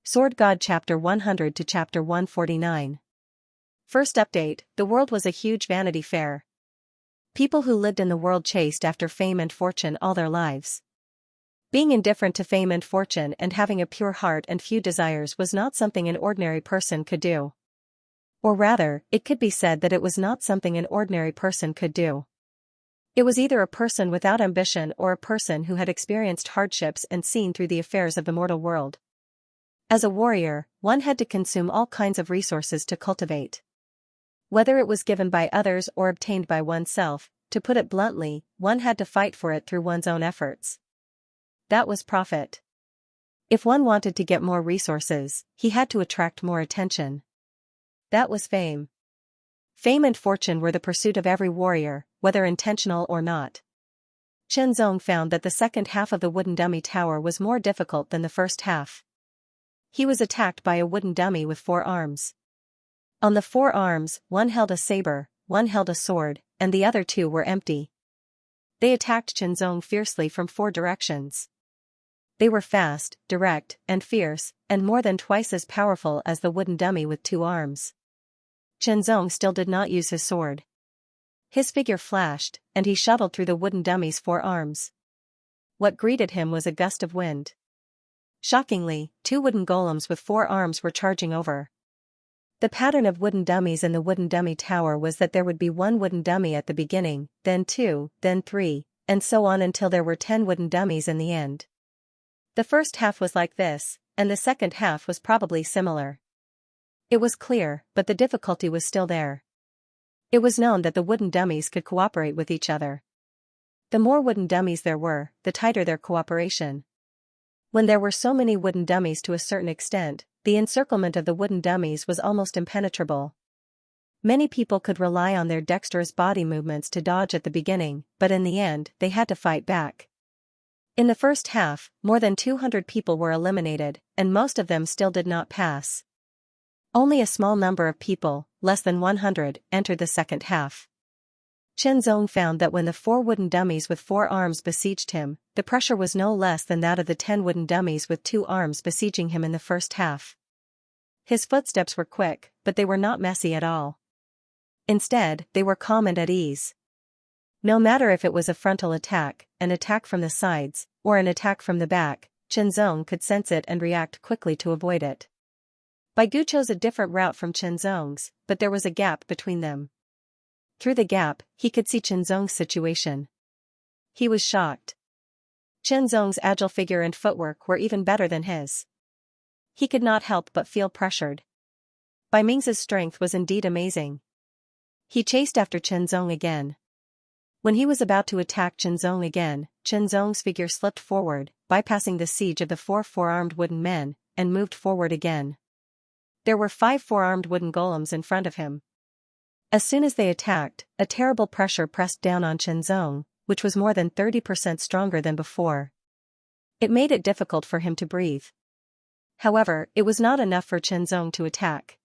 Sword God Chapter 100 to Chapter 149. First update, the world was a huge Vanity Fair. People who lived in the world chased after fame and fortune all their lives. Being indifferent to fame and fortune and having a pure heart and few desires was not something an ordinary person could do. Or rather, it could be said that it was not something an ordinary person could do. It was either a person without ambition or a person who had experienced hardships and seen through the affairs of the mortal world. As a warrior, one had to consume all kinds of resources to cultivate. Whether it was given by others or obtained by oneself, to put it bluntly, one had to fight for it through one's own efforts. That was profit. If one wanted to get more resources, he had to attract more attention. That was fame. Fame and fortune were the pursuit of every warrior, whether intentional or not. Xianxia found that the second half of the wooden dummy tower was more difficult than the first half. He was attacked by a wooden dummy with 4 arms. On the 4 arms, one held a saber, one held a sword, and the other 2 were empty. They attacked Xianxia fiercely from 4 directions. They were fast, direct, and fierce, and more than twice as powerful as the wooden dummy with 2 arms. Xianxia still did not use his sword. His figure flashed, and he shuttled through the wooden dummy's 4 arms. What greeted him was a gust of wind. Shockingly, 2 wooden golems with 4 arms were charging over. The pattern of wooden dummies in the wooden dummy tower was that there would be 1 wooden dummy at the beginning, then 2, then 3, and so on until there were 10 wooden dummies in the end. The first half was like this, and the second half was probably similar. It was clear, but the difficulty was still there. It was known that the wooden dummies could cooperate with each other. The more wooden dummies there were, the tighter their cooperation. When there were so many wooden dummies to a certain extent, the encirclement of the wooden dummies was almost impenetrable. Many people could rely on their dexterous body movements to dodge at the beginning, but in the end, they had to fight back. In the first half, more than 200 people were eliminated, and most of them still did not pass. Only a small number of people, less than 100, entered the second half. Xianxia found that when the 4 wooden dummies with 4 arms besieged him, the pressure was no less than that of the 10 wooden dummies with 2 arms besieging him in the first half. His footsteps were quick, but they were not messy at all. Instead, they were calm and at ease. No matter if it was a frontal attack, an attack from the sides, or an attack from the back, Xianxia could sense it and react quickly to avoid it. Baigu chose a different route from Xianxia's, but there was a gap between them. Through the gap, he could see Xianxia's situation. He was shocked. Xianxia's agile figure and footwork were even better than his. He could not help but feel pressured. Bai Ming's strength was indeed amazing. He chased after Xianxia again. When he was about to attack Xianxia again, Xianxia's figure slipped forward, bypassing the siege of the 4 4-armed wooden men, and moved forward again. There were 5 4-armed wooden golems in front of him. As soon as they attacked, a terrible pressure pressed down on Xianxia, which was more than 30% stronger than before. It made it difficult for him to breathe. However, it was not enough for Xianxia to attack.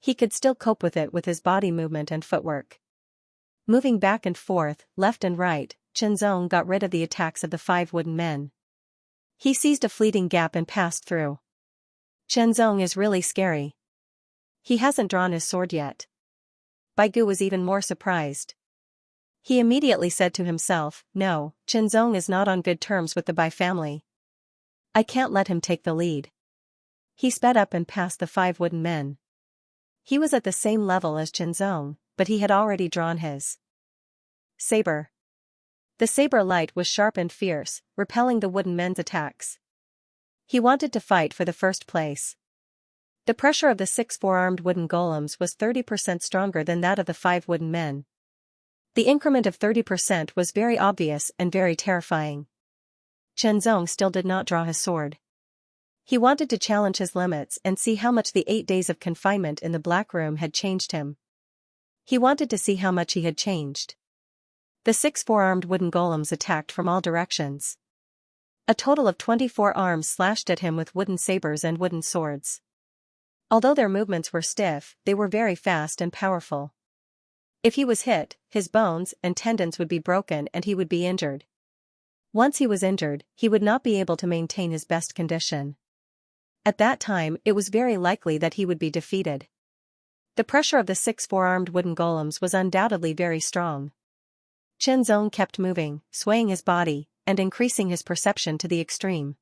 He could still cope with it with his body movement and footwork. Moving back and forth, left and right, Xianxia got rid of the attacks of the 5 wooden men. He seized a fleeting gap and passed through. Xianxia is really scary. He hasn't drawn his sword yet. Baigu was even more surprised. He immediately said to himself, no, Xianxia is not on good terms with the Bai family. I can't let him take the lead. He sped up and passed the 5 wooden men. He was at the same level as Xianxia, but he had already drawn his saber. The saber light was sharp and fierce, repelling the wooden men's attacks. He wanted to fight for the first place. The pressure of the 6 4-armed wooden golems was 30% stronger than that of the 5 wooden men. The increment of 30% was very obvious and very terrifying. Xianxia still did not draw his sword. He wanted to challenge his limits and see how much the 8 days of confinement in the Black Room had changed him. He wanted to see how much he had changed. The 6 4-armed wooden golems attacked from all directions. A total of 24 arms slashed at him with wooden sabers and wooden swords. Although their movements were stiff, they were very fast and powerful. If he was hit, his bones and tendons would be broken and he would be injured. Once he was injured, he would not be able to maintain his best condition. At that time it was very likely that he would be defeated. The pressure of the 6 four-armed wooden golems was undoubtedly very strong. Qianzong kept moving, swaying his body, and increasing his perception to the extreme.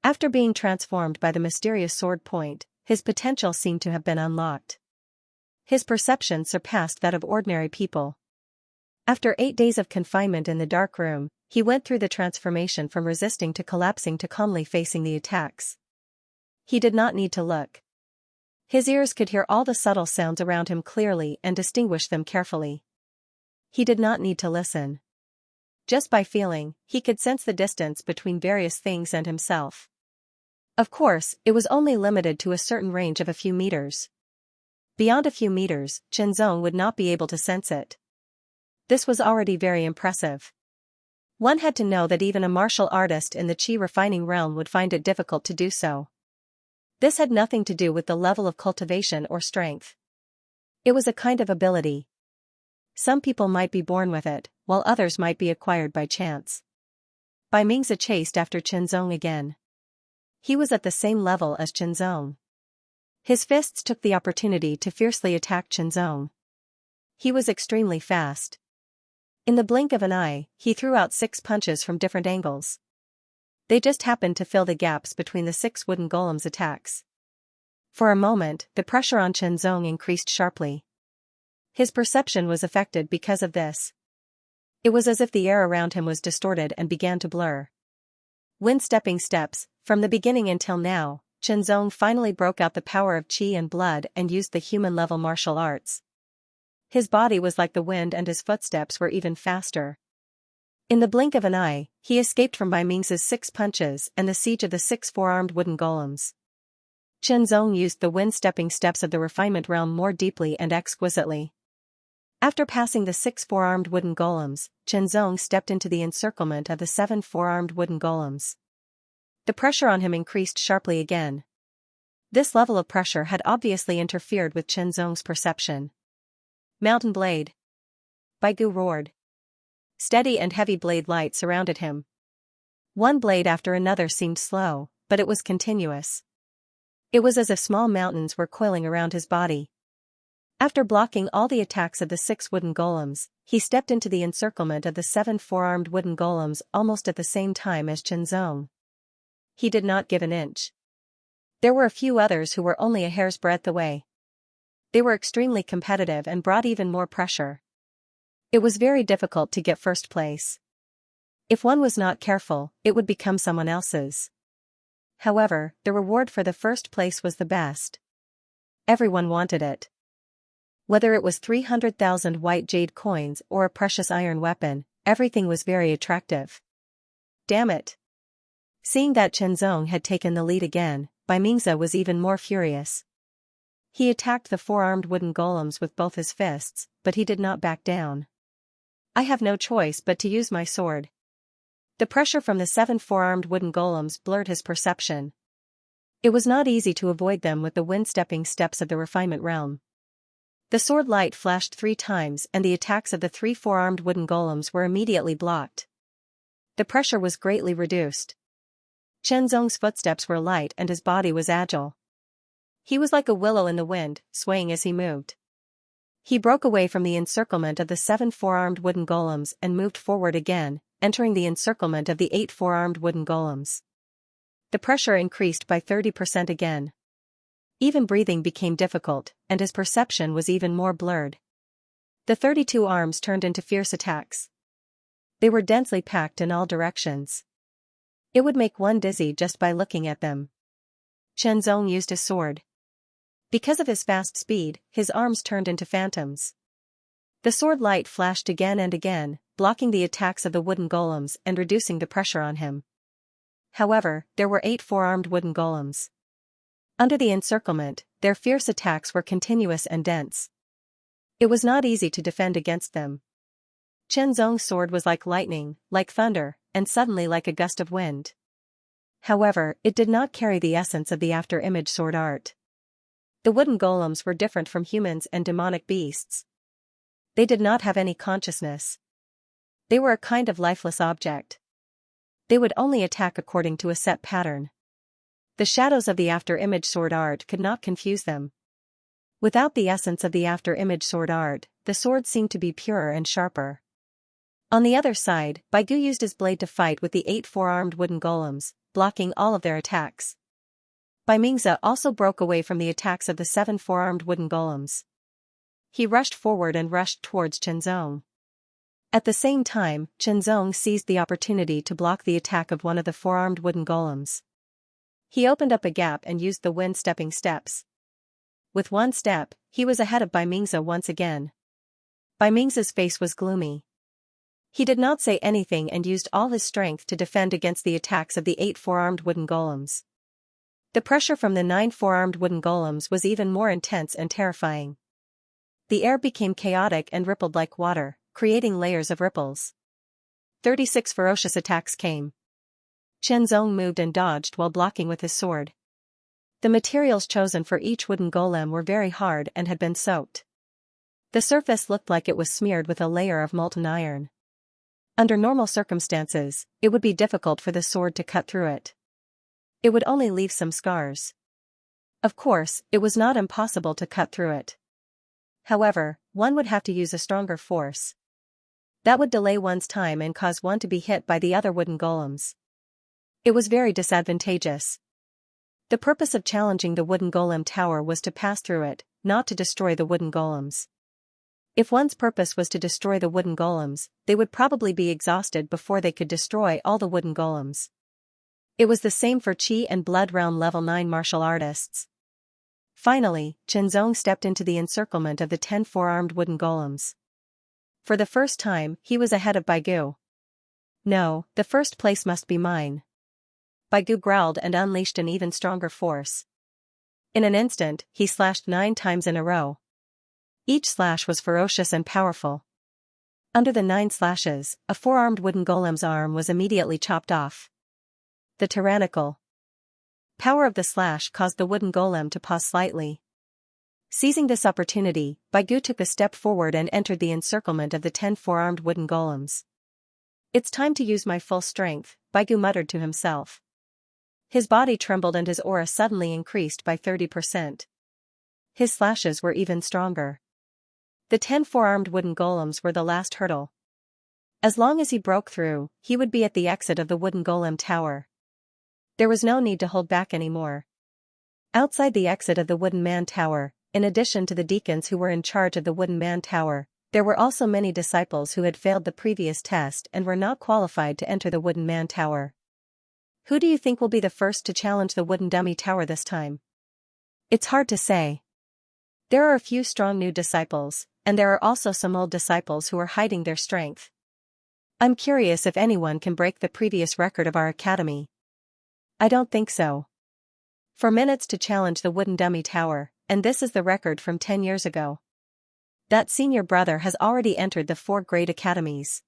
After being transformed by the mysterious sword point, his potential seemed to have been unlocked. His perception surpassed that of ordinary people. After 8 days of confinement in the dark room, he went through the transformation from resisting to collapsing to calmly facing the attacks. He did not need to look. His ears could hear all the subtle sounds around him clearly and distinguish them carefully. He did not need to listen. Just by feeling, he could sense the distance between various things and himself. Of course, it was only limited to a certain range of a few meters. Beyond a few meters, Qianzong would not be able to sense it. This was already very impressive. One had to know that even a martial artist in the qi refining realm would find it difficult to do so. This had nothing to do with the level of cultivation or strength. It was a kind of ability. Some people might be born with it, while others might be acquired by chance. Bai Mingzi chased after Qianzong again. He was at the same level as Qianzong. His fists took the opportunity to fiercely attack Qianzong. He was extremely fast. In the blink of an eye, he threw out 6 punches from different angles. They just happened to fill the gaps between the 6 wooden golems' attacks. For a moment, the pressure on Qianzong increased sharply. His perception was affected because of this. It was as if the air around him was distorted and began to blur. Wind-stepping steps, from the beginning until now, Qianzong finally broke out the power of qi and blood and used the human-level martial arts. His body was like the wind and his footsteps were even faster. In the blink of an eye, he escaped from Bai Mingzi's 6 punches and the siege of the 6 four-armed wooden golems. Qianzong used the wind-stepping steps of the refinement realm more deeply and exquisitely. After passing the 6 four-armed wooden golems, Qianzong stepped into the encirclement of the 7 four-armed wooden golems. The pressure on him increased sharply again. This level of pressure had obviously interfered with Qianzong's perception. Mountain blade. Baigu roared. Steady and heavy blade light surrounded him. One blade after another seemed slow, but it was continuous. It was as if small mountains were coiling around his body. After blocking all the attacks of the 6 wooden golems, he stepped into the encirclement of the 7 four-armed wooden golems almost at the same time as Qianzong. He did not give an inch. There were a few others who were only a hair's breadth away. They were extremely competitive and brought even more pressure. It was very difficult to get first place. If one was not careful, it would become someone else's. However, the reward for the first place was the best. Everyone wanted it. Whether it was 300,000 white jade coins or a precious iron weapon, everything was very attractive. Damn it! Seeing that Qianzong had taken the lead again, Bai Mingzi was even more furious. He attacked the 4-armed wooden golems with both his fists, but he did not back down. I have no choice but to use my sword. The pressure from the 7 4-armed wooden golems blurred his perception. It was not easy to avoid them with the wind-stepping steps of the refinement realm. The sword light flashed 3 times and the attacks of the 3 4-armed wooden golems were immediately blocked. The pressure was greatly reduced. Qianzong's footsteps were light and his body was agile. He was like a willow in the wind, swaying as he moved. He broke away from the encirclement of the 7 4-armed wooden golems and moved forward again, entering the encirclement of the 8 4-armed wooden golems. The pressure increased by 30% again. Even breathing became difficult, and his perception was even more blurred. The 32 arms turned into fierce attacks. They were densely packed in all directions. It would make one dizzy just by looking at them. Qianzong used his sword. Because of his fast speed, his arms turned into phantoms. The sword light flashed again and again, blocking the attacks of the wooden golems and reducing the pressure on him. However, there were 8 4-armed wooden golems. Under the encirclement, their fierce attacks were continuous and dense. It was not easy to defend against them. Qianzong's sword was like lightning, like thunder, and suddenly like a gust of wind. However, it did not carry the essence of the after-image sword art. The wooden golems were different from humans and demonic beasts. They did not have any consciousness. They were a kind of lifeless object. They would only attack according to a set pattern. The shadows of the after-image sword art could not confuse them. Without the essence of the after-image sword art, the sword seemed to be purer and sharper. On the other side, Baigu used his blade to fight with the 8 four-armed wooden golems, blocking all of their attacks. Bai Mingze also broke away from the attacks of the 7 four-armed wooden golems. He rushed forward and rushed towards Chenzong. At the same time, Chenzong seized the opportunity to block the attack of one of the four-armed wooden golems. He opened up a gap and used the wind-stepping steps. With one step, he was ahead of Bai Mingze once again. Bai Mingze's face was gloomy. He did not say anything and used all his strength to defend against the attacks of the 8 four-armed wooden golems. The pressure from the 9 four-armed wooden golems was even more intense and terrifying. The air became chaotic and rippled like water, creating layers of ripples. 36 ferocious attacks came. Chenzong moved and dodged while blocking with his sword. The materials chosen for each wooden golem were very hard and had been soaked. The surface looked like it was smeared with a layer of molten iron. Under normal circumstances, it would be difficult for the sword to cut through it. It would only leave some scars. Of course, it was not impossible to cut through it. However, one would have to use a stronger force. That would delay one's time and cause one to be hit by the other wooden golems. It was very disadvantageous. The purpose of challenging the wooden golem tower was to pass through it, not to destroy the wooden golems. If one's purpose was to destroy the wooden golems, they would probably be exhausted before they could destroy all the wooden golems. It was the same for Qi and Blood Realm level 9 martial artists. Finally, Chenzong stepped into the encirclement of the 10 four-armed wooden golems. For the first time, he was ahead of Baigu. No, the first place must be mine. Baigu growled and unleashed an even stronger force. In an instant, he slashed 9 times in a row. Each slash was ferocious and powerful. Under the 9 slashes, a four-armed wooden golem's arm was immediately chopped off. The tyrannical power of the slash caused the wooden golem to pause slightly. Seizing this opportunity, Baigu took a step forward and entered the encirclement of the 10 four-armed wooden golems. It's time to use my full strength, Baigu muttered to himself. His body trembled and his aura suddenly increased by 30%. His slashes were even stronger. The 10 four-armed wooden golems were the last hurdle. As long as he broke through, he would be at the exit of the wooden golem tower. There was no need to hold back anymore. Outside the exit of the wooden man tower, in addition to the deacons who were in charge of the wooden man tower, there were also many disciples who had failed the previous test and were not qualified to enter the wooden man tower. Who do you think will be the first to challenge the wooden dummy tower this time? It's hard to say. There are a few strong new disciples, and there are also some old disciples who are hiding their strength. I'm curious if anyone can break the previous record of our academy. I don't think so. 4 minutes to challenge the wooden dummy tower, and this is the record from 10 years ago. That senior brother has already entered the 4 great academies.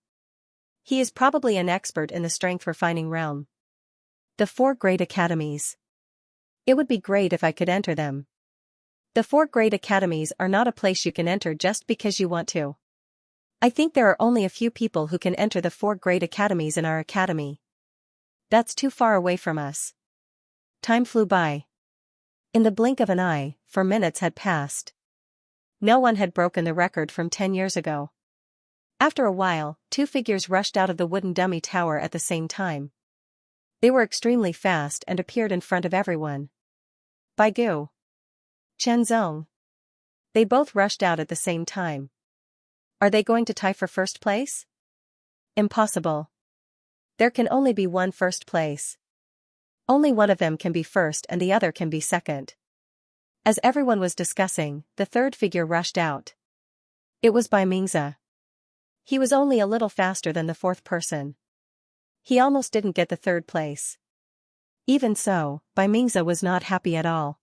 He is probably an expert in the strength refining realm. The 4 great academies. It would be great if I could enter them. The 4 great academies are not a place you can enter just because you want to. I think there are only a few people who can enter the 4 great academies in our academy. That's too far away from us. Time flew by. In the blink of an eye, 4 minutes had passed. No one had broken the record from 10 years ago. After a while, 2 figures rushed out of the wooden dummy tower at the same time. They were extremely fast and appeared in front of everyone. Baigu. Chenzong. They both rushed out at the same time. Are they going to tie for first place? Impossible. There can only be one first place. Only one of them can be first and the other can be second. As everyone was discussing, the third figure rushed out. It was Bai Mingze. He was only a little faster than the fourth person. He almost didn't get the third place. Even so, Bai Mingze was not happy at all.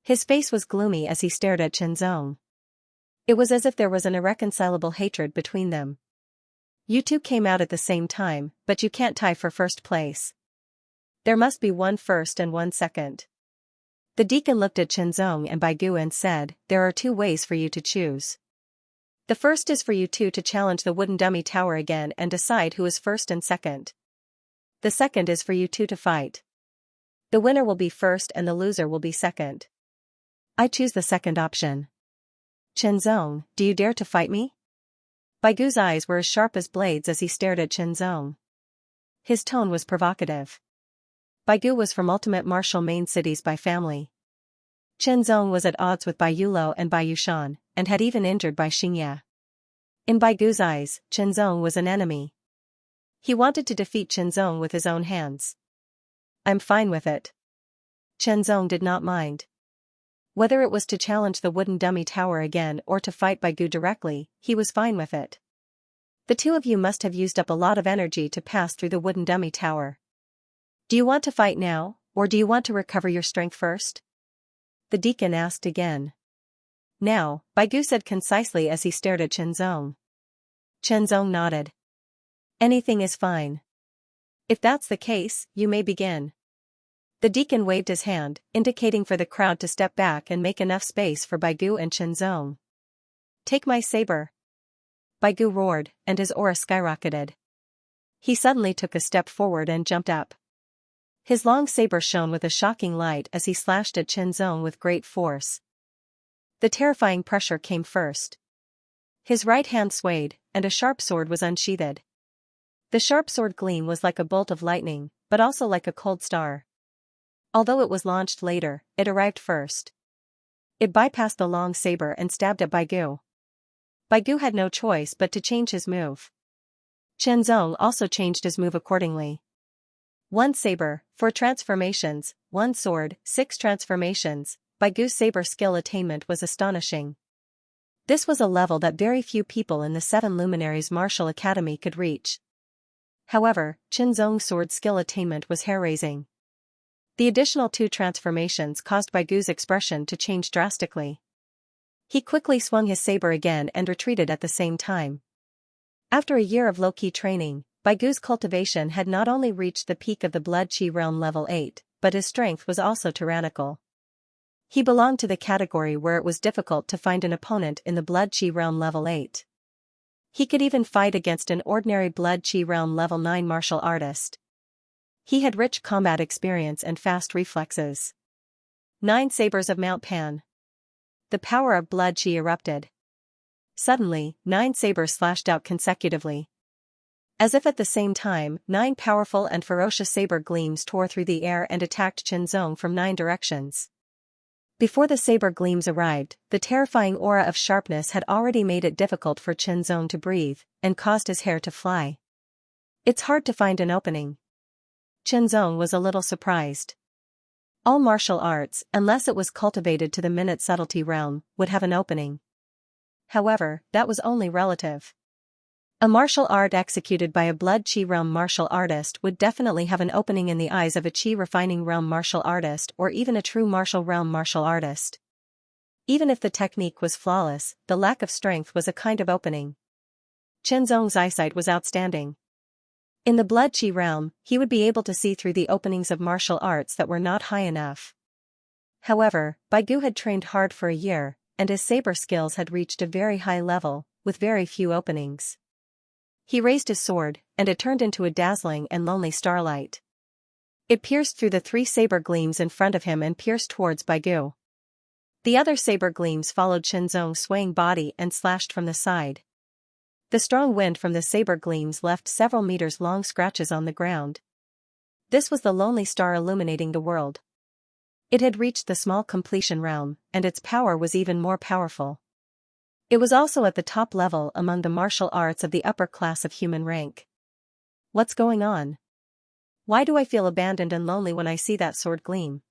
His face was gloomy as he stared at Chenzong. It was as if there was an irreconcilable hatred between them. You two came out at the same time, but you can't tie for first place. There must be one first and one second. The deacon looked at Chenzong and Baigu and said, there are 2 ways for you to choose. The first is for you two to challenge the wooden dummy tower again and decide who is first and second. The second is for you two to fight. The winner will be first and the loser will be second. I choose the second option. Qianzong, do you dare to fight me? Baigu's eyes were as sharp as blades as he stared at Qianzong. His tone was provocative. Baigu was from ultimate martial main cities by family. Qianzong was at odds with Bai Yulo and Bai Yushan, and had even injured Bai Xingye. In Baigu's eyes, Qianzong was an enemy. He wanted to defeat Qianzong with his own hands. I'm fine with it. Qianzong did not mind. Whether it was to challenge the wooden dummy tower again or to fight Baigu directly, he was fine with it. The two of you must have used up a lot of energy to pass through the wooden dummy tower. Do you want to fight now, or do you want to recover your strength first? The deacon asked again. Now, Baigu said concisely as he stared at Qianzong. Qianzong nodded. Anything is fine. If that's the case, you may begin. The deacon waved his hand, indicating for the crowd to step back and make enough space for Baigu and Qianzong. Take my saber. Baigu roared, and his aura skyrocketed. He suddenly took a step forward and jumped up. His long saber shone with a shocking light as he slashed at Qianzong with great force. The terrifying pressure came first. His right hand swayed, and a sharp sword was unsheathed. The sharp sword gleam was like a bolt of lightning, but also like a cold star. Although it was launched later, it arrived first. It bypassed the long saber and stabbed at Baigu. Baigu had no choice but to change his move. Qianzong also changed his move accordingly. 1 saber, 4 transformations, 1 sword, 6 transformations. Baigu's saber skill attainment was astonishing. This was a level that very few people in the 7 Luminaries Martial Academy could reach. However, Qianzong's sword skill attainment was hair-raising. The additional 2 transformations caused Baigu's expression to change drastically. He quickly swung his saber again and retreated at the same time. After a year of low-key training, Baigu's cultivation had not only reached the peak of the Blood Qi realm level 8, but his strength was also tyrannical. He belonged to the category where it was difficult to find an opponent in the Blood Qi realm level 8. He could even fight against an ordinary Blood Qi realm level 9 martial artist. He had rich combat experience and fast reflexes. 9 sabers of Mount Pan. The power of Blood Qi erupted. Suddenly, 9 sabers slashed out consecutively. As if at the same time, 9 powerful and ferocious saber gleams tore through the air and attacked Qianzong from 9 directions. Before the saber gleams arrived, the terrifying aura of sharpness had already made it difficult for Qianzong to breathe, and caused his hair to fly. It's hard to find an opening. Qianzong was a little surprised. All martial arts, unless it was cultivated to the minute subtlety realm, would have an opening. However, that was only relative. A martial art executed by a Blood Qi realm martial artist would definitely have an opening in the eyes of a Qi refining realm martial artist or even a true martial realm martial artist. Even if the technique was flawless, the lack of strength was a kind of opening. Qianzong's eyesight was outstanding. In the Blood Qi realm, he would be able to see through the openings of martial arts that were not high enough. However, Baigu had trained hard for a year, and his saber skills had reached a very high level, with very few openings. He raised his sword, and it turned into a dazzling and lonely starlight. It pierced through the 3 saber gleams in front of him and pierced towards Baigu. The other saber gleams followed Qianzong's swaying body and slashed from the side. The strong wind from the saber gleams left several meters long scratches on the ground. This was the lonely star illuminating the world. It had reached the small completion realm, and its power was even more powerful. It was also at the top level among the martial arts of the upper class of human rank. What's going on? Why do I feel abandoned and lonely when I see that sword gleam?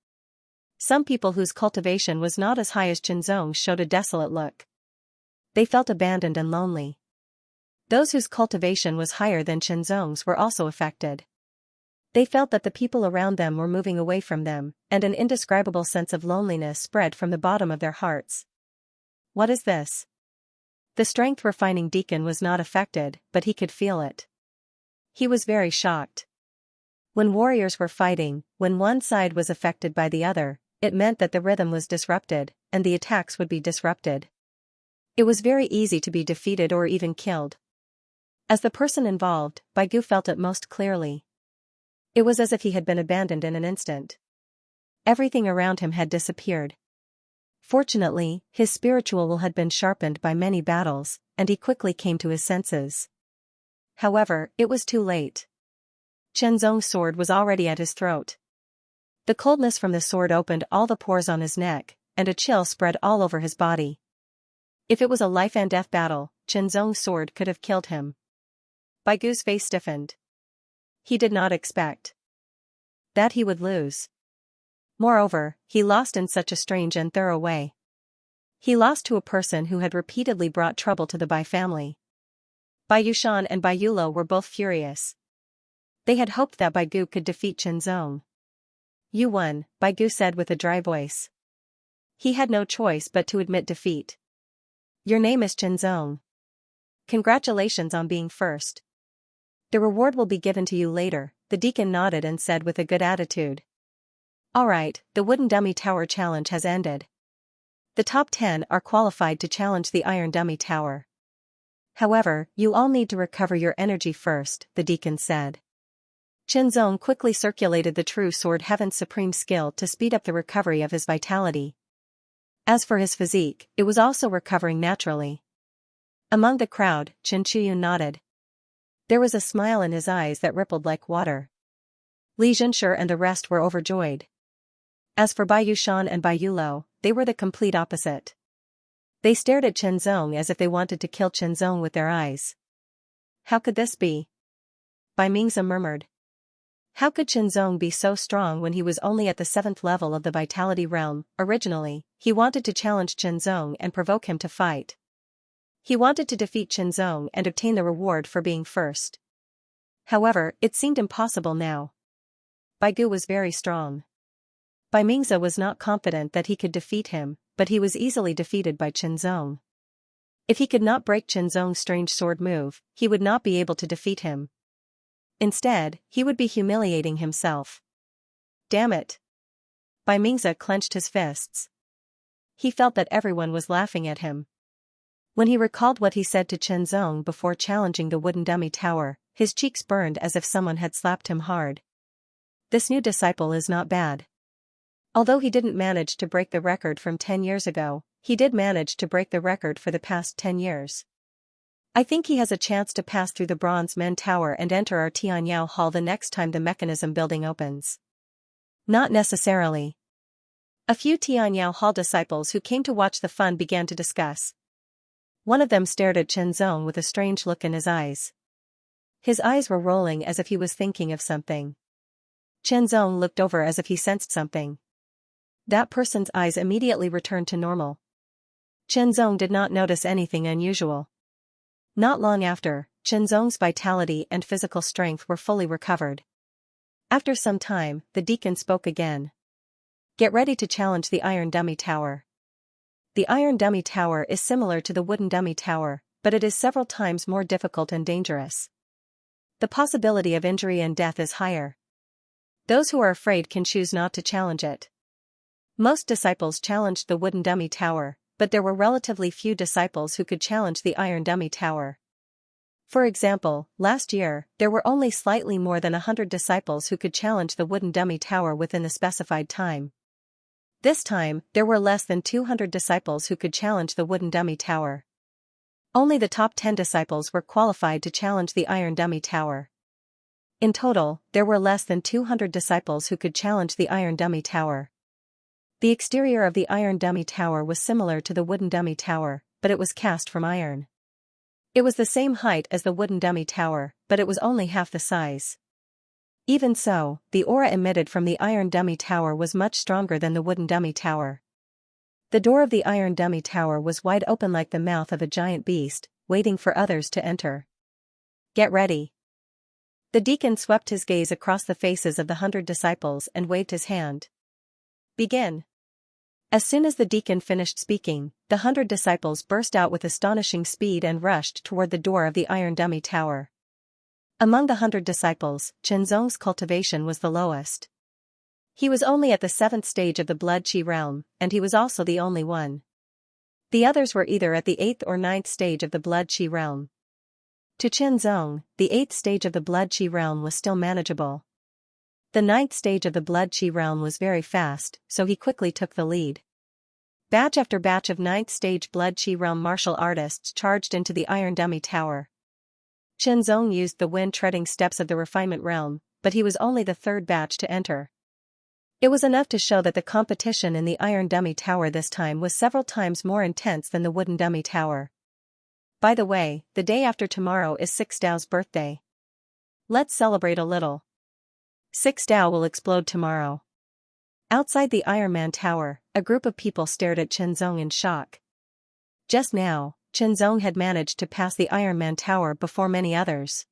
Some people whose cultivation was not as high as Qianzong's showed a desolate look. They felt abandoned and lonely. Those whose cultivation was higher than Qianzong's were also affected. They felt that the people around them were moving away from them, and an indescribable sense of loneliness spread from the bottom of their hearts. What is this? The strength-refining deacon was not affected, but he could feel it. He was very shocked. When warriors were fighting, when one side was affected by the other, it meant that the rhythm was disrupted, and the attacks would be disrupted. It was very easy to be defeated or even killed. As the person involved, Baigu felt it most clearly. It was as if he had been abandoned in an instant. Everything around him had disappeared. Fortunately, his spiritual will had been sharpened by many battles, and he quickly came to his senses. However, it was too late. Chenzong's sword was already at his throat. The coldness from the sword opened all the pores on his neck, and a chill spread all over his body. If it was a life-and-death battle, Chenzong's sword could have killed him. Baigu's face stiffened. He did not expect that he would lose. Moreover, he lost in such a strange and thorough way. He lost to a person who had repeatedly brought trouble to the Bai family. Bai Yushan and Bai Yulo were both furious. They had hoped that Baigu could defeat Chenzong. "You won," Baigu said with a dry voice. He had no choice but to admit defeat. "Your name is Chenzong. Congratulations on being first. The reward will be given to you later," the deacon nodded and said with a good attitude. "Alright, the wooden dummy tower challenge has ended. The top 10 are qualified to challenge the iron dummy tower. However, you all need to recover your energy first," the deacon said. Chenzong quickly circulated the true sword heaven's supreme skill to speed up the recovery of his vitality. As for his physique, it was also recovering naturally. Among the crowd, Chen Chuyun nodded. There was a smile in his eyes that rippled like water. Li Zhenshi and the rest were overjoyed. As for Bai Yushan and Bai Yulo, they were the complete opposite. They stared at Chenzong as if they wanted to kill Chenzong with their eyes. "How could this be?" Bai Mingzi murmured. How could Chenzong be so strong when he was only at the 7th level of the Vitality Realm? Originally, he wanted to challenge Chenzong and provoke him to fight. He wanted to defeat Chenzong and obtain the reward for being first. However, it seemed impossible now. Baigu was very strong. Bai Mingzi was not confident that he could defeat him, but he was easily defeated by Chenzong. If he could not break Chenzong's strange sword move, he would not be able to defeat him. Instead, he would be humiliating himself. Damn it! Bai Mingzi clenched his fists. He felt that everyone was laughing at him. When he recalled what he said to Chenzong before challenging the wooden dummy tower, his cheeks burned as if someone had slapped him hard. This new disciple is not bad. Although he didn't manage to break the record from 10 years ago, he did manage to break the record for the past 10 years. I think he has a chance to pass through the Bronze Men Tower and enter our Tianyao Hall the next time the mechanism building opens. Not necessarily. A few Tianyao Hall disciples who came to watch the fun began to discuss. One of them stared at Chenzong with a strange look in his eyes. His eyes were rolling as if he was thinking of something. Chenzong looked over as if he sensed something. That person's eyes immediately returned to normal. Chenzong did not notice anything unusual. Not long after, Chenzong's vitality and physical strength were fully recovered. After some time, the deacon spoke again. Get ready to challenge the iron dummy tower. The iron dummy tower is similar to the wooden dummy tower, but it is several times more difficult and dangerous. The possibility of injury and death is higher. Those who are afraid can choose not to challenge it. Most disciples challenged the wooden dummy tower, but there were relatively few disciples who could challenge the iron dummy tower. For example, last year, there were only slightly more than 100 disciples who could challenge the wooden dummy tower within the specified time. This time, there were less than 200 disciples who could challenge the wooden dummy tower. Only the top 10 disciples were qualified to challenge the iron dummy tower. In total, there were less than 200 disciples who could challenge the iron dummy tower. The exterior of the iron dummy tower was similar to the wooden dummy tower, but it was cast from iron. It was the same height as the wooden dummy tower, but it was only half the size. Even so, the aura emitted from the iron dummy tower was much stronger than the wooden dummy tower. The door of the iron dummy tower was wide open like the mouth of a giant beast, waiting for others to enter. Get ready. The deacon swept his gaze across the faces of the 100 disciples and waved his hand. Begin. As soon as the deacon finished speaking, the 100 disciples burst out with astonishing speed and rushed toward the door of the iron dummy tower. Among the 100 disciples, Chenzong's cultivation was the lowest. He was only at the 7th stage of the blood chi realm, and he was also the only one. The others were either at the 8th or 9th stage of the blood chi realm. To Chenzong, the 8th stage of the blood chi realm was still manageable. The ninth stage of the Blood Qi realm was very fast, so he quickly took the lead. Batch after batch of ninth stage Blood Qi realm martial artists charged into the Iron Dummy Tower. Qianzong used the wind-treading steps of the refinement realm, but he was only the third batch to enter. It was enough to show that the competition in the Iron Dummy Tower this time was several times more intense than the Wooden Dummy Tower. By the way, the day after tomorrow is Six Dao's birthday. Let's celebrate a little. Six Dao will explode tomorrow. Outside the Iron Man Tower, a group of people stared at Qianzong in shock. Just now, Qianzong had managed to pass the Iron Man Tower before many others.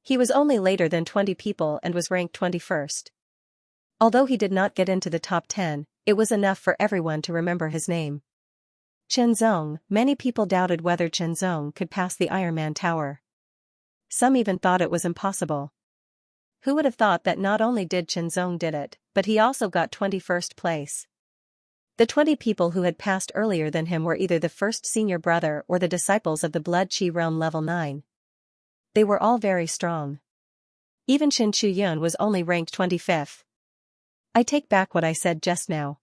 He was only later than 20 people and was ranked 21st. Although he did not get into the top 10, it was enough for everyone to remember his name. Qianzong. Many people doubted whether Qianzong could pass the Iron Man Tower. Some even thought it was impossible. Who would have thought that not only did Qianzong did it, but he also got 21st place. The 20 people who had passed earlier than him were either the first senior brother or the disciples of the Blood Qi realm level 9. They were all very strong. Even Qin Chuyun was only ranked 25th. I take back what I said just now.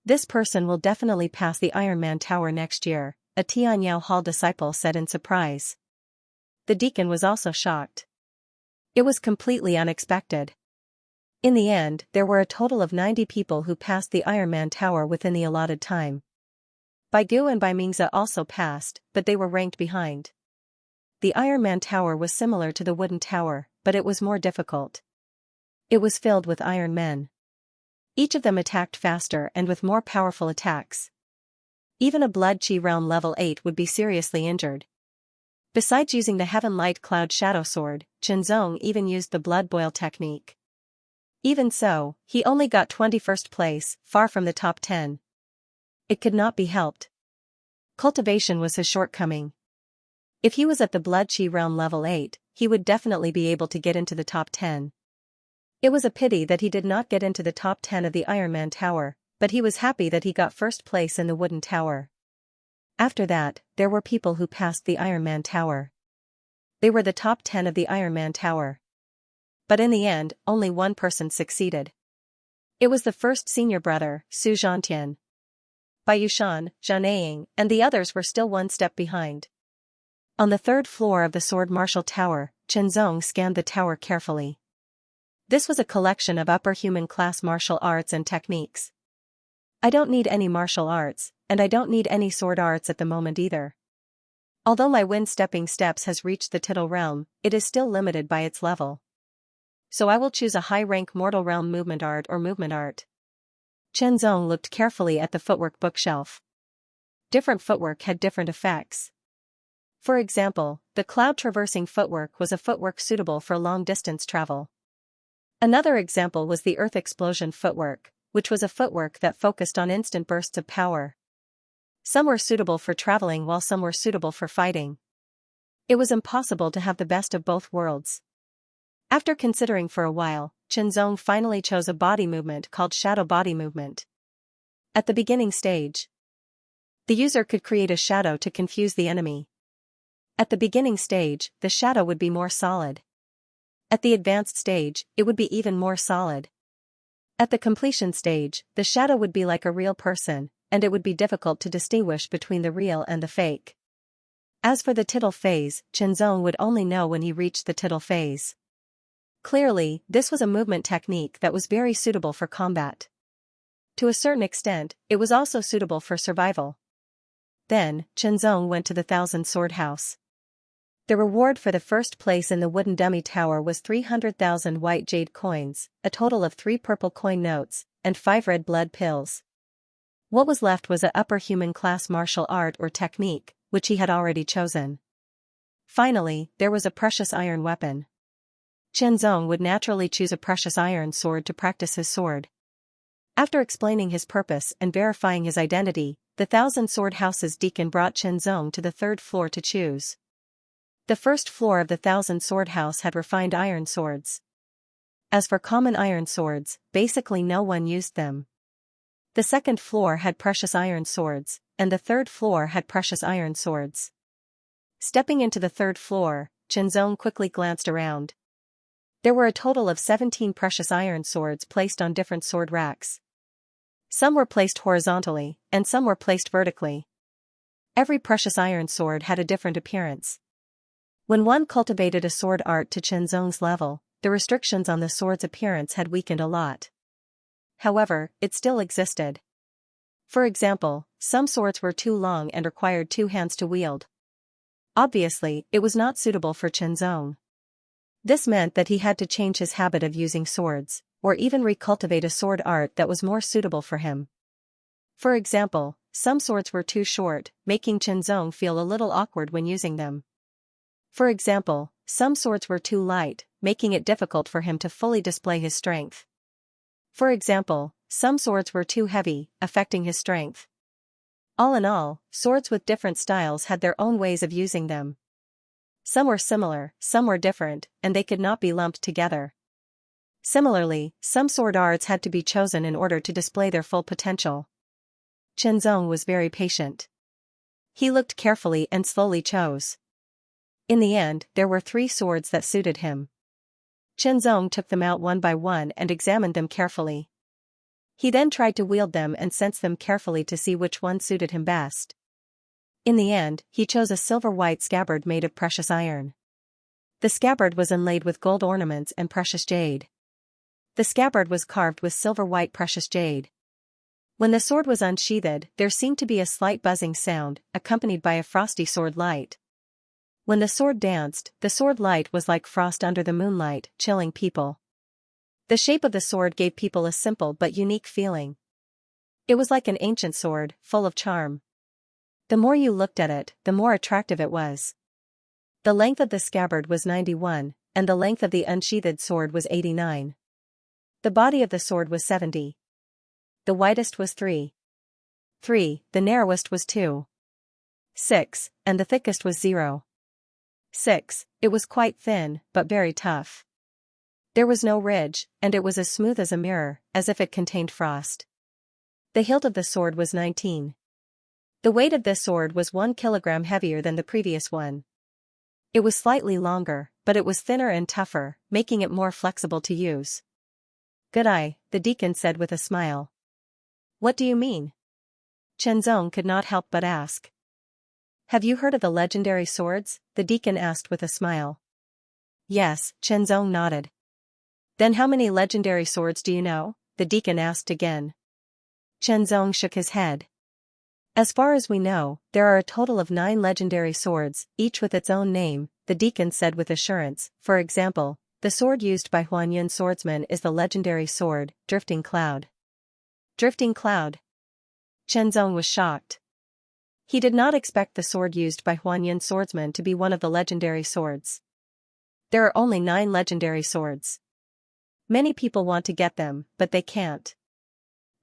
This person will definitely pass the Iron Man Tower next year, a Tianyao Hall disciple said in surprise. The deacon was also shocked. It was completely unexpected. In the end, there were a total of 90 people who passed the Iron Man Tower within the allotted time. Bai Gu and Bai Mingze also passed, but they were ranked behind. The Iron Man Tower was similar to the Wooden Tower, but it was more difficult. It was filled with Iron Men. Each of them attacked faster and with more powerful attacks. Even a Blood Qi realm level 8 would be seriously injured. Besides using the Heaven Light Cloud Shadow Sword, Qianzong even used the Blood Boil technique. Even so, he only got 21st place, far from the top 10. It could not be helped. Cultivation was his shortcoming. If he was at the Blood Qi realm level 8, he would definitely be able to get into the top 10. It was a pity that he did not get into the top 10 of the Iron Man Tower, but he was happy that he got first place in the Wooden Tower. After that, there were people who passed the Iron Man Tower. They were the top 10 of the Iron Man Tower. But in the end, only one person succeeded. It was the first senior brother, Su Zhantian. Bai Yushan, Zhang Ying, and the others were still one step behind. On the third floor of the Sword Martial Tower, Qianzong scanned the tower carefully. This was a collection of upper human class martial arts and techniques. I don't need any martial arts, and I don't need any sword arts at the moment either. Although my wind stepping steps has reached the Tittle realm, it is still limited by its level. So I will choose a high-rank mortal realm movement art or movement art. Qianzong looked carefully at the footwork bookshelf. Different footwork had different effects. For example, the cloud-traversing footwork was a footwork suitable for long-distance travel. Another example was the earth explosion footwork, which was a footwork that focused on instant bursts of power. Some were suitable for traveling while some were suitable for fighting. It was impossible to have the best of both worlds. After considering for a while, Qianzong finally chose a body movement called shadow body movement. At the beginning stage, the user could create a shadow to confuse the enemy. At the beginning stage, the shadow would be more solid. At the advanced stage, it would be even more solid. At the completion stage, the shadow would be like a real person, and it would be difficult to distinguish between the real and the fake. As for the tittle phase, Qianzong would only know when he reached the tittle phase. Clearly, this was a movement technique that was very suitable for combat. To a certain extent, it was also suitable for survival. Then, Qianzong went to the Thousand Sword House. The reward for the first place in the Wooden Dummy Tower was 300,000 white jade coins, a total of 3 purple coin notes, and 5 red blood pills. What was left was a upper human class martial art or technique, which he had already chosen. Finally, there was a precious iron weapon. Qianzong would naturally choose a precious iron sword to practice his sword. After explaining his purpose and verifying his identity, the Thousand Sword House's deacon brought Qianzong to the third floor to choose. The first floor of the Thousand Sword House had refined iron swords. As for common iron swords, basically no one used them. The second floor had precious iron swords, and the third floor had precious iron swords. Stepping into the third floor, Qianzong quickly glanced around. There were a total of 17 precious iron swords placed on different sword racks. Some were placed horizontally, and some were placed vertically. Every precious iron sword had a different appearance. When one cultivated a sword art to Qianzong's level, the restrictions on the sword's appearance had weakened a lot. However, it still existed. For example, some swords were too long and required two hands to wield. Obviously, it was not suitable for Qianzong. This meant that he had to change his habit of using swords, or even recultivate a sword art that was more suitable for him. For example, some swords were too short, making Qianzong feel a little awkward when using them. For example, some swords were too light, making it difficult for him to fully display his strength. For example, some swords were too heavy, affecting his strength. All in all, swords with different styles had their own ways of using them. Some were similar, some were different, and they could not be lumped together. Similarly, some sword arts had to be chosen in order to display their full potential. Qianzong was very patient. He looked carefully and slowly chose. In the end, there were 3 swords that suited him. Qianzong took them out one by one and examined them carefully. He then tried to wield them and sense them carefully to see which one suited him best. In the end, he chose a silver-white scabbard made of precious iron. The scabbard was inlaid with gold ornaments and precious jade. The scabbard was carved with silver-white precious jade. When the sword was unsheathed, there seemed to be a slight buzzing sound, accompanied by a frosty sword light. When the sword danced, the sword light was like frost under the moonlight, chilling people. The shape of the sword gave people a simple but unique feeling. It was like an ancient sword, full of charm. The more you looked at it, the more attractive it was. The length of the scabbard was 91, and the length of the unsheathed sword was 89. The body of the sword was 70. The widest was 3. The narrowest was 2. 6, and the thickest was 0. 6, it was quite thin, but very tough. There was no ridge, and it was as smooth as a mirror, as if it contained frost. The hilt of the sword was 19. The weight of this sword was 1 kilogram heavier than the previous one. It was slightly longer, but it was thinner and tougher, making it more flexible to use. "Good eye," the deacon said with a smile. "What do you mean?" Qianzong could not help but ask. "Have you heard of the legendary swords?" the deacon asked with a smile. Yes, Qianzong nodded. "Then how many legendary swords do you know?" the deacon asked again. Qianzong shook his head. "As far as we know, there are a total of 9 legendary swords, each with its own name," the deacon said with assurance. For example, the sword used by Huanyun's swordsman is the legendary sword, Drifting Cloud. Drifting Cloud? Qianzong was shocked. He did not expect the sword used by Huanyun's swordsman to be one of the legendary swords. There are only 9 legendary swords. Many people want to get them, but they can't.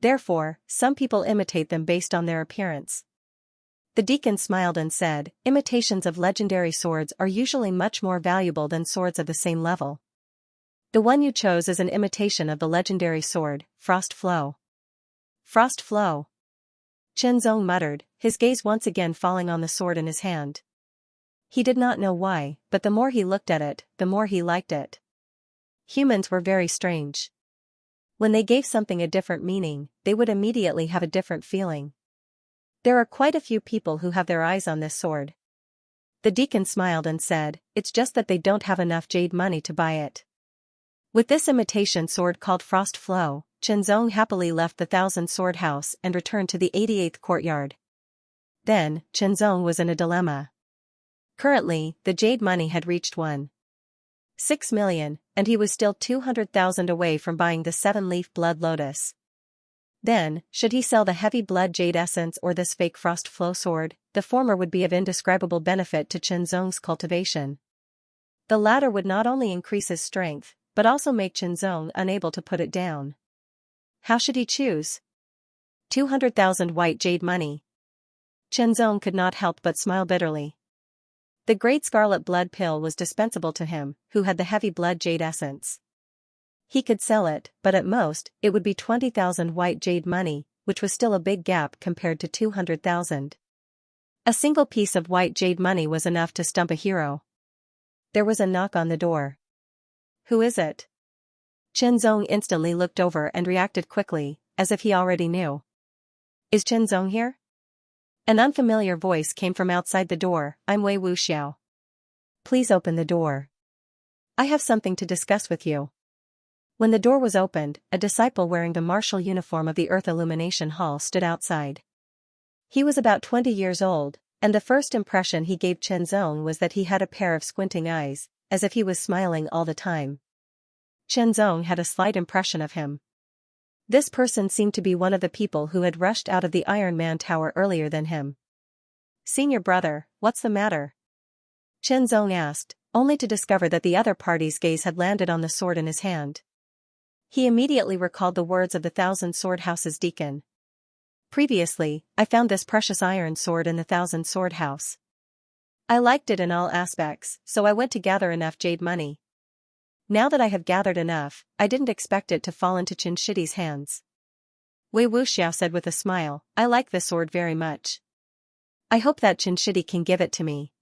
Therefore, some people imitate them based on their appearance. The deacon smiled and said, "Imitations of legendary swords are usually much more valuable than swords of the same level. The one you chose is an imitation of the legendary sword, Frost Flow." Frost Flow? Qianzong muttered, his gaze once again falling on the sword in his hand. He did not know why, but the more he looked at it, the more he liked it. Humans were very strange. When they gave something a different meaning, they would immediately have a different feeling. There are quite a few people who have their eyes on this sword. The deacon smiled and said, "It's just that they don't have enough jade money to buy it." With this imitation sword called Frost Flow, Qianzong happily left the 1,000 sword house and returned to the 88th courtyard. Then, Qianzong was in a dilemma. Currently, the jade money had reached 1.6 million, and he was still 200,000 away from buying the 7-leaf blood lotus. Then, should he sell the heavy blood jade essence or this fake Frost Flow sword? The former would be of indescribable benefit to Qianzong's cultivation. The latter would not only increase his strength, but also make Qianzong unable to put it down. How should he choose? 200,000 white jade money. Qianzong could not help but smile bitterly. The great scarlet blood pill was dispensable to him, who had the heavy blood jade essence. He could sell it, but at most, it would be 20,000 white jade money, which was still a big gap compared to 200,000. A single piece of white jade money was enough to stump a hero. There was a knock on the door. Who is it? Chen Zong instantly looked over and reacted quickly, as if he already knew. Is Chen Zong here? An unfamiliar voice came from outside the door. I'm Wei Wuxiao. Please open the door. I have something to discuss with you. When the door was opened, a disciple wearing the martial uniform of the Earth Illumination Hall stood outside. He was about 20 years old, and the first impression he gave Chen Zong was that he had a pair of squinting eyes, as if he was smiling all the time. Chen Zong had a slight impression of him. This person seemed to be one of the people who had rushed out of the Iron Man Tower earlier than him. Senior brother, what's the matter? Chen Zong asked, only to discover that the other party's gaze had landed on the sword in his hand. He immediately recalled the words of the Thousand Sword House's deacon. Previously, I found this precious iron sword in the Thousand Sword House. I liked it in all aspects, so I went to gather enough jade money. Now that I have gathered enough, I didn't expect it to fall into Chen Shidi's hands. Wei Wuxiao said with a smile, I like this sword very much. I hope that Chen Shidi can give it to me.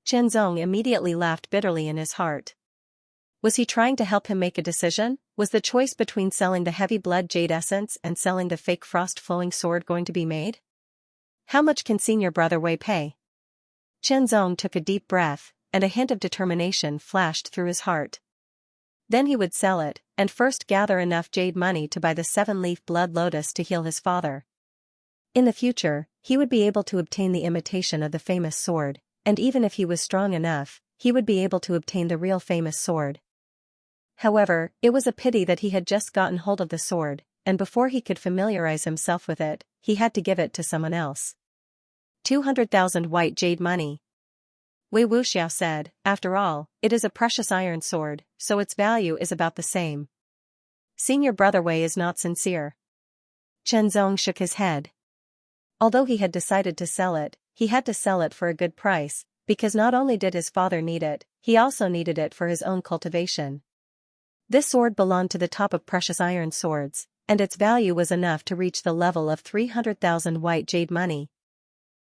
Chen Zong immediately laughed bitterly in his heart. Was he trying to help him make a decision? Was the choice between selling the heavy blood jade essence and selling the fake frost-flowing sword going to be made? How much can senior brother Wei pay? Chen Zong took a deep breath, and a hint of determination flashed through his heart. Then he would sell it, and first gather enough jade money to buy the 7-leaf blood lotus to heal his father. In the future, he would be able to obtain the imitation of the famous sword, and even if he was strong enough, he would be able to obtain the real famous sword. However, it was a pity that he had just gotten hold of the sword, and before he could familiarize himself with it, he had to give it to someone else. 200,000 white jade money. Wei Wuxiao said, after all, it is a precious iron sword, so its value is about the same. Senior brother Wei is not sincere. Chen Zong shook his head. Although he had decided to sell it, he had to sell it for a good price, because not only did his father need it, he also needed it for his own cultivation. This sword belonged to the top of precious iron swords, and its value was enough to reach the level of 300,000 white jade money.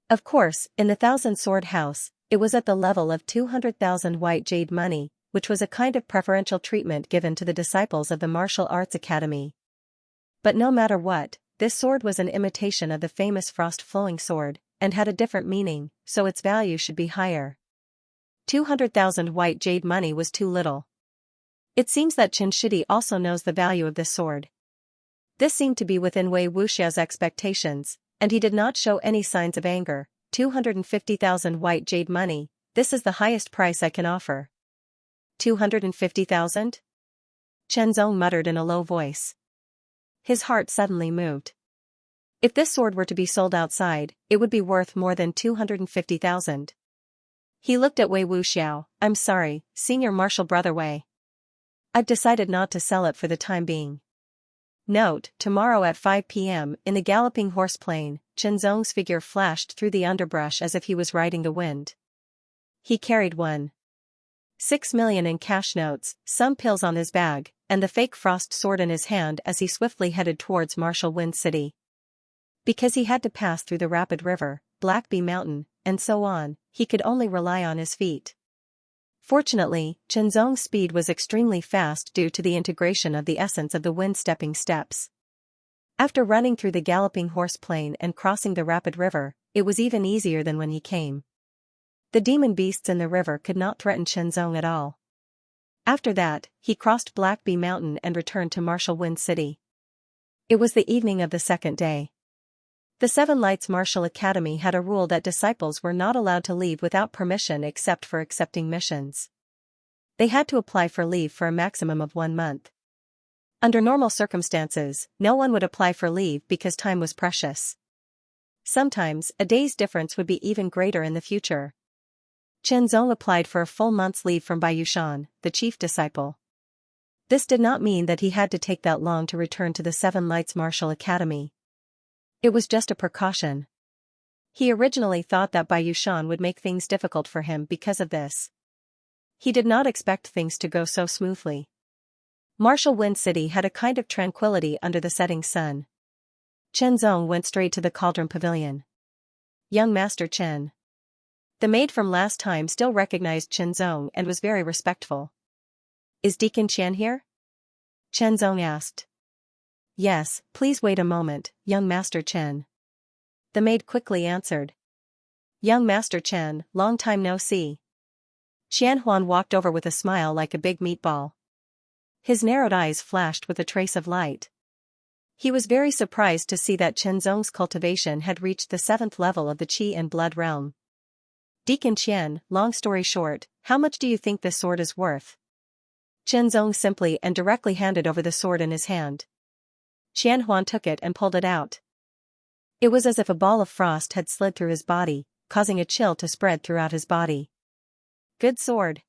Of course, in the Thousand Sword House, it was at the level of 200,000 white jade money, which was a kind of preferential treatment given to the disciples of the Martial Arts Academy. But no matter what, this sword was an imitation of the famous frost-flowing sword, and had a different meaning, so its value should be higher. 200,000 white jade money was too little. It seems that Chen Shidi also knows the value of this sword. This seemed to be within Wei Wuxiao's expectations, and he did not show any signs of anger. 250,000 white jade money, this is the highest price I can offer. 250,000? Chen Zong muttered in a low voice. His heart suddenly moved. If this sword were to be sold outside, it would be worth more than 250,000. He looked at Wei Wuxiao. I'm sorry, senior martial brother Wei. I've decided not to sell it for the time being. Note, tomorrow at 5 p.m. in the Galloping Horse Plain, Chen Zong's figure flashed through the underbrush as if he was riding the wind. He carried 1.6 million in cash notes, some pills on his bag, and the fake frost sword in his hand as he swiftly headed towards Martial Wind City. Because he had to pass through the Rapid River, Black Bee Mountain, and so on, he could only rely on his feet. Fortunately, Chen Zong's speed was extremely fast due to the integration of the essence of the wind-stepping steps. After running through the Galloping Horse Plain and crossing the Rapid River, it was even easier than when he came. The demon beasts in the river could not threaten Chen Zong at all. After that, he crossed Black Bee Mountain and returned to Martial Wind City. It was the evening of the second day. The Seven Lights Martial Academy had a rule that disciples were not allowed to leave without permission except for accepting missions. They had to apply for leave for a maximum of 1 month. Under normal circumstances, no one would apply for leave because time was precious. Sometimes, a day's difference would be even greater in the future. Chen Zong applied for a full month's leave from Bai Yushan, the chief disciple. This did not mean that he had to take that long to return to the Seven Lights Martial Academy. It was just a precaution. He originally thought that Bai Yushan would make things difficult for him because of this. He did not expect things to go so smoothly. Martial Wind City had a kind of tranquility under the setting sun. Chen Zong went straight to the Cauldron Pavilion. Young Master Chen. The maid from last time still recognized Chen Zong and was very respectful. Is Deacon Qian here? Chen Zong asked. Yes, please wait a moment, young Master Chen. The maid quickly answered. Young Master Chen, long time no see. Qianhuan walked over with a smile like a big meatball. His narrowed eyes flashed with a trace of light. He was very surprised to see that Chen Zong's cultivation had reached the 7th level of the Qi and Blood realm. Deacon Qian, long story short, how much do you think this sword is worth? Chen Zong simply and directly handed over the sword in his hand. Qianhuan took it and pulled it out. It was as if a ball of frost had slid through his body, causing a chill to spread throughout his body. Good sword.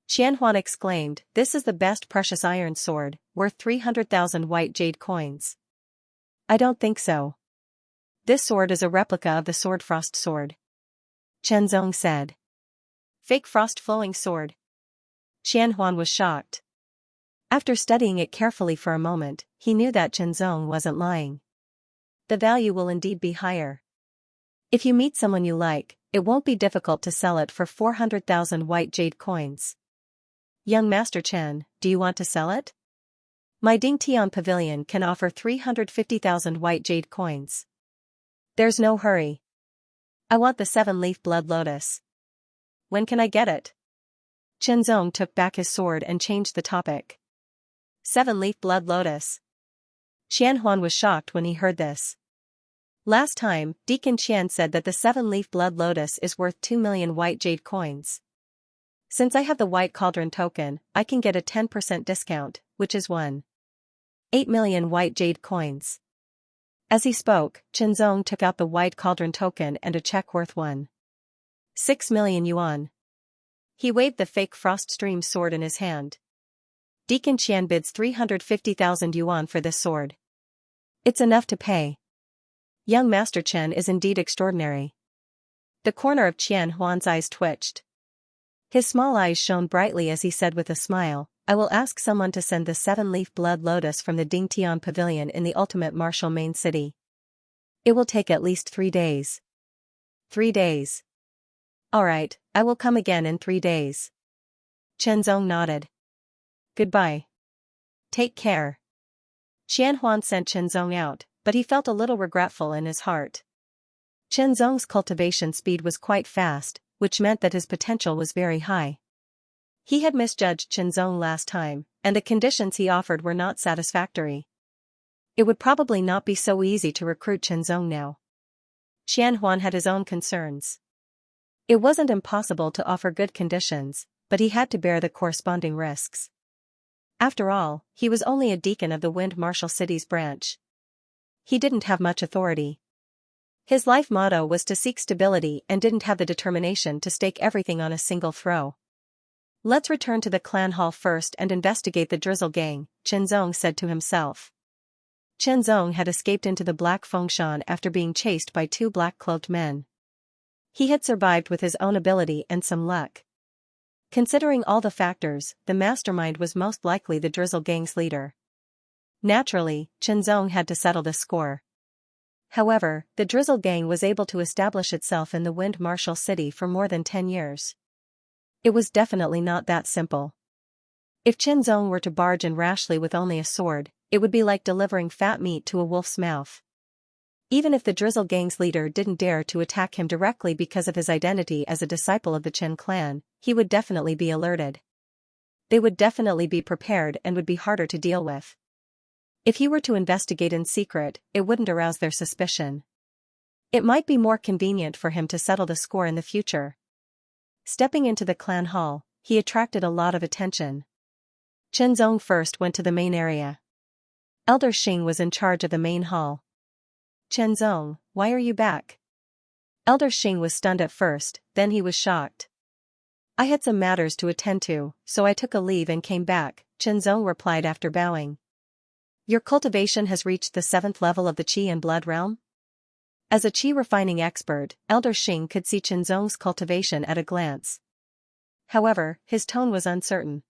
Qianhuan exclaimed, this is the best precious iron sword, worth 300,000 white jade coins. I don't think so. This sword is a replica of the sword frost sword. Chen Zong said. Fake frost flowing sword. Qianhuan was shocked. After studying it carefully for a moment, he knew that Chen Zong wasn't lying. The value will indeed be higher. If you meet someone you like, it won't be difficult to sell it for 400,000 white jade coins. Young Master Chen, do you want to sell it? My Dingtian Pavilion can offer 350,000 white jade coins. There's no hurry. I want the 7-leaf blood lotus. When can I get it? Chen Zong took back his sword and changed the topic. 7-leaf blood lotus. Qianhuan was shocked when he heard this. Last time, Deacon Qian said that the 7-leaf blood lotus is worth 2 million white jade coins. Since I have the white cauldron token, I can get a 10% discount, which is 1.8 million white jade coins. As he spoke, Chen Zong took out the white cauldron token and a check worth 1.6 million yuan. He waved the fake frost stream sword in his hand. Deacon Qian bids 350,000 yuan for this sword. It's enough to pay. Young Master Chen is indeed extraordinary. The corner of Qianhuan's eyes twitched. His small eyes shone brightly as he said with a smile, I will ask someone to send the 7-leaf blood lotus from the Dingtian Pavilion in the ultimate martial main city. It will take at least 3 days. 3 days. Alright, I will come again in 3 days. Chen Zong nodded. Goodbye. Take care. Qianhuan sent Chen Zong out, but he felt a little regretful in his heart. Chen Zong's cultivation speed was quite fast, which meant that his potential was very high. He had misjudged Chen Zong last time, and the conditions he offered were not satisfactory. It would probably not be so easy to recruit Chen Zong now. Qianhuan had his own concerns. It wasn't impossible to offer good conditions, but he had to bear the corresponding risks. After all, he was only a deacon of the Wind Martial City's branch. He didn't have much authority. His life motto was to seek stability and didn't have the determination to stake everything on a single throw. Let's return to the clan hall first and investigate the Drizzle gang, Chen Zong said to himself. Chen Zong had escaped into the Black Fengshan after being chased by 2 black-cloaked men. He had survived with his own ability and some luck. Considering all the factors, the mastermind was most likely the Drizzle gang's leader. Naturally, Chen Zong had to settle the score. However, the Drizzle gang was able to establish itself in the Wind Martial City for more than 10 years. It was definitely not that simple. If Chen Zong were to barge in rashly with only a sword, it would be like delivering fat meat to a wolf's mouth. Even if the Drizzle gang's leader didn't dare to attack him directly because of his identity as a disciple of the Chen clan, he would definitely be alerted. They would definitely be prepared and would be harder to deal with. If he were to investigate in secret, it wouldn't arouse their suspicion. It might be more convenient for him to settle the score in the future. Stepping into the clan hall, he attracted a lot of attention. Chen Zong first went to the main area. Elder Xing was in charge of the main hall. Chen Zong, why are you back? Elder Xing was stunned at first, then he was shocked. I had some matters to attend to, so I took a leave and came back, Chen Zong replied after bowing. Your cultivation has reached the 7th level of the Qi and Blood realm? As a Qi refining expert, Elder Xing could see Chen Zong's cultivation at a glance. However, his tone was uncertain.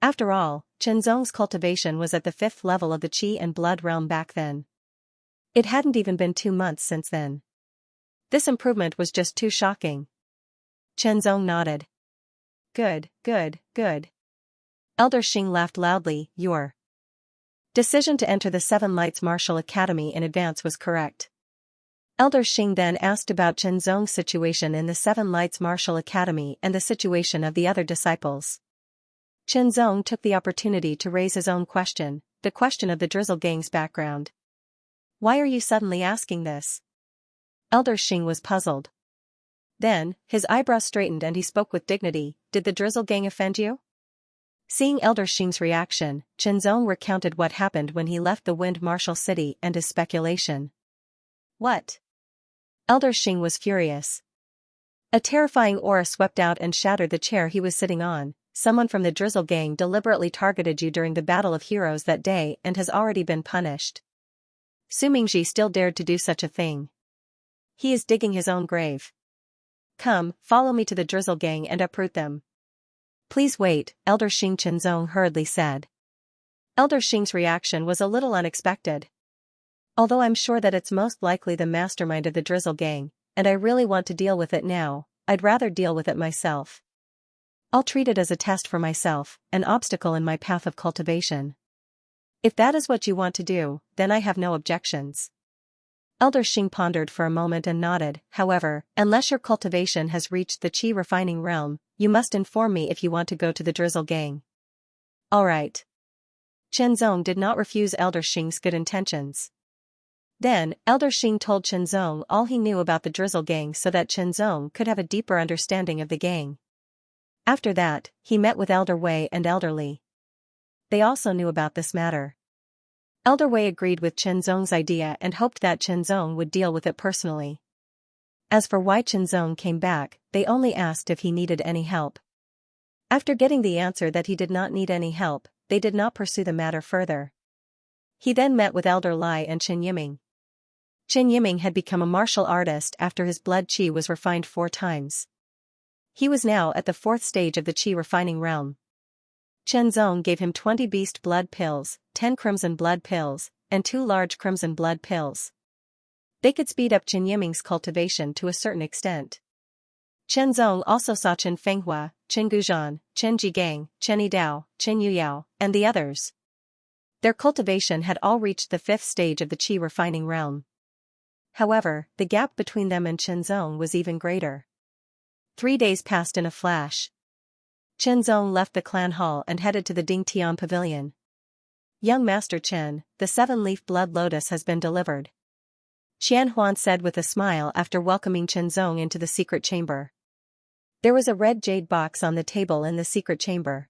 After all, Chen Zong's cultivation was at the 5th level of the Qi and Blood realm back then. It hadn't even been 2 months since then. This improvement was just too shocking. Chen Zong nodded. Good, good, good. Elder Xing laughed loudly. Your decision to enter the Seven Lights Martial Academy in advance was correct. Elder Xing then asked about Chen Zong's situation in the Seven Lights Martial Academy and the situation of the other disciples. Chen Zong took the opportunity to raise his own question, the question of the Drizzle Gang's background. Why are you suddenly asking this? Elder Xing was puzzled. Then, his eyebrows straightened and he spoke with dignity. Did the Drizzle Gang offend you? Seeing Elder Xing's reaction, Chen Zong recounted what happened when he left the Wind Martial City and his speculation. What? Elder Xing was furious. A terrifying aura swept out and shattered the chair he was sitting on. Someone from the Drizzle Gang deliberately targeted you during the Battle of Heroes that day and has already been punished. Su Mingji still dared to do such a thing. He is digging his own grave. Come, follow me to the Drizzle Gang and uproot them. Please wait, Elder Xing, Chen Zong hurriedly said. Elder Xing's reaction was a little unexpected. Although I'm sure that it's most likely the mastermind of the Drizzle Gang, and I really want to deal with it now, I'd rather deal with it myself. I'll treat it as a test for myself, an obstacle in my path of cultivation. If that is what you want to do, then I have no objections. Elder Xing pondered for a moment and nodded. However, unless your cultivation has reached the Qi refining realm, you must inform me if you want to go to the Drizzle Gang. All right. Chen Zong did not refuse Elder Xing's good intentions. Then, Elder Xing told Chen Zong all he knew about the Drizzle Gang so that Chen Zong could have a deeper understanding of the gang. After that, he met with Elder Wei and Elder Li. They also knew about this matter. Elder Wei agreed with Chen Zong's idea and hoped that Chen Zong would deal with it personally. As for why Chen Zong came back, they only asked if he needed any help. After getting the answer that he did not need any help, they did not pursue the matter further. He then met with Elder Lai and Chen Yiming. Chen Yiming had become a martial artist after his blood qi was refined 4 times. He was now at the 4th stage of the qi refining realm. Chen Zong gave him 20 beast blood pills, 10 crimson blood pills, and 2 large crimson blood pills. They could speed up Chen Yiming's cultivation to a certain extent. Chen Zong also saw Chen Fenghua, Chen Guzhan, Chen Jigang, Chen Yidao, Chen Yuyao, and the others. Their cultivation had all reached the 5th stage of the qi refining realm. However, the gap between them and Chen Zong was even greater. 3 days passed in a flash. Chen Zong left the clan hall and headed to the Dingtian pavilion. Young Master Chen, the 7-leaf blood lotus has been delivered. Qian Huan said with a smile after welcoming Chen Zong into the secret chamber. There was a red jade box on the table in the secret chamber.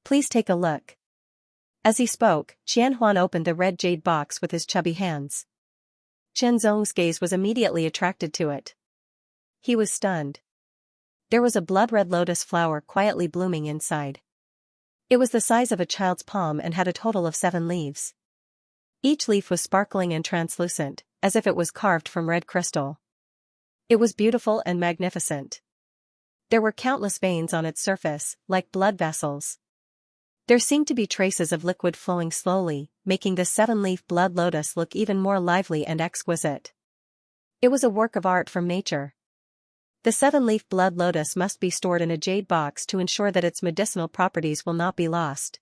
Please take a look. As he spoke, Qian Huan opened the red jade box with his chubby hands. Chen Zong's gaze was immediately attracted to it. He was stunned. There was a blood-red lotus flower quietly blooming inside. It was the size of a child's palm and had a total of 7 leaves. Each leaf was sparkling and translucent, as if it was carved from red crystal. It was beautiful and magnificent. There were countless veins on its surface, like blood vessels. There seemed to be traces of liquid flowing slowly, making the 7-leaf blood lotus look even more lively and exquisite. It was a work of art from nature. The 7-leaf blood lotus must be stored in a jade box to ensure that its medicinal properties will not be lost.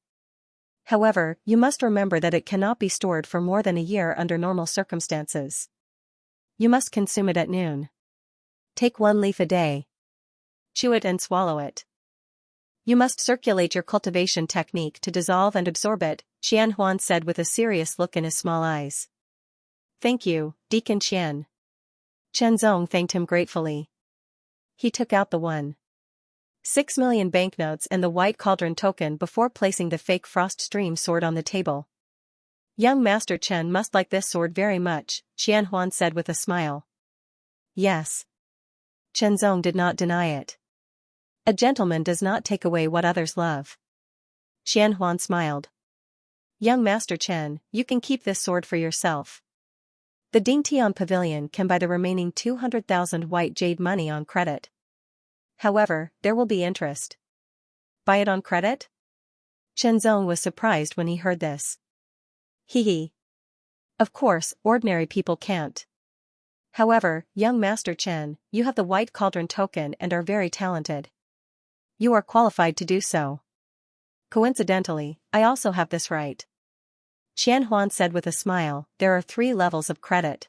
However, you must remember that it cannot be stored for more than a year under normal circumstances. You must consume it at noon. Take 1 leaf a day. Chew it and swallow it. You must circulate your cultivation technique to dissolve and absorb it, Qian Huan said with a serious look in his small eyes. Thank you, Deacon Qian. Chen Zong thanked him gratefully. He took out the 1.6 million banknotes and the white cauldron token before placing the fake frost stream sword on the table. Young Master Chen must like this sword very much, Qian Huan said with a smile. Yes. Chen Zong did not deny it. A gentleman does not take away what others love. Qian Huan smiled. Young Master Chen, you can keep this sword for yourself. The Dingtian Pavilion can buy the remaining 200,000 white jade money on credit. However, there will be interest. Buy it on credit? Chen Zong was surprised when he heard this. Hee. Of course, ordinary people can't. However, young Master Chen, you have the white cauldron token and are very talented. You are qualified to do so. Coincidentally, I also have this right. Xianhuan said with a smile, there are 3 levels of credit.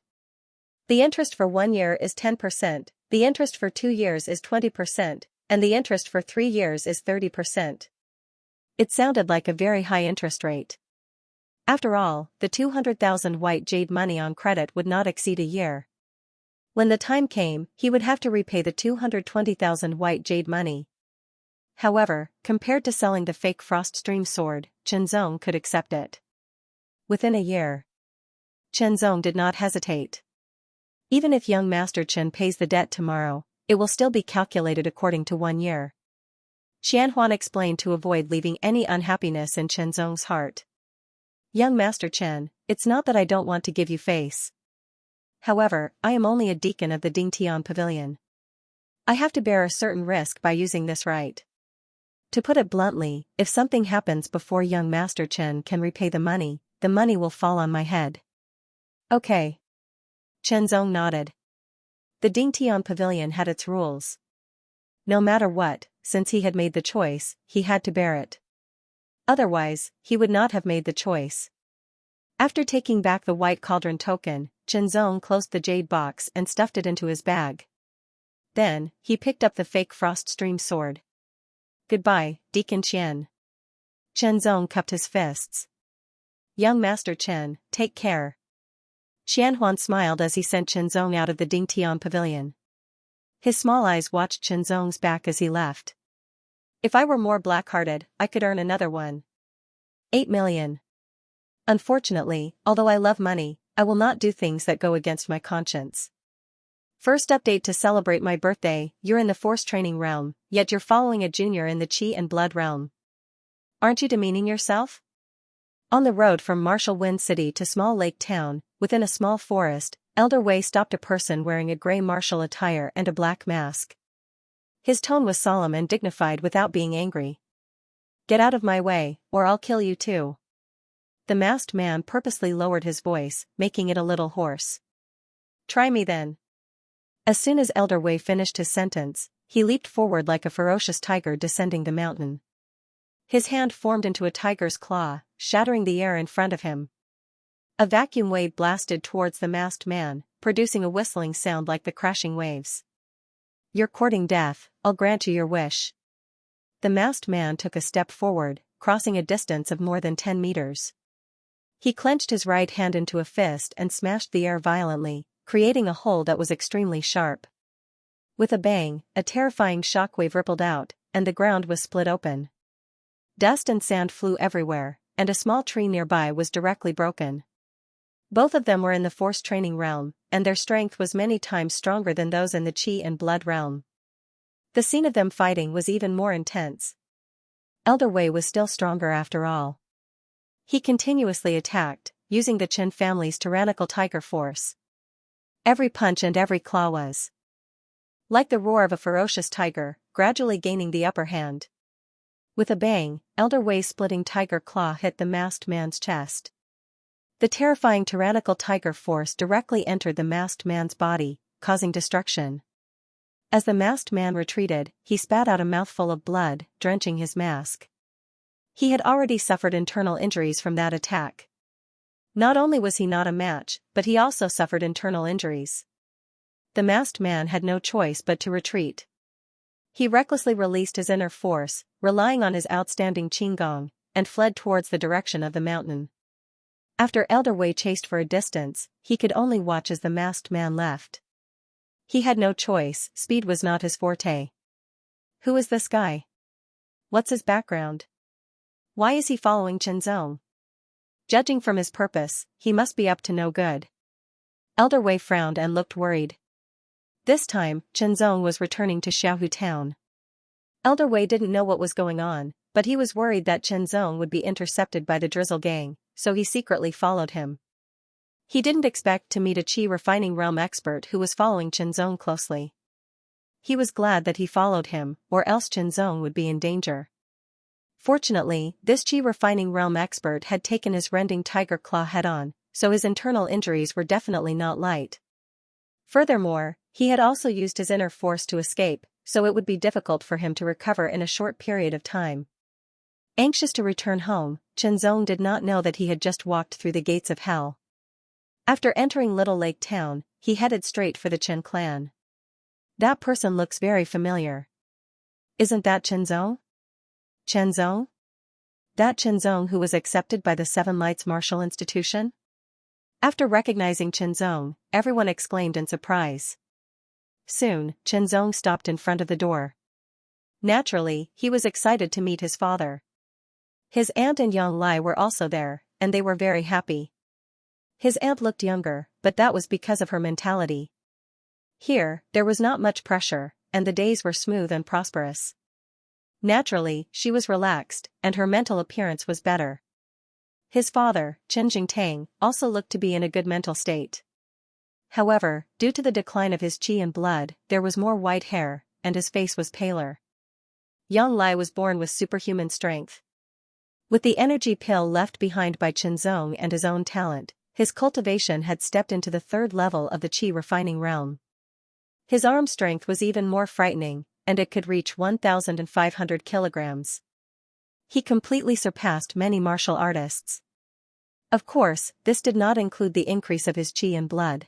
The interest for 1 year is 10%, the interest for 2 years is 20%, and the interest for 3 years is 30%. It sounded like a very high interest rate. After all, the 200,000 white jade money on credit would not exceed a year. When the time came, he would have to repay the 220,000 white jade money. However, compared to selling the fake frost stream sword, Chenzong could accept it. Within a year. Chenzong did not hesitate. Even if young Master Chen pays the debt tomorrow, it will still be calculated according to 1 year. Xianhuan explained to avoid leaving any unhappiness in Chenzong's heart. Young Master Chen, it's not that I don't want to give you face. However, I am only a deacon of the Dingtian Pavilion. I have to bear a certain risk by using this right. To put it bluntly, if something happens before young Master Chen can repay the money will fall on my head. Okay. Chenzong nodded. The Dingtian Pavilion had its rules. No matter what, since he had made the choice, he had to bear it. Otherwise, he would not have made the choice. After taking back the white cauldron token, Chenzong closed the jade box and stuffed it into his bag. Then, he picked up the fake frost stream sword. Goodbye, Deacon Chen. Chenzong cupped his fists. Young Master Chen, take care. Xianhuan smiled as he sent Chenzong out of the Dingtian Pavilion. His small eyes watched Chenzong's back as he left. If I were more black-hearted, I could earn another one. 8 million. Unfortunately, although I love money, I will not do things that go against my conscience. First update to celebrate my birthday, you're in the force training realm, yet you're following a junior in the Qi and blood realm. Aren't you demeaning yourself? On the road from Martial Wind City to Small Lake Town, within a small forest, Elder Wei stopped a person wearing a gray martial attire and a black mask. His tone was solemn and dignified without being angry. Get out of my way, or I'll kill you too. The masked man purposely lowered his voice, making it a little hoarse. Try me then. As soon as Elder Wei finished his sentence, he leaped forward like a ferocious tiger descending the mountain. His hand formed into a tiger's claw, shattering the air in front of him. A vacuum wave blasted towards the masked man, producing a whistling sound like the crashing waves. You're courting death, I'll grant you your wish. The masked man took a step forward, crossing a distance of more than 10 meters. He clenched his right hand into a fist and smashed the air violently, creating a hole that was extremely sharp. With a bang, a terrifying shockwave rippled out, and the ground was split open. Dust and sand flew everywhere, and a small tree nearby was directly broken. Both of them were in the force training realm, and their strength was many times stronger than those in the Qi and blood realm. The scene of them fighting was even more intense. Elder Wei was still stronger after all. He continuously attacked, using the Chen family's tyrannical tiger force. Every punch and every claw was like the roar of a ferocious tiger, gradually gaining the upper hand. With a bang, Elder Wei's splitting tiger claw hit the masked man's chest. The terrifying tyrannical tiger force directly entered the masked man's body, causing destruction. As the masked man retreated, he spat out a mouthful of blood, drenching his mask. He had already suffered internal injuries from that attack. Not only was he not a match, but he also suffered internal injuries. The masked man had no choice but to retreat. He recklessly released his inner force, relying on his outstanding qinggong, and fled towards the direction of the mountain. After Elder Wei chased for a distance, he could only watch as the masked man left. He had no choice, speed was not his forte. Who is this guy? What's his background? Why is he following Chenzong? Judging from his purpose, he must be up to no good. Elder Wei frowned and looked worried. This time, Chenzong was returning to Xiaohu town. Elder Wei didn't know what was going on, but he was worried that Chenzong would be intercepted by the Drizzle gang, so he secretly followed him. He didn't expect to meet a Qi refining realm expert who was following Chenzong closely. He was glad that he followed him, or else Chenzong would be in danger. Fortunately, this Qi refining realm expert had taken his rending tiger claw head-on, so his internal injuries were definitely not light. Furthermore, he had also used his inner force to escape, so it would be difficult for him to recover in a short period of time. Anxious to return home, Chenzong did not know that he had just walked through the gates of hell. After entering Little Lake Town, he headed straight for the Chen clan. That person looks very familiar. Isn't that Chenzong? Chenzong? That Chenzong who was accepted by the Seven Lights Martial Institution? After recognizing Chenzong, everyone exclaimed in surprise. Soon, Chenzong stopped in front of the door. Naturally, he was excited to meet his father. His aunt and Yang Lai were also there, and they were very happy. His aunt looked younger, but that was because of her mentality. Here, there was not much pressure, and the days were smooth and prosperous. Naturally, she was relaxed, and her mental appearance was better. His father, Chen Jingtang, also looked to be in a good mental state. However, due to the decline of his qi and blood, there was more white hair, and his face was paler. Yang Lai was born with superhuman strength. With the energy pill left behind by Chenzong and his own talent, his cultivation had stepped into the third level of the qi refining realm. His arm strength was even more frightening, and it could reach 1,500 kilograms. He completely surpassed many martial artists. Of course, this did not include the increase of his qi and blood.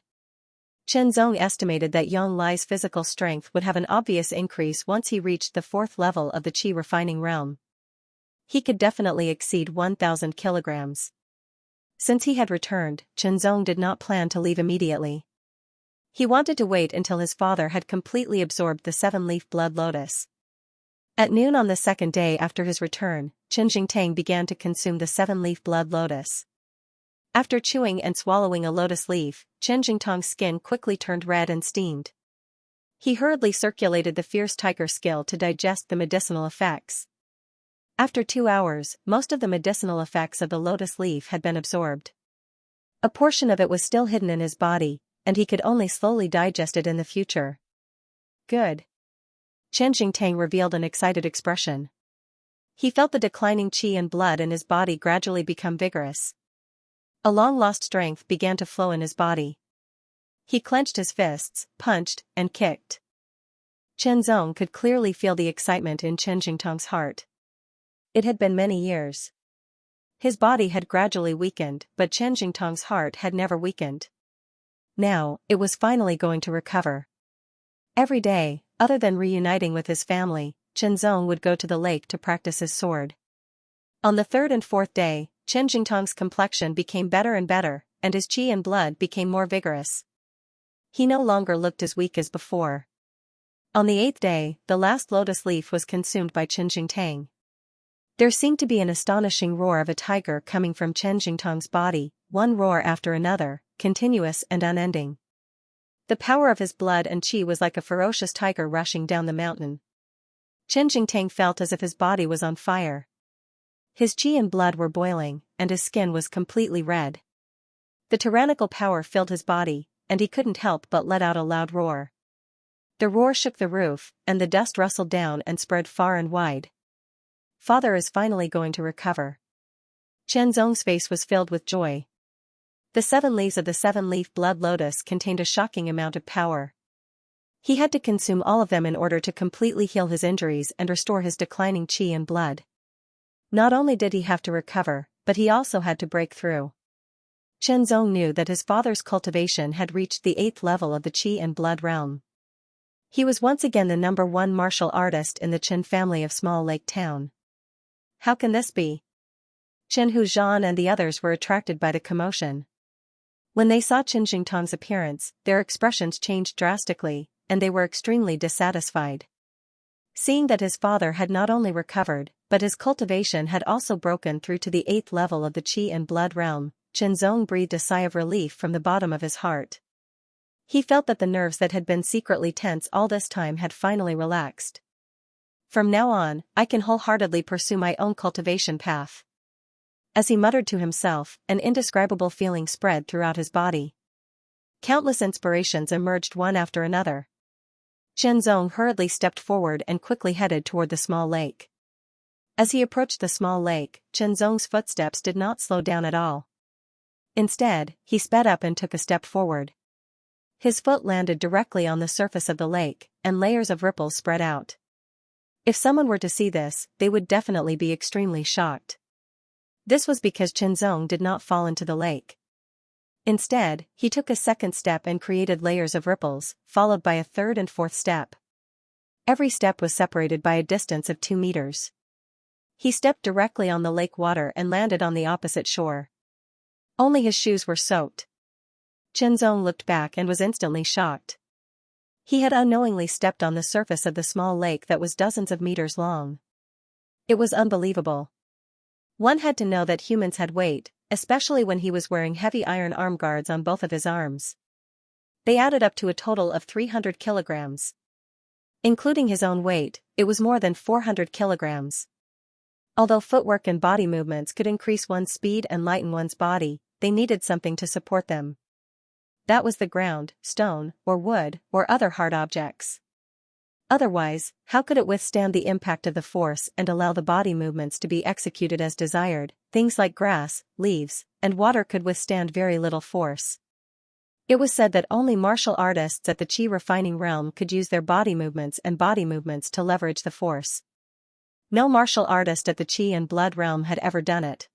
Chenzong estimated that Yang Lai's physical strength would have an obvious increase once he reached the fourth level of the qi refining realm. He could definitely exceed 1,000 kilograms. Since he had returned, Chenzong did not plan to leave immediately. He wanted to wait until his father had completely absorbed the seven-leaf blood lotus. At noon on the second day after his return, Chen Jingtang began to consume the seven-leaf blood lotus. After chewing and swallowing a lotus leaf, Chen Jingtang's skin quickly turned red and steamed. He hurriedly circulated the fierce tiger skill to digest the medicinal effects. After 2 hours, most of the medicinal effects of the lotus leaf had been absorbed. A portion of it was still hidden in his body, and he could only slowly digest it in the future. Good. Chen Jingtang revealed an excited expression. He felt the declining qi and blood in his body gradually become vigorous. A long-lost strength began to flow in his body. He clenched his fists, punched, and kicked. Chenzong could clearly feel the excitement in Chen Jingtang's heart. It had been many years. His body had gradually weakened, but Chen Jingtang's heart had never weakened. Now, it was finally going to recover. Every day, other than reuniting with his family, Chenzong would go to the lake to practice his sword. On the third and fourth day, Chen Jingtang's complexion became better and better, and his qi and blood became more vigorous. He no longer looked as weak as before. On the 8th day, the last lotus leaf was consumed by Chen Jingtang. There seemed to be an astonishing roar of a tiger coming from Chen Jingtang's body, one roar after another, continuous and unending. The power of his blood and qi was like a ferocious tiger rushing down the mountain. Chen Jingtang felt as if his body was on fire. His qi and blood were boiling, and his skin was completely red. The tyrannical power filled his body, and he couldn't help but let out a loud roar. The roar shook the roof, and the dust rustled down and spread far and wide. Father is finally going to recover. Chenzong's face was filled with joy. The 7 leaves of the 7-leaf blood lotus contained a shocking amount of power. He had to consume all of them in order to completely heal his injuries and restore his declining qi and blood. Not only did he have to recover, but he also had to break through. Chenzong knew that his father's cultivation had reached the 8th level of the qi and blood realm. He was once again the #1 martial artist in the Chen family of Small Lake Town. How can this be? Chen Huzhan and the others were attracted by the commotion. When they saw Chen Jingtang's appearance, their expressions changed drastically, and they were extremely dissatisfied. Seeing that his father had not only recovered, but his cultivation had also broken through to the 8th level of the qi and blood realm, Chenzong breathed a sigh of relief from the bottom of his heart. He felt that the nerves that had been secretly tense all this time had finally relaxed. From now on, I can wholeheartedly pursue my own cultivation path. As he muttered to himself, an indescribable feeling spread throughout his body. Countless inspirations emerged one after another. Chenzong hurriedly stepped forward and quickly headed toward the small lake. As he approached the small lake, Chenzong's footsteps did not slow down at all. Instead, he sped up and took a step forward. His foot landed directly on the surface of the lake, and layers of ripples spread out. If someone were to see this, they would definitely be extremely shocked. This was because Chenzong did not fall into the lake. Instead, he took a second step and created layers of ripples, followed by a third and fourth step. Every step was separated by a distance of 2 meters. He stepped directly on the lake water and landed on the opposite shore. Only his shoes were soaked. Chenzong looked back and was instantly shocked. He had unknowingly stepped on the surface of the small lake that was dozens of meters long. It was unbelievable. One had to know that humans had weight, especially when he was wearing heavy iron arm guards on both of his arms. They added up to a total of 300 kilograms. Including his own weight, it was more than 400 kilograms. Although footwork and body movements could increase one's speed and lighten one's body, they needed something to support them. That was the ground, stone, or wood, or other hard objects. Otherwise, how could it withstand the impact of the force and allow the body movements to be executed as desired? Things like grass, leaves, and water could withstand very little force. It was said that only martial artists at the Qi refining realm could use their body movements to leverage the force. No martial artist at the Qi and blood realm had ever done it.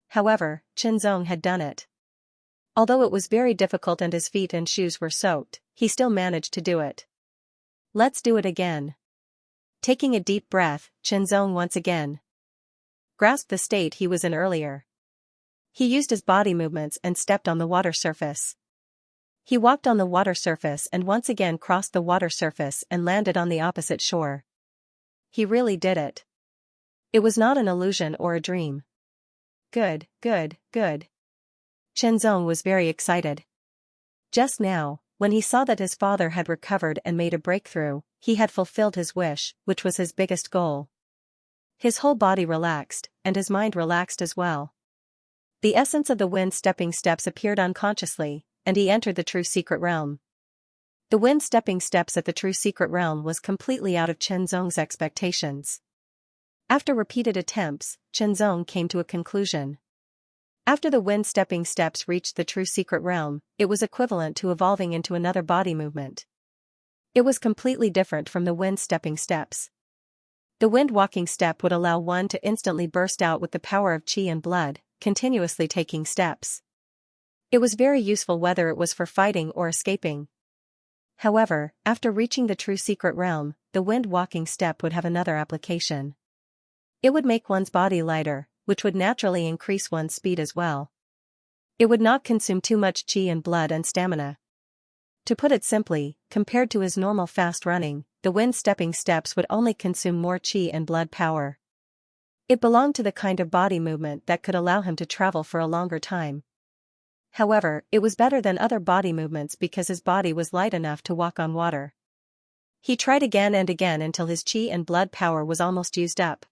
However, Chenzong had done it. Although it was very difficult and his feet and shoes were soaked, he still managed to do it. Let's do it again. Taking a deep breath, Chenzong once again grasped the state he was in earlier. He used his body movements and stepped on the water surface. He walked on the water surface and once again crossed the water surface and landed on the opposite shore. He really did it. It was not an illusion or a dream. Good, good, good. Chenzong was very excited. Just now, when he saw that his father had recovered and made a breakthrough, he had fulfilled his wish, which was his biggest goal. His whole body relaxed, and his mind relaxed as well. The essence of the wind stepping steps appeared unconsciously, and he entered the true secret realm. The wind stepping steps at the true secret realm was completely out of Chenzong's expectations. After repeated attempts, Chenzong came to a conclusion. After the wind stepping steps reached the true secret realm, it was equivalent to evolving into another body movement. It was completely different from the wind stepping steps. The wind walking step would allow one to instantly burst out with the power of qi and blood, continuously taking steps. It was very useful whether it was for fighting or escaping. However, after reaching the true secret realm, the wind walking step would have another application. It would make one's body lighter, which would naturally increase one's speed as well. It would not consume too much qi and blood and stamina. To put it simply, compared to his normal fast running, the wind stepping steps would only consume more qi and blood power. It belonged to the kind of body movement that could allow him to travel for a longer time. However, it was better than other body movements because his body was light enough to walk on water. He tried again and again until his qi and blood power was almost used up.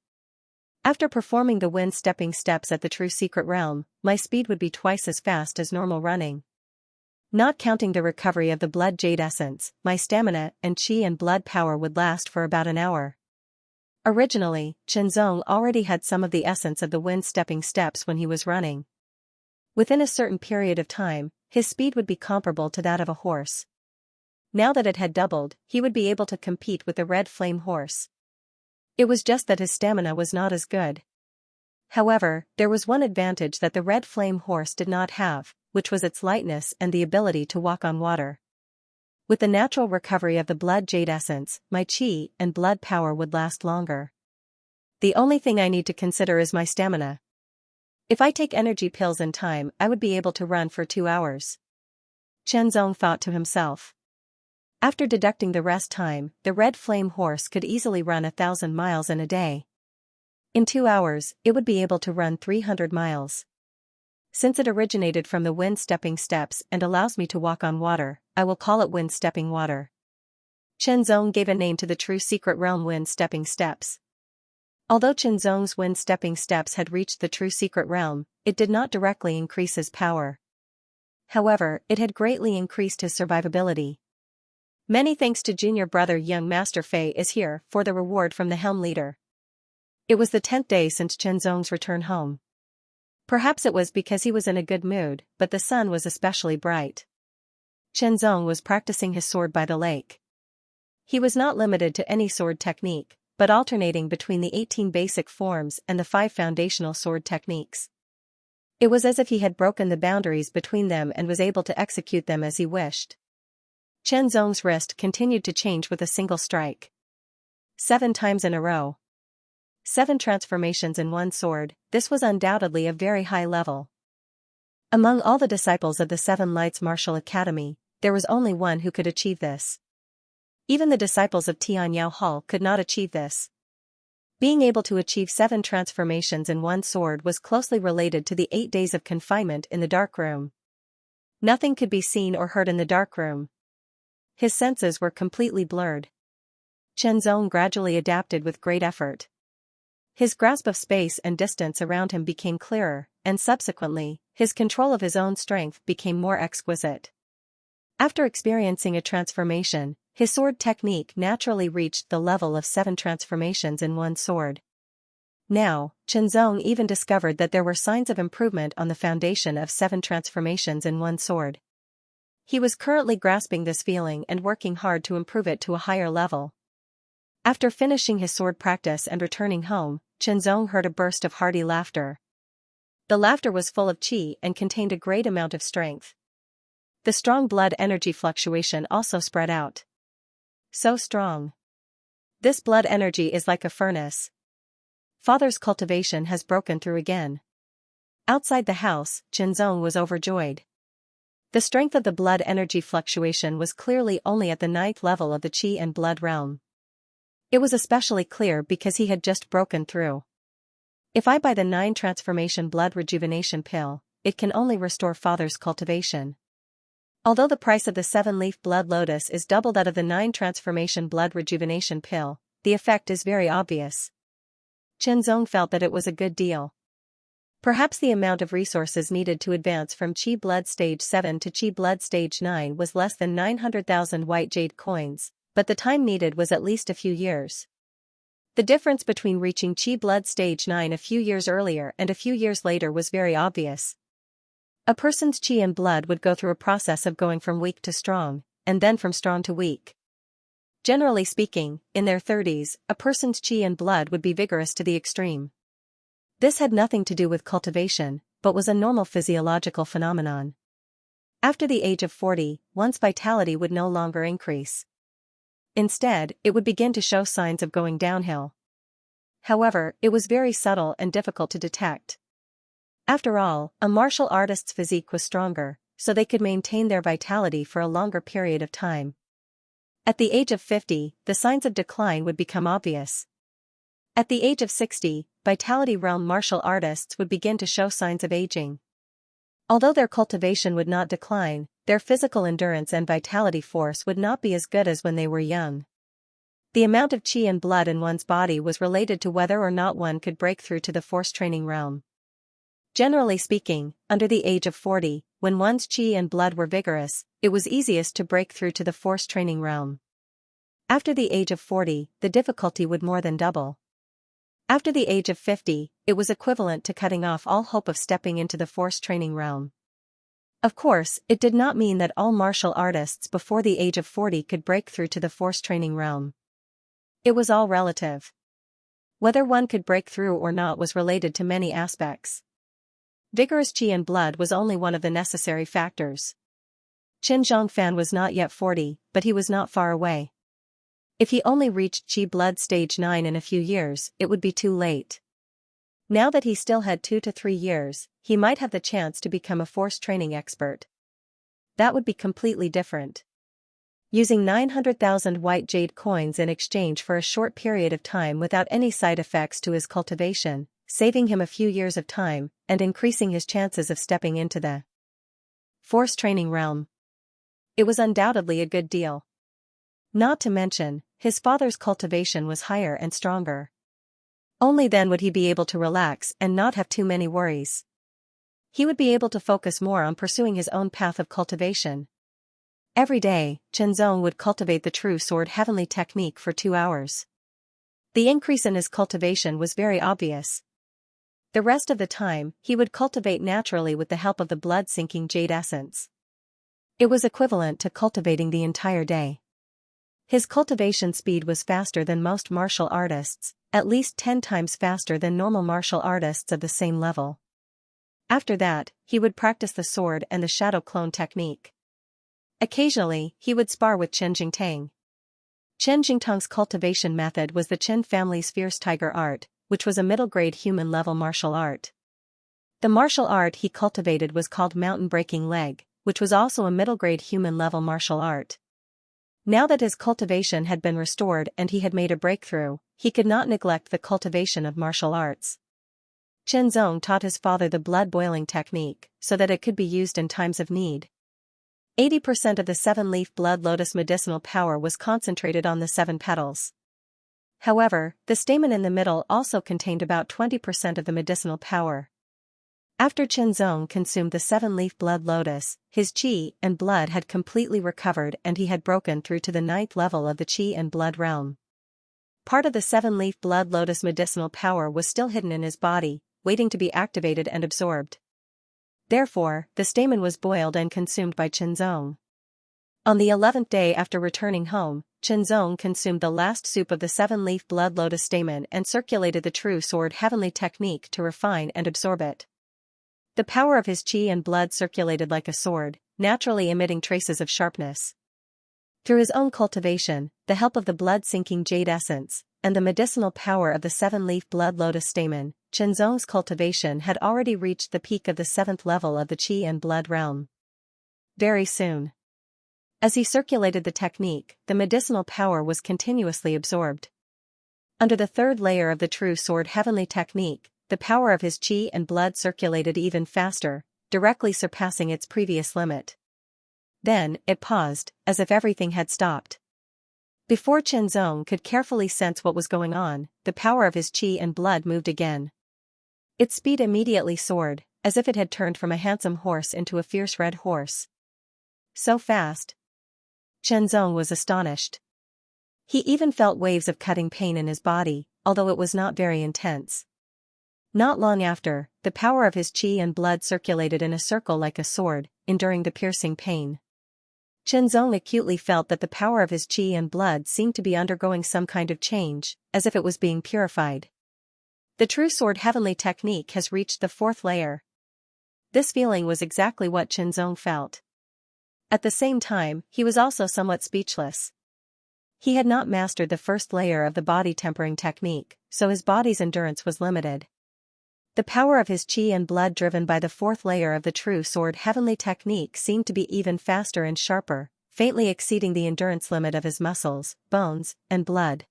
After performing the wind stepping steps at the true secret realm, my speed would be twice as fast as normal running. Not counting the recovery of the blood jade essence, my stamina and qi and blood power would last for about an hour. Originally, Chenzong already had some of the essence of the wind stepping steps when he was running. Within a certain period of time, his speed would be comparable to that of a horse. Now that it had doubled, he would be able to compete with the red flame horse. It was just that his stamina was not as good. However, there was one advantage that the red flame horse did not have, which was its lightness and the ability to walk on water. With the natural recovery of the blood jade essence, my qi and blood power would last longer. The only thing I need to consider is my stamina. If I take energy pills in time, I would be able to run for 2 hours. Chenzong thought to himself. After deducting the rest time, the red flame horse could easily run 1,000 miles in a day. In 2 hours, it would be able to run 300 miles. Since it originated from the wind stepping steps and allows me to walk on water, I will call it wind stepping water. Chenzong gave a name to the true secret realm wind stepping steps. Although Chenzong's wind stepping steps had reached the true secret realm, it did not directly increase his power. However, it had greatly increased his survivability. Many thanks to junior brother young Master Fei is here for the reward from the helm leader. It was the 10th day since Chenzong's return home. Perhaps it was because he was in a good mood, but the sun was especially bright. Chenzong was practicing his sword by the lake. He was not limited to any sword technique, but alternating between the 18 basic forms and the 5 foundational sword techniques. It was as if he had broken the boundaries between them and was able to execute them as he wished. Chen Zong's wrist continued to change with a single strike. 7 times in a row. 7 transformations in one sword. This was undoubtedly a very high level. Among all the disciples of the Seven Lights Martial Academy, there was only one who could achieve this. Even the disciples of Tianyao Hall could not achieve this. Being able to achieve 7 transformations in one sword was closely related to the 8 days of confinement in the dark room. Nothing could be seen or heard in the dark room. His senses were completely blurred. Chen Zong gradually adapted with great effort. His grasp of space and distance around him became clearer, and subsequently, his control of his own strength became more exquisite. After experiencing a transformation, his sword technique naturally reached the level of 7 transformations in one sword. Now, Chen Zong even discovered that there were signs of improvement on the foundation of 7 transformations in one sword. He was currently grasping this feeling and working hard to improve it to a higher level. After finishing his sword practice and returning home, Chen Zong heard a burst of hearty laughter. The laughter was full of qi and contained a great amount of strength. The strong blood energy fluctuation also spread out. So strong. This blood energy is like a furnace. Father's cultivation has broken through again. Outside the house, Chen Zong was overjoyed. The strength of the blood energy fluctuation was clearly only at the 9th level of the qi and blood realm. It was especially clear because he had just broken through. If I buy the 9 transformation blood rejuvenation pill, it can only restore father's cultivation. Although the price of the 7-leaf blood lotus is double that of the 9 transformation blood rejuvenation pill, the effect is very obvious. Chen Zong felt that it was a good deal. Perhaps the amount of resources needed to advance from Qi Blood Stage 7 to Qi Blood Stage 9 was less than 900,000 white jade coins, but the time needed was at least a few years. The difference between reaching Qi Blood Stage 9 a few years earlier and a few years later was very obvious. A person's qi and blood would go through a process of going from weak to strong, and then from strong to weak. Generally speaking, in their 30s, a person's qi and blood would be vigorous to the extreme. This had nothing to do with cultivation, but was a normal physiological phenomenon. After the age of 40, one's vitality would no longer increase. Instead, it would begin to show signs of going downhill. However, it was very subtle and difficult to detect. After all, a martial artist's physique was stronger, so they could maintain their vitality for a longer period of time. At the age of 50, the signs of decline would become obvious. At the age of 60, vitality realm martial artists would begin to show signs of aging. Although their cultivation would not decline, their physical endurance and vitality force would not be as good as when they were young. The amount of qi and blood in one's body was related to whether or not one could break through to the force training realm. Generally speaking, under the age of 40, when one's qi and blood were vigorous, it was easiest to break through to the force training realm. After the age of 40, the difficulty would more than double. After the age of 50, it was equivalent to cutting off all hope of stepping into the force training realm. Of course, it did not mean that all martial artists before the age of 40 could break through to the force training realm. It was all relative. Whether one could break through or not was related to many aspects. Vigorous qi and blood was only one of the necessary factors. Qin Zhongfan was not yet 40, but he was not far away. If he only reached Qi Blood Stage 9 in a few years, it would be too late. Now that he still had 2 to 3 years, he might have the chance to become a force training expert. That would be completely different. Using 900,000 white jade coins in exchange for a short period of time without any side effects to his cultivation, saving him a few years of time, and increasing his chances of stepping into the force training realm. It was undoubtedly a good deal. Not to mention, his father's cultivation was higher and stronger. Only then would he be able to relax and not have too many worries. He would be able to focus more on pursuing his own path of cultivation. Every day, Chen Zong would cultivate the true sword heavenly technique for 2 hours. The increase in his cultivation was very obvious. The rest of the time, he would cultivate naturally with the help of the blood-sinking jade essence. It was equivalent to cultivating the entire day. His cultivation speed was faster than most martial artists, at least 10 times faster than normal martial artists of the same level. After that, he would practice the sword and the shadow clone technique. Occasionally, he would spar with Chen Jingtang. Chen Jingtang's cultivation method was the Qin family's fierce tiger art, which was a middle-grade human-level martial art. The martial art he cultivated was called mountain breaking leg, which was also a middle-grade human-level martial art. Now that his cultivation had been restored and he had made a breakthrough, he could not neglect the cultivation of martial arts. Chen Zong taught his father the blood-boiling technique, so that it could be used in times of need. 80% of the 7-leaf blood lotus medicinal power was concentrated on the 7 petals. However, the stamen in the middle also contained about 20% of the medicinal power. After Chen Zong consumed the 7-leaf blood lotus, his qi and blood had completely recovered and he had broken through to the 9th level of the qi and blood realm. Part of the 7-leaf blood lotus medicinal power was still hidden in his body, waiting to be activated and absorbed. Therefore, the stamen was boiled and consumed by Chen Zong. On the 11th day after returning home, Chen Zong consumed the last soup of the 7-leaf blood lotus stamen and circulated the true sword heavenly technique to refine and absorb it. The power of his qi and blood circulated like a sword, naturally emitting traces of sharpness. Through his own cultivation, the help of the blood-sinking jade essence, and the medicinal power of the 7-leaf blood lotus stamen, Chen Zong's cultivation had already reached the peak of the 7th level of the qi and blood realm. Very soon. As he circulated the technique, the medicinal power was continuously absorbed. Under the 3rd layer of the true sword heavenly technique, the power of his qi and blood circulated even faster, directly surpassing its previous limit. Then, it paused, as if everything had stopped. Before Chen Zong could carefully sense what was going on, the power of his qi and blood moved again. Its speed immediately soared, as if it had turned from a handsome horse into a fierce red horse. So fast. Chen Zong was astonished. He even felt waves of cutting pain in his body, although it was not very intense. Not long after, the power of his qi and blood circulated in a circle like a sword, enduring the piercing pain. Chen Zong acutely felt that the power of his qi and blood seemed to be undergoing some kind of change, as if it was being purified. The true sword heavenly technique has reached the 4th layer. This feeling was exactly what Chen Zong felt. At the same time, he was also somewhat speechless. He had not mastered the 1st layer of the body tempering technique, so his body's endurance was limited. The power of his qi and blood driven by the 4th layer of the true sword heavenly technique seemed to be even faster and sharper, faintly exceeding the endurance limit of his muscles, bones, and blood.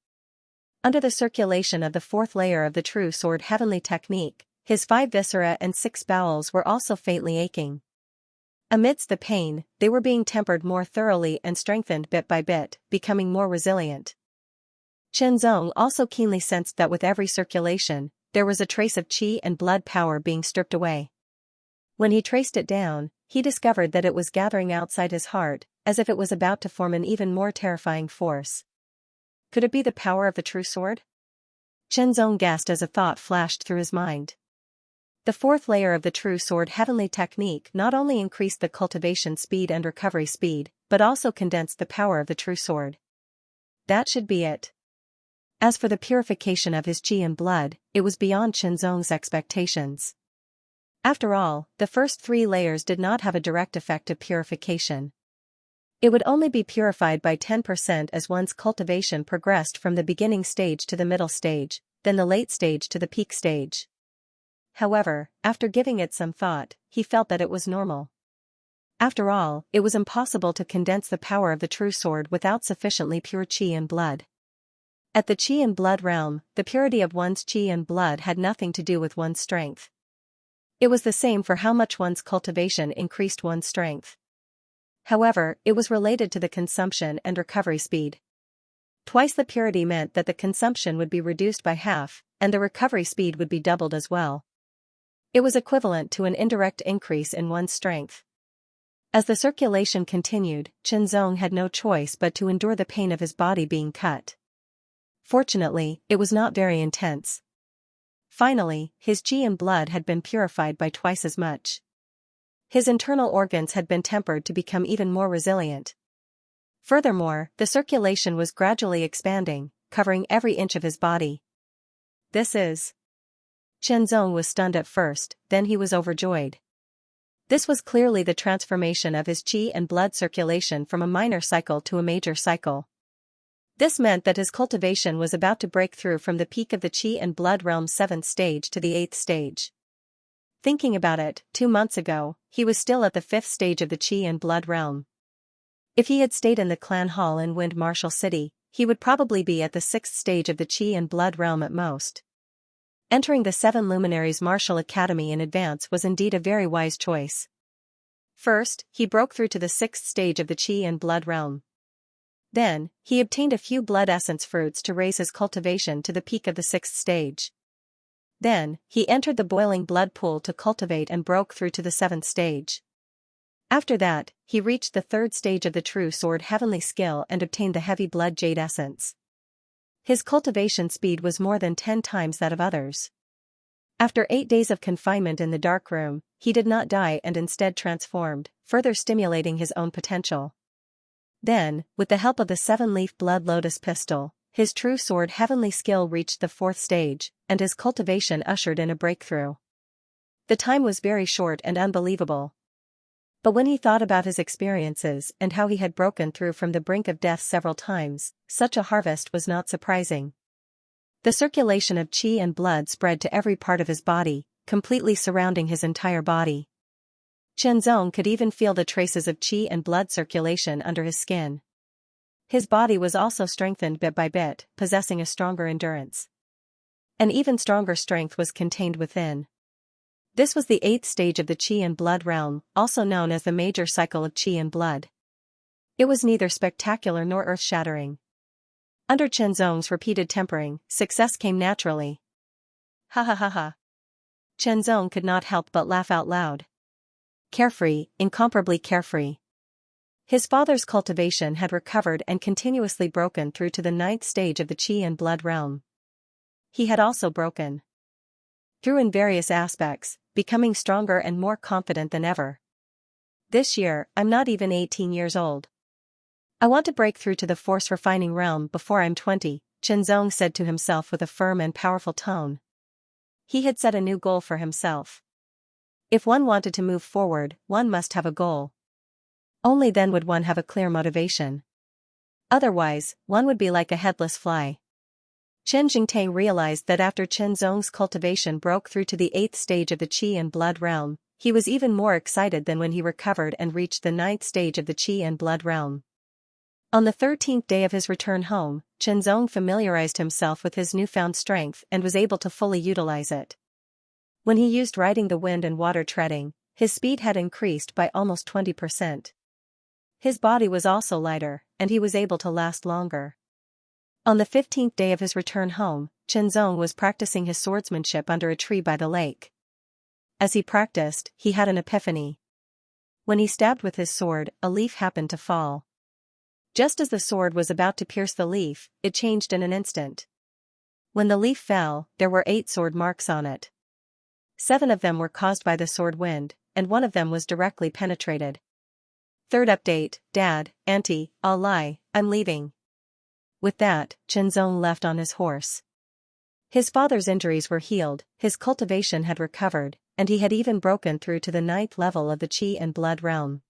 Under the circulation of the 4th layer of the true sword heavenly technique, his 5 viscera and 6 bowels were also faintly aching. Amidst the pain, they were being tempered more thoroughly and strengthened bit by bit, becoming more resilient. Chen Zong also keenly sensed that with every circulation, there was a trace of qi and blood power being stripped away. When he traced it down, he discovered that it was gathering outside his heart, as if it was about to form an even more terrifying force. Could it be the power of the true sword? Chen Zong gasped as a thought flashed through his mind. The 4th layer of the true sword heavenly technique not only increased the cultivation speed and recovery speed, but also condensed the power of the true sword. That should be it. As for the purification of his qi and blood, it was beyond Chen Zong's expectations. After all, the first 3 layers did not have a direct effect of purification. It would only be purified by 10% as one's cultivation progressed from the beginning stage to the middle stage, then the late stage to the peak stage. However, after giving it some thought, he felt that it was normal. After all, it was impossible to condense the power of the true sword without sufficiently pure qi and blood. At the qi and blood realm, the purity of one's qi and blood had nothing to do with one's strength. It was the same for how much one's cultivation increased one's strength. However, it was related to the consumption and recovery speed. Twice the purity meant that the consumption would be reduced by half, and the recovery speed would be doubled as well. It was equivalent to an indirect increase in one's strength. As the circulation continued, Chen Zong had no choice but to endure the pain of his body being cut. Fortunately, it was not very intense. Finally, his qi and blood had been purified by twice as much. His internal organs had been tempered to become even more resilient. Furthermore, the circulation was gradually expanding, covering every inch of his body. This is. Qianzong was stunned at first, then he was overjoyed. This was clearly the transformation of his qi and blood circulation from a minor cycle to a major cycle. This meant that his cultivation was about to break through from the peak of the qi and blood realm's 7th stage to the 8th stage. Thinking about it, 2 months ago, he was still at the 5th stage of the qi and blood realm. If he had stayed in the clan hall in Wind Marshal City, he would probably be at the 6th stage of the qi and blood realm at most. Entering the 7 Luminaries Martial Academy in advance was indeed a very wise choice. First, he broke through to the 6th stage of the qi and blood realm. Then, he obtained a few blood essence fruits to raise his cultivation to the peak of the 6th stage. Then, he entered the boiling blood pool to cultivate and broke through to the 7th stage. After that, he reached the 3rd stage of the True Sword Heavenly Skill and obtained the Heavy Blood Jade Essence. His cultivation speed was more than 10 times that of others. After 8 days of confinement in the dark room, he did not die and instead transformed, further stimulating his own potential. Then, with the help of the 7-leaf Blood Lotus Pistol, his True Sword Heavenly Skill reached the 4th stage, and his cultivation ushered in a breakthrough. The time was very short and unbelievable. But when he thought about his experiences and how he had broken through from the brink of death several times, such a harvest was not surprising. The circulation of qi and blood spread to every part of his body, completely surrounding his entire body. Qianzong could even feel the traces of qi and blood circulation under his skin. His body was also strengthened bit by bit, possessing a stronger endurance. An even stronger strength was contained within. This was the 8th stage of the qi and blood realm, also known as the major cycle of qi and blood. It was neither spectacular nor earth-shattering. Under Qianzong's repeated tempering, success came naturally. Ha ha ha ha. Qianzong could not help but laugh out loud. Carefree, incomparably carefree. His father's cultivation had recovered and continuously broken through to the 9th stage of the qi and blood realm. He had also broken through in various aspects, becoming stronger and more confident than ever. This year, I'm not even 18 years old. I want to break through to the force refining realm before I'm 20, Qianzong said to himself with a firm and powerful tone. He had set a new goal for himself. If one wanted to move forward, one must have a goal. Only then would one have a clear motivation. Otherwise, one would be like a headless fly. Chen Jingtai realized that after Qianzong's cultivation broke through to the 8th stage of the qi and blood realm, he was even more excited than when he recovered and reached the 9th stage of the qi and blood realm. On the 13th day of his return home, Qianzong familiarized himself with his newfound strength and was able to fully utilize it. When he used riding the wind and water treading, his speed had increased by almost 20%. His body was also lighter, and he was able to last longer. On the 15th day of his return home, Qianzong was practicing his swordsmanship under a tree by the lake. As he practiced, he had an epiphany. When he stabbed with his sword, a leaf happened to fall. Just as the sword was about to pierce the leaf, it changed in an instant. When the leaf fell, there were 8 sword marks on it. 7 of them were caused by the sword wind, and 1 of them was directly penetrated. Third update, Dad, Auntie, I'll lie, I'm leaving. With that, Qianzong left on his horse. His father's injuries were healed, his cultivation had recovered, and he had even broken through to the 9th level of the qi and blood realm.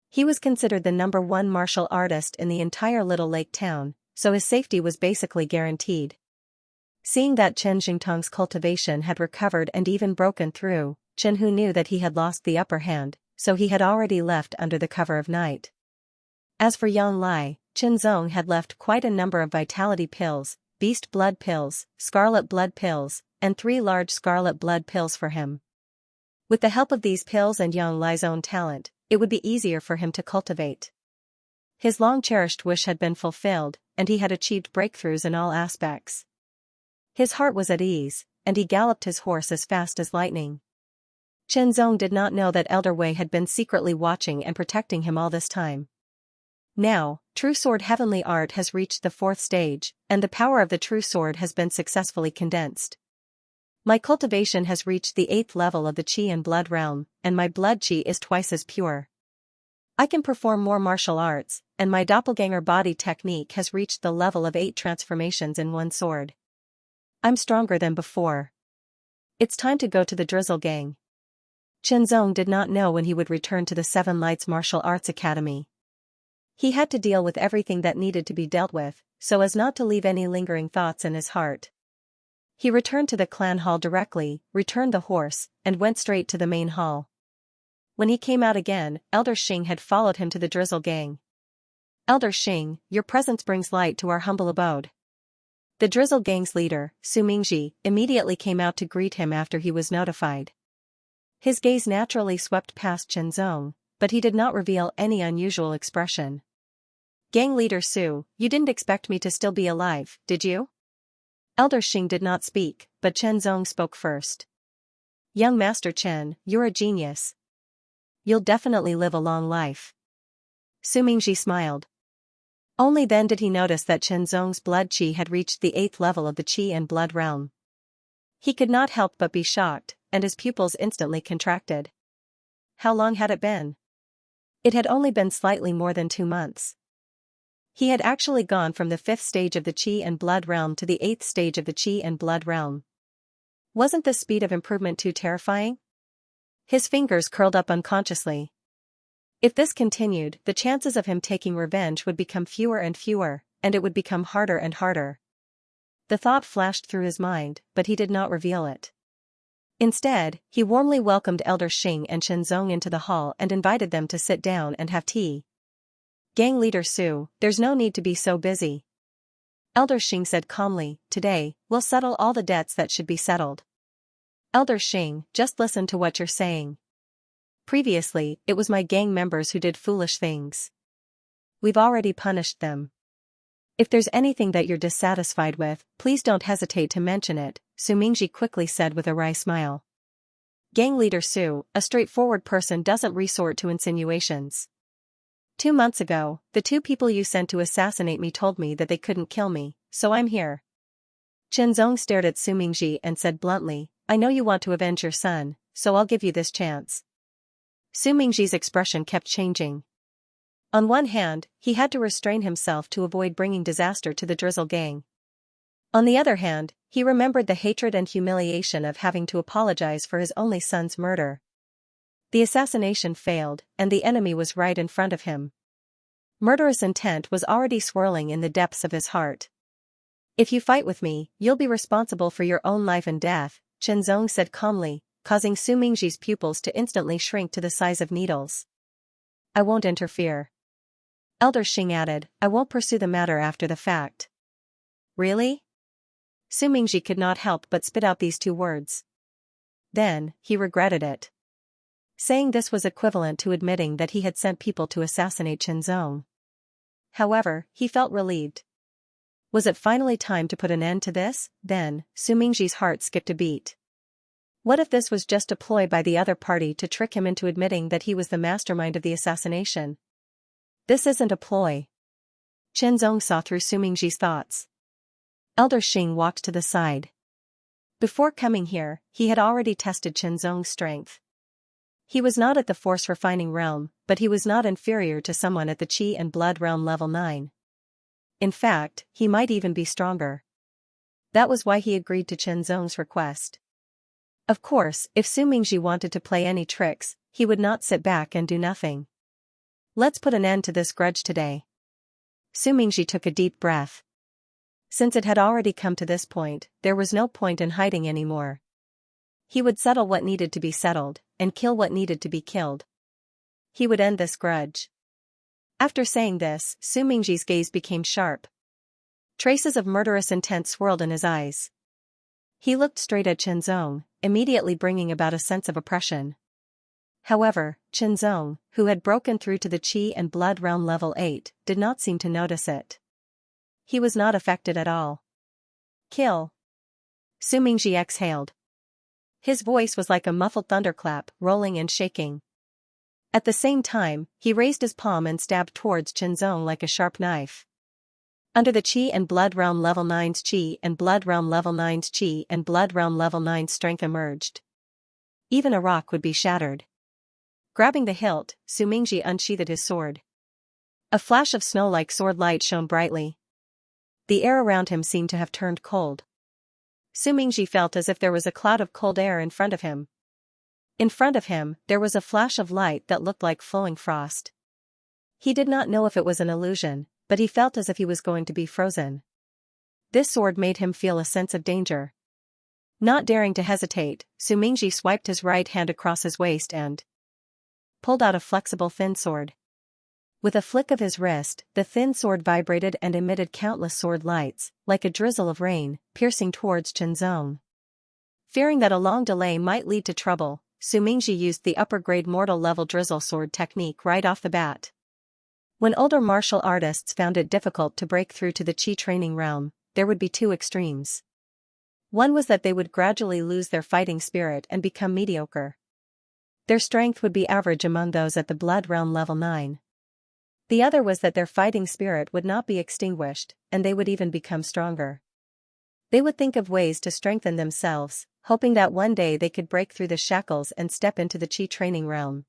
He was considered the #1 martial artist in the entire Little Lake town, so his safety was basically guaranteed. Seeing that Chen Jingtang's cultivation had recovered and even broken through, Chen Hu knew that he had lost the upper hand, so he had already left under the cover of night. As for Yang Lai, Qianzong had left quite a number of vitality pills, beast blood pills, scarlet blood pills, and 3 large scarlet blood pills for him. With the help of these pills and Yang Lai's own talent, it would be easier for him to cultivate. His long-cherished wish had been fulfilled, and he had achieved breakthroughs in all aspects. His heart was at ease, and he galloped his horse as fast as lightning. Qianzong did not know that Elder Wei had been secretly watching and protecting him all this time. Now, True Sword Heavenly Art has reached the 4th stage, and the power of the True Sword has been successfully condensed. My cultivation has reached the 8th level of the qi and blood realm, and my blood qi is twice as pure. I can perform more martial arts, and my doppelganger body technique has reached the level of 8 transformations in one sword. I'm stronger than before. It's time to go to the Drizzle Gang. Qianzong did not know when he would return to the Seven Lights Martial Arts Academy. He had to deal with everything that needed to be dealt with, so as not to leave any lingering thoughts in his heart. He returned to the clan hall directly, returned the horse, and went straight to the main hall. When he came out again, Elder Xing had followed him to the Drizzle Gang. Elder Xing, your presence brings light to our humble abode. The Drizzle Gang's leader, Su Mingji, immediately came out to greet him after he was notified. His gaze naturally swept past Qianzong, but he did not reveal any unusual expression. Gang leader Su, you didn't expect me to still be alive, did you? Elder Xing did not speak, but Qianzong spoke first. Young Master Chen, you're a genius. You'll definitely live a long life. Su Mingji smiled. Only then did he notice that Qianzong's blood qi had reached the 8th level of the qi and blood realm. He could not help but be shocked, and his pupils instantly contracted. How long had it been? It had only been slightly more than 2 months. He had actually gone from the 5th stage of the qi and blood realm to the 8th stage of the qi and blood realm. Wasn't this speed of improvement too terrifying? His fingers curled up unconsciously. If this continued, the chances of him taking revenge would become fewer and fewer, and it would become harder and harder. The thought flashed through his mind, but he did not reveal it. Instead, he warmly welcomed Elder Xing and Qianzong into the hall and invited them to sit down and have tea. Gang leader Su, there's no need to be so busy. Elder Xing said calmly, today, we'll settle all the debts that should be settled. Elder Xing, just listen to what you're saying. Previously, it was my gang members who did foolish things. We've already punished them. If there's anything that you're dissatisfied with, please don't hesitate to mention it, Su Mingji quickly said with a wry smile. Gang leader Su, a straightforward person doesn't resort to insinuations. 2 months ago, the 2 people you sent to assassinate me told me that they couldn't kill me, so I'm here. Qianzong stared at Su Mingji and said bluntly, I know you want to avenge your son, so I'll give you this chance. Su Mingji's expression kept changing. On one hand, he had to restrain himself to avoid bringing disaster to the Drizzle Gang. On the other hand, he remembered the hatred and humiliation of having to apologize for his only son's murder. The assassination failed, and the enemy was right in front of him. Murderous intent was already swirling in the depths of his heart. If you fight with me, you'll be responsible for your own life and death, Qianzong said calmly, causing Su Mingji's pupils to instantly shrink to the size of needles. I won't interfere. Elder Xing added, I won't pursue the matter after the fact. Really? Su Mingji could not help but spit out these 2 words. Then, he regretted it. Saying this was equivalent to admitting that he had sent people to assassinate Qianzong. However, he felt relieved. Was it finally time to put an end to this? Then, Su Mingji's heart skipped a beat. What if this was just a ploy by the other party to trick him into admitting that he was the mastermind of the assassination? This isn't a ploy. Qianzong saw through Su Mingji's thoughts. Elder Xing walked to the side. Before coming here, he had already tested Qianzong's strength. He was not at the force refining realm, but he was not inferior to someone at the Qi and Blood realm level 9. In fact, he might even be stronger. That was why he agreed to Qianzong's request. Of course, if Su Mingji wanted to play any tricks, he would not sit back and do nothing. Let's put an end to this grudge today. Su Mingji took a deep breath. Since it had already come to this point, there was no point in hiding anymore. He would settle what needed to be settled, and kill what needed to be killed. He would end this grudge. After saying this, Su Mingji's gaze became sharp. Traces of murderous intent swirled in his eyes. He looked straight at Qianzong, immediately bringing about a sense of oppression. However, Qianzong, who had broken through to the Qi and Blood realm level 8, did not seem to notice it. He was not affected at all. Kill. Su Mingji exhaled. His voice was like a muffled thunderclap, rolling and shaking. At the same time, he raised his palm and stabbed towards Qianzong like a sharp knife. Under the Qi and Blood realm level 9's Qi and Blood realm level 9's Qi and Blood realm level 9's strength emerged. Even a rock would be shattered. Grabbing the hilt, Su Mingji unsheathed his sword. A flash of snow-like sword light shone brightly. The air around him seemed to have turned cold. Su Mingji felt as if there was a cloud of cold air in front of him. In front of him, there was a flash of light that looked like flowing frost. He did not know if it was an illusion, but he felt as if he was going to be frozen. This sword made him feel a sense of danger. Not daring to hesitate, Su Mingji swiped his right hand across his waist and pulled out a flexible thin sword. With a flick of his wrist, the thin sword vibrated and emitted countless sword lights, like a drizzle of rain, piercing towards Qianzong. Fearing that a long delay might lead to trouble, Su Mingji used the upper-grade mortal-level drizzle sword technique right off the bat. When older martial artists found it difficult to break through to the Qi training realm, there would be two extremes. One was that they would gradually lose their fighting spirit and become mediocre. Their strength would be average among those at the blood realm level 9. The other was that their fighting spirit would not be extinguished, and they would even become stronger. They would think of ways to strengthen themselves, hoping that one day they could break through the shackles and step into the Qi training realm.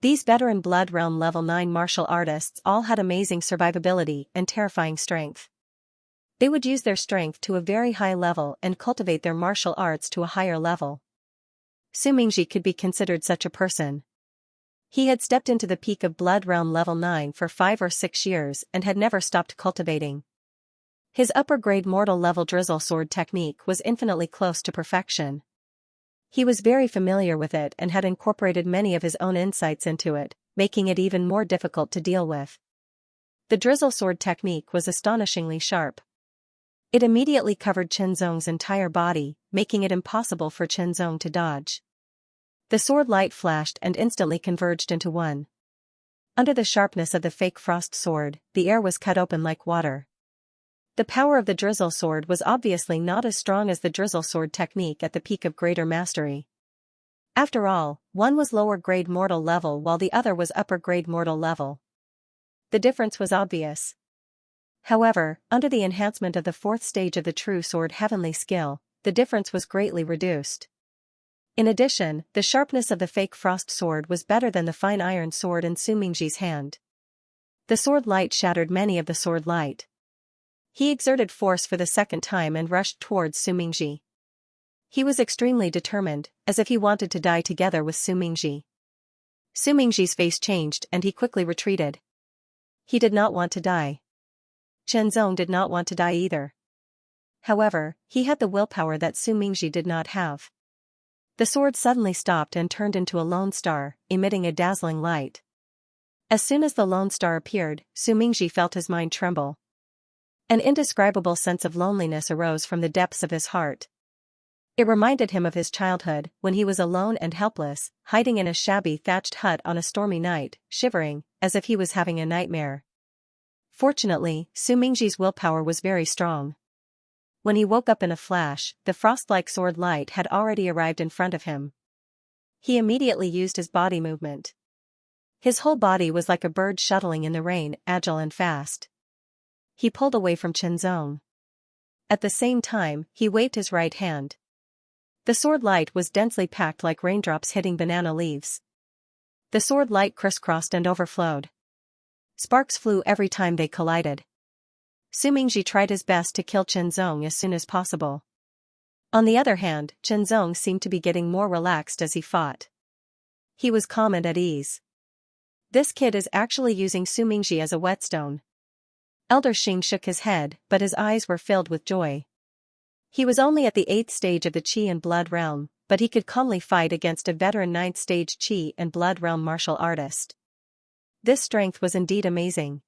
These veteran blood realm level 9 martial artists all had amazing survivability and terrifying strength. They would use their strength to a very high level and cultivate their martial arts to a higher level. Su Mingji could be considered such a person. He had stepped into the peak of blood realm level 9 for 5 or 6 years and had never stopped cultivating. His upper-grade mortal level drizzle sword technique was infinitely close to perfection. He was very familiar with it and had incorporated many of his own insights into it, making it even more difficult to deal with. The drizzle sword technique was astonishingly sharp. It immediately covered Qianzong's entire body, making it impossible for Qianzong to dodge. The sword light flashed and instantly converged into one. Under the sharpness of the fake frost sword, the air was cut open like water. The power of the drizzle sword was obviously not as strong as the drizzle sword technique at the peak of greater mastery. After all, one was lower grade mortal level while the other was upper grade mortal level. The difference was obvious. However, under the enhancement of the 4th stage of the true sword heavenly skill, the difference was greatly reduced. In addition, the sharpness of the fake frost sword was better than the fine iron sword in Su Mingji's hand. The sword light shattered many of the sword light. He exerted force for the second time and rushed towards Su Mingji. He was extremely determined, as if he wanted to die together with Su Mingji. Su Mingji's face changed and he quickly retreated. He did not want to die. Qianzong did not want to die either. However, he had the willpower that Su Mingji did not have. The sword suddenly stopped and turned into a lone star, emitting a dazzling light. As soon as the lone star appeared, Su Mingji felt his mind tremble. An indescribable sense of loneliness arose from the depths of his heart. It reminded him of his childhood, when he was alone and helpless, hiding in a shabby thatched hut on a stormy night, shivering, as if he was having a nightmare. Fortunately, Su Mingji's willpower was very strong. When he woke up in a flash, the frost-like sword light had already arrived in front of him. He immediately used his body movement. His whole body was like a bird shuttling in the rain, agile and fast. He pulled away from Qianzong. At the same time, he waved his right hand. The sword light was densely packed like raindrops hitting banana leaves. The sword light crisscrossed and overflowed. Sparks flew every time they collided. Su Mingji tried his best to kill Qianzong as soon as possible. On the other hand, Qianzong seemed to be getting more relaxed as he fought. He was calm and at ease. This kid is actually using Su Mingji as a whetstone. Elder Xing shook his head, but his eyes were filled with joy. He was only at the 8th stage of the Qi and Blood realm, but he could calmly fight against a veteran 9th stage Qi and Blood realm martial artist. This strength was indeed amazing.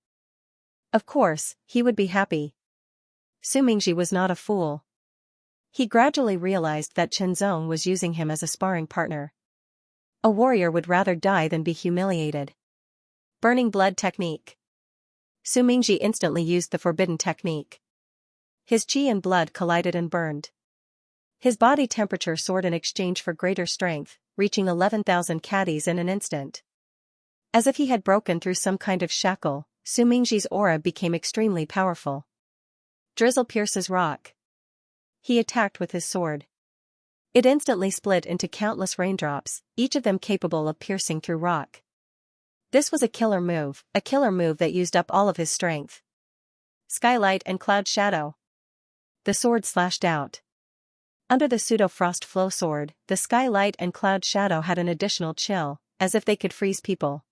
Of course, he would be happy. Su Mingji was not a fool. He gradually realized that Qianzong was using him as a sparring partner. A warrior would rather die than be humiliated. Burning blood technique. Su Mingji instantly used the forbidden technique. His qi and blood collided and burned. His body temperature soared in exchange for greater strength, reaching 11,000 caddies in an instant. As if he had broken through some kind of shackle, Su Mingji's aura became extremely powerful. Drizzle pierces rock. He attacked with his sword. It instantly split into countless raindrops, each of them capable of piercing through rock. This was a killer move that used up all of his strength. Skylight and Cloud Shadow. The sword slashed out. Under the pseudo-frost flow sword, the Skylight and Cloud Shadow had an additional chill, as if they could freeze people.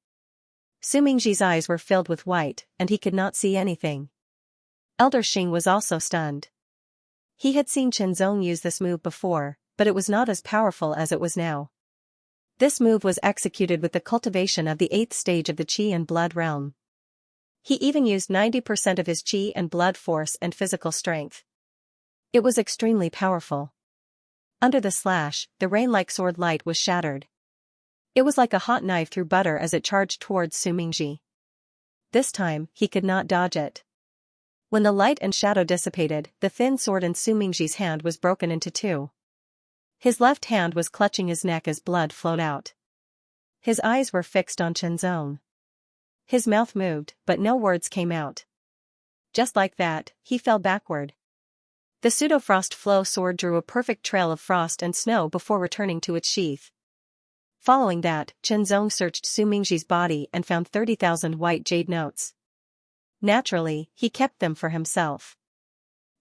Su Mingji's eyes were filled with white, and he could not see anything. Elder Xing was also stunned. He had seen Chen Zong use this move before, but it was not as powerful as it was now. This move was executed with the cultivation of the 8th stage of the Qi and Blood realm. He even used 90% of his Qi and Blood force and physical strength. It was extremely powerful. Under the slash, the rain-like sword light was shattered. It was like a hot knife through butter as it charged towards Su Mingji. This time, he could not dodge it. When the light and shadow dissipated, the thin sword in Su Mingji's hand was broken into two. His left hand was clutching his neck as blood flowed out. His eyes were fixed on Chen Zong. His mouth moved, but no words came out. Just like that, he fell backward. The pseudo-frost flow sword drew a perfect trail of frost and snow before returning to its sheath. Following that, Chen Zong searched Su Mingji's body and found 30,000 white jade notes. Naturally, he kept them for himself.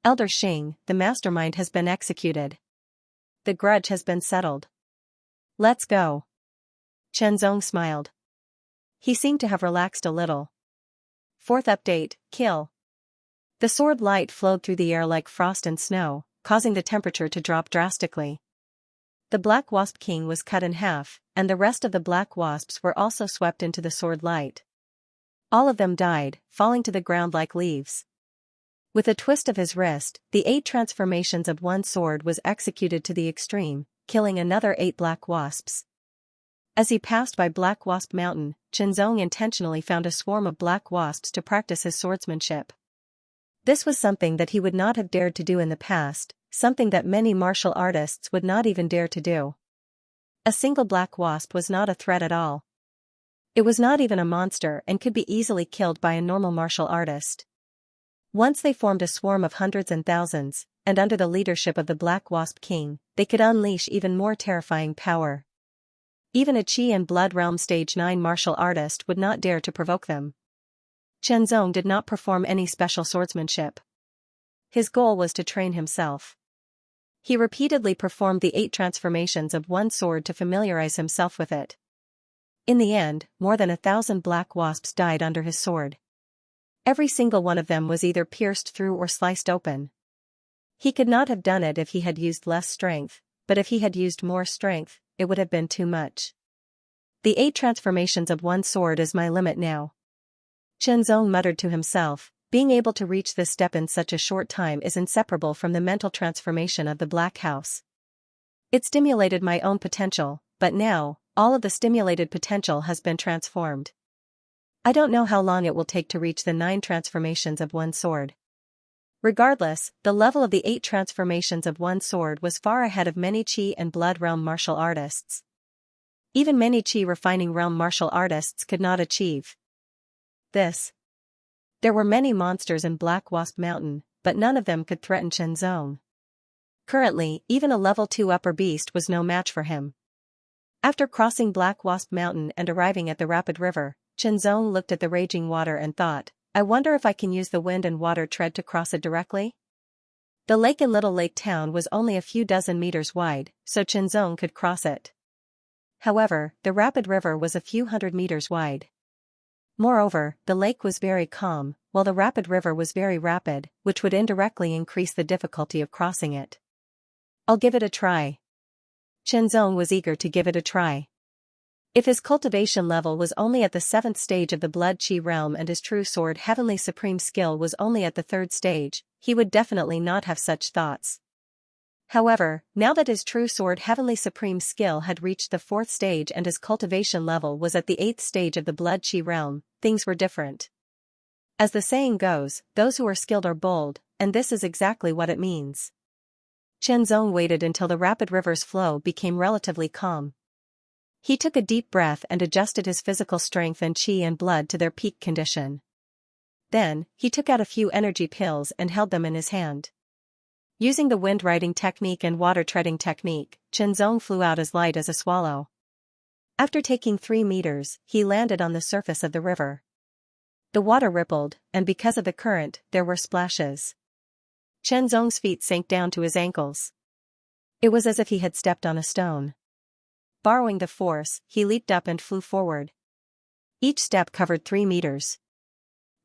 Elder Xing, the mastermind has been executed. The grudge has been settled. Let's go. Chen Zong smiled. He seemed to have relaxed a little. 4th update, kill. The sword light flowed through the air like frost and snow, causing the temperature to drop drastically. The Black Wasp King was cut in half, and the rest of the Black Wasps were also swept into the sword light. All of them died, falling to the ground like leaves. With a twist of his wrist, the 8 transformations of one sword was executed to the extreme, killing another 8 Black Wasps. As he passed by Black Wasp Mountain, Chen Zong intentionally found a swarm of Black Wasps to practice his swordsmanship. This was something that he would not have dared to do in the past, something that many martial artists would not even dare to do. A single Black Wasp was not a threat at all. It was not even a monster and could be easily killed by a normal martial artist. Once they formed a swarm of hundreds and thousands, and under the leadership of the Black Wasp King, they could unleash even more terrifying power. Even a Qi and Blood Realm Stage 9 martial artist would not dare to provoke them. Chen Zong did not perform any special swordsmanship. His goal was to train himself. He repeatedly performed the 8 transformations of one sword to familiarize himself with it. In the end, more than 1,000 Black Wasps died under his sword. Every single one of them was either pierced through or sliced open. He could not have done it if he had used less strength, but if he had used more strength, it would have been too much. The 8 transformations of one sword is my limit now. Chen Zong muttered to himself, being able to reach this step in such a short time is inseparable from the mental transformation of the Black House. It stimulated my own potential, but now, all of the stimulated potential has been transformed. I don't know how long it will take to reach the 9 transformations of one sword. Regardless, the level of the 8 transformations of one sword was far ahead of many Qi and Blood Realm martial artists. Even many Qi refining realm martial artists could not achieve this. There were many monsters in Black Wasp Mountain, but none of them could threaten Chen Zong. Currently, even a level 2 upper beast was no match for him. After crossing Black Wasp Mountain and arriving at the rapid river, Chen Zong looked at the raging water and thought, I wonder if I can use the wind and water tread to cross it directly? The lake in Little Lake Town was only a few dozen meters wide, so Chen Zong could cross it. However, the rapid river was a few hundred meters wide. Moreover, the lake was very calm, while the rapid river was very rapid, which would indirectly increase the difficulty of crossing it. I'll give it a try. Chen Zong was eager to give it a try. If his cultivation level was only at the 7th stage of the Blood Qi realm and his true sword Heavenly Supreme skill was only at the 3rd stage, he would definitely not have such thoughts. However, now that his true sword Heavenly Supreme skill had reached the 4th stage and his cultivation level was at the 8th stage of the Blood Qi realm, things were different. As the saying goes, those who are skilled are bold, and this is exactly what it means. Chen Zong waited until the rapid river's flow became relatively calm. He took a deep breath and adjusted his physical strength and qi and blood to their peak condition. Then, he took out a few energy pills and held them in his hand. Using the wind riding technique and water treading technique, Chenzong flew out as light as a swallow. After taking 3 meters, he landed on the surface of the river. The water rippled, and because of the current, there were splashes. Chenzong's feet sank down to his ankles. It was as if he had stepped on a stone. Borrowing the force, he leaped up and flew forward. Each step covered 3 meters.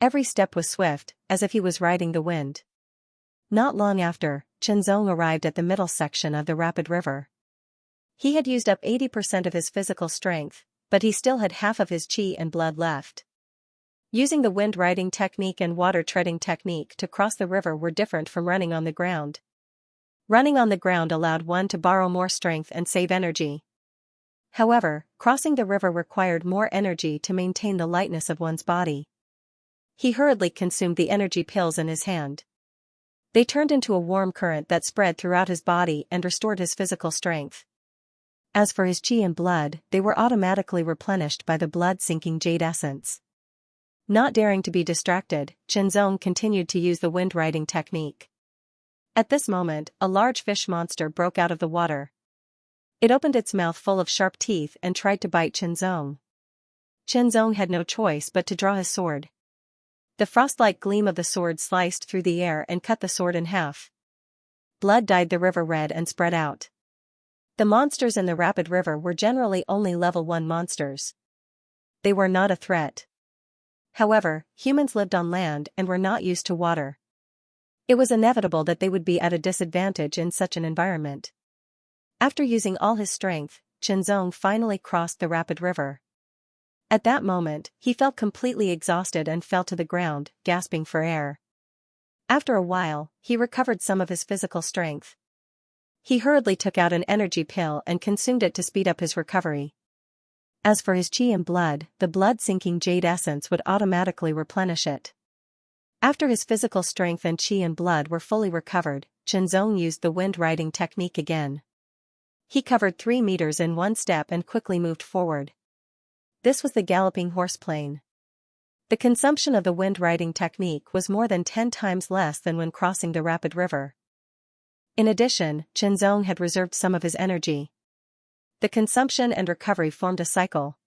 Every step was swift, as if he was riding the wind. Not long after, Chenzong arrived at the middle section of the rapid river. He had used up 80% of his physical strength, but he still had half of his qi and blood left. Using the wind riding technique and water treading technique to cross the river were different from running on the ground. Running on the ground allowed one to borrow more strength and save energy. However, crossing the river required more energy to maintain the lightness of one's body. He hurriedly consumed the energy pills in his hand. They turned into a warm current that spread throughout his body and restored his physical strength. As for his qi and blood, they were automatically replenished by the blood-sinking jade essence. Not daring to be distracted, Chenzong continued to use the wind riding technique. At this moment, a large fish monster broke out of the water. It opened its mouth full of sharp teeth and tried to bite Chenzong. Chenzong had no choice but to draw his sword. The frost-like gleam of the sword sliced through the air and cut the sword in half. Blood dyed the river red and spread out. The monsters in the rapid river were generally only level 1 monsters. They were not a threat. However, humans lived on land and were not used to water. It was inevitable that they would be at a disadvantage in such an environment. After using all his strength, Chenzong finally crossed the rapid river. At that moment, he felt completely exhausted and fell to the ground, gasping for air. After a while, he recovered some of his physical strength. He hurriedly took out an energy pill and consumed it to speed up his recovery. As for his qi and blood, the blood-sinking jade essence would automatically replenish it. After his physical strength and qi and blood were fully recovered, Chenzong used the wind riding technique again. He covered 3 meters in one step and quickly moved forward. This was the galloping horse plane. The consumption of the wind riding technique was more than 10 times less than when crossing the rapid river. In addition, Chenzong had reserved some of his energy. The consumption and recovery formed a cycle.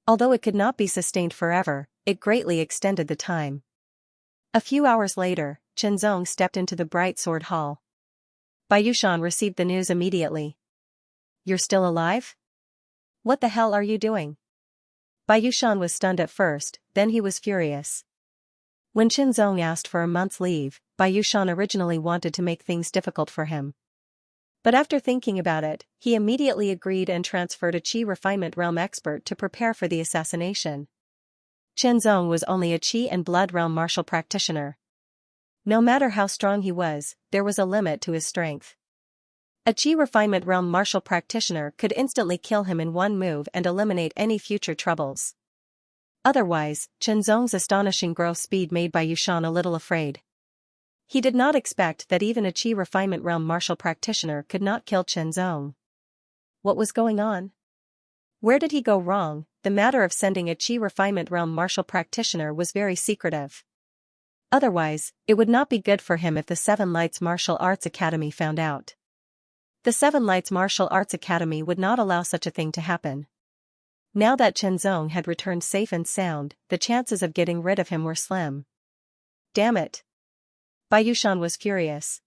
Although it could not be sustained forever, it greatly extended the time. A few hours later, Chenzong stepped into the Bright Sword Hall. Bayushan received the news immediately. "You're still alive? What the hell are you doing?" Bayushan was stunned at first, then he was furious. When Chenzong asked for a month's leave, Bayushan originally wanted to make things difficult for him. But after thinking about it, he immediately agreed and transferred a Qi Refinement Realm expert to prepare for the assassination. Chenzong was only a Qi and Blood Realm martial practitioner. No matter how strong he was, there was a limit to his strength. A Qi Refinement Realm martial practitioner could instantly kill him in one move and eliminate any future troubles. Otherwise, Chenzong's astonishing growth speed made Bayushan a little afraid. He did not expect that even a Qi Refinement Realm martial practitioner could not kill Chenzong. What was going on? Where did he go wrong? The matter of sending a Qi Refinement Realm martial practitioner was very secretive. Otherwise, it would not be good for him if the Seven Lights Martial Arts Academy found out. The Seven Lights Martial Arts Academy would not allow such a thing to happen. Now that Chenzong had returned safe and sound, the chances of getting rid of him were slim. Damn it! Bayushan was furious.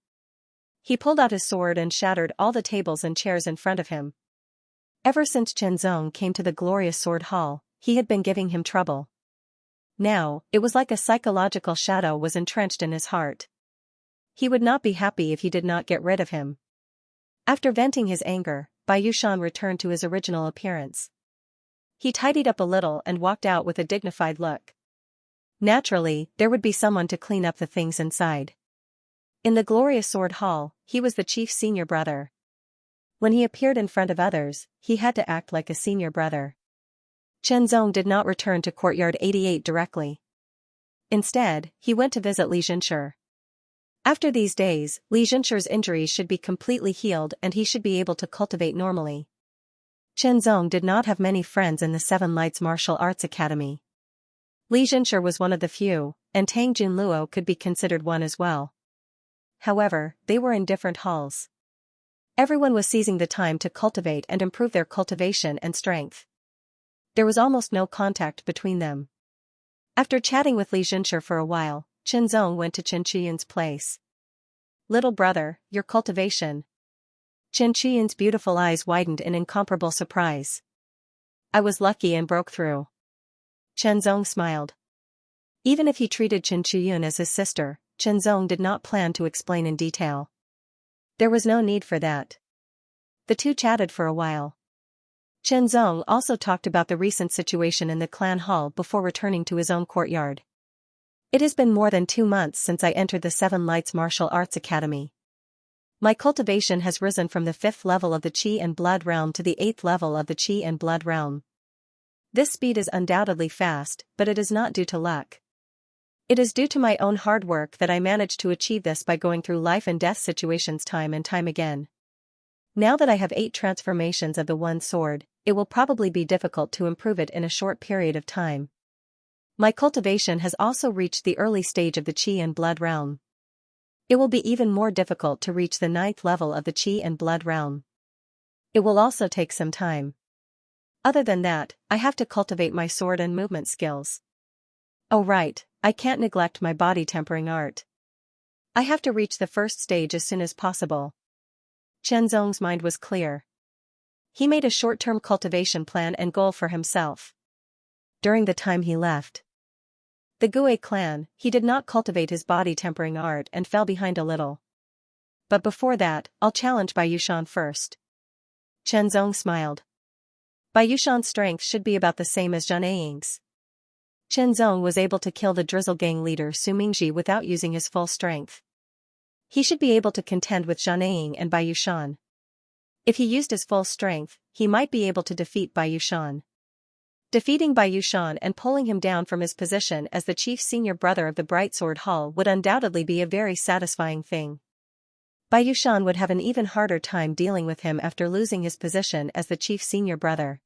He pulled out his sword and shattered all the tables and chairs in front of him. Ever since Chenzong came to the glorious sword hall, he had been giving him trouble. Now, it was like a psychological shadow was entrenched in his heart. He would not be happy if he did not get rid of him. After venting his anger, Bayushan returned to his original appearance. He tidied up a little and walked out with a dignified look. Naturally, there would be someone to clean up the things inside. In the glorious sword hall, he was the chief senior brother. When he appeared in front of others, he had to act like a senior brother. Chenzong did not return to Courtyard 88 directly. Instead, he went to visit Li Xianxia. After these days, Li Xianxia's injuries should be completely healed and he should be able to cultivate normally. Chenzong did not have many friends in the Seven Lights Martial Arts Academy. Li Xianxia was one of the few, and Tang Junluo could be considered one as well. however, they were in different halls. Everyone was seizing the time to cultivate and improve their cultivation and strength. There was almost no contact between them. After chatting with Xianxia for a while, Qianzong went to Xianxia's place. "Little brother, your cultivation." Qianxia's beautiful eyes widened in incomparable surprise. "I was lucky and broke through." Qianzong smiled. Even if he treated Qianxia as his sister, Qianzong did not plan to explain in detail. There was no need for that. The two chatted for a while. Qianzong also talked about the recent situation in the clan hall before returning to his own courtyard. "It has been more than 2 months since I entered the Seven Lights Martial Arts Academy. My cultivation has risen from the 5th level of the Qi and Blood realm to the 8th level of the Qi and Blood realm. This speed is undoubtedly fast, but it is not due to luck. It is due to my own hard work that I managed to achieve this by going through life and death situations time and time again. Now that I have 8 transformations of the one sword, it will probably be difficult to improve it in a short period of time. My cultivation has also reached the early stage of the Qi and Blood realm. It will be even more difficult to reach the 9th level of the Qi and Blood realm. It will also take some time. Other than that, I have to cultivate my sword and movement skills. Oh right, I can't neglect my body tempering art. I have to reach the first stage as soon as possible." Qianzong's mind was clear. He made a short-term cultivation plan and goal for himself. During the time he left the Gue clan, he did not cultivate his body tempering art and fell behind a little. "But before that, I'll challenge Bai Yushan first." Qianzong smiled. Bai Yushan's strength should be about the same as Zhan Ying's. Qianzong was able to kill the Drizzle Gang leader Su Mingji without using his full strength. He should be able to contend with Zhan Ying and Bai Yushan. If he used his full strength, he might be able to defeat Bai Yushan. Defeating Bai Yushan and pulling him down from his position as the chief senior brother of the Bright Sword Hall would undoubtedly be a very satisfying thing. Bai Yushan would have an even harder time dealing with him after losing his position as the chief senior brother.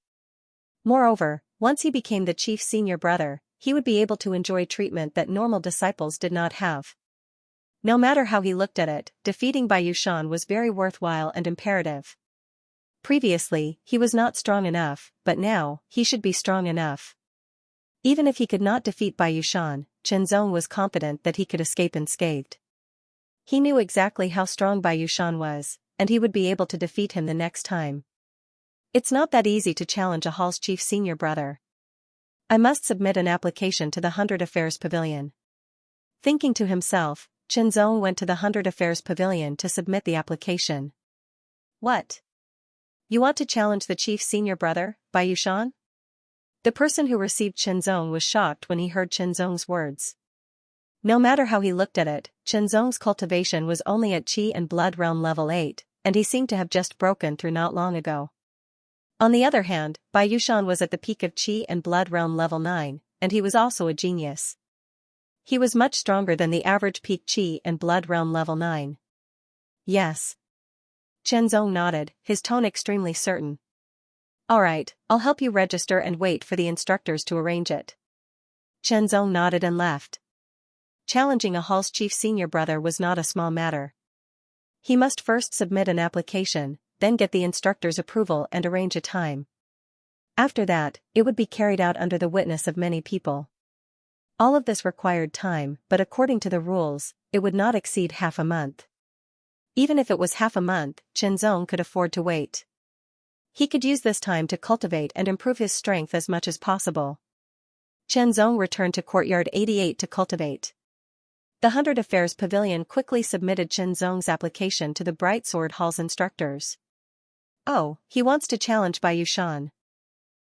Moreover, once he became the chief senior brother, he would be able to enjoy treatment that normal disciples did not have. No matter how he looked at it, defeating Bai Yushan was very worthwhile and imperative. Previously, he was not strong enough, but now, he should be strong enough. Even if he could not defeat Bai Yushan, Qianzong was confident that he could escape unscathed. He knew exactly how strong Bai Yushan was, and he would be able to defeat him the next time. It's not that easy to challenge a hall's chief senior brother. I must submit an application to the 100 Affairs Pavilion. Thinking to himself, Qianzong went to the 100 Affairs Pavilion to submit the application. "What? You want to challenge the chief senior brother, Bai Yushan?" The person who received Qianzong was shocked when he heard Qianzong's words. No matter how he looked at it, Qianzong's cultivation was only at Qi and Blood realm level 8, and he seemed to have just broken through not long ago. On the other hand, Bai Yushan was at the peak of Qi and Blood realm level 9, and he was also a genius. He was much stronger than the average peak Qi and Blood realm level 9. "Yes." Qianzong nodded, his tone extremely certain. "Alright, I'll help you register and wait for the instructors to arrange it." Qianzong nodded and left. Challenging a hall's chief senior brother was not a small matter. He must first submit an application, then get the instructor's approval and arrange a time. After that, it would be carried out under the witness of many people. All of this required time, but according to the rules, it would not exceed half a month. Even if it was half a month, Qianzong could afford to wait. He could use this time to cultivate and improve his strength as much as possible. Qianzong returned to Courtyard 88 to cultivate. The 100 Affairs Pavilion quickly submitted Qianzong's application to the Bright Sword Hall's instructors. "Oh, he wants to challenge Bai Yushan."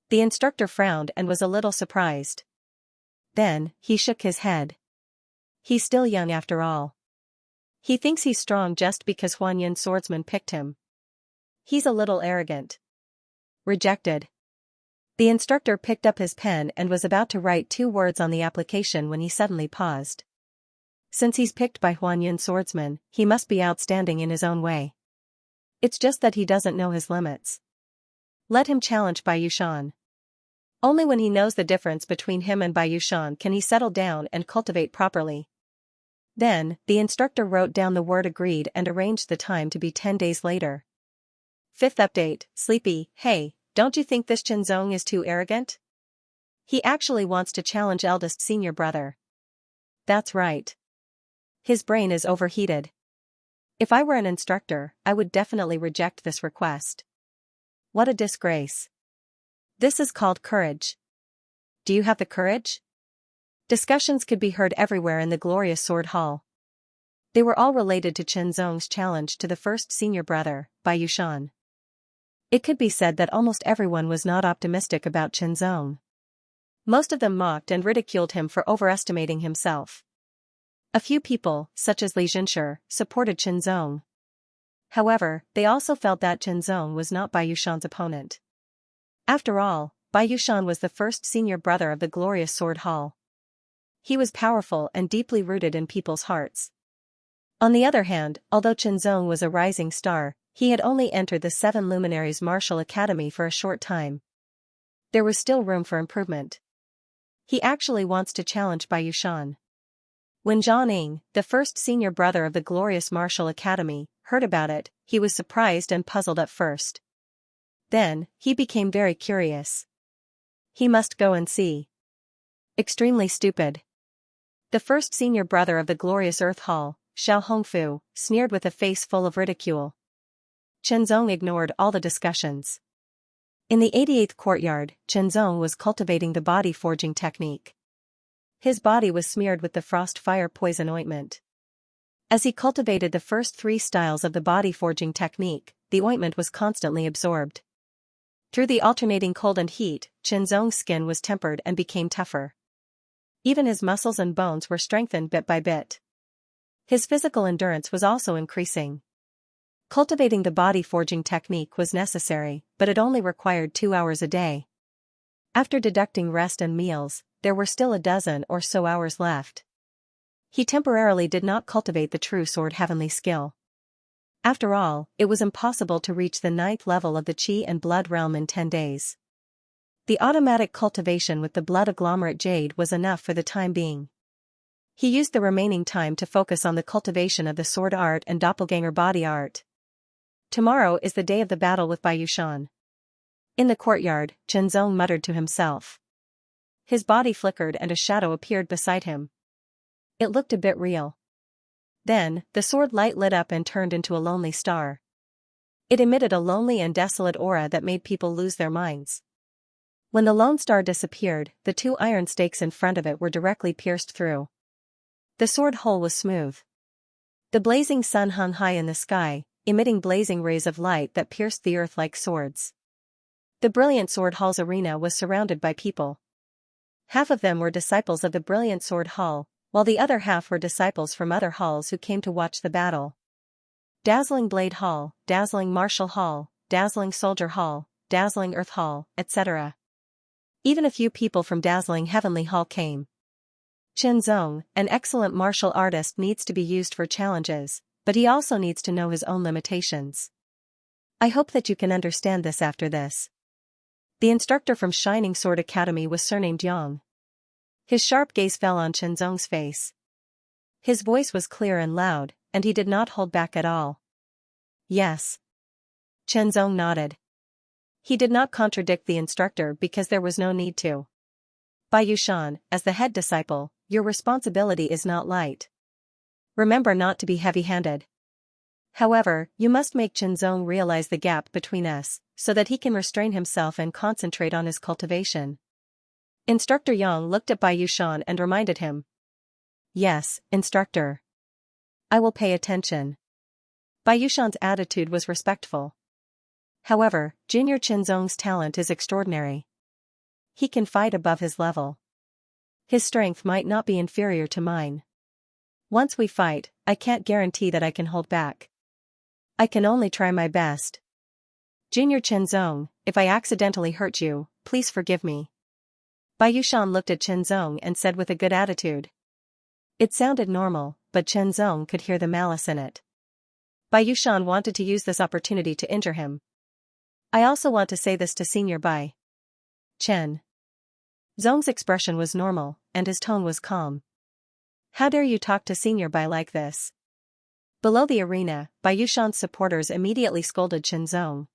The instructor frowned and was a little surprised. Then, he shook his head. He's still young after all. He thinks he's strong just because Huanyan swordsman picked him. He's a little arrogant. Rejected. The instructor picked up his pen and was about to write 2 words on the application when he suddenly paused. Since he's picked by Huanyan swordsman, he must be outstanding in his own way. It's just that he doesn't know his limits. Let him challenge Bai Yushan. Only when he knows the difference between him and Bai Yushan can he settle down and cultivate properly. Then, the instructor wrote down the word agreed and arranged the time to be 10 days later. Fifth update, Sleepy, hey, don't you think this Chenzong is too arrogant? He actually wants to challenge eldest senior brother. That's right. His brain is overheated. If I were an instructor, I would definitely reject this request. What a disgrace. This is called courage. Do you have the courage? Discussions could be heard everywhere in the glorious Sword Hall. They were all related to Chenzong's challenge to the first senior brother, Bai Yushan. It could be said that almost everyone was not optimistic about Chenzong. Most of them mocked and ridiculed him for overestimating himself. A few people, such as Xianxia, supported Chenzong. However, they also felt that Chenzong was not Bai Yushan's opponent. After all, Bai Yushan was the first senior brother of the glorious Sword Hall. He was powerful and deeply rooted in people's hearts. On the other hand, although Chenzong was a rising star, he had only entered the Seven Luminaries Martial Academy for a short time. There was still room for improvement. He actually wants to challenge Bai Yushan. When Zhang Ying, the first senior brother of the glorious Martial Academy, heard about it, he was surprised and puzzled at first. Then, he became very curious. He must go and see. Extremely stupid. The first senior brother of the glorious Earth Hall, Xiao Hongfu, sneered with a face full of ridicule. Chenzong ignored all the discussions. In the 88th courtyard, Chenzong was cultivating the body forging technique. His body was smeared with the frost fire poison ointment. As he cultivated the first 3 styles of the body forging technique, the ointment was constantly absorbed. Through the alternating cold and heat, Chenzong's skin was tempered and became tougher. Even his muscles and bones were strengthened bit by bit. His physical endurance was also increasing. Cultivating the body forging technique was necessary, but it only required 2 hours a day. After deducting rest and meals, there were still a dozen or so hours left. He temporarily did not cultivate the true sword heavenly skill. After all, it was impossible to reach the 9th level of the Qi and Blood realm in 10 days. The automatic cultivation with the blood agglomerate jade was enough for the time being. He used the remaining time to focus on the cultivation of the sword art and doppelganger body art. Tomorrow is the day of the battle with Bai Yushan. In the courtyard, Chenzong muttered to himself. His body flickered and a shadow appeared beside him. It looked a bit real. Then, the sword light lit up and turned into a lonely star. It emitted a lonely and desolate aura that made people lose their minds. When the lone star disappeared, the 2 iron stakes in front of it were directly pierced through. The sword hole was smooth. The blazing sun hung high in the sky, emitting blazing rays of light that pierced the earth like swords. The brilliant sword hall's arena was surrounded by people. Half of them were disciples of the brilliant sword hall, while the other half were disciples from other halls who came to watch the battle. Dazzling Blade Hall, Dazzling Martial Hall, Dazzling Soldier Hall, Dazzling Earth Hall, etc. Even a few people from Dazzling Heavenly Hall came. Chenzong, an excellent martial artist, needs to be used for challenges, but he also needs to know his own limitations. I hope that you can understand this after this. The instructor from Shining Sword Academy was surnamed Yang. His sharp gaze fell on Chenzong's face. His voice was clear and loud, and he did not hold back at all. Yes. Chenzong nodded. He did not contradict the instructor because there was no need to. Bai Yushan, as the head disciple, your responsibility is not light. Remember not to be heavy-handed. However, you must make Chenzong realize the gap between us, so that he can restrain himself and concentrate on his cultivation. Instructor Yang looked at Bai Yushan and reminded him. Yes, instructor. I will pay attention. Bai Yushan's attitude was respectful. However, Junior Chenzong's talent is extraordinary. He can fight above his level. His strength might not be inferior to mine. Once we fight, I can't guarantee that I can hold back. I can only try my best. Junior Chenzong, if I accidentally hurt you, please forgive me. Bai Yushan looked at Chenzong and said with a good attitude. It sounded normal, but Chenzong could hear the malice in it. Bai Yushan wanted to use this opportunity to injure him. I also want to say this to Senior Bai. Chen. Zong's expression was normal, and his tone was calm. How dare you talk to Senior Bai like this? Below the arena, Bai Yushan's supporters immediately scolded Zong.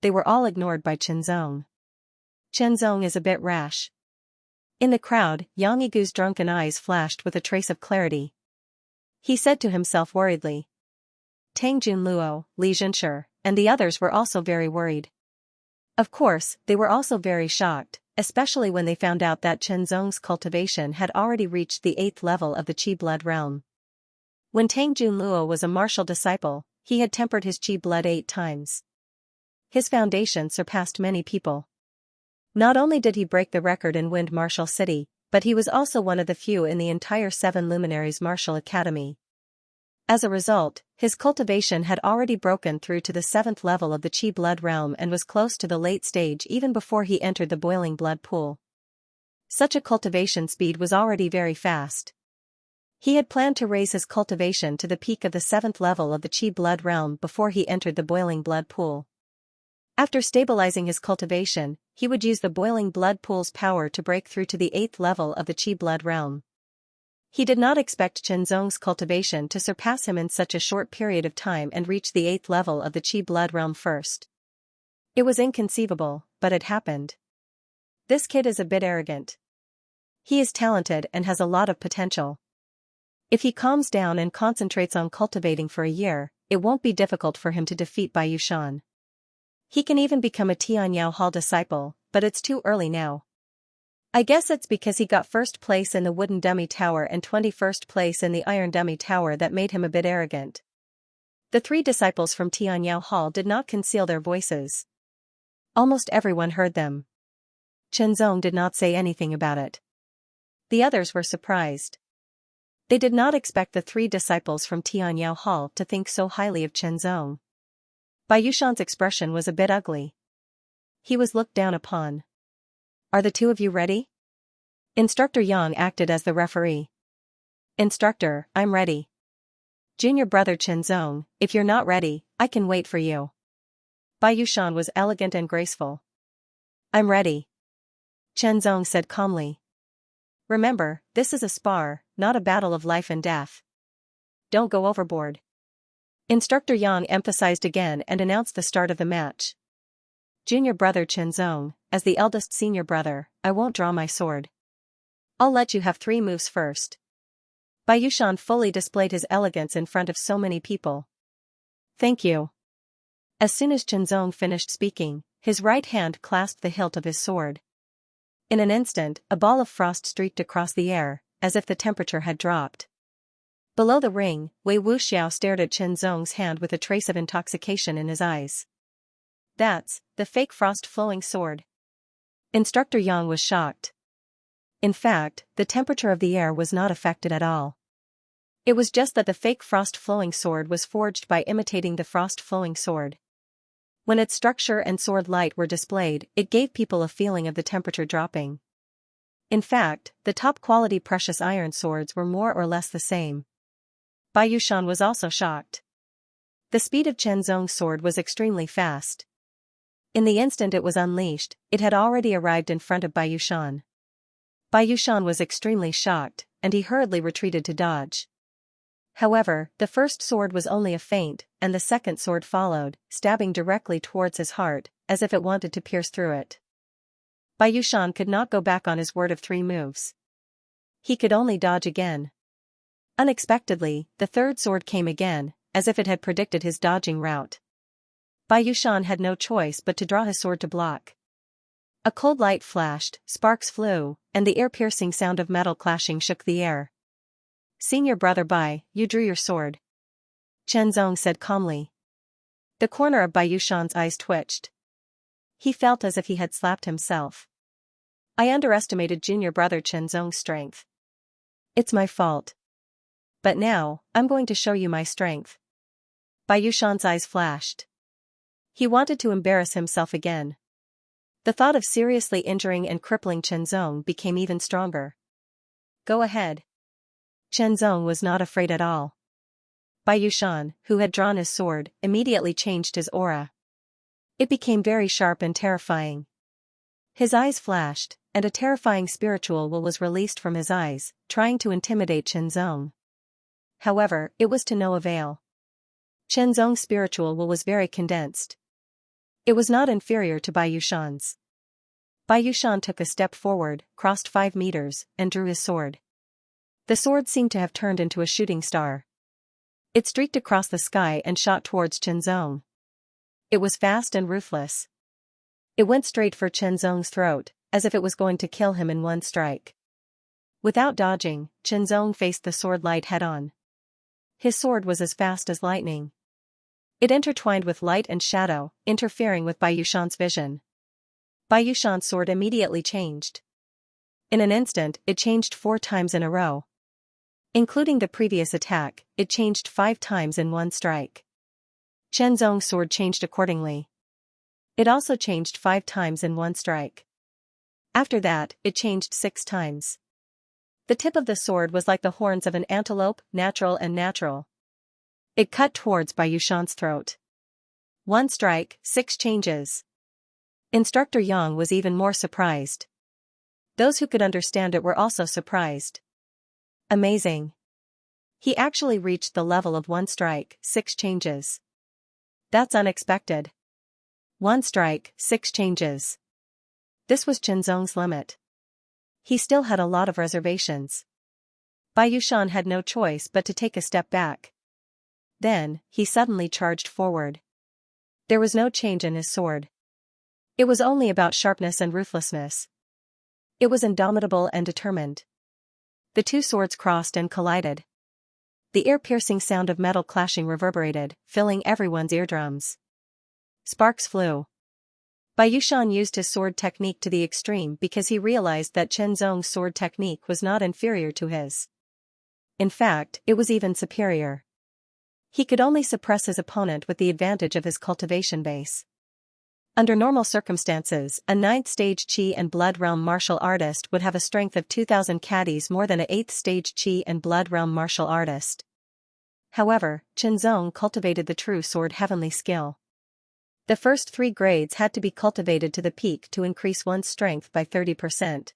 They were all ignored by Zong. Zong is a bit rash. In the crowd, Yang Yigu's drunken eyes flashed with a trace of clarity. He said to himself worriedly. Tang Junluo, Li Zhenshi, and the others were also very worried. Of course, they were also very shocked, especially when they found out that Zong's cultivation had already reached the 8th level of the Qi blood realm. When Tang Junluo was a martial disciple, he had tempered his Qi blood 8 times. His foundation surpassed many people. Not only did he break the record in Wind Martial City, but he was also one of the few in the entire 7 Luminaries Martial Academy. As a result, his cultivation had already broken through to the 7th level of the Qi blood realm and was close to the late stage even before he entered the boiling blood pool. Such a cultivation speed was already very fast. He had planned to raise his cultivation to the peak of the 7th level of the Qi blood realm before he entered the boiling blood pool. After stabilizing his cultivation, he would use the boiling blood pool's power to break through to the 8th level of the Qi blood realm. He did not expect Zong's cultivation to surpass him in such a short period of time and reach the 8th level of the Qi blood realm first. It was inconceivable, but it happened. This kid is a bit arrogant. He is talented and has a lot of potential. If he calms down and concentrates on cultivating for a year, it won't be difficult for him to defeat Bai Yushan. He can even become a Tianyao Hall disciple, but it's too early now. I guess it's because he got 1st place in the wooden dummy tower and 21st place in the iron dummy tower that made him a bit arrogant. The 3 disciples from Tianyao Hall did not conceal their voices. Almost everyone heard them. Zong did not say anything about it. The others were surprised. They did not expect the 3 disciples from Tianyao Hall to think so highly of Zong. Bai Yushan's expression was a bit ugly. He was looked down upon. Are the 2 of you ready? Instructor Yang acted as the referee. Instructor, I'm ready. Junior brother Zong, if you're not ready, I can wait for you. Bai Yushan was elegant and graceful. I'm ready. Zong said calmly. Remember, this is a spar, not a battle of life and death. Don't go overboard. Instructor Yang emphasized again and announced the start of the match. Junior brother Zong, as the eldest senior brother, I won't draw my sword. I'll let you have 3 moves first. Bai Yushan fully displayed his elegance in front of so many people. Thank you. As soon as Zong finished speaking, his right hand clasped the hilt of his sword. In an instant, a ball of frost streaked across the air, as if the temperature had dropped. Below the ring, Wei Wuxiao stared at Zong's hand with a trace of intoxication in his eyes. That's the fake frost-flowing sword. Instructor Yang was shocked. In fact, the temperature of the air was not affected at all. It was just that the fake frost-flowing sword was forged by imitating the frost-flowing sword. When its structure and sword light were displayed, it gave people a feeling of the temperature dropping. In fact, the top-quality precious iron swords were more or less the same. Bai Yushan was also shocked. The speed of Zong's sword was extremely fast. In the instant it was unleashed, it had already arrived in front of Bai Yushan. Bai Yushan was extremely shocked, and he hurriedly retreated to dodge. However, the first sword was only a feint, and the second sword followed, stabbing directly towards his heart, as if it wanted to pierce through it. Bai Yushan could not go back on his word of 3 moves. He could only dodge again. Unexpectedly, the third sword came again, as if it had predicted his dodging route. Bai Yushan had no choice but to draw his sword to block. A cold light flashed, sparks flew, and the ear-piercing sound of metal clashing shook the air. Senior brother Bai, you drew your sword. Zong said calmly. The corner of Bai Yushan's eyes twitched. He felt as if he had slapped himself. I underestimated junior brother Zong's strength. It's my fault. But now, I'm going to show you my strength. Bai Yushan's eyes flashed. He wanted to embarrass himself again. The thought of seriously injuring and crippling Zong became even stronger. Go ahead. Zong was not afraid at all. Bai Yushan, who had drawn his sword, immediately changed his aura. It became very sharp and terrifying. His eyes flashed, and a terrifying spiritual will was released from his eyes, trying to intimidate Zong. However, it was to no avail. Zong's spiritual will was very condensed. It was not inferior to Baiyushan's. Baiyushan took a step forward, crossed 5 meters, and drew his sword. The sword seemed to have turned into a shooting star. It streaked across the sky and shot towards Zong. It was fast and ruthless. It went straight for Zong's throat, as if it was going to kill him in one strike. Without dodging, Zong faced the sword light head-on. His sword was as fast as lightning. It intertwined with light and shadow, interfering with Baiyushan's vision. Baiyushan's sword immediately changed. In an instant, it changed 4 times in a row. Including the previous attack, it changed 5 times in one strike. Zong's sword changed accordingly. It also changed 5 times in one strike. After that, it changed 6 times. The tip of the sword was like the horns of an antelope, natural and natural. It cut towards Baiyushan's throat. 1 strike, 6 changes. Instructor Yang was even more surprised. Those who could understand it were also surprised. Amazing. He actually reached the level of 1 strike, 6 changes. That's unexpected. 1 strike, 6 changes. This was Zong's limit. He still had a lot of reservations. Baiyushan had no choice but to take a step back. Then, he suddenly charged forward. There was no change in his sword. It was only about sharpness and ruthlessness. It was indomitable and determined. The 2 swords crossed and collided. The ear-piercing sound of metal clashing reverberated, filling everyone's eardrums. Sparks flew. Baiyushan used his sword technique to the extreme because he realized that Zong's sword technique was not inferior to his. In fact, it was even superior. He could only suppress his opponent with the advantage of his cultivation base. Under normal circumstances, a 9th stage Qi and Blood Realm martial artist would have a strength of 2,000 caddies more than a 8th stage Qi and Blood Realm martial artist. However, Zong cultivated the true sword heavenly skill. The first 3 grades had to be cultivated to the peak to increase one's strength by 30%.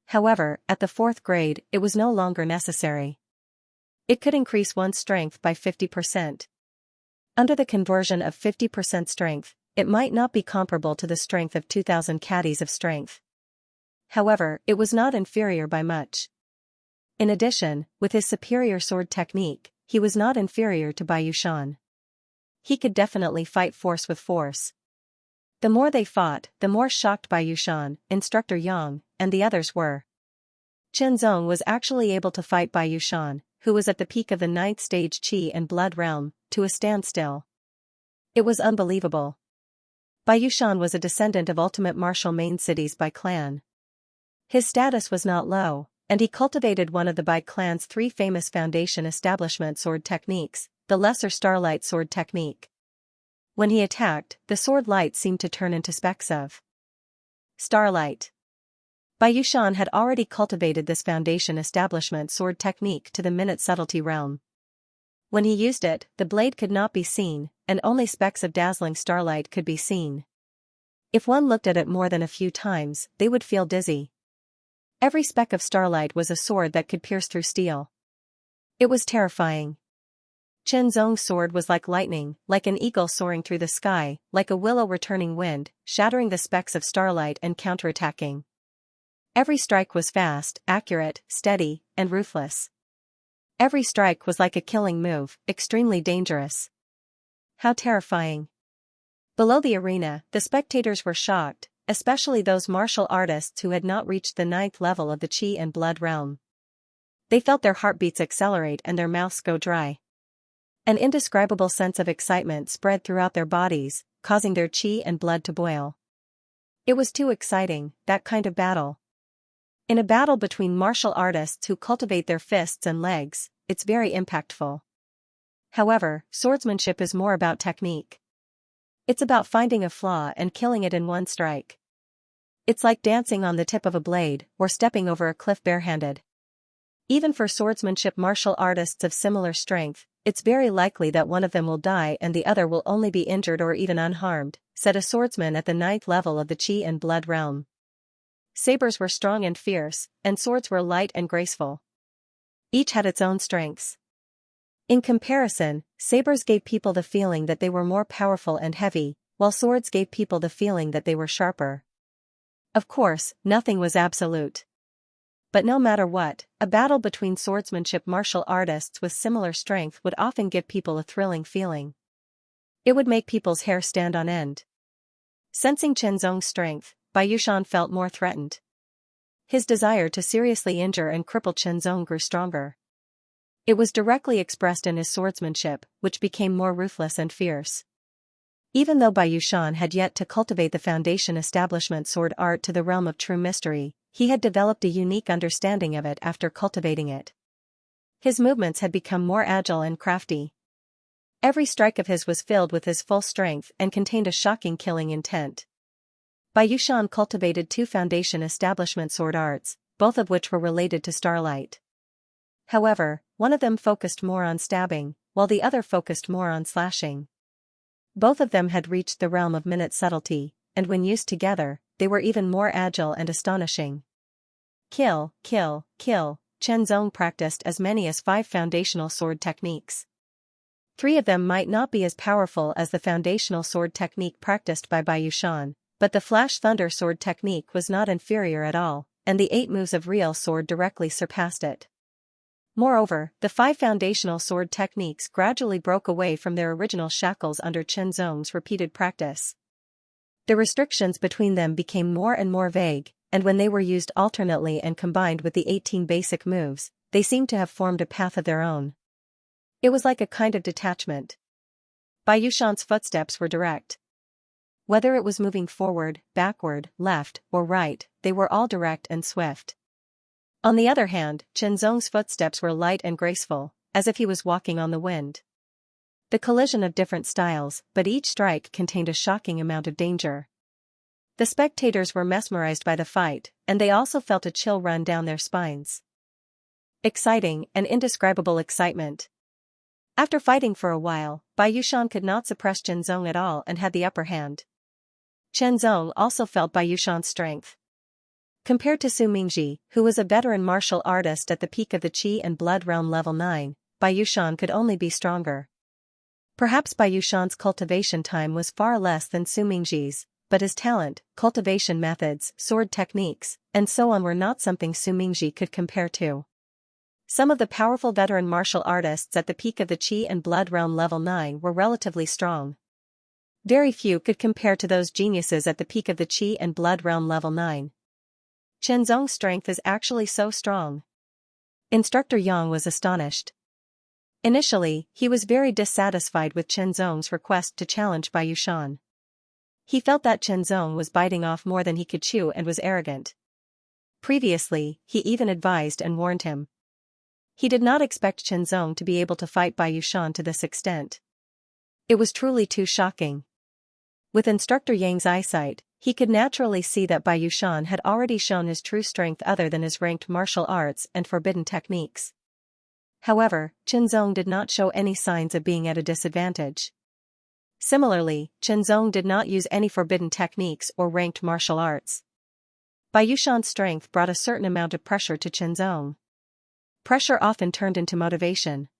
However, at the 4th grade, it was no longer necessary. It could increase one's strength by 50%. Under the conversion of 50% strength, it might not be comparable to the strength of 2,000 caddies of strength. However, it was not inferior by much. In addition, with his superior sword technique, he was not inferior to Baiyushan. He could definitely fight force with force. The more they fought, the more shocked Baiyushan, Instructor Yang, and the others were. Zong was actually able to fight Baiyushan, who was at the peak of the 9th stage Qi and Blood Realm, to a standstill. It was unbelievable. Baiyushan was a descendant of ultimate martial main cities by clan. His status was not low, and he cultivated one of the Bai clan's 3 famous foundation establishment sword techniques, the Lesser Starlight sword technique. When he attacked, the sword light seemed to turn into specks of starlight. Baiyushan had already cultivated this foundation establishment sword technique to the minute subtlety realm. When he used it, the blade could not be seen, and only specks of dazzling starlight could be seen. If one looked at it more than a few times, they would feel dizzy. Every speck of starlight was a sword that could pierce through steel. It was terrifying. Zong's sword was like lightning, like an eagle soaring through the sky, like a willow returning wind, shattering the specks of starlight and counterattacking. Every strike was fast, accurate, steady, and ruthless. Every strike was like a killing move, extremely dangerous. How terrifying. Below the arena, the spectators were shocked, especially those martial artists who had not reached the 9th level of the Qi and Blood Realm. They felt their heartbeats accelerate and their mouths go dry. An indescribable sense of excitement spread throughout their bodies, causing their Qi and blood to boil. It was too exciting, that kind of battle. In a battle between martial artists who cultivate their fists and legs, it's very impactful. However, swordsmanship is more about technique. It's about finding a flaw and killing it in one strike. It's like dancing on the tip of a blade, or stepping over a cliff barehanded. Even for swordsmanship martial artists of similar strength, it's very likely that one of them will die and the other will only be injured or even unharmed, said a swordsman at the 9th level of the Qi and Blood Realm. Sabers were strong and fierce, and swords were light and graceful. Each had its own strengths. In comparison, sabers gave people the feeling that they were more powerful and heavy, while swords gave people the feeling that they were sharper. Of course, nothing was absolute. But no matter what, a battle between swordsmanship martial artists with similar strength would often give people a thrilling feeling. It would make people's hair stand on end. Sensing Chen Zong's strength, Bai Yushan felt more threatened. His desire to seriously injure and cripple Chen Zong grew stronger. It was directly expressed in his swordsmanship, which became more ruthless and fierce. Even though Bai Yushan had yet to cultivate the foundation establishment sword art to the realm of true mystery, he had developed a unique understanding of it after cultivating it. His movements had become more agile and crafty. Every strike of his was filled with his full strength and contained a shocking killing intent. Bai Yushan cultivated 2 foundation establishment sword arts, both of which were related to starlight. However, one of them focused more on stabbing, while the other focused more on slashing. Both of them had reached the realm of minute subtlety, and when used together, they were even more agile and astonishing. Kill, kill, kill, Chen Zong practiced as many as 5 foundational sword techniques. 3 of them might not be as powerful as the foundational sword technique practiced by Bai Yushan, but the flash thunder sword technique was not inferior at all, and the 8 moves of real sword directly surpassed it. Moreover, the 5 foundational sword techniques gradually broke away from their original shackles under Chen Zong's repeated practice. The restrictions between them became more and more vague, and when they were used alternately and combined with the 18 basic moves, they seemed to have formed a path of their own. It was like a kind of detachment. Bai Yushan's footsteps were direct. Whether it was moving forward, backward, left, or right, they were all direct and swift. On the other hand, Chen Zong's footsteps were light and graceful, as if he was walking on the wind. The collision of different styles, but each strike contained a shocking amount of danger. The spectators were mesmerized by the fight, and they also felt a chill run down their spines. Exciting and indescribable excitement. After fighting for a while, Bai Yushan could not suppress Chen Zong at all and had the upper hand. Chen Zong also felt Bai Yushan's strength. Compared to Su Mingji, who was a veteran martial artist at the peak of the Qi and Blood Realm level 9, Bai Yushan could only be stronger. Perhaps Bai Yushan's cultivation time was far less than Su Mingji's, but his talent, cultivation methods, sword techniques, and so on were not something Su Mingji could compare to. Some of the powerful veteran martial artists at the peak of the Qi and Blood Realm level 9 were relatively strong. Very few could compare to those geniuses at the peak of the Qi and Blood Realm level 9. Chen Zong's strength is actually so strong. Instructor Yang was astonished. Initially, he was very dissatisfied with Chen Zong's request to challenge Bai Yushan. He felt that Chen Zong was biting off more than he could chew and was arrogant. Previously, he even advised and warned him. He did not expect Chen Zong to be able to fight Bai Yushan to this extent. It was truly too shocking. With Instructor Yang's eyesight, he could naturally see that Bai Yushan had already shown his true strength other than his ranked martial arts and forbidden techniques. However, Chen Zong did not show any signs of being at a disadvantage. Similarly, Chen Zong did not use any forbidden techniques or ranked martial arts. Bai Yushan's strength brought a certain amount of pressure to Chen Zong. Pressure often turned into motivation.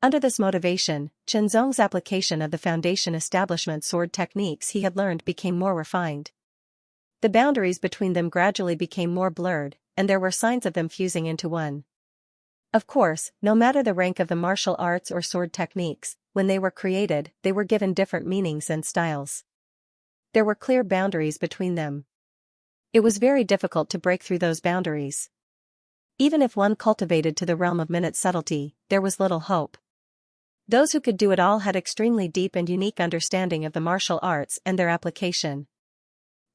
Under this motivation, Chen Zong's application of the foundation establishment sword techniques he had learned became more refined. The boundaries between them gradually became more blurred, and there were signs of them fusing into one. Of course, no matter the rank of the martial arts or sword techniques, when they were created, they were given different meanings and styles. There were clear boundaries between them. It was very difficult to break through those boundaries. Even if one cultivated to the realm of minute subtlety, there was little hope. Those who could do it all had extremely deep and unique understanding of the martial arts and their application.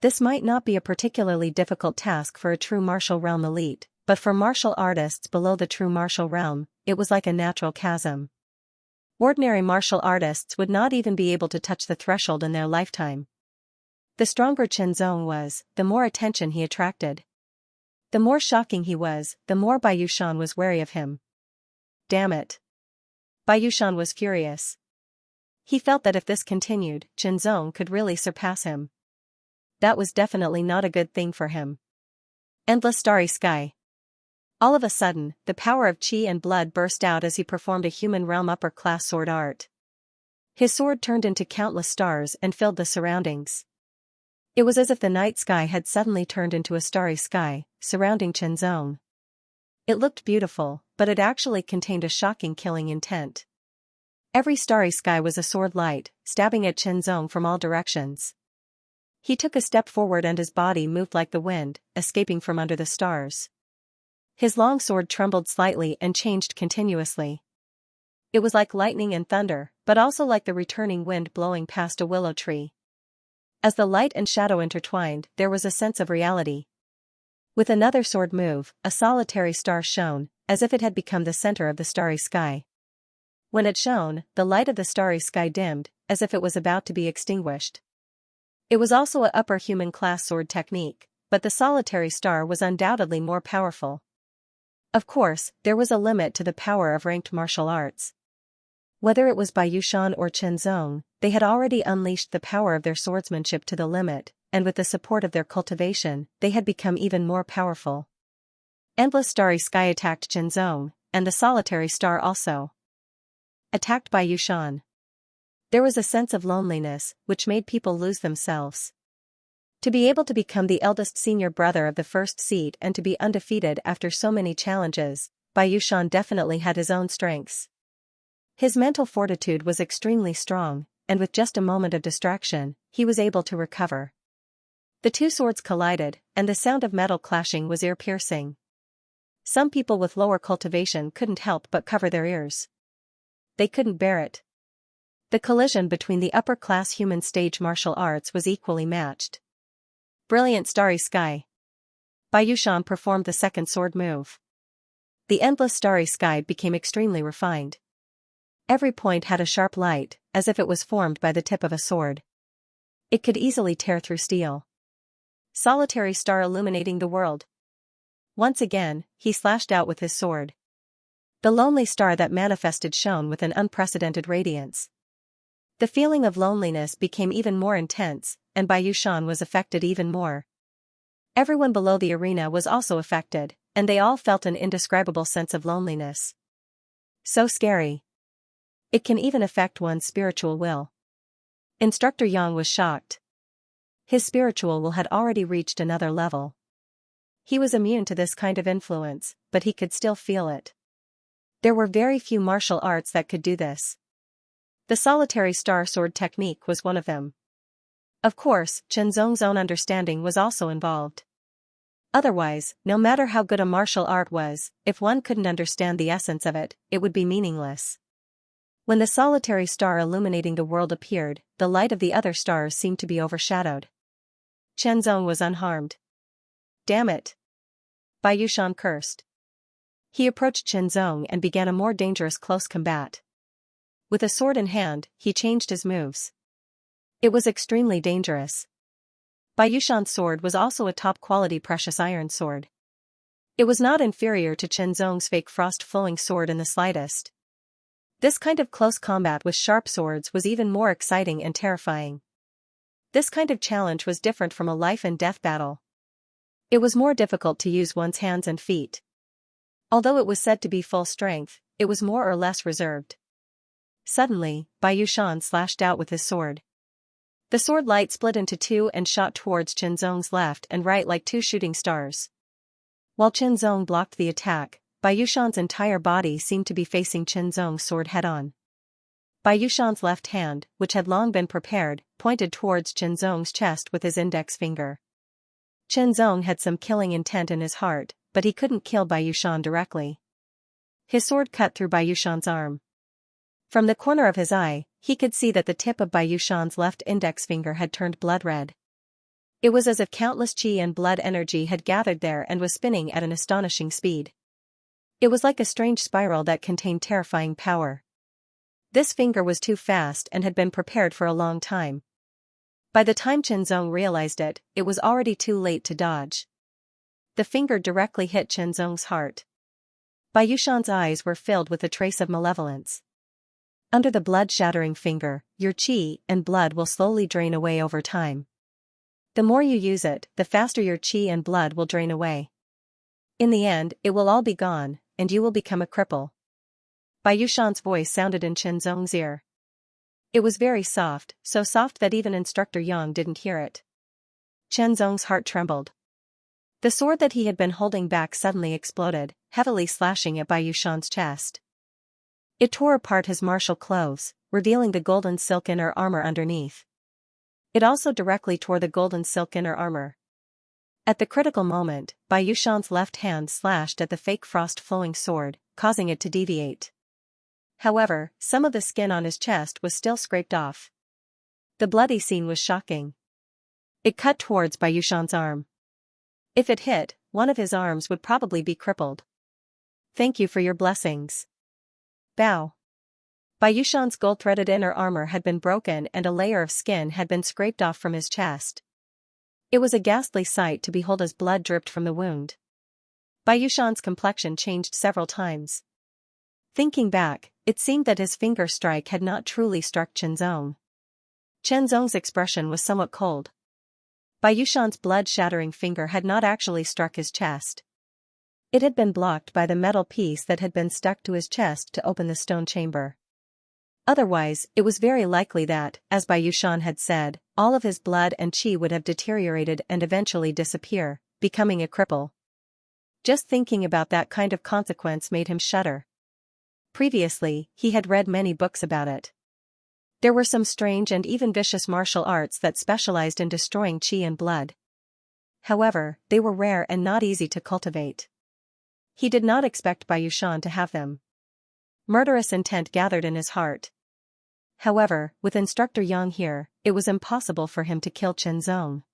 This might not be a particularly difficult task for a true martial realm elite, but for martial artists below the true martial realm, it was like a natural chasm. Ordinary martial artists would not even be able to touch the threshold in their lifetime. The stronger Chen Zong was, the more attention he attracted. The more shocking he was, the more Bai Yushan was wary of him. Damn it. Bai Yushan was furious. He felt that if this continued, Chen Zong could really surpass him. That was definitely not a good thing for him. Endless starry sky. All of a sudden, the power of chi and blood burst out as he performed a human realm upper-class sword art. His sword turned into countless stars and filled the surroundings. It was as if the night sky had suddenly turned into a starry sky, surrounding Chenzong. It looked beautiful, but it actually contained a shocking killing intent. Every starry sky was a sword light, stabbing at Chenzong from all directions. He took a step forward and his body moved like the wind, escaping from under the stars. His long sword trembled slightly and changed continuously. It was like lightning and thunder, but also like the returning wind blowing past a willow tree. As the light and shadow intertwined, there was a sense of reality. With another sword move, a solitary star shone, as if it had become the center of the starry sky. When it shone, the light of the starry sky dimmed, as if it was about to be extinguished. It was also a upper human class sword technique, but the solitary star was undoubtedly more powerful. Of course, there was a limit to the power of ranked martial arts. Whether it was Bai Yushan or Chenzong, they had already unleashed the power of their swordsmanship to the limit, and with the support of their cultivation, they had become even more powerful. Endless starry sky attacked Chenzong, and the solitary star also. Attacked Bai Yushan. There was a sense of loneliness, which made people lose themselves. To be able to become the eldest senior brother of the first seat and to be undefeated after so many challenges, Bai Yushan definitely had his own strengths. His mental fortitude was extremely strong, and with just a moment of distraction, he was able to recover. The two swords collided, and the sound of metal clashing was ear-piercing. Some people with lower cultivation couldn't help but cover their ears. They couldn't bear it. The collision between the upper-class human stage martial arts was equally matched. Brilliant starry sky. Bai Yushan performed the second sword move. The endless starry sky became extremely refined. Every point had a sharp light, as if it was formed by the tip of a sword. It could easily tear through steel. Solitary star illuminating the world. Once again, he slashed out with his sword. The lonely star that manifested shone with an unprecedented radiance. The feeling of loneliness became even more intense, and Bai Yushan was affected even more. Everyone below the arena was also affected, and they all felt an indescribable sense of loneliness. So scary. It can even affect one's spiritual will. Instructor Yang was shocked. His spiritual will had already reached another level. He was immune to this kind of influence, but he could still feel it. There were very few martial arts that could do this. The solitary star sword technique was one of them. Of course, Chenzong's own understanding was also involved. Otherwise, no matter how good a martial art was, if one couldn't understand the essence of it, it would be meaningless. When the solitary star illuminating the world appeared, the light of the other stars seemed to be overshadowed. Chenzong was unharmed. Damn it! Bai Yushan cursed. He approached Chenzong and began a more dangerous close combat. With a sword in hand, he changed his moves. It was extremely dangerous. Bai Yushan's sword was also a top-quality precious iron sword. It was not inferior to Chenzong's fake frost-flowing sword in the slightest. This kind of close combat with sharp swords was even more exciting and terrifying. This kind of challenge was different from a life-and-death battle. It was more difficult to use one's hands and feet. Although it was said to be full strength, it was more or less reserved. Suddenly, Bai Yushan slashed out with his sword. The sword light split into two and shot towards Chenzong's left and right like two shooting stars. While Chenzong blocked the attack, Bai Yushan's entire body seemed to be facing Chenzong's sword head-on. Bai Yushan's left hand, which had long been prepared, pointed towards Chenzong's chest with his index finger. Chenzong had some killing intent in his heart, but he couldn't kill Bai Yushan directly. His sword cut through Bai Yushan's arm. From the corner of his eye, he could see that the tip of Bai Yushan's left index finger had turned blood red. It was as if countless qi and blood energy had gathered there and was spinning at an astonishing speed. It was like a strange spiral that contained terrifying power. This finger was too fast and had been prepared for a long time. By the time Chenzong realized it, it was already too late to dodge. The finger directly hit Chenzong's heart. Bai Yushan's eyes were filled with a trace of malevolence. Under the blood-shattering finger, your qi and blood will slowly drain away over time. The more you use it, the faster your qi and blood will drain away. In the end, it will all be gone, and you will become a cripple. Bai Yushan's voice sounded in Chen Zong's ear. It was very soft, so soft that even Instructor Yang didn't hear it. Chen Zong's heart trembled. The sword that he had been holding back suddenly exploded, heavily slashing at Bai Yushan's chest. It tore apart his martial clothes, revealing the golden silk inner armor underneath. It also directly tore the golden silk inner armor. At the critical moment, Bai Yushan's left hand slashed at the fake frost-flowing sword, causing it to deviate. However, some of the skin on his chest was still scraped off. The bloody scene was shocking. It cut towards Bai Yushan's arm. If it hit, one of his arms would probably be crippled. Thank you for your blessings. Bow. Bai Yushan's gold-threaded inner armor had been broken and a layer of skin had been scraped off from his chest. It was a ghastly sight to behold as blood dripped from the wound. Bai Yushan's complexion changed several times. Thinking back, it seemed that his finger strike had not truly struck Chen Zong. Chen Zong's expression was somewhat cold. Bai Yushan's blood-shattering finger had not actually struck his chest. It had been blocked by the metal piece that had been stuck to his chest to open the stone chamber. Otherwise, it was very likely that, as Bai Yushan had said, all of his blood and qi would have deteriorated and eventually disappear, becoming a cripple. Just thinking about that kind of consequence made him shudder. Previously, he had read many books about it. There were some strange and even vicious martial arts that specialized in destroying qi and blood. However, they were rare and not easy to cultivate. He did not expect Bai Yushan to have them. Murderous intent gathered in his heart. However, with Instructor Yang here, it was impossible for him to kill Chen Zong.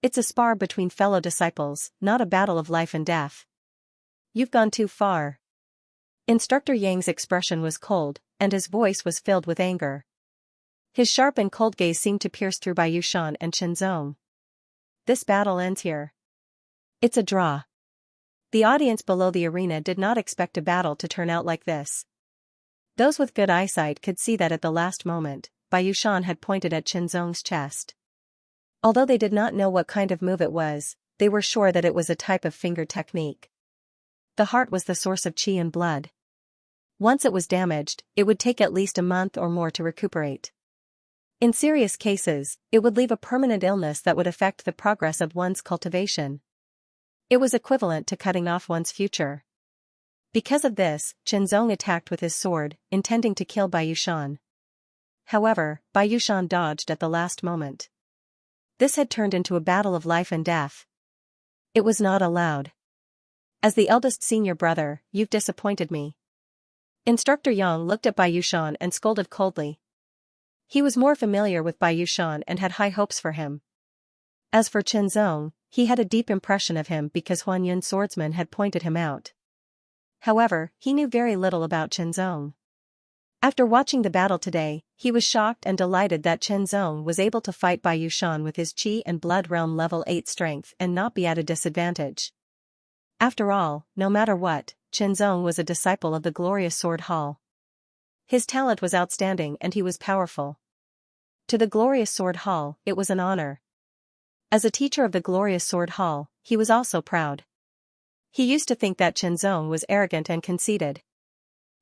It's a spar between fellow disciples, not a battle of life and death. You've gone too far. Instructor Yang's expression was cold, and his voice was filled with anger. His sharp and cold gaze seemed to pierce through Bai Yushan and Chen Zong. This battle ends here. It's a draw. The audience below the arena did not expect a battle to turn out like this. Those with good eyesight could see that at the last moment, Bai Yushan had pointed at Chen Zong's chest. Although they did not know what kind of move it was, they were sure that it was a type of finger technique. The heart was the source of qi and blood. Once it was damaged, it would take at least a month or more to recuperate. In serious cases, it would leave a permanent illness that would affect the progress of one's cultivation. It was equivalent to cutting off one's future. Because of this, Chen Zong attacked with his sword, intending to kill Bai Yushan. However, Bai Yushan dodged at the last moment. This had turned into a battle of life and death. It was not allowed. As the eldest senior brother, you've disappointed me. Instructor Yang looked at Bai Yushan and scolded coldly. He was more familiar with Bai Yushan and had high hopes for him. As for Chen Zong, he had a deep impression of him because Huan Yun's swordsman had pointed him out. However, he knew very little about Chen Zong. After watching the battle today, he was shocked and delighted that Chen Zong was able to fight Bai Yushan with his qi and blood realm level 8 strength and not be at a disadvantage. After all, no matter what, Chen Zong was a disciple of the Glorious Sword Hall. His talent was outstanding and he was powerful. To the Glorious Sword Hall, it was an honor. As a teacher of the Glorious Sword Hall, he was also proud. He used to think that Chen Zong was arrogant and conceited.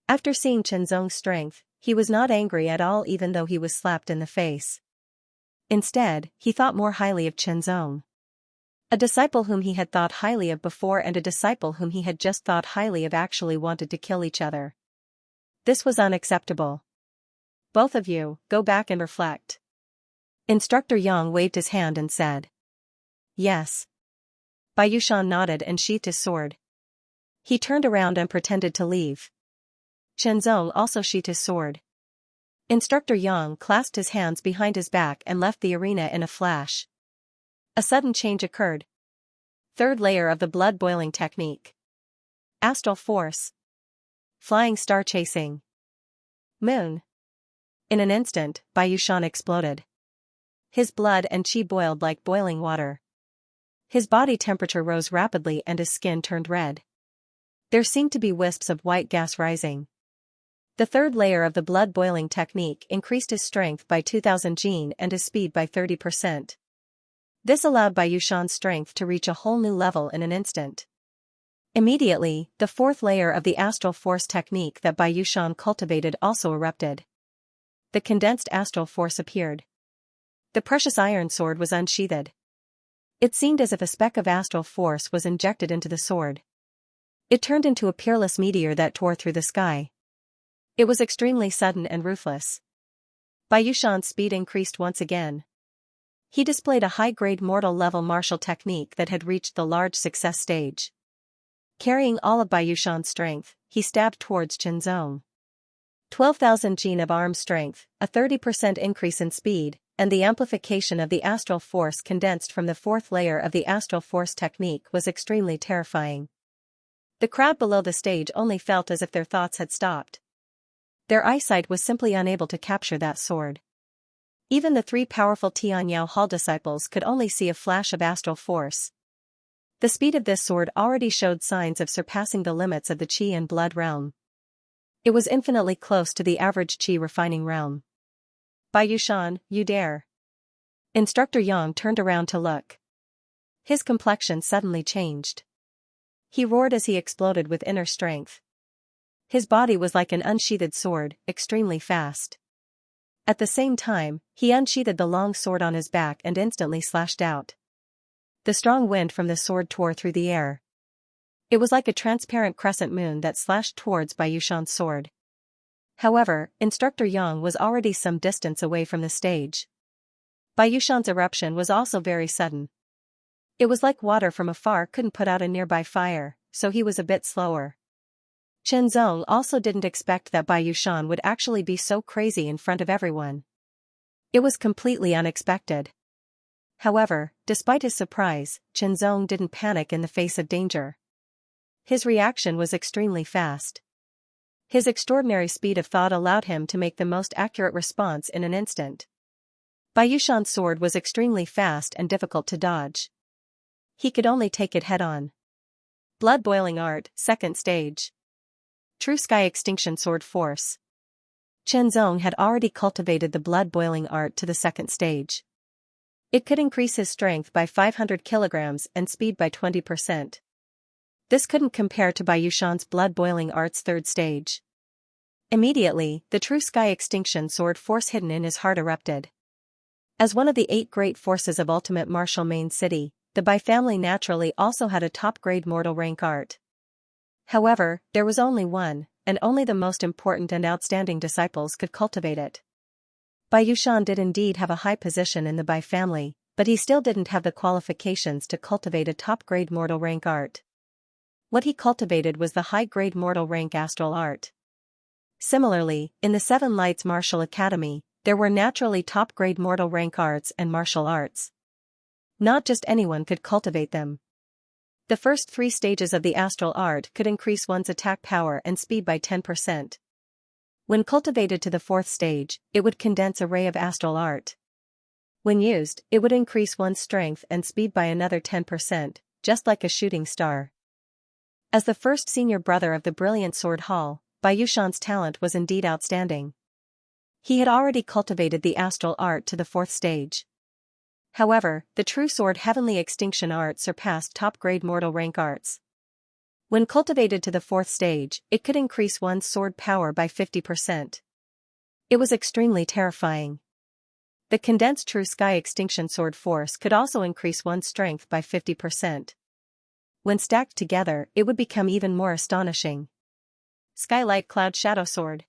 After seeing Chen Zong's strength, he was not angry at all even though he was slapped in the face. Instead, he thought more highly of Chen Zong. A disciple whom he had thought highly of before and a disciple whom he had just thought highly of actually wanted to kill each other. This was unacceptable. Both of you, go back and reflect. Instructor Yang waved his hand and said. Yes. Bai Yushan nodded and sheathed his sword. He turned around and pretended to leave. Chen Zong also sheathed his sword. Instructor Yang clasped his hands behind his back and left the arena in a flash. A sudden change occurred. Third layer of the blood-boiling technique. Astral force. Flying star chasing. Moon. In an instant, Bai Yushan exploded. His blood and qi boiled like boiling water. His body temperature rose rapidly and his skin turned red. There seemed to be wisps of white gas rising. The third layer of the blood-boiling technique increased his strength by 2000 Jin and his speed by 30%. This allowed Bai Yushan's strength to reach a whole new level in an instant. Immediately, the fourth layer of the astral force technique that Bai Yushan cultivated also erupted. The condensed astral force appeared. The precious iron sword was unsheathed. It seemed as if a speck of astral force was injected into the sword. It turned into a peerless meteor that tore through the sky. It was extremely sudden and ruthless. Bai Yushan's speed increased once again. He displayed a high-grade mortal-level martial technique that had reached the large success stage. Carrying all of Bai Yushan's strength, he stabbed towards Qianzong. 12,000 Jin of arm strength, a 30% increase in speed, and the amplification of the astral force condensed from the fourth layer of the astral force technique was extremely terrifying. The crowd below the stage only felt as if their thoughts had stopped. Their eyesight was simply unable to capture that sword. Even the three powerful Tianyao Hall disciples could only see a flash of astral force. The speed of this sword already showed signs of surpassing the limits of the Qi and blood realm. It was infinitely close to the average Qi refining realm. Bai Yushan, you dare. Instructor Yang turned around to look. His complexion suddenly changed. He roared as he exploded with inner strength. His body was like an unsheathed sword, extremely fast. At the same time, he unsheathed the long sword on his back and instantly slashed out. The strong wind from the sword tore through the air. It was like a transparent crescent moon that slashed towards Bai Yushan's sword. However, Instructor Yang was already some distance away from the stage. Bai Yushan's eruption was also very sudden. It was like water from afar couldn't put out a nearby fire, so he was a bit slower. Qianzong also didn't expect that Bai Yushan would actually be so crazy in front of everyone. It was completely unexpected. However, despite his surprise, Qianzong didn't panic in the face of danger. His reaction was extremely fast. His extraordinary speed of thought allowed him to make the most accurate response in an instant. Bai Yushan's sword was extremely fast and difficult to dodge. He could only take it head-on. Blood Boiling Art, Second Stage. True Sky Extinction Sword Force. Qianzong had already cultivated the Blood Boiling Art to the second stage. It could increase his strength by 500 kilograms and speed by 20%. This couldn't compare to Bai Yushan's Blood Boiling Art's third stage. Immediately, the True Sky Extinction Sword Force hidden in his heart erupted. As one of the 8 great forces of Ultimate Martial Main City, the Bai family naturally also had a top-grade mortal rank art. However, there was only one, and only the most important and outstanding disciples could cultivate it. Bai Yushan did indeed have a high position in the Bai family, but he still didn't have the qualifications to cultivate a top-grade mortal rank art. What he cultivated was the high-grade mortal rank astral art. Similarly, in the Seven Lights Martial Academy, there were naturally top-grade mortal rank arts and martial arts. Not just anyone could cultivate them. The first 3 stages of the astral art could increase one's attack power and speed by 10%. When cultivated to the 4th stage, it would condense a ray of astral art. When used, it would increase one's strength and speed by another 10%, just like a shooting star. As the first senior brother of the Brilliant Sword Hall, Bai Yushan's talent was indeed outstanding. He had already cultivated the astral art to the 4th stage. However, the True Sword Heavenly Extinction Art surpassed top-grade mortal rank arts. When cultivated to the 4th stage, it could increase one's sword power by 50%. It was extremely terrifying. The condensed True Sky Extinction Sword Force could also increase one's strength by 50%. When stacked together, it would become even more astonishing. Skylight Cloud Shadow Sword.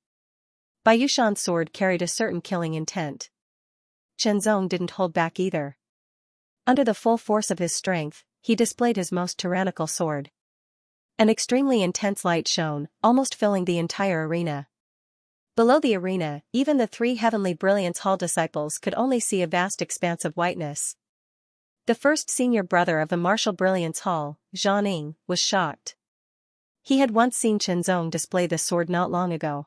Bai Yushan's sword carried a certain killing intent. Qianzong didn't hold back either. Under the full force of his strength, he displayed his most tyrannical sword. An extremely intense light shone, almost filling the entire arena. Below the arena, even the 3 Heavenly Brilliance Hall disciples could only see a vast expanse of whiteness. The first senior brother of the Martial Brilliance Hall, Zhang, was shocked. He had once seen Qianzong display this sword not long ago.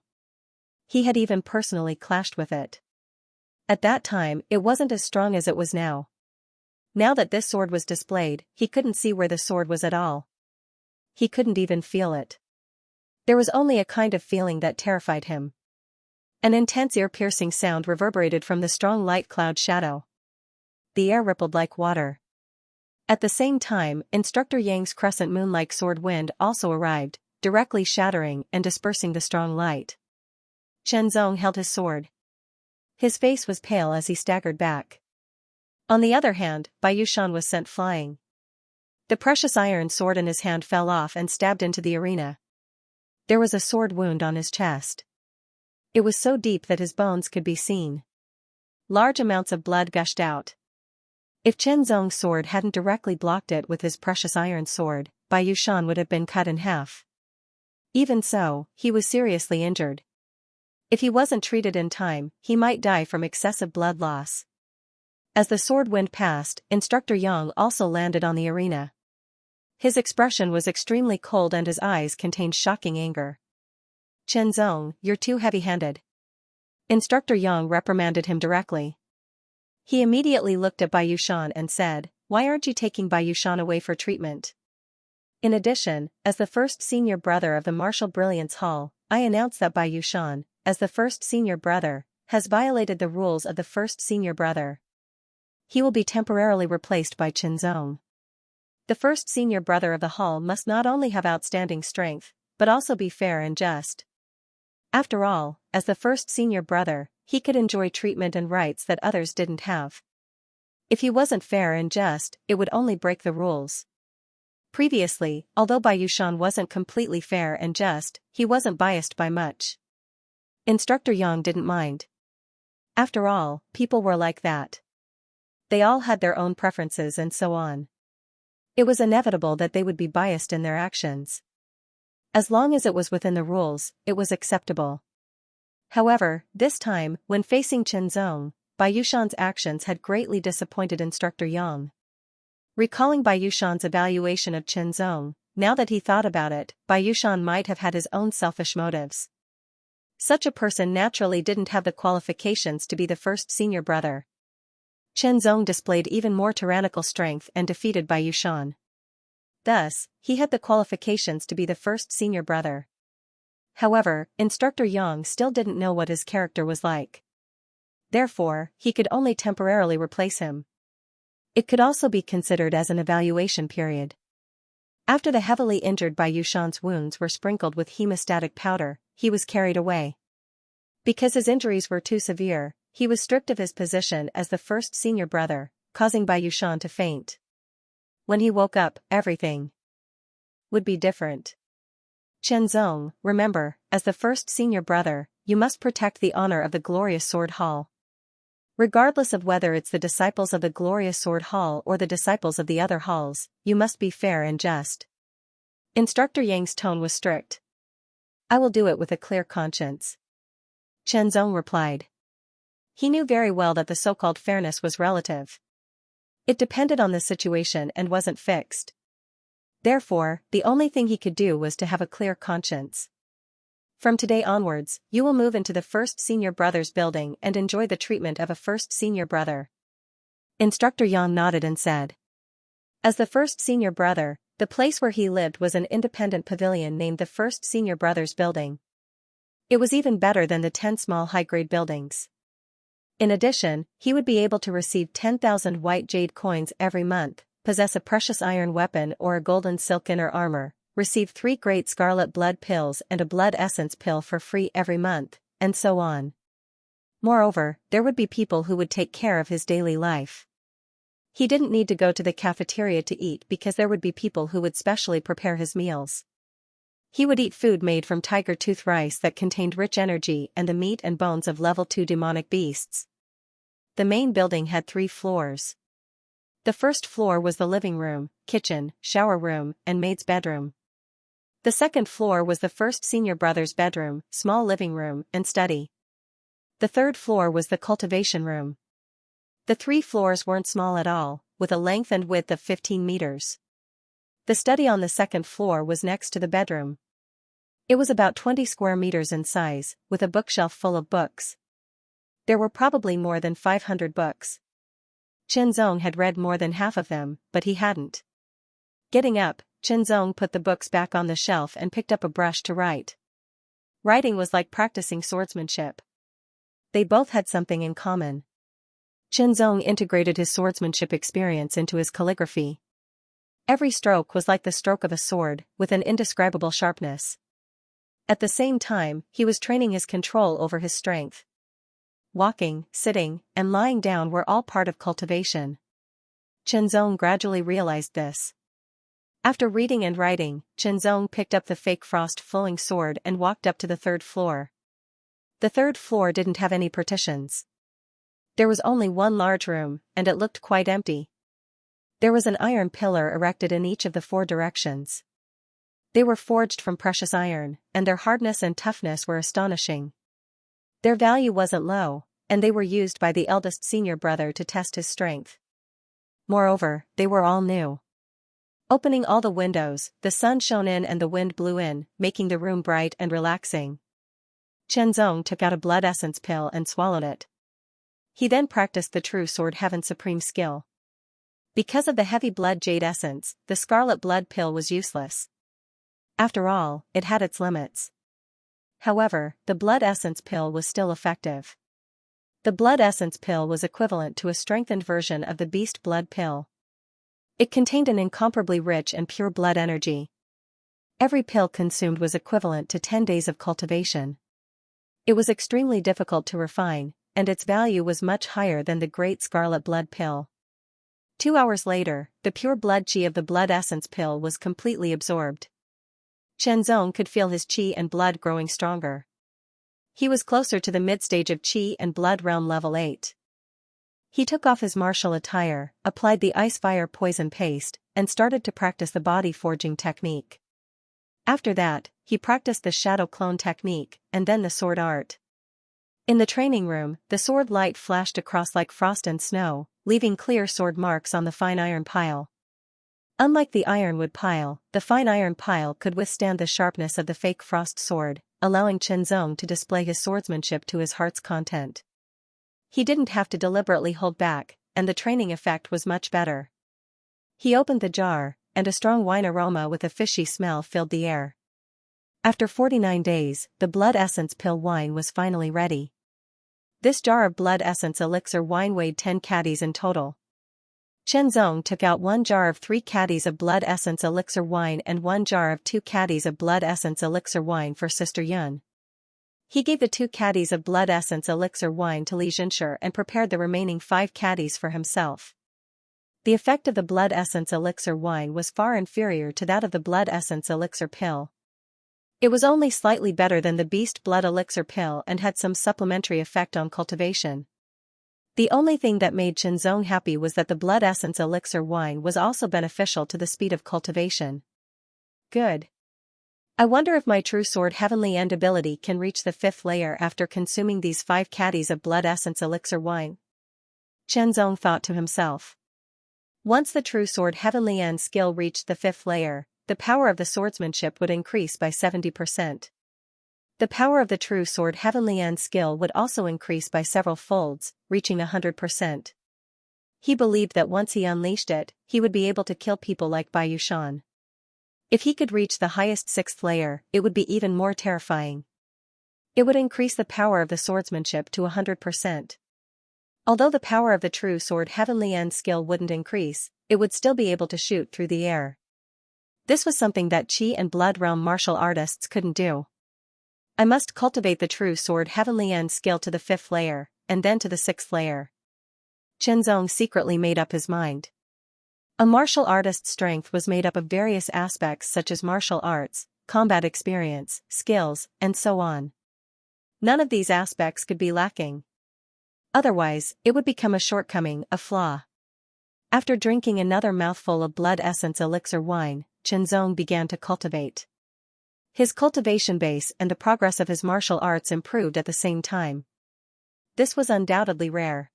He had even personally clashed with it. At that time, it wasn't as strong as it was now. Now that this sword was displayed, he couldn't see where the sword was at all. He couldn't even feel it. There was only a kind of feeling that terrified him. An intense ear-piercing sound reverberated from the strong light cloud shadow. The air rippled like water. At the same time, Instructor Yang's crescent moon-like sword wind also arrived, directly shattering and dispersing the strong light. Chen Zong held his sword. His face was pale as he staggered back. On the other hand, Bai Yushan was sent flying. The precious iron sword in his hand fell off and stabbed into the arena. There was a sword wound on his chest. It was so deep that his bones could be seen. Large amounts of blood gushed out. If Chen Zong's sword hadn't directly blocked it with his precious iron sword, Bai Yushan would have been cut in half. Even so, he was seriously injured. If he wasn't treated in time, he might die from excessive blood loss. As the sword wind passed, Instructor Yang also landed on the arena. His expression was extremely cold and his eyes contained shocking anger. Chen Zong, you're too heavy-handed. Instructor Yang reprimanded him directly. He immediately looked at Bai Yushan and said, "Why aren't you taking Bai Yushan away for treatment?" In addition, as the first senior brother of the Martial Brilliance Hall, I announce that Bai Yushan, as the first senior brother, has violated the rules of the first senior brother. He will be temporarily replaced by Chen Zong. The first senior brother of the hall must not only have outstanding strength, but also be fair and just. After all, as the first senior brother, he could enjoy treatment and rights that others didn't have. If he wasn't fair and just, it would only break the rules. Previously, although Bai Yushan wasn't completely fair and just, he wasn't biased by much. Instructor Yang didn't mind. After all, people were like that. They all had their own preferences and so on. It was inevitable that they would be biased in their actions. As long as it was within the rules, it was acceptable. However, this time, when facing Chen Zong, Bai Yushan's actions had greatly disappointed Instructor Yang. Recalling Bai Yushan's evaluation of Chen Zong, now that he thought about it, Bai Yushan might have had his own selfish motives. Such a person naturally didn't have the qualifications to be the first senior brother. Chen Zong displayed even more tyrannical strength and defeated Bai Yushan. Thus, he had the qualifications to be the first senior brother. However, Instructor Yang still didn't know what his character was like. Therefore, he could only temporarily replace him. It could also be considered as an evaluation period. After the heavily injured Bai Yushan's wounds were sprinkled with hemostatic powder, he was carried away. Because his injuries were too severe, he was stripped of his position as the first senior brother, causing Bai Yushan to faint. When he woke up, everything would be different. Chen Zong, remember, as the first senior brother, you must protect the honor of the Glorious Sword Hall. Regardless of whether it's the disciples of the Glorious Sword Hall or the disciples of the other halls, you must be fair and just. Instructor Yang's tone was strict. I will do it with a clear conscience. Chen Zong replied. He knew very well that the so-called fairness was relative. It depended on the situation and wasn't fixed. Therefore, the only thing he could do was to have a clear conscience. From today onwards, you will move into the first senior brother's building and enjoy the treatment of a first senior brother. Instructor Yang nodded and said. As the first senior brother, the place where he lived was an independent pavilion named the First Senior Brothers Building. It was even better than the 10 small high-grade buildings. In addition, he would be able to receive 10,000 white jade coins every month, possess a precious iron weapon or a golden silk inner armor, receive 3 great scarlet blood pills and a blood essence pill for free every month, and so on. Moreover, there would be people who would take care of his daily life. He didn't need to go to the cafeteria to eat because there would be people who would specially prepare his meals. He would eat food made from tiger tooth rice that contained rich energy and the meat and bones of level 2 demonic beasts. The main building had 3 floors. The first floor was the living room, kitchen, shower room, and maid's bedroom. The second floor was the first senior brother's bedroom, small living room, and study. The third floor was the cultivation room. The 3 floors weren't small at all, with a length and width of 15 meters. The study on the second floor was next to the bedroom. It was about 20 square meters in size, with a bookshelf full of books. There were probably more than 500 books. Chen Zong had read more than half of them, but he hadn't. Getting up, Chen Zong put the books back on the shelf and picked up a brush to write. Writing was like practicing swordsmanship. They both had something in common. Chen Zong integrated his swordsmanship experience into his calligraphy. Every stroke was like the stroke of a sword, with an indescribable sharpness. At the same time, he was training his control over his strength. Walking, sitting, and lying down were all part of cultivation. Chenzong gradually realized this. After reading and writing, Chenzong picked up the fake frost-flowing sword and walked up to the third floor. The third floor didn't have any partitions. There was only one large room, and it looked quite empty. There was an iron pillar erected in each of the 4 directions. They were forged from precious iron, and their hardness and toughness were astonishing. Their value wasn't low, and they were used by the eldest senior brother to test his strength. Moreover, they were all new. Opening all the windows, the sun shone in and the wind blew in, making the room bright and relaxing. Chenzong took out a blood essence pill and swallowed it. He then practiced the true sword heaven's supreme skill. Because of the heavy blood jade essence, the scarlet blood pill was useless. After all, it had its limits. However, the blood essence pill was still effective. The blood essence pill was equivalent to a strengthened version of the beast blood pill. It contained an incomparably rich and pure blood energy. Every pill consumed was equivalent to 10 days of cultivation. It was extremely difficult to refine, and its value was much higher than the great scarlet blood pill. 2 hours later, the pure blood qi of the blood essence pill was completely absorbed. Chenzong could feel his qi and blood growing stronger. He was closer to the mid-stage of qi and blood realm level 8. He took off his martial attire, applied the ice fire poison paste, and started to practice the body forging technique. After that, he practiced the shadow clone technique, and then the sword art. In the training room, the sword light flashed across like frost and snow, leaving clear sword marks on the fine iron pile. Unlike the ironwood pile, the fine iron pile could withstand the sharpness of the fake frost sword, allowing Chenzong to display his swordsmanship to his heart's content. He didn't have to deliberately hold back, and the training effect was much better. He opened the jar, and a strong wine aroma with a fishy smell filled the air. After 49 days, the blood essence pill wine was finally ready. This jar of blood essence elixir wine weighed 10 caddies in total. Chenzong took out 1 jar of 3 caddies of blood essence elixir wine and 1 jar of 2 caddies of blood essence elixir wine for Sister Yun. He gave the 2 caddies of blood essence elixir wine to Xianxia and prepared the remaining 5 caddies for himself. The effect of the blood essence elixir wine was far inferior to that of the blood essence elixir pill. It was only slightly better than the beast blood elixir pill and had some supplementary effect on cultivation. The only thing that made Chenzong happy was that the blood essence elixir wine was also beneficial to the speed of cultivation. Good. I wonder if my true sword heavenly end ability can reach the 5th layer after consuming these 5 caddies of blood essence elixir wine. Chenzong thought to himself. Once the true sword heavenly end skill reached the 5th layer, the power of the swordsmanship would increase by 70%. The power of the true sword heavenly end skill would also increase by several folds, reaching 100%. He believed that once he unleashed it, he would be able to kill people like Bai Yushan. If he could reach the highest 6th layer, it would be even more terrifying. It would increase the power of the swordsmanship to 100%. Although the power of the true sword heavenly end skill wouldn't increase, it would still be able to shoot through the air. This was something that Qi and Blood Realm martial artists couldn't do. I must cultivate the true sword heavenly end skill to the 5th layer, and then to the 6th layer. Chenzong secretly made up his mind. A martial artist's strength was made up of various aspects such as martial arts, combat experience, skills, and so on. None of these aspects could be lacking. Otherwise, it would become a shortcoming, a flaw. After drinking another mouthful of blood essence elixir wine, Chenzong began to cultivate. His cultivation base and the progress of his martial arts improved at the same time. This was undoubtedly rare.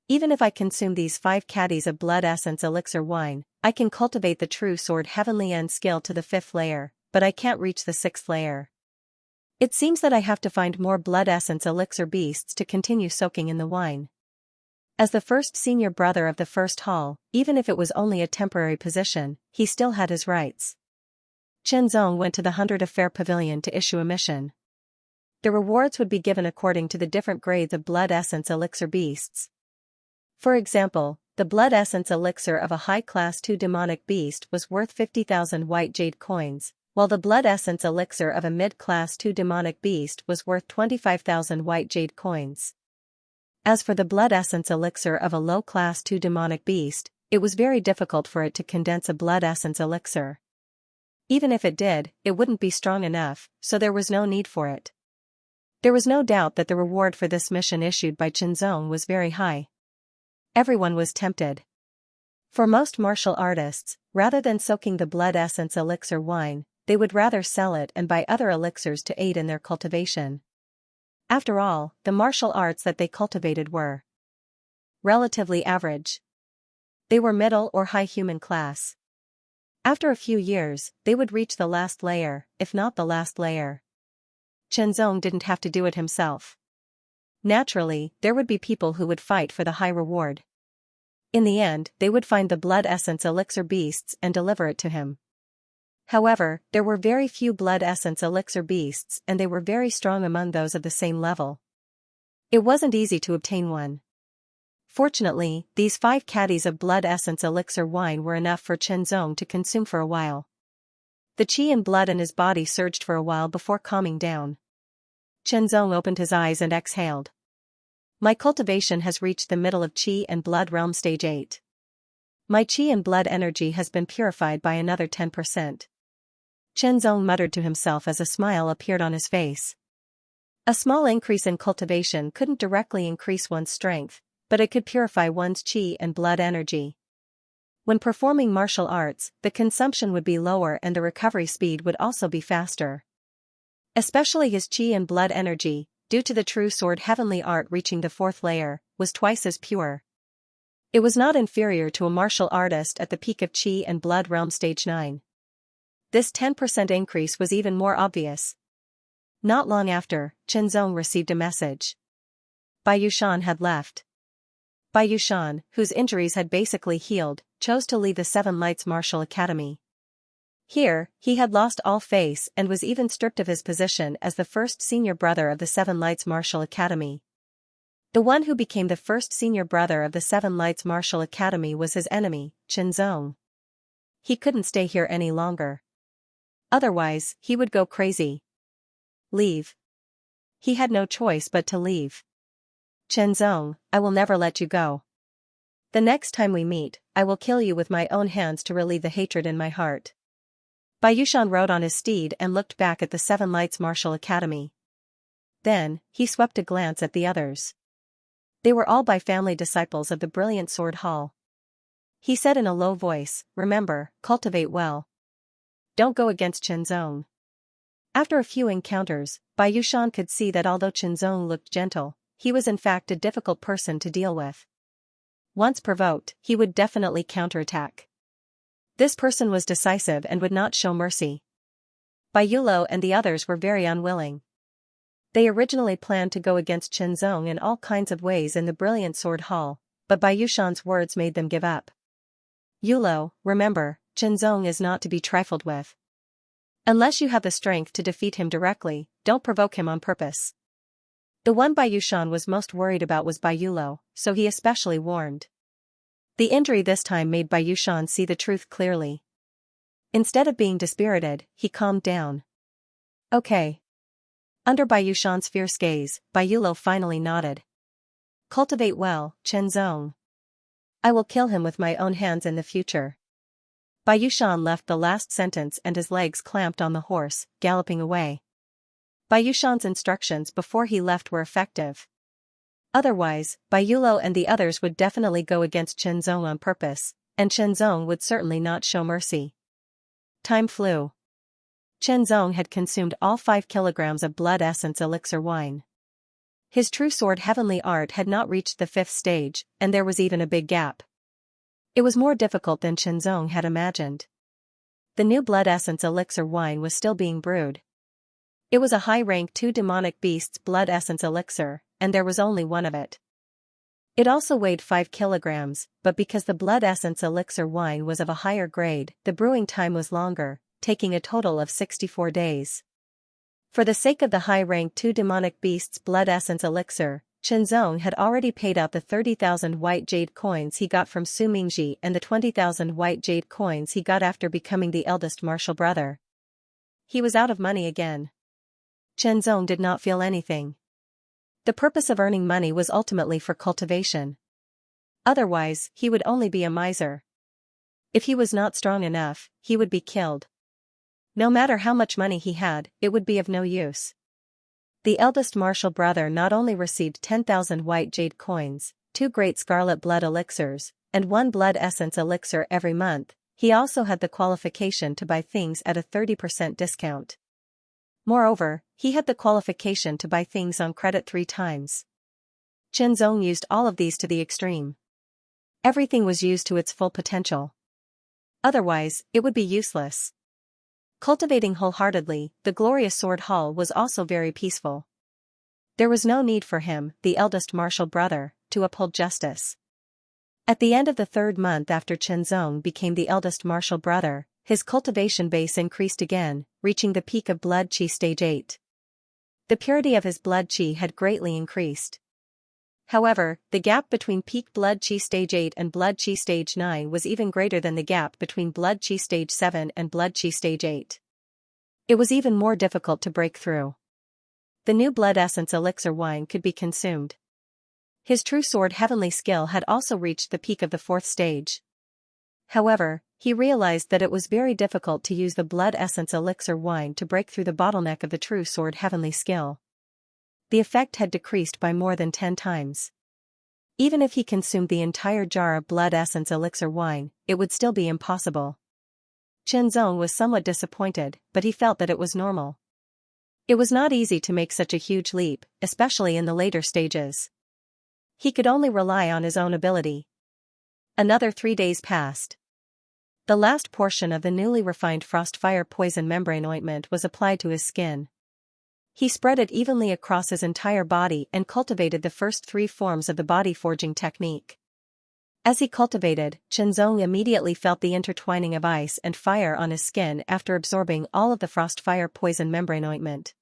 Even if I consume these 5 caddies of blood essence elixir wine, I can cultivate the true sword heavenly end skill to the 5th layer, but I can't reach the 6th layer. It seems that I have to find more blood essence elixir beasts to continue soaking in the wine. As the first senior brother of the first hall, even if it was only a temporary position, he still had his rights. Chenzong went to the 100 Affair Pavilion to issue a mission. The rewards would be given according to the different grades of blood essence elixir beasts. For example, the blood essence elixir of a high-class 2 demonic beast was worth 50,000 white jade coins, while the blood essence elixir of a mid-class 2 demonic beast was worth 25,000 white jade coins. As for the blood essence elixir of a low-class 2 demonic beast, it was very difficult for it to condense a blood essence elixir. Even if it did, it wouldn't be strong enough, so there was no need for it. There was no doubt that the reward for this mission issued by Xianxia was very high. Everyone was tempted. For most martial artists, rather than soaking the blood essence elixir wine, they would rather sell it and buy other elixirs to aid in their cultivation. After all, the martial arts that they cultivated were relatively average. They were middle or high human class. After a few years, they would reach the last layer, if not the last layer. Xianxia didn't have to do it himself. Naturally, there would be people who would fight for the high reward. In the end, they would find the blood essence elixir beasts and deliver it to him. However, there were very few blood essence elixir beasts and they were very strong among those of the same level. It wasn't easy to obtain one. Fortunately, these 5 caddies of blood essence elixir wine were enough for Xianxia to consume for a while. The qi and blood in his body surged for a while before calming down. Xianxia opened his eyes and exhaled. My cultivation has reached the middle of qi and blood realm stage 8. My qi and blood energy has been purified by another 10%. Xianxia muttered to himself as a smile appeared on his face. A small increase in cultivation couldn't directly increase one's strength, but it could purify one's qi and blood energy. When performing martial arts, the consumption would be lower and the recovery speed would also be faster. Especially his qi and blood energy, due to the true sword heavenly art reaching the 4th layer, was twice as pure. It was not inferior to a martial artist at the peak of qi and blood realm stage 9. This 10% increase was even more obvious. Not long after, Xianxia received a message. Bai Yushan had left. Bai Yushan, whose injuries had basically healed, chose to leave the 7 Lights Martial Academy. Here, he had lost all face and was even stripped of his position as the first senior brother of the 7 Lights Martial Academy. The one who became the first senior brother of the 7 Lights Martial Academy was his enemy, Xianxia. He couldn't stay here any longer. Otherwise, he would go crazy. Leave. He had no choice but to leave. Xianxia, I will never let you go. The next time we meet, I will kill you with my own hands to relieve the hatred in my heart. Bai Yushan rode on his steed and looked back at the 7 Lights Martial Academy. Then, he swept a glance at the others. They were all Bai family disciples of the Brilliant Sword Hall. He said in a low voice, remember, cultivate well. Don't go against Xianxia. After a few encounters, Bai Yushan could see that although Xianxia looked gentle, he was in fact a difficult person to deal with. Once provoked, he would definitely counterattack. This person was decisive and would not show mercy. Bai Yulo and the others were very unwilling. They originally planned to go against Xianxia in all kinds of ways in the Brilliant Sword Hall, but Bai Yushan's words made them give up. Yulo, remember, Xianxia is not to be trifled with. Unless you have the strength to defeat him directly, don't provoke him on purpose. The one Bai Yushan was most worried about was Bai Yulo, so he especially warned. The injury this time made Bai Yushan see the truth clearly. Instead of being dispirited, he calmed down. Okay. Under Bai Yushan's fierce gaze, Bai Yulo finally nodded. Cultivate well, Xianxia. I will kill him with my own hands in the future. Bai Yushan left the last sentence and his legs clamped on the horse, galloping away. Bai Yushan's instructions before he left were effective. Otherwise, Bai Yulo and the others would definitely go against Xianxia on purpose, and Xianxia would certainly not show mercy. Time flew. Xianxia had consumed all 5 kilograms of blood essence elixir wine. His true sword heavenly art had not reached the 5th stage, and there was even a big gap. It was more difficult than Xianxia had imagined. The new blood essence elixir wine was still being brewed. It was a high-rank 2 demonic beasts blood essence elixir, and there was only one of it. It also weighed 5 kilograms, but because the blood essence elixir wine was of a higher grade, the brewing time was longer, taking a total of 64 days. For the sake of the high-rank 2 demonic beasts blood essence elixir, Zhong had already paid out the 30,000 white jade coins he got from Su Mingji and the 20,000 white jade coins he got after becoming the eldest martial brother. He was out of money again. Zhong did not feel anything. The purpose of earning money was ultimately for cultivation. Otherwise, he would only be a miser. If he was not strong enough, he would be killed. No matter how much money he had, it would be of no use. The eldest martial brother not only received 10,000 white jade coins, 2 great scarlet blood elixirs, and 1 blood essence elixir every month, he also had the qualification to buy things at a 30% discount. Moreover, he had the qualification to buy things on credit 3 times. Zhong used all of these to the extreme. Everything was used to its full potential. Otherwise, it would be useless. Cultivating wholeheartedly, the glorious sword hall was also very peaceful. There was no need for him, the eldest martial brother, to uphold justice. At the end of the 3rd month after Zhong became the eldest martial brother, his cultivation base increased again, reaching the peak of blood qi stage 8. The purity of his blood qi had greatly increased. However, the gap between peak blood qi stage 8 and blood qi stage 9 was even greater than the gap between blood qi stage 7 and blood qi stage 8. It was even more difficult to break through. The new blood essence elixir wine could be consumed. His true sword heavenly skill had also reached the peak of the 4th stage. However, he realized that it was very difficult to use the blood essence elixir wine to break through the bottleneck of the true sword heavenly skill. The effect had decreased by more than 10 times. Even if he consumed the entire jar of blood essence elixir wine, it would still be impossible. Zhong was somewhat disappointed, but he felt that it was normal. It was not easy to make such a huge leap, especially in the later stages. He could only rely on his own ability. Another 3 days passed. The last portion of the newly refined Frostfire Poison Membrane Ointment was applied to his skin. He spread it evenly across his entire body and cultivated the first 3 forms of the body forging technique. As he cultivated, Zhong immediately felt the intertwining of ice and fire on his skin after absorbing all of the Frostfire Poison Membrane Ointment.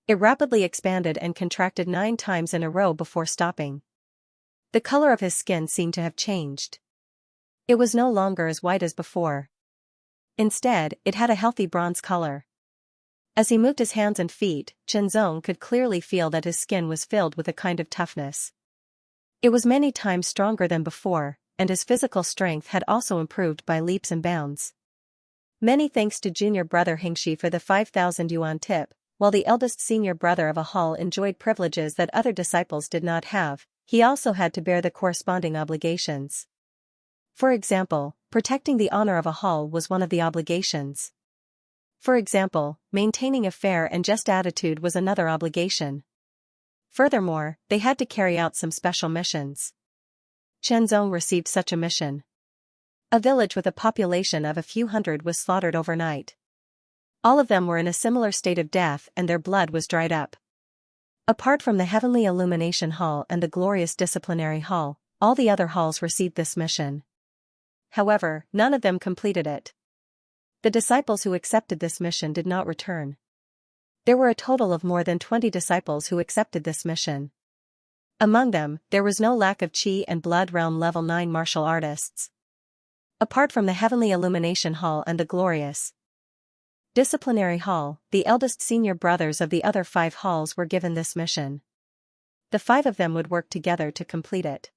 It rapidly expanded and contracted 9 times in a row before stopping. The color of his skin seemed to have changed. It was no longer as white as before. Instead, it had a healthy bronze color. As he moved his hands and feet, Zhong could clearly feel that his skin was filled with a kind of toughness. It was many times stronger than before, and his physical strength had also improved by leaps and bounds. Many thanks to junior brother Hingxi for the 5,000 yuan tip, while the eldest senior brother of a hall enjoyed privileges that other disciples did not have, he also had to bear the corresponding obligations. For example, protecting the honor of a hall was one of the obligations. For example, maintaining a fair and just attitude was another obligation. Furthermore, they had to carry out some special missions. Zhong received such a mission. A village with a population of a few hundred was slaughtered overnight. All of them were in a similar state of death and their blood was dried up. Apart from the Heavenly Illumination Hall and the Glorious Disciplinary Hall, all the other halls received this mission. However, none of them completed it. The disciples who accepted this mission did not return. There were a total of more than 20 disciples who accepted this mission. Among them, there was no lack of Qi and Blood Realm level 9 martial artists. Apart from the Heavenly Illumination Hall and the Glorious Disciplinary Hall, the eldest senior brothers of the other 5 halls were given this mission. The 5 of them would work together to complete it.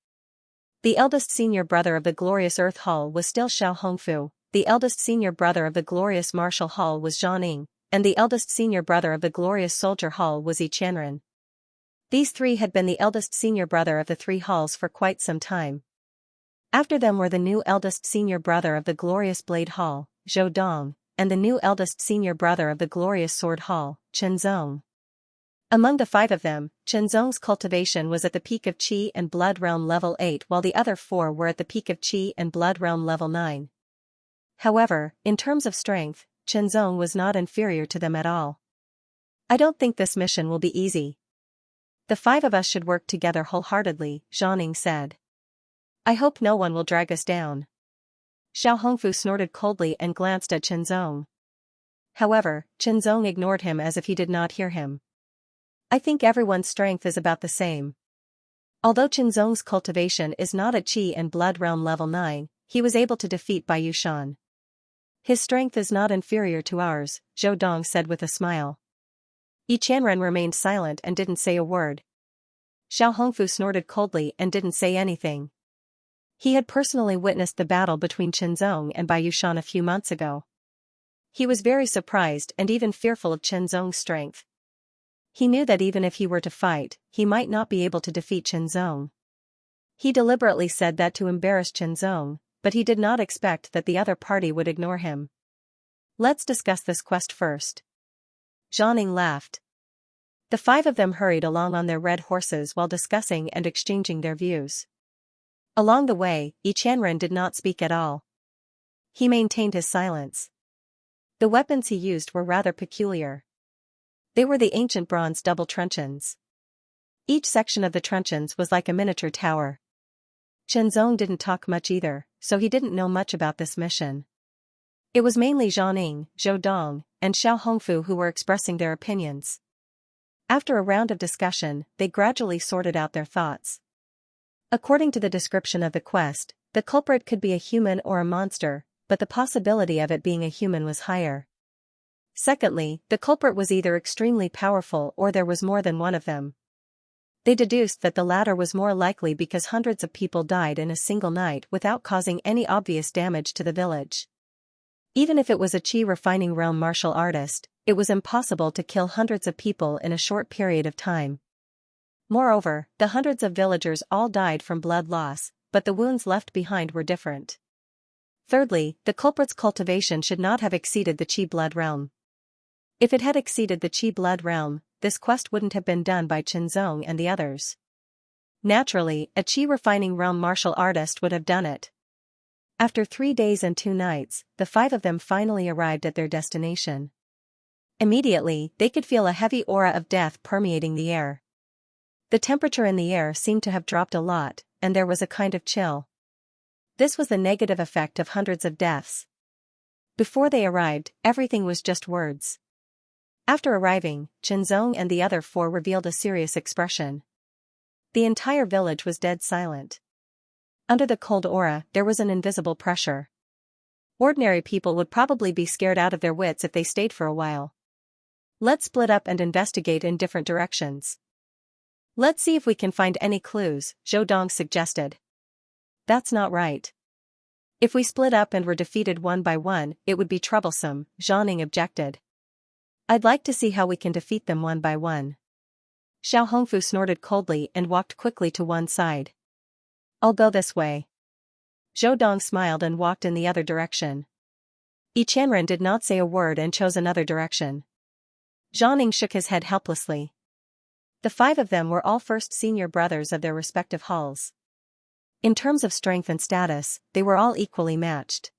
The eldest senior brother of the Glorious Earth Hall was still Xiao Hongfu, the eldest senior brother of the Glorious Martial Hall was Zhaning, and the eldest senior brother of the Glorious Soldier Hall was Yi Qianren. These 3 had been the eldest senior brother of the 3 halls for quite some time. After them were the new eldest senior brother of the Glorious Blade Hall, Zhou Dong, and the new eldest senior brother of the Glorious Sword Hall, Zhong. Among the 5 of them, Zhong's cultivation was at the peak of Qi and Blood Realm level 8 while the other 4 were at the peak of Qi and Blood Realm level 9. However, in terms of strength, Zhong was not inferior to them at all. I don't think this mission will be easy. The 5 of us should work together wholeheartedly, Zhaning said. I hope no one will drag us down. Xiao Hongfu snorted coldly and glanced at Zhong. However, Zhong ignored him as if he did not hear him. I think everyone's strength is about the same. Although Qinzong's cultivation is not at Qi and Blood Realm level 9, he was able to defeat Bai Yushan. His strength is not inferior to ours, Zhou Dong said with a smile. Yi Qianren remained silent and didn't say a word. Xiao Hongfu snorted coldly and didn't say anything. He had personally witnessed the battle between Qinzong and Bai Yushan a few months ago. He was very surprised and even fearful of Qinzong's strength. He knew that even if he were to fight, he might not be able to defeat Qinzong. He deliberately said that to embarrass Qinzong, but he did not expect that the other party would ignore him. Let's discuss this quest first. Zhang laughed. The five of them hurried along on their red horses while discussing and exchanging their views. Along the way, Yi Qianren did not speak at all. He maintained his silence. The weapons he used were rather peculiar. They were the ancient bronze double truncheons. Each section of the truncheons was like a miniature tower. Qinzong didn't talk much either, so he didn't know much about this mission. It was mainly Zhang, Zhou Dong, and Xiao Hongfu who were expressing their opinions. After a round of discussion, they gradually sorted out their thoughts. According to the description of the quest, the culprit could be a human or a monster, but the possibility of it being a human was higher. Secondly, the culprit was either extremely powerful or there was more than one of them. They deduced that the latter was more likely because hundreds of people died in a single night without causing any obvious damage to the village. Even if it was a Qi refining realm martial artist, it was impossible to kill hundreds of people in a short period of time. Moreover, the hundreds of villagers all died from blood loss, but the wounds left behind were different. Thirdly, the culprit's cultivation should not have exceeded the Qi blood realm. If it had exceeded the Qi blood realm, this quest wouldn't have been done by Qinzong and the others. Naturally, a Qi refining realm martial artist would have done it. After 3 days and 2 nights, the five of them finally arrived at their destination. Immediately, they could feel a heavy aura of death permeating the air. The temperature in the air seemed to have dropped a lot, and there was a kind of chill. This was the negative effect of hundreds of deaths. Before they arrived, everything was just words. After arriving, Qinzong and the other 4 revealed a serious expression. The entire village was dead silent. Under the cold aura, there was an invisible pressure. Ordinary people would probably be scared out of their wits if they stayed for a while. Let's split up and investigate in different directions. Let's see if we can find any clues, Zhou Dong suggested. That's not right. If we split up and were defeated one by one, it would be troublesome, Zhang objected. I'd like to see how we can defeat them one by one. Xiao Hongfu snorted coldly and walked quickly to one side. I'll go this way. Zhou Dong smiled and walked in the other direction. Yi Qianren did not say a word and chose another direction. Zhang shook his head helplessly. The 5 of them were all first senior brothers of their respective halls. In terms of strength and status, they were all equally matched.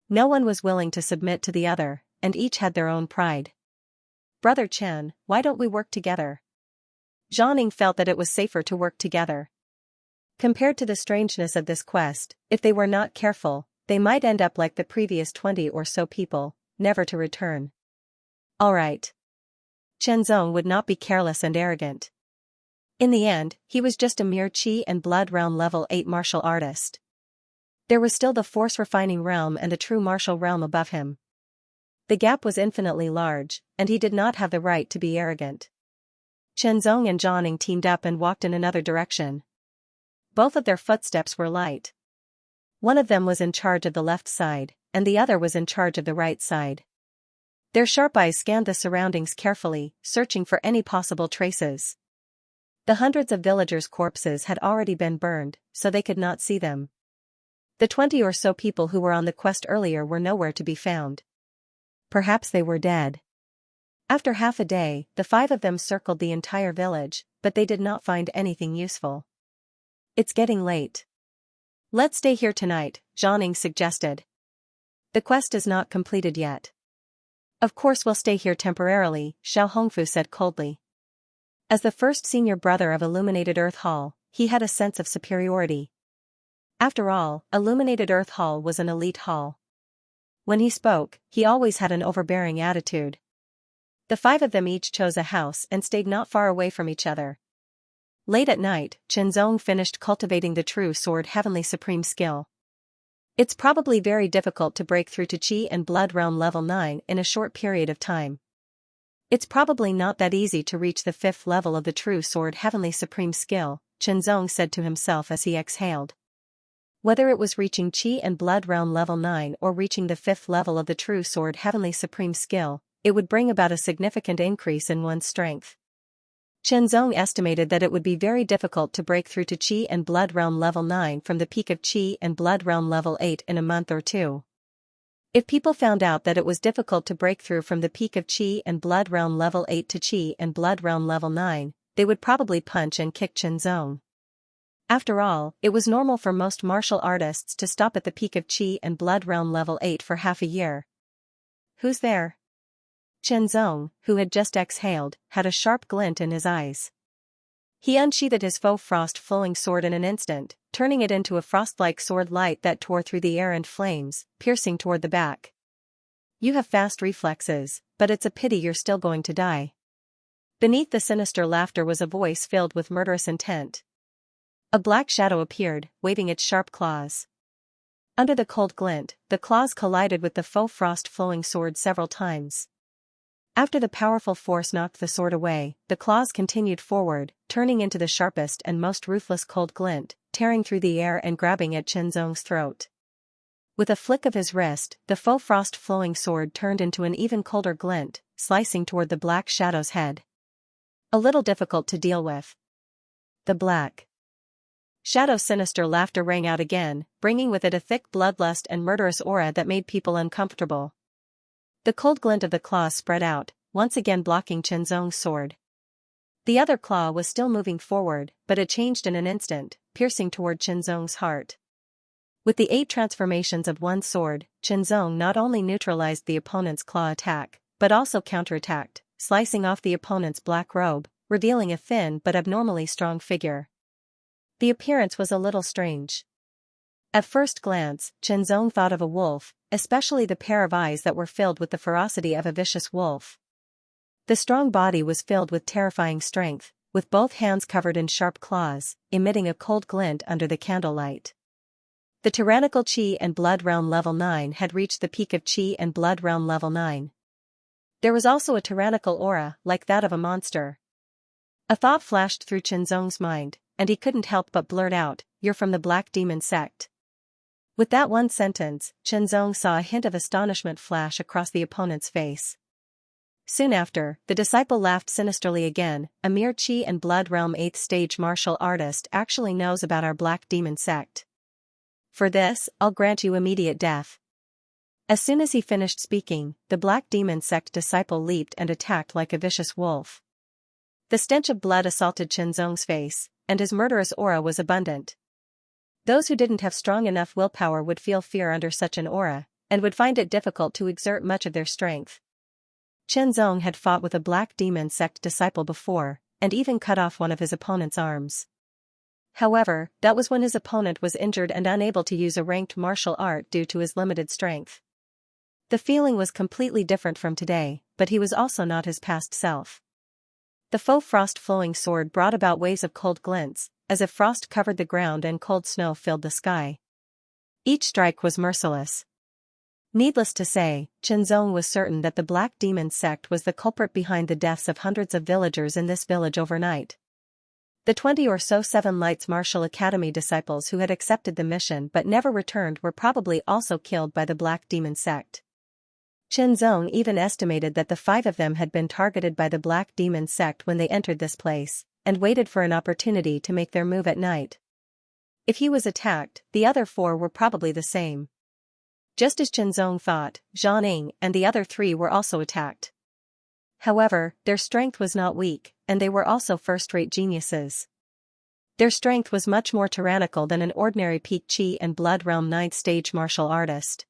No one was willing to submit to the other, and each had their own pride. Brother Chen, why don't we work together? Zhang felt that it was safer to work together. Compared to the strangeness of this quest, if they were not careful, they might end up like the previous 20 or so people, never to return. All right. Qinzong would not be careless and arrogant. In the end, he was just a mere Qi and Blood Realm level 8 martial artist. There was still the Force Refining Realm and a true martial realm above him. The gap was infinitely large, and he did not have the right to be arrogant. Qinzong and Zhang teamed up and walked in another direction. Both of their footsteps were light. One of them was in charge of the left side, and the other was in charge of the right side. Their sharp eyes scanned the surroundings carefully, searching for any possible traces. The hundreds of villagers' corpses had already been burned, so they could not see them. The 20 or so people who were on the quest earlier were nowhere to be found. Perhaps they were dead. After half a day, the 5 of them circled the entire village, but they did not find anything useful. It's getting late. Let's stay here tonight, Zhang suggested. The quest is not completed yet. Of course we'll stay here temporarily, Xiao Hongfu said coldly. As the first senior brother of Illuminated Earth Hall, he had a sense of superiority. After all, Illuminated Earth Hall was an elite hall. When he spoke, he always had an overbearing attitude. The 5 of them each chose a house and stayed not far away from each other. Late at night, Chenzong finished cultivating the true sword heavenly supreme skill. It's probably very difficult to break through to Qi and Blood Realm level 9 in a short period of time. It's probably not that easy to reach the 5th level of the true sword heavenly supreme skill, Chenzong said to himself as he exhaled. Whether it was reaching Qi and Blood Realm level 9 or reaching the 5th level of the true sword heavenly supreme skill, it would bring about a significant increase in one's strength. Chenzong estimated that it would be very difficult to break through to Qi and Blood Realm level 9 from the peak of Qi and Blood Realm level 8 in a month or two. If people found out that it was difficult to break through from the peak of Qi and Blood Realm level 8 to Qi and Blood Realm level 9, they would probably punch and kick Chenzong. After all, it was normal for most martial artists to stop at the peak of Qi and Blood Realm level 8 for half a year. Who's there? Chenzong, who had just exhaled, had a sharp glint in his eyes. He unsheathed his faux frost-flowing sword in an instant, turning it into a frost-like sword light that tore through the air in flames, piercing toward the back. You have fast reflexes, but it's a pity you're still going to die. Beneath the sinister laughter was a voice filled with murderous intent. A black shadow appeared, waving its sharp claws. Under the cold glint, the claws collided with the faux frost-flowing sword several times. After the powerful force knocked the sword away, the claws continued forward, turning into the sharpest and most ruthless cold glint, tearing through the air and grabbing at Chenzong's throat. With a flick of his wrist, the faux frost-flowing sword turned into an even colder glint, slicing toward the black shadow's head. A little difficult to deal with. The black shadow's sinister laughter rang out again, bringing with it a thick bloodlust and murderous aura that made people uncomfortable. The cold glint of the claws spread out, once again blocking Chenzong's sword. The other claw was still moving forward, but it changed in an instant, piercing toward Chenzong's heart. With the 8 transformations of one sword, Chenzong not only neutralized the opponent's claw attack, but also counterattacked, slicing off the opponent's black robe, revealing a thin but abnormally strong figure. The appearance was a little strange. At first glance, Chenzong thought of a wolf, especially the pair of eyes that were filled with the ferocity of a vicious wolf. The strong body was filled with terrifying strength, with both hands covered in sharp claws, emitting a cold glint under the candlelight. The tyrannical Qi and Blood Realm level 9 had reached the peak of Qi and Blood Realm level 9. There was also a tyrannical aura, like that of a monster. A thought flashed through Chenzong's mind, and he couldn't help but blurt out, "You're from the Black Demon sect." With that one sentence, Chenzong saw a hint of astonishment flash across the opponent's face. Soon after, the disciple laughed sinisterly again. "A mere Qi and Blood Realm 8th stage martial artist actually knows about our Black Demon sect. For this, I'll grant you immediate death." As soon as he finished speaking, the Black Demon sect disciple leaped and attacked like a vicious wolf. The stench of blood assaulted Chenzong's face, and his murderous aura was abundant. Those who didn't have strong enough willpower would feel fear under such an aura, and would find it difficult to exert much of their strength. Chenzong had fought with a Black Demon sect disciple before, and even cut off one of his opponent's arms. However, that was when his opponent was injured and unable to use a ranked martial art due to his limited strength. The feeling was completely different from today, but he was also not his past self. The faux frost-flowing sword brought about waves of cold glints, as if frost covered the ground and cold snow filled the sky. Each strike was merciless. Needless to say, Chenzong was certain that the Black Demon sect was the culprit behind the deaths of hundreds of villagers in this village overnight. The 20 or so Seven Lights Martial Academy disciples who had accepted the mission but never returned were probably also killed by the Black Demon sect. Chenzong even estimated that the 5 of them had been targeted by the Black Demon sect when they entered this place, and waited for an opportunity to make their move at night. If he was attacked, the other 4 were probably the same. Just as Chenzong thought, Zhang and the other 3 were also attacked. However, their strength was not weak, and they were also first-rate geniuses. Their strength was much more tyrannical than an ordinary peak Qi and Blood Realm 9th stage martial artist.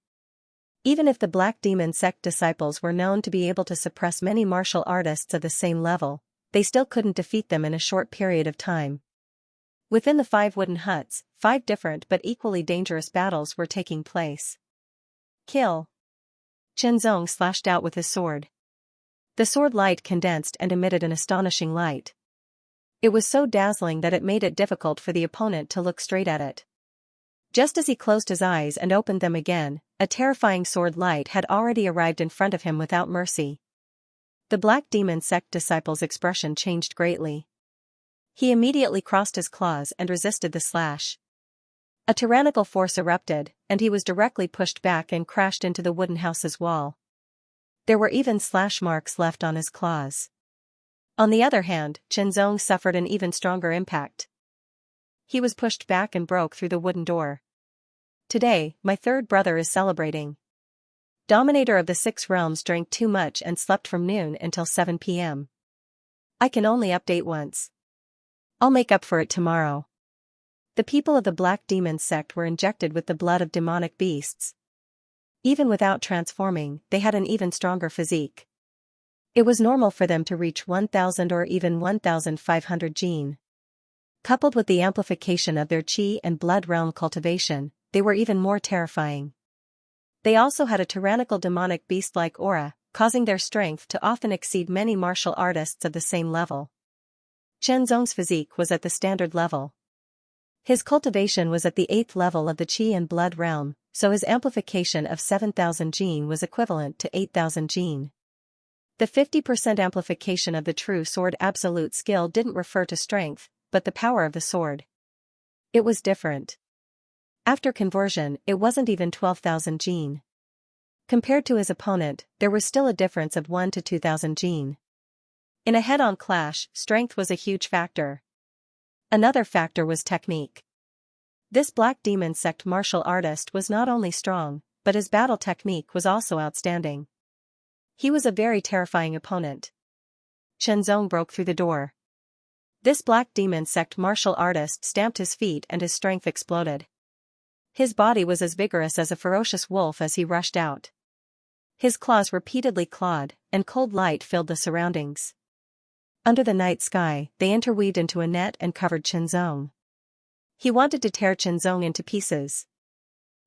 Even if the Black Demon sect disciples were known to be able to suppress many martial artists of the same level, they still couldn't defeat them in a short period of time. Within the 5 wooden huts, 5 different but equally dangerous battles were taking place. Kill! Chenzong slashed out with his sword. The sword light condensed and emitted an astonishing light. It was so dazzling that it made it difficult for the opponent to look straight at it. Just as he closed his eyes and opened them again, a terrifying sword light had already arrived in front of him without mercy. The Black Demon sect disciple's expression changed greatly. He immediately crossed his claws and resisted the slash. A tyrannical force erupted, and he was directly pushed back and crashed into the wooden house's wall. There were even slash marks left on his claws. On the other hand, Qianzong suffered an even stronger impact. He was pushed back and broke through the wooden door. Today, my third brother is celebrating. Dominator of the 6 realms drank too much and slept from noon until 7 p.m. I can only update once. I'll make up for it tomorrow. The people of the Black Demon sect were injected with the blood of demonic beasts. Even without transforming, they had an even stronger physique. It was normal for them to reach 1,000 or even 1,500 gene. Coupled with the amplification of their qi and blood realm cultivation, they were even more terrifying. They also had a tyrannical demonic beast-like aura, causing their strength to often exceed many martial artists of the same level. Qianzong's physique was at the standard level. His cultivation was at the 8th level of the qi and blood realm, so his amplification of 7,000 gene was equivalent to 8,000 gene. The 50% amplification of the true sword absolute skill didn't refer to strength, but the power of the sword. It was different. After conversion, it wasn't even 12,000 gene. Compared to his opponent, there was still a difference of 1 to 2,000 gene. In a head-on clash, strength was a huge factor. Another factor was technique. This Black Demon sect martial artist was not only strong, but his battle technique was also outstanding. He was a very terrifying opponent. Qianzong broke through the door. This Black Demon sect martial artist stamped his feet and his strength exploded. His body was as vigorous as a ferocious wolf as he rushed out. His claws repeatedly clawed, and cold light filled the surroundings. Under the night sky, they interweaved into a net and covered Qianzong. He wanted to tear Qianzong into pieces.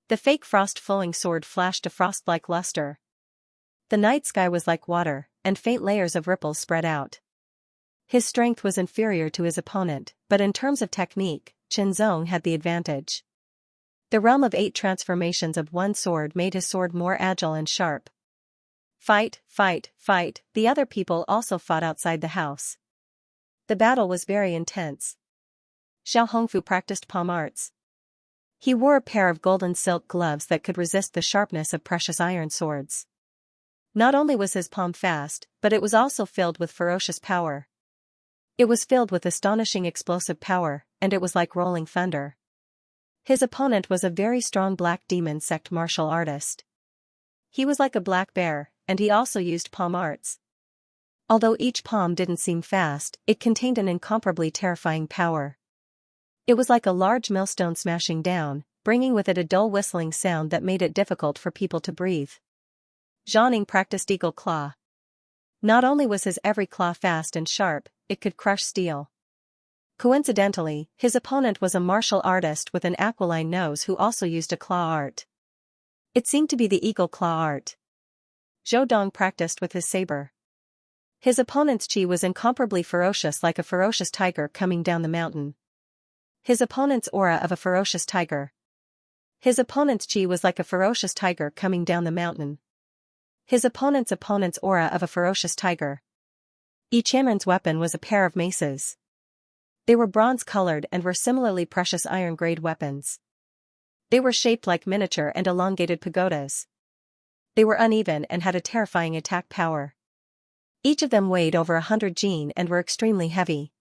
The fake frost-flowing sword flashed a frost-like luster. The night sky was like water, and faint layers of ripples spread out. His strength was inferior to his opponent, but in terms of technique, Qianzong had the advantage. The realm of 8 transformations of one sword made his sword more agile and sharp. Fight, fight, fight, the other people also fought outside the house. The battle was very intense. Xiao Hongfu practiced palm arts. He wore a pair of golden silk gloves that could resist the sharpness of precious iron swords. Not only was his palm fast, but it was also filled with ferocious power. It was filled with astonishing explosive power, and it was like rolling thunder. His opponent was a very strong Black Demon sect martial artist. He was like a black bear, and he also used palm arts. Although each palm didn't seem fast, it contained an incomparably terrifying power. It was like a large millstone smashing down, bringing with it a dull whistling sound that made it difficult for people to breathe. Zhang practiced eagle claw. Not only was his every claw fast and sharp, it could crush steel. Coincidentally, his opponent was a martial artist with an aquiline nose who also used a claw art. It seemed to be the eagle claw art. Zhou Dong practiced with his saber. His opponent's qi was incomparably ferocious, like a ferocious tiger coming down the mountain. His opponent's aura of a ferocious tiger. His opponent's qi was like a ferocious tiger coming down the mountain. His opponent's aura of a ferocious tiger. Yi Qianren's weapon was a pair of maces. They were bronze-colored and were similarly precious iron-grade weapons. They were shaped like miniature and elongated pagodas. They were uneven and had a terrifying attack power. Each of them weighed over 100 gene and were extremely heavy.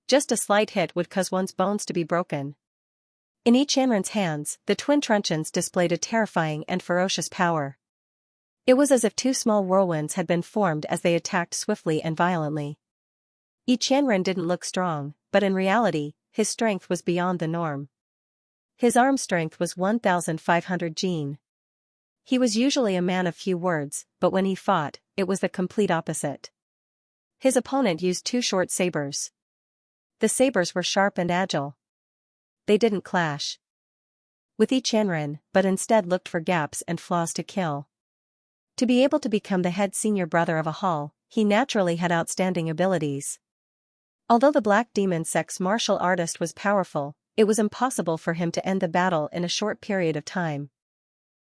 Just a slight hit would cause one's bones to be broken. In Yi Qianren's hands, the twin truncheons displayed a terrifying and ferocious power. It was as if 2 small whirlwinds had been formed as they attacked swiftly and violently. Yi Qianren didn't look strong, but in reality, his strength was beyond the norm. His arm strength was 1,500 gene. He was usually a man of few words, but when he fought, it was the complete opposite. His opponent used 2 short sabers. The sabers were sharp and agile. They didn't clash with Yi Qianren, but instead looked for gaps and flaws to kill. To be able to become the head senior brother of a hall, he naturally had outstanding abilities. Although the Black Demon Sect's martial artist was powerful, it was impossible for him to end the battle in a short period of time.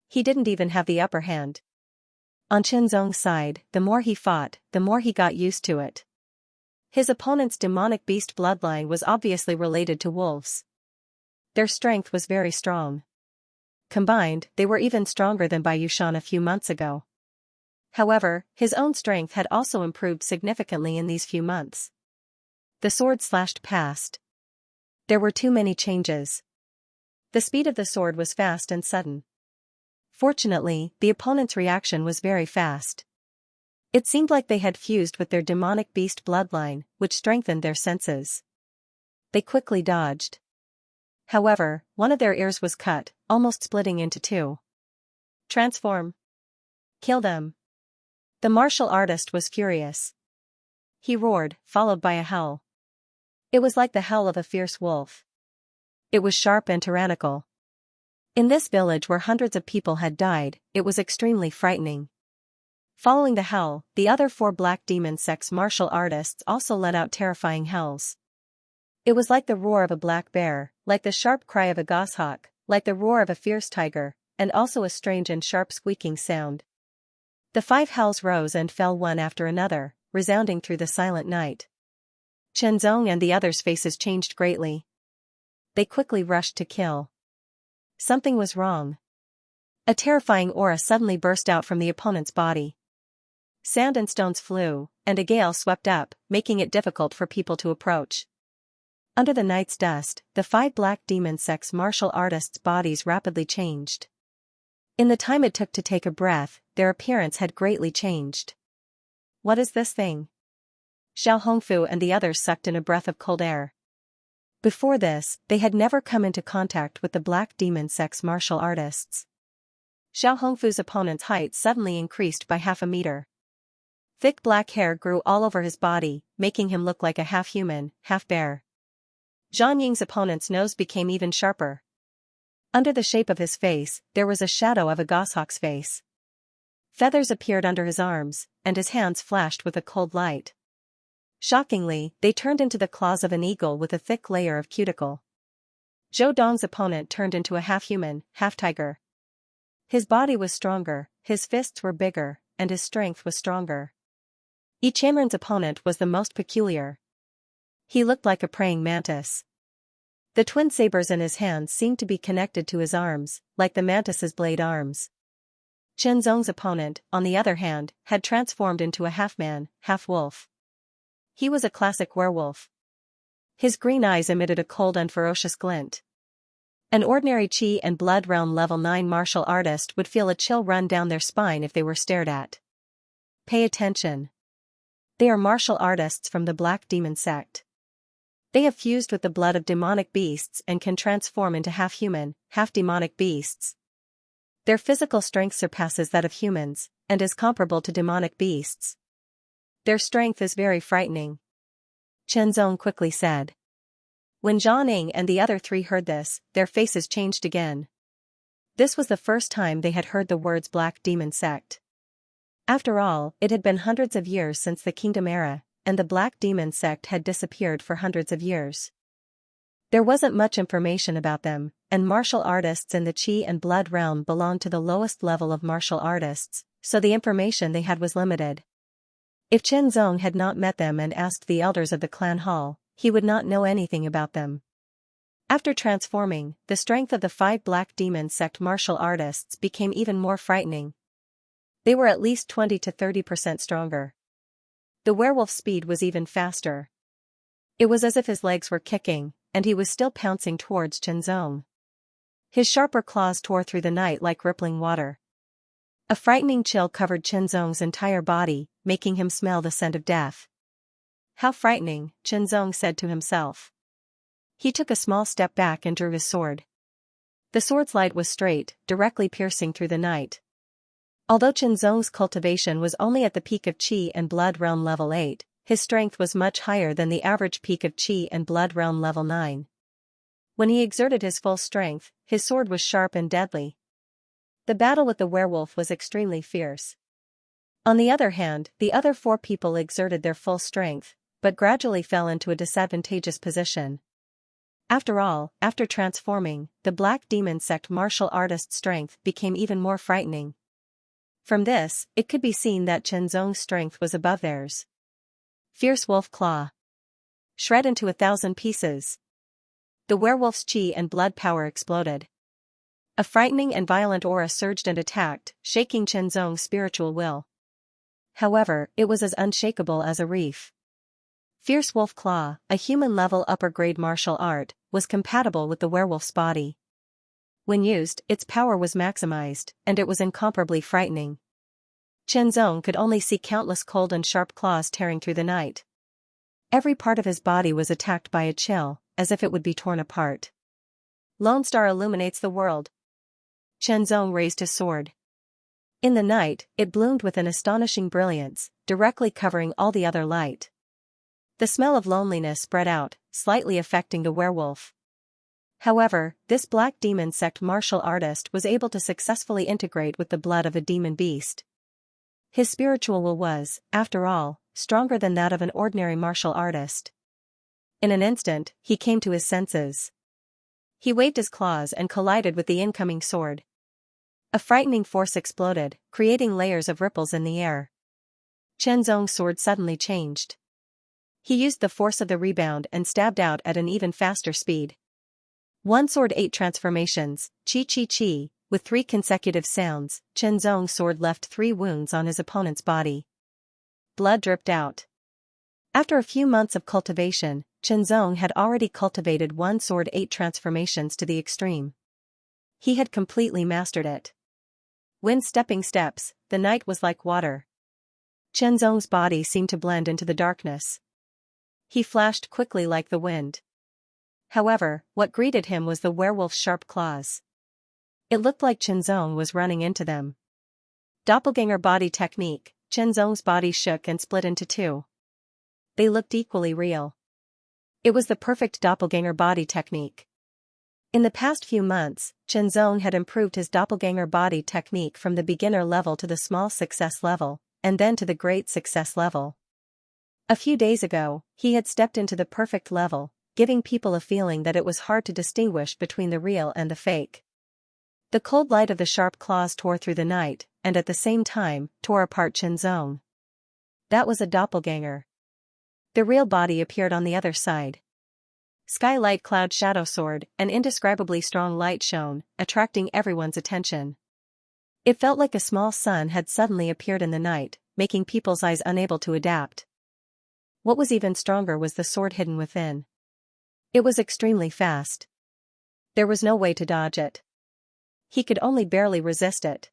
He didn't even have the upper hand. On Qianzong's side, the more he fought, the more he got used to it. His opponent's demonic beast bloodline was obviously related to wolves. Their strength was very strong. Combined, they were even stronger than Bai Yushan a few months ago. However, his own strength had also improved significantly in these few months. The sword slashed past. There were too many changes. The speed of the sword was fast and sudden. Fortunately, the opponent's reaction was very fast. It seemed like they had fused with their demonic beast bloodline, which strengthened their senses. They quickly dodged. However, one of their ears was cut, almost splitting into two. Transform. Kill them. The martial artist was furious. He roared, followed by a howl. It was like the howl of a fierce wolf. It was sharp and tyrannical. In this village where hundreds of people had died, it was extremely frightening. Following the howl, the other 4 Black Demon Sect's martial artists also let out terrifying howls. It was like the roar of a black bear, like the sharp cry of a goshawk, like the roar of a fierce tiger, and also a strange and sharp squeaking sound. The 5 howls rose and fell one after another, resounding through the silent night. Qianzong and the others' faces changed greatly. They quickly rushed to kill. Something was wrong. A terrifying aura suddenly burst out from the opponent's body. Sand and stones flew, and a gale swept up, making it difficult for people to approach. Under the night's dust, the 5 Black Demon Sect's martial artists' bodies rapidly changed. In the time it took to take a breath, their appearance had greatly changed. What is this thing? Xiao Hongfu and the others sucked in a breath of cold air. Before this, they had never come into contact with the Black Demon Sect's martial artists. Xiao Hongfu's opponent's height suddenly increased by half a meter. Thick black hair grew all over his body, making him look like a half-human, half-bear. Zhang Ying's opponent's nose became even sharper. Under the shape of his face, there was a shadow of a goshawk's face. Feathers appeared under his arms, and his hands flashed with a cold light. Shockingly, they turned into the claws of an eagle with a thick layer of cuticle. Zhou Dong's opponent turned into a half-human, half-tiger. His body was stronger, his fists were bigger, and his strength was stronger. Yi Qianren's opponent was the most peculiar. He looked like a praying mantis. The twin sabers in his hands seemed to be connected to his arms, like the mantis's blade arms. Qianzong's opponent, on the other hand, had transformed into a half-man, half-wolf. He was a classic werewolf. His green eyes emitted a cold and ferocious glint. An ordinary Qi and Blood Realm level 9 martial artist would feel a chill run down their spine if they were stared at. Pay attention. They are martial artists from the Black Demon Sect. They have fused with the blood of demonic beasts and can transform into half-human, half-demonic beasts. Their physical strength surpasses that of humans, and is comparable to demonic beasts. Their strength is very frightening. Qianzong quickly said. When Zhang Ying and the other 3 heard this, their faces changed again. This was the first time they had heard the words Black Demon Sect. After all, it had been hundreds of years since the Kingdom era, and the Black Demon Sect had disappeared for hundreds of years. There wasn't much information about them, and martial artists in the Qi and Blood realm belonged to the lowest level of martial artists, so the information they had was limited. If Qianzong had not met them and asked the elders of the clan hall, he would not know anything about them. After transforming, the strength of the 5 Black Demon Sect martial artists became even more frightening. They were at least 20 to 30% stronger. The werewolf's speed was even faster. It was as if his legs were kicking, and he was still pouncing towards Qianzong. His sharper claws tore through the night like rippling water. A frightening chill covered Qianzong's entire body, making him smell the scent of death. How frightening, Qianzong said to himself. He took a small step back and drew his sword. The sword's light was straight, directly piercing through the night. Although Qianzong's cultivation was only at the peak of Qi and Blood Realm level 8, his strength was much higher than the average peak of Qi and Blood Realm level 9. When he exerted his full strength, his sword was sharp and deadly. The battle with the werewolf was extremely fierce. On the other hand, the other 4 people exerted their full strength, but gradually fell into a disadvantageous position. After all, after transforming, the Black Demon Sect martial artist's strength became even more frightening. From this, it could be seen that Chenzong's strength was above theirs. Fierce Wolf Claw. Shred into 1,000 pieces. The werewolf's chi and blood power exploded. A frightening and violent aura surged and attacked, shaking Chenzong's spiritual will. However, it was as unshakable as a reef. Fierce Wolf Claw, a human-level upper-grade martial art, was compatible with the werewolf's body. When used, its power was maximized, and it was incomparably frightening. Chenzong could only see countless cold and sharp claws tearing through the night. Every part of his body was attacked by a chill, as if it would be torn apart. Lone Star illuminates the world. Chenzong raised his sword. In the night, it bloomed with an astonishing brilliance, directly covering all the other light. The smell of loneliness spread out, slightly affecting the werewolf. However, this Black Demon Sect martial artist was able to successfully integrate with the blood of a demon beast. His spiritual will was, after all, stronger than that of an ordinary martial artist. In an instant, he came to his senses. He waved his claws and collided with the incoming sword. A frightening force exploded, creating layers of ripples in the air. Chenzong's sword suddenly changed. He used the force of the rebound and stabbed out at an even faster speed. One sword 8 transformations, chi chi chi, with 3 consecutive sounds. Chenzong's sword left 3 wounds on his opponent's body. Blood dripped out. After a few months of cultivation, Chenzong had already cultivated one sword 8 transformations to the extreme. He had completely mastered it. When stepping steps, the night was like water. Chenzong's body seemed to blend into the darkness. He flashed quickly like the wind. However, what greeted him was the werewolf's sharp claws. It looked like Chenzong was running into them. Doppelganger body technique. Chenzong's body shook and split into 2. They looked equally real. It was the perfect doppelganger body technique. In the past few months, Chenzong had improved his doppelganger body technique from the beginner level to the small success level, and then to the great success level. A few days ago, he had stepped into the perfect level, giving people a feeling that it was hard to distinguish between the real and the fake. The cold light of the sharp claws tore through the night, and at the same time, tore apart Chenzong. That was a doppelganger. The real body appeared on the other side. Skylight Cloud Shadow Sword, an indescribably strong light shone, attracting everyone's attention. It felt like a small sun had suddenly appeared in the night, making people's eyes unable to adapt. What was even stronger was the sword hidden within. It was extremely fast. There was no way to dodge it. He could only barely resist it.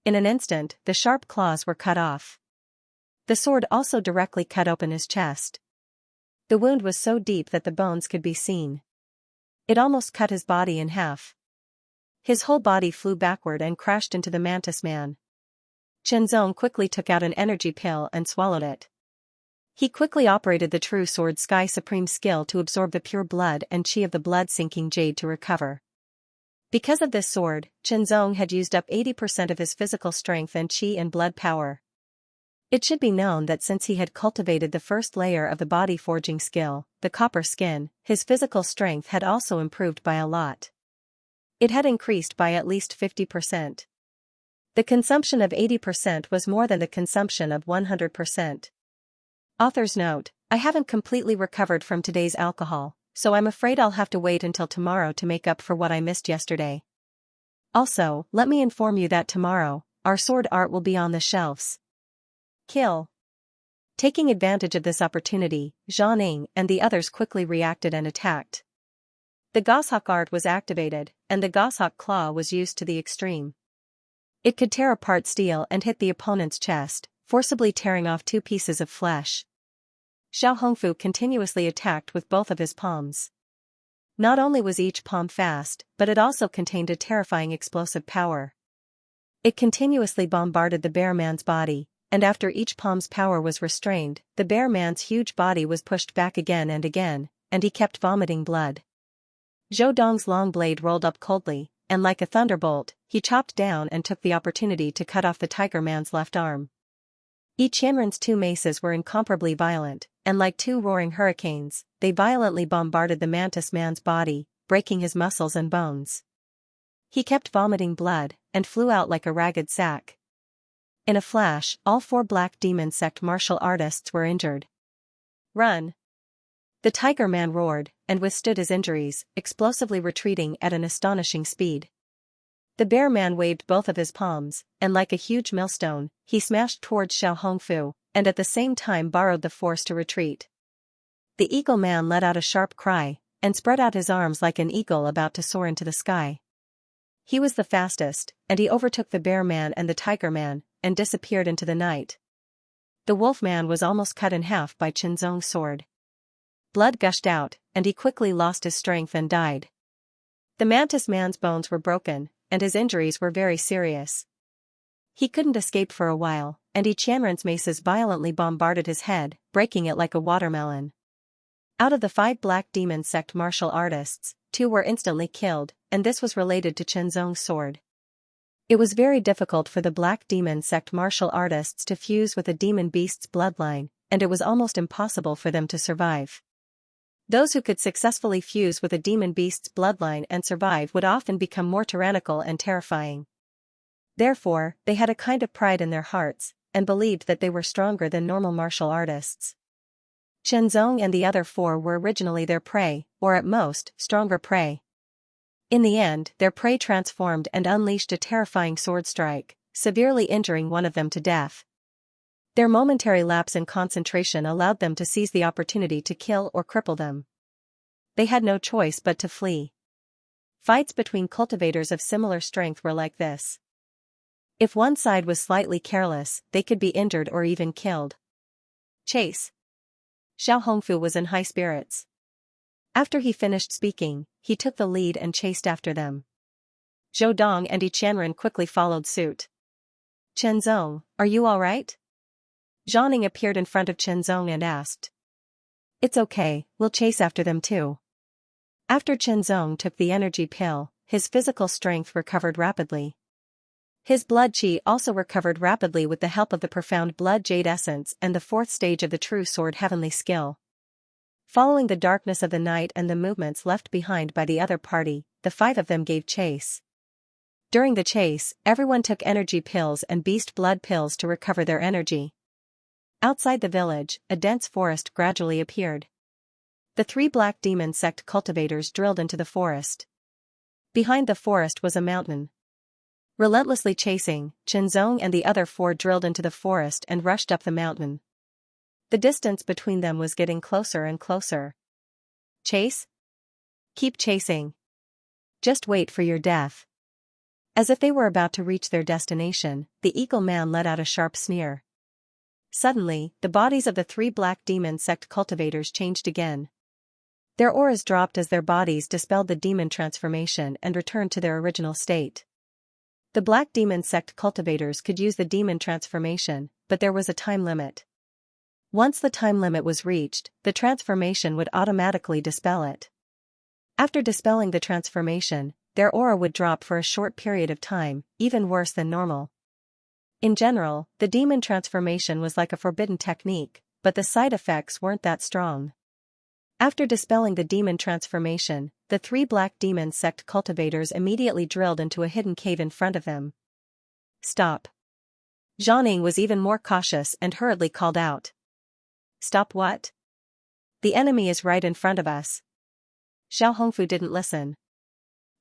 In an instant, the sharp claws were cut off. The sword also directly cut open his chest. The wound was so deep that the bones could be seen. It almost cut his body in half. His whole body flew backward and crashed into the mantis man. Chenzong quickly took out an energy pill and swallowed it. He quickly operated the true sword Sky Supreme skill to absorb the pure blood and chi of the blood-sinking jade to recover. Because of this sword, Chenzong had used up 80% of his physical strength and chi and blood power. It should be known that since he had cultivated the first layer of the body forging skill, the copper skin, his physical strength had also improved by a lot. It had increased by at least 50%. The consumption of 80% was more than the consumption of 100%. Author's note: I haven't completely recovered from today's alcohol, so I'm afraid I'll have to wait until tomorrow to make up for what I missed yesterday. Also, let me inform you that tomorrow, our sword art will be on the shelves. Kill. Taking advantage of this opportunity, Zhang and the others quickly reacted and attacked. The Goshawk art was activated, and the Goshawk claw was used to the extreme. It could tear apart steel and hit the opponent's chest, forcibly tearing off 2 pieces of flesh. Xiao Hongfu continuously attacked with both of his palms. Not only was each palm fast, but it also contained a terrifying explosive power. It continuously bombarded the bear man's body, and after each palm's power was restrained, the bear man's huge body was pushed back again, and he kept vomiting blood. Zhou Dong's long blade rolled up coldly, and like a thunderbolt, he chopped down and took the opportunity to cut off the tiger man's left arm. Each Yanren's 2 maces were incomparably violent, and like two roaring hurricanes, they violently bombarded the mantis man's body, breaking his muscles and bones. He kept vomiting blood, and flew out like a ragged sack. In a flash, all 4 black demon sect martial artists were injured. Run! The tiger man roared, and withstood his injuries, explosively retreating at an astonishing speed. The bear man waved both of his palms, and like a huge millstone, he smashed towards Xiao Hongfu, and at the same time borrowed the force to retreat. The eagle man let out a sharp cry, and spread out his arms like an eagle about to soar into the sky. He was the fastest, and he overtook the bear man and the tiger man, and disappeared into the night. The wolf man was almost cut in half by Qianzong's sword. Blood gushed out, and he quickly lost his strength and died. The mantis man's bones were broken, and his injuries were very serious. He couldn't escape for a while, and Qianren's maces violently bombarded his head, breaking it like a watermelon. Out of the 5 black demon sect martial artists, 2 were instantly killed, and this was related to Qianzong's sword. It was very difficult for the black demon sect martial artists to fuse with a demon beast's bloodline, and it was almost impossible for them to survive. Those who could successfully fuse with a demon beast's bloodline and survive would often become more tyrannical and terrifying. Therefore, they had a kind of pride in their hearts, and believed that they were stronger than normal martial artists. Qianzong and the other 4 were originally their prey, or at most, stronger prey. In the end, their prey transformed and unleashed a terrifying sword strike, severely injuring one of them to death. Their momentary lapse in concentration allowed them to seize the opportunity to kill or cripple them. They had no choice but to flee. Fights between cultivators of similar strength were like this. If one side was slightly careless, they could be injured or even killed. Chase. Xiao Hongfu was in high spirits. After he finished speaking, he took the lead and chased after them. Zhou Dong and Qianren quickly followed suit. Qianzong, are you all right? Zhang appeared in front of Qianzong and asked. It's okay, we'll chase after them too. After Qianzong took the energy pill, his physical strength recovered rapidly. His blood qi also recovered rapidly with the help of the profound blood jade essence and the 4th stage of the true sword heavenly skill. Following the darkness of the night and the movements left behind by the other party, the 5 of them gave chase. During the chase, everyone took energy pills and beast blood pills to recover their energy. Outside the village, a dense forest gradually appeared. The 3 black demon sect cultivators drilled into the forest. Behind the forest was a mountain. Relentlessly chasing, Qianzong and the other 4 drilled into the forest and rushed up the mountain. The distance between them was getting closer and closer. Chase? Keep chasing. Just wait for your death. As if they were about to reach their destination, the eagle man let out a sharp sneer. Suddenly, the bodies of the 3 black demon sect cultivators changed again. Their auras dropped as their bodies dispelled the demon transformation and returned to their original state. The black demon sect cultivators could use the demon transformation, but there was a time limit. Once the time limit was reached, the transformation would automatically dispel it. After dispelling the transformation, their aura would drop for a short period of time, even worse than normal. In general, the demon transformation was like a forbidden technique, but the side effects weren't that strong. After dispelling the demon transformation, the 3 black demon sect cultivators immediately drilled into a hidden cave in front of them. Stop. Zhang was even more cautious and hurriedly called out. Stop what? The enemy is right in front of us. Xiao Hongfu didn't listen.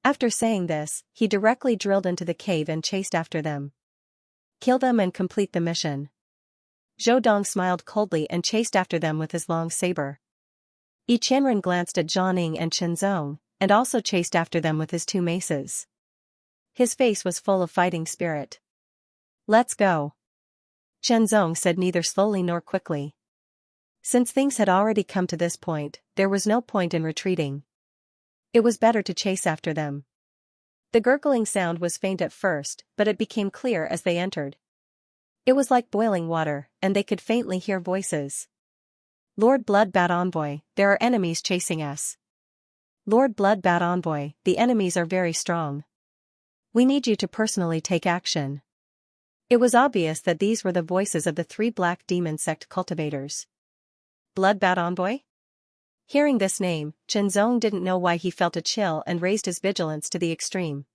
After saying this, he directly drilled into the cave and chased after them. Kill them and complete the mission. Zhou Dong smiled coldly and chased after them with his long saber. Qianren glanced at Zhang and Qianzong, and also chased after them with his 2 maces. His face was full of fighting spirit. Let's go. Qianzong said neither slowly nor quickly. Since things had already come to this point, there was no point in retreating. It was better to chase after them. The gurgling sound was faint at first, but it became clear as they entered. It was like boiling water, and they could faintly hear voices. Lord Bloodbat Envoy, there are enemies chasing us. Lord Bloodbat Envoy, the enemies are very strong. We need you to personally take action. It was obvious that these were the voices of the 3 black demon sect cultivators. Blood-Bat Envoy? Hearing this name, Qianzong didn't know why he felt a chill and raised his vigilance to the extreme.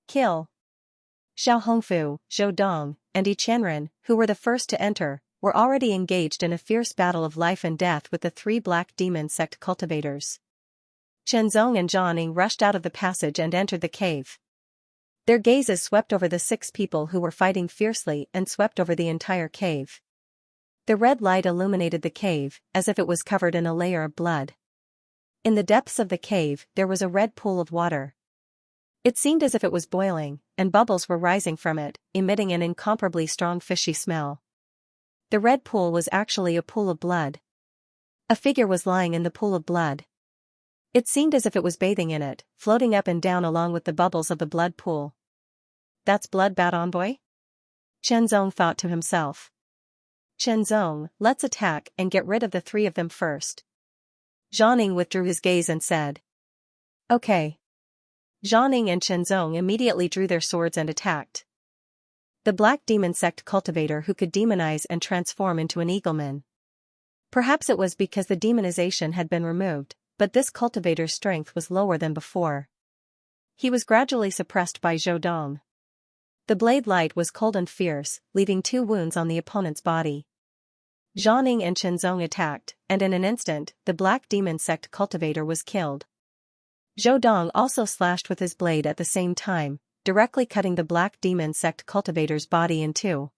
Kill. Xiao Hongfu, Zhou Dong, and Yi Qianren, who were the first to enter, were already engaged in a fierce battle of life and death with the three Black Demon sect cultivators. Qianzong and Jianing rushed out of the passage and entered the cave. Their gazes swept over the 6 people who were fighting fiercely and swept over the entire cave. The red light illuminated the cave, as if it was covered in a layer of blood. In the depths of the cave, there was a red pool of water. It seemed as if it was boiling, and bubbles were rising from it, emitting an incomparably strong fishy smell. The red pool was actually a pool of blood. A figure was lying in the pool of blood. It seemed as if it was bathing in it, floating up and down along with the bubbles of the blood pool. That's Blood-Bat Envoy? Qianzong thought to himself. Qianzong, let's attack and get rid of the 3 of them first. Jianing withdrew his gaze and said. Okay. Jianing and Qianzong immediately drew their swords and attacked. The Black Demon sect cultivator who could demonize and transform into an eagleman. Perhaps it was because the demonization had been removed, but this cultivator's strength was lower than before. He was gradually suppressed by Zhou Dong. The blade light was cold and fierce, leaving 2 wounds on the opponent's body. Jianing and Qianzong attacked, and in an instant, the Black Demon sect cultivator was killed. Zhou Dong also slashed with his blade at the same time, directly cutting the Black Demon sect cultivator's body in 2.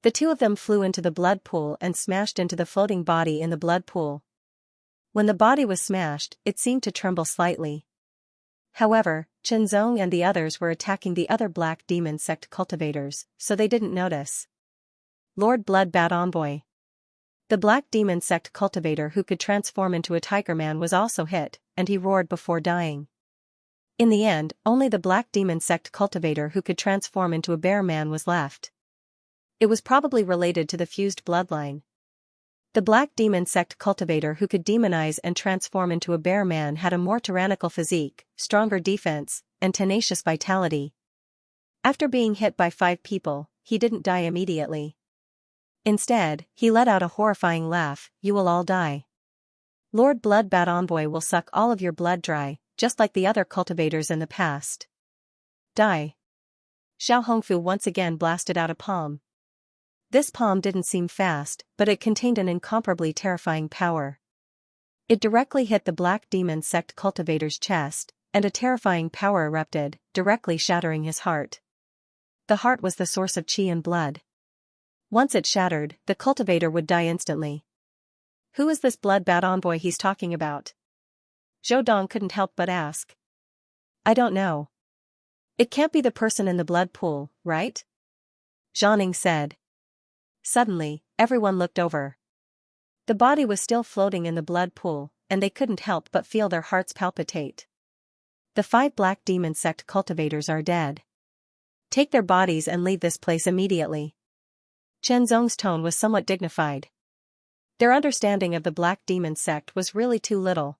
The 2 of them flew into the blood pool and smashed into the floating body in the blood pool. When the body was smashed, it seemed to tremble slightly. However, Qianzong and the others were attacking the other Black Demon sect cultivators, so they didn't notice. Lord Blood-Bat Envoy. The Black Demon sect cultivator who could transform into a tiger man was also hit, and he roared before dying. In the end, only the Black Demon sect cultivator who could transform into a bear man was left. It was probably related to the fused bloodline. The Black Demon sect cultivator who could demonize and transform into a bear man had a more tyrannical physique, stronger defense, and tenacious vitality. After being hit by 5 people, he didn't die immediately. Instead, he let out a horrifying laugh. You will all die. Lord Blood-Bat Envoy will suck all of your blood dry, just like the other cultivators in the past. Die. Xiao Hongfu once again blasted out a palm. This palm didn't seem fast, but it contained an incomparably terrifying power. It directly hit the Black Demon sect cultivator's chest, and a terrifying power erupted, directly shattering his heart. The heart was the source of qi and blood. Once it shattered, the cultivator would die instantly. Who is this Blood-Bat Envoy he's talking about? Zhou Dong couldn't help but ask. I don't know. It can't be the person in the blood pool, right? Jianing said. Suddenly, everyone looked over. The body was still floating in the blood pool, and they couldn't help but feel their hearts palpitate. The 5 Black Demon sect cultivators are dead. Take their bodies and leave this place immediately. Qianzong's tone was somewhat dignified. Their understanding of the Black Demon sect was really too little.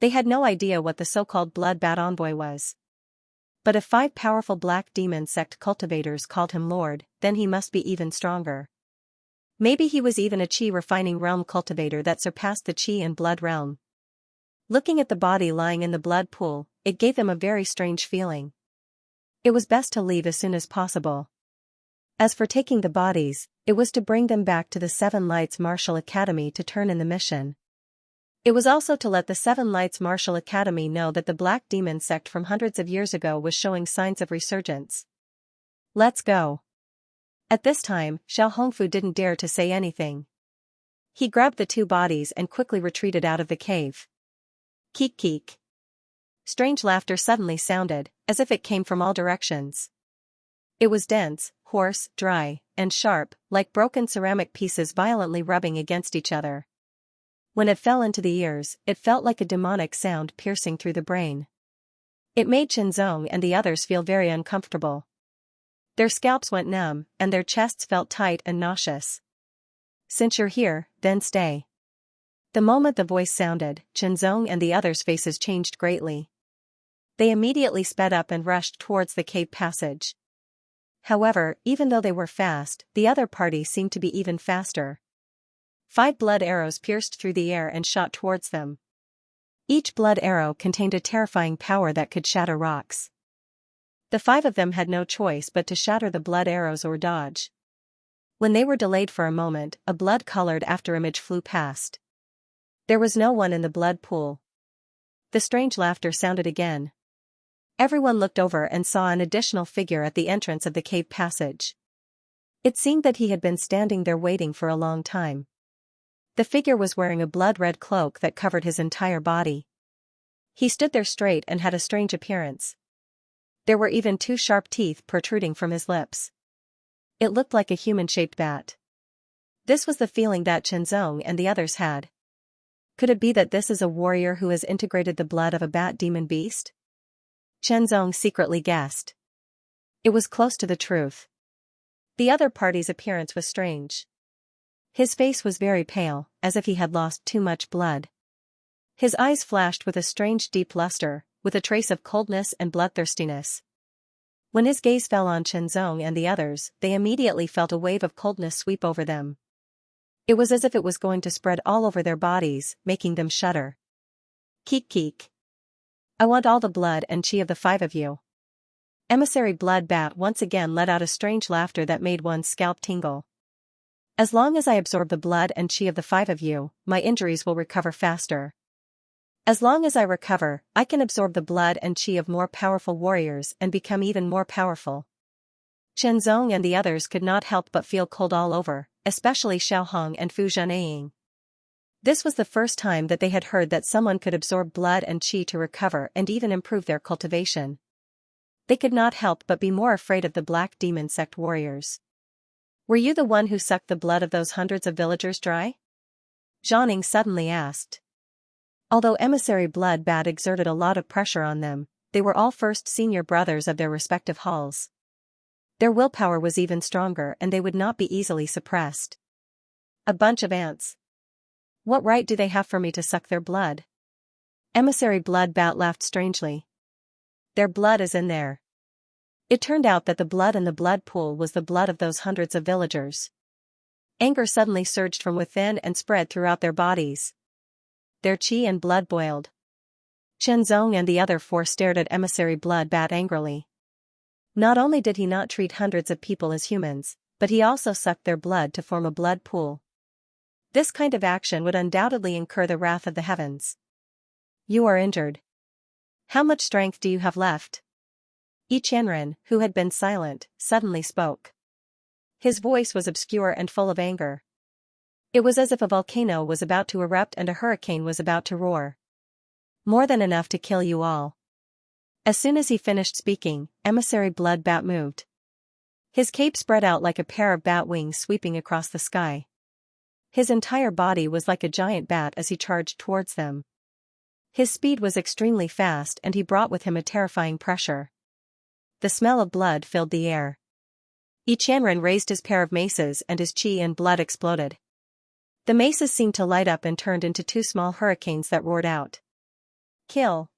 They had no idea what the so-called Blood-Bat Envoy was. But if 5 powerful Black Demon sect cultivators called him Lord, then he must be even stronger. Maybe he was even a Qi refining realm cultivator that surpassed the Qi and blood realm. Looking at the body lying in the blood pool, it gave them a very strange feeling. It was best to leave as soon as possible. As for taking the bodies, it was to bring them back to the 7 Lights Martial Academy to turn in the mission. It was also to let the 7 Lights Martial Academy know that the Black Demon sect from hundreds of years ago was showing signs of resurgence. Let's go. At this time, Xiao Hongfu didn't dare to say anything. He grabbed the 2 bodies and quickly retreated out of the cave. Keek keek. Strange laughter suddenly sounded, as if it came from all directions. It was dense, hoarse, dry, and sharp, like broken ceramic pieces violently rubbing against each other. When it fell into the ears, it felt like a demonic sound piercing through the brain. It made Qianzong and the others feel very uncomfortable. Their scalps went numb, and their chests felt tight and nauseous. Since you're here, then stay. The moment the voice sounded, Qianzong and the others' faces changed greatly. They immediately sped up and rushed towards the cave passage. However, even though they were fast, the other party seemed to be even faster. 5 blood arrows pierced through the air and shot towards them. Each blood arrow contained a terrifying power that could shatter rocks. The 5 of them had no choice but to shatter the blood arrows or dodge. When they were delayed for a moment, a blood-colored afterimage flew past. There was no one in the blood pool. The strange laughter sounded again. Everyone looked over and saw an additional figure at the entrance of the cave passage. It seemed that he had been standing there waiting for a long time. The figure was wearing a blood-red cloak that covered his entire body. He stood there straight and had a strange appearance. There were even 2 sharp teeth protruding from his lips. It looked like a human-shaped bat. This was the feeling that Xianxia and the others had. Could it be that this is a warrior who has integrated the blood of a bat demon beast? Xianxia secretly guessed. It was close to the truth. The other party's appearance was strange. His face was very pale, as if he had lost too much blood. His eyes flashed with a strange deep luster, with a trace of coldness and bloodthirstiness. When his gaze fell on Xianxia and the others, they immediately felt a wave of coldness sweep over them. It was as if it was going to spread all over their bodies, making them shudder. Keek keek. I want all the blood and chi of the 5 of you. Emissary Blood Bat once again let out a strange laughter that made one's scalp tingle. As long as I absorb the blood and chi of the 5 of you, my injuries will recover faster. As long as I recover, I can absorb the blood and chi of more powerful warriors and become even more powerful. Xianxia and the others could not help but feel cold all over, especially Xiaohong and Fu Zhenaying. This was the first time that they had heard that someone could absorb blood and chi to recover and even improve their cultivation. They could not help but be more afraid of the Black Demon Sect warriors. Were you the one who sucked the blood of those hundreds of villagers dry? Zhang suddenly asked. Although Emissary Blood Bat exerted a lot of pressure on them, they were all first senior brothers of their respective halls. Their willpower was even stronger and they would not be easily suppressed. A bunch of ants. What right do they have for me to suck their blood? Emissary Blood Bat laughed strangely. Their blood is in there. It turned out that the blood in the blood pool was the blood of those hundreds of villagers. Anger suddenly surged from within and spread throughout their bodies. Their chi and blood boiled. Xianxia and the other 4 stared at Emissary Blood Bat angrily. Not only did he not treat hundreds of people as humans, but he also sucked their blood to form a blood pool. This kind of action would undoubtedly incur the wrath of the heavens. You are injured. How much strength do you have left? Yi Qianren, who had been silent, suddenly spoke. His voice was obscure and full of anger. It was as if a volcano was about to erupt and a hurricane was about to roar. More than enough to kill you all. As soon as he finished speaking, Emissary Blood Bat moved. His cape spread out like a pair of bat wings sweeping across the sky. His entire body was like a giant bat as he charged towards them. His speed was extremely fast and he brought with him a terrifying pressure. The smell of blood filled the air. Yi Qianren raised his pair of maces and his chi and blood exploded. The maces seemed to light up and turned into 2 small hurricanes that roared out. Kill!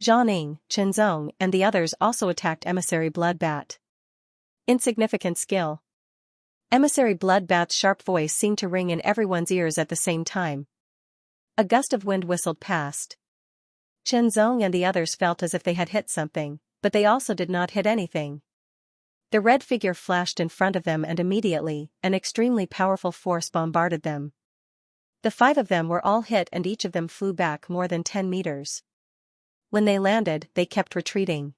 Zhang, Xianxia, and the others also attacked Emissary Blood Bat. Insignificant skill. Emissary Blood Bat's sharp voice seemed to ring in everyone's ears at the same time. A gust of wind whistled past. Xianxia and the others felt as if they had hit something, but they also did not hit anything. The red figure flashed in front of them and immediately, an extremely powerful force bombarded them. The 5 of them were all hit and each of them flew back more than 10 meters. When they landed, they kept retreating.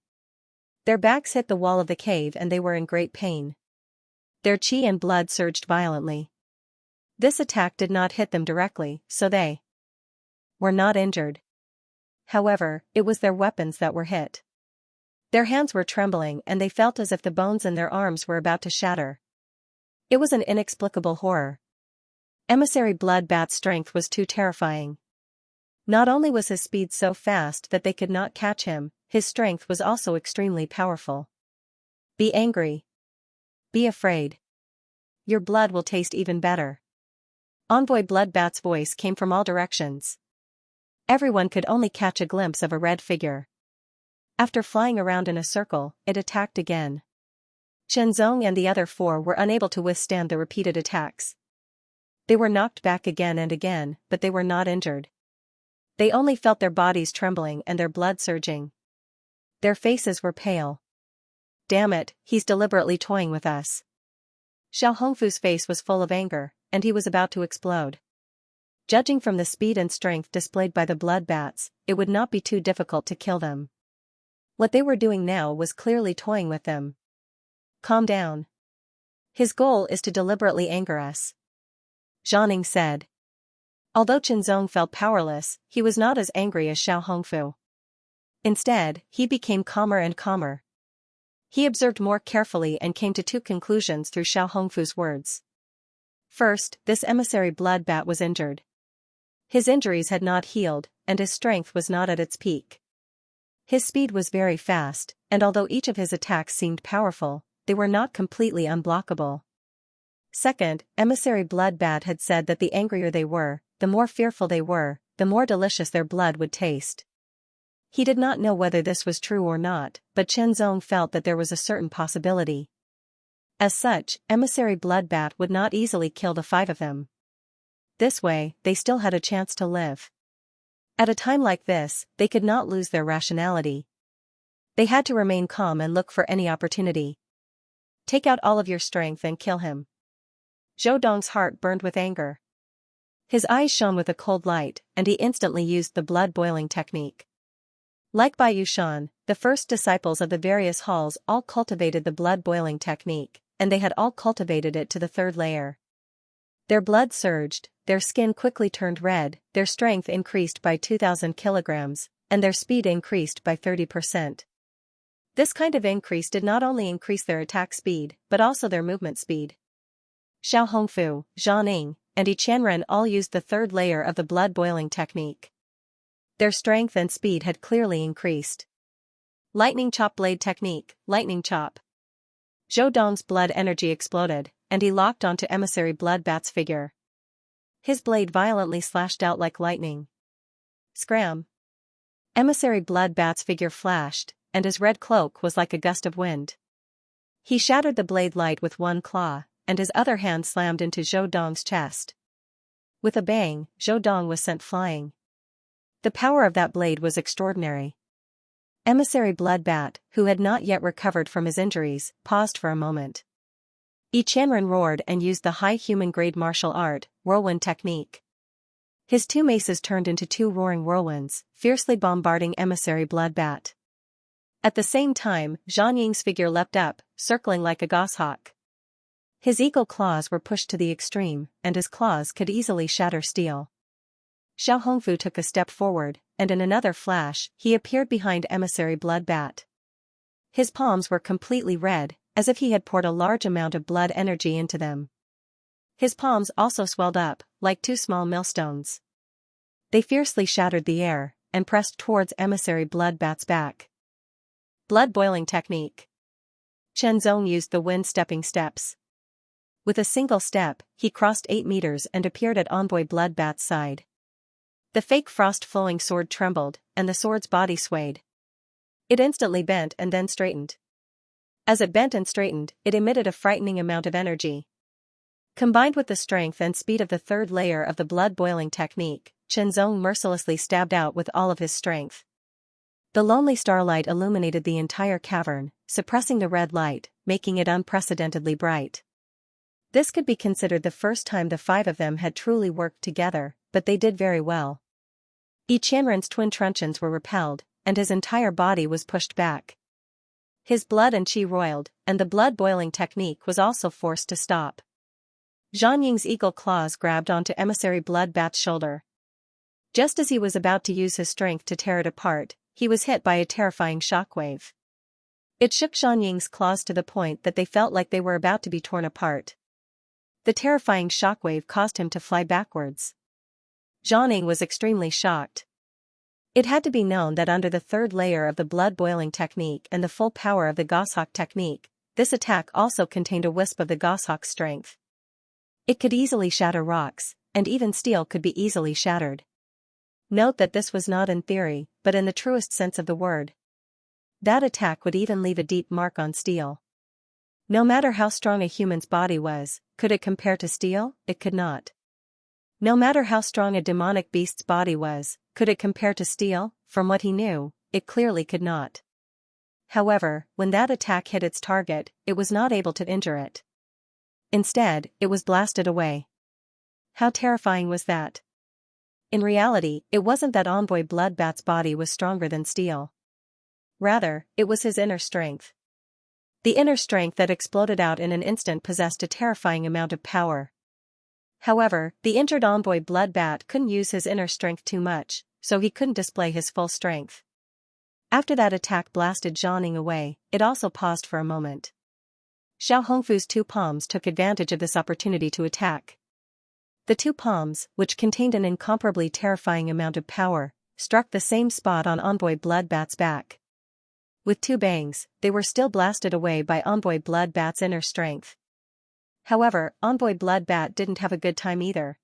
Their backs hit the wall of the cave and they were in great pain. Their chi and blood surged violently. This attack did not hit them directly, so they were not injured. However, it was their weapons that were hit. Their hands were trembling and they felt as if the bones in their arms were about to shatter. It was an inexplicable horror. Emissary Blood Bat's strength was too terrifying. Not only was his speed so fast that they could not catch him, his strength was also extremely powerful. Be angry. Be afraid. Your blood will taste even better. Envoy Blood Bat's voice came from all directions. Everyone could only catch a glimpse of a red figure. After flying around in a circle, it attacked again. Xianxia and the other 4 were unable to withstand the repeated attacks. They were knocked back again and again, but they were not injured. They only felt their bodies trembling and their blood surging. Their faces were pale. "Damn it, he's deliberately toying with us." Xiao Hongfu's face was full of anger, and he was about to explode. Judging from the speed and strength displayed by the blood bats, it would not be too difficult to kill them. What they were doing now was clearly toying with them. "Calm down. His goal is to deliberately anger us," Zhang said. Although Qinzong felt powerless, he was not as angry as Xiao Hongfu. Instead, he became calmer and calmer. He observed more carefully and came to two conclusions through Xiao Hongfu's words. First, this emissary blood bat was injured. His injuries had not healed, and his strength was not at its peak. His speed was very fast, and although each of his attacks seemed powerful, they were not completely unblockable. Second, emissary blood bat had said that the angrier they were, the more fearful they were, the more delicious their blood would taste. He did not know whether this was true or not, but Qinzong felt that there was a certain possibility. As such, emissary blood bat would not easily kill the five of them. This way, they still had a chance to live. At a time like this, they could not lose their rationality. They had to remain calm and look for any opportunity. "Take out all of your strength and kill him." Zhou Dong's heart burned with anger. His eyes shone with a cold light, and he instantly used the blood-boiling technique. Like Bai Yushan, the first disciples of the various halls all cultivated the blood-boiling technique, and they had all cultivated it to the third layer. Their blood surged, their skin quickly turned red, their strength increased by 2,000 kilograms, and their speed increased by 30%. This kind of increase did not only increase their attack speed, but also their movement speed. Xiao Hongfu, Zhang, and Yi Qianren all used the third layer of the blood-boiling technique. Their strength and speed had clearly increased. Lightning chop blade technique, lightning chop. Zhou Dong's blood energy exploded, and he locked onto emissary blood bat's figure. His blade violently slashed out like lightning. Scram! Emissary blood bat's figure flashed, and his red cloak was like a gust of wind. He shattered the blade light with one claw, and his other hand slammed into Zhou Dong's chest. With a bang, Zhou Dong was sent flying. The power of that blade was extraordinary. Emissary blood bat, who had not yet recovered from his injuries, paused for a moment. Yi Qianren roared and used the high human-grade martial art, whirlwind technique. His two maces turned into two roaring whirlwinds, fiercely bombarding emissary blood bat. At the same time, Zhang Ying's figure leapt up, circling like a goshawk. His eagle claws were pushed to the extreme, and his claws could easily shatter steel. Xiao Hongfu took a step forward, and in another flash, he appeared behind emissary blood bat. His palms were completely red, as if he had poured a large amount of blood energy into them. His palms also swelled up, like two small millstones. They fiercely shattered the air, and pressed towards emissary blood bat's back. Blood boiling technique. Qinzong used the wind stepping steps. With a single step, he crossed 8 meters and appeared at envoy blood bat's side. The fake frost-flowing sword trembled, and the sword's body swayed. It instantly bent and then straightened. As it bent and straightened, it emitted a frightening amount of energy. Combined with the strength and speed of the third layer of the blood-boiling technique, Qinzong mercilessly stabbed out with all of his strength. The lonely starlight illuminated the entire cavern, suppressing the red light, making it unprecedentedly bright. This could be considered the first time the five of them had truly worked together, but they did very well. Yi Qianren's twin truncheons were repelled, and his entire body was pushed back. His blood and qi roiled, and the blood-boiling technique was also forced to stop. Zhang Ying's eagle claws grabbed onto emissary blood bat's shoulder. Just as he was about to use his strength to tear it apart, he was hit by a terrifying shockwave. It shook Zhang Ying's claws to the point that they felt like they were about to be torn apart. The terrifying shockwave caused him to fly backwards. Zhang Ying was extremely shocked. It had to be known that under the third layer of the blood-boiling technique and the full power of the goshawk technique, this attack also contained a wisp of the goshawk's strength. It could easily shatter rocks, and even steel could be easily shattered. Note that this was not in theory, but in the truest sense of the word. That attack would even leave a deep mark on steel. No matter how strong a human's body was, could it compare to steel? It could not. No matter how strong a demonic beast's body was, could it compare to steel? From what he knew, it clearly could not. However, when that attack hit its target, it was not able to injure it. Instead, it was blasted away. How terrifying was that? In reality, it wasn't that Envoy Bloodbat's body was stronger than steel. Rather, it was his inner strength. The inner strength that exploded out in an instant possessed a terrifying amount of power. However, the injured Envoy Bloodbat couldn't use his inner strength too much, so he couldn't display his full strength. After that attack blasted Jianing away, it also paused for a moment. Xiao Hongfu's two palms took advantage of this opportunity to attack. The two palms, which contained an incomparably terrifying amount of power, struck the same spot on Envoy Bloodbat's back. With two bangs, they were still blasted away by Envoy Bloodbat's inner strength. However, Envoy Bloodbat didn't have a good time either.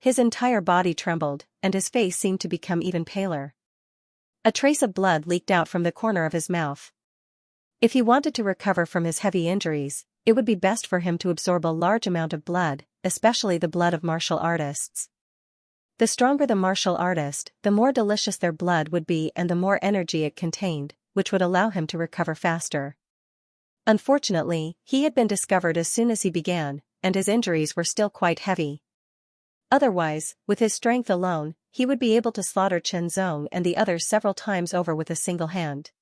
His entire body trembled, and his face seemed to become even paler. A trace of blood leaked out from the corner of his mouth. If he wanted to recover from his heavy injuries, it would be best for him to absorb a large amount of blood, especially the blood of martial artists. The stronger the martial artist, the more delicious their blood would be and the more energy it contained, which would allow him to recover faster. Unfortunately, he had been discovered as soon as he began, and his injuries were still quite heavy. Otherwise, with his strength alone, he would be able to slaughter Chen Zong and the others several times over with a single hand.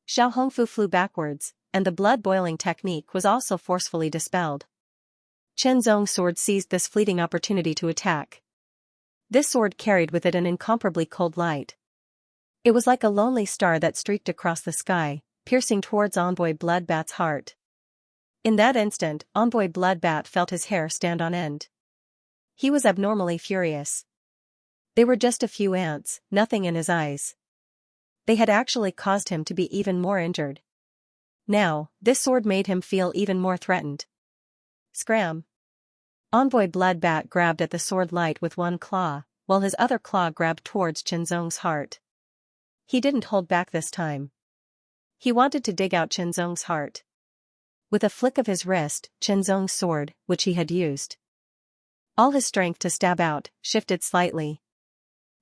Xiao Hongfu flew backwards, and the blood-boiling technique was also forcefully dispelled. Chen Zong's sword seized this fleeting opportunity to attack. This sword carried with it an incomparably cold light. It was like a lonely star that streaked across the sky, piercing towards Envoy Bloodbat's heart. In that instant, Envoy Bloodbat felt his hair stand on end. He was abnormally furious. They were just a few ants, nothing in his eyes. They had actually caused him to be even more injured. Now, this sword made him feel even more threatened. Scram! Envoy Bloodbat grabbed at the sword light with one claw, while his other claw grabbed towards Chen Zong's heart. He didn't hold back this time. He wanted to dig out Chen Zong's heart. With a flick of his wrist, Chen Zong's sword, which he had used all his strength to stab out, shifted slightly.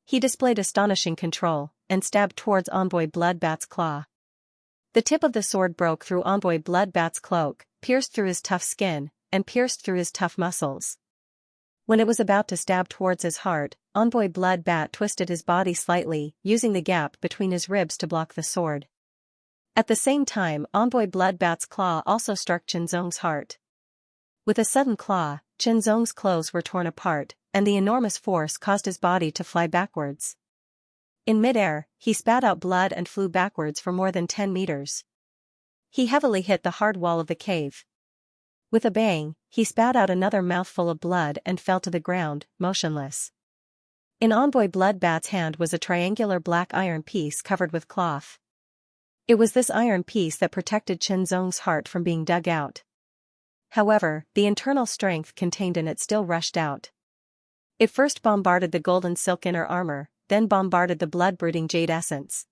He displayed astonishing control, and stabbed towards Envoy Bloodbat's claw. The tip of the sword broke through Envoy Bloodbat's cloak, pierced through his tough skin, and pierced through his tough muscles. When it was about to stab towards his heart, Envoy Bloodbat twisted his body slightly, using the gap between his ribs to block the sword. At the same time, Envoy Bloodbat's claw also struck Chen Zong's heart. With a sudden claw, Chen Zong's clothes were torn apart, and the enormous force caused his body to fly backwards. In midair, he spat out blood and flew backwards for more than 10 meters. He heavily hit the hard wall of the cave. With a bang, he spat out another mouthful of blood and fell to the ground, motionless. In Envoy Bloodbat's hand was a triangular black iron piece covered with cloth. It was this iron piece that protected Chen Zong's heart from being dug out. However, the internal strength contained in it still rushed out. It first bombarded the golden silk inner armor, then bombarded the blood-brooding jade essence.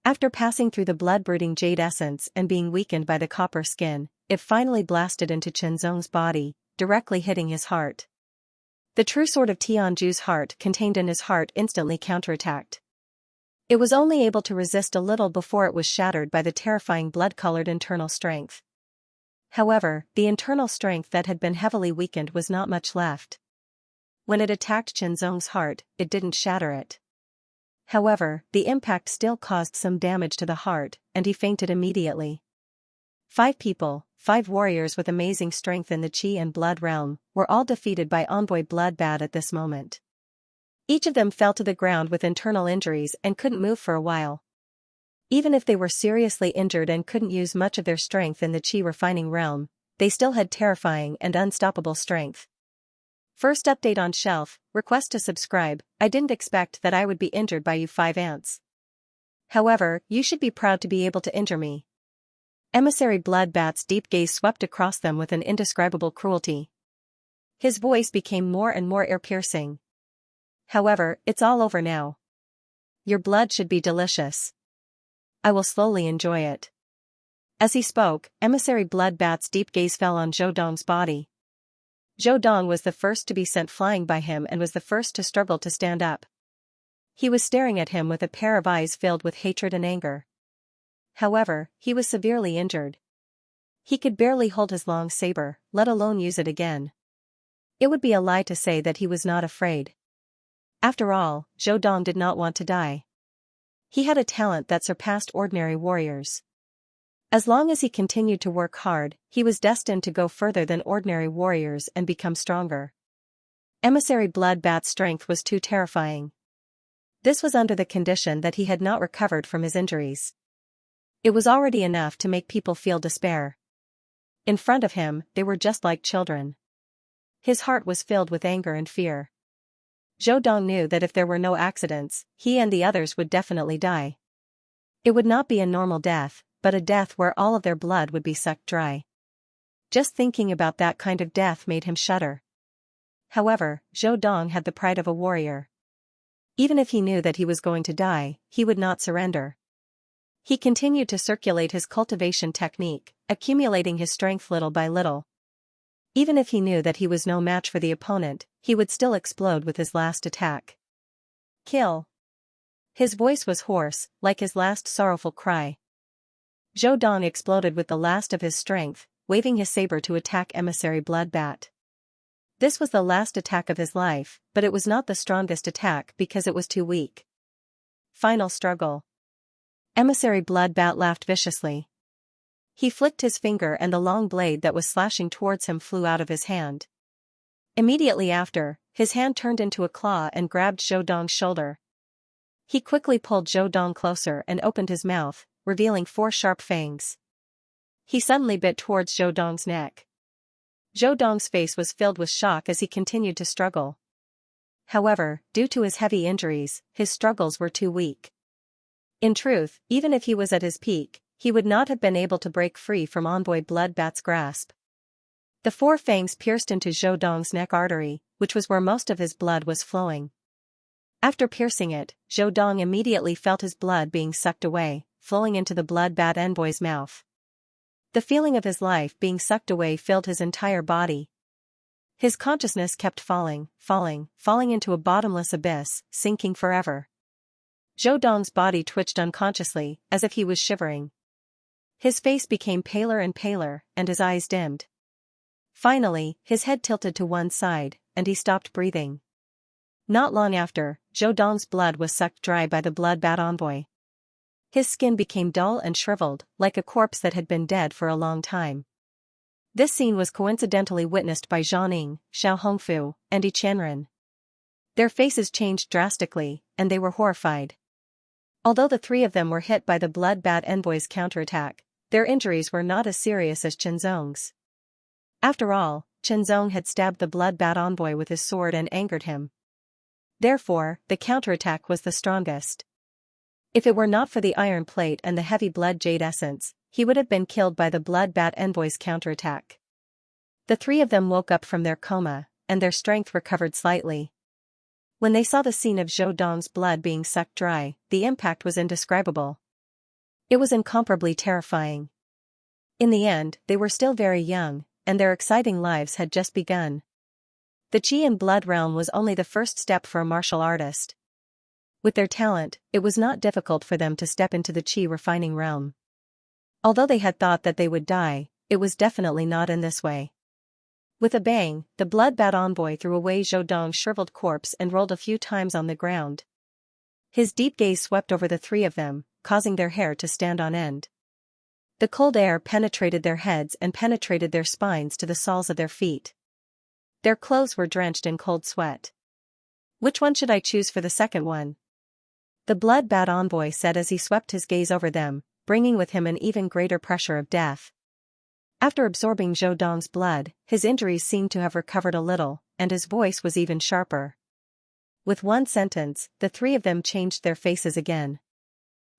After passing through the blood-brooding jade essence and being weakened by the copper skin, it finally blasted into Chen Zong's body, directly hitting his heart. The true sword of Tianju's heart contained in his heart instantly counterattacked. It was only able to resist a little before it was shattered by the terrifying blood-colored internal strength. However, the internal strength that had been heavily weakened was not much left. When it attacked Chen Zong's heart, it didn't shatter it. However, the impact still caused some damage to the heart, and he fainted immediately. 5 people, 5 warriors with amazing strength in the Qi and Blood realm, were all defeated by Envoy Bloodbat at this moment. Each of them fell to the ground with internal injuries and couldn't move for a while. Even if they were seriously injured and couldn't use much of their strength in the Qi refining realm, they still had terrifying and unstoppable strength. First update on shelf, request to subscribe. I didn't expect that I would be injured by you 5 ants. However, you should be proud to be able to injure me. Emissary Bloodbat's deep gaze swept across them with an indescribable cruelty. His voice became more and more ear-piercing. However, it's all over now. Your blood should be delicious. I will slowly enjoy it. As he spoke, Emissary Bloodbat's deep gaze fell on Zhou Dong's body. Zhou Dong was the first to be sent flying by him and was the first to struggle to stand up. He was staring at him with a pair of eyes filled with hatred and anger. However, he was severely injured. He could barely hold his long saber, let alone use it again. It would be a lie to say that he was not afraid. After all, Zhou Dong did not want to die. He had a talent that surpassed ordinary warriors. As long as he continued to work hard, he was destined to go further than ordinary warriors and become stronger. Emissary Bloodbat's strength was too terrifying. This was under the condition that he had not recovered from his injuries. It was already enough to make people feel despair. In front of him, they were just like children. His heart was filled with anger and fear. Zhou Dong knew that if there were no accidents, he and the others would definitely die. It would not be a normal death, but a death where all of their blood would be sucked dry. Just thinking about that kind of death made him shudder. However, Zhou Dong had the pride of a warrior. Even if he knew that he was going to die, he would not surrender. He continued to circulate his cultivation technique, accumulating his strength little by little. Even if he knew that he was no match for the opponent, he would still explode with his last attack. Kill. His voice was hoarse, like his last sorrowful cry. Zhou Dong exploded with the last of his strength, waving his saber to attack Emissary Bloodbat. This was the last attack of his life, but it was not the strongest attack because it was too weak. Final struggle. Emissary Bloodbat laughed viciously. He flicked his finger and the long blade that was slashing towards him flew out of his hand. Immediately after, his hand turned into a claw and grabbed Zhou Dong's shoulder. He quickly pulled Zhou Dong closer and opened his mouth, revealing 4 sharp fangs. He suddenly bit towards Zhou Dong's neck. Zhou Dong's face was filled with shock as he continued to struggle. However, due to his heavy injuries, his struggles were too weak. In truth, even if he was at his peak, he would not have been able to break free from Envoy Bloodbat's grasp. The 4 fangs pierced into Zhou Dong's neck artery, which was where most of his blood was flowing. After piercing it, Zhou Dong immediately felt his blood being sucked away, flowing into the Bloodbat envoy's mouth. The feeling of his life being sucked away filled his entire body. His consciousness kept falling into a bottomless abyss, sinking forever. Zhou Dong's body twitched unconsciously, as if he was shivering. His face became paler and paler, and his eyes dimmed. Finally, his head tilted to one side, and he stopped breathing. Not long after, Zhou Dong's blood was sucked dry by the Bloodbat envoy. His skin became dull and shriveled, like a corpse that had been dead for a long time. This scene was coincidentally witnessed by Zhang, Xiao Hongfu, and Yi Qianren. Their faces changed drastically, and they were horrified. Although the 3 of them were hit by the Bloodbat envoy's counterattack, their injuries were not as serious as Chenzong's. After all, Chenzong had stabbed the Bloodbat envoy with his sword and angered him. Therefore, the counterattack was the strongest. If it were not for the iron plate and the heavy blood jade essence, he would have been killed by the Bloodbat envoy's counterattack. The 3 of them woke up from their coma, and their strength recovered slightly. When they saw the scene of Zhou Dong's blood being sucked dry, the impact was indescribable. It was incomparably terrifying. In the end, they were still very young, and their exciting lives had just begun. The Qi and Blood realm was only the first step for a martial artist. With their talent, it was not difficult for them to step into the Qi refining realm. Although they had thought that they would die, it was definitely not in this way. With a bang, the Bloodbat envoy threw away Zhou Dong's shriveled corpse and rolled a few times on the ground. His deep gaze swept over the 3 of them, causing their hair to stand on end. The cold air penetrated their heads and penetrated their spines to the soles of their feet. Their clothes were drenched in cold sweat. Which one should I choose for the second one? The Bloodbat envoy said as he swept his gaze over them, bringing with him an even greater pressure of death. After absorbing Zhou Dong's blood, his injuries seemed to have recovered a little, and his voice was even sharper. With one sentence, the 3 of them changed their faces again.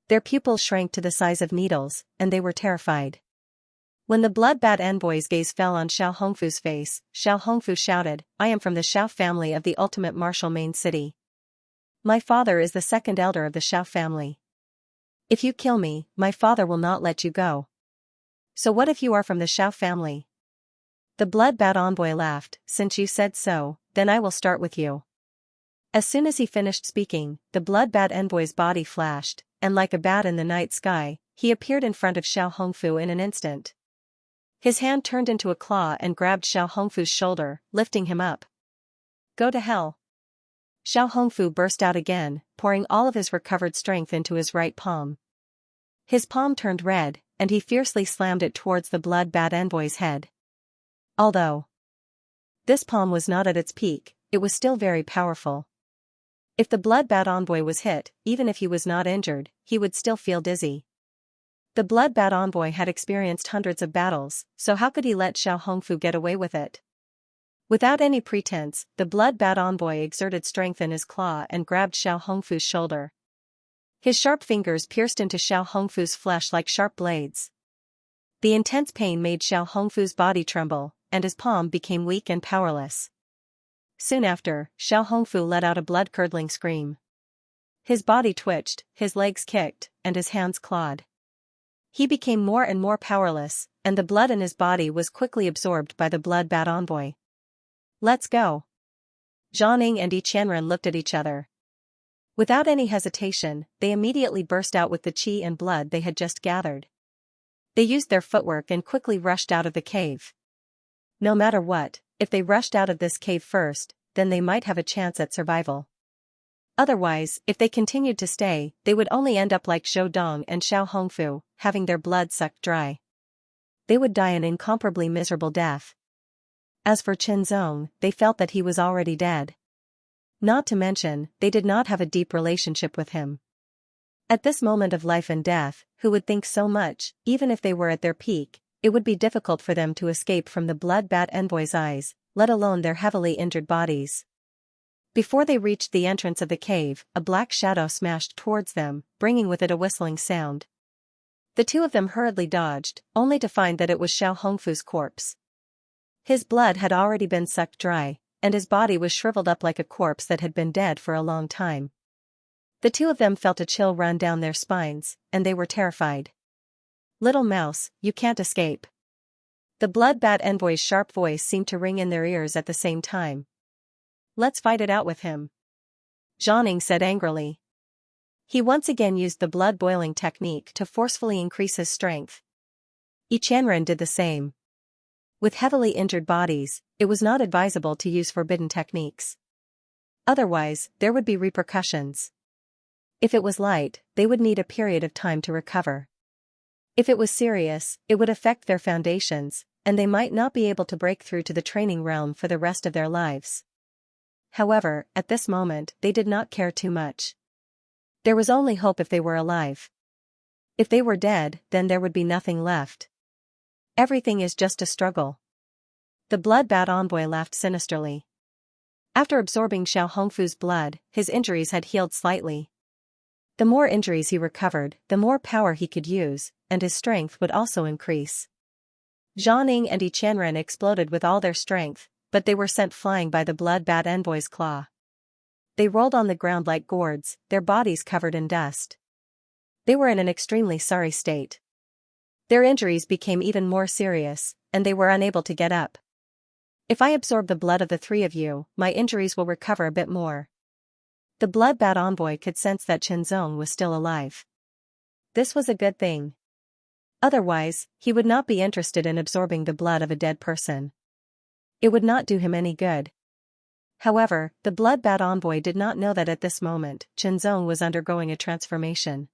Their pupils shrank to the size of needles, and they were terrified. When the Bloodbat envoy's gaze fell on Xiao Hongfu's face, Xiao Hongfu shouted, "I am from the Xiao family of the ultimate martial main city. My father is the 2nd elder of the Xiao family. If you kill me, my father will not let you go. So what if you are from the Xiao family?" The blood bat envoy laughed. Since you said so, then I will start with you. As soon as he finished speaking, the blood bat envoy's body flashed, and like a bat in the night sky, he appeared in front of Xiao Hongfu in an instant. His hand turned into a claw and grabbed Xiao Hongfu's shoulder, lifting him up. Go to hell. Xiao Hongfu burst out again, pouring all of his recovered strength into his right palm. His palm turned red, and he fiercely slammed it towards the blood bat envoy's head. Although this palm was not at its peak, it was still very powerful. If the blood bat envoy was hit, even if he was not injured, he would still feel dizzy. The blood bat envoy had experienced hundreds of battles, so how could he let Xiao Hongfu get away with it? Without any pretense, the blood bat envoy exerted strength in his claw and grabbed Xiao Hongfu's shoulder. His sharp fingers pierced into Xiao Hongfu's flesh like sharp blades. The intense pain made Xiao Hongfu's body tremble, and his palm became weak and powerless. Soon after, Xiao Hongfu let out a blood-curdling scream. His body twitched, his legs kicked, and his hands clawed. He became more and more powerless, and the blood in his body was quickly absorbed by the blood bat envoy. Let's go. Zhang and Xianxia looked at each other. Without any hesitation, they immediately burst out with the qi and blood they had just gathered. They used their footwork and quickly rushed out of the cave. No matter what, if they rushed out of this cave first, then they might have a chance at survival. Otherwise, if they continued to stay, they would only end up like Zhou Dong and Xiao Hongfu, having their blood sucked dry. They would die an incomparably miserable death. As for Qinzong, they felt that he was already dead. Not to mention, they did not have a deep relationship with him. At this moment of life and death, who would think so much, even if they were at their peak, it would be difficult for them to escape from the blood bat envoy's eyes, let alone their heavily injured bodies. Before they reached the entrance of the cave, a black shadow smashed towards them, bringing with it a whistling sound. The two of them hurriedly dodged, only to find that it was Xiao Hongfu's corpse. His blood had already been sucked dry, and his body was shriveled up like a corpse that had been dead for a long time. The two of them felt a chill run down their spines, and they were terrified. Little mouse, you can't escape. The blood bat envoy's sharp voice seemed to ring in their ears at the same time. Let's fight it out with him. Zhang said angrily. He once again used the blood-boiling technique to forcefully increase his strength. Xianxia did the same. With heavily injured bodies, it was not advisable to use forbidden techniques. Otherwise, there would be repercussions. If it was light, they would need a period of time to recover. If it was serious, it would affect their foundations, and they might not be able to break through to the training realm for the rest of their lives. However, at this moment, they did not care too much. There was only hope if they were alive. If they were dead, then there would be nothing left. Everything is just a struggle. The blood bat envoy laughed sinisterly. After absorbing Xiao Hongfu's blood, his injuries had healed slightly. The more injuries he recovered, the more power he could use, and his strength would also increase. Zhang and Xianxia exploded with all their strength, but they were sent flying by the blood bat envoy's claw. They rolled on the ground like gourds, their bodies covered in dust. They were in an extremely sorry state. Their injuries became even more serious, and they were unable to get up. If I absorb the blood of the three of you, my injuries will recover a bit more. The blood bat envoy could sense that Qinzong was still alive. This was a good thing. Otherwise, he would not be interested in absorbing the blood of a dead person. It would not do him any good. However, the blood bat envoy did not know that at this moment, Qinzong was undergoing a transformation.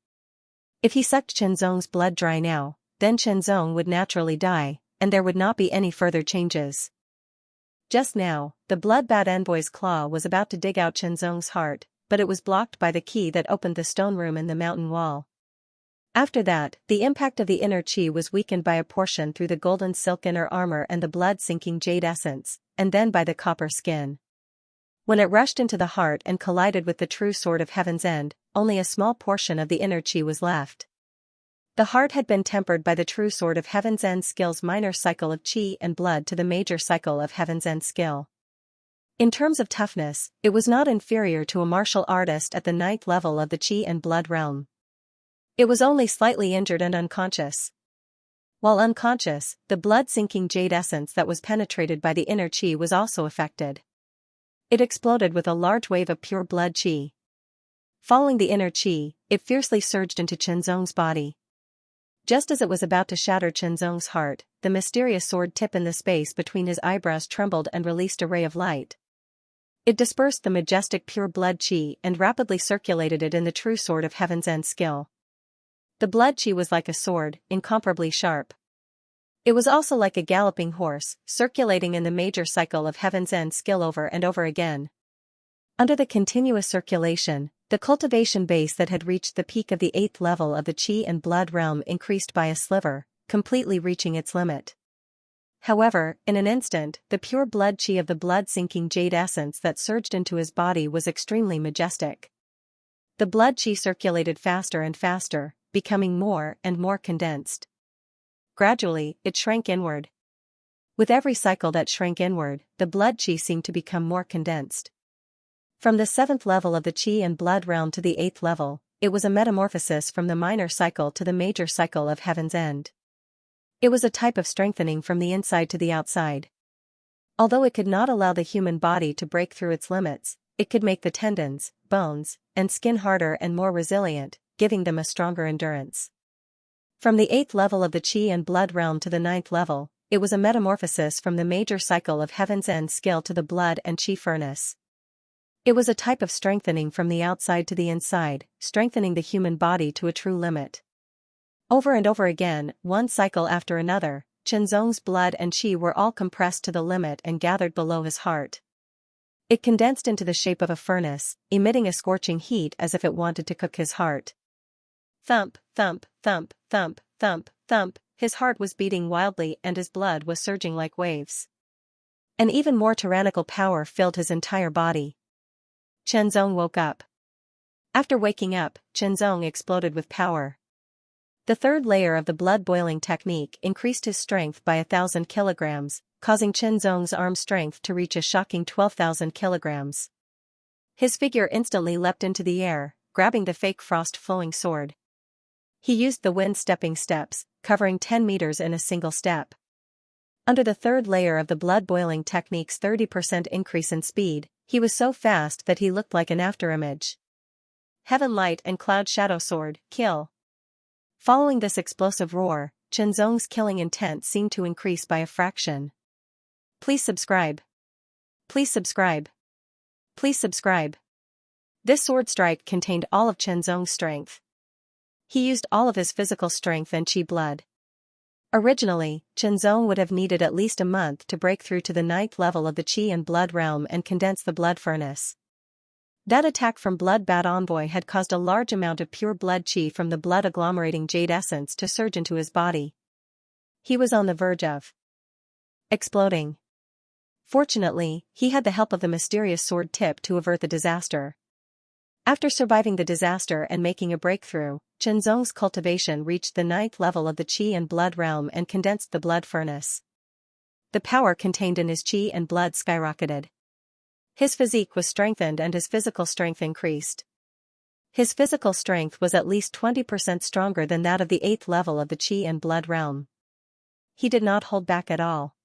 If he sucked Qinzong's blood dry now, then Qinzong would naturally die, and there would not be any further changes. Just now, the blood bat envoy's claw was about to dig out Qinzong's heart, but it was blocked by the key that opened the stone room in the mountain wall. After that, the impact of the inner qi was weakened by a portion through the golden silk inner armor and the blood-sinking jade essence, and then by the copper skin. When it rushed into the heart and collided with the true sword of Heaven's End, only a small portion of the inner qi was left. The heart had been tempered by the true sword of Heaven's End skill's minor cycle of qi and blood to the major cycle of Heaven's End skill. In terms of toughness, it was not inferior to a martial artist at the 9th level of the qi and blood realm. It was only slightly injured and unconscious. While unconscious, the blood-sinking jade essence that was penetrated by the inner qi was also affected. It exploded with a large wave of pure blood qi. Following the inner qi, it fiercely surged into Chenzong's body. Just as it was about to shatter Chenzong's heart, the mysterious sword tip in the space between his eyebrows trembled and released a ray of light. It dispersed the majestic pure blood qi and rapidly circulated it in the true sword of Heaven's End skill. The blood qi was like a sword, incomparably sharp. It was also like a galloping horse, circulating in the major cycle of Heaven's End skill over and over again. Under the continuous circulation, the cultivation base that had reached the peak of the 8th level of the qi and blood realm increased by a sliver, completely reaching its limit. However, in an instant, the pure blood qi of the blood-sinking jade essence that surged into his body was extremely majestic. The blood qi circulated faster and faster, becoming more and more condensed. Gradually, it shrank inward. With every cycle that shrank inward, the blood qi seemed to become more condensed. From the 7th level of the qi and blood realm to the 8th level, it was a metamorphosis from the minor cycle to the major cycle of Heaven's End. It was a type of strengthening from the inside to the outside. Although it could not allow the human body to break through its limits, it could make the tendons, bones, and skin harder and more resilient, giving them a stronger endurance. From the 8th level of the qi and blood realm to the 9th level, it was a metamorphosis from the major cycle of Heaven's End skill to the blood and qi furnace. It was a type of strengthening from the outside to the inside, strengthening the human body to a true limit. Over and over again, one cycle after another, Chenzong's blood and qi were all compressed to the limit and gathered below his heart. It condensed into the shape of a furnace, emitting a scorching heat as if it wanted to cook his heart. Thump, thump, thump, thump, thump, thump, his heart was beating wildly and his blood was surging like waves. An even more tyrannical power filled his entire body. Chenzong woke up. After waking up, Chenzong exploded with power. The third layer of the blood-boiling technique increased his strength by 1,000 kilograms, causing Chenzong's arm strength to reach a shocking 12,000 kilograms. His figure instantly leapt into the air, grabbing the fake frost-flowing sword. He used the wind-stepping steps, covering 10 meters in a single step. Under the third layer of the blood-boiling technique's 30% increase in speed, he was so fast that he looked like an afterimage. Heaven Light and Cloud Shadow Sword, kill. Following this explosive roar, Chenzong's killing intent seemed to increase by a fraction. Please subscribe. Please subscribe. Please subscribe. This sword strike contained all of Chenzong's strength. He used all of his physical strength and qi blood. Originally, Chenzong would have needed at least a month to break through to the 9th level of the qi and blood realm and condense the blood furnace. That attack from Blood Bat Envoy had caused a large amount of pure blood qi from the blood agglomerating jade essence to surge into his body. He was on the verge of exploding. Fortunately, he had the help of the mysterious sword tip to avert the disaster. After surviving the disaster and making a breakthrough, Chenzong's cultivation reached the 9th level of the qi and blood realm and condensed the blood furnace. The power contained in his qi and blood skyrocketed. His physique was strengthened and his physical strength increased. His physical strength was at least 20% stronger than that of the 8th level of the qi and blood realm. He did not hold back at all.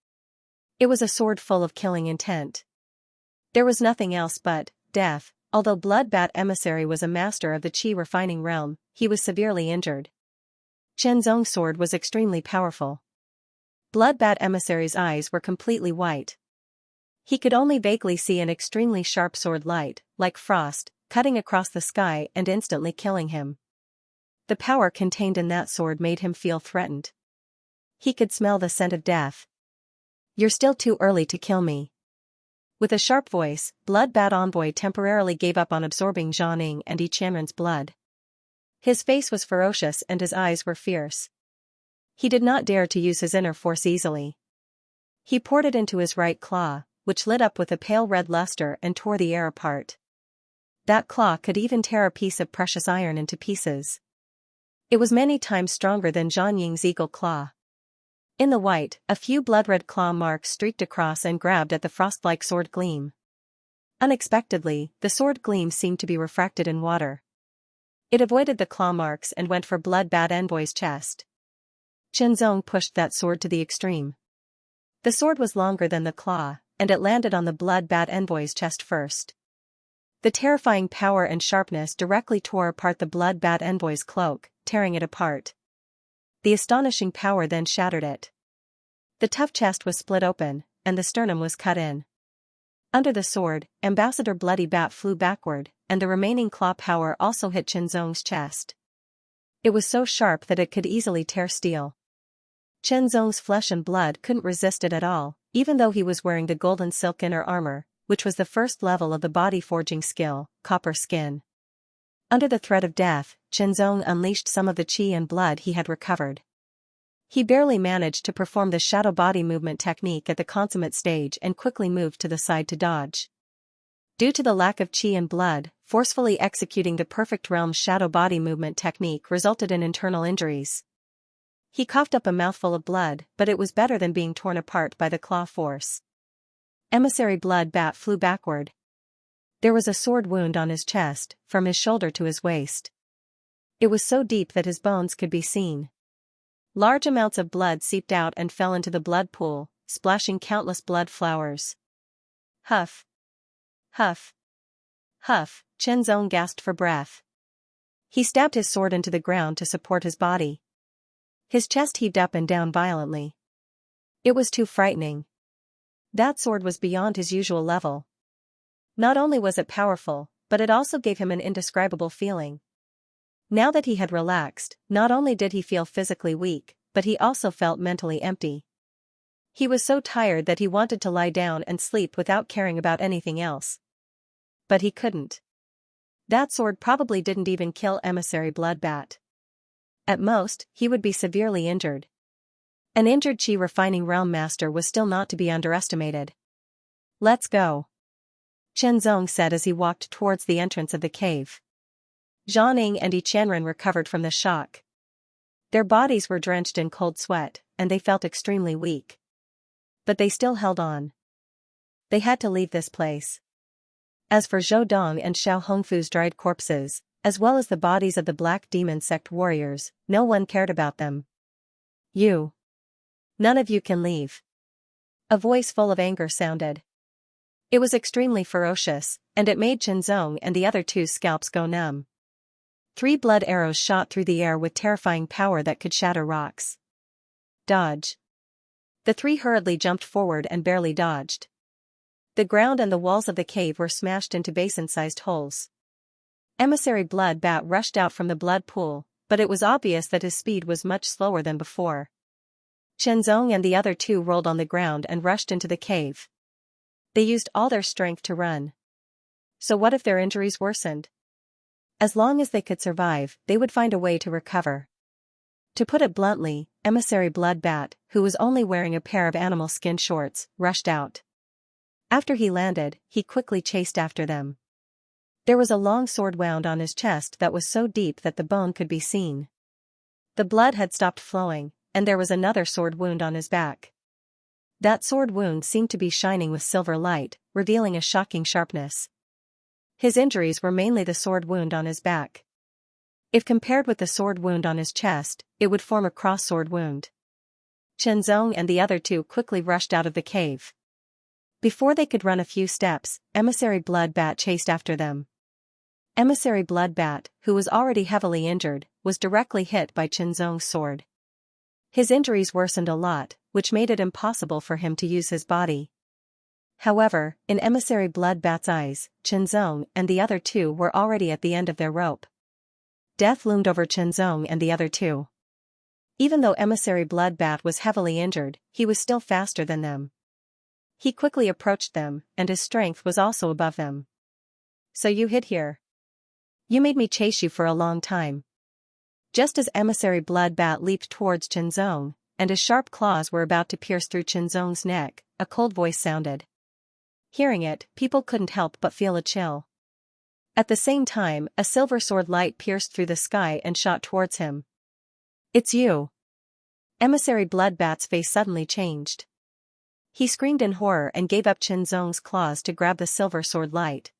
It was a sword full of killing intent. There was nothing else but death. Although Blood Bat Emissary was a master of the qi refining realm, he was severely injured. Chenzong's sword was extremely powerful. Blood Bat Emissary's eyes were completely white. He could only vaguely see an extremely sharp sword light, like frost, cutting across the sky and instantly killing him. The power contained in that sword made him feel threatened. He could smell the scent of death. "You're still too early to kill me." With a sharp voice, Blood Bat Envoy temporarily gave up on absorbing Jianing and Yi Qianren's blood. His face was ferocious and his eyes were fierce. He did not dare to use his inner force easily. He poured it into his right claw, which lit up with a pale red luster and tore the air apart. That claw could even tear a piece of precious iron into pieces. It was many times stronger than Zhang Ying's eagle claw. In the white, a few blood-red claw marks streaked across and grabbed at the frost-like sword gleam. Unexpectedly, the sword gleam seemed to be refracted in water. It avoided the claw marks and went for Blood Bat Envoy's chest. Zong pushed that sword to the extreme. The sword was longer than the claw, and it landed on the blood bat envoy's chest first. The terrifying power and sharpness directly tore apart the blood bat envoy's cloak, tearing it apart. The astonishing power then shattered it. The tough chest was split open, and the sternum was cut in. Under the sword, Ambassador Bloody Bat flew backward, and the remaining claw power also hit Zong's chest. It was so sharp that it could easily tear steel. Zong's flesh and blood couldn't resist it at all, even though he was wearing the golden silk inner armor, which was the first level of the body forging skill, copper skin. Under the threat of death, Zong unleashed some of the chi and blood he had recovered. He barely managed to perform the shadow body movement technique at the consummate stage and quickly moved to the side to dodge. Due to the lack of chi and blood, forcefully executing the perfect realm's shadow body movement technique resulted in internal injuries. He coughed up a mouthful of blood, but it was better than being torn apart by the claw force. Emissary Blood Bat flew backward. There was a sword wound on his chest, from his shoulder to his waist. It was so deep that his bones could be seen. Large amounts of blood seeped out and fell into the blood pool, splashing countless blood flowers. Huff. Huff. Huff, Zong gasped for breath. He stabbed his sword into the ground to support his body. His chest heaved up and down violently. It was too frightening. That sword was beyond his usual level. Not only was it powerful, but it also gave him an indescribable feeling. Now that he had relaxed, not only did he feel physically weak, but he also felt mentally empty. He was so tired that he wanted to lie down and sleep without caring about anything else. But he couldn't. That sword probably didn't even kill Emissary Blood Bat. At most, he would be severely injured. An injured Chi refining realm master was still not to be underestimated. Let's go, Zong said as he walked towards the entrance of the cave. Zhang and Yi Qianren recovered from the shock. Their bodies were drenched in cold sweat, and they felt extremely weak. But they still held on. They had to leave this place. As for Zhou Dong and Xiao Hongfu's dried corpses, as well as the bodies of the Black Demon Sect warriors, no one cared about them. You. None of you can leave. A voice full of anger sounded. It was extremely ferocious, and it made Zong and the other two's scalps go numb. 3 blood arrows shot through the air with terrifying power that could shatter rocks. Dodge. The 3 hurriedly jumped forward and barely dodged. The ground and the walls of the cave were smashed into basin-sized holes. Emissary Blood Bat rushed out from the blood pool, but it was obvious that his speed was much slower than before. Zong and the other 2 rolled on the ground and rushed into the cave. They used all their strength to run. So what if their injuries worsened? As long as they could survive, they would find a way to recover. To put it bluntly, Emissary Blood Bat, who was only wearing a pair of animal skin shorts, rushed out. After he landed, he quickly chased after them. There was a long sword wound on his chest that was so deep that the bone could be seen. The blood had stopped flowing, and there was another sword wound on his back. That sword wound seemed to be shining with silver light, revealing a shocking sharpness. His injuries were mainly the sword wound on his back. If compared with the sword wound on his chest, it would form a cross-sword wound. Zong and the other 2 quickly rushed out of the cave. Before they could run a few steps, Emissary Blood Bat chased after them. Emissary Blood Bat, who was already heavily injured, was directly hit by Zong's sword. His injuries worsened a lot, which made it impossible for him to use his body. However, in Emissary Blood Bat's eyes, Zong and the other 2 were already at the end of their rope. Death loomed over Zong and the other 2. Even though Emissary Blood Bat was heavily injured, he was still faster than them. He quickly approached them, and his strength was also above them. So you hid here. You made me chase you for a long time. Just as Emissary Blood Bat leaped towards Zong, and his sharp claws were about to pierce through Zong's neck, a cold voice sounded. Hearing it, people couldn't help but feel a chill. At the same time, a silver sword light pierced through the sky and shot towards him. It's you. Emissary Blood Bat's face suddenly changed. He screamed in horror and gave up Zong's claws to grab the silver sword light.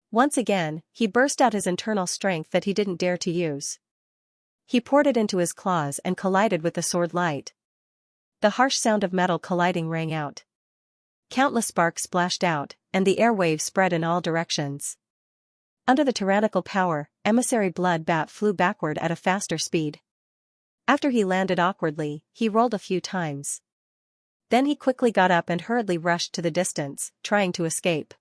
Once again, he burst out his internal strength that he didn't dare to use. He poured it into his claws and collided with the sword light. The harsh sound of metal colliding rang out. Countless sparks splashed out, and the airwaves spread in all directions. Under the tyrannical power, Emissary Blood Bat flew backward at a faster speed. After he landed awkwardly, he rolled a few times. Then he quickly got up and hurriedly rushed to the distance, trying to escape.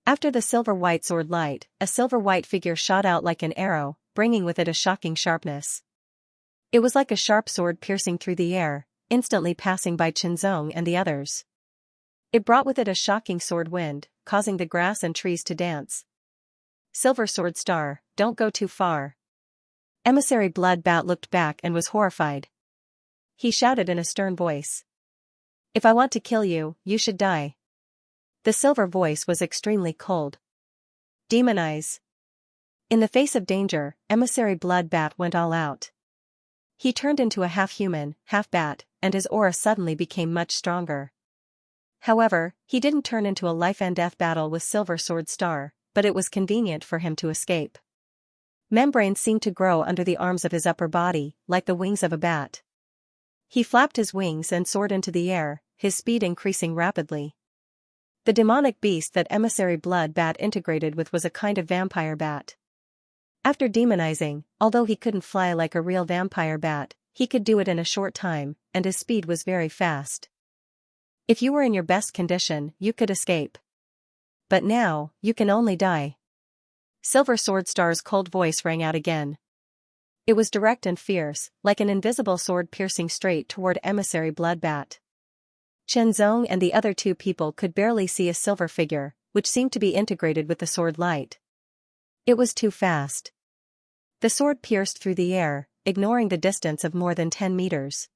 After the silver-white sword light, a silver-white figure shot out like an arrow, bringing with it a shocking sharpness. It was like a sharp sword piercing through the air, instantly passing by Xianxia and the others. It brought with it a shocking sword wind, causing the grass and trees to dance. Silver Sword Star, don't go too far. Emissary Blood Bat looked back and was horrified. He shouted in a stern voice. If I want to kill you, you should die. The silver voice was extremely cold. Demonize. In the face of danger, Emissary Blood Bat went all out. He turned into a half-human, half-bat, and his aura suddenly became much stronger. However, he didn't turn into a life-and-death battle with Silver Sword Star, but it was convenient for him to escape. Membranes seemed to grow under the arms of his upper body, like the wings of a bat. He flapped his wings and soared into the air, his speed increasing rapidly. The demonic beast that Emissary Blood Bat integrated with was a kind of vampire bat. After demonizing, although he couldn't fly like a real vampire bat, he could do it in a short time, and his speed was very fast. If you were in your best condition, you could escape. But now, you can only die. Silver Sword Star's cold voice rang out again. It was direct and fierce, like an invisible sword piercing straight toward Emissary Blood Bat. Xianxia and the other two people could barely see a silver figure, which seemed to be integrated with the sword light. It was too fast. The sword pierced through the air, ignoring the distance of more than 10 meters.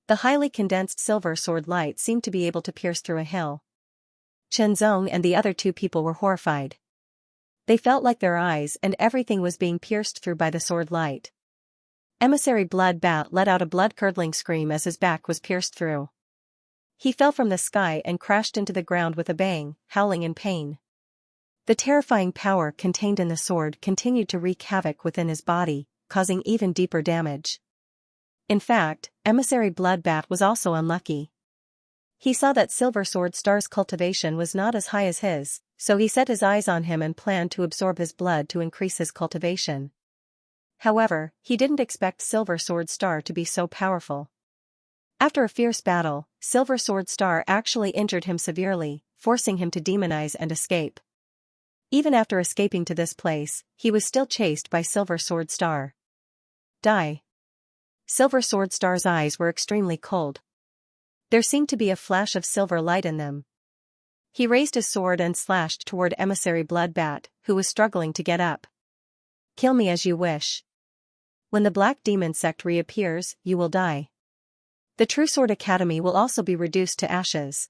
The highly condensed silver sword light seemed to be able to pierce through a hill. Xianxia and the other two people were horrified. They felt like their eyes and everything was being pierced through by the sword light. Emissary Blood Bat let out a blood-curdling scream as his back was pierced through. He fell from the sky and crashed into the ground with a bang, howling in pain. The terrifying power contained in the sword continued to wreak havoc within his body, causing even deeper damage. In fact, Emissary Blood Bat was also unlucky. He saw that Silver Sword Star's cultivation was not as high as his, so he set his eyes on him and planned to absorb his blood to increase his cultivation. However, he didn't expect Silver Sword Star to be so powerful. After a fierce battle, Silver Sword Star actually injured him severely, forcing him to demonize and escape. Even after escaping to this place, he was still chased by Silver Sword Star. Die. Silver Sword Star's eyes were extremely cold. There seemed to be a flash of silver light in them. He raised his sword and slashed toward Emissary Blood Bat, who was struggling to get up. Kill me as you wish. When the Black Demon sect reappears, you will die. The True Sword Academy will also be reduced to ashes.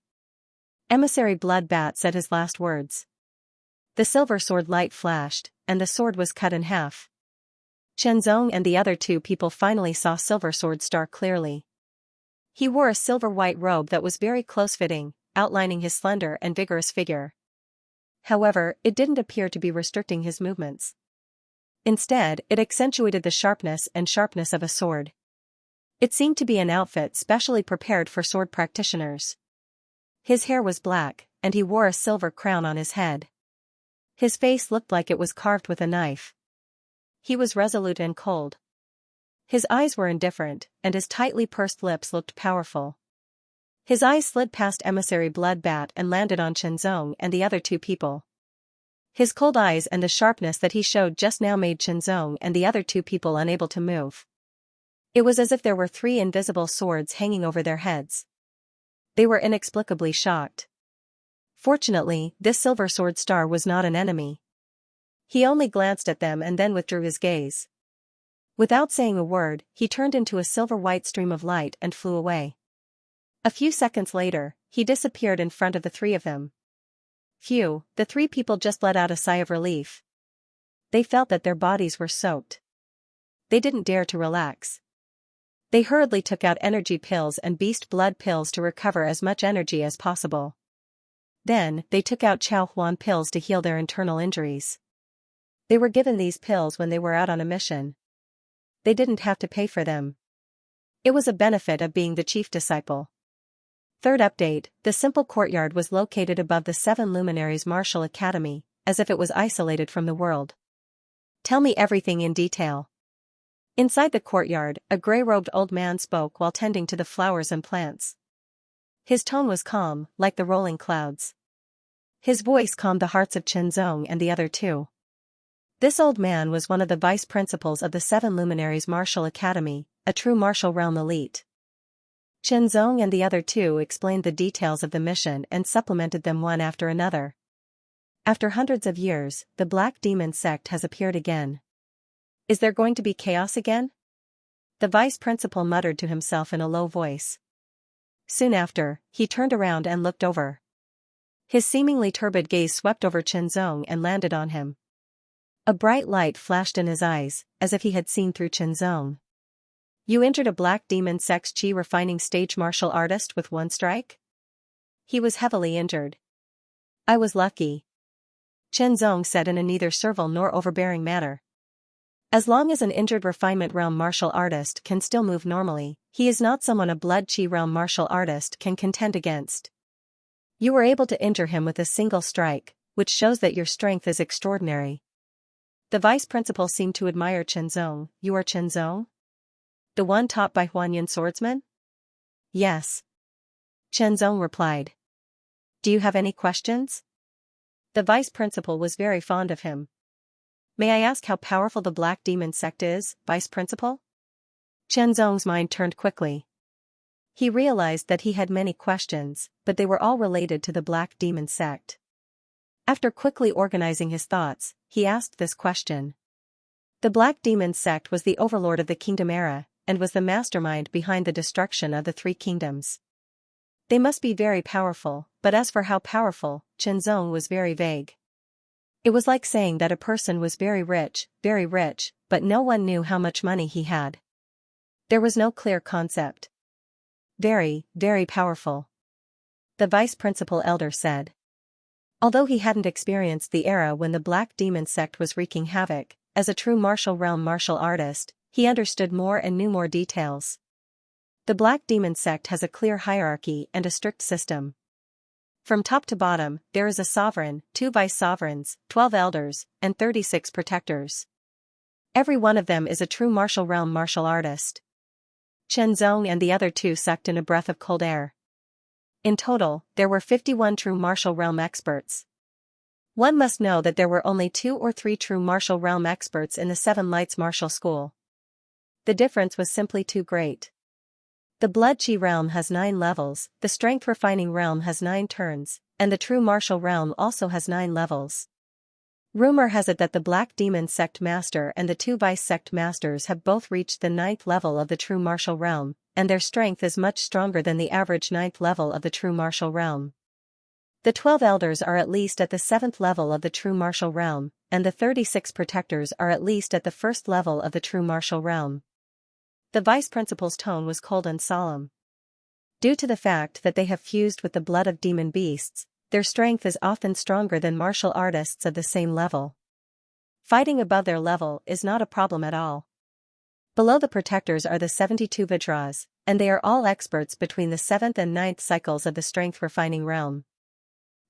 Emissary Blood Bat said his last words. The silver sword light flashed, and the sword was cut in half. Xianxia and the other two people finally saw Silver Sword Star clearly. He wore a silver-white robe that was very close-fitting, outlining his slender and vigorous figure. However, it didn't appear to be restricting his movements. Instead, it accentuated the sharpness of a sword. It seemed to be an outfit specially prepared for sword practitioners. His hair was black, and he wore a silver crown on his head. His face looked like it was carved with a knife. He was resolute and cold. His eyes were indifferent, and his tightly pursed lips looked powerful. His eyes slid past Emissary Blood Bat and landed on Xianxia and the other two people. His cold eyes and the sharpness that he showed just now made Xianxia and the other two people unable to move. It was as if there were 3 invisible swords hanging over their heads. They were inexplicably shocked. Fortunately, this Silver Sword Star was not an enemy. He only glanced at them and then withdrew his gaze. Without saying a word, he turned into a silver-white stream of light and flew away. A few seconds later, he disappeared in front of the 3 of them. Phew, the 3 people just let out a sigh of relief. They felt that their bodies were soaked. They didn't dare to relax. They hurriedly took out energy pills and beast blood pills to recover as much energy as possible. Then, they took out Chao Huan pills to heal their internal injuries. They were given these pills when they were out on a mission. They didn't have to pay for them. It was a benefit of being the chief disciple. Third update, the simple courtyard was located above the Seven Luminaries Martial Academy, as if it was isolated from the world. Tell me everything in detail. Inside the courtyard, a gray-robed old man spoke while tending to the flowers and plants. His tone was calm, like the rolling clouds. His voice calmed the hearts of Xianxia and the other two. This old man was one of the vice principals of the Seven Luminaries Martial Academy, a true martial realm elite. Xianxia and the other two explained the details of the mission and supplemented them one after another. After hundreds of years, the Black Demon sect has appeared again. Is there going to be chaos again? The vice principal muttered to himself in a low voice. Soon after, he turned around and looked over. His seemingly turbid gaze swept over Xianxia and landed on him. A bright light flashed in his eyes, as if he had seen through Xianxia. You injured a Black Demon sect chi refining stage martial artist with one strike? He was heavily injured. I was lucky. Xianxia said in a neither servile nor overbearing manner. As long as an injured refinement realm martial artist can still move normally, he is not someone a blood chi realm martial artist can contend against. You were able to injure him with a single strike, which shows that your strength is extraordinary. The vice principal seemed to admire Xianxia. You are Xianxia? The one taught by Huanyan swordsman? Yes. Xianxia replied. Do you have any questions? The vice principal was very fond of him. May I ask how powerful the Black Demon sect is, vice principal? Xianxia's mind turned quickly. He realized that he had many questions, but they were all related to the Black Demon sect. After quickly organizing his thoughts, he asked this question. The Black Demon sect was the overlord of the Kingdom era, and was the mastermind behind the destruction of the three kingdoms. They must be very powerful, but as for how powerful, Xianxia was very vague. It was like saying that a person was very rich, but no one knew how much money he had. There was no clear concept. Very, very powerful. The vice principal elder said. Although he hadn't experienced the era when the Black Demon sect was wreaking havoc, as a true martial realm martial artist, he understood more and knew more details. The Black Demon sect has a clear hierarchy and a strict system. From top to bottom, there is a sovereign, 2 vice-sovereigns, 12 elders, and 36 protectors. Every one of them is a true martial realm martial artist. Xianxia and the other two sucked in a breath of cold air. In total, there were 51 true martial realm experts. One must know that there were only 2 or 3 true martial realm experts in the Seven Lights Martial School. The difference was simply too great. The Blood Chi realm has 9 levels, the Strength Refining realm has 9 turns, and the True Martial realm also has 9 levels. Rumor has it that the Black Demon sect master and the 2 vice sect masters have both reached the 9th level of the True Martial realm, and their strength is much stronger than the average 9th level of the True Martial realm. The 12 elders are at least at the 7th level of the True Martial realm, and the 36 protectors are at least at the 1st level of the True Martial realm. The vice principal's tone was cold and solemn. Due to the fact that they have fused with the blood of demon beasts, their strength is often stronger than martial artists of the same level. Fighting above their level is not a problem at all. Below the protectors are the 72 Vajras, and they are all experts between the 7th and 9th cycles of the Strength Refining realm.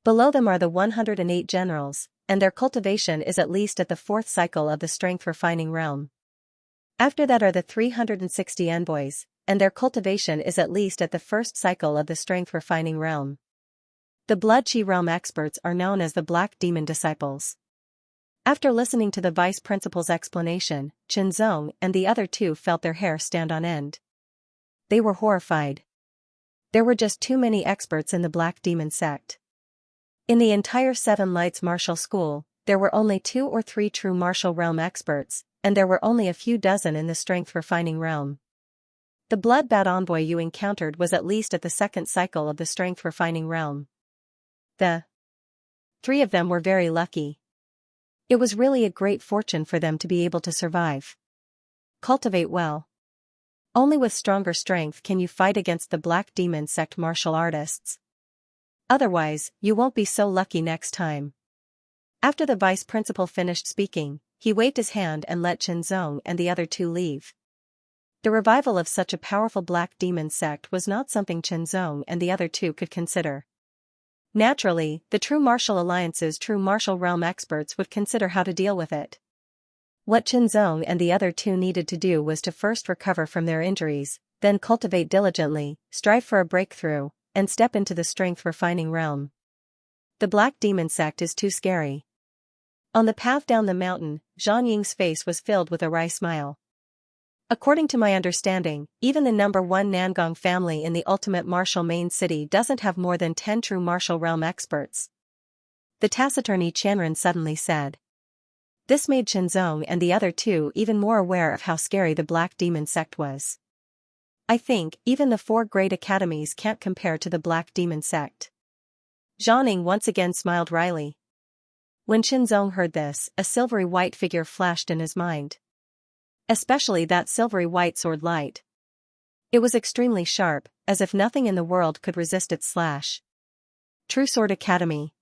Below them are the 108 generals, and their cultivation is at least at the 4th cycle of the Strength Refining realm. After that are the 360 envoys, and their cultivation is at least at the 1st cycle of the Strength Refining realm. The Blood Chi realm experts are known as the Black Demon disciples. After listening to the vice principal's explanation, Xianxia and the other two felt their hair stand on end. They were horrified. There were just too many experts in the Black Demon sect. In the entire Seven Lights Martial School, there were only 2 or 3 true martial realm experts, and there were only a few dozen in the Strength Refining realm. The blood-bad envoy you encountered was at least at the 2nd cycle of the Strength Refining realm. The 3 of them were very lucky. It was really a great fortune for them to be able to survive. Cultivate well. Only with stronger strength can you fight against the Black Demon sect martial artists. Otherwise, you won't be so lucky next time. After the vice principal finished speaking, he waved his hand and let Xianxia and the other two leave. The revival of such a powerful black demon sect was not something Chen Zong and the other two could consider. Naturally, the true martial alliance's true martial realm experts would consider how to deal with it. What Chen Zong and the other two needed to do was to first recover from their injuries, then cultivate diligently, strive for a breakthrough, and step into the strength-refining realm. The black demon sect is too scary. On the path down the mountain, Zhang Ying's face was filled with a wry smile. According to my understanding, even the number 1 Nangong family in the ultimate martial main city doesn't have more than 10 true martial realm experts. The taciturn Qianren suddenly said. This made Chen Zong and the other two even more aware of how scary the black demon sect was. I think even the 4 great academies can't compare to the black demon sect. Zhang Ying once again smiled wryly. When Chen Zong heard this, a silvery white figure flashed in his mind. Especially that silvery white sword light. It was extremely sharp, as if nothing in the world could resist its slash. True Sword Academy.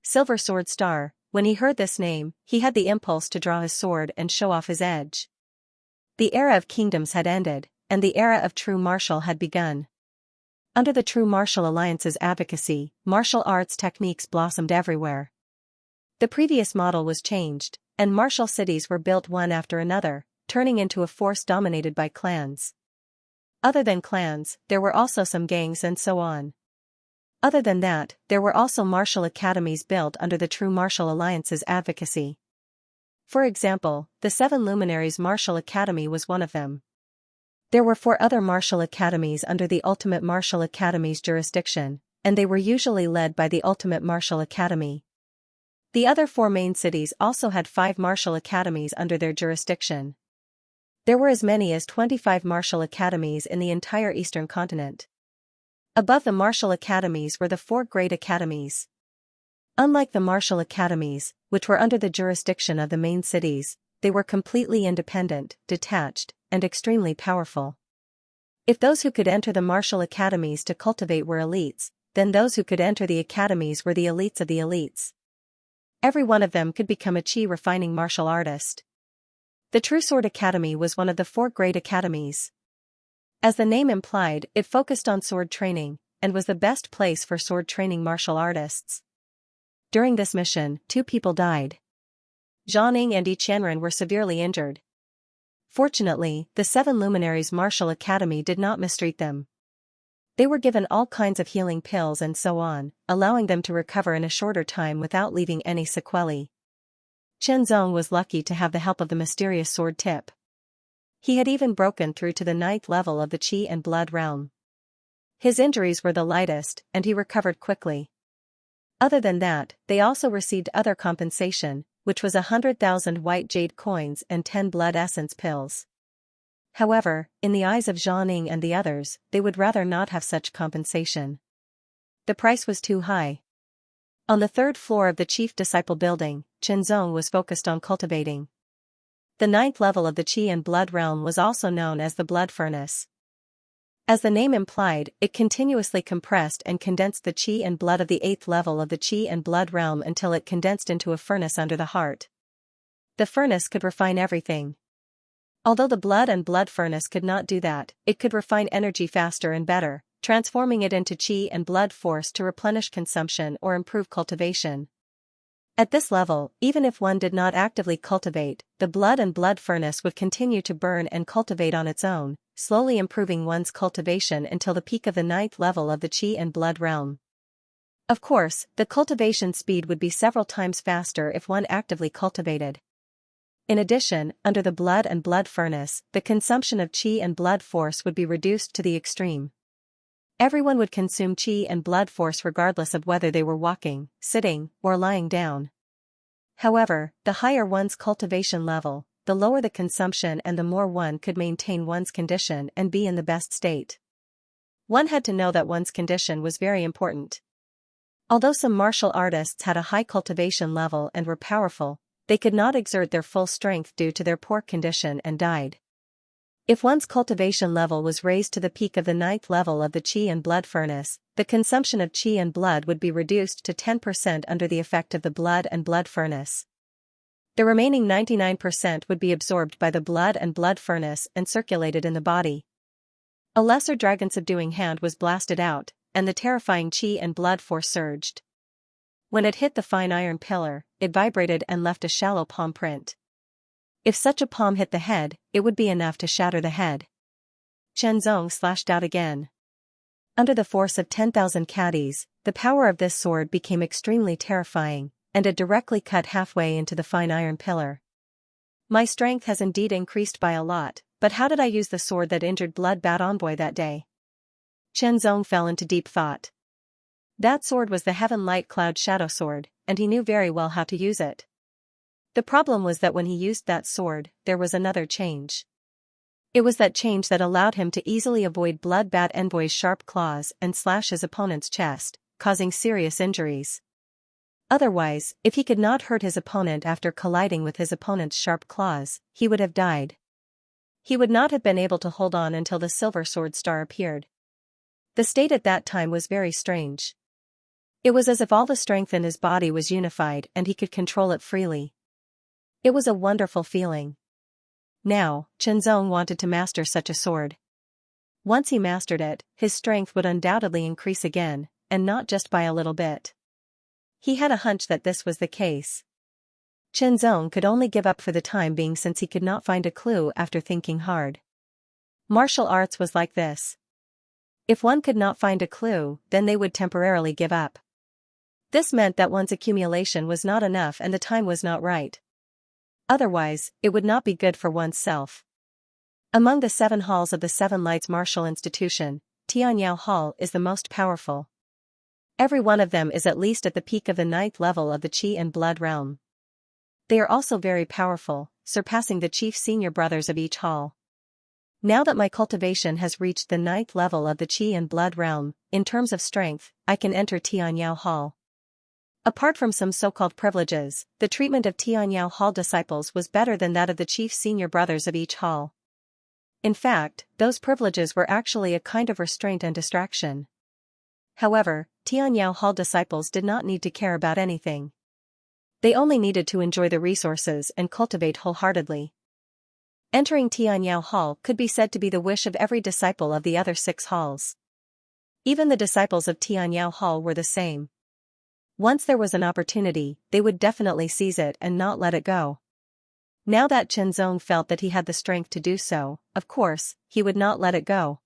Silver Sword Star. When he heard this name, he had the impulse to draw his sword and show off his edge. The era of kingdoms had ended, and the era of true martial had begun. Under the True Martial Alliance's advocacy, martial arts techniques blossomed everywhere. The previous model was changed, and martial cities were built one after another, turning into a force dominated by clans. Other than clans, there were also some gangs and so on. Other than that, there were also martial academies built under the True Martial Alliance's advocacy. For example, the 7 Luminaries Martial Academy was one of them. There were 4 other martial academies under the Ultimate Martial Academy's jurisdiction, and they were usually led by the Ultimate Martial Academy. The other 4 main cities also had 5 martial academies under their jurisdiction. There were as many as 25 martial academies in the entire eastern continent. Above the martial academies were the 4 great academies. Unlike the martial academies, which were under the jurisdiction of the main cities, they were completely independent, detached, and extremely powerful. If those who could enter the martial academies to cultivate were elites, then those who could enter the academies were the elites of the elites. Every one of them could become a chi-refining martial artist. The True Sword Academy was one of the 4 great academies. As the name implied, it focused on sword training, and was the best place for sword training martial artists. During this mission, 2 people died. Zhang Ying and Yi Qianren were severely injured. Fortunately, the 7 Luminaries Martial Academy did not mistreat them. They were given all kinds of healing pills and so on, allowing them to recover in a shorter time without leaving any sequelae. Chen Zong was lucky to have the help of the mysterious sword tip. He had even broken through to the 9th level of the Qi and Blood realm. His injuries were the lightest, and he recovered quickly. Other than that, they also received other compensation, which was 100,000 white jade coins and 10 blood essence pills. However, in the eyes of Zhang Ying and the others, they would rather not have such compensation. The price was too high. On the 3rd floor of the Chief Disciple building, Chen Zong was focused on cultivating. The 9th level of the Qi and Blood realm was also known as the Blood Furnace. As the name implied, it continuously compressed and condensed the Qi and Blood of the 8th level of the Qi and Blood realm until it condensed into a furnace under the heart. The furnace could refine everything. Although the Blood and Blood Furnace could not do that, it could refine energy faster and better, transforming it into Qi and Blood force to replenish consumption or improve cultivation. At this level, even if one did not actively cultivate, the Blood and Blood Furnace would continue to burn and cultivate on its own, slowly improving one's cultivation until the peak of the 9th level of the Qi and Blood realm. Of course, the cultivation speed would be several times faster if one actively cultivated. In addition, under the Blood and Blood Furnace, the consumption of Qi and Blood force would be reduced to the extreme. Everyone would consume Qi and Blood force regardless of whether they were walking, sitting, or lying down. However, the higher one's cultivation level, the lower the consumption and the more one could maintain one's condition and be in the best state. One had to know that one's condition was very important. Although some martial artists had a high cultivation level and were powerful, they could not exert their full strength due to their poor condition and died. If one's cultivation level was raised to the peak of the 9th level of the Qi and Blood Furnace, the consumption of Qi and Blood would be reduced to 10% under the effect of the Blood and Blood Furnace. The remaining 99% would be absorbed by the blood and blood furnace and circulated in the body. A lesser dragon subduing hand was blasted out, and the terrifying chi and blood force surged. When it hit the fine iron pillar, it vibrated and left a shallow palm print. If such a palm hit the head, it would be enough to shatter the head. Shenzong slashed out again. Under the force of 10,000 caddies, the power of this sword became extremely terrifying, and it directly cut halfway into the fine iron pillar. My strength has indeed increased by a lot, but how did I use the sword that injured Blood Bat Envoy that day? Shenzong fell into deep thought. That sword was the Heaven Light Cloud Shadow Sword, and he knew very well how to use it. The problem was that when he used that sword, there was another change. It was that change that allowed him to easily avoid Blood Bat Envoy's sharp claws and slash his opponent's chest, causing serious injuries. Otherwise, if he could not hurt his opponent after colliding with his opponent's sharp claws, he would have died. He would not have been able to hold on until the Silver Sword Star appeared. The state at that time was very strange. It was as if all the strength in his body was unified and he could control it freely. It was a wonderful feeling. Now, Shenzong wanted to master such a sword. Once he mastered it, his strength would undoubtedly increase again, and not just by a little bit. He had a hunch that this was the case. Shenzong could only give up for the time being since he could not find a clue after thinking hard. Martial arts was like this. If one could not find a clue, then they would temporarily give up. This meant that one's accumulation was not enough and the time was not right. Otherwise, it would not be good for oneself. Among the 7 halls of the Seven Lights Martial Institution, Tianyao Hall is the most powerful. Every one of them is at least at the peak of the 9th level of the Qi and Blood realm. They are also very powerful, surpassing the chief senior brothers of each hall. Now that my cultivation has reached the 9th level of the Qi and Blood realm, in terms of strength, I can enter Tianyao Hall. Apart from some so-called privileges, the treatment of Tianyao Hall disciples was better than that of the chief senior brothers of each hall. In fact, those privileges were actually a kind of restraint and distraction. However, Tianyao Hall disciples did not need to care about anything. They only needed to enjoy the resources and cultivate wholeheartedly. Entering Tianyao Hall could be said to be the wish of every disciple of the other 6 halls. Even the disciples of Tianyao Hall were the same. Once there was an opportunity, they would definitely seize it and not let it go. Now that Shenzong felt that he had the strength to do so, of course, he would not let it go.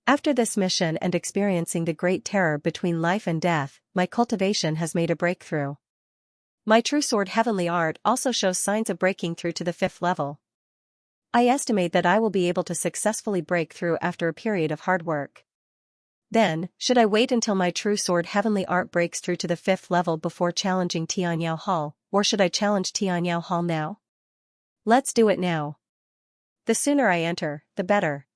After this mission and experiencing the great terror between life and death, my cultivation has made a breakthrough. My true sword Heavenly Art also shows signs of breaking through to the 5th level. I estimate that I will be able to successfully break through after a period of hard work. Then, should I wait until my true sword Heavenly Art breaks through to the 5th level before challenging Tianyao Hall, or should I challenge Tianyao Hall now? Let's do it now. The sooner I enter, the better.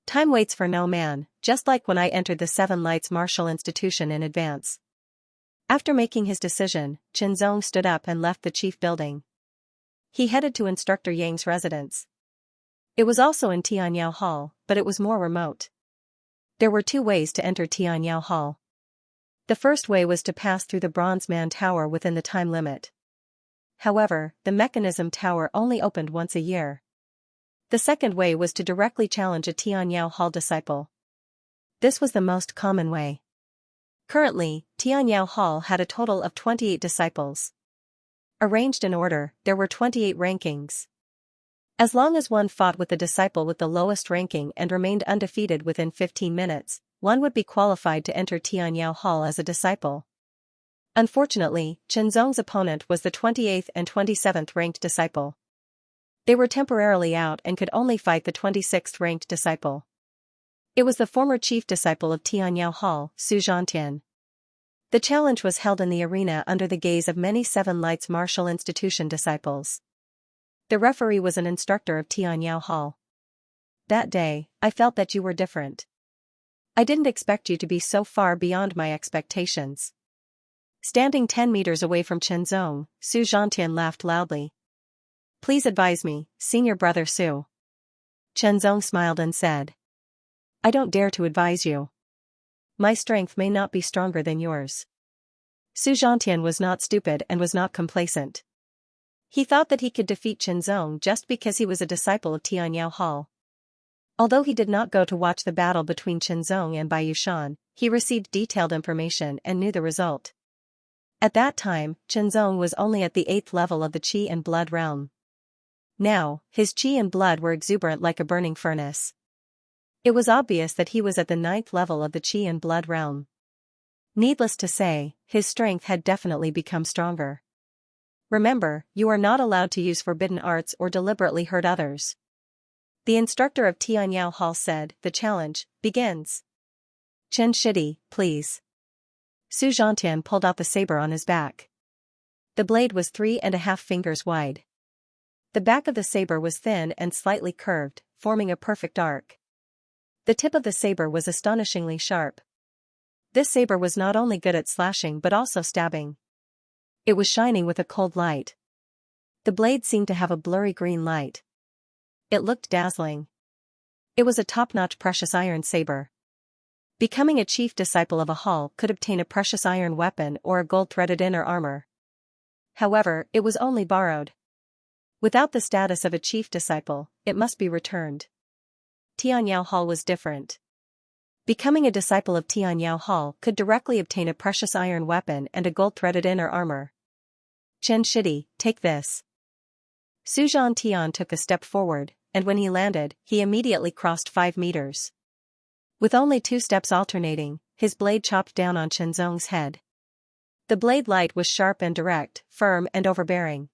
Time waits for no man, just like when I entered the Seven Lights Martial Institution in advance. After making his decision, Shenzong stood up and left the chief building. He headed to Instructor Yang's residence. It was also in Tianyao Hall, but it was more remote. There were 2 ways to enter Tianyao Hall. The first way was to pass through the Bronze Man Tower within the time limit. However, the Mechanism Tower only opened once a year. The second way was to directly challenge a Tianyao Hall disciple. This was the most common way. Currently, Tianyao Hall had a total of 28 disciples. Arranged in order, there were 28 rankings. As long as one fought with the disciple with the lowest ranking and remained undefeated within 15 minutes, one would be qualified to enter Tianyao Hall as a disciple. Unfortunately, Shenzong's opponent was the 28th and 27th ranked disciple. They were temporarily out and could only fight the 26th ranked disciple. It was the former chief disciple of Tianyao Hall, Xianxia. The challenge was held in the arena under the gaze of many Seven Lights Martial Institution disciples. The referee was an instructor of Tianyao Hall. That day, I felt that you were different. I didn't expect you to be so far beyond my expectations. Standing 10 meters away from Shenzong, Su Zhantian laughed loudly. Please advise me, senior brother Su. Shenzong smiled and said. I don't dare to advise you. My strength may not be stronger than yours. Su Zhantian was not stupid and was not complacent. He thought that he could defeat Qianzong just because he was a disciple of Tianyao Hall. Although he did not go to watch the battle between Qianzong and Bai Yushan, he received detailed information and knew the result. At that time, Qianzong was only at the 8th level of the Qi and Blood realm. Now, his Qi and Blood were exuberant like a burning furnace. It was obvious that he was at the 9th level of the Qi and Blood realm. Needless to say, his strength had definitely become stronger. Remember, you are not allowed to use forbidden arts or deliberately hurt others. The instructor of Tianyao Hall said, "The challenge begins." "Chen Shidi, please." Su Zhantian pulled out the saber on his back. The blade was 3.5 fingers wide. The back of the saber was thin and slightly curved, forming a perfect arc. The tip of the saber was astonishingly sharp. This saber was not only good at slashing but also stabbing. It was shining with a cold light. The blade seemed to have a blurry green light. It looked dazzling. It was a top-notch precious iron saber. Becoming a chief disciple of a hall could obtain a precious iron weapon or a gold-threaded inner armor. However, it was only borrowed. Without the status of a chief disciple, it must be returned. Tianyao Hall was different. Becoming a disciple of Tianyao Hall could directly obtain a precious iron weapon and a gold-threaded inner armor. "Chen Shidi, take this." Su Zhantian took a step forward, and when he landed, he immediately crossed 5 meters. With only 2 steps alternating, his blade chopped down on Qianzong's head. The blade light was sharp and direct, firm and overbearing.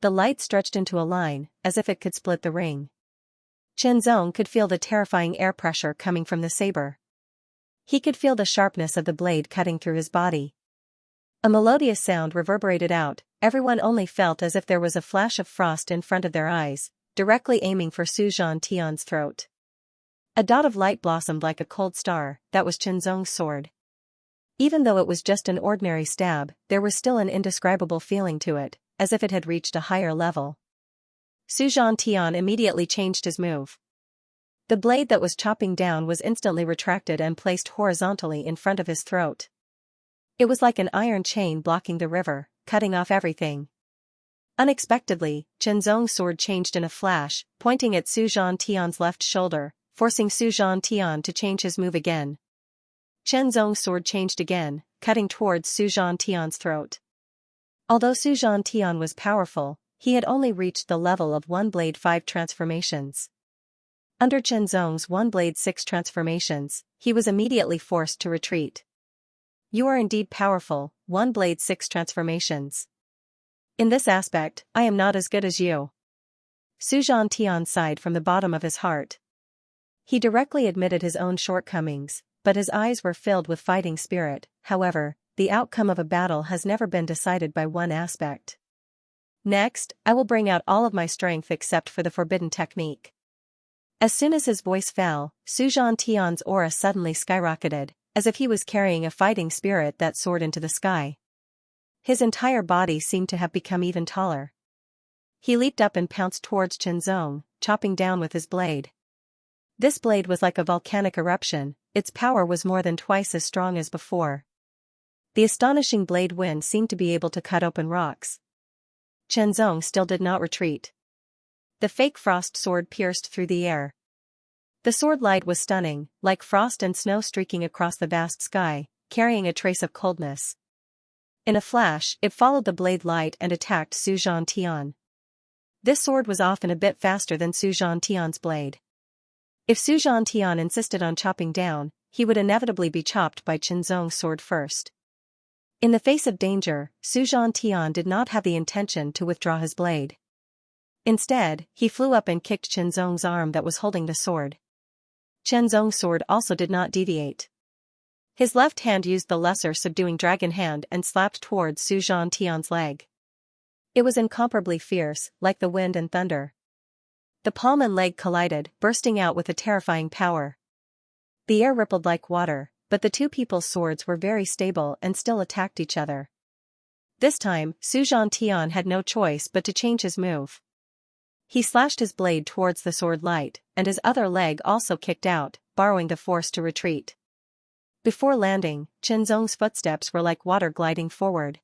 The light stretched into a line, as if it could split the ring. Qianzong could feel the terrifying air pressure coming from the saber. He could feel the sharpness of the blade cutting through his body. A melodious sound reverberated out. Everyone only felt as if there was a flash of frost in front of their eyes, directly aiming for Su Zhantian's throat. A dot of light blossomed like a cold star. That was Qianzong's sword. Even though it was just an ordinary stab, there was still an indescribable feeling to it, as if it had reached a higher level. Su Zhantian immediately changed his move. The blade that was chopping down was instantly retracted and placed horizontally in front of his throat. It was like an iron chain blocking the river, cutting off everything. Unexpectedly, Qianzong's sword changed in a flash, pointing at Su Zhantian's left shoulder, forcing Su Zhantian to change his move again. Qianzong's sword changed again, cutting towards Su Zhantian's throat. Although Su Zhantian was powerful, he had only reached the level of 1 blade 5 transformations. Under Qianzong's 1 blade 6 transformations, he was immediately forced to retreat. "You are indeed powerful, 1 blade 6 transformations. In this aspect, I am not as good as you." Su Zhantian sighed from the bottom of his heart. He directly admitted his own shortcomings, but his eyes were filled with fighting spirit. However, the outcome of a battle has never been decided by one aspect. "Next, I will bring out all of my strength except for the forbidden technique." As soon as his voice fell, Su Zhantian's aura suddenly skyrocketed, as if he was carrying a fighting spirit that soared into the sky. His entire body seemed to have become even taller. He leaped up and pounced towards Qianzong, chopping down with his blade. This blade was like a volcanic eruption. Its power was more than twice as strong as before. The astonishing blade wind seemed to be able to cut open rocks. Qianzong still did not retreat. The fake frost sword pierced through the air. The sword light was stunning, like frost and snow streaking across the vast sky, carrying a trace of coldness. In a flash, it followed the blade light and attacked Su Zhantian. This sword was often a bit faster than Su Zhantian's blade. If Su Zhantian insisted on chopping down, he would inevitably be chopped by Qianzong's sword first. In the face of danger, Su Zhantian did not have the intention to withdraw his blade. Instead, he flew up and kicked Qianzong's arm that was holding the sword. Qianzong's sword also did not deviate. His left hand used the lesser subduing dragon hand and slapped towards Su Zhantian's leg. It was incomparably fierce, like the wind and thunder. The palm and leg collided, bursting out with a terrifying power. The air rippled like water, but the two people's swords were very stable and still attacked each other. This time, Su Zhantian had no choice but to change his move. He slashed his blade towards the sword light, and his other leg also kicked out, borrowing the force to retreat. Before landing, Qianzong's footsteps were like water gliding forward.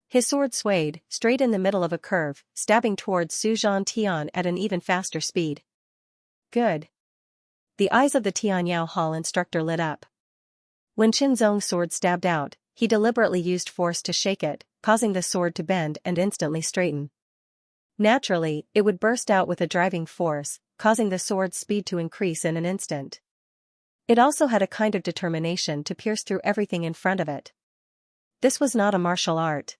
His sword swayed, straight in the middle of a curve, stabbing towards Su Zhantian at an even faster speed. Good. The eyes of the Tianyao Hall instructor lit up. When Qin Zong's sword stabbed out, he deliberately used force to shake it, causing the sword to bend and instantly straighten. Naturally, it would burst out with a driving force, causing the sword's speed to increase in an instant. It also had a kind of determination to pierce through everything in front of it. This was not a martial art.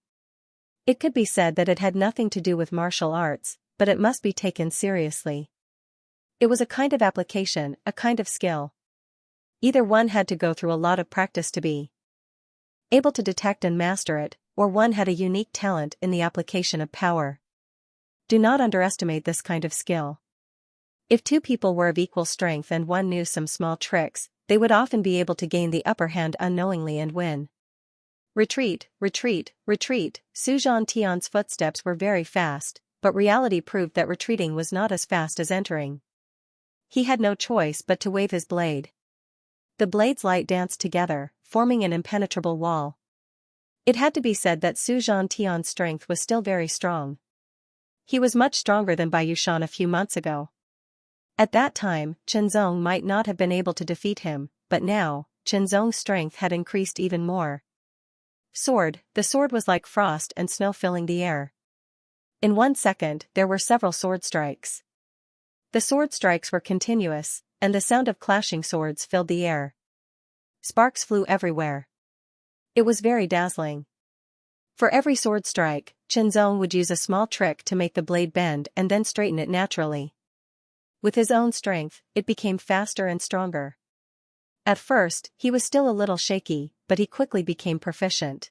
It could be said that it had nothing to do with martial arts, but it must be taken seriously. It was a kind of application, a kind of skill. Either one had to go through a lot of practice to be able to detect and master it, or one had a unique talent in the application of power. Do not underestimate this kind of skill. If two people were of equal strength and one knew some small tricks, they would often be able to gain the upper hand unknowingly and win. Retreat, retreat, retreat. Su Zhantian's footsteps were very fast, but reality proved that retreating was not as fast as entering. He had no choice but to wave his blade. The blade's light danced together, forming an impenetrable wall. It had to be said that Su Zhantian's strength was still very strong. He was much stronger than Bai Yushan a few months ago. At that time, Qinzong might not have been able to defeat him, but now, Qinzong's strength had increased even more. The sword was like frost and snow filling the air. In 1 second, there were several sword strikes. The sword strikes were continuous, and the sound of clashing swords filled the air. Sparks flew everywhere. It was very dazzling. For every sword strike, Qinzong would use a small trick to make the blade bend and then straighten it naturally. With his own strength, it became faster and stronger. At first, he was still a little shaky, but he quickly became proficient.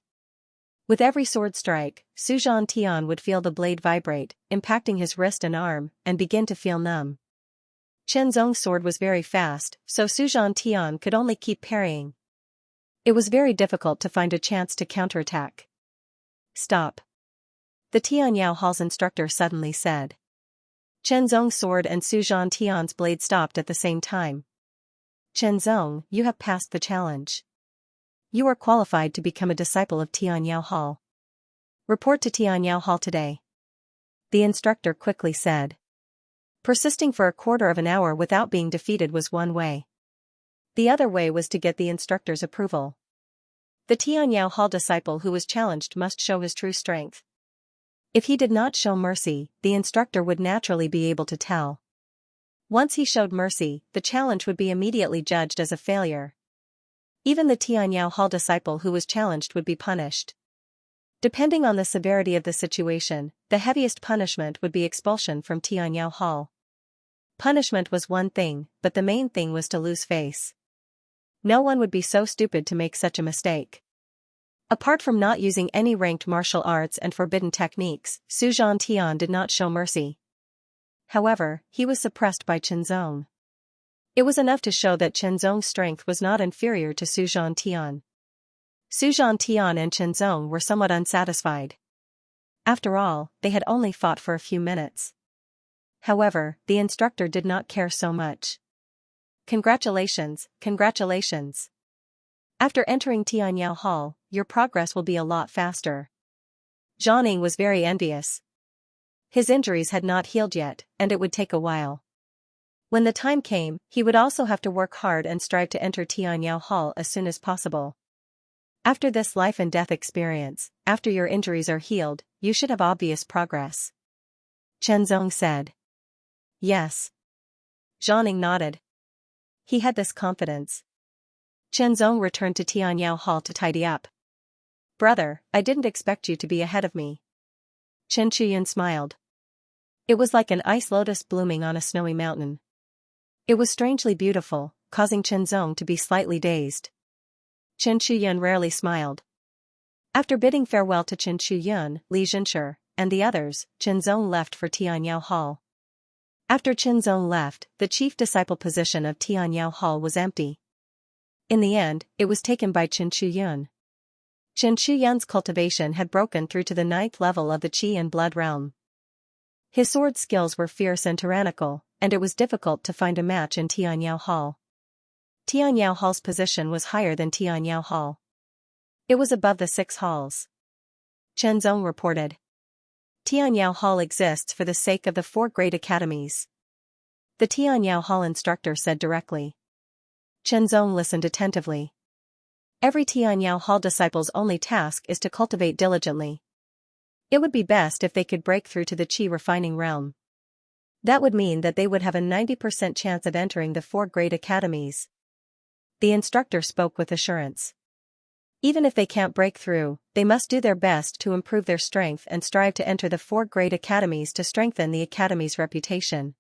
With every sword strike, Su Zhantian would feel the blade vibrate, impacting his wrist and arm, and begin to feel numb. Qinzong's sword was very fast, so Su Zhantian could only keep parrying. It was very difficult to find a chance to counterattack. Stop. The Tianyao Hall's instructor suddenly said. Qinzong's sword and Su Zhantian's blade stopped at the same time. Qinzong, you have passed the challenge. You are qualified to become a disciple of Tianyao Hall. Report to Tianyao Hall today. The instructor quickly said. Persisting for a quarter of an hour without being defeated was one way. The other way was to get the instructor's approval. The Tianyao Hall disciple who was challenged must show his true strength. If he did not show mercy, the instructor would naturally be able to tell. Once he showed mercy, the challenge would be immediately judged as a failure. Even the Tianyao Hall disciple who was challenged would be punished. Depending on the severity of the situation, the heaviest punishment would be expulsion from Tianyao Hall. Punishment was one thing, but the main thing was to lose face. No one would be so stupid to make such a mistake. Apart from not using any ranked martial arts and forbidden techniques, Su Zhantian did not show mercy. However, he was suppressed by Qinzong. It was enough to show that Qinzong's strength was not inferior to Su Zhantian. Su Zhantian and Qinzong were somewhat unsatisfied. After all, they had only fought for a few minutes. However, the instructor did not care so much. Congratulations, congratulations. After entering Tianyao Hall, your progress will be a lot faster. Zhang was very envious. His injuries had not healed yet, and it would take a while. When the time came, he would also have to work hard and strive to enter Tianyao Hall as soon as possible. After this life and death experience, after your injuries are healed, you should have obvious progress. Qinzong said. Yes. Zhang nodded. He had this confidence. Qinzong returned to Tianyao Hall to tidy up. Brother, I didn't expect you to be ahead of me. Qin Chuyan smiled. It was like an ice lotus blooming on a snowy mountain. It was strangely beautiful, causing Qinzong to be slightly dazed. Qin Chuyan rarely smiled. After bidding farewell to Qin Chuyan, Li Zhenshi, and the others, Qinzong left for Tianyao Hall. After Qinzong left, the chief disciple position of Tianyao Hall was empty. In the end, it was taken by Qin Chuyan. Qin Chuyan's cultivation had broken through to the 9th level of the Qi and Blood realm. His sword skills were fierce and tyrannical, and it was difficult to find a match in Tianyao Hall. Tianyao Hall's position was higher than Tianyao Hall. It was above the 6 halls. Chen Zong reported. Tianyao Hall exists for the sake of the 4 great academies. The Tianyao Hall instructor said directly. Chen Zong listened attentively. Every Tianyao Hall disciple's only task is to cultivate diligently. It would be best if they could break through to the qi refining realm. That would mean that they would have a 90% chance of entering the 4 great academies. The instructor spoke with assurance. Even if they can't break through, they must do their best to improve their strength and strive to enter the 4 great academies to strengthen the academy's reputation.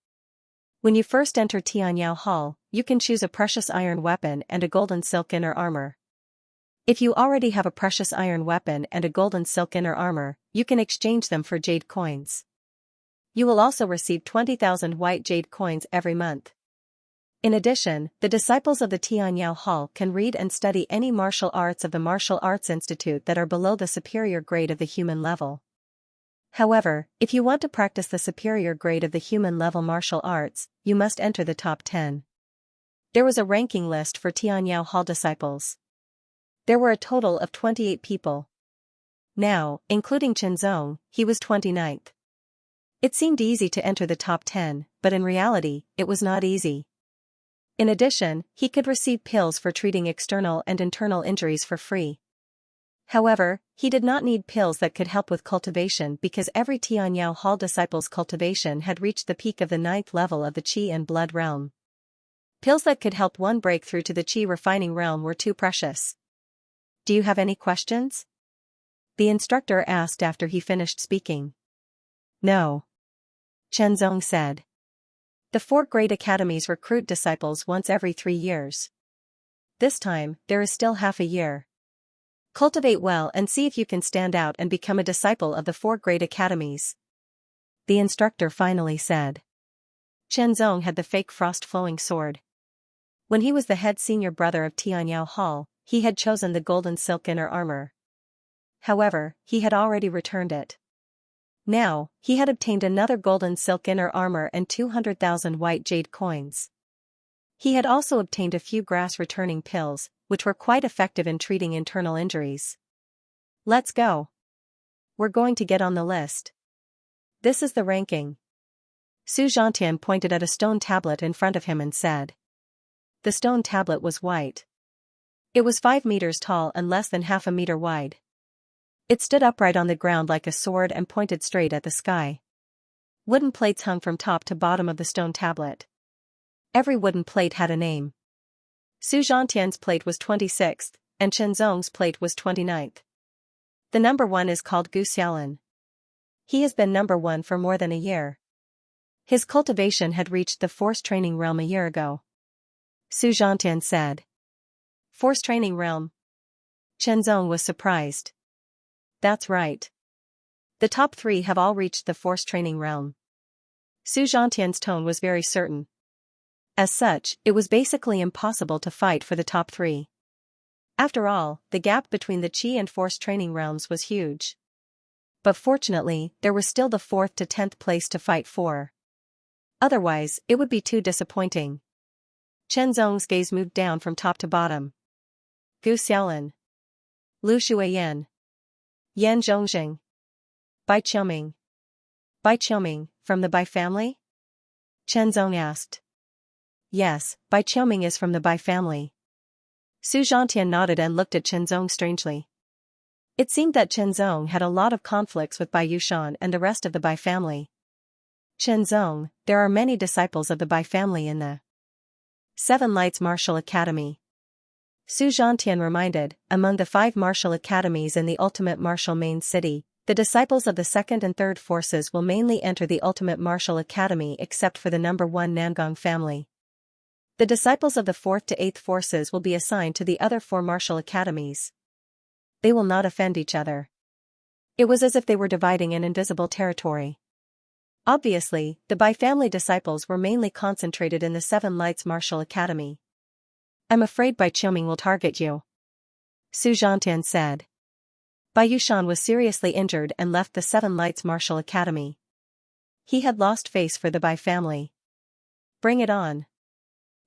When you first enter Tianyao Hall, you can choose a precious iron weapon and a golden silk inner armor. If you already have a precious iron weapon and a golden silk inner armor, you can exchange them for jade coins. You will also receive 20,000 white jade coins every month. In addition, the disciples of the Tianyao Hall can read and study any martial arts of the Martial Arts Institute that are below the superior grade of the human level. However, if you want to practice the superior grade of the human level martial arts, you must enter the top 10. There was a ranking list for Tianyao Hall disciples. There were a total of 28 people. Now, including Chen Zong, he was 29th. It seemed easy to enter the top 10, but in reality, it was not easy. In addition, he could receive pills for treating external and internal injuries for free. However, he did not need pills that could help with cultivation because every Tianyao Hall disciple's cultivation had reached the peak of the 9th level of the qi and blood realm. Pills that could help one break through to the qi refining realm were too precious. Do you have any questions? The instructor asked after he finished speaking. No. Chen Zong said. The 4 great academies recruit disciples once every 3 years. This time, there is still half a year. Cultivate well and see if you can stand out and become a disciple of the 4 great academies. The instructor finally said. Chen Zong had the fake frost-flowing sword. When he was the head senior brother of Tianyao Hall, he had chosen the golden silk inner armor. However, he had already returned it. Now, he had obtained another golden silk inner armor and 200,000 white jade coins. He had also obtained a few grass-returning pills, which were quite effective in treating internal injuries. Let's go. We're going to get on the list. This is the ranking. Su Zhantian pointed at a stone tablet in front of him and said. The stone tablet was white. It was 5 meters tall and less than half a meter wide. It stood upright on the ground like a sword and pointed straight at the sky. Wooden plates hung from top to bottom of the stone tablet. Every wooden plate had a name. Su Zhantian's plate was 26th, and Chen Zong's plate was 29th. The number 1 is called Gu Xiaolin. He has been number 1 for more than a year. His cultivation had reached the force training realm a year ago. Su Zhantian said. Force training realm? Chen Zong was surprised. That's right. The top 3 have all reached the force training realm. Su Zhantian's tone was very certain. As such, it was basically impossible to fight for the top 3. After all, the gap between the qi and force training realms was huge. But fortunately, there was still the 4th to 10th place to fight for. Otherwise, it would be too disappointing. Chen Zong's gaze moved down from top to bottom. Gu Xiaolin. Lu Shuiyan. Yan Zhongjing. Bai Qiuming. Bai Qiuming, from the Bai family? Chen Zong asked. Yes, Bai Qiuming is from the Bai family. Su Zhantian nodded and looked at Chen Zong strangely. It seemed that Chen Zong had a lot of conflicts with Bai Yushan and the rest of the Bai family. Chen Zong, there are many disciples of the Bai family in the 7 Lights Martial Academy. Su Zhantian reminded, among the 5 martial academies in the Ultimate Martial Main City, the disciples of the 2nd and 3rd forces will mainly enter the Ultimate Martial Academy except for the number 1 Nangong family. The disciples of the 4th to 8th forces will be assigned to the other 4 martial academies. They will not offend each other. It was as if they were dividing an invisible territory. Obviously, the Bai family disciples were mainly concentrated in the 7 Lights Martial Academy. I'm afraid Bai Qiuming will target you. Su Zhantian said. Bai Yushan was seriously injured and left the 7 Lights Martial Academy. He had lost face for the Bai family. Bring it on.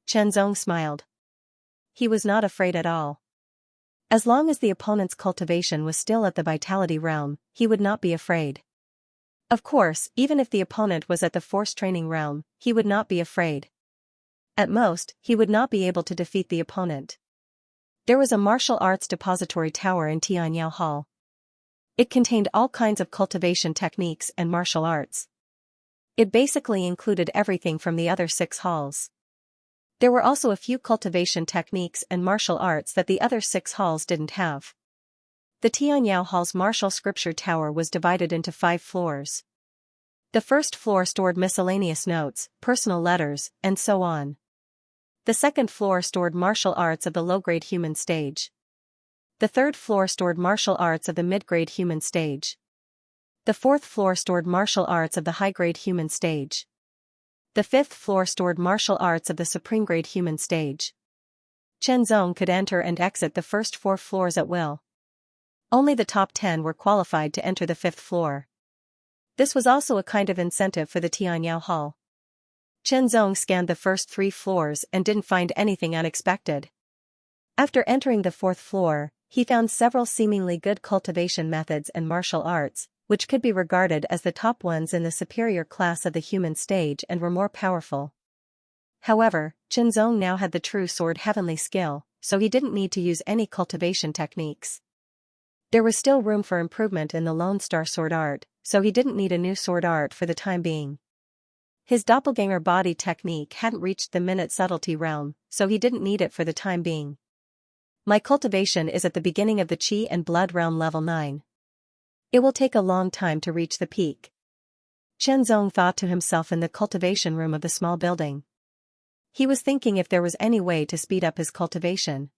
Chen Zong smiled. He was not afraid at all. As long as the opponent's cultivation was still at the vitality realm, he would not be afraid. Of course, even if the opponent was at the force training realm, he would not be afraid. At most, he would not be able to defeat the opponent. There was a martial arts depository tower in Xianxia Hall. It contained all kinds of cultivation techniques and martial arts. It basically included everything from the other 6 halls. There were also a few cultivation techniques and martial arts that the other 6 halls didn't have. The Tianyao Hall's martial scripture tower was divided into 5 floors. The first floor stored miscellaneous notes, personal letters, and so on. The second floor stored martial arts of the low-grade human stage. The third floor stored martial arts of the mid-grade human stage. The fourth floor stored martial arts of the high-grade human stage. The fifth floor stored martial arts of the supreme-grade human stage. Chen Zong could enter and exit the first 4 floors at will. Only the top 10 were qualified to enter the 5th floor. This was also a kind of incentive for the Tianyao Hall. Chen Zong scanned the first 3 floors and didn't find anything unexpected. After entering the 4th floor, he found several seemingly good cultivation methods and martial arts, which could be regarded as the top ones in the superior class of the human stage and were more powerful. However, Chen Zong now had the true sword heavenly skill, so he didn't need to use any cultivation techniques. There was still room for improvement in the Lone Star sword art, so he didn't need a new sword art for the time being. His doppelganger body technique hadn't reached the minute subtlety realm, so he didn't need it for the time being. My cultivation is at the beginning of the Qi and Blood realm level 9. It will take a long time to reach the peak. Chen Zong thought to himself in the cultivation room of the small building. He was thinking if there was any way to speed up his cultivation.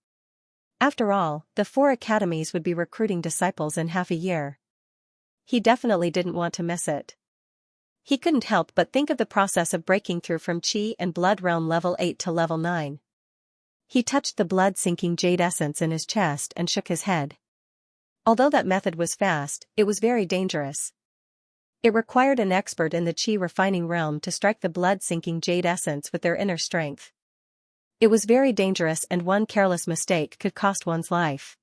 After all, the 4 academies would be recruiting disciples in half a year. He definitely didn't want to miss it. He couldn't help but think of the process of breaking through from Qi and Blood realm level 8 to level 9. He touched the blood-sinking jade essence in his chest and shook his head. Although that method was fast, it was very dangerous. It required an expert in the Qi refining realm to strike the blood-sinking jade essence with their inner strength. It was very dangerous and one careless mistake could cost one's life.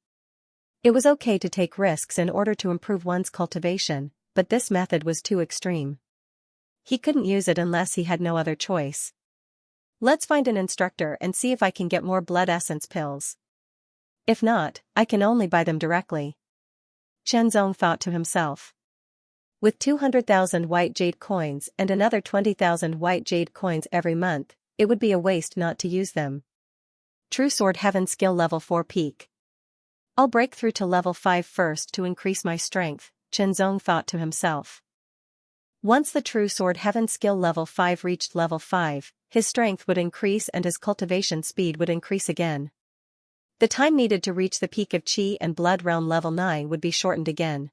It was okay to take risks in order to improve one's cultivation, but this method was too extreme. He couldn't use it unless he had no other choice. Let's find an instructor and see if I can get more blood essence pills. If not, I can only buy them directly. Chen Zong thought to himself. With 200,000 white jade coins and another 20,000 white jade coins every month, it would be a waste not to use them. True Sword Heaven Skill Level 4 Peak. I'll break through to level 5 first to increase my strength, Chen Zong thought to himself. Once the True Sword Heaven Skill Level 5 reached level 5, his strength would increase and his cultivation speed would increase again. The time needed to reach the peak of Qi and Blood realm level 9 would be shortened again.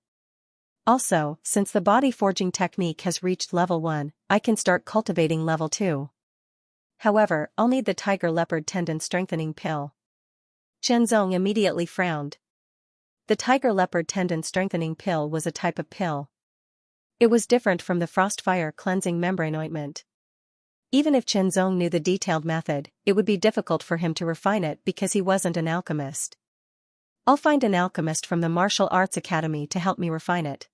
Also, since the body forging technique has reached level 1, I can start cultivating level 2. However, I'll need the tiger leopard tendon strengthening pill. Chen Zong immediately frowned. The tiger leopard tendon strengthening pill was a type of pill. It was different from the frostfire cleansing membrane ointment. Even if Chen Zong knew the detailed method, it would be difficult for him to refine it because he wasn't an alchemist. I'll find an alchemist from the Martial Arts Academy to help me refine it.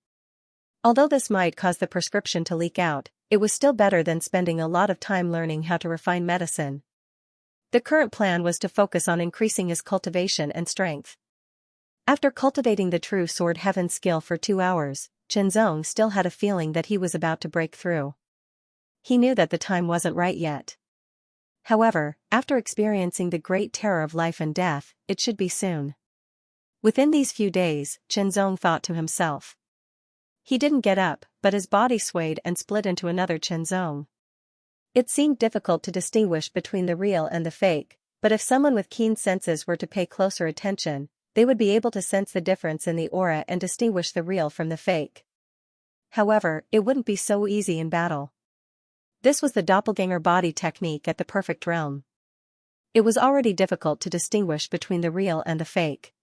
Although this might cause the prescription to leak out, it was still better than spending a lot of time learning how to refine medicine. The current plan was to focus on increasing his cultivation and strength. After cultivating the True Sword Heaven skill for 2 hours, Chen Zong still had a feeling that he was about to break through. He knew that the time wasn't right yet. However, after experiencing the great terror of life and death, it should be soon. Within these few days, Chen Zong thought to himself. He didn't get up, but his body swayed and split into another Chen Zong. It seemed difficult to distinguish between the real and the fake, but if someone with keen senses were to pay closer attention, they would be able to sense the difference in the aura and distinguish the real from the fake. However, it wouldn't be so easy in battle. This was the doppelganger body technique at the perfect realm. It was already difficult to distinguish between the real and the fake.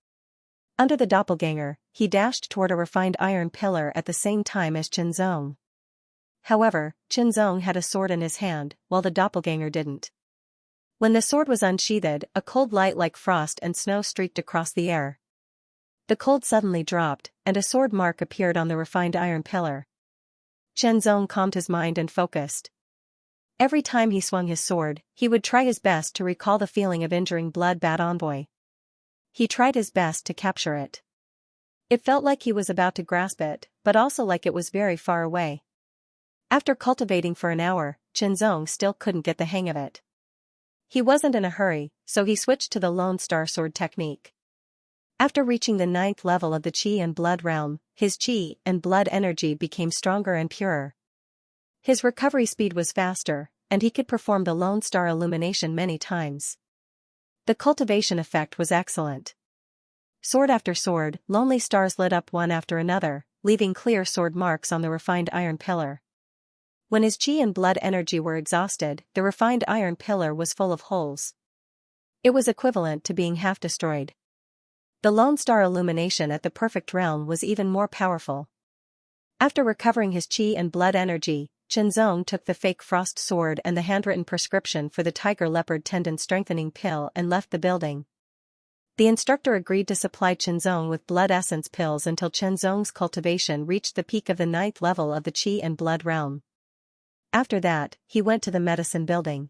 Under the doppelganger, he dashed toward a refined iron pillar at the same time as Chen Zong. However, Chen Zong had a sword in his hand, while the doppelganger didn't. When the sword was unsheathed, a cold light like frost and snow streaked across the air. The cold suddenly dropped, and a sword mark appeared on the refined iron pillar. Chen Zong calmed his mind and focused. Every time he swung his sword, he would try his best to recall the feeling of injuring blood-bad envoy. He tried his best to capture it. It felt like he was about to grasp it, but also like it was very far away. After cultivating for an hour, Chen Zong still couldn't get the hang of it. He wasn't in a hurry, so he switched to the Lone Star Sword technique. After reaching the 9th level of the Qi and Blood realm, his Qi and Blood energy became stronger and purer. His recovery speed was faster, and he could perform the Lone Star illumination many times. The cultivation effect was excellent. Sword after sword, lonely stars lit up one after another, leaving clear sword marks on the refined iron pillar. When his Qi and Blood energy were exhausted, the refined iron pillar was full of holes. It was equivalent to being half destroyed. The Lone Star illumination at the perfect realm was even more powerful. After recovering his Qi and Blood energy, Chen Zong took the fake frost sword and the handwritten prescription for the tiger leopard tendon strengthening pill and left the building. The instructor agreed to supply Chen Zong with blood essence pills until Chen Zong's cultivation reached the peak of the 9th level of the Qi and Blood realm. After that, he went to the medicine building.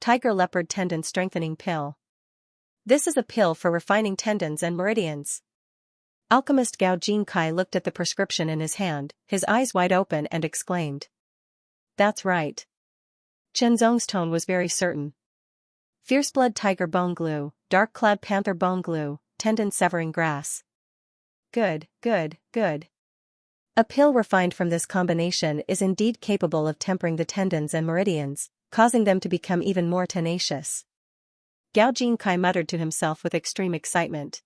Tiger leopard tendon strengthening pill. This is a pill for refining tendons and meridians. Alchemist Gao Jinkai looked at the prescription in his hand, his eyes wide open, and exclaimed. That's right. Chen Zong's tone was very certain. Fierce blood tiger bone glue, dark cloud panther bone glue, tendon severing grass. Good, good, good. A pill refined from this combination is indeed capable of tempering the tendons and meridians, causing them to become even more tenacious. Gao Jinkai muttered to himself with extreme excitement.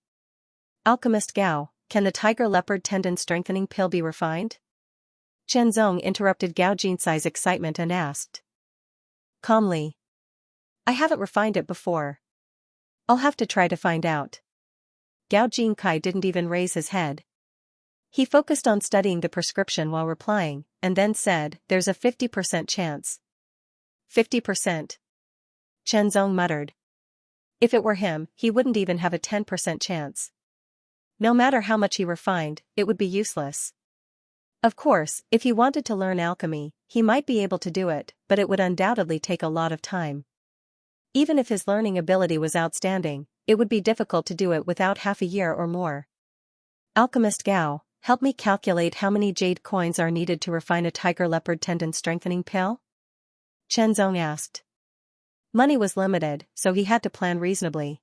Alchemist Gao, can the tiger leopard tendon strengthening pill be refined? Chen Zong interrupted Gao Jinkai's excitement and asked. Calmly. I haven't refined it before. I'll have to try to find out. Gao Jinkai didn't even raise his head. He focused on studying the prescription while replying, and then said, there's a 50% chance. 50%. Chen Zong muttered. If it were him, he wouldn't even have a 10% chance. No matter how much he refined, it would be useless. Of course, if he wanted to learn alchemy, he might be able to do it, but it would undoubtedly take a lot of time. Even if his learning ability was outstanding, it would be difficult to do it without half a year or more. Alchemist Gao, help me calculate how many jade coins are needed to refine a tiger leopard tendon strengthening pill? Chen Zong asked. Money was limited, so he had to plan reasonably.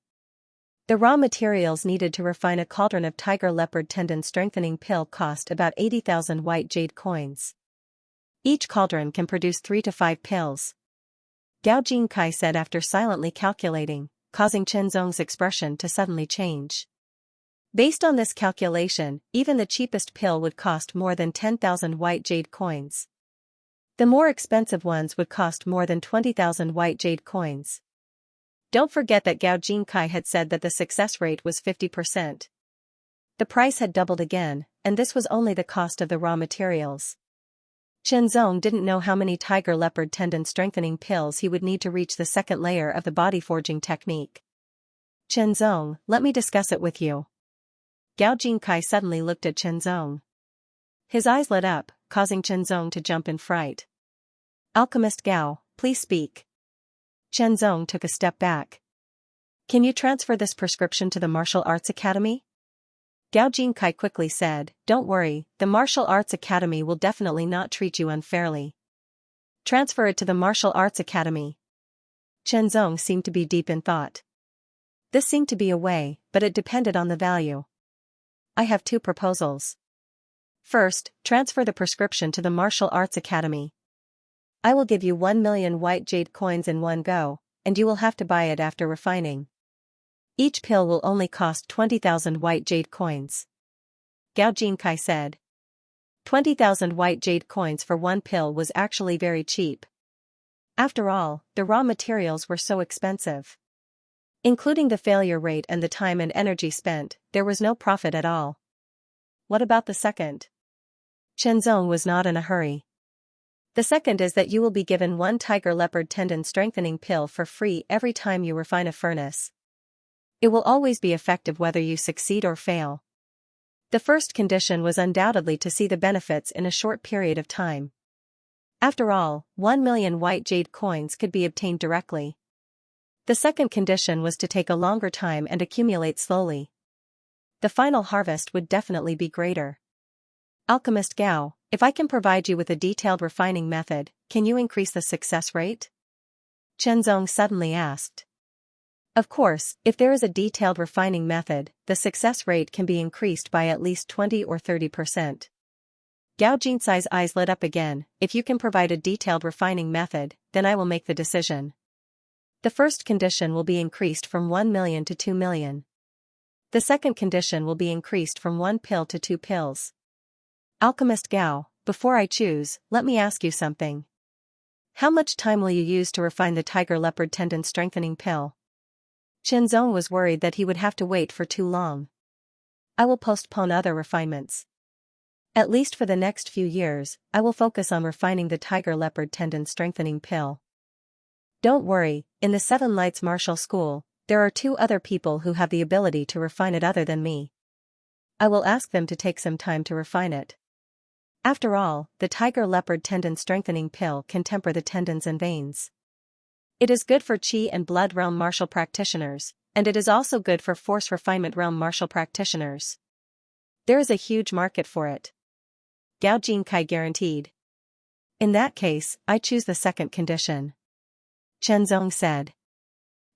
The raw materials needed to refine a cauldron of tiger leopard tendon strengthening pill cost about 80,000 white jade coins. Each cauldron can produce 3 to 5 pills. Gao Jinkai said after silently calculating, causing Chen Zong's expression to suddenly change. Based on this calculation, even the cheapest pill would cost more than 10,000 white jade coins. The more expensive ones would cost more than 20,000 white jade coins. Don't forget that Gao Jinkai had said that the success rate was 50%. The price had doubled again, and this was only the cost of the raw materials. Chen Zong didn't know how many tiger leopard tendon strengthening pills he would need to reach the second layer of the body forging technique. Chen Zong, let me discuss it with you. Gao Jinkai suddenly looked at Chen Zong. His eyes lit up, causing Chen Zong to jump in fright. Alchemist Gao, please speak. Chen Zong took a step back. Can you transfer this prescription to the Martial Arts Academy? Gao Jinkai quickly said, don't worry, the Martial Arts Academy will definitely not treat you unfairly. Transfer it to the Martial Arts Academy. Chen Zong seemed to be deep in thought. This seemed to be a way, but it depended on the value. I have 2 proposals. First, transfer the prescription to the Martial Arts Academy. I will give you 1 million white jade coins in one go, and you will have to buy it after refining. Each pill will only cost 20,000 white jade coins. Gao Jinkai said. 20,000 white jade coins for one pill was actually very cheap. After all, the raw materials were so expensive. Including the failure rate and the time and energy spent, there was no profit at all. What about the second? Chen Zong was not in a hurry. The second is that you will be given 1 tiger leopard tendon strengthening pill for free every time you refine a furnace. It will always be effective whether you succeed or fail. The first condition was undoubtedly to see the benefits in a short period of time. After all, 1 million white jade coins could be obtained directly. The second condition was to take a longer time and accumulate slowly. The final harvest would definitely be greater. Alchemist Gao, if I can provide you with a detailed refining method, can you increase the success rate? Chenzong suddenly asked. Of course, if there is a detailed refining method, the success rate can be increased by at least 20 or 30%. Gao Jinsai's eyes lit up again. If you can provide a detailed refining method, then I will make the decision. The first condition will be increased from 1 million to 2 million. The second condition will be increased from 1 pill to 2 pills. Alchemist Gao, before I choose, let me ask you something. How much time will you use to refine the tiger leopard tendon strengthening pill? Chenzong was worried that he would have to wait for too long. I will postpone other refinements. At least for the next few years, I will focus on refining the tiger leopard tendon strengthening pill. Don't worry, in the Seven Lights Martial School, there are 2 other people who have the ability to refine it other than me. I will ask them to take some time to refine it. After all, the tiger leopard tendon strengthening pill can temper the tendons and veins. It is good for Qi and Blood Realm martial practitioners, and it is also good for Force Refinement Realm martial practitioners. There is a huge market for it. Gao Jinkai guaranteed. In that case, I choose the second condition. Chenzong said.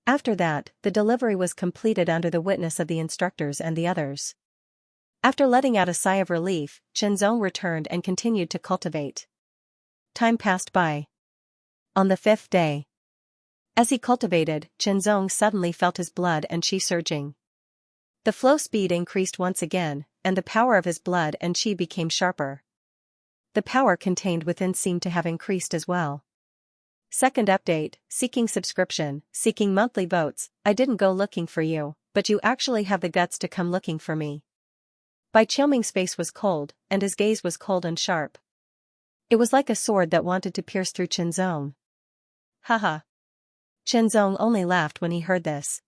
After that, the delivery was completed under the witness of the instructors and the others. After letting out a sigh of relief, Chenzong returned and continued to cultivate. Time passed by. On the 5th day. As he cultivated, Chenzong suddenly felt his blood and qi surging. The flow speed increased once again, and the power of his blood and qi became sharper. The power contained within seemed to have increased as well. Second update, seeking subscription, seeking monthly votes. I didn't go looking for you, but you actually have the guts to come looking for me. Bai Qiuming's face was cold, and his gaze was cold and sharp. It was like a sword that wanted to pierce through Chenzong. Haha. Chenzong only laughed when he heard this.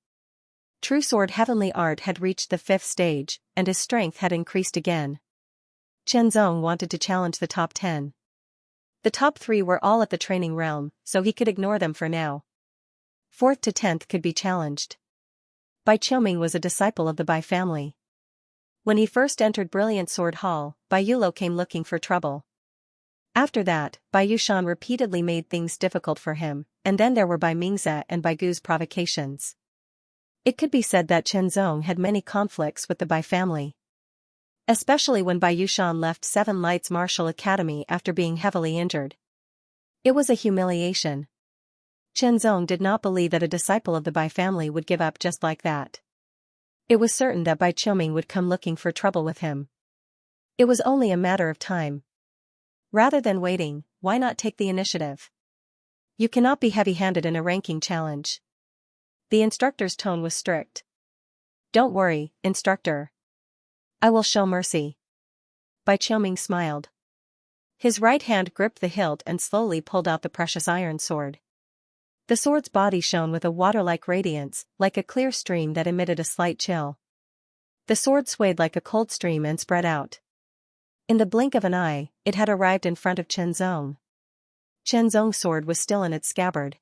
True Sword Heavenly Art had reached the 5th stage, and his strength had increased again. Chenzong wanted to challenge the top 10. The top 3 were all at the training realm, so he could ignore them for now. 4th to 10th could be challenged. Bai Qiuming was a disciple of the Bai family. When he first entered Brilliant Sword Hall, Bai Yulo came looking for trouble. After that, Bai Yushan repeatedly made things difficult for him, and then there were Bai Mingze and Bai Gu's provocations. It could be said that Chenzong had many conflicts with the Bai family. Especially when Bai Yushan left Seven Lights Martial Academy after being heavily injured. It was a humiliation. Chenzong did not believe that a disciple of the Bai family would give up just like that. It was certain that Bai Qiuming would come looking for trouble with him. It was only a matter of time. Rather than waiting, why not take the initiative? You cannot be heavy-handed in a ranking challenge. The instructor's tone was strict. Don't worry, instructor. I will show mercy. Bai Qiuming smiled. His right hand gripped the hilt and slowly pulled out the precious iron sword. The sword's body shone with a water-like radiance, like a clear stream that emitted a slight chill. The sword swayed like a cold stream and spread out. In the blink of an eye, it had arrived in front of Chenzong. Chenzong's sword was still in its scabbard.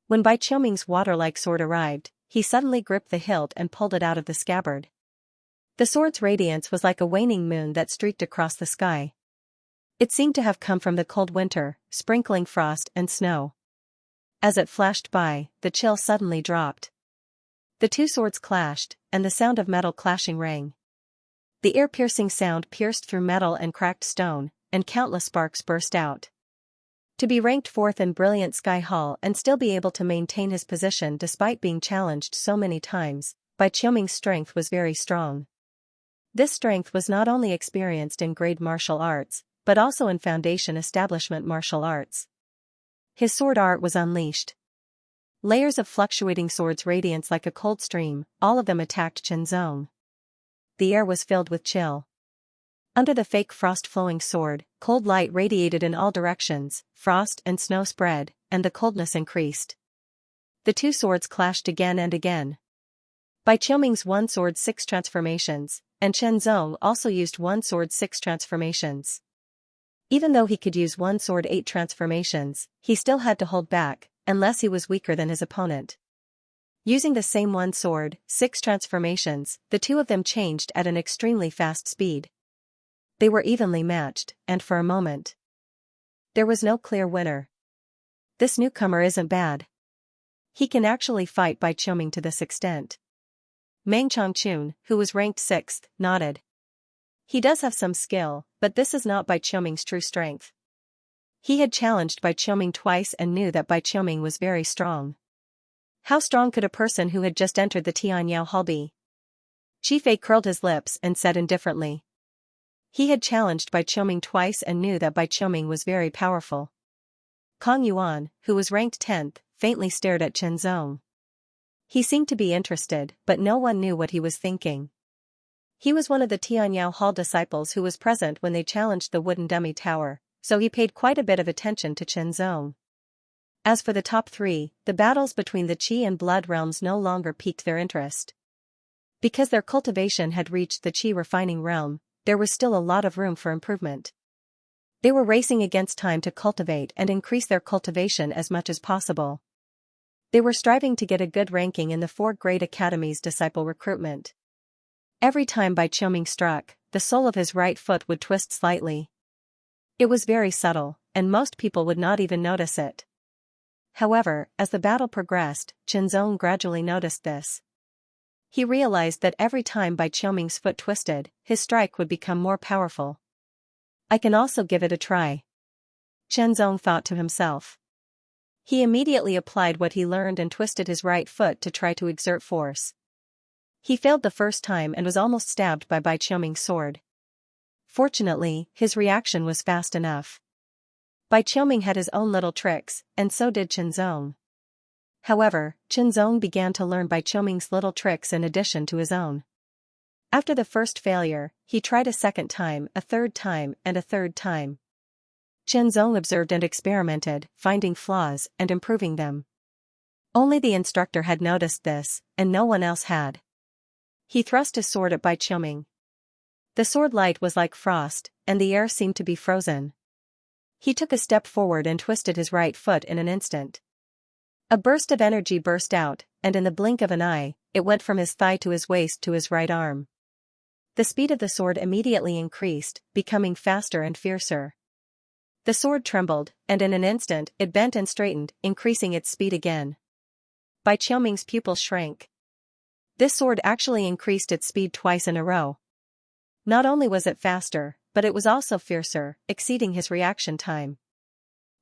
When Bai Qiuming's water-like sword arrived, he suddenly gripped the hilt and pulled it out of the scabbard. The sword's radiance was like a waning moon that streaked across the sky. It seemed to have come from the cold winter, sprinkling frost and snow. As it flashed by, the chill suddenly dropped. The 2 swords clashed, and the sound of metal clashing rang. The ear-piercing sound pierced through metal and cracked stone, and countless sparks burst out. To be ranked 4th in Brilliant Sky Hall and still be able to maintain his position despite being challenged so many times, Bai Qiuming's strength was very strong. This strength was not only experienced in grade martial arts, but also in foundation establishment martial arts. His sword art was unleashed. Layers of fluctuating swords radiance like a cold stream, all of them attacked Chenzong. The air was filled with chill. Under the fake frost-flowing sword, cold light radiated in all directions, frost and snow spread, and the coldness increased. The 2 swords clashed again and again. Bai Qiuming's one sword's 6 transformations, and Chen Zong also used one sword 6 transformations. Even though he could use one sword 8 transformations, he still had to hold back, unless he was weaker than his opponent. Using the same one sword, 6 transformations, the two of them changed at an extremely fast speed. They were evenly matched, and for a moment, there was no clear winner. This newcomer isn't bad. He can actually fight Bai Qiuming to this extent. Meng Changchun, who was ranked 6th, nodded. He does have some skill, but this is not Bai Qiuming's true strength. He had challenged Bai Qiuming twice and knew that Bai Qiuming was very strong. How strong could a person who had just entered the Tianyao Hall be? Qi Fei curled his lips and said indifferently. He had challenged Bai Qiuming twice and knew that Bai Qiuming was very powerful. Kong Yuan, who was ranked 10th, faintly stared at Chen Zong. He seemed to be interested, but no one knew what he was thinking. He was one of the Tianyao Hall disciples who was present when they challenged the wooden dummy tower, so he paid quite a bit of attention to Chen Zong. As for the top 3, the battles between the Qi and Blood realms no longer piqued their interest. Because their cultivation had reached the Qi refining realm, there was still a lot of room for improvement. They were racing against time to cultivate and increase their cultivation as much as possible. They were striving to get a good ranking in the 4 Great Academies disciple recruitment. Every time Bai Qiuming struck, the sole of his right foot would twist slightly. It was very subtle, and most people would not even notice it. However, as the battle progressed, Chen Zong gradually noticed this. He realized that every time Bai Qiuming's foot twisted, his strike would become more powerful. I can also give it a try, Chen Zong thought to himself. He immediately applied what he learned and twisted his right foot to try to exert force. He failed the first time and was almost stabbed by Bai Qiuming's sword. Fortunately, his reaction was fast enough. Bai Qiuming had his own little tricks, and so did Chen Zong. However, Chen Zong began to learn Bai Qiuming's little tricks in addition to his own. After the first failure, he tried a second time, a third time, and a third time. Chen Zong observed and experimented, finding flaws and improving them. Only the instructor had noticed this, and no one else had. He thrust his sword at Bai Qiuming. The sword light was like frost, and the air seemed to be frozen. He took a step forward and twisted his right foot in an instant. A burst of energy burst out, and in the blink of an eye, it went from his thigh to his waist to his right arm. The speed of the sword immediately increased, becoming faster and fiercer. The sword trembled, and in an instant it bent and straightened, increasing its speed again. Bai Qiuming's pupil shrank. This sword actually increased its speed twice in a row. Not only was it faster, but it was also fiercer, exceeding his reaction time.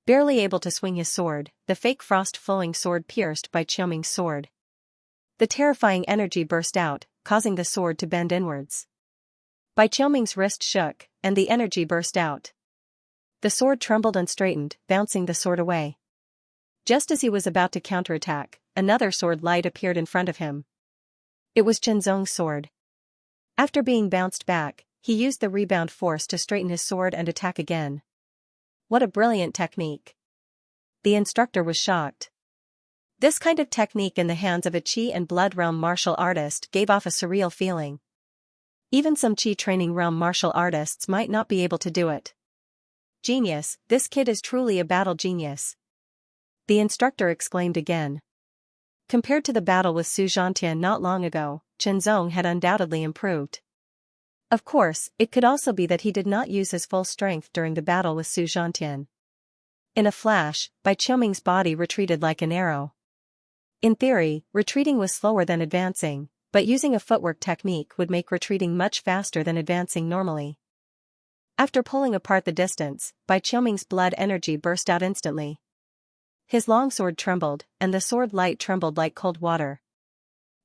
Barely able to swing his sword, the fake frost-flowing sword pierced Bai Qiuming's sword. The terrifying energy burst out, causing the sword to bend inwards. Bai Qiuming's wrist shook, and the energy burst out. The sword trembled and straightened, bouncing the sword away. Just as he was about to counterattack, another sword light appeared in front of him. It was Chen Zong's sword. After being bounced back, he used the rebound force to straighten his sword and attack again. What a brilliant technique! The instructor was shocked. This kind of technique in the hands of a Qi and Blood realm martial artist gave off a surreal feeling. Even some Qi training realm martial artists might not be able to do it. Genius, this kid is truly a battle genius. The instructor exclaimed again. Compared to the battle with Su Zhantian not long ago, Chen Zong had undoubtedly improved. Of course, it could also be that he did not use his full strength during the battle with Su Zhantian. In a flash, Bai Qiuming's body retreated like an arrow. In theory, retreating was slower than advancing, but using a footwork technique would make retreating much faster than advancing normally. After pulling apart the distance, Bai Qiuming's blood energy burst out instantly. His long sword trembled, and the sword light trembled like cold water.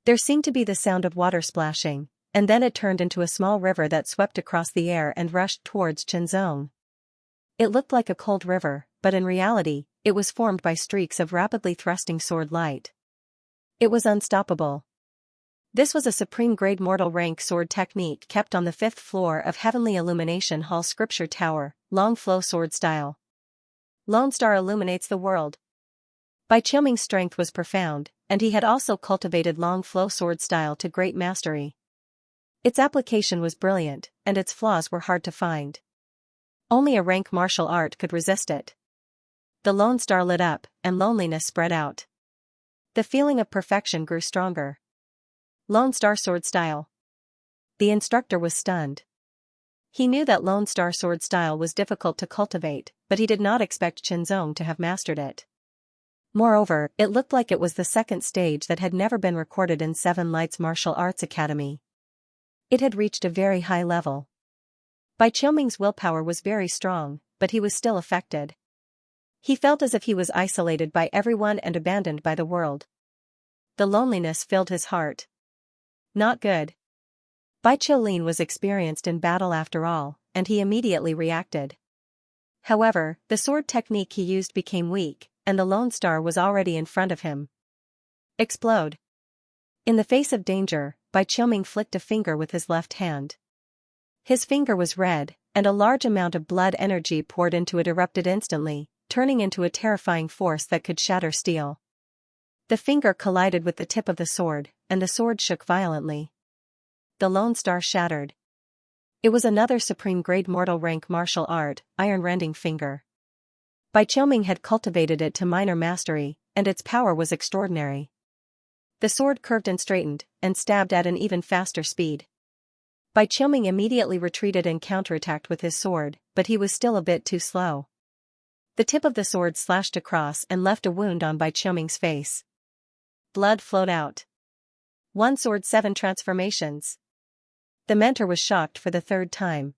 There seemed to be the sound of water splashing, and then it turned into a small river that swept across the air and rushed towards Chen Zong. It looked like a cold river, but in reality, it was formed by streaks of rapidly thrusting sword light. It was unstoppable. This was a supreme-grade mortal rank sword technique kept on the 5th floor of Heavenly Illumination Hall Scripture Tower, long flow sword style. Lone Star illuminates the world. Bai Qiuming's strength was profound, and he had also cultivated long flow sword style to great mastery. Its application was brilliant, and its flaws were hard to find. Only a rank martial art could resist it. The Lone Star lit up, and loneliness spread out. The feeling of perfection grew stronger. Lone Star sword style. The instructor was stunned. He knew that Lone Star sword style was difficult to cultivate, but he did not expect Xianxia to have mastered it. Moreover, it looked like it was the second stage that had never been recorded in Seven Lights Martial Arts Academy. It had reached a very high level. Bai Qiuming's willpower was very strong, but he was still affected. He felt as if he was isolated by everyone and abandoned by the world. The loneliness filled his heart. Not good. Bai Qiulin was experienced in battle after all, and he immediately reacted. However, the sword technique he used became weak, and the Lone Star was already in front of him. Explode. In the face of danger, Bai Qiuming flicked a finger with his left hand. His finger was red, and a large amount of blood energy poured into it erupted instantly, turning into a terrifying force that could shatter steel. The finger collided with the tip of the sword, and the sword shook violently. The Lone Star shattered. It was another supreme-grade mortal rank martial art, iron-rending finger. Bai Qiuming had cultivated it to minor mastery, and its power was extraordinary. The sword curved and straightened, and stabbed at an even faster speed. Bai Qiuming immediately retreated and counterattacked with his sword, but he was still a bit too slow. The tip of the sword slashed across and left a wound on Bai Qiuming's face. Blood flowed out. One sword 7 transformations. The mentor was shocked for the third time.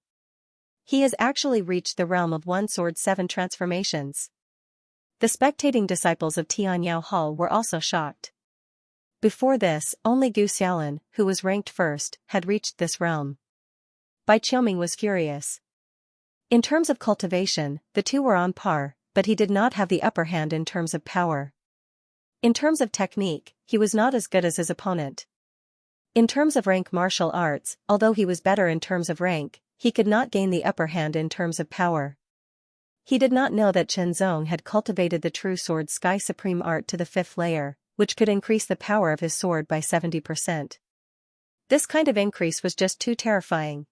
He has actually reached the realm of one sword 7 transformations. The spectating disciples of Tianyao Hall were also shocked. Before this, only Gu Xiaolin, who was ranked first, had reached this realm. Bai Qiuming was furious. In terms of cultivation, the two were on par, but he did not have the upper hand in terms of power. In terms of technique, he was not as good as his opponent. In terms of rank martial arts, although he was better in terms of rank, he could not gain the upper hand in terms of power. He did not know that Xianxia had cultivated the true sword Sky Supreme art to the 5th layer, which could increase the power of his sword by 70%. This kind of increase was just too terrifying.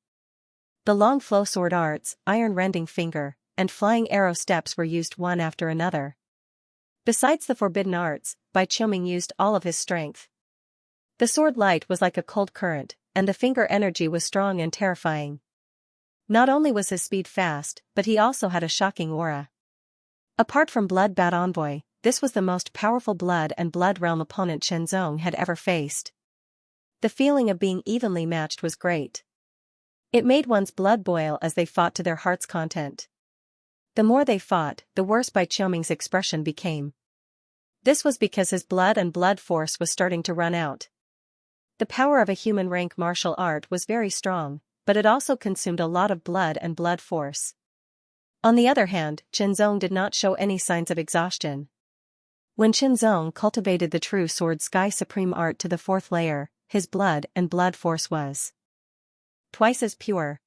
The long flow sword arts, iron-rending finger, and flying arrow steps were used one after another. Besides the forbidden arts, Bai Qiuming used all of his strength. The sword light was like a cold current, and the finger energy was strong and terrifying. Not only was his speed fast, but he also had a shocking aura. Apart from Blood Bat Envoy, this was the most powerful Blood and Blood Realm opponent Xianxia had ever faced. The feeling of being evenly matched was great. It made one's blood boil as they fought to their heart's content. The more they fought, the worse Bai Qiuming's expression became. This was because his blood and blood force was starting to run out. The power of a human rank martial art was very strong, but it also consumed a lot of blood and blood force. On the other hand, Xianxia did not show any signs of exhaustion. When Xianxia cultivated the true sword Sky Supreme art to the 4th layer, his blood and blood force was twice as pure.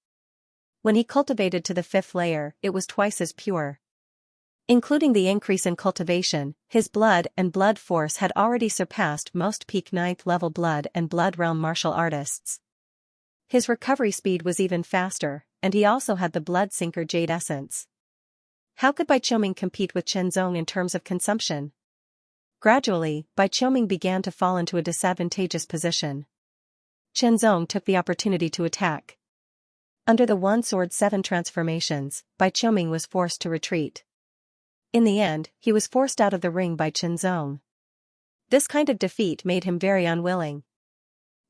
When he cultivated to the 5th layer, it was twice as pure. Including the increase in cultivation, his blood and blood force had already surpassed most peak 9th level blood and blood realm martial artists. His recovery speed was even faster, and he also had the blood sinker jade essence. How could Bai Qiuming compete with Xianxia in terms of consumption? Gradually, Bai Qiuming began to fall into a disadvantageous position. Xianxia took the opportunity to attack. Under the one sword 7 transformations, Bai Qiuming was forced to retreat. In the end, he was forced out of the ring by Xianxia. This kind of defeat made him very unwilling.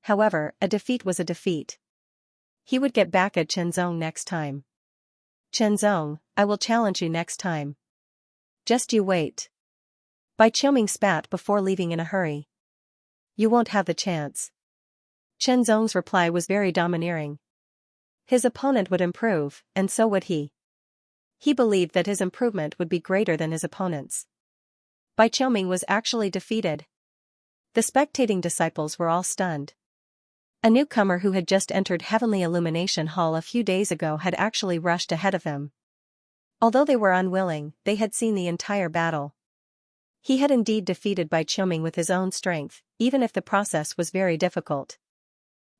However, a defeat was a defeat. He would get back at Xianxia next time. Xianxia, I will challenge you next time. Just you wait. Bai Qiuming spat before leaving in a hurry. You won't have the chance. Xianxia's reply was very domineering. His opponent would improve, and so would he. He believed that his improvement would be greater than his opponent's. Bai Qiuming was actually defeated. The spectating disciples were all stunned. A newcomer who had just entered Heavenly Illumination Hall a few days ago had actually rushed ahead of him. Although they were unwilling, they had seen the entire battle. He had indeed defeated Bai Qiuming with his own strength, even if the process was very difficult.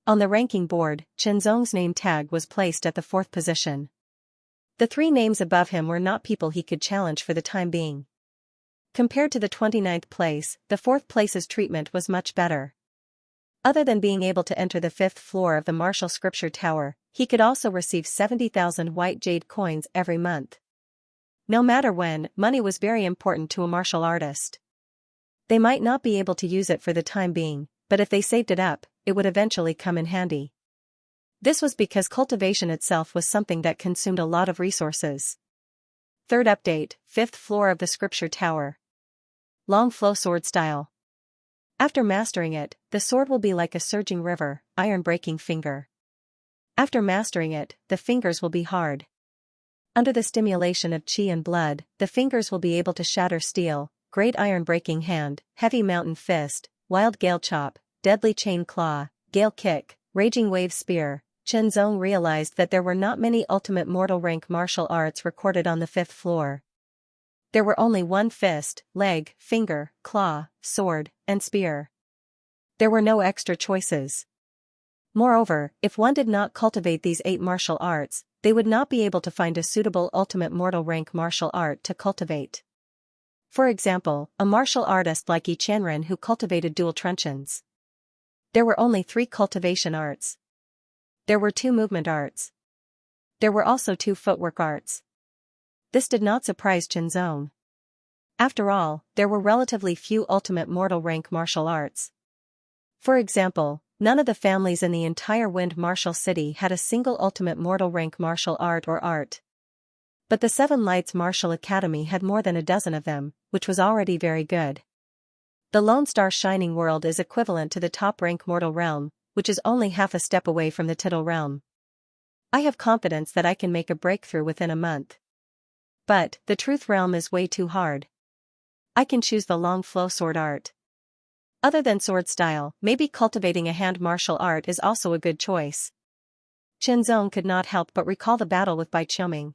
On the ranking board, Chenzong's name tag was placed at the 4th position. The 3 names above him were not people he could challenge for the time being. Compared to the 29th place, the 4th place's treatment was much better. Other than being able to enter the 5th floor of the martial scripture tower, he could also receive 70,000 white jade coins every month. No matter when, money was very important to a martial artist. They might not be able to use it for the time being, but if they saved it up, it would eventually come in handy. This was because cultivation itself was something that consumed a lot of resources. 3rd update, 5th floor of the scripture tower. Long flow sword style. After mastering it, the sword will be like a surging river, iron-breaking finger. After mastering it, the fingers will be hard. Under the stimulation of chi and blood, the fingers will be able to shatter steel, great iron-breaking hand, heavy mountain fist, wild gale chop, deadly chain claw, gale kick, raging wave spear. Chenzong realized that there were not many ultimate mortal rank martial arts recorded on the 5th floor. There were only 1 fist, leg, finger, claw, sword, and spear. There were no extra choices. Moreover, if one did not cultivate these 8 martial arts, they would not be able to find a suitable ultimate mortal rank martial art to cultivate. For example, a martial artist like Xianxia who cultivated dual truncheons. There were only 3 cultivation arts. There were 2 movement arts. There were also 2 footwork arts. This did not surprise Chenzong. After all, there were relatively few ultimate mortal rank martial arts. For example, none of the families in the entire Wind Martial City had a single ultimate mortal rank martial art or art. But the 7 Lights Martial Academy had more than a dozen of them, which was already very good. The Lone Star Shining World is equivalent to the top rank Mortal Realm, which is only half a step away from the Tittle Realm. I have confidence that I can make a breakthrough within a month. But, the Truth Realm is way too hard. I can choose the Long Flow Sword art. Other than sword style, maybe cultivating a hand martial art is also a good choice. Chenzong could not help but recall the battle with Bai Qiuming.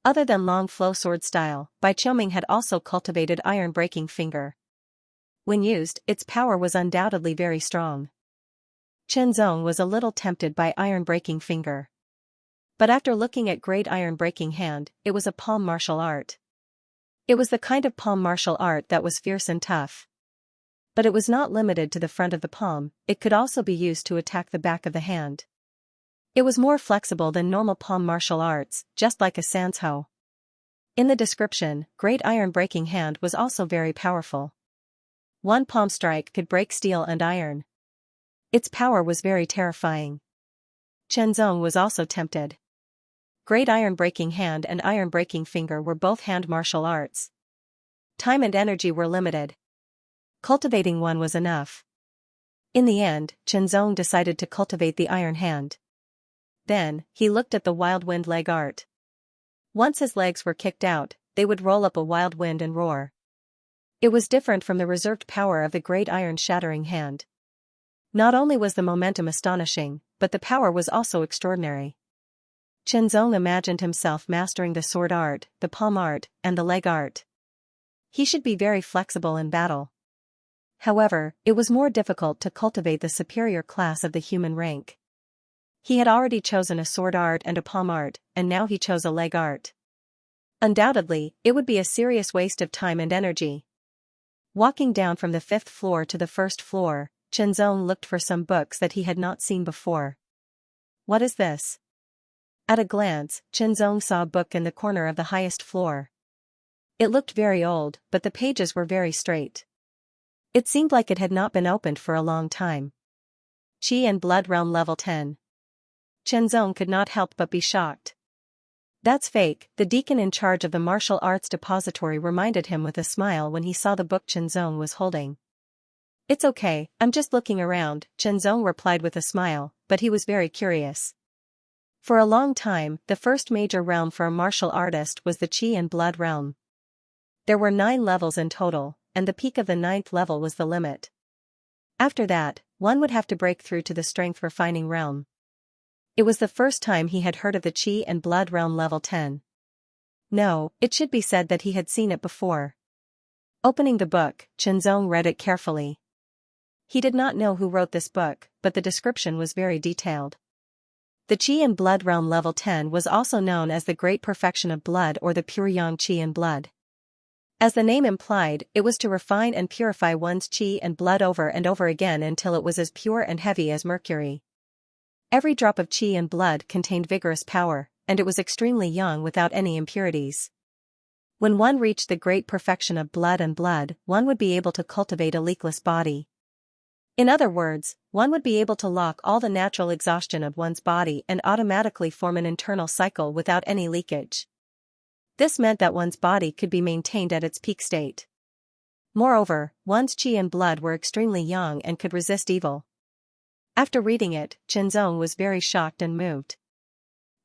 Other than Long Flow Sword style, Bai Qiuming had also cultivated Iron Breaking Finger. When used, its power was undoubtedly very strong. Chenzong was a little tempted by Iron Breaking Finger. But after looking at Great Iron Breaking Hand, it was a palm martial art. It was the kind of palm martial art that was fierce and tough. But it was not limited to the front of the palm, it could also be used to attack the back of the hand. It was more flexible than normal palm martial arts, just like a Sanzhou. In the description, Great Iron Breaking Hand was also very powerful. One palm strike could break steel and iron. Its power was very terrifying. Chenzong was also tempted. Great Iron Breaking Hand and Iron Breaking Finger were both hand martial arts. Time and energy were limited. Cultivating one was enough. In the end, Chenzong decided to cultivate the Iron Hand. Then, he looked at the Wild Wind leg art. Once his legs were kicked out, they would roll up a wild wind and roar. It was different from the reserved power of the Great Iron Shattering Hand. Not only was the momentum astonishing, but the power was also extraordinary. Chenzong imagined himself mastering the sword art, the palm art, and the leg art. He should be very flexible in battle. However, it was more difficult to cultivate the superior class of the human rank. He had already chosen a sword art and a palm art, and now he chose a leg art. Undoubtedly, it would be a serious waste of time and energy. Walking down from the 5th floor to the 1st floor, Chenzong looked for some books that he had not seen before. What is this? At a glance, Chenzong saw a book in the corner of the highest floor. It looked very old, but the pages were very straight. It seemed like it had not been opened for a long time. Qi and Blood Realm Level 10. Chenzong could not help but be shocked. That's fake, the deacon in charge of the martial arts depository reminded him with a smile when he saw the book Chenzong was holding. It's okay, I'm just looking around, Chenzong replied with a smile, but he was very curious. For a long time, the first major realm for a martial artist was the Qi and Blood Realm. There were 9 levels in total, and the peak of the 9th level was the limit. After that, one would have to break through to the Strength Refining Realm. It was the first time he had heard of the Qi and Blood Realm Level 10. No, it should be said that he had seen it before. Opening the book, Chenzong read it carefully. He did not know who wrote this book, but the description was very detailed. The Qi in blood realm level 10 was also known as the Great Perfection of Blood or the Pure Yang Qi in blood. As the name implied, it was to refine and purify one's qi and blood over and over again until it was as pure and heavy as mercury. Every drop of qi and blood contained vigorous power, and it was extremely young without any impurities. When one reached the great perfection of blood and blood, one would be able to cultivate a leakless body. In other words, one would be able to lock all the natural exhaustion of one's body and automatically form an internal cycle without any leakage. This meant that one's body could be maintained at its peak state. Moreover, one's qi and blood were extremely young and could resist evil. After reading it, Qianzong was very shocked and moved.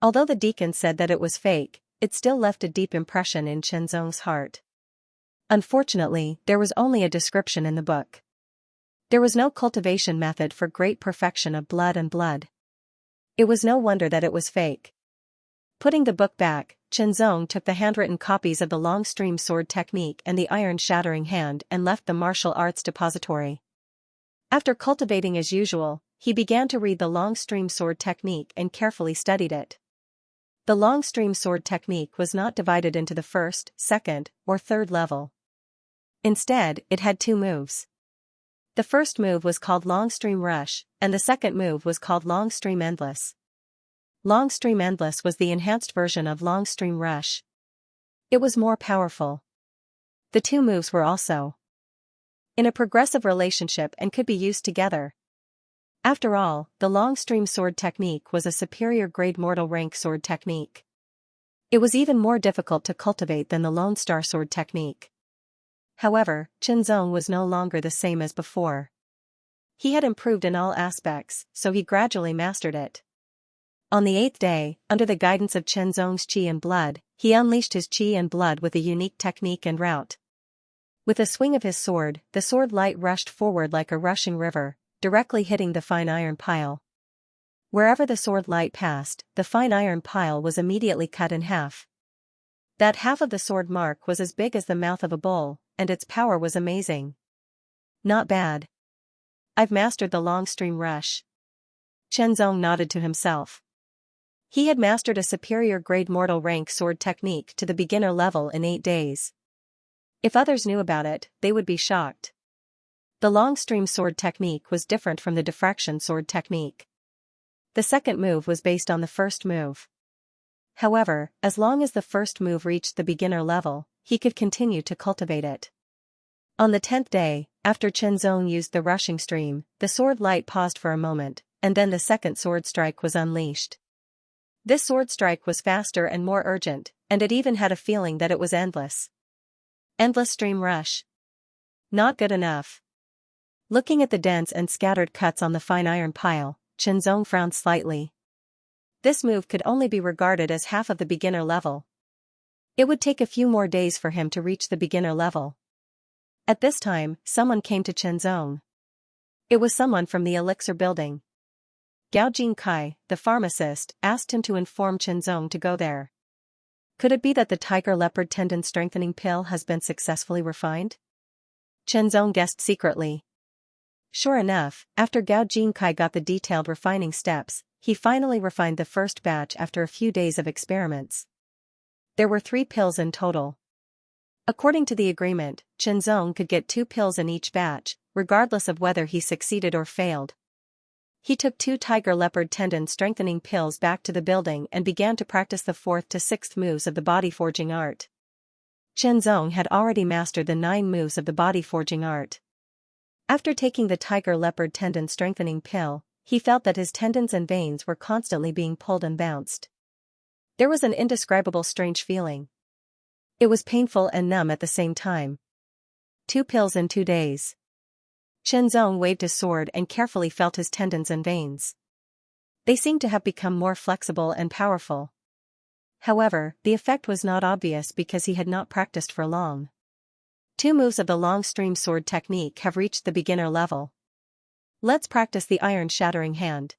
Although the deacon said that it was fake, it still left a deep impression in Qianzong's heart. Unfortunately, there was only a description in the book. There was no cultivation method for great perfection of blood and blood. It was no wonder that it was fake. Putting the book back, Qianzong took the handwritten copies of the long stream sword technique and the iron shattering hand and left the martial arts depository. After cultivating as usual, he began to read the long stream sword technique and carefully studied it. The long stream sword technique was not divided into the first, second, or third level. Instead, it had two moves. The first move was called long stream rush, and the second move was called long stream endless. Long Stream Endless was the enhanced version of Long Stream Rush. It was more powerful. The two moves were also in a progressive relationship and could be used together. After all, the Long Stream Sword technique was a superior grade mortal rank sword technique. It was even more difficult to cultivate than the Lone Star Sword technique. However, Qianzong was no longer the same as before. He had improved in all aspects, so he gradually mastered it. On the 8th day, under the guidance of Qianzong's qi and blood, he unleashed his qi and blood with a unique technique and route. With a swing of his sword, the sword light rushed forward like a rushing river, directly hitting the fine iron pile. Wherever the sword light passed, the fine iron pile was immediately cut in half. That half of the sword mark was as big as the mouth of a bull, and its power was amazing. Not bad. I've mastered the long stream rush. Qianzong nodded to himself. He had mastered a superior grade mortal rank sword technique to the beginner level in 8 days. If others knew about it, they would be shocked. The long stream sword technique was different from the diffraction sword technique. The second move was based on the first move. However, as long as the first move reached the beginner level, he could continue to cultivate it. On the 10th day, after Qianzong used the rushing stream, the sword light paused for a moment, and then the second sword strike was unleashed. This sword strike was faster and more urgent, and it even had a feeling that it was endless. Endless stream rush. Not good enough. Looking at the dense and scattered cuts on the fine iron pile, Qianzong frowned slightly. This move could only be regarded as half of the beginner level. It would take a few more days for him to reach the beginner level. At this time, someone came to Qianzong. It was someone from the elixir building. Gao Jingkai, the pharmacist, asked him to inform Qianzong to go there. Could it be that the tiger leopard tendon strengthening pill has been successfully refined? Qianzong guessed secretly. Sure enough, after Gao Jingkai got the detailed refining steps, he finally refined the first batch after a few days of experiments. There were 3 pills in total. According to the agreement, Qianzong could get 2 pills in each batch, regardless of whether he succeeded or failed. He took 2 tiger leopard tendon strengthening pills back to the building and began to practice the 4th to 6th moves of the body forging art. Qianzong had already mastered the 9 moves of the body forging art. After taking the tiger leopard tendon strengthening pill, he felt that his tendons and veins were constantly being pulled and bounced. There was an indescribable strange feeling. It was painful and numb at the same time. 2 pills in 2 days. Qianzong waved his sword and carefully felt his tendons and veins. They seemed to have become more flexible and powerful. However, the effect was not obvious because he had not practiced for long. 2 moves of the long stream sword technique have reached the beginner level. Let's practice the iron shattering hand.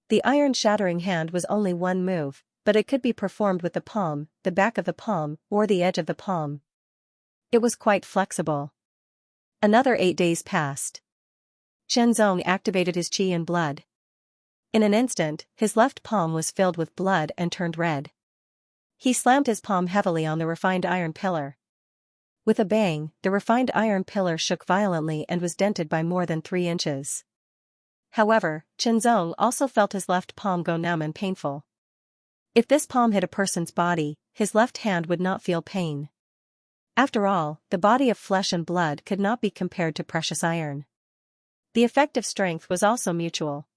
The iron shattering hand was only 1 move, but it could be performed with the palm, the back of the palm, or the edge of the palm. It was quite flexible. Another 8 days passed. Shenzong activated his qi and blood. In an instant, his left palm was filled with blood and turned red. He slammed his palm heavily on the refined iron pillar. With a bang, the refined iron pillar shook violently and was dented by more than 3 inches. However, Shenzong also felt his left palm go numb and painful. If this palm hit a person's body, his left hand would not feel pain. After all, the body of flesh and blood could not be compared to precious iron. The effect of strength was also mutual.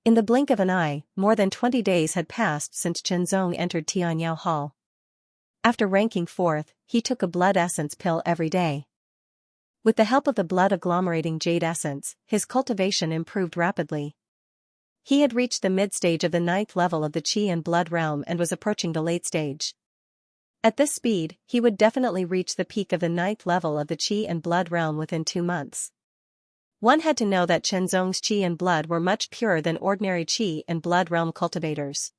In the blink of an eye, more than 20 days had passed since Shenzong entered Tianyao Hall. After ranking 4th, he took a blood essence pill every day. With the help of the blood agglomerating jade essence, his cultivation improved rapidly. He had reached the mid-stage of the 9th level of the qi and blood realm and was approaching the late stage. At this speed, he would definitely reach the peak of the 9th level of the qi and blood realm within 2 months. One had to know that Shenzong's qi and blood were much purer than ordinary qi and blood realm cultivators.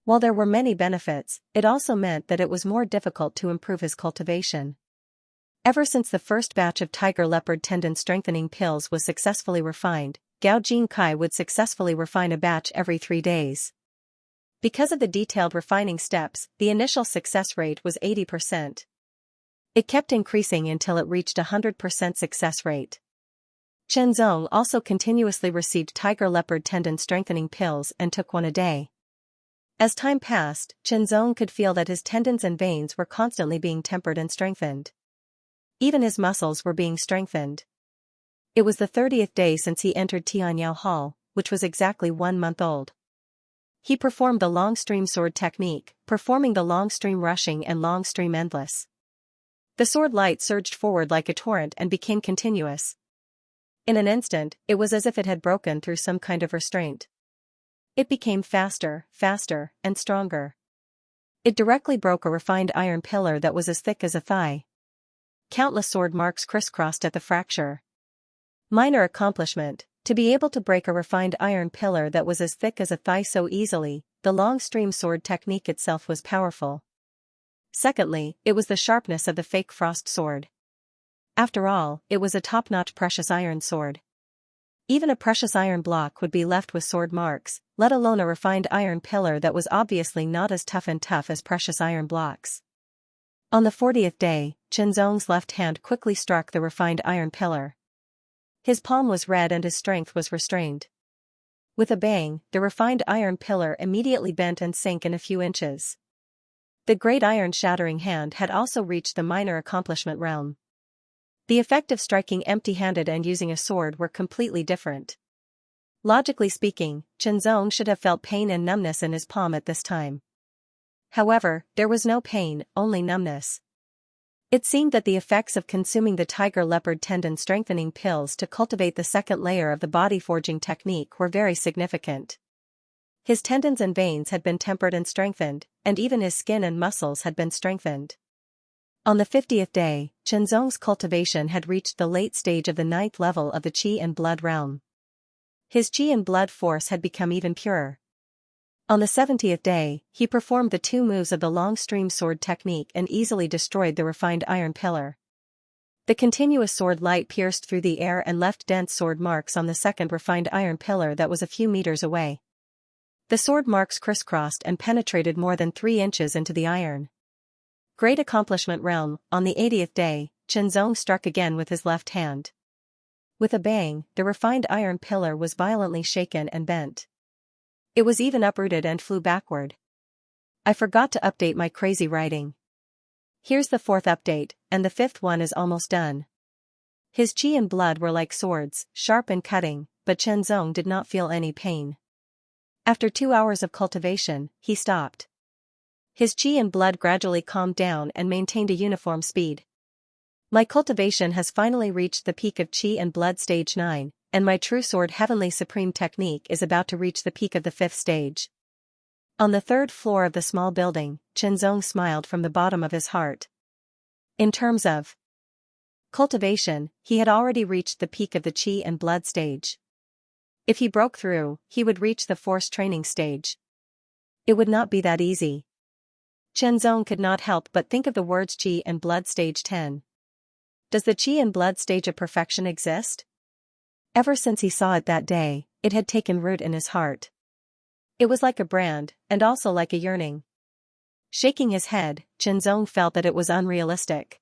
While there were many benefits, it also meant that it was more difficult to improve his cultivation. Ever since the first batch of tiger leopard tendon strengthening pills was successfully refined, Gao Jingkai would successfully refine a batch every 3 days. Because of the detailed refining steps, the initial success rate was 80%. It kept increasing until it reached 100% success rate. Shenzong also continuously received tiger leopard tendon strengthening pills and took one a day. As time passed, Shenzong could feel that his tendons and veins were constantly being tempered and strengthened. Even his muscles were being strengthened. It was the 30th day since he entered Tianyao Hall, which was exactly 1 month old. He performed the long stream sword technique, performing the long stream rushing and long stream endless. The sword light surged forward like a torrent and became continuous. In an instant, it was as if it had broken through some kind of restraint. It became faster, faster, and stronger. It directly broke a refined iron pillar that was as thick as a thigh. Countless sword marks crisscrossed at the fracture. Minor accomplishment, to be able to break a refined iron pillar that was as thick as a thigh so easily. The long stream sword technique itself was powerful. Secondly, it was the sharpness of the fake frost sword. After all, it was a top-notch precious iron sword. Even a precious iron block would be left with sword marks, let alone a refined iron pillar that was obviously not as tough as precious iron blocks. On the 40th day, Shenzong's left hand quickly struck the refined iron pillar. His palm was red and his strength was restrained. With a bang, the refined iron pillar immediately bent and sank in a few inches. The great iron shattering hand had also reached the minor accomplishment realm. The effect of striking empty-handed and using a sword were completely different. Logically speaking, Shenzong should have felt pain and numbness in his palm at this time. However, there was no pain, only numbness. It seemed that the effects of consuming the tiger leopard tendon strengthening pills to cultivate the second layer of the body forging technique were very significant. His tendons and veins had been tempered and strengthened, and even his skin and muscles had been strengthened. On the 50th day, Shenzong's cultivation had reached the late stage of the 9th level of the qi and blood realm. His qi and blood force had become even purer. On the 70th day, he performed the 2 moves of the long stream sword technique and easily destroyed the refined iron pillar. The continuous sword light pierced through the air and left dense sword marks on the second refined iron pillar that was a few meters away. The sword marks crisscrossed and penetrated more than 3 inches into the iron. Great accomplishment realm. On the 80th day, Shenzong struck again with his left hand. With a bang, the refined iron pillar was violently shaken and bent. It was even uprooted and flew backward. I forgot to update my crazy writing. Here's the 4th update, and the 5th one is almost done. His qi and blood were like swords, sharp and cutting, but Shenzong did not feel any pain. After 2 hours of cultivation, he stopped. His qi and blood gradually calmed down and maintained a uniform speed. My cultivation has finally reached the peak of qi and blood stage 9. And my true sword heavenly supreme technique is about to reach the peak of the 5th stage. On the 3rd floor of the small building, Shenzong smiled from the bottom of his heart. In terms of cultivation, he had already reached the peak of the qi and blood stage. If he broke through, he would reach the force training stage. It would not be that easy. Shenzong could not help but think of the words qi and blood stage 10. Does the qi and blood stage of perfection exist? Ever since he saw it that day, it had taken root in his heart. It was like a brand, and also like a yearning. Shaking his head, Qianzong felt that it was unrealistic.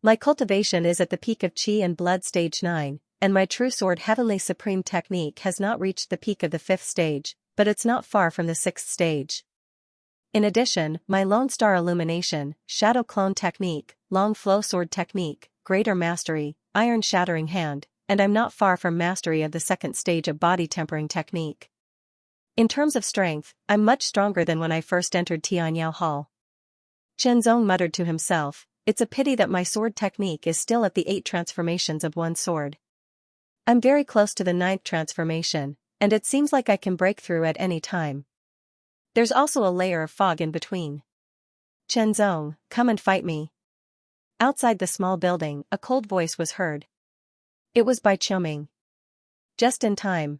My cultivation is at the peak of Qi and Blood stage 9, and my true sword Heavenly Supreme technique has not reached the peak of the 5th stage, but it's not far from the 6th stage. In addition, my Lone Star Illumination, Shadow Clone technique, Long Flow Sword technique, Greater Mastery, Iron Shattering Hand, and I'm not far from mastery of the 2nd stage of Body Tempering technique. In terms of strength, I'm much stronger than when I first entered Tianyao Hall. Qianzong muttered to himself, it's a pity that my sword technique is still at the 8 transformations of one sword. I'm very close to the 9th transformation, and it seems like I can break through at any time. There's also a layer of fog in between. Qianzong, come and fight me. Outside the small building, a cold voice was heard. It was Bai Qiuming. Just in time.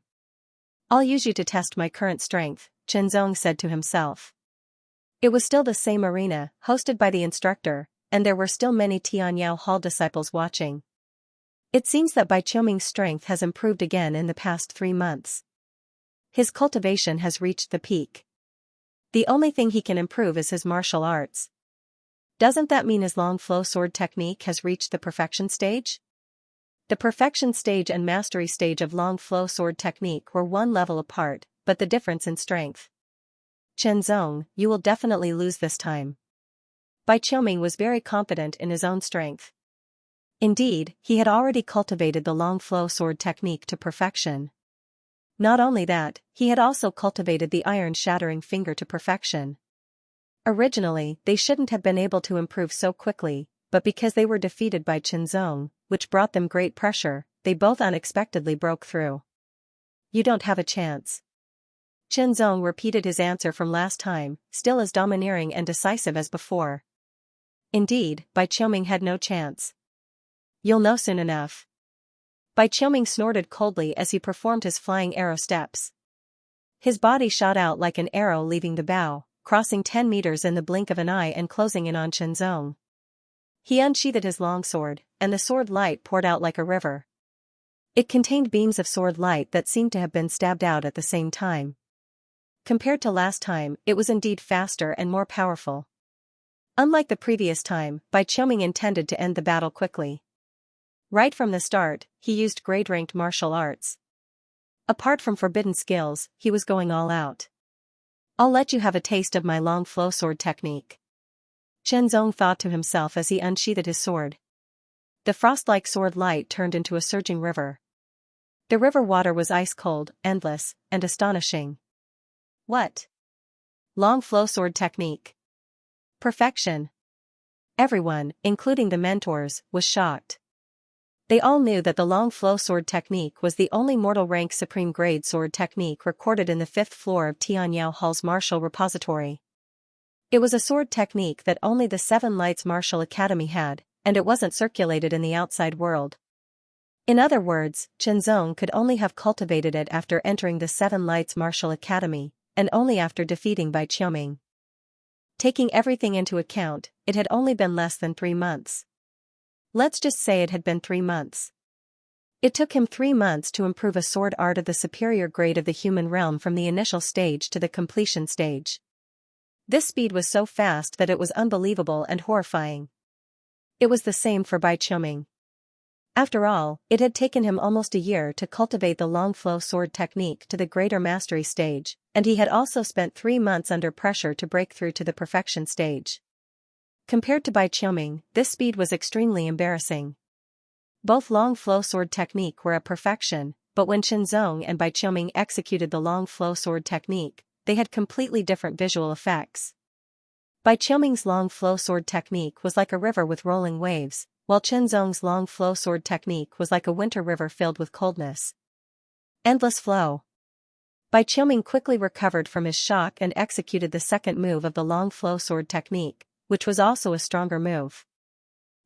I'll use you to test my current strength, Qianzong said to himself. It was still the same arena, hosted by the instructor, and there were still many Tianyao Hall disciples watching. It seems that Bai Qiuming's strength has improved again in the past 3 months. His cultivation has reached the peak. The only thing he can improve is his martial arts. Doesn't that mean his long flow sword technique has reached the perfection stage? The perfection stage and mastery stage of long flow sword technique were one level apart, but the difference in strength. Qianzong, you will definitely lose this time. Bai Qiuming was very confident in his own strength. Indeed, he had already cultivated the long flow sword technique to perfection. Not only that, he had also cultivated the iron shattering finger to perfection. Originally, they shouldn't have been able to improve so quickly, but because they were defeated by Qianzong, which brought them great pressure, they both unexpectedly broke through. You don't have a chance. Qianzong repeated his answer from last time, still as domineering and decisive as before. Indeed, Bai Qiuming had no chance. You'll know soon enough. Bai Qiuming snorted coldly as he performed his flying arrow steps. His body shot out like an arrow leaving the bow, crossing 10 meters in the blink of an eye and closing in on Qianzong. He unsheathed his longsword, and the sword light poured out like a river. It contained beams of sword light that seemed to have been stabbed out at the same time. Compared to last time, it was indeed faster and more powerful. Unlike the previous time, Bai Qiuming intended to end the battle quickly. Right from the start, he used grade-ranked martial arts. Apart from forbidden skills, he was going all out. I'll let you have a taste of my long flow sword technique. Qianzong thought to himself as he unsheathed his sword. The frost-like sword light turned into a surging river. The river water was ice-cold, endless, and astonishing. What? Long flow sword technique. Perfection. Everyone, including the mentors, was shocked. They all knew that the long flow sword technique was the only mortal rank supreme grade sword technique recorded in the 5th floor of Tianyao Hall's martial repository. It was a sword technique that only the 7 Lights Martial Academy had, and it wasn't circulated in the outside world. In other words, Qianzong could only have cultivated it after entering the 7 Lights Martial Academy, and only after defeating Bai Qiuming. Taking everything into account, it had only been less than 3 months. Let's just say it had been 3 months. It took him 3 months to improve a sword art of the superior grade of the human realm from the initial stage to the completion stage. This speed was so fast that it was unbelievable and horrifying. It was the same for Bai Qiuming. After all, it had taken him almost a year to cultivate the long flow sword technique to the greater mastery stage, and he had also spent 3 months under pressure to break through to the perfection stage. Compared to Bai Qiuming, this speed was extremely embarrassing. Both long flow sword technique were at perfection, but when Qianzong and Bai Qiuming executed the long flow sword technique, they had completely different visual effects. Bai Qiuming's long flow sword technique was like a river with rolling waves, while Qianzong's long flow sword technique was like a winter river filled with coldness. Endless flow. Bai Qiuming quickly recovered from his shock and executed the second move of the long flow sword technique, which was also a stronger move.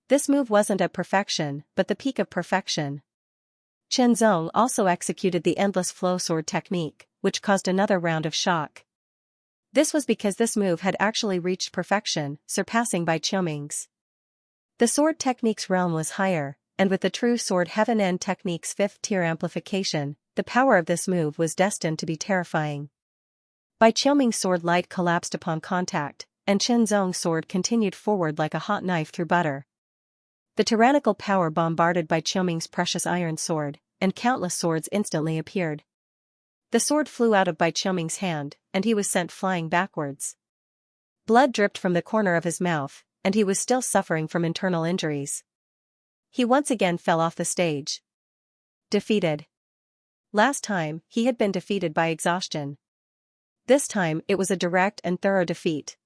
This move wasn't at perfection, but the peak of perfection. Qianzong also executed the endless flow sword technique, which caused another round of shock. This was because this move had actually reached perfection, surpassing Bai Qiuming's. The sword technique's realm was higher, and with the true sword Heaven End technique's 5th tier amplification, the power of this move was destined to be terrifying. Bai Qiuming's sword light collapsed upon contact, and Chen Zong's sword continued forward like a hot knife through butter. The tyrannical power bombarded Bai Qiuming's precious iron sword, and countless swords instantly appeared. The sword flew out of Bai Qiuming's hand, and he was sent flying backwards. Blood dripped from the corner of his mouth, and he was still suffering from internal injuries. He once again fell off the stage. Defeated. Last time, he had been defeated by exhaustion. This time it was a direct and thorough defeat.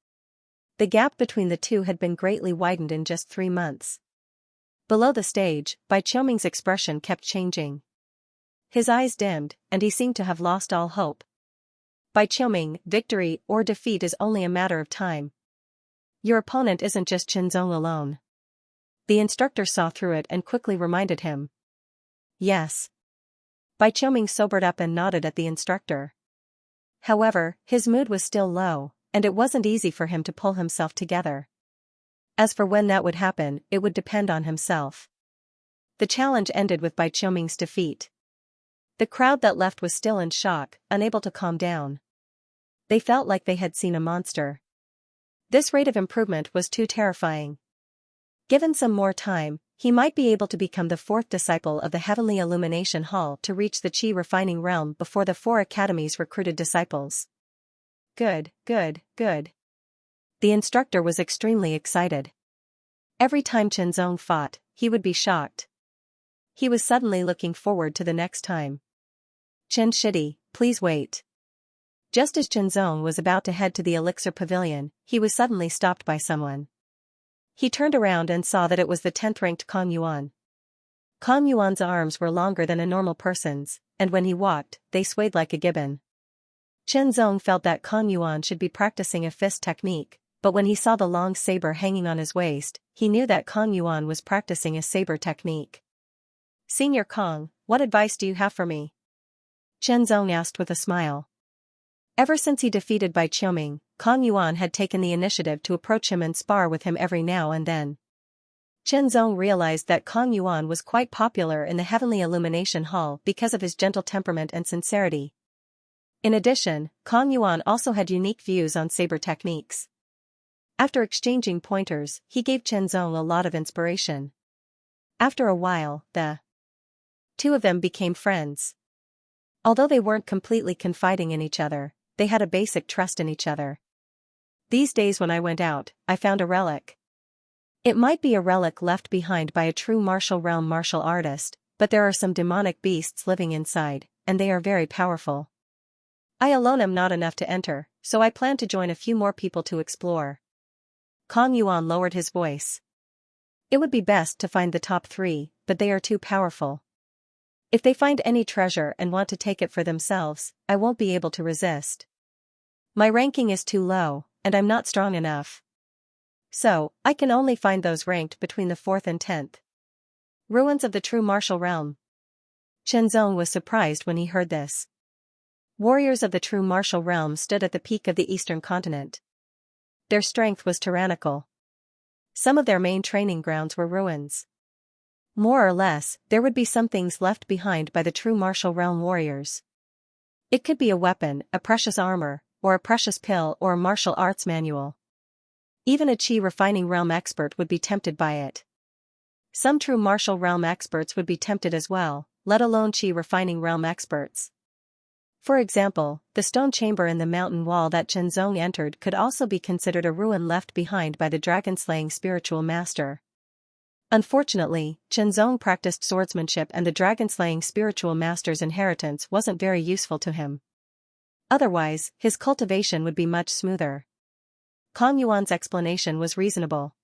The gap between the two had been greatly widened in just 3 months. Below the stage, Bai Qiuming's expression kept changing. His eyes dimmed, and he seemed to have lost all hope. Bai Qiuming, victory or defeat is only a matter of time. Your opponent isn't just Chen Zong alone. The instructor saw through it and quickly reminded him. Yes. Bai Qiuming sobered up and nodded at the instructor. However, his mood was still low, and it wasn't easy for him to pull himself together. As for when that would happen, it would depend on himself. The challenge ended with Bai Qiuming's defeat. The crowd that left was still in shock, unable to calm down. They felt like they had seen a monster. This rate of improvement was too terrifying. Given some more time, he might be able to become the 4th disciple of the Heavenly Illumination Hall to reach the Qi refining realm before the 4 academies recruited disciples. Good, good, good. The instructor was extremely excited. Every time Chen Zong fought, he would be shocked. He was suddenly looking forward to the next time. Chen Shidi, please wait. Just as Chen Zong was about to head to the Elixir Pavilion, he was suddenly stopped by someone. He turned around and saw that it was the 10th-ranked Kong Yuan. Kong Yuan's arms were longer than a normal person's, and when he walked, they swayed like a gibbon. Chen Zong felt that Kong Yuan should be practicing a fist technique, but when he saw the long saber hanging on his waist, he knew that Kong Yuan was practicing a saber technique. Senior Kong, what advice do you have for me? Chen Zong asked with a smile. Ever since he defeated Bai Qiuming, Kong Yuan had taken the initiative to approach him and spar with him every now and then. Chen Zong realized that Kong Yuan was quite popular in the Heavenly Illumination Hall because of his gentle temperament and sincerity. In addition, Kong Yuan also had unique views on saber techniques. After exchanging pointers, he gave Chen Zong a lot of inspiration. After a while, the 2 of them became friends. Although they weren't completely confiding in each other, they had a basic trust in each other. These days when I went out, I found a relic. It might be a relic left behind by a true martial realm martial artist, but there are some demonic beasts living inside, and they are very powerful. I alone am not enough to enter, so I plan to join a few more people to explore. Kong Yuan lowered his voice. It would be best to find the top 3, but they are too powerful. If they find any treasure and want to take it for themselves, I won't be able to resist. My ranking is too low, and I'm not strong enough. So, I can only find those ranked between the 4th and 10th. Ruins of the true martial realm. Chen Zong was surprised when he heard this. Warriors of the true martial realm stood at the peak of the eastern continent. Their strength was tyrannical. Some of their main training grounds were ruins. More or less, there would be some things left behind by the true martial realm warriors. It could be a weapon, a precious armor, or a precious pill or a martial arts manual. Even a Qi refining realm expert would be tempted by it. Some true martial realm experts would be tempted as well, let alone Qi refining realm experts. For example, the stone chamber in the mountain wall that Chen Zong entered could also be considered a ruin left behind by the dragon-slaying spiritual master. Unfortunately, Chen Zong practiced swordsmanship and the dragon-slaying spiritual master's inheritance wasn't very useful to him. Otherwise, his cultivation would be much smoother. Kong Yuan's explanation was reasonable.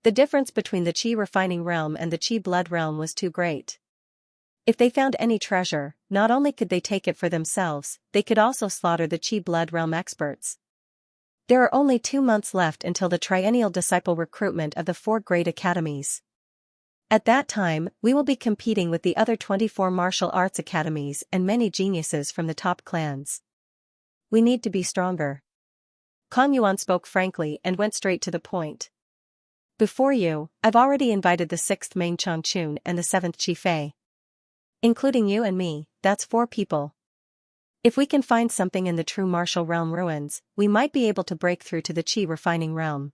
The difference between the Qi refining realm and the Qi blood realm was too great. If they found any treasure, not only could they take it for themselves, they could also slaughter the Qi blood realm experts. There are only 2 months left until the triennial disciple recruitment of the 4 great academies. At that time, we will be competing with the other 24 martial arts academies and many geniuses from the top clans. We need to be stronger. Kong Yuan spoke frankly and went straight to the point. Before you, I've already invited the 6th Main Changchun and the 7th Qi Fei. Including you and me, that's 4 people. If we can find something in the true martial realm ruins, we might be able to break through to the Qi refining realm.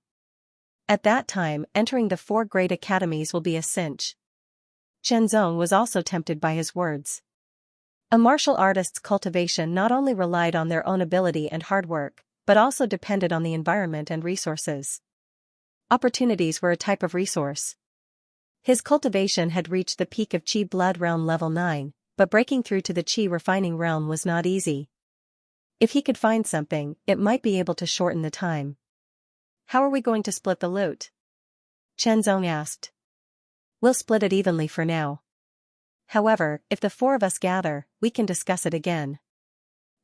At that time, entering the 4 great academies will be a cinch. Shenzong was also tempted by his words. A martial artist's cultivation not only relied on their own ability and hard work, but also depended on the environment and resources. Opportunities were a type of resource. His cultivation had reached the peak of Qi blood realm level 9, but breaking through to the Qi refining realm was not easy. If he could find something, it might be able to shorten the time. How are we going to split the loot? Shenzong asked. We'll split it evenly for now. However, if the 4 of us gather, we can discuss it again.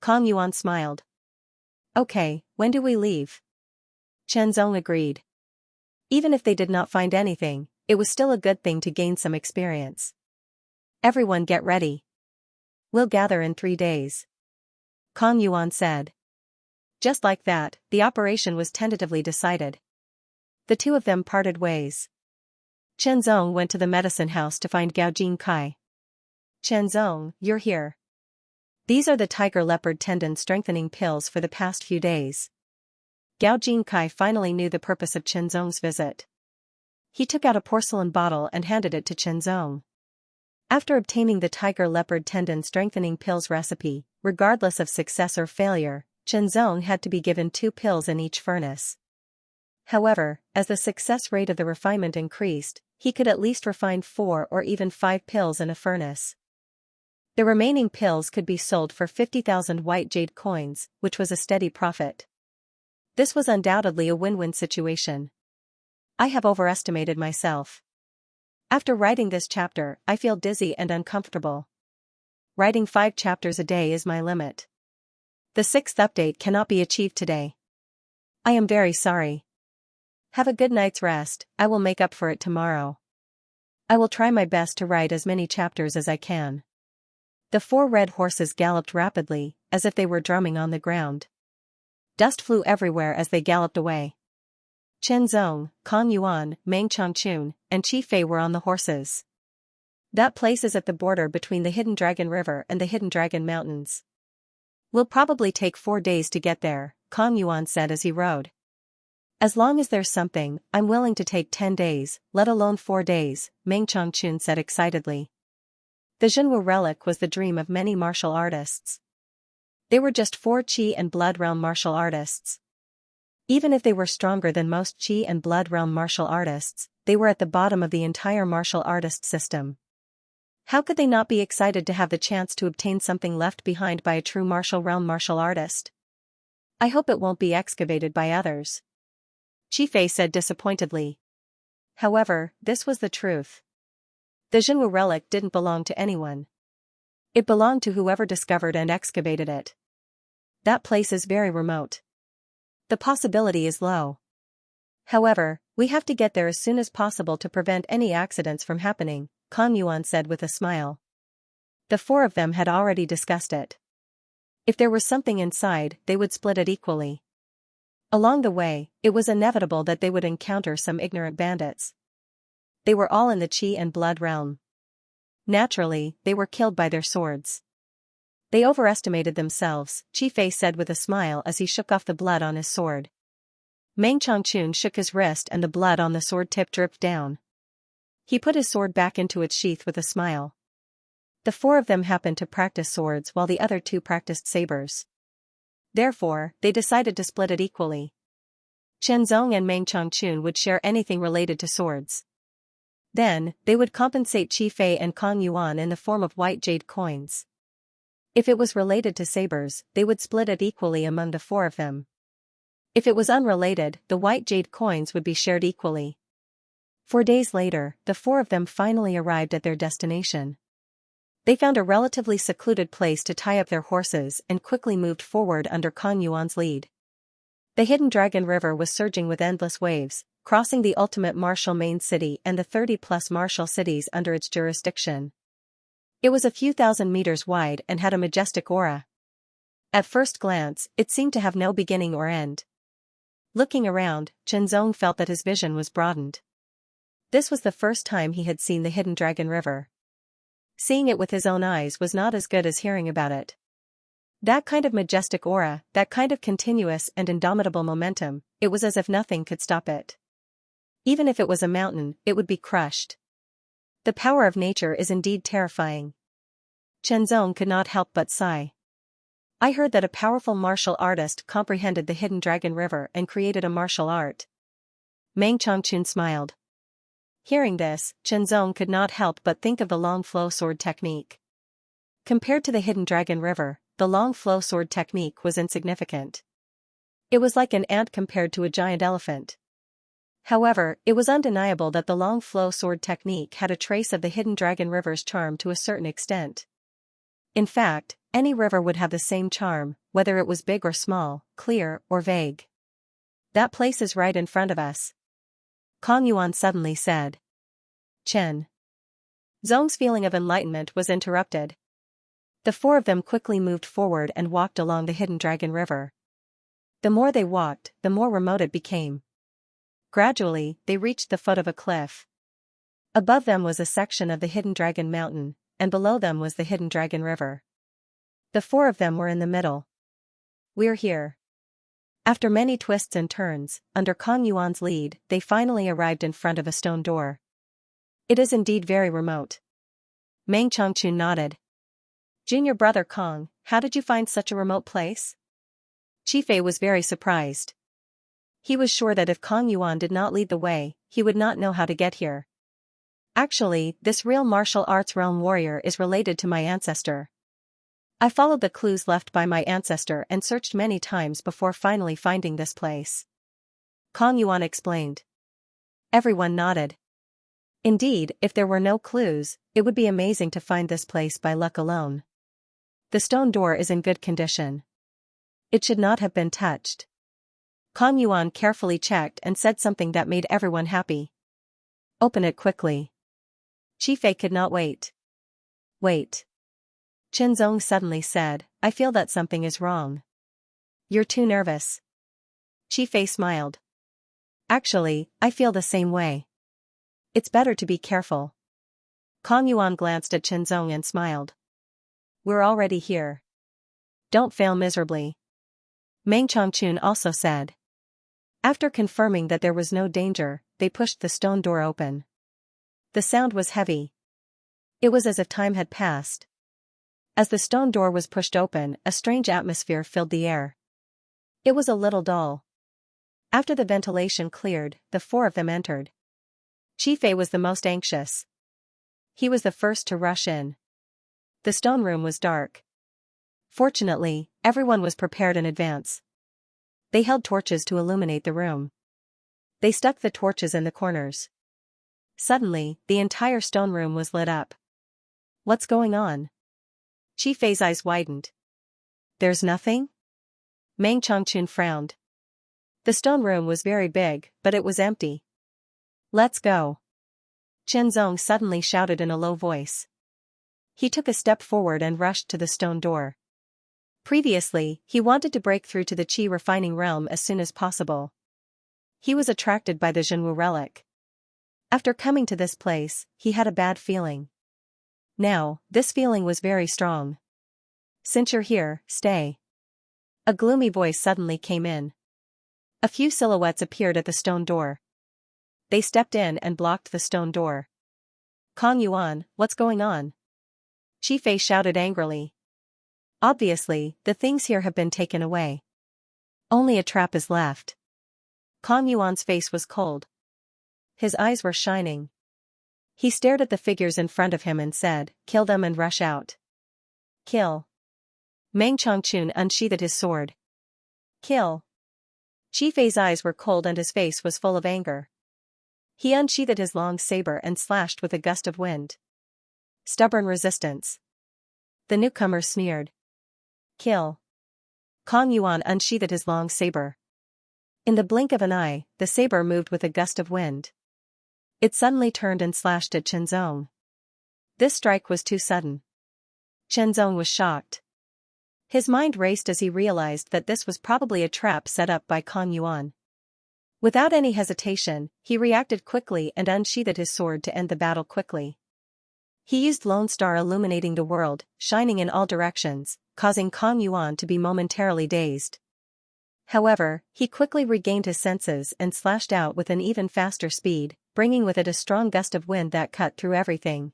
Kong Yuan smiled. Okay, when do we leave? Shenzong agreed. Even if they did not find anything, it was still a good thing to gain some experience. Everyone get ready. We'll gather in 3 days. Kong Yuan said. Just like that, the operation was tentatively decided. The 2 of them parted ways. Shenzong went to the medicine house to find Gao Jinkai. Shenzong, you're here. These are the tiger leopard tendon strengthening pills for the past few days. Gao Jinkai finally knew the purpose of Shenzong's visit. He took out a porcelain bottle and handed it to Shenzong. After obtaining the tiger leopard tendon strengthening pills recipe, regardless of success or failure, Shenzong had to be given 2 pills in each furnace. However, as the success rate of the refinement increased, he could at least refine 4 or even 5 pills in a furnace. The remaining pills could be sold for 50,000 white jade coins, which was a steady profit. This was undoubtedly a win-win situation. I have overestimated myself. After writing this chapter, I feel dizzy and uncomfortable. Writing 5 chapters a day is my limit. The 6th update cannot be achieved today. I am very sorry. Have a good night's rest, I will make up for it tomorrow. I will try my best to write as many chapters as I can. The 4 red horses galloped rapidly, as if they were drumming on the ground. Dust flew everywhere as they galloped away. Shenzong, Kong Yuan, Meng Changchun, and Qi Fei were on the horses. That place is at the border between the Hidden Dragon River and the Hidden Dragon Mountains. We'll probably take 4 days to get there, Kong Yuan said as he rode. As long as there's something, I'm willing to take 10 days, let alone 4 days, Meng Changchun said excitedly. The Zhenwu relic was the dream of many martial artists. They were just 4 Qi and Blood Realm martial artists. Even if they were stronger than most Qi and Blood Realm martial artists, they were at the bottom of the entire martial artist system. How could they not be excited to have the chance to obtain something left behind by a true martial realm martial artist? I hope it won't be excavated by others. Qi Fei said disappointedly. However, this was the truth. The Zhenwu relic didn't belong to anyone. It belonged to whoever discovered and excavated it. That place is very remote. The possibility is low. However, we have to get there as soon as possible to prevent any accidents from happening, Kong Yuan said with a smile. The 4 of them had already discussed it. If there was something inside, they would split it equally. Along the way, it was inevitable that they would encounter some ignorant bandits. They were all in the Qi and Blood realm. Naturally, they were killed by their swords. They overestimated themselves, Qi Fei said with a smile as he shook off the blood on his sword. Meng Changchun shook his wrist and the blood on the sword tip dripped down. He put his sword back into its sheath with a smile. The 4 of them happened to practice swords while the other 2 practiced sabers. Therefore, they decided to split it equally. Shenzong and Meng Changchun would share anything related to swords. Then, they would compensate Qi Fei and Kong Yuan in the form of white jade coins. If it was related to sabers, they would split it equally among the 4 of them. If it was unrelated, the white jade coins would be shared equally. 4 days later, the 4 of them finally arrived at their destination. They found a relatively secluded place to tie up their horses and quickly moved forward under Kong Yuan's lead. The Hidden Dragon River was surging with endless waves, crossing the ultimate martial main city and the 30-plus martial cities under its jurisdiction. It was a few thousand meters wide and had a majestic aura. At first glance, it seemed to have no beginning or end. Looking around, Shenzong felt that his vision was broadened. This was the first time he had seen the hidden dragon river. Seeing it with his own eyes was not as good as hearing about it. That kind of majestic aura, that kind of continuous and indomitable momentum, it was as if nothing could stop it. Even if it was a mountain, it would be crushed. The power of nature is indeed terrifying. Chenzong could not help but sigh. I heard that a powerful martial artist comprehended the hidden dragon river and created a martial art. Meng Chongqun smiled. Hearing this, Chenzong could not help but think of the long flow sword technique. Compared to the hidden dragon river, the long flow sword technique was insignificant. It was like an ant compared to a giant elephant. However, it was undeniable that the long flow sword technique had a trace of the hidden dragon river's charm to a certain extent. In fact, any river would have the same charm, whether it was big or small, clear or vague. That place is right in front of us. Kong Yuan suddenly said. Chen. Zong's feeling of enlightenment was interrupted. The four of them quickly moved forward and walked along the hidden dragon river. The more they walked, the more remote it became. Gradually, they reached the foot of a cliff. Above them was a section of the hidden dragon mountain, and below them was the hidden dragon river. The four of them were in the middle. We're here. After many twists and turns, under Kong Yuan's lead, they finally arrived in front of a stone door. It is indeed very remote. Meng Chongqun nodded. Junior brother Kong, how did you find such a remote place? Qifei was very surprised. He was sure that if Kong Yuan did not lead the way, he would not know how to get here. Actually, this real martial arts realm warrior is related to my ancestor. I followed the clues left by my ancestor and searched many times before finally finding this place. Kong Yuan explained. Everyone nodded. Indeed, if there were no clues, it would be amazing to find this place by luck alone. The stone door is in good condition. It should not have been touched. Kong Yuan carefully checked and said something that made everyone happy. Open it quickly. Qifei could not wait. Wait. Chenzong suddenly said, I feel that something is wrong. You're too nervous. Qifei smiled. Actually, I feel the same way. It's better to be careful. Kong Yuan glanced at Chenzong and smiled. We're already here. Don't fail miserably. Meng Chongqun also said. After confirming that there was no danger, they pushed the stone door open. The sound was heavy. It was as if time had passed. As the stone door was pushed open, a strange atmosphere filled the air. It was a little dull. After the ventilation cleared, the four of them entered. Qifei was the most anxious. He was the first to rush in. The stone room was dark. Fortunately, everyone was prepared in advance. They held torches to illuminate the room. They stuck the torches in the corners. Suddenly, the entire stone room was lit up. What's going on? Qifei's eyes widened. There's nothing? Meng Chongqun frowned. The stone room was very big, but it was empty. Let's go. Chenzong suddenly shouted in a low voice. He took a step forward and rushed to the stone door. Previously, he wanted to break through to the Qi refining realm as soon as possible. He was attracted by the Zhenwu relic. After coming to this place, he had a bad feeling. Now, this feeling was very strong. Since you're here, stay. A gloomy voice suddenly came in. A few silhouettes appeared at the stone door. They stepped in and blocked the stone door. Kong Yuan, what's going on? Qifei shouted angrily. Obviously, the things here have been taken away. Only a trap is left. Kong Yuan's face was cold. His eyes were shining. He stared at the figures in front of him and said, kill them and rush out. Kill. Meng Chongqun unsheathed his sword. Kill. Qifei's eyes were cold and his face was full of anger. He unsheathed his long saber and slashed with a gust of wind. Stubborn resistance. The newcomer sneered. Kill. Kong Yuan unsheathed his long saber. In the blink of an eye, the saber moved with a gust of wind. It suddenly turned and slashed at Chenzong. This strike was too sudden. Chenzong was shocked. His mind raced as he realized that this was probably a trap set up by Kong Yuan. Without any hesitation, he reacted quickly and unsheathed his sword to end the battle quickly. He used Lone Star illuminating the world, shining in all directions, causing Kong Yuan to be momentarily dazed. However, he quickly regained his senses and slashed out with an even faster speed, bringing with it a strong gust of wind that cut through everything.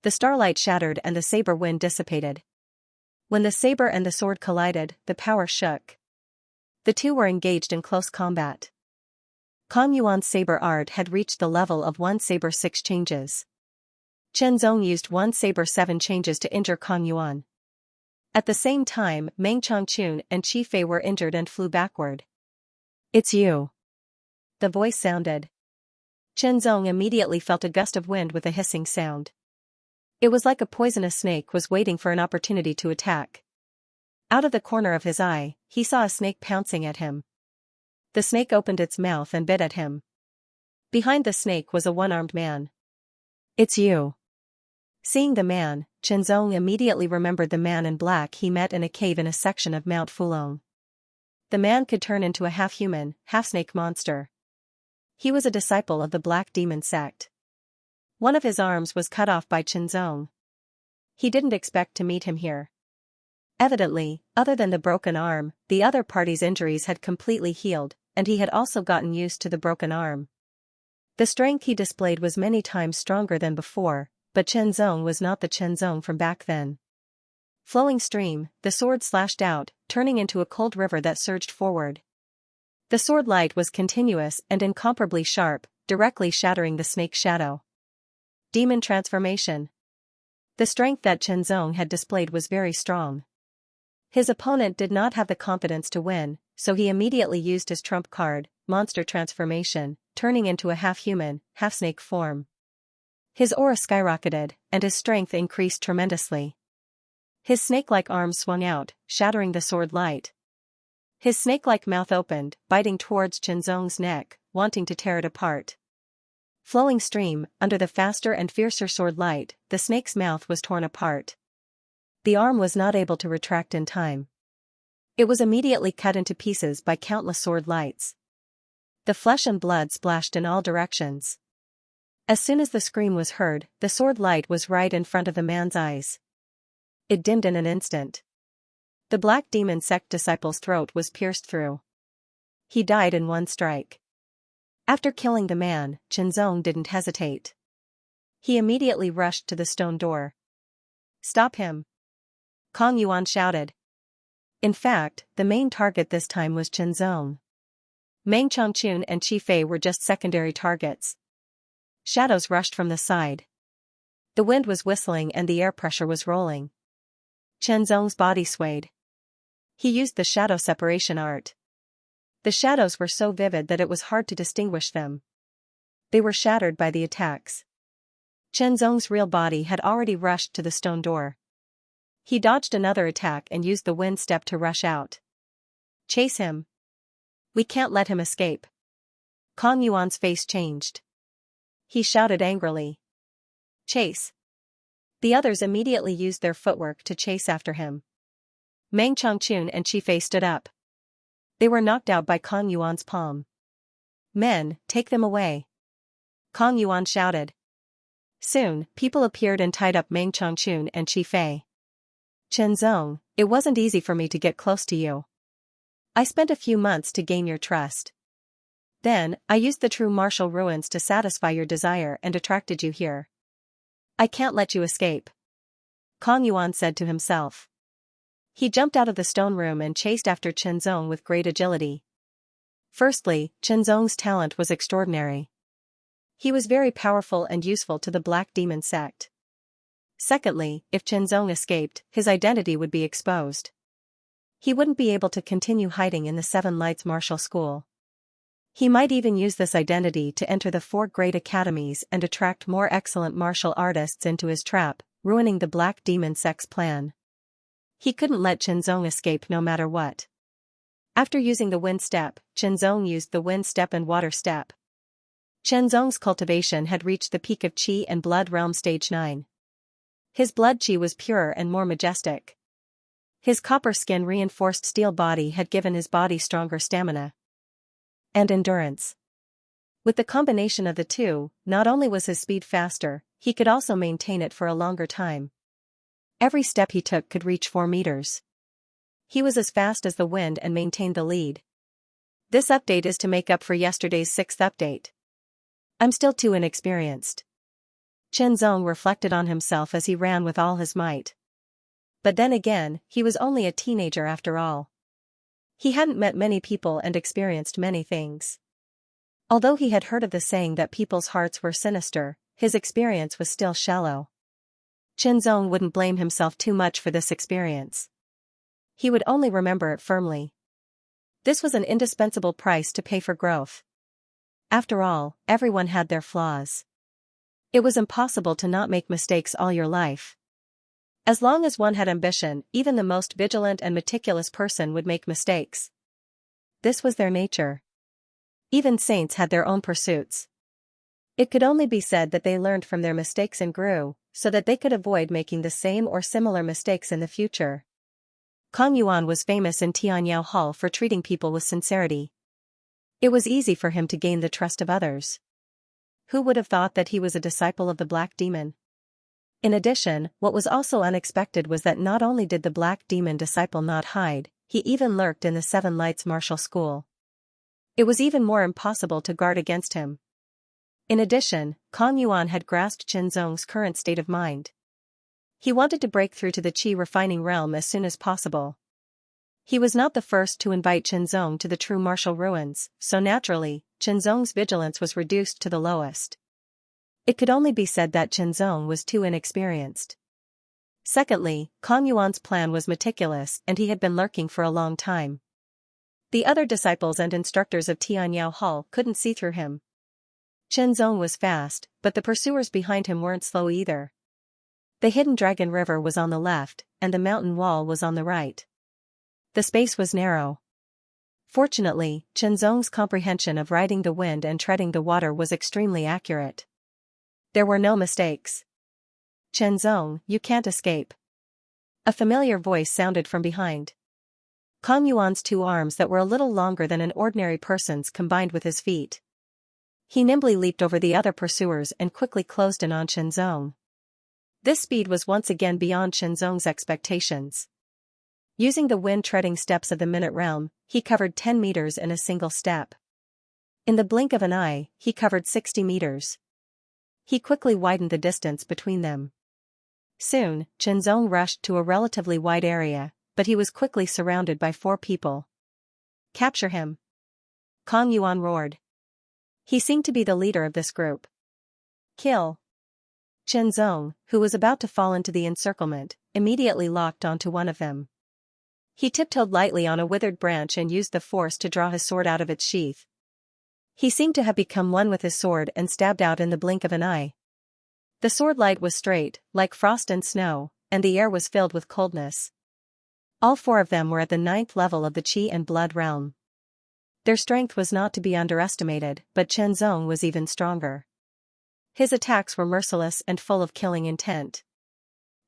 The starlight shattered and the saber wind dissipated. When the saber and the sword collided, the power shook. The two were engaged in close combat. Kong Yuan's saber art had reached the level of one saber 6 changes. Chen Zong used one saber 7 changes to injure Kong Yuan. At the same time, Meng Changchun and Qi Fei were injured and flew backward. "It's you." The voice sounded. Chen Zong immediately felt a gust of wind with a hissing sound. It was like a poisonous snake was waiting for an opportunity to attack. Out of the corner of his eye, he saw a snake pouncing at him. The snake opened its mouth and bit at him. Behind the snake was a one-armed man. "It's you." Seeing the man, Chen Zong immediately remembered the man in black he met in a cave in a section of Mount Fulong. The man could turn into a half-human, half-snake monster. He was a disciple of the Black Demon sect. One of his arms was cut off by Chen Zong. He didn't expect to meet him here. Evidently, other than the broken arm, the other party's injuries had completely healed, and he had also gotten used to the broken arm. The strength he displayed was many times stronger than before, but Chen Zong was not the Chen Zong from back then. Flowing stream, the sword slashed out, turning into a cold river that surged forward. The sword light was continuous and incomparably sharp, directly shattering the snake's shadow. Demon transformation. The strength that Chen Zong had displayed was very strong. His opponent did not have the confidence to win, so he immediately used his trump card, monster transformation, turning into a half-human, half-snake form. His aura skyrocketed, and his strength increased tremendously. His snake-like arms swung out, shattering the sword light. His snake-like mouth opened, biting towards Chen Zong's neck, wanting to tear it apart. Flowing stream, under the faster and fiercer sword light, the snake's mouth was torn apart. The arm was not able to retract in time. It was immediately cut into pieces by countless sword lights. The flesh and blood splashed in all directions. As soon as the scream was heard, the sword light was right in front of the man's eyes. It dimmed in an instant. The Black Demon sect disciple's throat was pierced through. He died in one strike. After killing the man, Chen Zong didn't hesitate. He immediately rushed to the stone door. "Stop him!" Kong Yuan shouted. In fact, the main target this time was Chen Zong. Meng Changchun and Qi Fei were just secondary targets. Shadows rushed from the side. The wind was whistling and the air pressure was rolling. Chen Zong's body swayed. He used the shadow separation art. The shadows were so vivid that it was hard to distinguish them. They were shattered by the attacks. Chen Zong's real body had already rushed to the stone door. He dodged another attack and used the wind step to rush out. "Chase him. We can't let him escape." Kong Yuan's face changed. He shouted angrily. "Chase." The others immediately used their footwork to chase after him. Meng Changchun and Qi Fei stood up. They were knocked out by Kong Yuan's palm. "Men, take them away." Kong Yuan shouted. Soon, people appeared and tied up Meng Changchun and Qi Fei. "Chen Zong, it wasn't easy for me to get close to you. I spent a few months to gain your trust. Then, I used the true martial ruins to satisfy your desire and attracted you here. I can't let you escape," Kong Yuan said to himself. He jumped out of the stone room and chased after Chen Zong with great agility. Firstly, Chen Zong's talent was extraordinary. He was very powerful and useful to the Black Demon sect. Secondly, if Chen Zong escaped, his identity would be exposed. He wouldn't be able to continue hiding in the Seven Lights Martial School. He might even use this identity to enter the 4 great academies and attract more excellent martial artists into his trap, ruining the Black Demon sect's plan. He couldn't let Chen Zong escape no matter what. After using the wind step, Chen Zong used the wind step and water step. Chen Zong's cultivation had reached the peak of Qi and Blood Realm Stage 9. His blood Qi was purer and more majestic. His copper skin reinforced steel body had given his body stronger stamina. and endurance. With the combination of the two, not only was his speed faster, he could also maintain it for a longer time. Every step he took could reach 4 meters. He was as fast as the wind and maintained the lead. This update is to make up for yesterday's 6th update. I'm still too inexperienced. Qianzong reflected on himself as he ran with all his might. But then again, he was only a teenager after all. He hadn't met many people and experienced many things. Although he had heard of the saying that people's hearts were sinister, his experience was still shallow. Qianzong wouldn't blame himself too much for this experience. He would only remember it firmly. This was an indispensable price to pay for growth. After all, everyone had their flaws. It was impossible to not make mistakes all your life. As long as one had ambition, even the most vigilant and meticulous person would make mistakes. This was their nature. Even saints had their own pursuits. It could only be said that they learned from their mistakes and grew, so that they could avoid making the same or similar mistakes in the future. Kong Yuan was famous in Tianyao Hall for treating people with sincerity. It was easy for him to gain the trust of others. Who would have thought that he was a disciple of the Black Demon? In addition, what was also unexpected was that not only did the Black Demon disciple not hide, he even lurked in the Seven Lights Martial School. It was even more impossible to guard against him. In addition, Kong Yuan had grasped Qianzong's current state of mind. He wanted to break through to the qi refining realm as soon as possible. He was not the first to invite Qianzong to the true martial ruins, so naturally, Qianzong's vigilance was reduced to the lowest. It could only be said that Qianzong was too inexperienced. Secondly, Kong Yuan's plan was meticulous and he had been lurking for a long time. The other disciples and instructors of Tianyao Hall couldn't see through him. Qianzong was fast, but the pursuers behind him weren't slow either. The hidden Dragon River was on the left, and the mountain wall was on the right. The space was narrow. Fortunately, Qianzong's comprehension of riding the wind and treading the water was extremely accurate. There were no mistakes. "Qianzong, you can't escape." A familiar voice sounded from behind. Kong Yuan's 2 arms that were a little longer than an ordinary person's combined with his feet. He nimbly leaped over the other pursuers and quickly closed in on Qianzong. This speed was once again beyond Qianzong's expectations. Using the wind-treading steps of the Minute Realm, he covered 10 meters in a single step. In the blink of an eye, he covered 60 meters. He quickly widened the distance between them. Soon, Qianzong rushed to a relatively wide area, but he was quickly surrounded by 4 people. "Capture him!" Kong Yuan roared. He seemed to be the leader of this group. "Kill!" Qianzong, who was about to fall into the encirclement, immediately locked onto one of them. He tiptoed lightly on a withered branch and used the force to draw his sword out of its sheath. He seemed to have become one with his sword and stabbed out in the blink of an eye. The sword light was straight, like frost and snow, and the air was filled with coldness. All 4 of them were at the 9th level of the Qi and Blood realm. Their strength was not to be underestimated, but Qianzong was even stronger. His attacks were merciless and full of killing intent.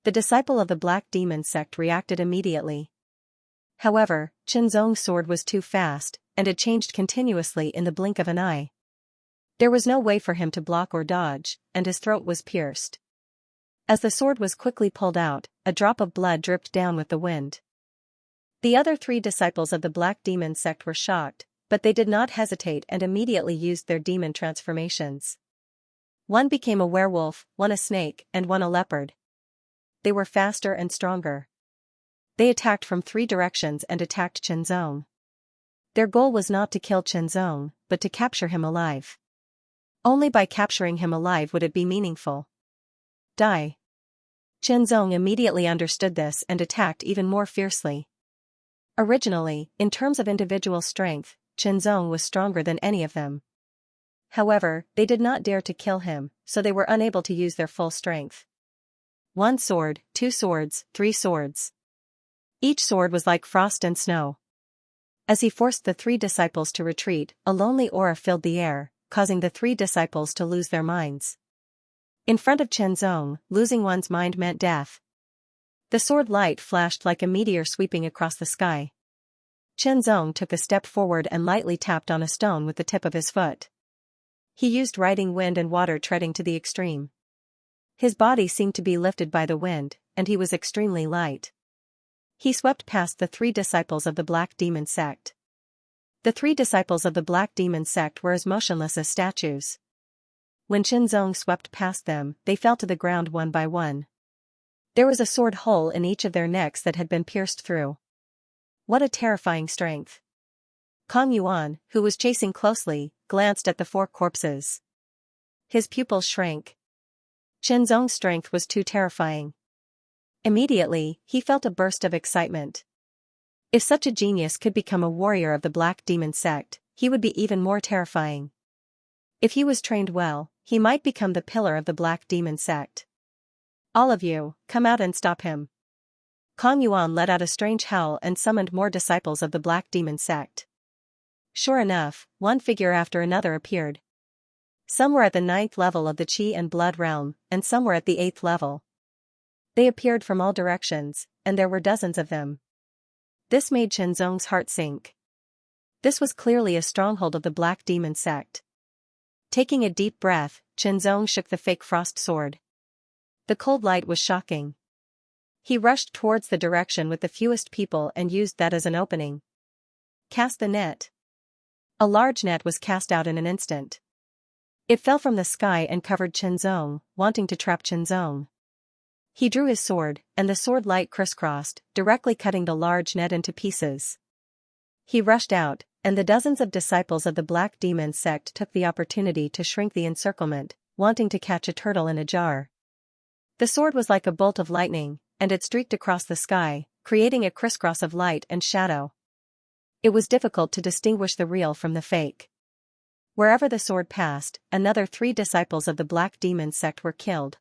The disciple of the Black Demon sect reacted immediately. However, Qianzong's sword was too fast, and it changed continuously in the blink of an eye. There was no way for him to block or dodge, and his throat was pierced. As the sword was quickly pulled out, a drop of blood dripped down with the wind. The other 3 disciples of the Black Demon sect were shocked, but they did not hesitate and immediately used their demon transformations. One became a werewolf, one a snake, and one a leopard. They were faster and stronger. They attacked from 3 directions and attacked Qianzong. Their goal was not to kill Qianzong, but to capture him alive. Only by capturing him alive would it be meaningful. Die. Qianzong immediately understood this and attacked even more fiercely. Originally, in terms of individual strength, Qianzong was stronger than any of them. However, they did not dare to kill him, so they were unable to use their full strength. 1 sword, 2 swords, 3 swords. Each sword was like frost and snow. As he forced the 3 disciples to retreat, a lonely aura filled the air, causing the 3 disciples to lose their minds. In front of Qianzong, losing one's mind meant death. The sword light flashed like a meteor sweeping across the sky. Chen Zong took a step forward and lightly tapped on a stone with the tip of his foot. He used riding wind and water treading to the extreme. His body seemed to be lifted by the wind, and he was extremely light. He swept past the 3 disciples of the Black Demon sect. The 3 disciples of the Black Demon sect were as motionless as statues. When Chen Zong swept past them, they fell to the ground one by one. There was a sword hole in each of their necks that had been pierced through. What a terrifying strength! Kong Yuan, who was chasing closely, glanced at the 4 corpses. His pupils shrank. Chen Zong's strength was too terrifying. Immediately, he felt a burst of excitement. If such a genius could become a warrior of the Black Demon sect, he would be even more terrifying. If he was trained well, he might become the pillar of the Black Demon sect. All of you, come out and stop him. Kong Yuan let out a strange howl and summoned more disciples of the Black Demon sect. Sure enough, one figure after another appeared. Some were at the 9th level of the Qi and Blood realm, and some were at the 8th level. They appeared from all directions, and there were dozens of them. This made Chen Zong's heart sink. This was clearly a stronghold of the Black Demon sect. Taking a deep breath, Chen Zong shook the fake frost sword. The cold light was shocking. He rushed towards the direction with the fewest people and used that as an opening. Cast the net. A large net was cast out in an instant. It fell from the sky and covered Chen Zong, wanting to trap Chen Zong. He drew his sword, and the sword light crisscrossed, directly cutting the large net into pieces. He rushed out, and the dozens of disciples of the Black Demon sect took the opportunity to shrink the encirclement, wanting to catch a turtle in a jar. The sword was like a bolt of lightning, and it streaked across the sky, creating a crisscross of light and shadow. It was difficult to distinguish the real from the fake. Wherever the sword passed, another 3 disciples of the Black Demon sect were killed.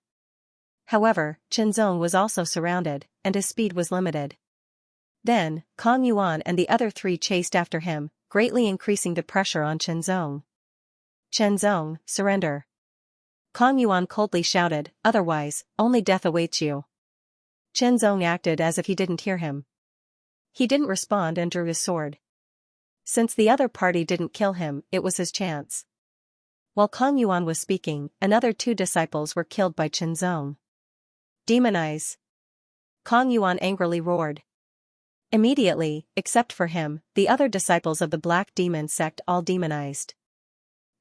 However, Chen Zong was also surrounded, and his speed was limited. Then, Kong Yuan and the other 3 chased after him, greatly increasing the pressure on Chen Zong. Chen Zong, surrender. Kong Yuan coldly shouted, otherwise, only death awaits you. Chen Zong acted as if he didn't hear him. He didn't respond and drew his sword. Since the other party didn't kill him, it was his chance. While Kong Yuan was speaking, another 2 disciples were killed by Chen Zong. Demonize! Kong Yuan angrily roared. Immediately, except for him, the other disciples of the Black Demon sect all demonized.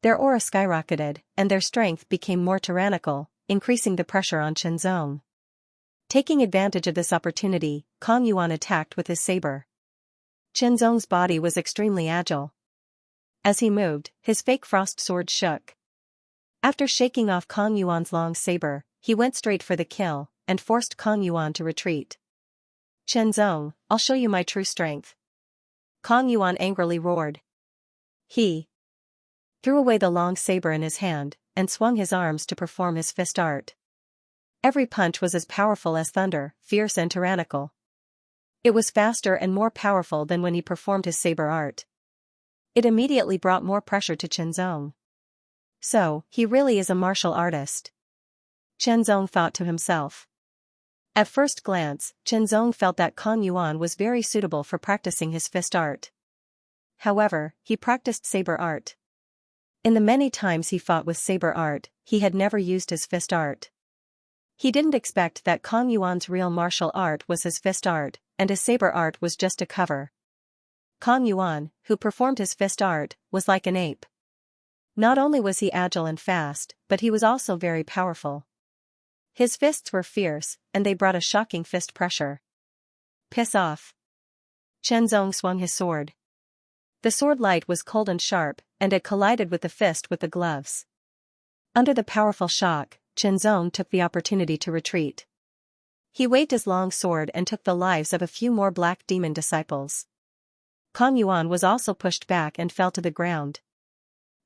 Their aura skyrocketed, and their strength became more tyrannical, increasing the pressure on Chen Zong. Taking advantage of this opportunity, Kong Yuan attacked with his saber. Chen Zong's body was extremely agile. As he moved, his fake frost sword shook. After shaking off Kong Yuan's long saber, he went straight for the kill, and forced Kong Yuan to retreat. Chen Zong, I'll show you my true strength. Kong Yuan angrily roared. He threw away the long saber in his hand, and swung his arms to perform his fist art. Every punch was as powerful as thunder, fierce and tyrannical. It was faster and more powerful than when he performed his saber art. It immediately brought more pressure to Chen Zong. So, he really is a martial artist. Chen Zong thought to himself. At first glance, Chen Zong felt that Kong Yuan was very suitable for practicing his fist art. However, he practiced saber art. In the many times he fought with saber art, he had never used his fist art. He didn't expect that Kong Yuan's real martial art was his fist art, and his saber art was just a cover. Kong Yuan, who performed his fist art, was like an ape. Not only was he agile and fast, but he was also very powerful. His fists were fierce, and they brought a shocking fist pressure. Piss off. Chen Zong swung his sword. The sword light was cold and sharp, and it collided with the fist with the gloves. Under the powerful shock, Chen Zong took the opportunity to retreat. He waved his long sword and took the lives of a few more Black Demon disciples. Kong Yuan was also pushed back and fell to the ground.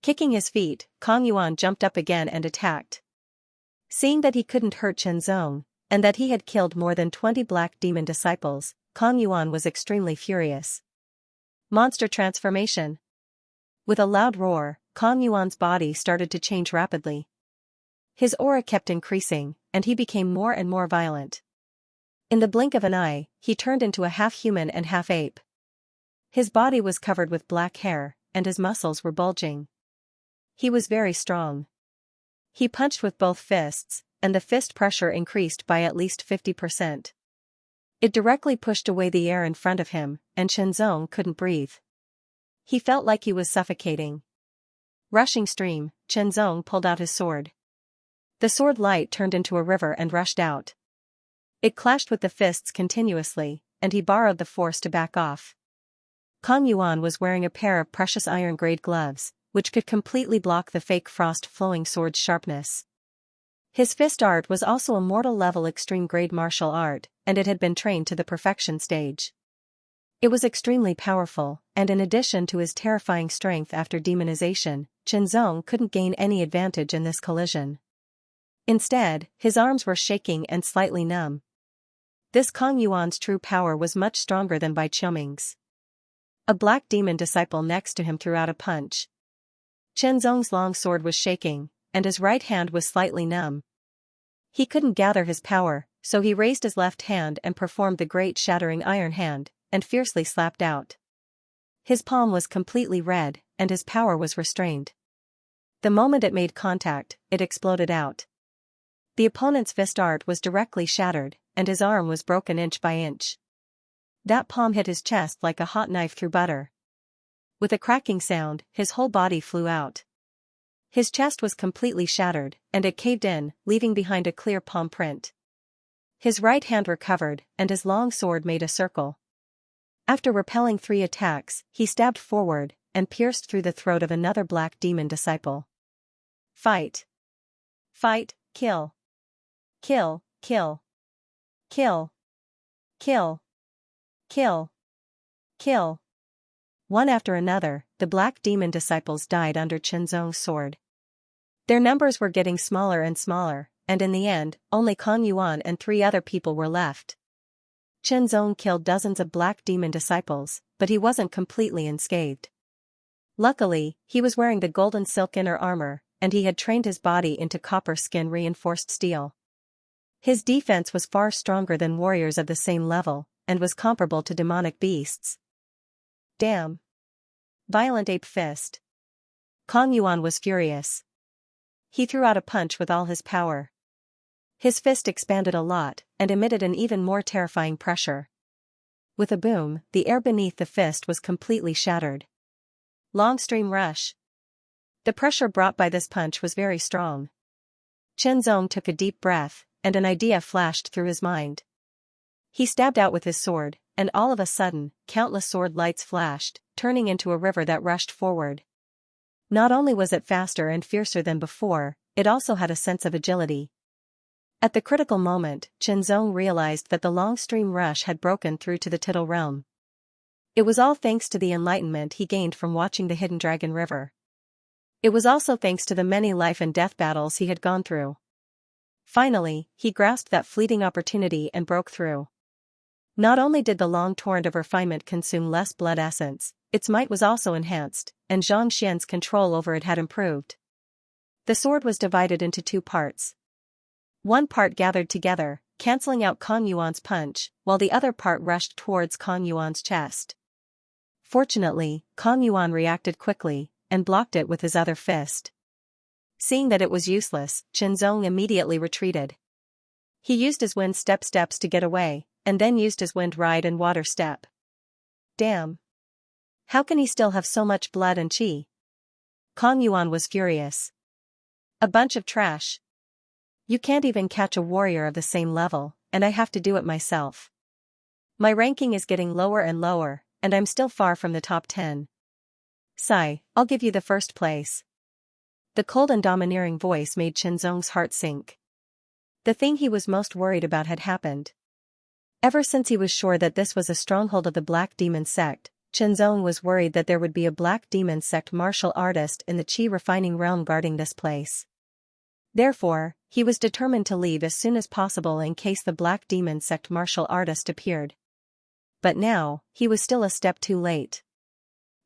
Kicking his feet, Kong Yuan jumped up again and attacked. Seeing that he couldn't hurt Chen Zong, and that he had killed more than 20 Black Demon disciples, Kong Yuan was extremely furious. Monster transformation. With a loud roar, Kong Yuan's body started to change rapidly. His aura kept increasing, and he became more and more violent. In the blink of an eye, he turned into a half-human and half-ape. His body was covered with black hair, and his muscles were bulging. He was very strong. He punched with both fists, and the fist pressure increased by at least 50%. It directly pushed away the air in front of him, and Shenzong couldn't breathe. He felt like he was suffocating. Rushing stream, Shenzong pulled out his sword. The sword light turned into a river and rushed out. It clashed with the fists continuously, and he borrowed the force to back off. Kong Yuan was wearing a pair of precious iron-grade gloves, which could completely block the fake frost-flowing sword's sharpness. His fist art was also a mortal-level extreme-grade martial art, and it had been trained to the perfection stage. It was extremely powerful, and in addition to his terrifying strength after demonization, Shenzong couldn't gain any advantage in this collision. Instead, his arms were shaking and slightly numb. This Kong Yuan's true power was much stronger than Bai Qiuming's. A black demon disciple next to him threw out a punch. Shenzong's long sword was shaking, and his right hand was slightly numb. He couldn't gather his power, so he raised his left hand and performed the great shattering iron hand, and fiercely slapped out. His palm was completely red, and his power was restrained. The moment it made contact, it exploded out. The opponent's fist art was directly shattered, and his arm was broken inch by inch. That palm hit his chest like a hot knife through butter. With a cracking sound, his whole body flew out. His chest was completely shattered, and it caved in, leaving behind a clear palm print. His right hand recovered, and his long sword made a circle. After repelling 3 attacks, he stabbed forward, and pierced through the throat of another black demon disciple. Fight! Fight, kill! Kill, kill! Kill! Kill! Kill! Kill! One after another, the black demon disciples died under Shenzong's sword. Their numbers were getting smaller and smaller, and in the end, only Kong Yuan and 3 other people were left. Shenzong killed dozens of black demon disciples, but he wasn't completely unscathed. Luckily, he was wearing the golden silk inner armor, and he had trained his body into copper skin-reinforced steel. His defense was far stronger than warriors of the same level, and was comparable to demonic beasts. Damn! Violent ape fist. Kong Yuan was furious. He threw out a punch with all his power. His fist expanded a lot, and emitted an even more terrifying pressure. With a boom, the air beneath the fist was completely shattered. Long stream rush. The pressure brought by this punch was very strong. Shenzong took a deep breath, and an idea flashed through his mind. He stabbed out with his sword, and all of a sudden, countless sword lights flashed, turning into a river that rushed forward. Not only was it faster and fiercer than before, it also had a sense of agility. At the critical moment, Shenzong realized that the long stream rush had broken through to the Tidal realm. It was all thanks to the enlightenment he gained from watching the Hidden Dragon River. It was also thanks to the many life and death battles he had gone through. Finally, he grasped that fleeting opportunity and broke through. Not only did the long torrent of refinement consume less blood essence, its might was also enhanced, and Xianxia's control over it had improved. The sword was divided into 2 parts. One part gathered together, cancelling out Kong Yuan's punch, while the other part rushed towards Kong Yuan's chest. Fortunately, Kong Yuan reacted quickly, and blocked it with his other fist. Seeing that it was useless, Shenzong immediately retreated. He used his wind steps to get away, and then used his wind ride and water step. Damn! How can he still have so much blood and qi? Kong Yuan was furious. A bunch of trash. You can't even catch a warrior of the same level, and I have to do it myself. My ranking is getting lower and lower, and I'm still far from the top 10. Sigh, I'll give you the first place. The cold and domineering voice made Shenzong's heart sink. The thing he was most worried about had happened. Ever since he was sure that this was a stronghold of the Black Demon sect, Shenzong was worried that there would be a Black Demon sect martial artist in the Qi refining realm guarding this place. Therefore, he was determined to leave as soon as possible in case the Black Demon sect martial artist appeared. But now, he was still a step too late.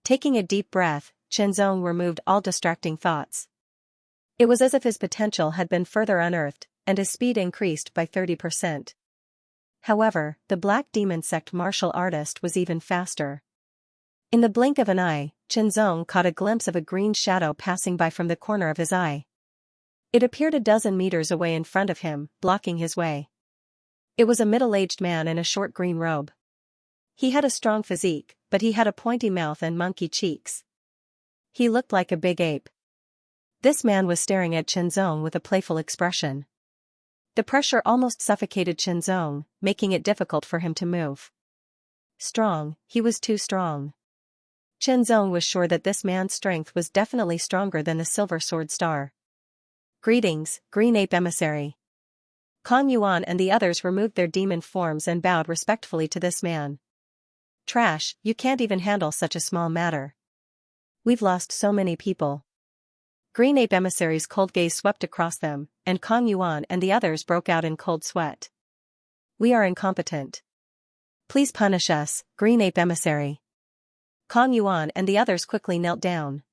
Taking a deep breath, Shenzong removed all distracting thoughts. It was as if his potential had been further unearthed, and his speed increased by 30%. However, the Black Demon sect martial artist was even faster. In the blink of an eye, Chenzong caught a glimpse of a green shadow passing by from the corner of his eye. It appeared a dozen meters away in front of him, blocking his way. It was a middle-aged man in a short green robe. He had a strong physique, but he had a pointy mouth and monkey cheeks. He looked like a big ape. This man was staring at Chenzong with a playful expression. The pressure almost suffocated Chenzong, making it difficult for him to move. Strong, he was too strong. Chenzong was sure that this man's strength was definitely stronger than the Silver Sword Star. Greetings, Green Ape Emissary. Kong Yuan and the others removed their demon forms and bowed respectfully to this man. Trash, you can't even handle such a small matter. We've lost so many people. Green Ape Emissary's cold gaze swept across them, and Kong Yuan and the others broke out in cold sweat. We are incompetent. Please punish us, Green Ape Emissary. Kong Yuan and the others quickly knelt down.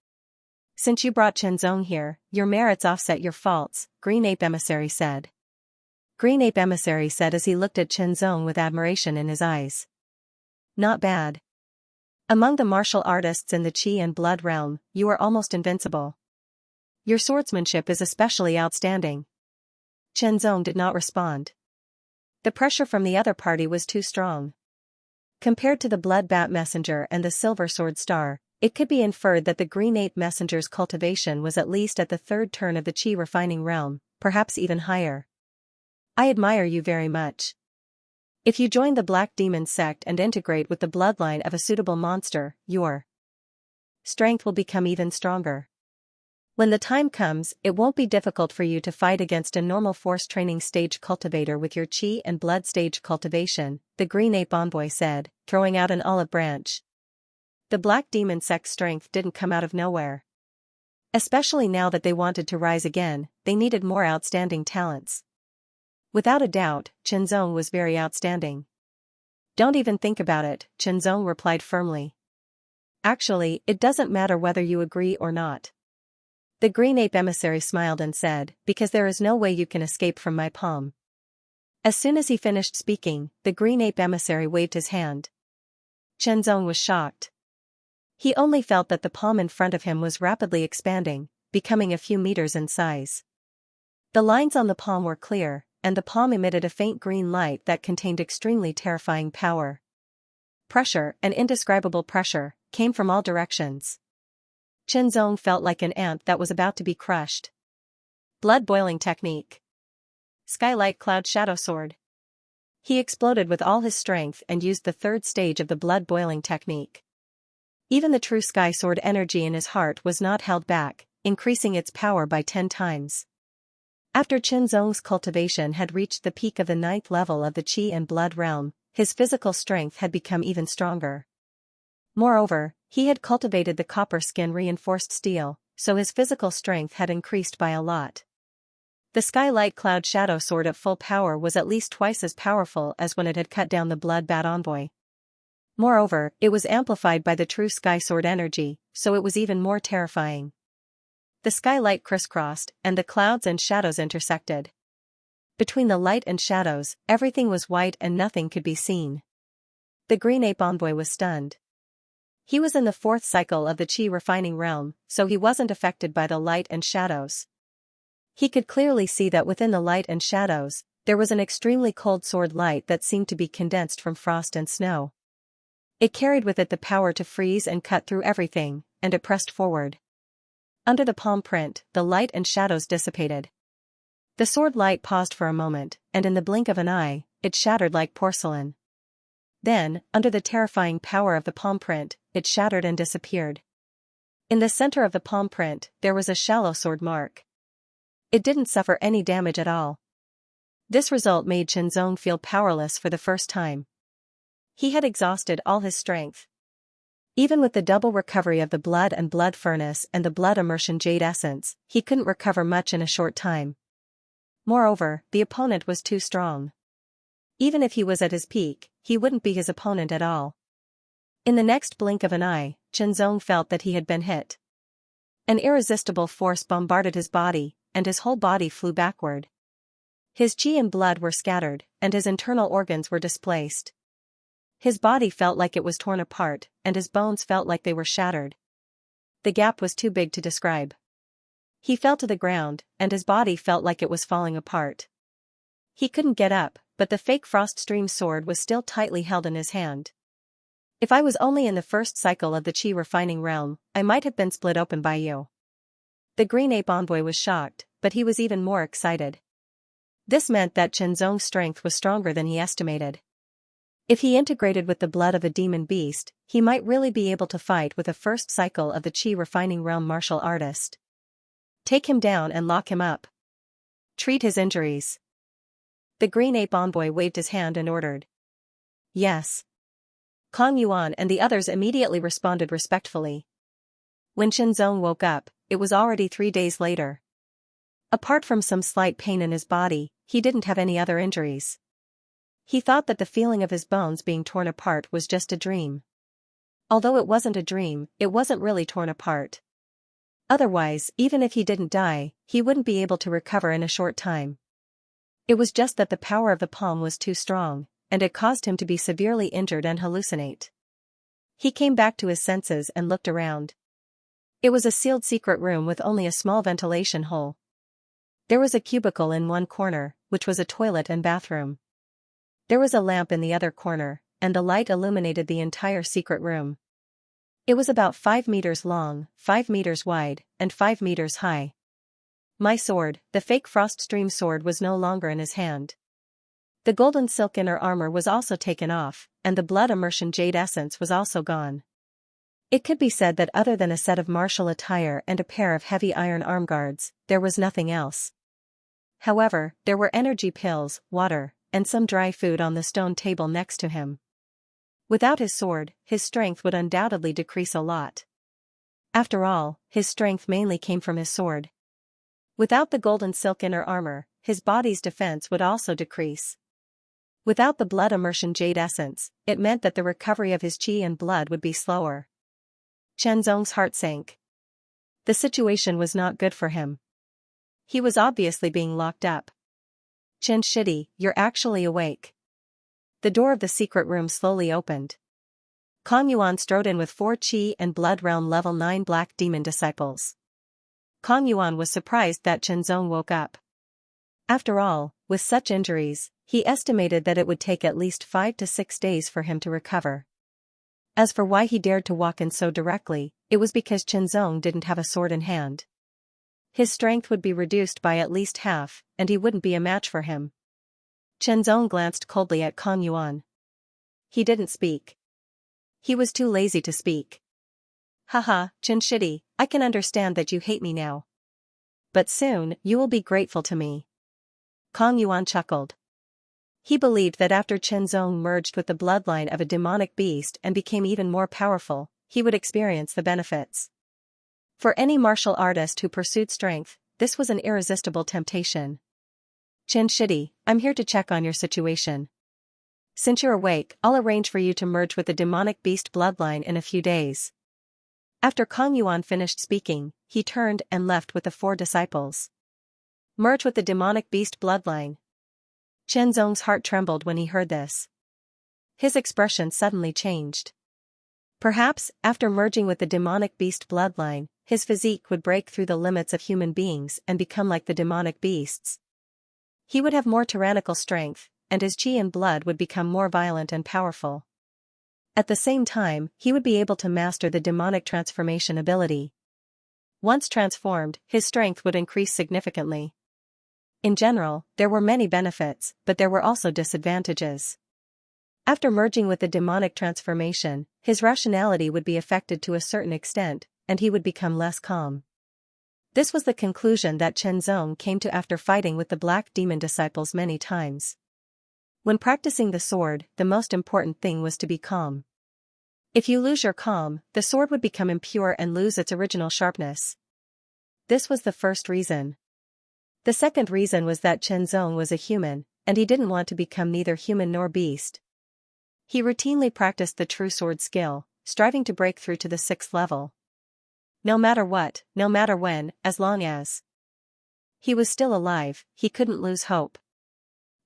Since you brought Chenzong here, your merits offset your faults, Green Ape Emissary said. Green Ape Emissary said as he looked at Chenzong with admiration in his eyes. Not bad. Among the martial artists in the Qi and Blood realm, you are almost invincible. Your swordsmanship is especially outstanding. Chenzong did not respond. The pressure from the other party was too strong. Compared to the Blood Bat Messenger and the Silver Sword Star, it could be inferred that the Green Ape Messenger's cultivation was at least at the third turn of the Qi refining realm, perhaps even higher. I admire you very much. If you join the Black Demon sect and integrate with the bloodline of a suitable monster, your strength will become even stronger. When the time comes, it won't be difficult for you to fight against a normal force training stage cultivator with your Qi and Blood stage cultivation, the Green Ape Envoy said, throwing out an olive branch. The Black Demon sect's strength didn't come out of nowhere. Especially now that they wanted to rise again, they needed more outstanding talents. Without a doubt, Chenzong was very outstanding. Don't even think about it, Chenzong replied firmly. Actually, it doesn't matter whether you agree or not. The Green Ape Emissary smiled and said, because there is no way you can escape from my palm. As soon as he finished speaking, the Green Ape Emissary waved his hand. Chenzong was shocked. He only felt that the palm in front of him was rapidly expanding, becoming a few meters in size. The lines on the palm were clear, and the palm emitted a faint green light that contained extremely terrifying power. Pressure, an indescribable pressure, came from all directions. Chenzong felt like an ant that was about to be crushed. Blood boiling technique. Skylight Cloud Shadow Sword. He exploded with all his strength and used the third stage of the blood boiling technique. Even the true Sky Sword energy in his heart was not held back, increasing its power by 10 times. After Chenzong's cultivation had reached the peak of the 9th level of the Qi and Blood realm, his physical strength had become even stronger. Moreover, he had cultivated the copper skin reinforced steel, so his physical strength had increased by a lot. The Skylight Cloud Shadow Sword at full power was at least twice as powerful as when it had cut down the Blood Bat Envoy. Moreover, it was amplified by the true Sky Sword energy, so it was even more terrifying. The skylight crisscrossed, and the clouds and shadows intersected. Between the light and shadows, everything was white and nothing could be seen. The Green Ape Envoy was stunned. He was in the 4th cycle of the Qi refining realm, so he wasn't affected by the light and shadows. He could clearly see that within the light and shadows, there was an extremely cold sword light that seemed to be condensed from frost and snow. It carried with it the power to freeze and cut through everything, and it pressed forward. Under the palm print, the light and shadows dissipated. The sword light paused for a moment, and in the blink of an eye, it shattered like porcelain. Then, under the terrifying power of the palm print, it shattered and disappeared. In the center of the palm print, there was a shallow sword mark. It didn't suffer any damage at all. This result made Chenzong feel powerless for the first time. He had exhausted all his strength. Even with the double recovery of the blood and blood furnace and the blood immersion jade essence, he couldn't recover much in a short time. Moreover, the opponent was too strong. Even if he was at his peak, he wouldn't be his opponent at all. In the next blink of an eye, Chenzong felt that he had been hit. An irresistible force bombarded his body, and his whole body flew backward. His qi and blood were scattered, and his internal organs were displaced. His body felt like it was torn apart, and his bones felt like they were shattered. The gap was too big to describe. He fell to the ground, and his body felt like it was falling apart. He couldn't get up, but the fake frost stream sword was still tightly held in his hand. If I was only in the first cycle of the chi refining realm, I might have been split open by you. The green ape envoy was shocked, but he was even more excited. This meant that Chenzong's strength was stronger than he estimated. If he integrated with the blood of a demon beast, he might really be able to fight with a first cycle of the chi refining realm martial artist. Take him down and lock him up. Treat his injuries. The green ape envoy waved his hand and ordered. Yes. Kong Yuan and the others immediately responded respectfully. When Chenzong woke up, it was already 3 days later. Apart from some slight pain in his body, he didn't have any other injuries. He thought that the feeling of his bones being torn apart was just a dream. Although it wasn't a dream, it wasn't really torn apart. Otherwise, even if he didn't die, he wouldn't be able to recover in a short time. It was just that the power of the palm was too strong, and it caused him to be severely injured and hallucinate. He came back to his senses and looked around. It was a sealed secret room with only a small ventilation hole. There was a cubicle in one corner, which was a toilet and bathroom. There was a lamp in the other corner, and the light illuminated the entire secret room. It was about 5 meters long, 5 meters wide, and 5 meters high. My sword, the fake frost stream sword, was no longer in his hand. The golden silk inner armor was also taken off, and the blood immersion jade essence was also gone. It could be said that other than a set of martial attire and a pair of heavy iron arm guards, there was nothing else. However, there were energy pills, water, and some dry food on the stone table next to him. Without his sword, his strength would undoubtedly decrease a lot. After all, his strength mainly came from his sword. Without the golden silk inner armor, his body's defense would also decrease. Without the blood immersion jade essence, it meant that the recovery of his chi and blood would be slower. Chenzong's heart sank. The situation was not good for him. He was obviously being locked up. Chen Shidi, you're actually awake. The door of the secret room slowly opened. Kong Yuan strode in with 4 chi and blood realm level 9 black demon disciples. Kong Yuan was surprised that Chenzong woke up. After all, with such injuries, he estimated that it would take at least 5 to 6 days for him to recover. As for why he dared to walk in so directly, it was because Chenzong didn't have a sword in hand. His strength would be reduced by at least half, and he wouldn't be a match for him. Chenzong glanced coldly at Kong Yuan. He didn't speak. He was too lazy to speak. Haha, Chen Shidi, I can understand that you hate me now. But soon, you will be grateful to me. Kong Yuan chuckled. He believed that after Chenzong merged with the bloodline of a demonic beast and became even more powerful, he would experience the benefits. For any martial artist who pursued strength, this was an irresistible temptation. Chen Shidi, I'm here to check on your situation. Since you're awake, I'll arrange for you to merge with the demonic beast bloodline in a few days. After Kong Yuan finished speaking, he turned and left with the 4 disciples. Merge with the demonic beast bloodline. Chenzong's heart trembled when he heard this. His expression suddenly changed. Perhaps, after merging with the demonic beast bloodline, his physique would break through the limits of human beings and become like the demonic beasts. He would have more tyrannical strength, and his chi and blood would become more violent and powerful. At the same time, he would be able to master the demonic transformation ability. Once transformed, his strength would increase significantly. In general, there were many benefits, but there were also disadvantages. After merging with the demonic transformation, his rationality would be affected to a certain extent, and he would become less calm. This was the conclusion that Chenzong came to after fighting with the black demon disciples many times. When practicing the sword, the most important thing was to be calm. If you lose your calm, the sword would become impure and lose its original sharpness. This was the first reason. The second reason was that Chenzong was a human, and he didn't want to become neither human nor beast. He routinely practiced the true sword skill, striving to break through to the 6th level. No matter what, no matter when, as long as he was still alive, he couldn't lose hope.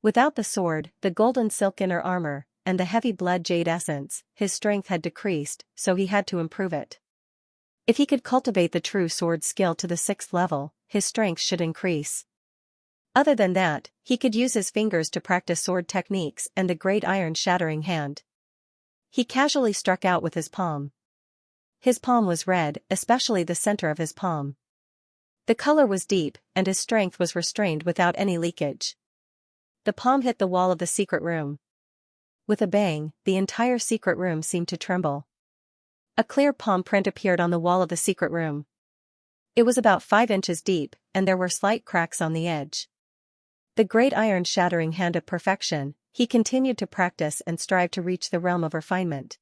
Without the sword, the golden silk inner armor, and the heavy blood jade essence, his strength had decreased, so he had to improve it. If he could cultivate the true sword skill to the 6th level, his strength should increase. Other than that, he could use his fingers to practice sword techniques and the great iron shattering hand. He casually struck out with his palm. His palm was red, especially the center of his palm. The color was deep, and his strength was restrained without any leakage. The palm hit the wall of the secret room. With a bang, the entire secret room seemed to tremble. A clear palm print appeared on the wall of the secret room. It was about 5 inches deep, and there were slight cracks on the edge. The great iron shattering hand of perfection, he continued to practice and strive to reach the realm of refinement.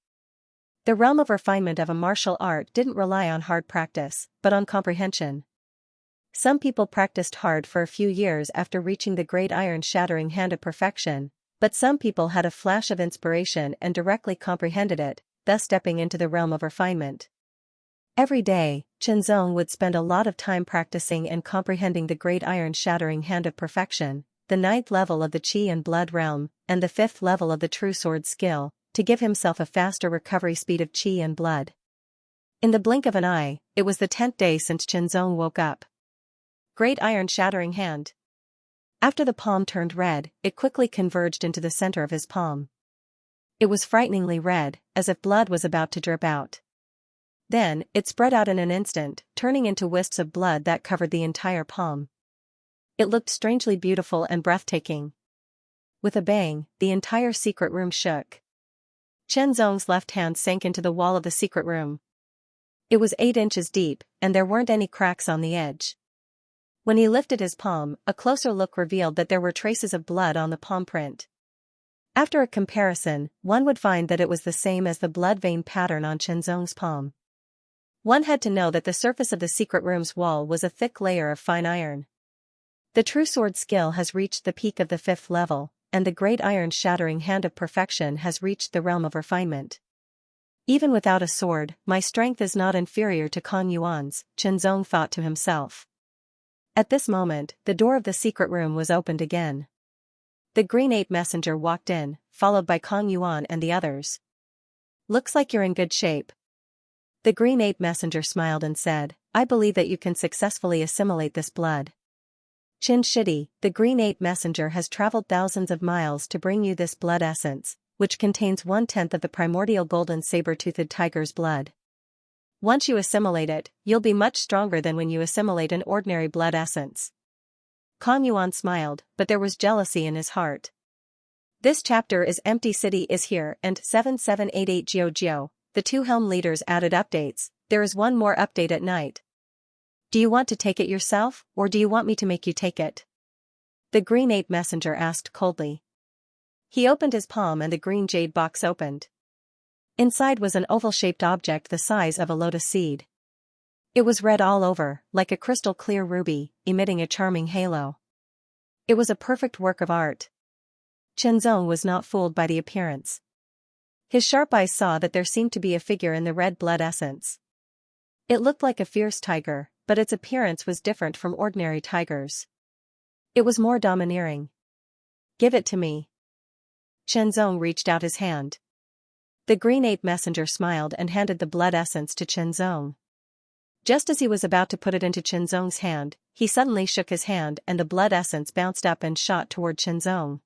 The realm of refinement of a martial art didn't rely on hard practice, but on comprehension. Some people practiced hard for a few years after reaching the great iron shattering hand of perfection, but some people had a flash of inspiration and directly comprehended it, thus stepping into the realm of refinement. Every day, Chenzong would spend a lot of time practicing and comprehending the great iron shattering hand of perfection, the 9th level of the Qi and blood realm, and the 5th level of the true sword skill, to give himself a faster recovery speed of Qi and blood. In the blink of an eye, it was the 10th day since Chenzong woke up. Great iron shattering hand. After the palm turned red, it quickly converged into the center of his palm. It was frighteningly red, as if blood was about to drip out. Then, it spread out in an instant, turning into wisps of blood that covered the entire palm. It looked strangely beautiful and breathtaking. With a bang, the entire secret room shook. Chenzong's left hand sank into the wall of the secret room. It was 8 inches deep, and there weren't any cracks on the edge. When he lifted his palm, a closer look revealed that there were traces of blood on the palm print. After a comparison, one would find that it was the same as the blood vein pattern on Chenzong's palm. One had to know that the surface of the secret room's wall was a thick layer of fine iron. The true sword skill has reached the peak of the 5th level, and the great iron shattering hand of perfection has reached the realm of refinement. Even without a sword, my strength is not inferior to Kong Yuan's, Chenzong thought to himself. At this moment, the door of the secret room was opened again. The green ape messenger walked in, followed by Kong Yuan and the others. "Looks like you're in good shape." The green ape messenger smiled and said, "I believe that you can successfully assimilate this blood. Qin Shidi, the green ape messenger has traveled thousands of miles to bring you this blood essence, which contains 1/10 of the primordial golden saber-toothed tiger's blood. Once you assimilate it, you'll be much stronger than when you assimilate an ordinary blood essence." Kong Yuan smiled, but there was jealousy in his heart. This chapter is Empty City is here and 7788 Jiao. The 2 helm leaders added updates. There is one more update at night. Do you want to take it yourself, or do you want me to make you take it? The green ape messenger asked coldly. He opened his palm and the green jade box opened. Inside was an oval-shaped object the size of a lotus seed. It was red all over, like a crystal-clear ruby, emitting a charming halo. It was a perfect work of art. Chenzong was not fooled by the appearance. His sharp eyes saw that there seemed to be a figure in the red blood essence. It looked like a fierce tiger, but its appearance was different from ordinary tigers. It was more domineering. "Give it to me." Chenzong reached out his hand. The green ape messenger smiled and handed the blood essence to Chenzong. Just as he was about to put it into Chenzong's hand, he suddenly shook his hand and the blood essence bounced up and shot toward Chenzong.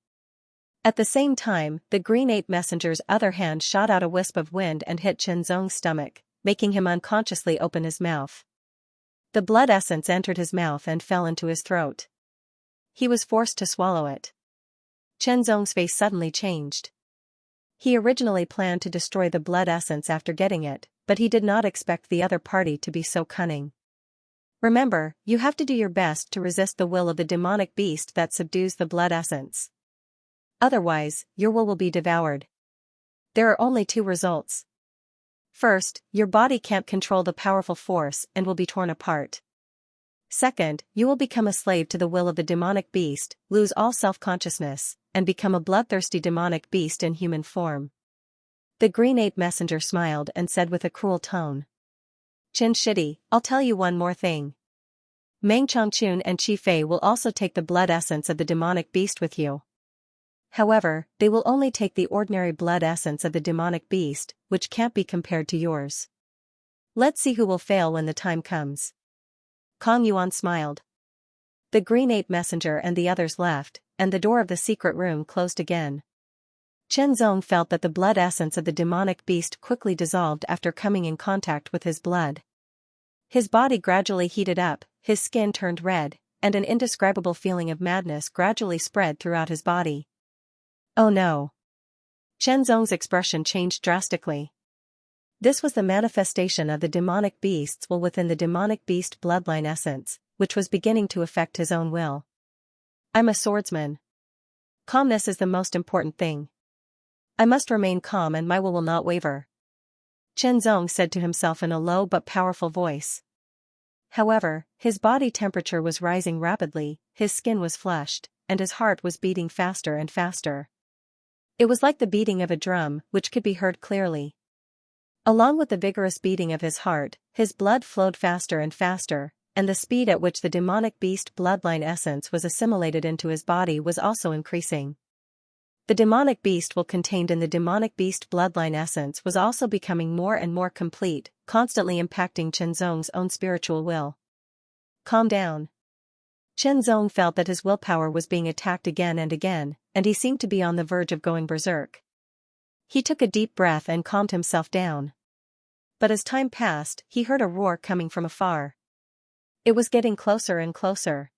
At the same time, the green ape messenger's other hand shot out a wisp of wind and hit Chenzong's stomach, making him unconsciously open his mouth. The blood essence entered his mouth and fell into his throat. He was forced to swallow it. Chenzong's face suddenly changed. He originally planned to destroy the blood essence after getting it, but he did not expect the other party to be so cunning. Remember, you have to do your best to resist the will of the demonic beast that subdues the blood essence. Otherwise, your will be devoured. There are only 2 results. First, your body can't control the powerful force and will be torn apart. Second, you will become a slave to the will of the demonic beast, lose all self-consciousness, and become a bloodthirsty demonic beast in human form. The green ape messenger smiled and said with a cruel tone. "Qin Shidi, I'll tell you one more thing. Meng Changchun and Qi Fei will also take the blood essence of the demonic beast with you. However, they will only take the ordinary blood essence of the demonic beast, which can't be compared to yours. Let's see who will fail when the time comes. Kong Yuan smiled. The green ape messenger and the others left, and the door of the secret room closed again. Chen Zong felt that the blood essence of the demonic beast quickly dissolved after coming in contact with his blood. His body gradually heated up, his skin turned red, and an indescribable feeling of madness gradually spread throughout his body. Oh no! Chen Zong's expression changed drastically. This was the manifestation of the demonic beast's will within the demonic beast bloodline essence, which was beginning to affect his own will. I'm a swordsman. Calmness is the most important thing. I must remain calm and my will not waver. Chen Zong said to himself in a low but powerful voice. However, his body temperature was rising rapidly, his skin was flushed, and his heart was beating faster and faster. It was like the beating of a drum, which could be heard clearly. Along with the vigorous beating of his heart, his blood flowed faster and faster, and the speed at which the demonic beast bloodline essence was assimilated into his body was also increasing. The demonic beast will contained in the demonic beast bloodline essence was also becoming more and more complete, constantly impacting Chen Zong's own spiritual will. Calm down. Chen Zong felt that his willpower was being attacked again, and he seemed to be on the verge of going berserk. He took a deep breath and calmed himself down. But as time passed, he heard a roar coming from afar. It was getting closer and closer.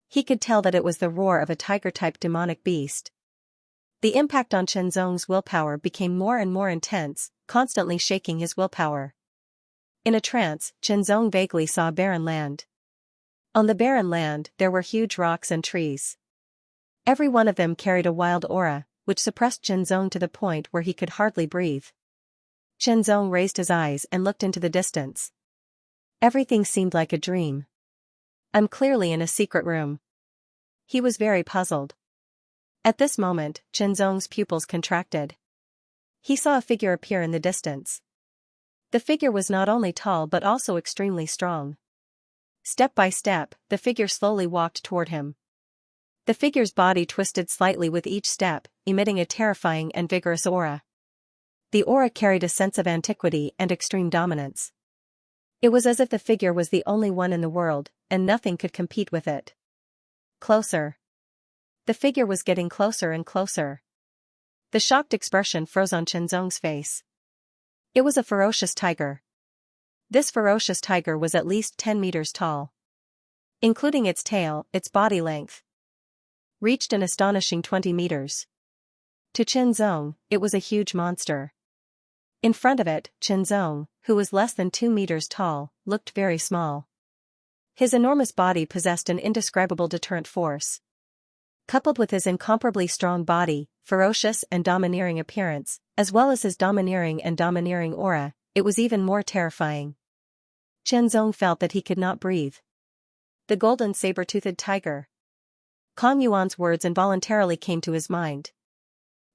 He could tell that it was the roar of a tiger-type demonic beast. The impact on Chen Zong's willpower became more and more intense, constantly shaking his willpower. In a trance, Chen Zong vaguely saw barren land. On the barren land, there were huge rocks and trees. Every one of them carried a wild aura, which suppressed Chen Zong to the point where he could hardly breathe. Chen Zong raised his eyes and looked into the distance. Everything seemed like a dream. I'm clearly in a secret room. He was very puzzled. At this moment, Chen Zong's pupils contracted. He saw a figure appear in the distance. The figure was not only tall but also extremely strong. Step by step, the figure slowly walked toward him. The figure's body twisted slightly with each step, emitting a terrifying and vigorous aura. The aura carried a sense of antiquity and extreme dominance. It was as if the figure was the only one in the world, and nothing could compete with it. Closer. The figure was getting closer and closer. The shocked expression froze on Chen Zong's face. It was a ferocious tiger. This ferocious tiger was at least 10 meters tall. Including its tail, its body length reached an astonishing 20 meters. To Chen Zong, it was a huge monster. In front of it, Chen Zong, who was less than 2 meters tall, looked very small. His enormous body possessed an indescribable deterrent force. Coupled with his incomparably strong body, ferocious and domineering appearance, as well as his domineering aura, it was even more terrifying. Chen Zong felt that he could not breathe. The golden saber-toothed tiger. Kong Yuan's words involuntarily came to his mind.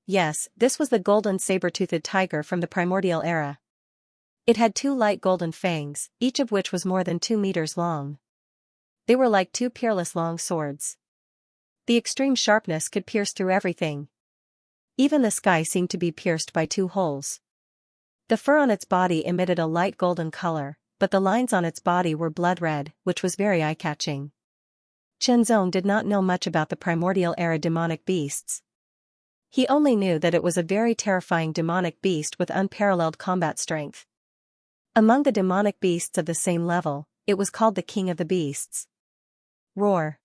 Yes, this was the golden saber-toothed tiger from the primordial era. It had 2 light golden fangs, each of which was more than 2 meters long. They were like 2 peerless long swords. The extreme sharpness could pierce through everything. Even the sky seemed to be pierced by 2 holes. The fur on its body emitted a light golden color, but the lines on its body were blood red, which was very eye-catching. Chen Zong did not know much about the primordial era demonic beasts. He only knew that it was a very terrifying demonic beast with unparalleled combat strength. Among the demonic beasts of the same level, it was called the King of the Beasts. Roar.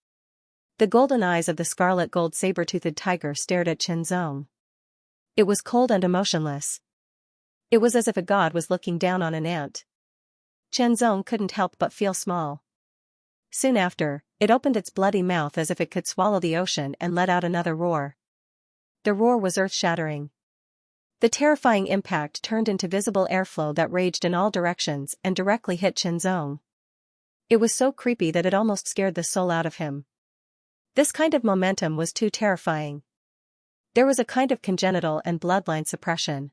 The golden eyes of the scarlet gold saber-toothed tiger stared at Chen Zong. It was cold and emotionless. It was as if a god was looking down on an ant. Chen Zong couldn't help but feel small. Soon after, it opened its bloody mouth as if it could swallow the ocean and let out another roar. The roar was earth-shattering. The terrifying impact turned into visible airflow that raged in all directions and directly hit Chen Zong. It was so creepy that it almost scared the soul out of him. This kind of momentum was too terrifying. There was a kind of congenital and bloodline suppression.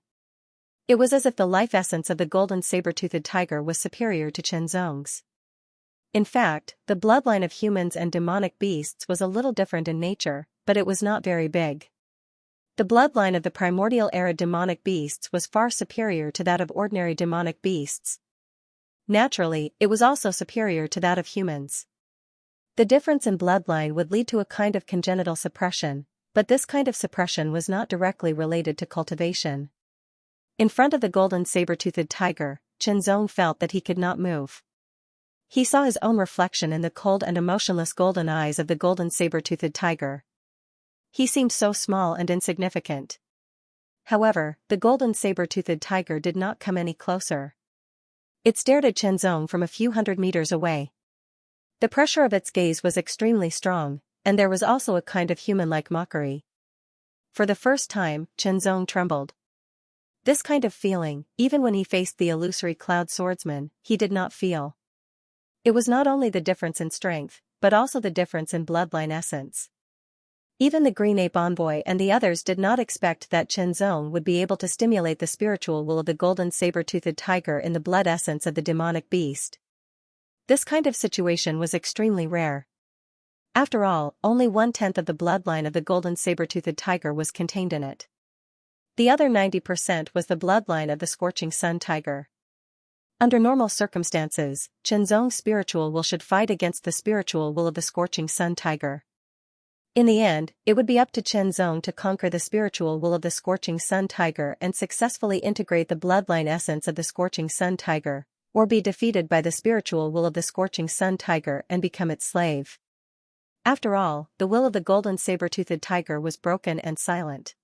It was as if the life essence of the golden saber-toothed tiger was superior to Chen Zong's. In fact, the bloodline of humans and demonic beasts was a little different in nature, but it was not very big. The bloodline of the primordial era demonic beasts was far superior to that of ordinary demonic beasts. Naturally, it was also superior to that of humans. The difference in bloodline would lead to a kind of congenital suppression, but this kind of suppression was not directly related to cultivation. In front of the golden saber-toothed tiger, Qianzong felt that he could not move. He saw his own reflection in the cold and emotionless golden eyes of the golden saber-toothed tiger. He seemed so small and insignificant. However, the golden saber-toothed tiger did not come any closer. It stared at Qianzong from a few hundred meters away. The pressure of its gaze was extremely strong, and there was also a kind of human-like mockery. For the first time, Qianzong trembled. This kind of feeling, even when he faced the illusory cloud swordsman, he did not feel. It was not only the difference in strength, but also the difference in bloodline essence. Even the green ape envoy and the others did not expect that Qianzong would be able to stimulate the spiritual will of the golden saber-toothed tiger in the blood essence of the demonic beast. This kind of situation was extremely rare. After all, only 1/10 of the bloodline of the golden saber-toothed tiger was contained in it. The other 90% was the bloodline of the scorching sun tiger. Under normal circumstances, Qianzong's spiritual will should fight against the spiritual will of the scorching sun tiger. In the end, it would be up to Qianzong to conquer the spiritual will of the scorching sun tiger and successfully integrate the bloodline essence of the scorching sun tiger, or be defeated by the spiritual will of the scorching sun tiger and become its slave. After all, the will of the golden saber-toothed tiger was broken and silent.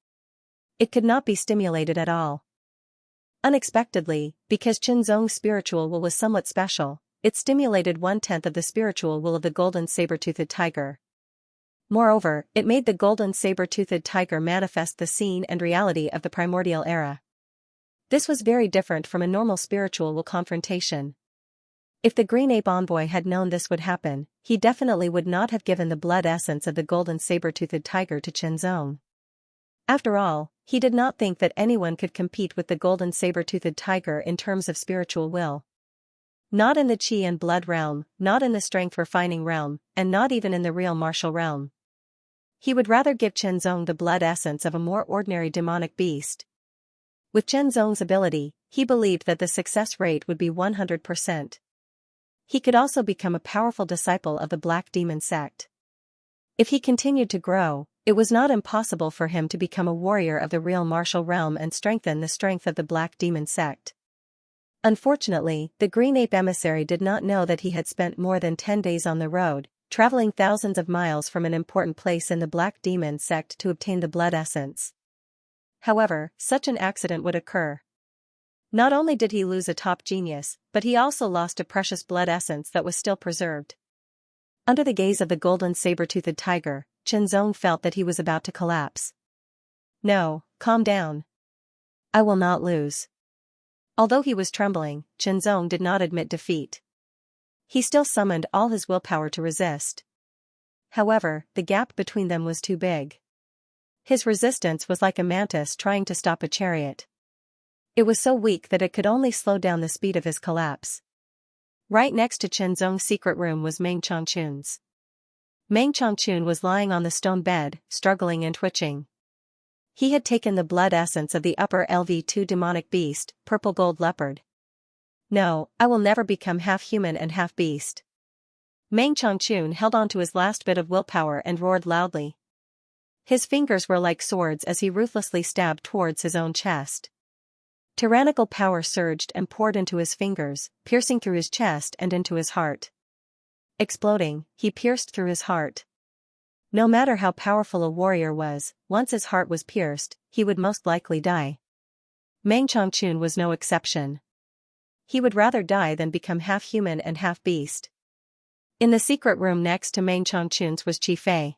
It could not be stimulated at all. Unexpectedly, because Qianzong's spiritual will was somewhat special, it stimulated 1/10 of the spiritual will of the golden saber-toothed tiger. Moreover, it made the golden saber-toothed tiger manifest the scene and reality of the primordial era. This was very different from a normal spiritual will confrontation. If the green ape envoy had known this would happen, he definitely would not have given the blood essence of the golden saber-toothed tiger to Qianzong. After all, he did not think that anyone could compete with the golden saber-toothed tiger in terms of spiritual will. Not in the qi and blood realm, not in the strength refining realm, and not even in the real martial realm. He would rather give Qianzong the blood essence of a more ordinary demonic beast. With Qianzong's ability, he believed that the success rate would be 100%. He could also become a powerful disciple of the Black Demon sect. If he continued to grow, it was not impossible for him to become a warrior of the real martial realm and strengthen the strength of the Black Demon sect. Unfortunately, the green ape emissary did not know that he had spent more than 10 days on the road, traveling thousands of miles from an important place in the Black Demon sect to obtain the blood essence. However, such an accident would occur. Not only did he lose a top genius, but he also lost a precious blood essence that was still preserved. Under the gaze of the golden saber-toothed tiger, Qianzong felt that he was about to collapse. No, calm down. I will not lose. Although he was trembling, Qianzong did not admit defeat. He still summoned all his willpower to resist. However, the gap between them was too big. His resistance was like a mantis trying to stop a chariot. It was so weak that it could only slow down the speed of his collapse. Right next to Qianzong's secret room was Meng Changchun's. Meng Changchun was lying on the stone bed, struggling and twitching. He had taken the blood essence of the upper LV2 demonic beast, purple gold leopard. No, I will never become half human and half beast. Meng Changchun held on to his last bit of willpower and roared loudly. His fingers were like swords as he ruthlessly stabbed towards his own chest. Tyrannical power surged and poured into his fingers, piercing through his chest and into his heart. Exploding, he pierced through his heart. No matter how powerful a warrior was, once his heart was pierced, he would most likely die. Meng Changchun was no exception. He would rather die than become half human and half beast. In the secret room next to Meng Changchun's was Qi Fei.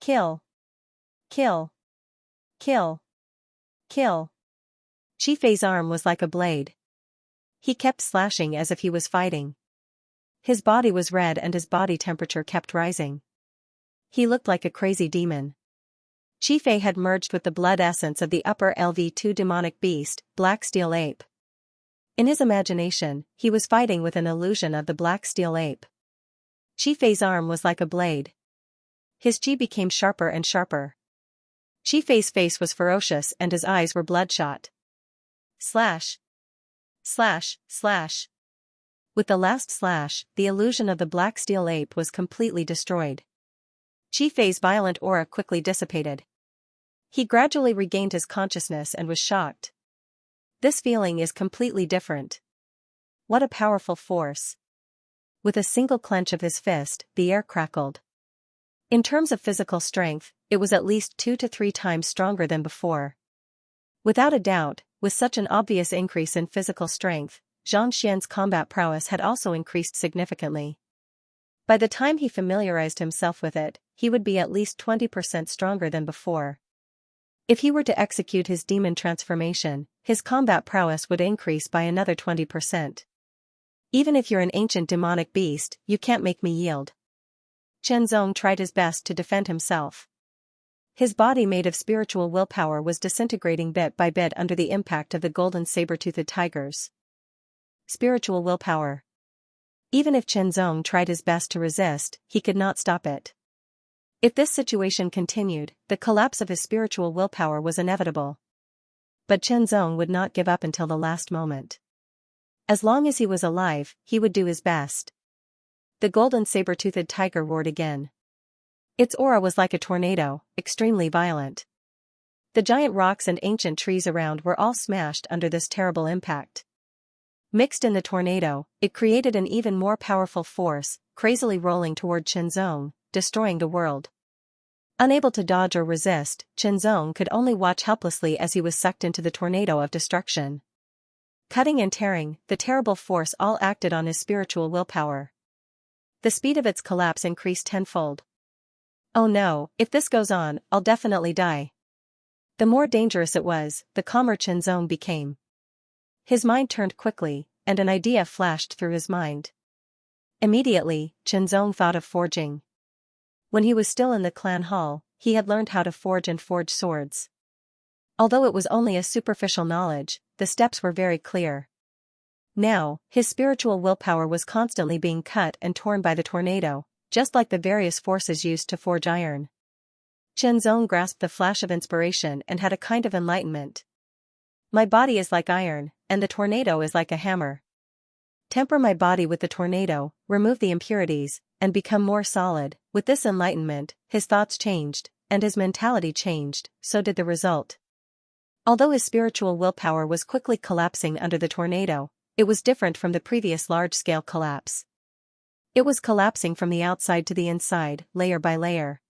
Kill. Kill. Kill. Kill. Qi Fei's arm was like a blade. He kept slashing as if he was fighting. His body was red and his body temperature kept rising. He looked like a crazy demon. Qi Fei had merged with the blood essence of the upper LV2 demonic beast, Black Steel Ape. In his imagination, he was fighting with an illusion of the Black Steel Ape. Qi Fei's arm was like a blade. His qi became sharper and sharper. Qifei's face was ferocious and his eyes were bloodshot. Slash. Slash, slash. With the last slash, the illusion of the black steel ape was completely destroyed. Qifei's violent aura quickly dissipated. He gradually regained his consciousness and was shocked. This feeling is completely different. What a powerful force. With a single clench of his fist, the air crackled. In terms of physical strength, it was at least 2 to 3 times stronger than before. Without a doubt, with such an obvious increase in physical strength, Xianxia's combat prowess had also increased significantly. By the time he familiarized himself with it, he would be at least 20% stronger than before. If he were to execute his demon transformation, his combat prowess would increase by another 20%. Even if you're an ancient demonic beast, you can't make me yield. Chenzong tried his best to defend himself. His body made of spiritual willpower was disintegrating bit by bit under the impact of the golden saber-toothed tigers. Spiritual willpower. Even if Chenzong tried his best to resist, he could not stop it. If this situation continued, the collapse of his spiritual willpower was inevitable. But Chenzong would not give up until the last moment. As long as he was alive, he would do his best. The golden saber-toothed tiger roared again. Its aura was like a tornado, extremely violent. The giant rocks and ancient trees around were all smashed under this terrible impact. Mixed in the tornado, it created an even more powerful force, crazily rolling toward Chenzong, destroying the world. Unable to dodge or resist, Chenzong could only watch helplessly as he was sucked into the tornado of destruction. Cutting and tearing, the terrible force all acted on his spiritual willpower. The speed of its collapse increased tenfold. Oh no, if this goes on, I'll definitely die. The more dangerous it was, the calmer Chenzong became. His mind turned quickly, and an idea flashed through his mind. Immediately, Chenzong thought of forging. When he was still in the clan hall, he had learned how to forge and forge swords. Although it was only a superficial knowledge, the steps were very clear. Now, his spiritual willpower was constantly being cut and torn by the tornado, just like the various forces used to forge iron. Chenzong grasped the flash of inspiration and had a kind of enlightenment. My body is like iron, and the tornado is like a hammer. Temper my body with the tornado, remove the impurities, and become more solid. With this enlightenment, his thoughts changed, and his mentality changed, so did the result. Although his spiritual willpower was quickly collapsing under the tornado, it was different from the previous large-scale collapse. It was collapsing from the outside to the inside, layer by layer.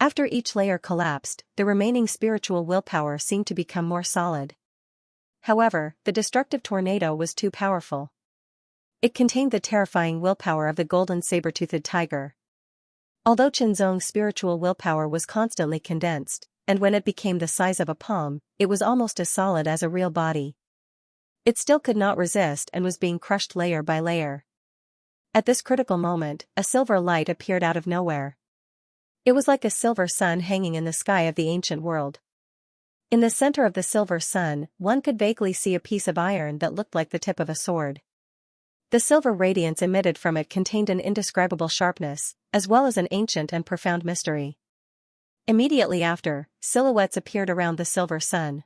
After each layer collapsed, the remaining spiritual willpower seemed to become more solid. However, the destructive tornado was too powerful. It contained the terrifying willpower of the golden saber-toothed tiger. Although Chenzong's spiritual willpower was constantly condensed, and when it became the size of a palm, it was almost as solid as a real body. It still could not resist and was being crushed layer by layer. At this critical moment, a silver light appeared out of nowhere. It was like a silver sun hanging in the sky of the ancient world. In the center of the silver sun, one could vaguely see a piece of iron that looked like the tip of a sword. The silver radiance emitted from it contained an indescribable sharpness, as well as an ancient and profound mystery. Immediately after, silhouettes appeared around the silver sun.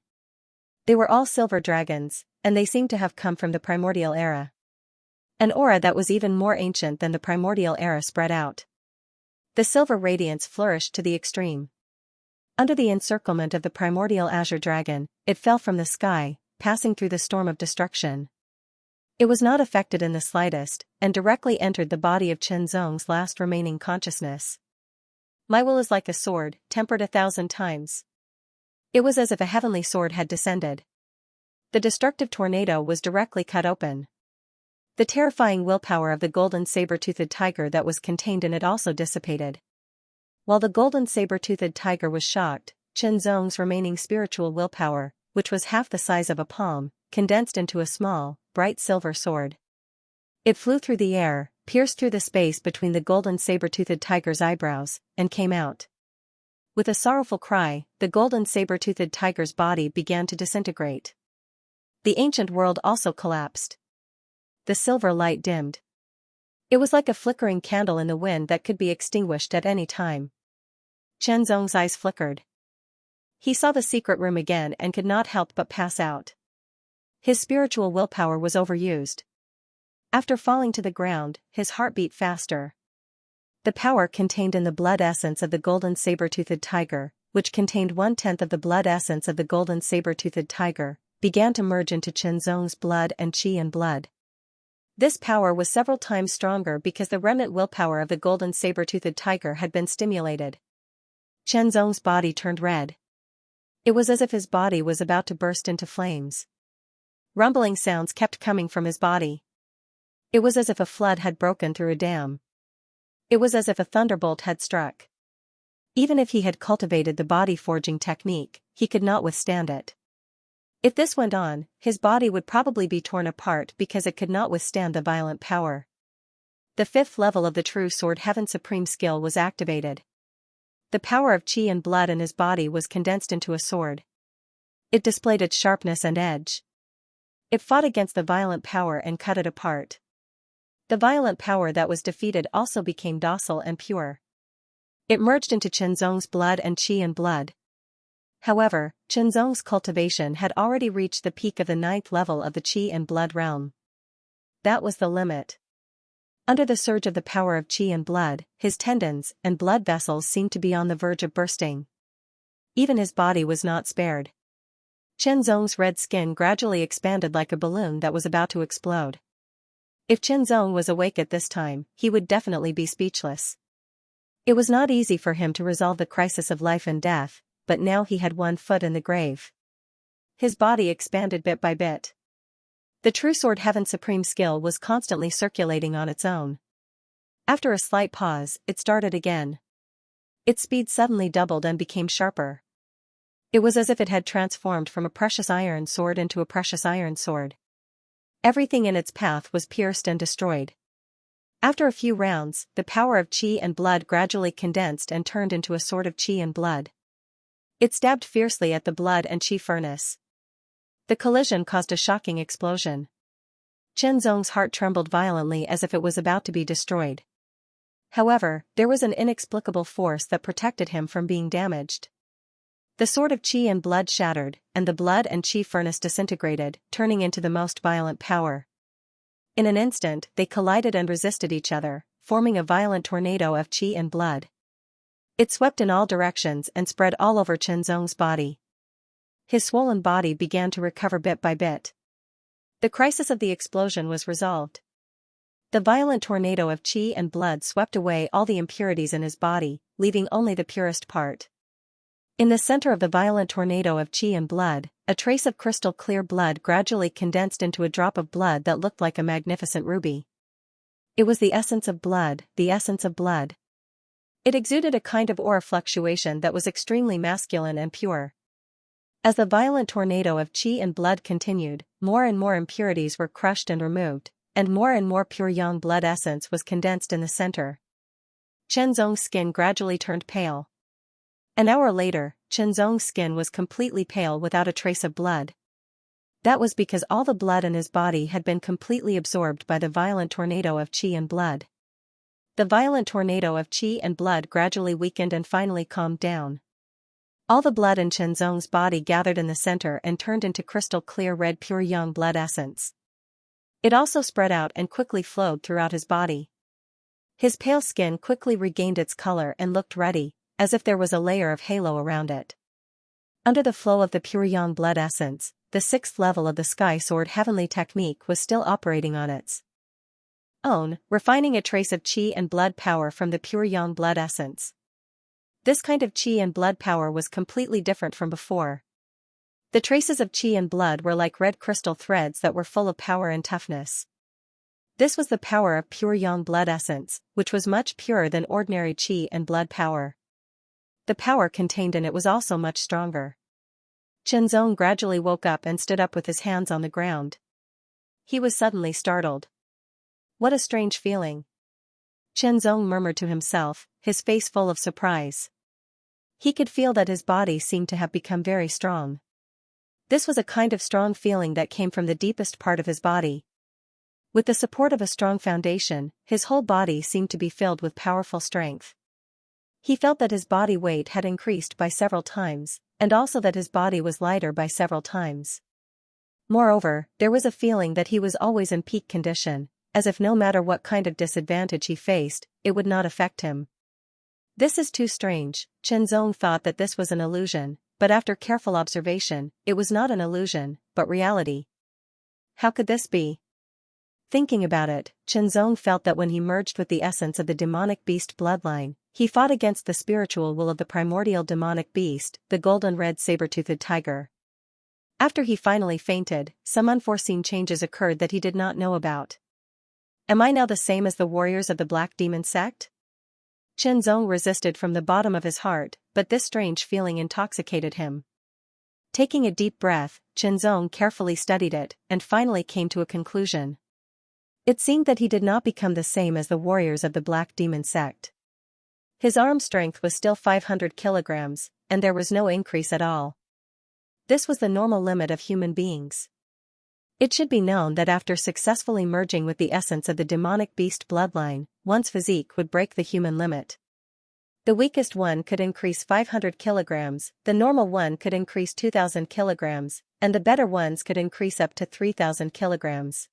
They were all silver dragons, and they seemed to have come from the primordial era. An aura that was even more ancient than the primordial era spread out. The silver radiance flourished to the extreme. Under the encirclement of the primordial azure dragon, it fell from the sky, passing through the storm of destruction. It was not affected in the slightest, and directly entered the body of Chenzong's last remaining consciousness. My will is like a sword, tempered 1,000 times. It was as if a heavenly sword had descended. The destructive tornado was directly cut open. The terrifying willpower of the golden saber-toothed tiger that was contained in it also dissipated. While the golden saber-toothed tiger was shocked, Chenzong's remaining spiritual willpower, which was half the size of a palm, condensed into a small, bright silver sword. It flew through the air, pierced through the space between the golden saber-toothed tiger's eyebrows, and came out. With a sorrowful cry, the golden saber-toothed tiger's body began to disintegrate. The ancient world also collapsed. The silver light dimmed. It was like a flickering candle in the wind that could be extinguished at any time. Chenzong's eyes flickered. He saw the secret room again and could not help but pass out. His spiritual willpower was overused. After falling to the ground, his heart beat faster. The power contained in the blood essence of the golden saber-toothed tiger, which contained 1/10 of the blood essence of the golden saber-toothed tiger, began to merge into Qianzong's blood and qi and blood. This power was several times stronger because the remnant willpower of the golden saber-toothed tiger had been stimulated. Qianzong's body turned red. It was as if his body was about to burst into flames. Rumbling sounds kept coming from his body. It was as if a flood had broken through a dam. It was as if a thunderbolt had struck. Even if he had cultivated the body-forging technique, he could not withstand it. If this went on, his body would probably be torn apart because it could not withstand the violent power. The 5th level of the True Sword Heaven Supreme skill was activated. The power of qi and blood in his body was condensed into a sword. It displayed its sharpness and edge. It fought against the violent power and cut it apart. The violent power that was defeated also became docile and pure. It merged into Qianzong's blood and qi and blood. However, Qianzong's cultivation had already reached the peak of the 9th level of the qi and blood realm. That was the limit. Under the surge of the power of qi and blood, his tendons and blood vessels seemed to be on the verge of bursting. Even his body was not spared. Qianzong's red skin gradually expanded like a balloon that was about to explode. If Qianzong was awake at this time, he would definitely be speechless. It was not easy for him to resolve the crisis of life and death, but now he had one foot in the grave. His body expanded bit by bit. The True Sword Heaven Supreme skill was constantly circulating on its own. After a slight pause, it started again. Its speed suddenly doubled and became sharper. It was as if it had transformed from a precious iron sword into a precious iron sword. Everything in its path was pierced and destroyed. After a few rounds, the power of qi and blood gradually condensed and turned into a sword of qi and blood. It stabbed fiercely at the blood and qi furnace. The collision caused a shocking explosion. Qianzong's heart trembled violently as if it was about to be destroyed. However, there was an inexplicable force that protected him from being damaged. The sword of qi and blood shattered, and the blood and qi furnace disintegrated, turning into the most violent power. In an instant, they collided and resisted each other, forming a violent tornado of qi and blood. It swept in all directions and spread all over Qianzong's body. His swollen body began to recover bit by bit. The crisis of the explosion was resolved. The violent tornado of qi and blood swept away all the impurities in his body, leaving only the purest part. In the center of the violent tornado of qi and blood, a trace of crystal clear blood gradually condensed into a drop of blood that looked like a magnificent ruby. It was the essence of blood, the essence of blood. It exuded a kind of aura fluctuation that was extremely masculine and pure. As the violent tornado of qi and blood continued, more and more impurities were crushed and removed, and more pure yang blood essence was condensed in the center. Qianzong's skin gradually turned pale. An hour later, Qianzong's skin was completely pale without a trace of blood. That was because all the blood in his body had been completely absorbed by the violent tornado of qi and blood. The violent tornado of qi and blood gradually weakened and finally calmed down. All the blood in Qianzong's body gathered in the center and turned into crystal clear red pure yang blood essence. It also spread out and quickly flowed throughout his body. His pale skin quickly regained its color and looked ruddy, as if there was a layer of halo around it. Under the flow of the pure yang blood essence, the 6th level of the Sky Sword Heavenly Technique was still operating on its own, refining a trace of qi and blood power from the pure yang blood essence. This kind of qi and blood power was completely different from before. The traces of qi and blood were like red crystal threads that were full of power and toughness. This was the power of pure yang blood essence, which was much purer than ordinary qi and blood power. The power contained in it was also much stronger. Qianzong gradually woke up and stood up with his hands on the ground. He was suddenly startled. What a strange feeling. Qianzong murmured to himself, his face full of surprise. He could feel that his body seemed to have become very strong. This was a kind of strong feeling that came from the deepest part of his body. With the support of a strong foundation, his whole body seemed to be filled with powerful strength. He felt that his body weight had increased by several times, and also that his body was lighter by several times. Moreover, there was a feeling that he was always in peak condition, as if no matter what kind of disadvantage he faced, it would not affect him. This is too strange. Chenzong thought that this was an illusion, but after careful observation, it was not an illusion, but reality. How could this be? Thinking about it, Chenzong felt that when he merged with the essence of the demonic beast bloodline, he fought against the spiritual will of the primordial demonic beast, the golden-red saber-toothed tiger. After he finally fainted, some unforeseen changes occurred that he did not know about. Am I now the same as the warriors of the Black Demon sect? Chenzong resisted from the bottom of his heart, but this strange feeling intoxicated him. Taking a deep breath, Chenzong carefully studied it, and finally came to a conclusion. It seemed that he did not become the same as the warriors of the Black Demon sect. His arm strength was still 500 kilograms, and there was no increase at all. This was the normal limit of human beings. It should be known that after successfully merging with the essence of the demonic beast bloodline, one's physique would break the human limit. The weakest one could increase 500 kilograms, the normal one could increase 2,000 kilograms, and the better ones could increase up to 3,000 kilograms.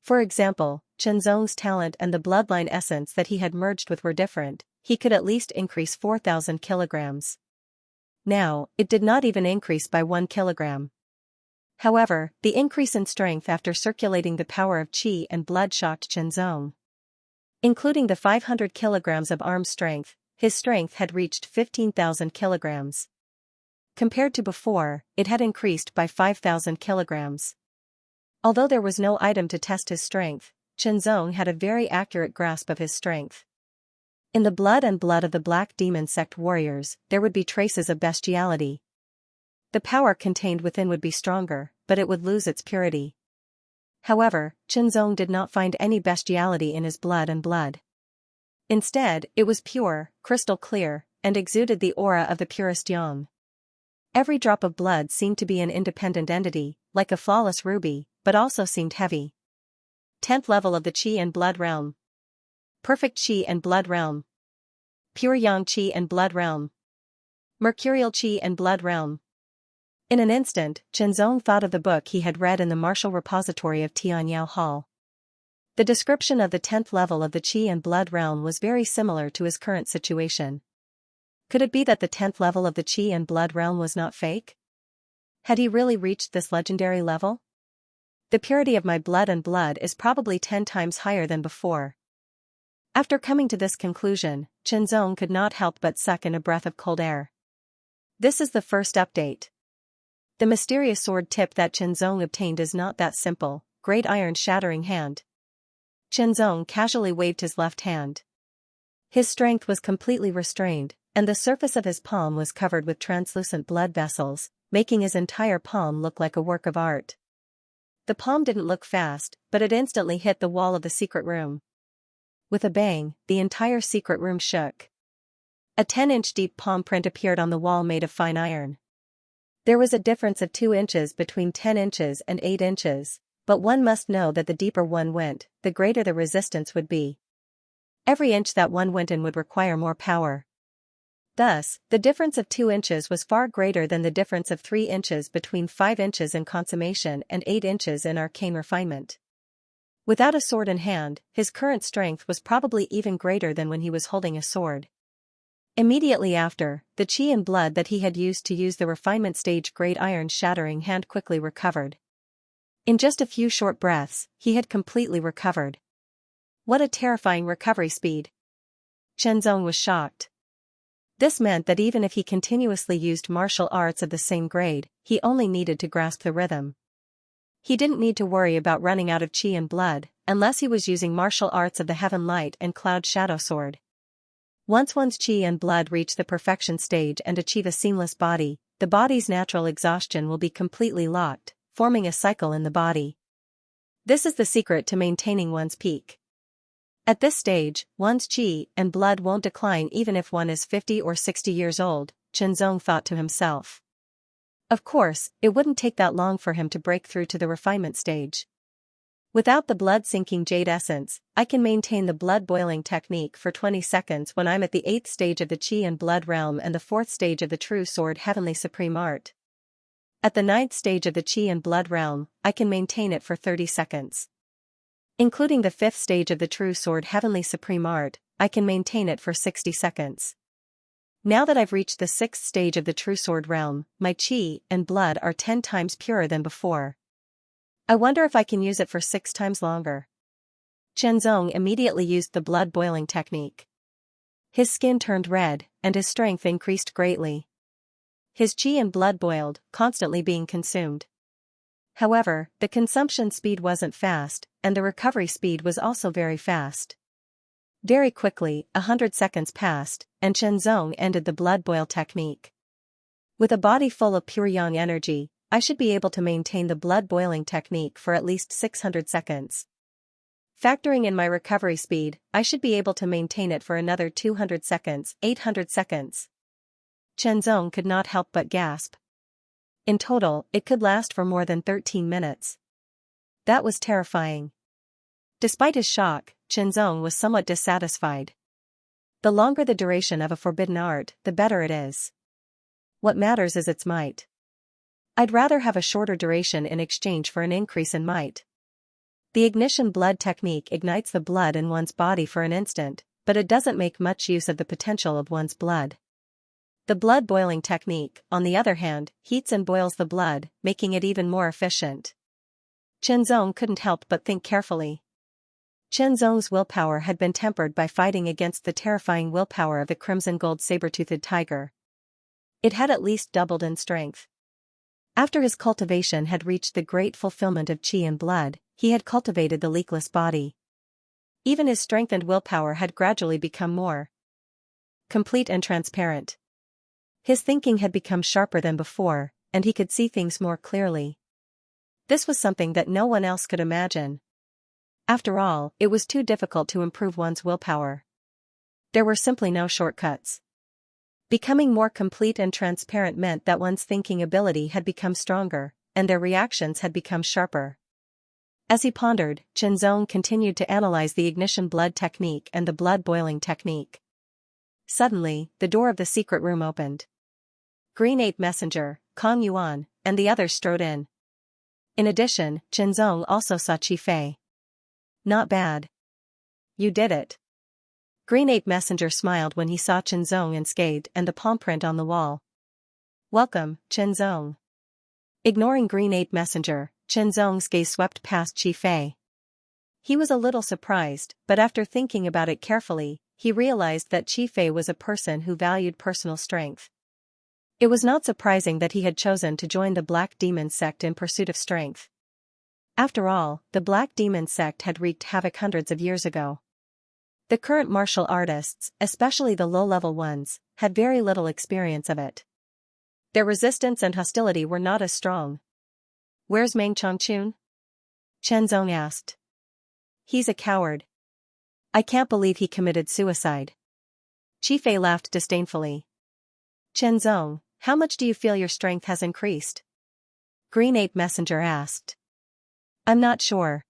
For example, Chenzong's talent and the bloodline essence that he had merged with were different. He could at least increase 4,000 kilograms. Now, it did not even increase by 1 kilogram. However, the increase in strength after circulating the power of qi and blood shocked Chenzong. Including the 500 kilograms of arm strength, his strength had reached 15,000 kilograms. Compared to before, it had increased by 5,000 kilograms. Although there was no item to test his strength, Chenzong had a very accurate grasp of his strength. In the blood and blood of the Black Demon sect warriors, there would be traces of bestiality. The power contained within would be stronger, but it would lose its purity. However, Chenzong did not find any bestiality in his blood and blood. Instead, it was pure, crystal clear, and exuded the aura of the purest yang. Every drop of blood seemed to be an independent entity, like a flawless ruby, but also seemed heavy. 10th level of the Qi and Blood Realm. Perfect Qi and Blood Realm. Pure Yang Qi and Blood Realm. Mercurial Qi and Blood Realm. In an instant, Chenzong thought of the book he had read in the martial repository of Tianyao Hall. The description of the 10th level of the Qi and Blood Realm was very similar to his current situation. Could it be that the 10th level of the Qi and Blood Realm was not fake? Had he really reached this legendary level? The purity of my blood and blood is probably 10 times higher than before. After coming to this conclusion, Chenzong could not help but suck in a breath of cold air. This is the first update. The mysterious sword tip that Chenzong obtained is not that simple. Great iron shattering hand. Chenzong casually waved his left hand. His strength was completely restrained, and the surface of his palm was covered with translucent blood vessels, making his entire palm look like a work of art. The palm didn't look fast, but it instantly hit the wall of the secret room. With a bang, the entire secret room shook. A 10-inch deep palm print appeared on the wall made of fine iron. There was a difference of 2 inches between 10 inches and 8 inches, but one must know that the deeper one went, the greater the resistance would be. Every inch that one went in would require more power. Thus, the difference of 2 inches was far greater than the difference of 3 inches between 5 inches in consummation and 8 inches in arcane refinement. Without a sword in hand, his current strength was probably even greater than when he was holding a sword. Immediately after, the qi and blood that he had used to use the refinement stage great iron shattering hand quickly recovered. In just a few short breaths, he had completely recovered. What a terrifying recovery speed! Chenzong was shocked. This meant that even if he continuously used martial arts of the same grade, he only needed to grasp the rhythm. He didn't need to worry about running out of qi and blood, unless he was using martial arts of the Heaven Light and Cloud Shadow Sword. Once one's qi and blood reach the perfection stage and achieve a seamless body, the body's natural exhaustion will be completely locked, forming a cycle in the body. This is the secret to maintaining one's peak. At this stage, one's qi and blood won't decline even if one is 50 or 60 years old, Chenzong thought to himself. Of course, it wouldn't take that long for him to break through to the refinement stage. Without the blood-sinking jade essence, I can maintain the blood-boiling technique for 20 seconds when I'm at the 8th stage of the Qi and Blood realm and the 4th stage of the True Sword Heavenly Supreme Art. At the 9th stage of the Qi and Blood realm, I can maintain it for 30 seconds. Including the 5th stage of the True Sword Heavenly Supreme Art, I can maintain it for 60 seconds. Now that I've reached the 6th stage of the True Sword realm, my Qi and Blood are 10 times purer than before. I wonder if I can use it for 6 times longer. Chenzong immediately used the blood-boiling technique. His skin turned red, and his strength increased greatly. His Qi and Blood boiled, constantly being consumed. However, the consumption speed wasn't fast, and the recovery speed was also very fast. Very quickly, 100 seconds passed, and Chenzong ended the blood boil technique. With a body full of pure yang energy, I should be able to maintain the blood boiling technique for at least 600 seconds. Factoring in my recovery speed, I should be able to maintain it for another 200 seconds, 800 seconds. Chenzong could not help but gasp. In total, it could last for more than 13 minutes. That was terrifying. Despite his shock, Chenzong was somewhat dissatisfied. The longer the duration of a forbidden art, the better it is. What matters is its might. I'd rather have a shorter duration in exchange for an increase in might. The ignition blood technique ignites the blood in one's body for an instant, but it doesn't make much use of the potential of one's blood. The blood boiling technique, on the other hand, heats and boils the blood, making it even more efficient. Chenzong couldn't help but think carefully. Chenzong's willpower had been tempered by fighting against the terrifying willpower of the crimson gold saber-toothed tiger. It had at least doubled in strength. After his cultivation had reached the great fulfillment of Qi and Blood, he had cultivated the leakless body. Even his strengthened willpower had gradually become more complete and transparent. His thinking had become sharper than before, and he could see things more clearly. This was something that no one else could imagine. After all, it was too difficult to improve one's willpower. There were simply no shortcuts. Becoming more complete and transparent meant that one's thinking ability had become stronger, and their reactions had become sharper. As he pondered, Chenzong continued to analyze the ignition blood technique and the blood boiling technique. Suddenly, the door of the secret room opened. Green Ape Messenger, Kong Yuan, and the others strode in. In addition, Chenzong also saw Qi Fei. Not bad. You did it. Green Ape Messenger smiled when he saw Chenzong unscathed and the palm print on the wall. Welcome, Chenzong. Ignoring Green Ape Messenger, Chenzong's gaze swept past Qi Fei. He was a little surprised, but after thinking about it carefully, he realized that Qi Fei was a person who valued personal strength. It was not surprising that he had chosen to join the Black Demon sect in pursuit of strength. After all, the Black Demon sect had wreaked havoc hundreds of years ago. The current martial artists, especially the low-level ones, had very little experience of it. Their resistance and hostility were not as strong. Where's Meng Chongqun? Chenzong asked. He's a coward. I can't believe he committed suicide. Qi Fei laughed disdainfully. Chenzong, how much do you feel your strength has increased? Green Ape Messenger asked. I'm not sure.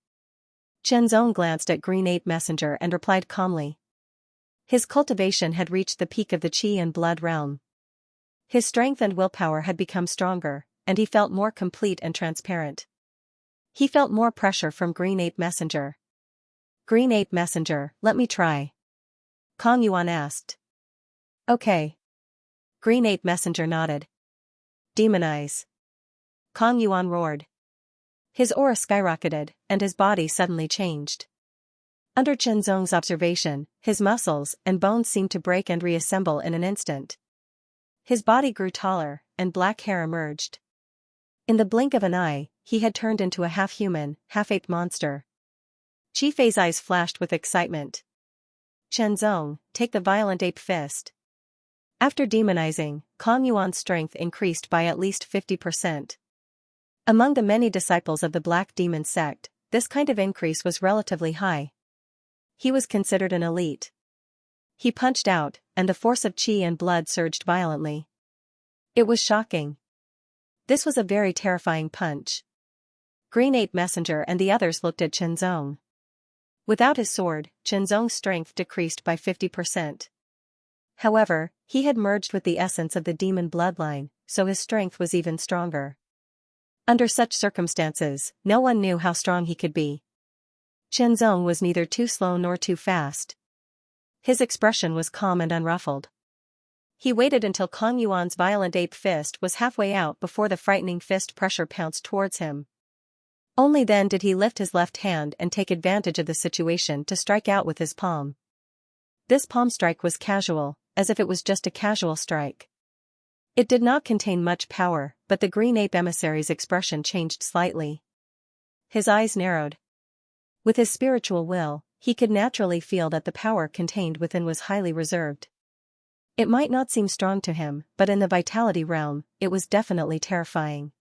Chenzong glanced at Green Ape Messenger and replied calmly. His cultivation had reached the peak of the Qi and Blood realm. His strength and willpower had become stronger, and he felt more complete and transparent. He felt more pressure from Green Ape Messenger. Green Ape Messenger, let me try. Kong Yuan asked. Okay. Green Ape Messenger nodded. Demonize. Kong Yuan roared. His aura skyrocketed, and his body suddenly changed. Under Chenzong's observation, his muscles and bones seemed to break and reassemble in an instant. His body grew taller, and black hair emerged. In the blink of an eye, he had turned into a half-human, half-ape monster. Qi Fei's eyes flashed with excitement. Chenzong, take the violent ape fist. After demonizing, Kong Yuan's strength increased by at least 50%. Among the many disciples of the Black Demon sect, this kind of increase was relatively high. He was considered an elite. He punched out, and the force of Qi and Blood surged violently. It was shocking. This was a very terrifying punch. Green Ape Messenger and the others looked at Chenzong. Without his sword, Chenzong's strength decreased by 50%. However, he had merged with the essence of the demon bloodline, so his strength was even stronger. Under such circumstances, no one knew how strong he could be. Chenzong was neither too slow nor too fast. His expression was calm and unruffled. He waited until Kong Yuan's violent ape fist was halfway out before the frightening fist pressure pounced towards him. Only then did he lift his left hand and take advantage of the situation to strike out with his palm. This palm strike was casual, as if it was just a casual strike. It did not contain much power, but the Green Ape emissary's expression changed slightly. His eyes narrowed. With his spiritual will, he could naturally feel that the power contained within was highly reserved. It might not seem strong to him, but in the vitality realm, it was definitely terrifying.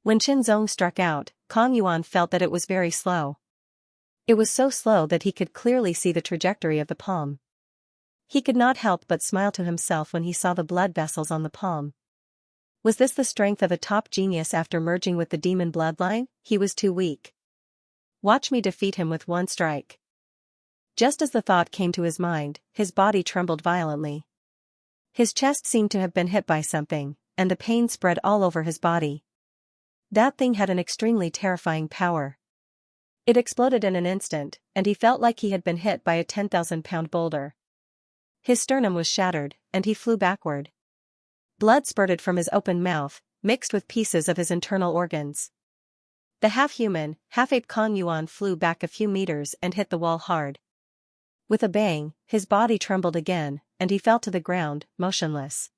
When Chenzong struck out, Kong Yuan felt that it was very slow. It was so slow that he could clearly see the trajectory of the palm. He could not help but smile to himself when he saw the blood vessels on the palm. Was this the strength of a top genius after merging with the demon bloodline? He was too weak. Watch me defeat him with one strike. Just as the thought came to his mind, his body trembled violently. His chest seemed to have been hit by something, and the pain spread all over his body. That thing had an extremely terrifying power. It exploded in an instant, and he felt like he had been hit by a 10,000-pound boulder. His sternum was shattered, and he flew backward. Blood spurted from his open mouth, mixed with pieces of his internal organs. The half-human, half-ape Kong Yuan flew back a few meters and hit the wall hard. With a bang, his body trembled again, and he fell to the ground, motionless.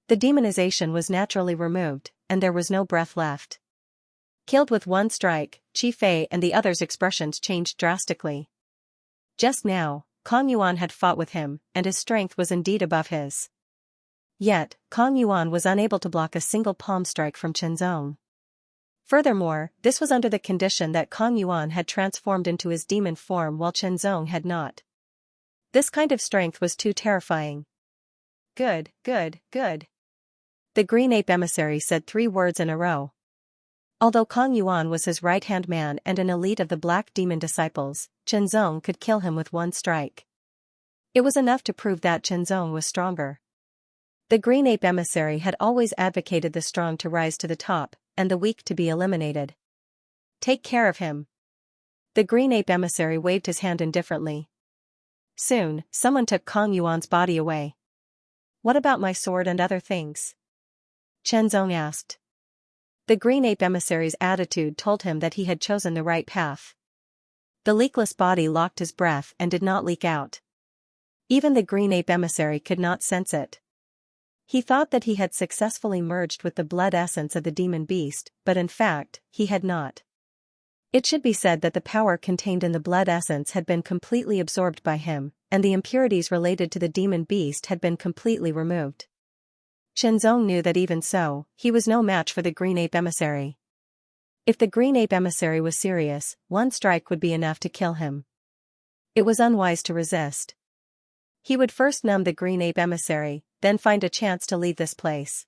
The demonization was naturally removed, and there was no breath left. Killed with one strike, Chi Fei and the others' expressions changed drastically. Just now, Kong Yuan had fought with him, and his strength was indeed above his. Yet, Kong Yuan was unable to block a single palm strike from Chenzong. Furthermore, this was under the condition that Kong Yuan had transformed into his demon form while Chenzong had not. This kind of strength was too terrifying. Good, good, good. The Green Ape emissary said 3 words in a row. Although Kong Yuan was his right-hand man and an elite of the Black Demon disciples, Chenzong could kill him with one strike. It was enough to prove that Chenzong was stronger. The Green Ape emissary had always advocated the strong to rise to the top, and the weak to be eliminated. Take care of him. The Green Ape emissary waved his hand indifferently. Soon, someone took Kong Yuan's body away. What about my sword and other things? Chenzong asked. The Green Ape emissary's attitude told him that he had chosen the right path. The leakless body locked his breath and did not leak out. Even the Green Ape emissary could not sense it. He thought that he had successfully merged with the blood essence of the demon beast, but in fact, he had not. It should be said that the power contained in the blood essence had been completely absorbed by him, and the impurities related to the demon beast had been completely removed. Chenzong knew that even so, he was no match for the Green Ape emissary. If the Green Ape emissary was serious, one strike would be enough to kill him. It was unwise to resist. He would first numb the Green Ape emissary, then find a chance to leave this place.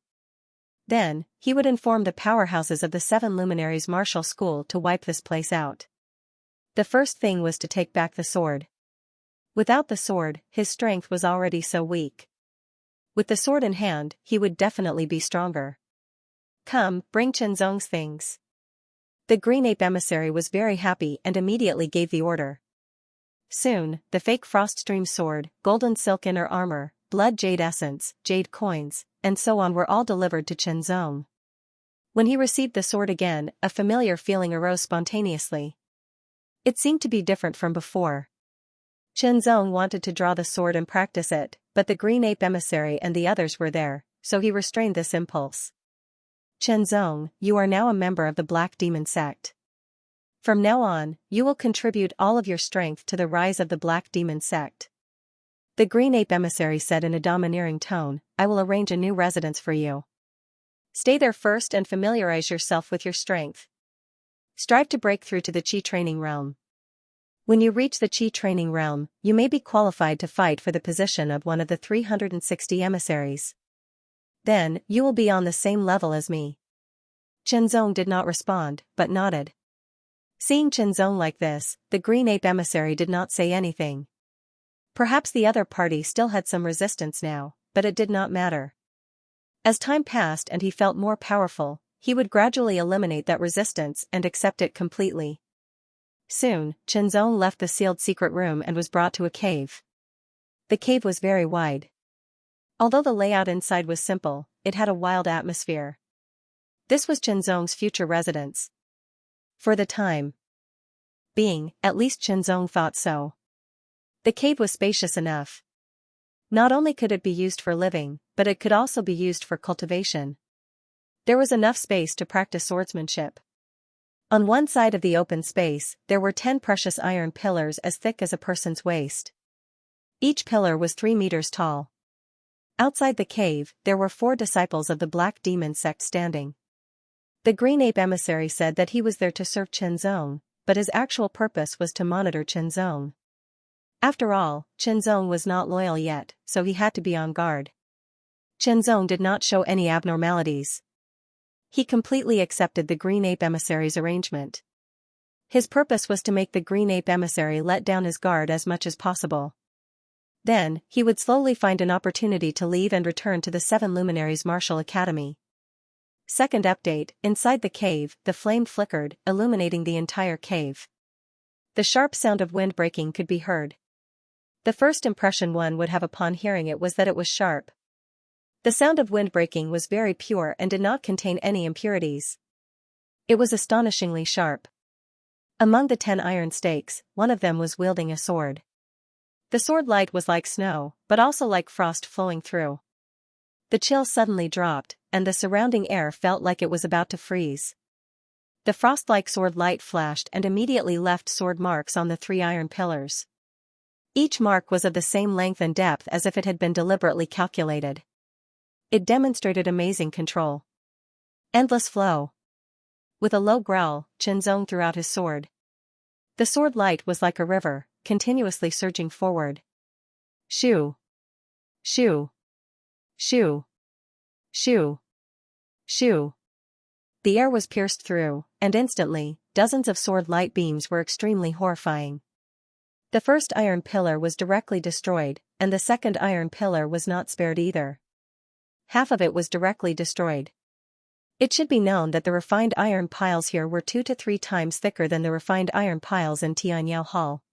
Then, he would inform the powerhouses of the 7 Luminaries Martial School to wipe this place out. The first thing was to take back the sword. Without the sword, his strength was already so weak. With the sword in hand, he would definitely be stronger. Come, bring Chenzong's things. The Green Ape emissary was very happy and immediately gave the order. Soon, the fake Froststream sword, golden silk inner armor, blood jade essence, jade coins, and so on were all delivered to Chenzong. When he received the sword again, a familiar feeling arose spontaneously. It seemed to be different from before. Chenzong wanted to draw the sword and practice it, but the Green Ape emissary and the others were there, so he restrained this impulse. Chenzong, you are now a member of the Black Demon sect. From now on, you will contribute all of your strength to the rise of the Black Demon sect. The Green Ape emissary said in a domineering tone, I will arrange a new residence for you. Stay there first and familiarize yourself with your strength. Strive to break through to the Qi training realm. When you reach the Qi training realm, you may be qualified to fight for the position of one of the 360 emissaries. Then, you will be on the same level as me. Zong did not respond, but nodded. Seeing Zong like this, the green ape emissary did not say anything. Perhaps the other party still had some resistance now, but it did not matter. As time passed and he felt more powerful, he would gradually eliminate that resistance and accept it completely. Soon, Zong left the sealed secret room and was brought to a cave. The cave was very wide. Although the layout inside was simple, it had a wild atmosphere. This was Zong's future residence. For the time being, at least Zong thought so. The cave was spacious enough. Not only could it be used for living, but it could also be used for cultivation. There was enough space to practice swordsmanship. On one side of the open space, there were 10 precious iron pillars as thick as a person's waist. Each pillar was 3 meters tall. Outside the cave, there were 4 disciples of the Black Demon sect standing. The Green Ape emissary said that he was there to serve Zong, but his actual purpose was to monitor Zong. After all, Zong was not loyal yet, so he had to be on guard. Zong did not show any abnormalities. He completely accepted the Green Ape emissary's arrangement. His purpose was to make the Green Ape emissary let down his guard as much as possible. Then, he would slowly find an opportunity to leave and return to the 7 Luminaries Martial Academy. Second update, inside the cave, the flame flickered, illuminating the entire cave. The sharp sound of wind breaking could be heard. The first impression one would have upon hearing it was that it was sharp. The sound of wind breaking was very pure and did not contain any impurities. It was astonishingly sharp. Among the 10 iron stakes, one of them was wielding a sword. The sword light was like snow, but also like frost flowing through. The chill suddenly dropped, and the surrounding air felt like it was about to freeze. The frost-like sword light flashed and immediately left sword marks on the 3 iron pillars. Each mark was of the same length and depth as if it had been deliberately calculated. It demonstrated amazing control. Endless flow. With a low growl, Zong threw out his sword. The sword light was like a river, continuously surging forward. Shoo! Shoo! Shoo! Shoo! Shoo! The air was pierced through, and instantly, dozens of sword light beams were extremely horrifying. The first iron pillar was directly destroyed, and the second iron pillar was not spared either. Half of it was directly destroyed. It should be known that the refined iron piles here were 2 to 3 times thicker than the refined iron piles in Tianyao Hall.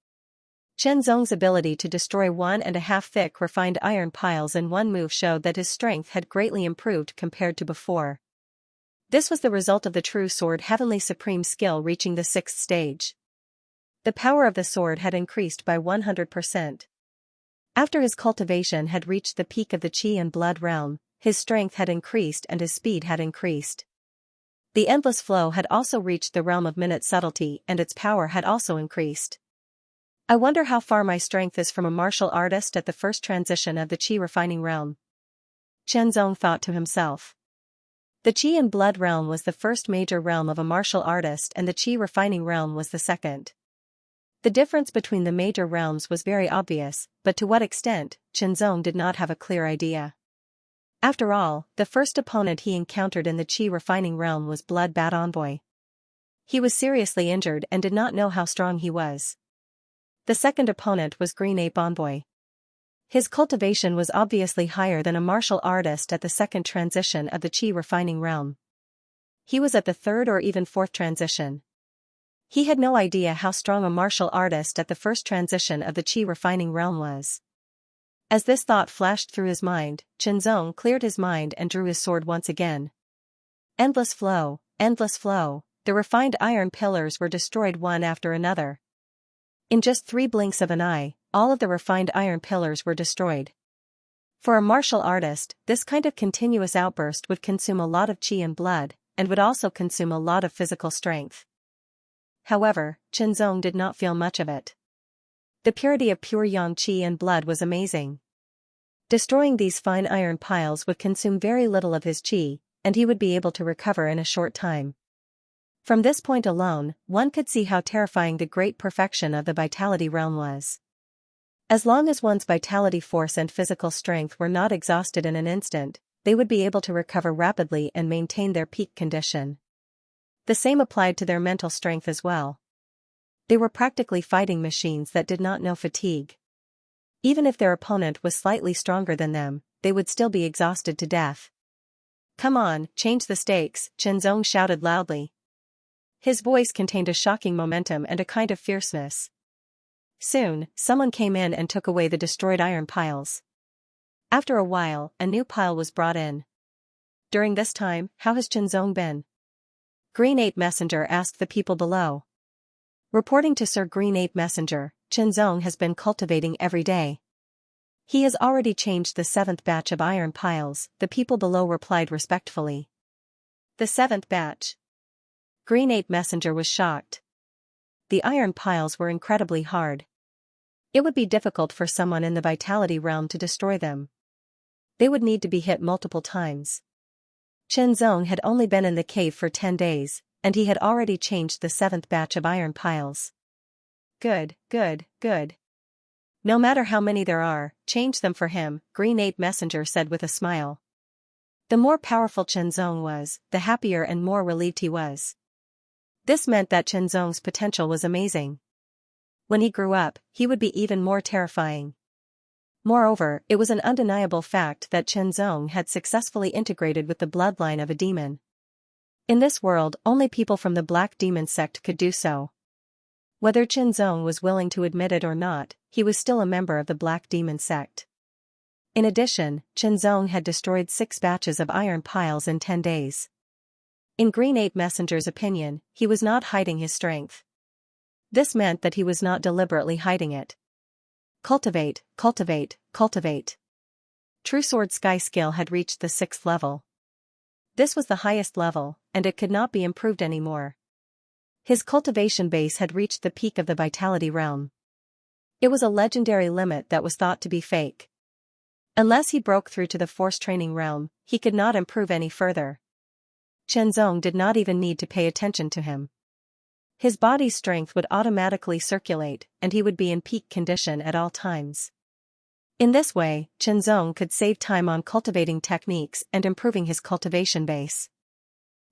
Zong's ability to destroy 1.5 thick refined iron piles in one move showed that his strength had greatly improved compared to before. This was the result of the true sword heavenly supreme skill reaching the 6th stage. The power of the sword had increased by 100%. After his cultivation had reached the peak of the Qi and Blood realm, his strength had increased and his speed had increased. The endless flow had also reached the realm of minute subtlety and its power had also increased. I wonder how far my strength is from a martial artist at the first transition of the Qi refining realm. Zong thought to himself. The Qi and Blood realm was the first major realm of a martial artist and the Qi refining realm was the second. The difference between the major realms was very obvious, but to what extent, Zong did not have a clear idea. After all, the first opponent he encountered in the Qi refining realm was Blood Bat Envoy. He was seriously injured and did not know how strong he was. The second opponent was Green Ape Envoy. His cultivation was obviously higher than a martial artist at the second transition of the Qi refining realm. He was at the 3rd or even 4th transition. He had no idea how strong a martial artist at the first transition of the Qi refining realm was. As this thought flashed through his mind, Zong cleared his mind and drew his sword once again. Endless flow, the refined iron pillars were destroyed one after another. In just 3 blinks of an eye, all of the refined iron pillars were destroyed. For a martial artist, this kind of continuous outburst would consume a lot of qi and blood, and would also consume a lot of physical strength. However, Zong did not feel much of it. The purity of pure yang qi and blood was amazing. Destroying these fine iron piles would consume very little of his qi, and he would be able to recover in a short time. From this point alone, one could see how terrifying the great perfection of the vitality realm was. As long as one's vitality force and physical strength were not exhausted in an instant, they would be able to recover rapidly and maintain their peak condition. The same applied to their mental strength as well. They were practically fighting machines that did not know fatigue. Even if their opponent was slightly stronger than them, they would still be exhausted to death. "Come on, change the stakes," Chenzong shouted loudly. His voice contained a shocking momentum and a kind of fierceness. Soon, someone came in and took away the destroyed iron piles. After a while, a new pile was brought in. During this time, how has Chenzong been? Green Ape Messenger asked the people below. Reporting to Sir Green Ape Messenger, Chenzong has been cultivating every day. He has already changed the 7th batch of iron piles, the people below replied respectfully. The 7th batch. Green Ape Messenger was shocked. The iron piles were incredibly hard. It would be difficult for someone in the vitality realm to destroy them. They would need to be hit multiple times. Chenzong had only been in the cave for 10 days, and he had already changed the 7th batch of iron piles. Good, good, good. No matter how many there are, change them for him, Green Ape Messenger said with a smile. The more powerful Chenzong was, the happier and more relieved he was. This meant that Chenzong's potential was amazing. When he grew up, he would be even more terrifying. Moreover, it was an undeniable fact that Chenzong had successfully integrated with the bloodline of a demon. In this world, only people from the Black Demon sect could do so. Whether Chenzong was willing to admit it or not, he was still a member of the Black Demon sect. In addition, Chenzong had destroyed 6 batches of iron piles in 10 days. In Green Ape Messenger's opinion, he was not hiding his strength. This meant that he was not deliberately hiding it. Cultivate, cultivate, cultivate. True Sword Sky skill had reached the 6th level. This was the highest level, and it could not be improved anymore. His cultivation base had reached the peak of the vitality realm. It was a legendary limit that was thought to be fake. Unless he broke through to the force training realm, he could not improve any further. Chenzong did not even need to pay attention to him. His body's strength would automatically circulate, and he would be in peak condition at all times. In this way, Chenzong could save time on cultivating techniques and improving his cultivation base.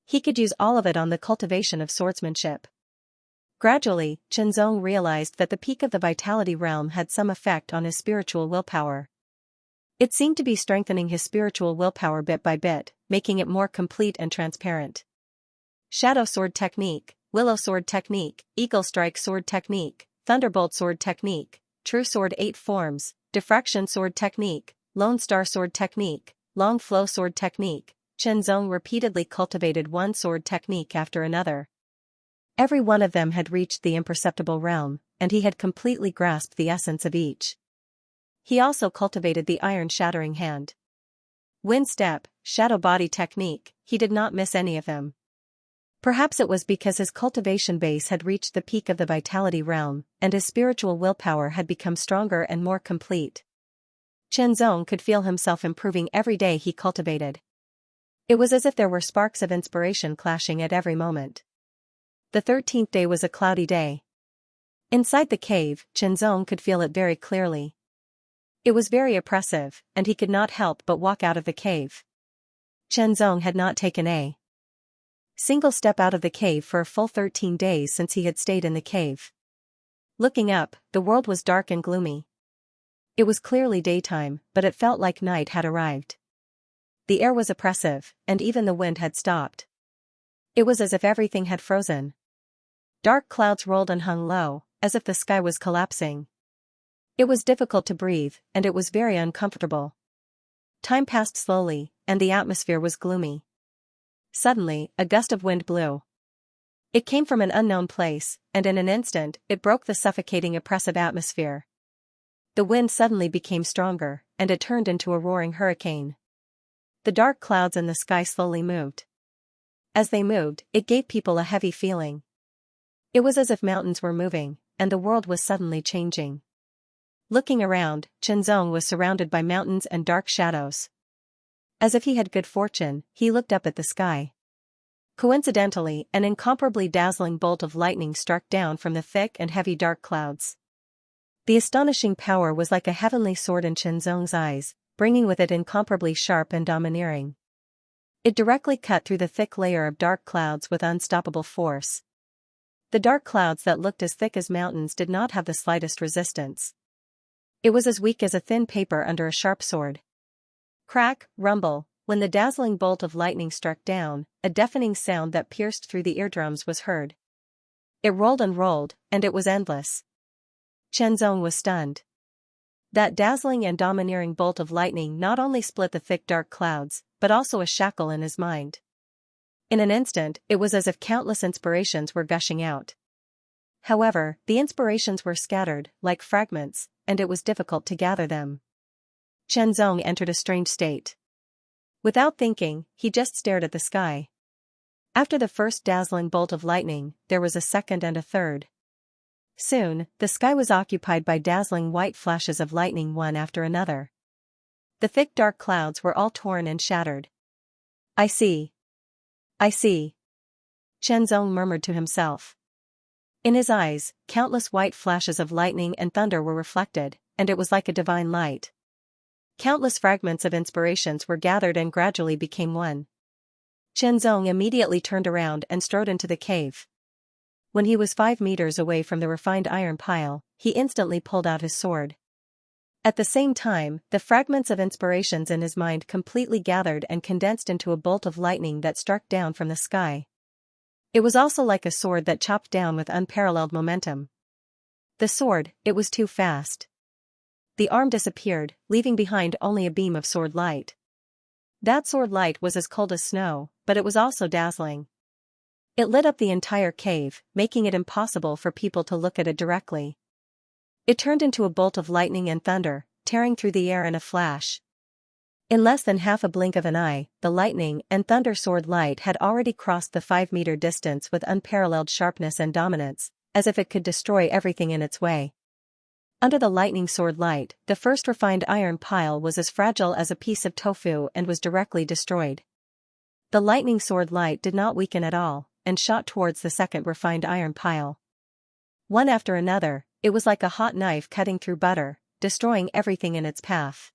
He could use all of it on the cultivation of swordsmanship. Gradually, Chenzong realized that the peak of the vitality realm had some effect on his spiritual willpower. It seemed to be strengthening his spiritual willpower bit by bit, making it more complete and transparent. Shadow Sword Technique, Willow Sword Technique, Eagle Strike Sword Technique, Thunderbolt Sword Technique, True Sword 8 Forms, Diffraction Sword Technique, Lone Star Sword Technique, Long Flow Sword Technique. Chenzong repeatedly cultivated one sword technique after another. Every one of them had reached the imperceptible realm, and he had completely grasped the essence of each. He also cultivated the iron shattering hand. Wind Step, Shadow Body Technique, he did not miss any of them. Perhaps it was because his cultivation base had reached the peak of the vitality realm, and his spiritual willpower had become stronger and more complete. Chenzong could feel himself improving every day he cultivated. It was as if there were sparks of inspiration clashing at every moment. The 13th day was a cloudy day. Inside the cave, Chenzong could feel it very clearly. It was very oppressive, and he could not help but walk out of the cave. Chenzong had not taken a single step out of the cave for a full 13 days since he had stayed in the cave. Looking up, the world was dark and gloomy. It was clearly daytime, but it felt like night had arrived. The air was oppressive, and even the wind had stopped. It was as if everything had frozen. Dark clouds rolled and hung low, as if the sky was collapsing. It was difficult to breathe, and it was very uncomfortable. Time passed slowly, and the atmosphere was gloomy. Suddenly, a gust of wind blew. It came from an unknown place, and in an instant, it broke the suffocating oppressive atmosphere. The wind suddenly became stronger, and it turned into a roaring hurricane. The dark clouds in the sky slowly moved. As they moved, it gave people a heavy feeling. It was as if mountains were moving, and the world was suddenly changing. Looking around, Chenzong was surrounded by mountains and dark shadows. As if he had good fortune, he looked up at the sky. Coincidentally, an incomparably dazzling bolt of lightning struck down from the thick and heavy dark clouds. The astonishing power was like a heavenly sword in Chenzong's eyes, bringing with it incomparably sharp and domineering. It directly cut through the thick layer of dark clouds with unstoppable force. The dark clouds that looked as thick as mountains did not have the slightest resistance. It was as weak as a thin paper under a sharp sword. Crack, rumble, when the dazzling bolt of lightning struck down, a deafening sound that pierced through the eardrums was heard. It rolled and rolled, and it was endless. Chenzong was stunned. That dazzling and domineering bolt of lightning not only split the thick dark clouds, but also a shackle in his mind. In an instant, it was as if countless inspirations were gushing out. However, the inspirations were scattered, like fragments, and it was difficult to gather them. Chenzong entered a strange state. Without thinking, he just stared at the sky. After the first dazzling bolt of lightning, there was a second and a third. Soon, the sky was occupied by dazzling white flashes of lightning one after another. The thick dark clouds were all torn and shattered. "I see. I see." Chenzong murmured to himself. In his eyes, countless white flashes of lightning and thunder were reflected, and it was like a divine light. Countless fragments of inspirations were gathered and gradually became one. Chenzong immediately turned around and strode into the cave. When he was 5 meters away from the refined iron pile, he instantly pulled out his sword. At the same time, the fragments of inspirations in his mind completely gathered and condensed into a bolt of lightning that struck down from the sky. It was also like a sword that chopped down with unparalleled momentum. The sword, it was too fast. The arm disappeared, leaving behind only a beam of sword light. That sword light was as cold as snow, but it was also dazzling. It lit up the entire cave, making it impossible for people to look at it directly. It turned into a bolt of lightning and thunder, tearing through the air in a flash. In less than half a blink of an eye, the lightning and thunder sword light had already crossed the 5-meter distance with unparalleled sharpness and dominance, as if it could destroy everything in its way. Under the lightning sword light, the first refined iron pile was as fragile as a piece of tofu and was directly destroyed. The lightning sword light did not weaken at all, and shot towards the second refined iron pile. One after another, it was like a hot knife cutting through butter, destroying everything in its path.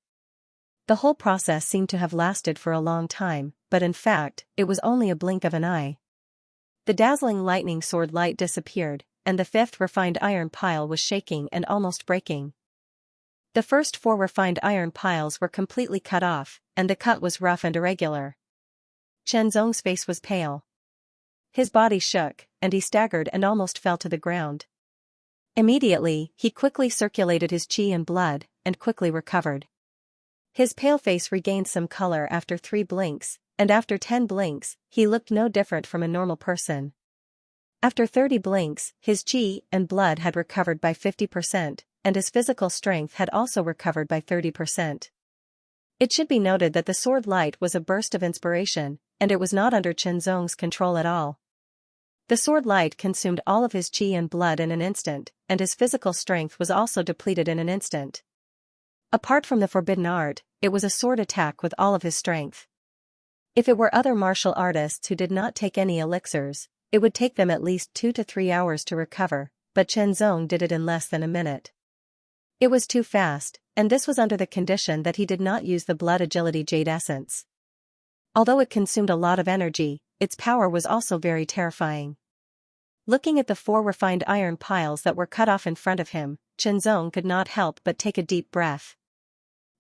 The whole process seemed to have lasted for a long time, but in fact, it was only a blink of an eye. The dazzling lightning sword light disappeared, and the fifth refined iron pile was shaking and almost breaking. The first 4 refined iron piles were completely cut off, and the cut was rough and irregular. Chenzong's face was pale. His body shook, and he staggered and almost fell to the ground. Immediately, he quickly circulated his qi and blood, and quickly recovered. His pale face regained some color after 3 blinks, and after 10 blinks, he looked no different from a normal person. After 30 blinks, his qi and blood had recovered by 50%, and his physical strength had also recovered by 30%. It should be noted that the sword light was a burst of inspiration, and it was not under Chenzong's control at all. The sword light consumed all of his qi and blood in an instant, and his physical strength was also depleted in an instant. Apart from the forbidden art, it was a sword attack with all of his strength. If it were other martial artists who did not take any elixirs, it would take them at least 2 to 3 hours to recover, but Chenzong did it in less than a minute. It was too fast, and this was under the condition that he did not use the blood agility jade essence. Although it consumed a lot of energy, its power was also very terrifying. Looking at the 4 refined iron piles that were cut off in front of him, Chenzong could not help but take a deep breath.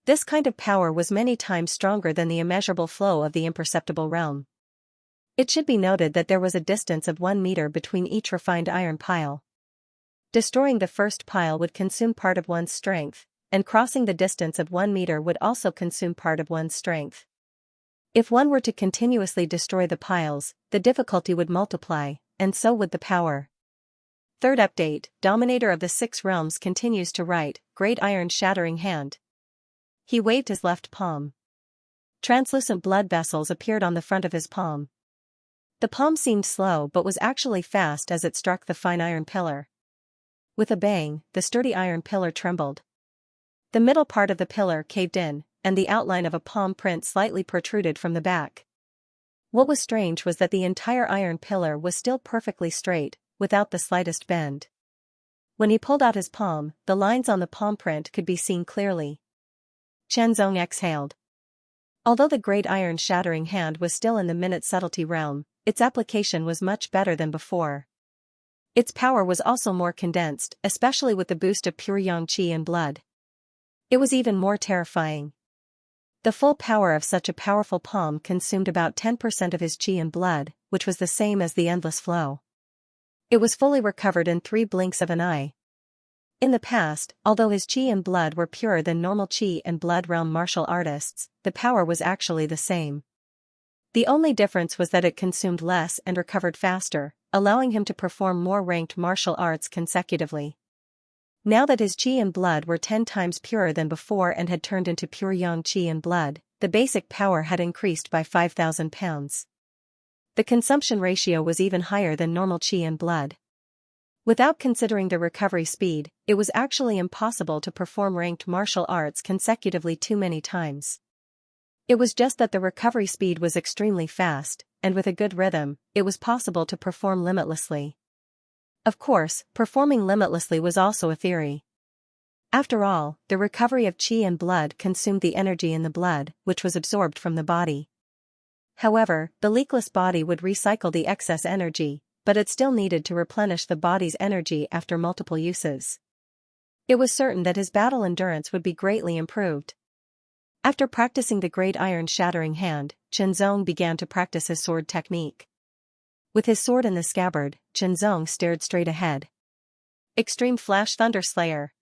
This kind of power was many times stronger than the immeasurable flow of the imperceptible realm. It should be noted that there was a distance of 1 meter between each refined iron pile. Destroying the first pile would consume part of one's strength, and crossing the distance of 1 meter would also consume part of one's strength. If one were to continuously destroy the piles, the difficulty would multiply, and so would the power. Third update, Dominator of the 6 Realms continues to write, Great Iron Shattering Hand. He waved his left palm. Translucent blood vessels appeared on the front of his palm. The palm seemed slow but was actually fast as it struck the fine iron pillar. With a bang, the sturdy iron pillar trembled. The middle part of the pillar caved in, and the outline of a palm print slightly protruded from the back. What was strange was that the entire iron pillar was still perfectly straight, without the slightest bend. When he pulled out his palm, the lines on the palm print could be seen clearly. Chenzong exhaled. Although the great iron shattering hand was still in the minute subtlety realm, its application was much better than before. Its power was also more condensed, especially with the boost of pure yang qi and blood. It was even more terrifying. The full power of such a powerful palm consumed about 10% of his qi and blood, which was the same as the endless flow. It was fully recovered in 3 blinks of an eye. In the past, although his qi and blood were purer than normal qi and blood realm martial artists, the power was actually the same. The only difference was that it consumed less and recovered faster, allowing him to perform more ranked martial arts consecutively. Now that his qi and blood were 10 times purer than before and had turned into pure yang qi and blood, the basic power had increased by 5,000 pounds. The consumption ratio was even higher than normal qi and blood. Without considering the recovery speed, it was actually impossible to perform ranked martial arts consecutively too many times. It was just that the recovery speed was extremely fast, and with a good rhythm, it was possible to perform limitlessly. Of course, performing limitlessly was also a theory. After all, the recovery of qi and blood consumed the energy in the blood, which was absorbed from the body. However, the leakless body would recycle the excess energy, but it still needed to replenish the body's energy after multiple uses. It was certain that his battle endurance would be greatly improved. After practicing the great iron shattering hand, Xianxia began to practice his sword technique. With his sword in the scabbard, Xianxia stared straight ahead. Extreme Flash Thunder Slayer.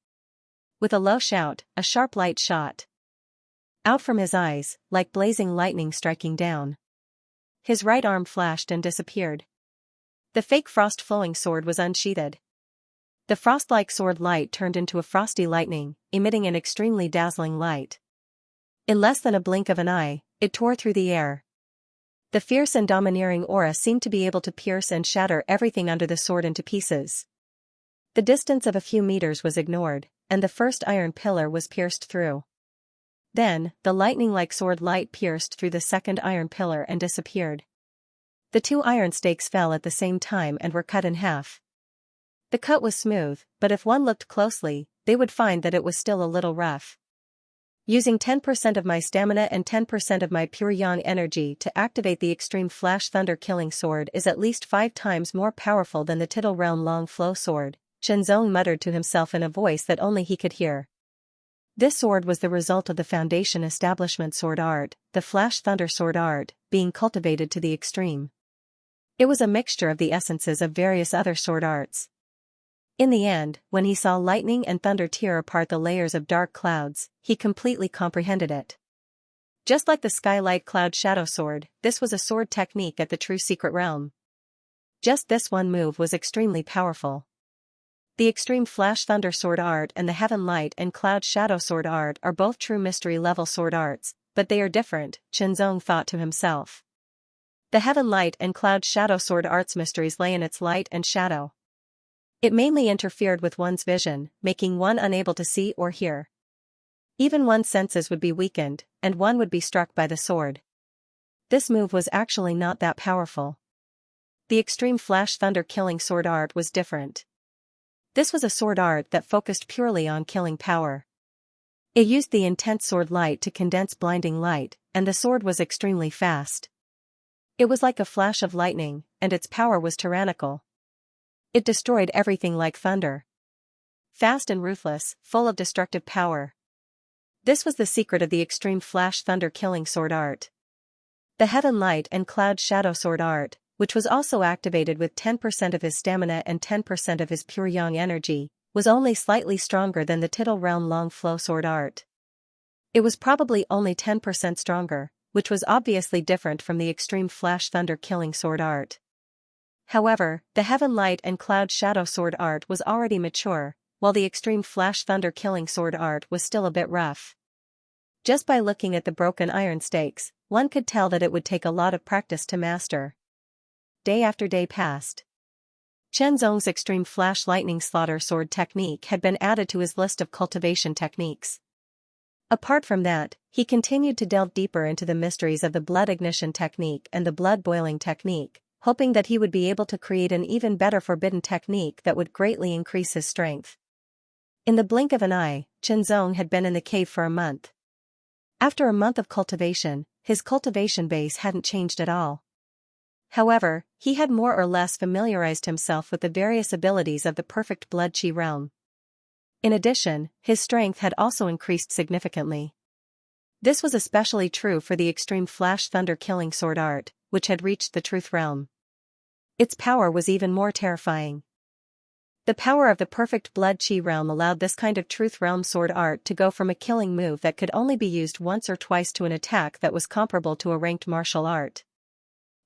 With a low shout, a sharp light shot out from his eyes, like blazing lightning striking down. His right arm flashed and disappeared. The fake frost-flowing sword was unsheathed. The frost-like sword light turned into a frosty lightning, emitting an extremely dazzling light. In less than a blink of an eye, it tore through the air. The fierce and domineering aura seemed to be able to pierce and shatter everything under the sword into pieces. The distance of a few meters was ignored, and the first iron pillar was pierced through. Then, the lightning-like sword light pierced through the second iron pillar and disappeared. The 2 iron stakes fell at the same time and were cut in half. The cut was smooth, but if one looked closely, they would find that it was still a little rough. Using 10% of my stamina and 10% of my pure yang energy to activate the Extreme Flash Thunder Killing Sword is at least 5 times more powerful than the Tidal Realm Long Flow Sword, Xianxia muttered to himself in a voice that only he could hear. This sword was the result of the Foundation Establishment sword art, the Flash Thunder sword art, being cultivated to the extreme. It was a mixture of the essences of various other sword arts. In the end, when he saw lightning and thunder tear apart the layers of dark clouds, he completely comprehended it. Just like the Skylight Cloud Shadow Sword, this was a sword technique at the true secret realm. Just this one move was extremely powerful. The Extreme Flash Thunder sword art and the Heaven Light and Cloud Shadow sword art are both true mystery level sword arts, but they are different, Xianxia thought to himself. The Heaven Light and Cloud Shadow sword art's mysteries lay in its light and shadow. It mainly interfered with one's vision, making one unable to see or hear. Even one's senses would be weakened, and one would be struck by the sword. This move was actually not that powerful. The Extreme Flash Thunder Killing sword art was different. This was a sword art that focused purely on killing power. It used the intense sword light to condense blinding light, and the sword was extremely fast. It was like a flash of lightning, and its power was tyrannical. It destroyed everything like thunder. Fast and ruthless, full of destructive power. This was the secret of the Extreme Flash Thunder Killing sword art. The Heaven Light and Cloud Shadow sword art, which was also activated with 10% of his stamina and 10% of his pure yang energy, was only slightly stronger than the Tidal Realm Long Flow sword art. It was probably only 10% stronger, which was obviously different from the Extreme Flash Thunder Killing sword art. However, the Heaven Light and Cloud Shadow sword art was already mature, while the Extreme Flash Thunder Killing sword art was still a bit rough. Just by looking at the broken iron stakes, one could tell that it would take a lot of practice to master. Day after day passed. Xianxia's Extreme Flash Lightning Slaughter sword technique had been added to his list of cultivation techniques. Apart from that, he continued to delve deeper into the mysteries of the blood ignition technique and the blood boiling technique, hoping that he would be able to create an even better forbidden technique that would greatly increase his strength. In the blink of an eye, Xianxia had been in the cave for a month. After a month of cultivation, his cultivation base hadn't changed at all. However, he had more or less familiarized himself with the various abilities of the perfect blood chi realm. In addition, his strength had also increased significantly. This was especially true for the extreme flash thunder killing sword art, which had reached the truth realm. Its power was even more terrifying. The power of the perfect blood chi realm allowed this kind of truth realm sword art to go from a killing move that could only be used once or twice to an attack that was comparable to a ranked martial art.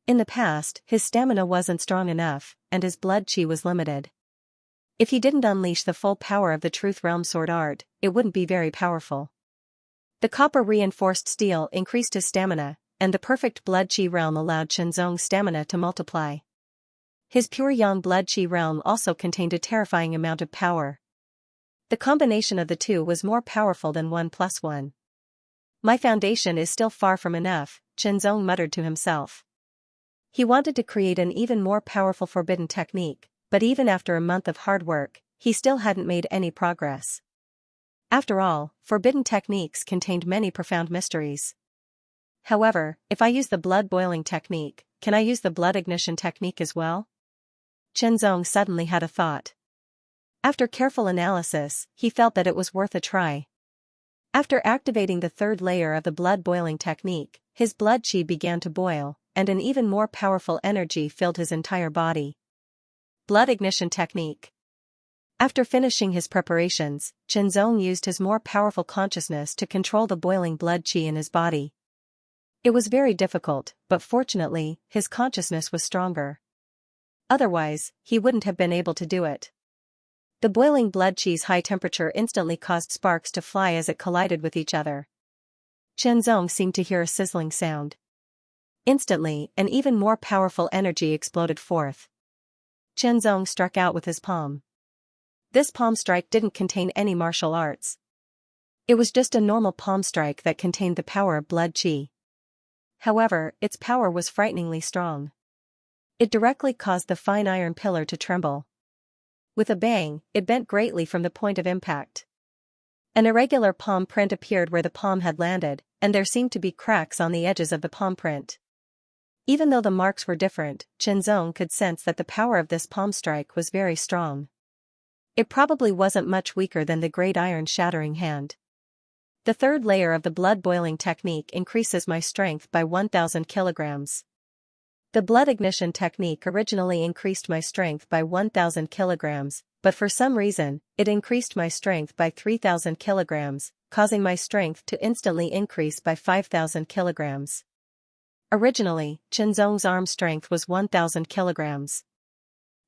In the past, his stamina wasn't strong enough, and his blood chi was limited. If he didn't unleash the full power of the truth realm sword art, it wouldn't be very powerful. The copper-reinforced steel increased his stamina, and the perfect blood chi realm allowed Xianxia's stamina to multiply. His pure yang blood chi realm also contained a terrifying amount of power. The combination of the two was more powerful than 1+1. My foundation is still far from enough, Xianxia muttered to himself. He wanted to create an even more powerful forbidden technique, but even after a month of hard work, he still hadn't made any progress. After all, forbidden techniques contained many profound mysteries. However, if I use the blood boiling technique, can I use the blood ignition technique as well? Xianxia suddenly had a thought. After careful analysis, he felt that it was worth a try. After activating the third layer of the blood boiling technique, his blood chi began to boil, and an even more powerful energy filled his entire body. Blood ignition technique. After finishing his preparations, Xianxia used his more powerful consciousness to control the boiling blood chi in his body. It was very difficult, but fortunately, his consciousness was stronger. Otherwise, he wouldn't have been able to do it. The boiling blood chi's high temperature instantly caused sparks to fly as it collided with each other. Xianxia seemed to hear a sizzling sound. Instantly, an even more powerful energy exploded forth. Xianxia struck out with his palm. This palm strike didn't contain any martial arts. It was just a normal palm strike that contained the power of blood chi. However, its power was frighteningly strong. It directly caused the fine iron pillar to tremble. With a bang, it bent greatly from the point of impact. An irregular palm print appeared where the palm had landed, and there seemed to be cracks on the edges of the palm print. Even though the marks were different, Xianxia could sense that the power of this palm strike was very strong. It probably wasn't much weaker than the great iron shattering hand. The third layer of the blood boiling technique increases my strength by 1,000 kilograms. The blood ignition technique originally increased my strength by 1,000 kilograms, but for some reason, it increased my strength by 3,000 kilograms, causing my strength to instantly increase by 5,000 kilograms. Originally, Xianxia's arm strength was 1,000 kilograms.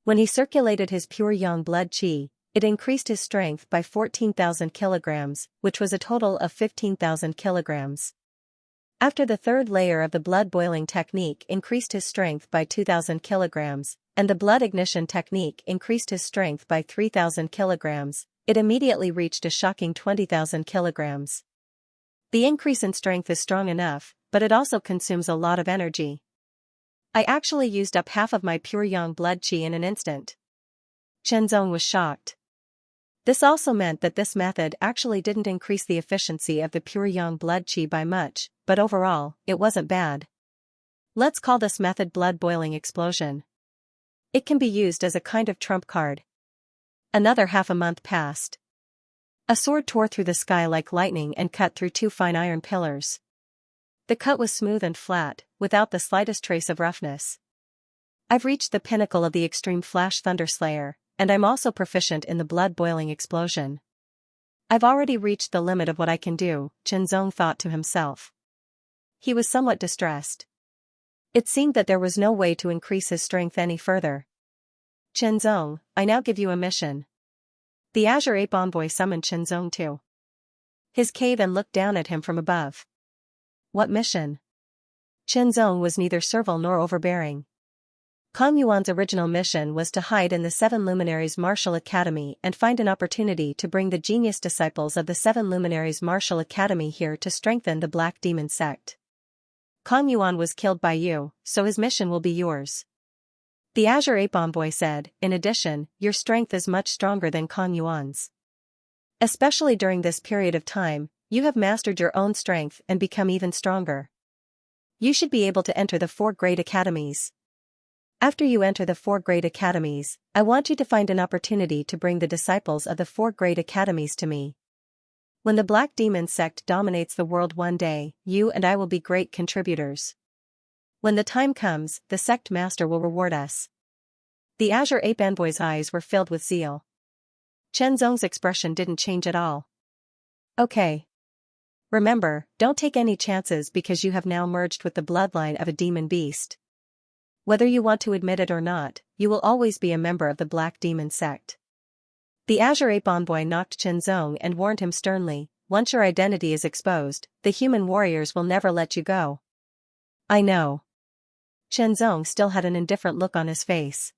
When he circulated his pure yang blood chi, it increased his strength by 14,000 kilograms, which was a total of 15,000 kilograms. After the third layer of the blood boiling technique increased his strength by 2,000 kilograms, and the blood ignition technique increased his strength by 3,000 kilograms, it immediately reached a shocking 20,000 kilograms. The increase in strength is strong enough, but it also consumes a lot of energy. I actually used up half of my pure yang blood chi in an instant. Xianxia was shocked. This also meant that this method actually didn't increase the efficiency of the pure yang blood chi by much, but overall, it wasn't bad. Let's call this method blood boiling explosion. It can be used as a kind of trump card. Another half a month passed. A sword tore through the sky like lightning and cut through two fine iron pillars. The cut was smooth and flat, without the slightest trace of roughness. I've reached the pinnacle of the extreme flash thunder slayer, and I'm also proficient in the blood boiling explosion. I've already reached the limit of what I can do, Xianxia thought to himself. He was somewhat distressed. It seemed that there was no way to increase his strength any further. Xianxia, I now give you a mission. The Azure Ape envoy summoned Xianxia to his cave and looked down at him from above. What mission? Xianxia was neither servile nor overbearing. Kong Yuan's original mission was to hide in the Seven Luminaries Martial Academy and find an opportunity to bring the genius disciples of the Seven Luminaries Martial Academy here to strengthen the Black Demon sect. Kong Yuan was killed by you, so his mission will be yours. The Azure Ape envoy said, in addition, your strength is much stronger than Kong Yuan's. Especially during this period of time, you have mastered your own strength and become even stronger. You should be able to enter the 4 great academies. After you enter the 4 great academies, I want you to find an opportunity to bring the disciples of the 4 great academies to me. When the Black Demon sect dominates the world one day, you and I will be great contributors. When the time comes, the sect master will reward us. The Azure Ape envoy's eyes were filled with zeal. Chen Zong's expression didn't change at all. Okay. Remember, don't take any chances because you have now merged with the bloodline of a demon beast. Whether you want to admit it or not, you will always be a member of the Black Demon sect. The Azure Ape envoy knocked Chen Zong and warned him sternly, once your identity is exposed, the human warriors will never let you go. I know. Chen Zong still had an indifferent look on his face.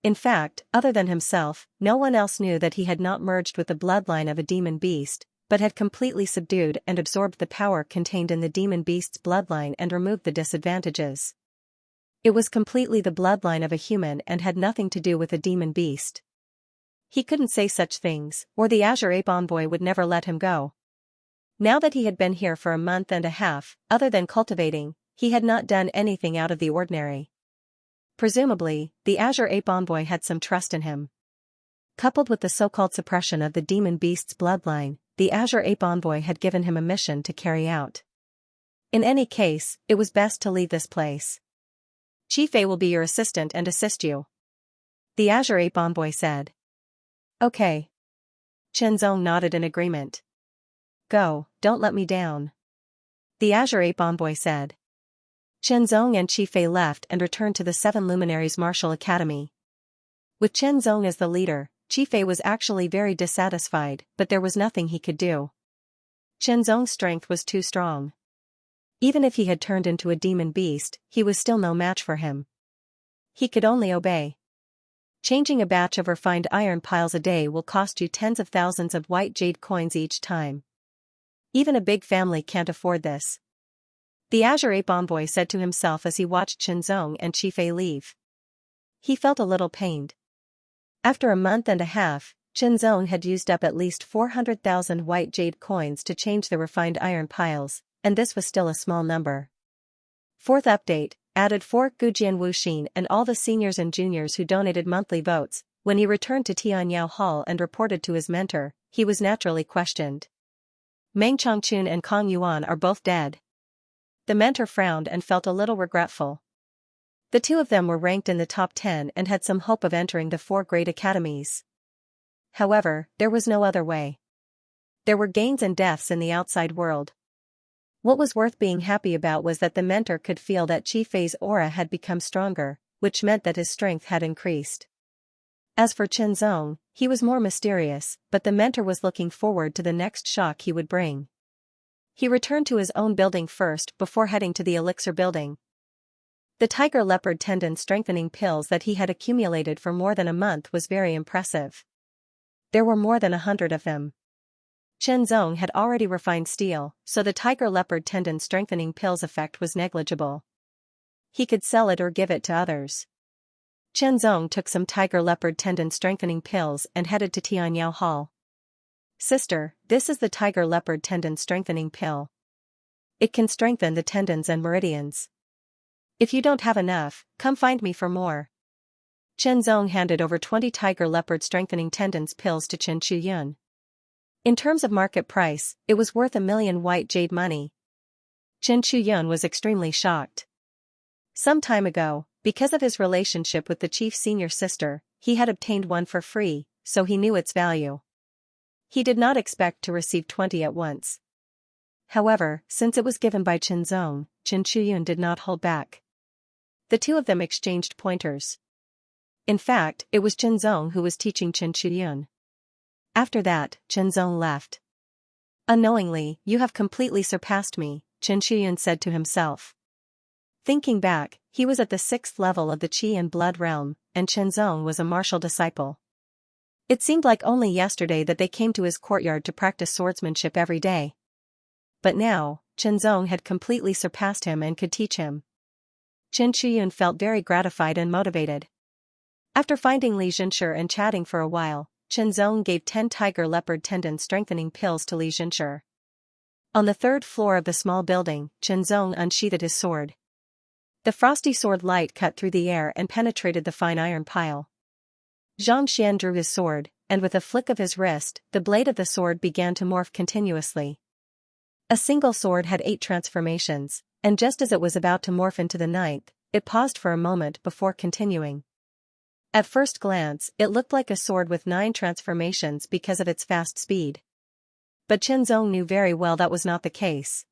In fact, other than himself, no one else knew that he had not merged with the bloodline of a demon beast, but had completely subdued and absorbed the power contained in the demon beast's bloodline and removed the disadvantages. It was completely the bloodline of a human and had nothing to do with a demon beast. He couldn't say such things, or the Azure Ape envoy would never let him go. Now that he had been here for a month and a half, other than cultivating, he had not done anything out of the ordinary. Presumably, the Azure Ape envoy had some trust in him. Coupled with the so-called suppression of the demon beast's bloodline, the Azure Ape envoy had given him a mission to carry out. In any case, it was best to leave this place. Chief A will be your assistant and assist you. The Azure Ape envoy said. Okay. Chen Zong nodded in agreement. Go, don't let me down. The Azure Ape envoy said. Chen Zong and Chi Fei left and returned to the 7 Luminaries Martial Academy. With Chen Zong as the leader, Chi Fei was actually very dissatisfied, but there was nothing he could do. Chen Zong's strength was too strong. Even if he had turned into a demon beast, he was still no match for him. He could only obey. Changing a batch of refined iron piles a day will cost you tens of thousands of white jade coins each time. Even a big family can't afford this. The Azure Ape envoy said to himself as he watched Chen Zong and Chi Fei leave. He felt a little pained. After a month and a half, Chen Zong had used up at least 400,000 white jade coins to change the refined iron piles, and this was still a small number. 4th update, added 4 Gujian Wuxin and all the seniors and juniors who donated monthly votes. When he returned to Tianyao Hall and reported to his mentor, he was naturally questioned. Meng Changchun and Kong Yuan are both dead. The mentor frowned and felt a little regretful. The two of them were ranked in the top 10 and had some hope of entering the 4 great academies. However, there was no other way. There were gains and deaths in the outside world. What was worth being happy about was that the mentor could feel that Chi Fei's aura had become stronger, which meant that his strength had increased. As for Chen Zong, he was more mysterious, but the mentor was looking forward to the next shock he would bring. He returned to his own building first before heading to the elixir building. The tiger leopard tendon strengthening pills that he had accumulated for more than a month was very impressive. There were more than 100 of them. Chen Zong had already refined steel, so the tiger leopard tendon strengthening pills effect was negligible. He could sell it or give it to others. Chen Zong took some tiger leopard tendon strengthening pills and headed to Tianyao Hall. Sister, this is the tiger leopard tendon strengthening pill. It can strengthen the tendons and meridians. If you don't have enough, come find me for more. Chen Zong handed over 20 tiger leopard strengthening tendons pills to Chen Chuyun. In terms of market price, it was worth 1 million white jade money. Chen Chuyun was extremely shocked. Some time ago, because of his relationship with the chief's senior sister, he had obtained one for free, so he knew its value. He did not expect to receive 20 at once. However, since it was given by Chen Zong, Chen Chuyun did not hold back. The two of them exchanged pointers. In fact, it was Chen Zong who was teaching Chen Chuyun. After that, Chen Zong left. Unknowingly, you have completely surpassed me, Chen Chuyun said to himself. Thinking back, he was at the 6th level of the Qi and Blood realm, and Chen Zong was a martial disciple. It seemed like only yesterday that they came to his courtyard to practice swordsmanship every day. But now, Chen Zong had completely surpassed him and could teach him. Chen Chuyun felt very gratified and motivated. After finding Li Jinshi and chatting for a while, Chen Zong gave 10 tiger leopard tendon strengthening pills to Li Jinshi. On the third floor of the small building, Chenzong unsheathed his sword. The frosty sword light cut through the air and penetrated the fine iron pile. Xianxia drew his sword, and with a flick of his wrist, the blade of the sword began to morph continuously. A single sword had 8 transformations, and just as it was about to morph into the 9th, it paused for a moment before continuing. At first glance, it looked like a sword with 9 transformations because of its fast speed. But Chenzong knew very well that was not the case.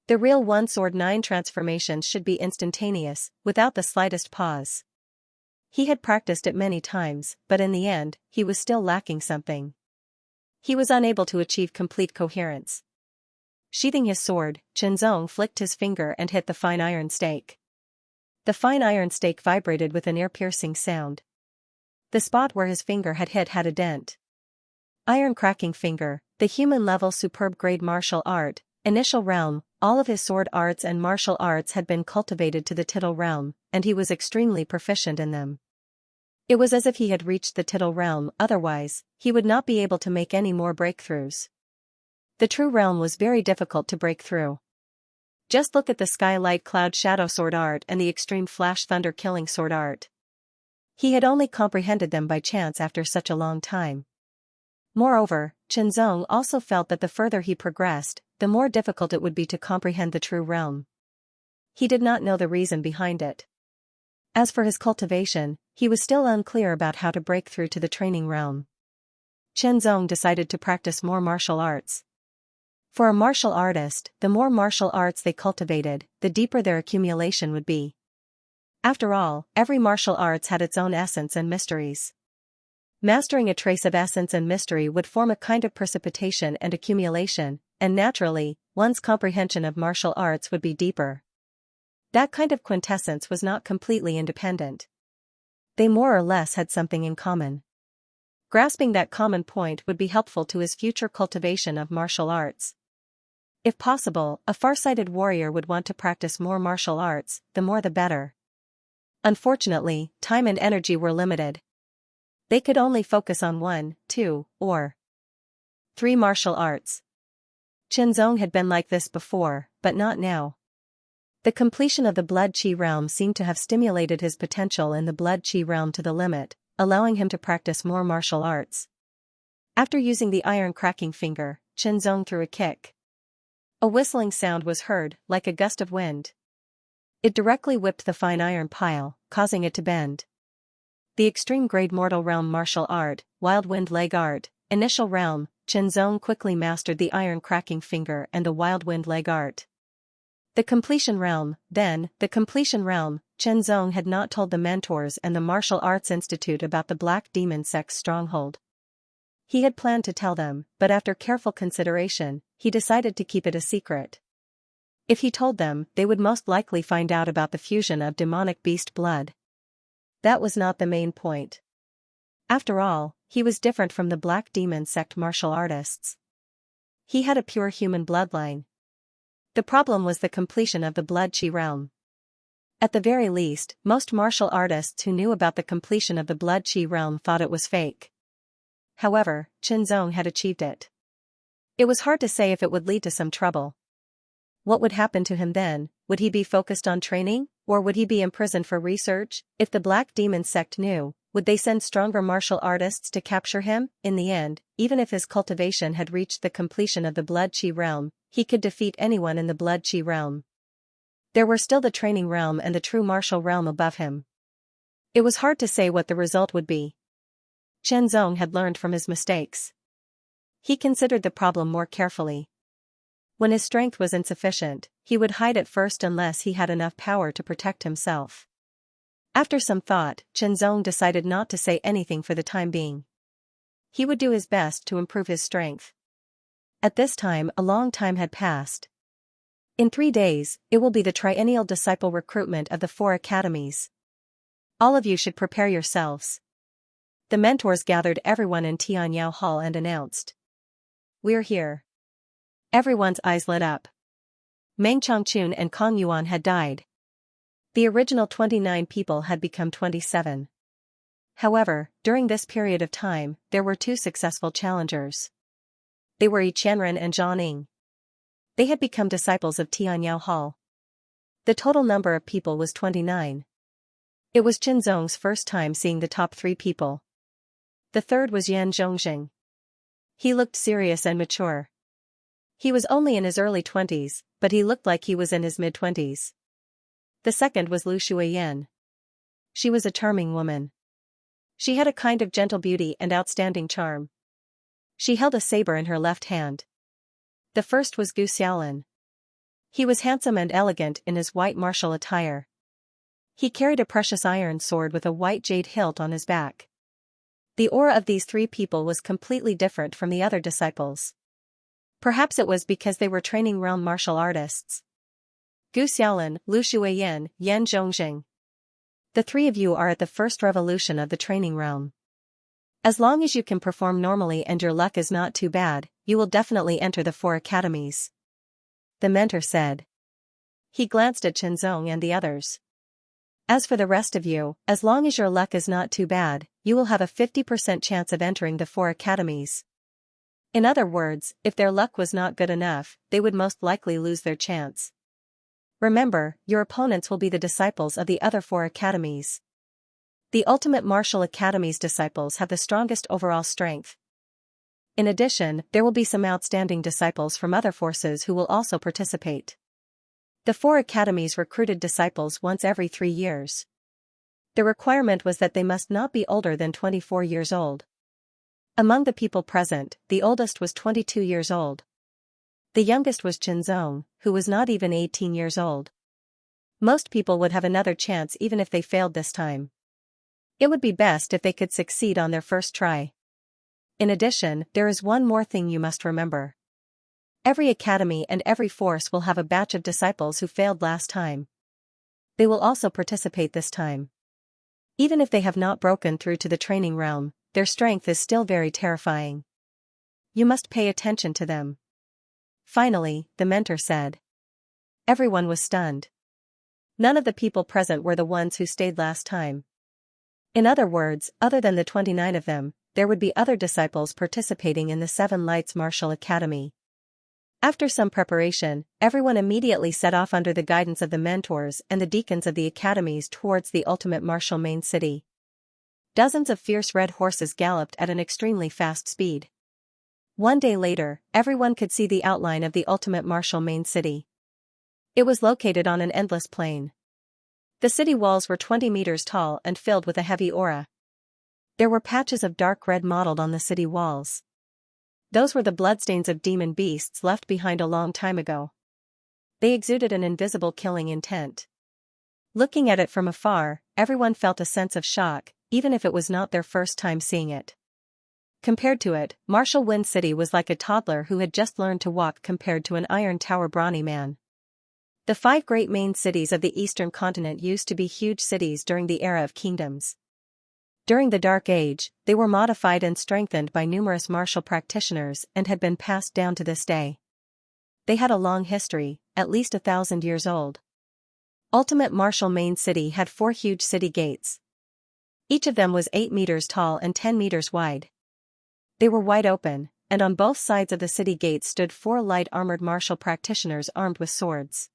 The real one-sword 9 transformations should be instantaneous, without the slightest pause. He had practiced it many times, but in the end, he was still lacking something. He was unable to achieve complete coherence. Sheathing his sword, Chenzong flicked his finger and hit the fine iron stake. The fine iron stake vibrated with an ear-piercing sound. The spot where his finger had hit had a dent. Iron cracking finger, the human-level superb-grade martial art, initial realm. All of his sword arts and martial arts had been cultivated to the tittle realm, and he was extremely proficient in them. It was as if he had reached the tittle realm, otherwise, he would not be able to make any more breakthroughs. The true realm was very difficult to break through. Just look at the skylight cloud shadow sword art and the extreme flash thunder killing sword art. He had only comprehended them by chance after such a long time. Moreover, Chenzong also felt that the further he progressed, the more difficult it would be to comprehend the true realm. He did not know the reason behind it. As for his cultivation, he was still unclear about how to break through to the training realm. Chenzong decided to practice more martial arts. For a martial artist, the more martial arts they cultivated, the deeper their accumulation would be. After all, every martial arts had its own essence and mysteries. Mastering a trace of essence and mystery would form a kind of precipitation and accumulation, and naturally, one's comprehension of martial arts would be deeper. That kind of quintessence was not completely independent. They more or less had something in common. Grasping that common point would be helpful to his future cultivation of martial arts. If possible, a far-sighted warrior would want to practice more martial arts, the more the better. Unfortunately, time and energy were limited. They could only focus on 1, 2, or 3 martial arts. Chenzong had been like this before, but not now. The completion of the blood chi realm seemed to have stimulated his potential in the blood chi realm to the limit, allowing him to practice more martial arts. After using the iron cracking finger, Chenzong threw a kick. A whistling sound was heard, like a gust of wind. It directly whipped the fine iron pile, causing it to bend. The extreme grade mortal realm martial art, wild wind leg art, initial realm, Chenzong quickly mastered the iron cracking finger and the wild wind leg art. The completion realm, then, the completion realm, Chenzong had not told the mentors and the Martial Arts Institute about the Black Demon sect's stronghold. He had planned to tell them, but after careful consideration, he decided to keep it a secret. If he told them, they would most likely find out about the fusion of demonic beast blood. That was not the main point. After all, he was different from the Black Demon sect martial artists. He had a pure human bloodline. The problem was the completion of the blood chi realm. At the very least, most martial artists who knew about the completion of the blood chi realm thought it was fake. However, Chenzong had achieved it. It was hard to say if it would lead to some trouble. What would happen to him then? Would he be focused on training, or would he be imprisoned for research? If the Black Demon sect knew, would they send stronger martial artists to capture him? In the end, even if his cultivation had reached the completion of the blood chi realm, he could defeat anyone in the blood chi realm. There were still the training realm and the true martial realm above him. It was hard to say what the result would be. Chenzong had learned from his mistakes. He considered the problem more carefully. When his strength was insufficient, he would hide at first unless he had enough power to protect himself. After some thought, Chenzong decided not to say anything for the time being. He would do his best to improve his strength. At this time, a long time had passed. In 3 days, it will be the triennial disciple recruitment of the 4 academies. All of you should prepare yourselves. The mentors gathered everyone in Tianyao Hall and announced, "We're here." Everyone's eyes lit up. Meng Changchun and Kong Yuan had died. The original 29 people had become 27. However, during this period of time, there were 2 successful challengers. They were Yi Qianren and Zhang Ning. They had become disciples of Tianyao Hall. The total number of people was 29. It was Qinzong's first time seeing the top 3 people. The third was Yan Zhongjing. He looked serious and mature. He was only in his early 20s, but he looked like he was in his mid-20s. The second was Lu Shuiyan. She was a charming woman. She had a kind of gentle beauty and outstanding charm. She held a saber in her left hand. The first was Gu Xiaolin. He was handsome and elegant in his white martial attire. He carried a precious iron sword with a white jade hilt on his back. The aura of these 3 people was completely different from the other disciples. Perhaps it was because they were training realm martial artists. Gu Xiaolin, Lu Shuiyan, Yan Zhongjing. The 3 of you are at the first revolution of the training realm. As long as you can perform normally and your luck is not too bad, you will definitely enter the 4 academies. The mentor said. He glanced at Qinzong and the others. As for the rest of you, as long as your luck is not too bad, you will have a 50% chance of entering the 4 academies. In other words, if their luck was not good enough, they would most likely lose their chance. Remember, your opponents will be the disciples of the other 4 academies. The Ultimate Martial Academy's disciples have the strongest overall strength. In addition, there will be some outstanding disciples from other forces who will also participate. The 4 academies recruited disciples once every 3 years. The requirement was that they must not be older than 24 years old. Among the people present, the oldest was 22 years old. The youngest was Qinzong, who was not even 18 years old. Most people would have another chance even if they failed this time. It would be best if they could succeed on their first try. In addition, there is one more thing you must remember. Every academy and every force will have a batch of disciples who failed last time. They will also participate this time. Even if they have not broken through to the training realm, their strength is still very terrifying. You must pay attention to them. Finally, the mentor said. Everyone was stunned. None of the people present were the ones who stayed last time. In other words, other than the 29 of them, there would be other disciples participating in the 7 Lights Martial Academy. After some preparation, everyone immediately set off under the guidance of the mentors and the deacons of the academies towards the ultimate martial main city. Dozens of fierce red horses galloped at an extremely fast speed. One day later, everyone could see the outline of the ultimate martial main city. It was located on an endless plain. The city walls were 20 meters tall and filled with a heavy aura. There were patches of dark red mottled on the city walls. Those were the bloodstains of demon beasts left behind a long time ago. They exuded an invisible killing intent. Looking at it from afar, everyone felt a sense of shock, even if it was not their first time seeing it. Compared to it, Martial Wind City was like a toddler who had just learned to walk compared to an Iron Tower brawny man. The 5 great main cities of the Eastern continent used to be huge cities during the era of kingdoms. During the Dark Age, they were modified and strengthened by numerous martial practitioners and had been passed down to this day. They had a long history, at least 1,000 years old. Ultimate Martial Main City had 4 huge city gates. Each of them was 8 meters tall and 10 meters wide. They were wide open, and on both sides of the city gates stood 4 light-armored martial practitioners armed with swords.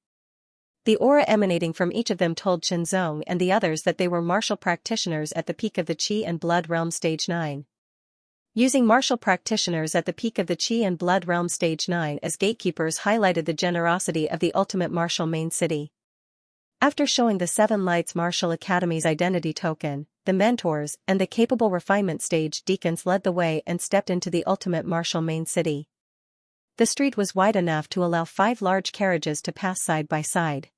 The aura emanating from each of them told Qinzong and the others that they were martial practitioners at the peak of the Qi and Blood Realm Stage 9. Using martial practitioners at the peak of the Qi and Blood Realm Stage 9 as gatekeepers highlighted the generosity of the ultimate martial main city. After showing the 7 Lights Martial Academy's identity token, the mentors and the capable refinement stage deacons led the way and stepped into the ultimate martial main city. The street was wide enough to allow 5 large carriages to pass side by side.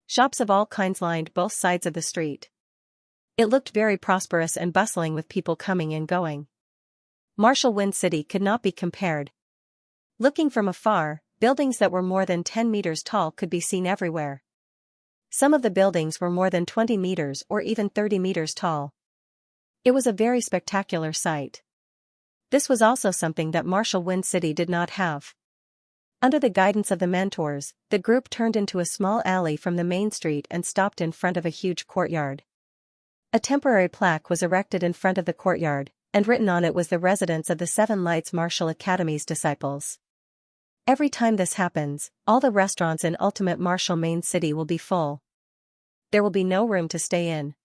Shops of all kinds lined both sides of the street. It looked very prosperous and bustling with people coming and going. Martial Wind City could not be compared. Looking from afar, buildings that were more than 10 meters tall could be seen everywhere. Some of the buildings were more than 20 meters or even 30 meters tall. It was a very spectacular sight. This was also something that Martial Wind City did not have. Under the guidance of the mentors, the group turned into a small alley from the main street and stopped in front of a huge courtyard. A temporary plaque was erected in front of the courtyard, and written on it was the residence of the 7 Lights Martial Academy's disciples. Every time this happens, all the restaurants in Ultimate Martial Main City will be full. There will be no room to stay in.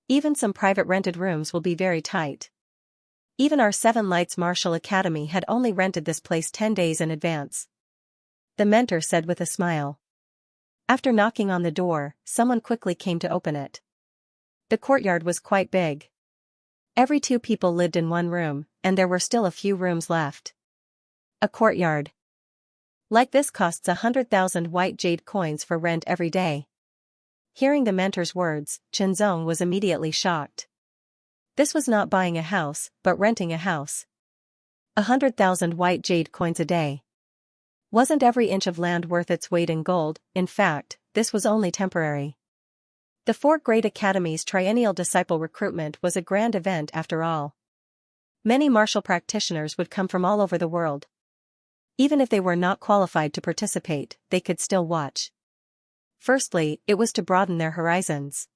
Even some private rented rooms will be very tight. Even our Seven Lights Martial Academy had only rented this place 10 days in advance. The mentor said with a smile. After knocking on the door, someone quickly came to open it. The courtyard was quite big. Every 2 people lived in one room, and there were still a few rooms left. A courtyard like this costs 100,000 white jade coins for rent every day. Hearing the mentor's words, Chenzong was immediately shocked. This was not buying a house, but renting a house. 100,000 white jade coins a day. Wasn't every inch of land worth its weight in gold? In fact, this was only temporary. The 4 Great Academies Triennial Disciple Recruitment was a grand event after all. Many martial practitioners would come from all over the world. Even if they were not qualified to participate, they could still watch. Firstly, it was to broaden their horizons.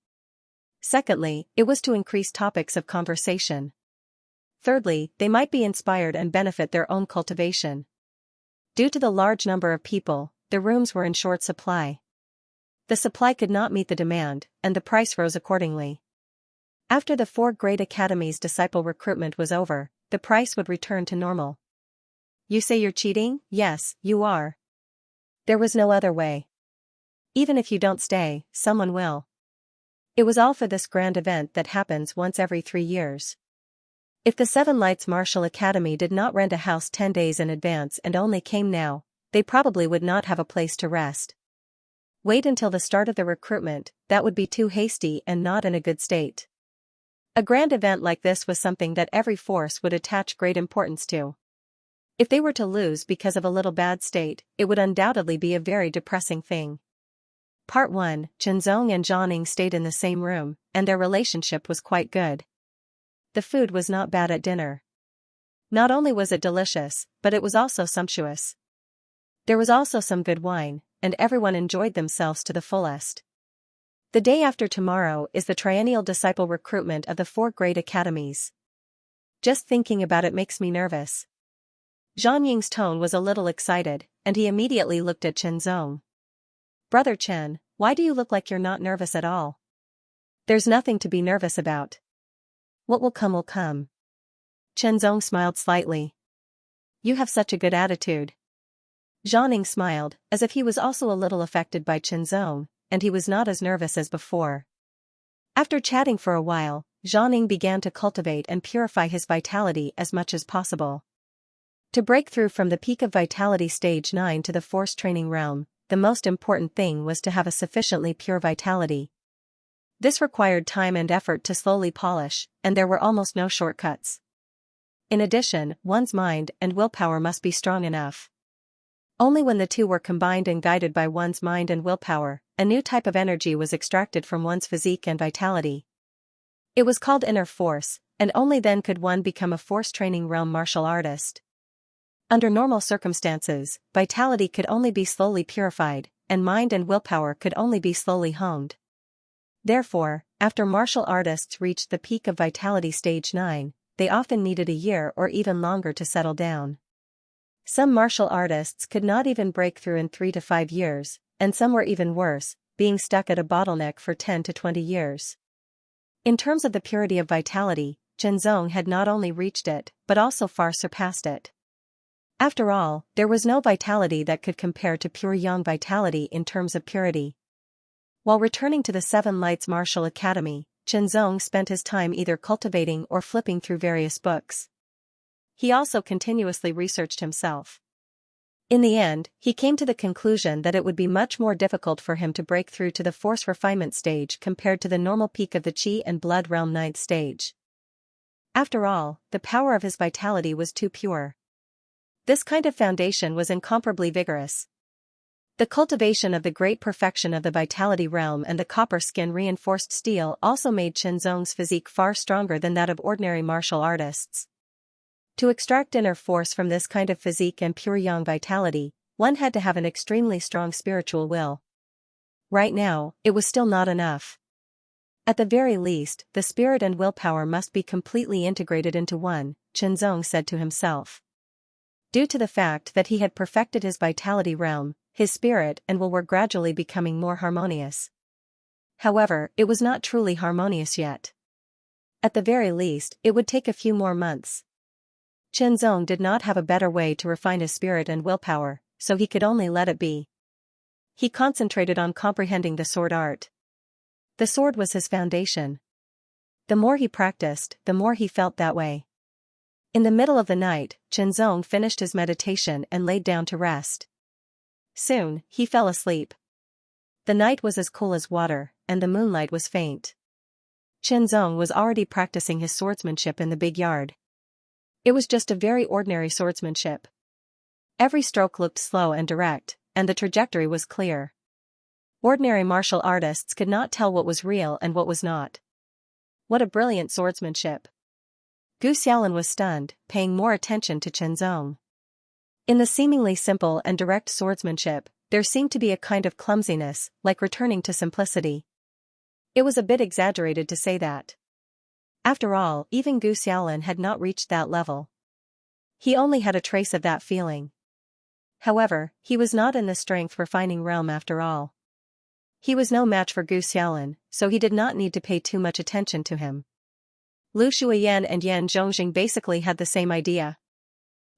Secondly, it was to increase topics of conversation. Thirdly, they might be inspired and benefit their own cultivation. Due to the large number of people, the rooms were in short supply. The supply could not meet the demand, and the price rose accordingly. After the 4 Great Academies disciple recruitment was over, the price would return to normal. You say you're cheating? Yes, you are. There was no other way. Even if you don't stay, someone will. It was all for this grand event that happens once every 3 years. If the Seven Lights Martial Academy did not rent a house 10 days in advance and only came now, they probably would not have a place to rest. Wait until the start of the recruitment, that would be too hasty and not in a good state. A grand event like this was something that every force would attach great importance to. If they were to lose because of a little bad state, it would undoubtedly be a very depressing thing. Part 1, Chenzong and Jianing stayed in the same room, and their relationship was quite good. The food was not bad at dinner. Not only was it delicious, but it was also sumptuous. There was also some good wine, and everyone enjoyed themselves to the fullest. The day after tomorrow is the triennial disciple recruitment of the 4 Great Academies. Just thinking about it makes me nervous. Zhang Ying's tone was a little excited, and he immediately looked at Chenzong. Brother Chen, why do you look like you're not nervous at all? There's nothing to be nervous about. What will come will come. Chenzong smiled slightly. You have such a good attitude. Zhang Ying smiled, as if he was also a little affected by Chenzong, and he was not as nervous as before. After chatting for a while, Zhang Ying began to cultivate and purify his vitality as much as possible. To break through from the peak of vitality stage 9 to the force training realm, the most important thing was to have a sufficiently pure vitality. This required time and effort to slowly polish, and there were almost no shortcuts. In addition, one's mind and willpower must be strong enough. Only when the two were combined and guided by one's mind and willpower, a new type of energy was extracted from one's physique and vitality. It was called inner force, and only then could one become a force training realm martial artist. Under normal circumstances, vitality could only be slowly purified, and mind and willpower could only be slowly honed. Therefore, after martial artists reached the peak of vitality stage 9, they often needed a year or even longer to settle down. Some martial artists could not even break through in 3 to 5 years, and some were even worse, being stuck at a bottleneck for 10 to 20 years. In terms of the purity of vitality, Chenzong had not only reached it, but also far surpassed it. After all, there was no vitality that could compare to pure yang vitality in terms of purity. While returning to the Seven Lights Martial Academy, Chenzong spent his time either cultivating or flipping through various books. He also continuously researched himself. In the end, he came to the conclusion that it would be much more difficult for him to break through to the force refinement stage compared to the normal peak of the Qi and Blood Realm 9th stage. After all, the power of his vitality was too pure. This kind of foundation was incomparably vigorous. The cultivation of the great perfection of the vitality realm and the copper skin reinforced steel also made Chenzong's physique far stronger than that of ordinary martial artists. To extract inner force from this kind of physique and pure yang vitality, one had to have an extremely strong spiritual will. Right now, it was still not enough. At the very least, the spirit and willpower must be completely integrated into one, Chenzong said to himself. Due to the fact that he had perfected his vitality realm, his spirit and will were gradually becoming more harmonious. However, it was not truly harmonious yet. At the very least, it would take a few more months. Zong did not have a better way to refine his spirit and willpower, so he could only let it be. He concentrated on comprehending the sword art. The sword was his foundation. The more he practiced, the more he felt that way. In the middle of the night, Zong finished his meditation and laid down to rest. Soon, he fell asleep. The night was as cool as water, and the moonlight was faint. Zong was already practicing his swordsmanship in the big yard. It was just a very ordinary swordsmanship. Every stroke looked slow and direct, and the trajectory was clear. Ordinary martial artists could not tell what was real and what was not. What a brilliant swordsmanship! Gu Xiaolin was stunned, paying more attention to Zong. In the seemingly simple and direct swordsmanship, there seemed to be a kind of clumsiness, like returning to simplicity. It was a bit exaggerated to say that. After all, even Gu Xiaolin had not reached that level. He only had a trace of that feeling. However, he was not in the strength-refining realm after all. He was no match for Gu Xiaolin, so he did not need to pay too much attention to him. Lu Shuiyan and Yan Zhongjing basically had the same idea.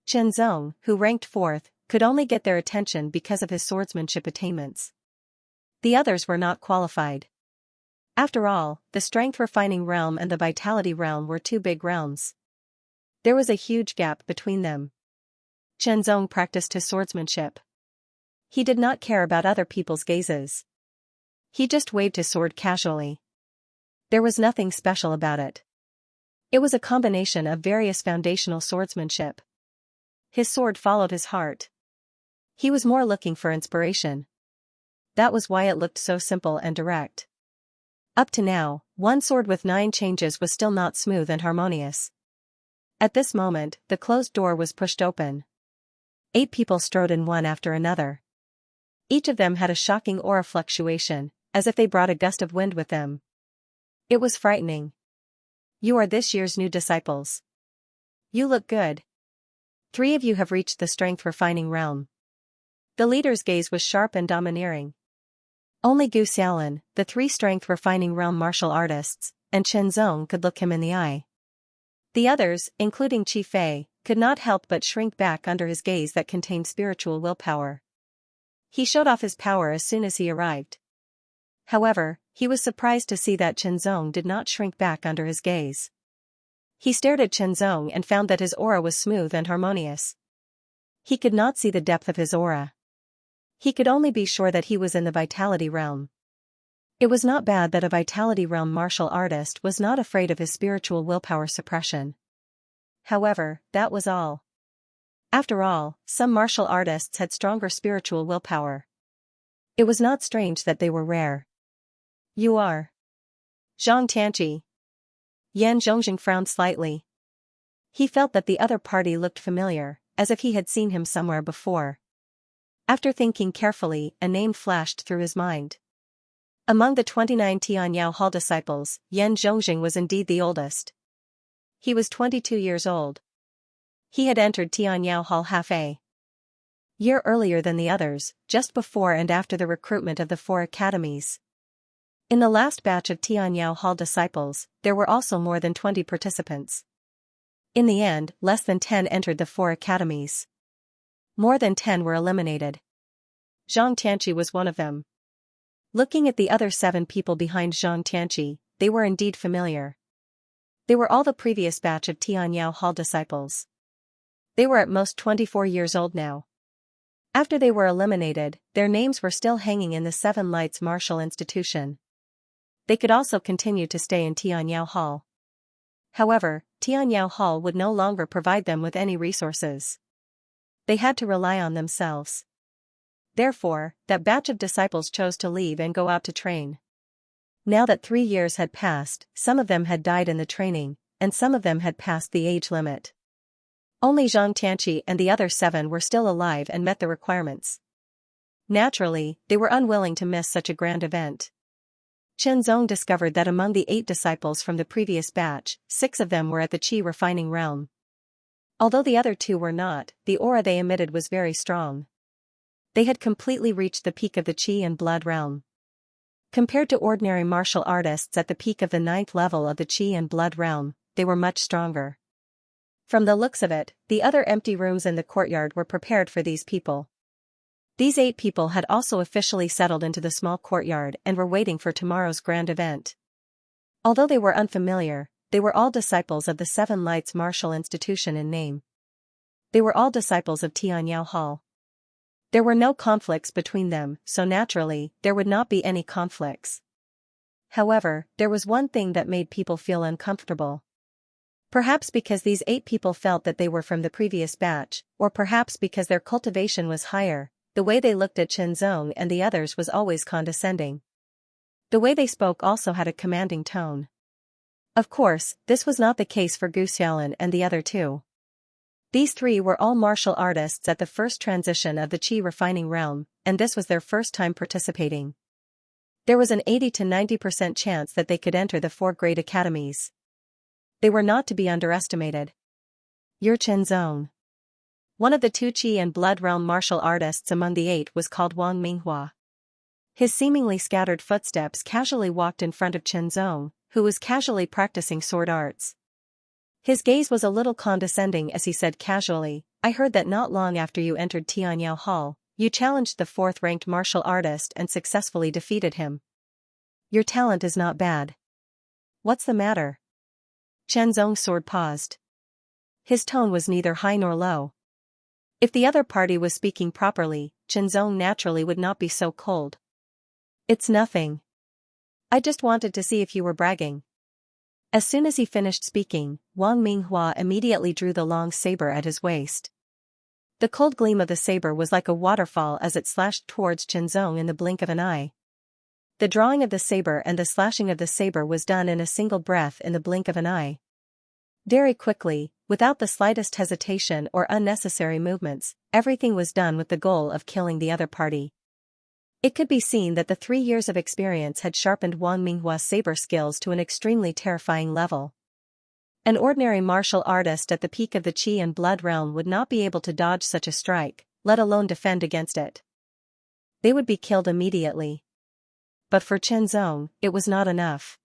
Zong, who ranked 4th, could only get their attention because of his swordsmanship attainments. The others were not qualified. After all, the strength-refining realm and the vitality realm were two big realms. There was a huge gap between them. Zong practiced his swordsmanship. He did not care about other people's gazes. He just waved his sword casually. There was nothing special about it. It was a combination of various foundational swordsmanship. His sword followed his heart. He was more looking for inspiration. That was why it looked so simple and direct. Up to now, one sword with 9 changes was still not smooth and harmonious. At this moment, the closed door was pushed open. 8 people strode in one after another. Each of them had a shocking aura fluctuation, as if they brought a gust of wind with them. It was frightening. You are this year's new disciples. You look good. 3 of you have reached the strength-refining realm. The leader's gaze was sharp and domineering. Only Gu Xiaolin, the 3 strength-refining realm martial artists, and Zong could look him in the eye. The others, including Qi Fei, could not help but shrink back under his gaze that contained spiritual willpower. He showed off his power as soon as he arrived. However, he was surprised to see that Zong did not shrink back under his gaze. He stared at Zong and found that his aura was smooth and harmonious. He could not see the depth of his aura. He could only be sure that he was in the vitality realm. It was not bad that a vitality realm martial artist was not afraid of his spiritual willpower suppression. However, that was all. After all, some martial artists had stronger spiritual willpower. It was not strange that they were rare. You are Zhang Tianqi. Yan Zhongjing frowned slightly. He felt that the other party looked familiar, as if he had seen him somewhere before. After thinking carefully, a name flashed through his mind. Among the 29 Tianyao Hall disciples, Yan Zhongjing was indeed the oldest. He was 22 years old. He had entered Tianyao Hall half a year earlier than the others, just before and after the recruitment of the 4 academies. In the last batch of Tianyao Hall disciples, there were also more than 20 participants. In the end, less than 10 entered the 4 academies. More than 10 were eliminated. Zhang Tianqi was one of them. Looking at the other 7 people behind Zhang Tianqi, they were indeed familiar. They were all the previous batch of Tianyao Hall disciples. They were at most 24 years old now. After they were eliminated, their names were still hanging in the 7 Lights Martial Institution. They could also continue to stay in Tianyao Hall. However, Tianyao Hall would no longer provide them with any resources. They had to rely on themselves. Therefore, that batch of disciples chose to leave and go out to train. Now that 3 years had passed, some of them had died in the training, and some of them had passed the age limit. Only Zhang Tianqi and the other 7 were still alive and met the requirements. Naturally, they were unwilling to miss such a grand event. Zong discovered that among the 8 disciples from the previous batch, 6 of them were at the Qi refining realm. Although the other two were not, the aura they emitted was very strong. They had completely reached the peak of the Qi and Blood realm. Compared to ordinary martial artists at the peak of the 9th level of the Qi and Blood realm, they were much stronger. From the looks of it, the other empty rooms in the courtyard were prepared for these people. These 8 people had also officially settled into the small courtyard and were waiting for tomorrow's grand event. Although they were unfamiliar, they were all disciples of the Seven Lights Martial Institution in name. They were all disciples of Tianyao Hall. There were no conflicts between them, so naturally, there would not be any conflicts. However, there was one thing that made people feel uncomfortable. Perhaps because these 8 people felt that they were from the previous batch, or perhaps because their cultivation was higher, the way they looked at Shenzong and the others was always condescending. The way they spoke also had a commanding tone. Of course, this was not the case for Gu Xiaolin and the other 2. These 3 were all martial artists at the first transition of the Qi refining realm, and this was their first time participating. There was an 80 to 90% chance that they could enter the 4 great academies. They were not to be underestimated. Yer Shenzong. One of the 2 Qi and Blood realm martial artists among the 8 was called Wang Minghua. His seemingly scattered footsteps casually walked in front of Shenzong, who was casually practicing sword arts. His gaze was a little condescending as he said casually, "I heard that not long after you entered Tianyao Hall, you challenged the 4th-ranked martial artist and successfully defeated him. Your talent is not bad. What's the matter?" Shenzong's sword paused. His tone was neither high nor low. If the other party was speaking properly, Shenzong naturally would not be so cold. "It's nothing. I just wanted to see if you were bragging." As soon as he finished speaking, Wang Minghua immediately drew the long saber at his waist. The cold gleam of the saber was like a waterfall as it slashed towards Shenzong in the blink of an eye. The drawing of the saber and the slashing of the saber was done in a single breath in the blink of an eye. Very quickly, without the slightest hesitation or unnecessary movements, everything was done with the goal of killing the other party. It could be seen that the 3 years of experience had sharpened Wang Minghua's saber skills to an extremely terrifying level. An ordinary martial artist at the peak of the Qi and Blood realm would not be able to dodge such a strike, let alone defend against it. They would be killed immediately. But for Shenzong, it was not enough.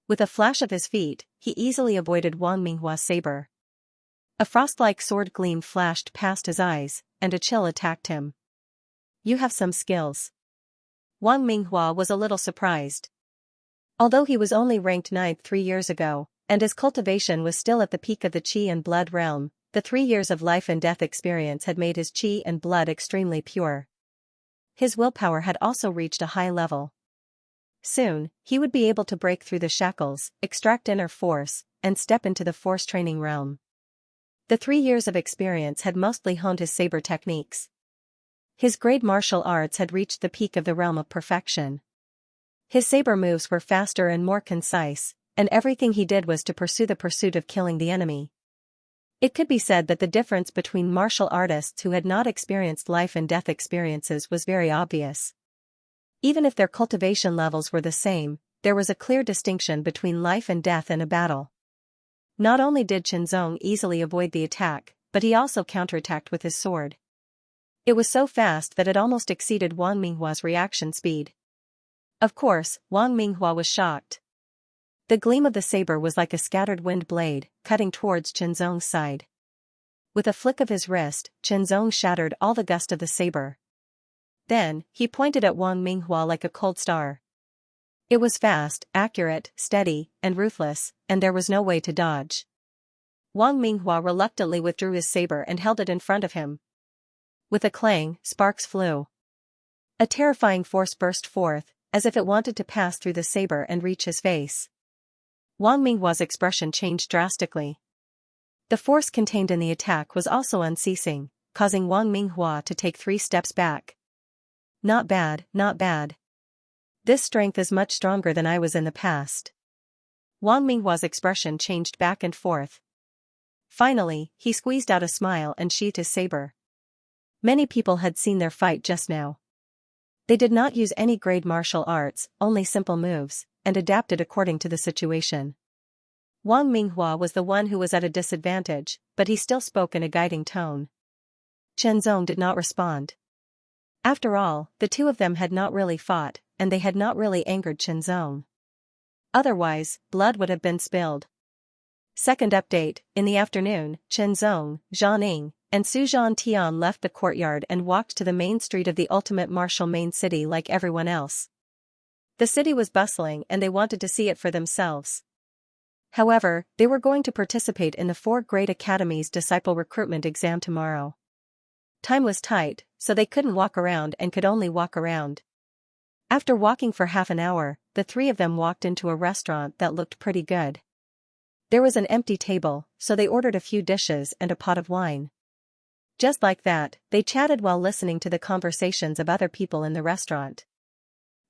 With a flash of his feet, he easily avoided Wang Minghua's saber. A frost-like sword gleam flashed past his eyes, and a chill attacked him. "You have some skills." Wang Minghua was a little surprised. Although he was only ranked 9th 3 years ago, and his cultivation was still at the peak of the Qi and Blood realm, the 3 years of life and death experience had made his Qi and Blood extremely pure. His willpower had also reached a high level. Soon, he would be able to break through the shackles, extract inner force, and step into the force training realm. The 3 years of experience had mostly honed his saber techniques. His great martial arts had reached the peak of the realm of perfection. His saber moves were faster and more concise, and everything he did was to pursue the pursuit of killing the enemy. It could be said that the difference between martial artists who had not experienced life and death experiences was very obvious. Even if their cultivation levels were the same, there was a clear distinction between life and death in a battle. Not only did Shenzong easily avoid the attack, but he also counterattacked with his sword. It was so fast that it almost exceeded Wang Minghua's reaction speed. Of course, Wang Minghua was shocked. The gleam of the saber was like a scattered wind blade, cutting towards Shenzong's side. With a flick of his wrist, Shenzong shattered all the gust of the saber. Then, he pointed at Wang Minghua like a cold star. It was fast, accurate, steady, and ruthless, and there was no way to dodge. Wang Minghua reluctantly withdrew his saber and held it in front of him. With a clang, sparks flew. A terrifying force burst forth, as if it wanted to pass through the saber and reach his face. Wang Minghua's expression changed drastically. The force contained in the attack was also unceasing, causing Wang Minghua to take 3 steps back. "Not bad, not bad. This strength is much stronger than I was in the past." Wang Minghua's expression changed back and forth. Finally, he squeezed out a smile and sheathed his saber. Many people had seen their fight just now. They did not use any great martial arts, only simple moves, and adapted according to the situation. Wang Minghua was the one who was at a disadvantage, but he still spoke in a guiding tone. Chenzong did not respond. After all, the two of them had not really fought, and they had not really angered Chenzong. Otherwise, blood would have been spilled. Second update, in the afternoon, Chenzong, Zhaning, and Su Zhantian left the courtyard and walked to the main street of the ultimate martial main city like everyone else. The city was bustling and they wanted to see it for themselves. However, they were going to participate in the 4 Great Academies disciple recruitment exam tomorrow. Time was tight, so they couldn't walk around and could only walk around. After walking for half an hour, the three of them walked into a restaurant that looked pretty good. There was an empty table, so they ordered a few dishes and a pot of wine. Just like that, they chatted while listening to the conversations of other people in the restaurant.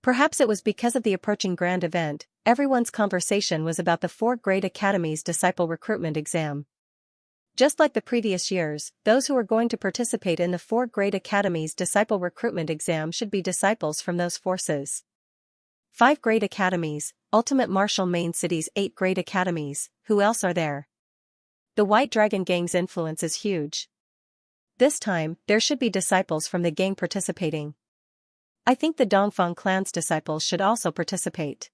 Perhaps it was because of the approaching grand event, everyone's conversation was about the 4 Great Academies disciple recruitment exam. Just like the previous years, those who were going to participate in the 4 Great Academies disciple recruitment exam should be disciples from those forces. 5 Great Academies, Ultimate Martial Main City's 8 Great Academies, who else are there? The White Dragon Gang's influence is huge. This time, there should be disciples from the gang participating. I think the Dongfang clan's disciples should also participate.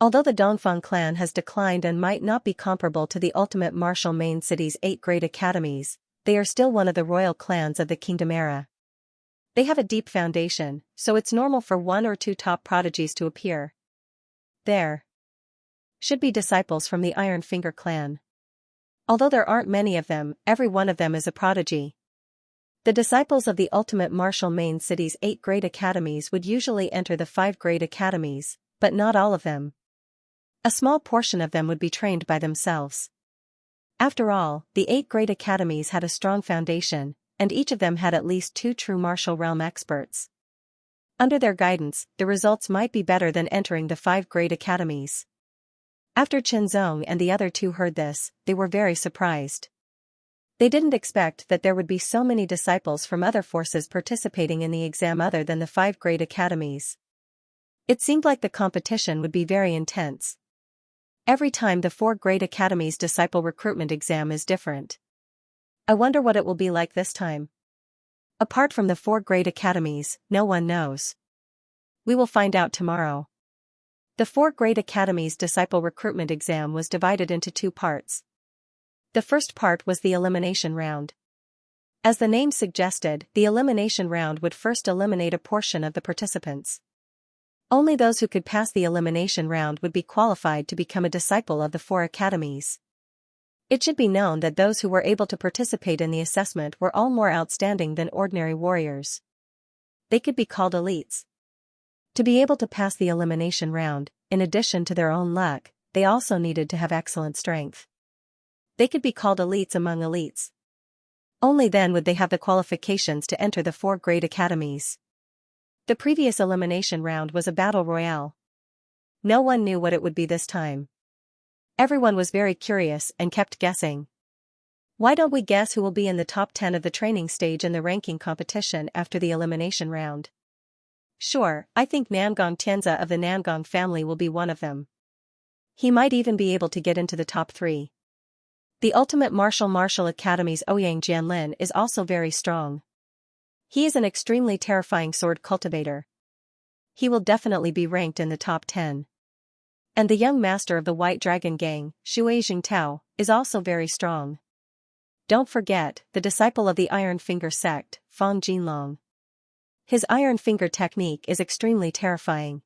Although the Dongfang clan has declined and might not be comparable to the Ultimate Martial Main City's 8 Great Academies, they are still one of the royal clans of the Kingdom era. They have a deep foundation, so it's normal for 1 or 2 top prodigies to appear. There should be disciples from the Iron Finger clan. Although there aren't many of them, every one of them is a prodigy. The disciples of the Ultimate Martial Main City's 8 Great Academies would usually enter the 5 Great Academies, but not all of them. A small portion of them would be trained by themselves. After all, the 8 Great Academies had a strong foundation, and each of them had at least 2 true martial realm experts. Under their guidance, the results might be better than entering the 5 Great Academies. After Chenzong and the other two heard this, they were very surprised. They didn't expect that there would be so many disciples from other forces participating in the exam other than the 5 Great Academies. It seemed like the competition would be very intense. Every time the 4 Great Academies disciple recruitment exam is different. I wonder what it will be like this time. Apart from the 4 Great Academies, no one knows. We will find out tomorrow. The 4 Great Academies disciple recruitment exam was divided into 2 parts. The first part was the elimination round. As the name suggested, the elimination round would first eliminate a portion of the participants. Only those who could pass the elimination round would be qualified to become a disciple of the 4 academies. It should be known that those who were able to participate in the assessment were all more outstanding than ordinary warriors. They could be called elites. To be able to pass the elimination round, in addition to their own luck, they also needed to have excellent strength. They could be called elites among elites. Only then would they have the qualifications to enter the 4 Great Academies. The previous elimination round was a battle royale. No one knew what it would be this time. Everyone was very curious and kept guessing. Why don't we guess who will be in the top 10 of the training stage in the ranking competition after the elimination round? Sure, I think Nangong Tianza of the Nangong family will be one of them. He might even be able to get into the top 3. The Ultimate Martial Academy's Ouyang Jianlin is also very strong. He is an extremely terrifying sword cultivator. He will definitely be ranked in the top 10. And the young master of the White Dragon Gang, Shui Jingtao, is also very strong. Don't forget, the disciple of the Iron Finger sect, Fang Jinlong. His Iron Finger technique is extremely terrifying.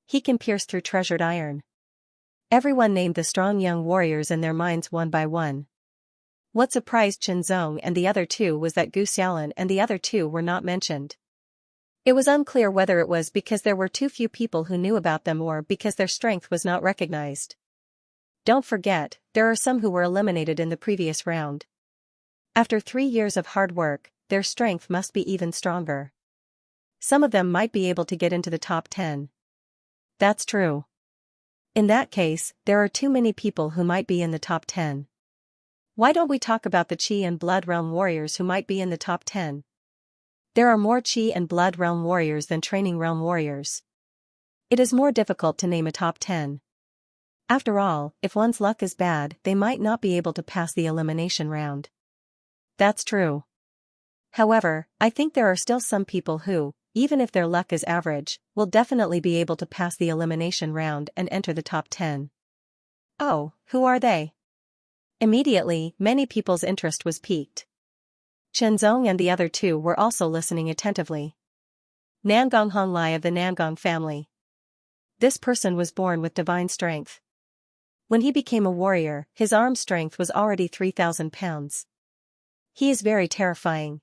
He can pierce through treasured iron. Everyone named the strong young warriors in their minds one by one. What surprised Chenzong and the other two was that Gu Xiaolin and the other two were not mentioned. It was unclear whether it was because there were too few people who knew about them or because their strength was not recognized. Don't forget, there are some who were eliminated in the previous round. After 3 years of hard work, their strength must be even stronger. Some of them might be able to get into the top 10. That's true. In that case, there are too many people who might be in the top 10. Why don't we talk about the Qi and Blood Realm warriors who might be in the top 10? There are more Qi and Blood Realm warriors than Training Realm warriors. It is more difficult to name a top 10. After all, if one's luck is bad, they might not be able to pass the elimination round. That's true. However, I think there are still some people who, even if their luck is average, will definitely be able to pass the elimination round and enter the top 10. Oh, who are they? Immediately, many people's interest was piqued. Chenzong and the other two were also listening attentively. Nangong Honglai of the Nangong family. This person was born with divine strength. When he became a warrior, his arm strength was already 3,000 pounds. He is very terrifying.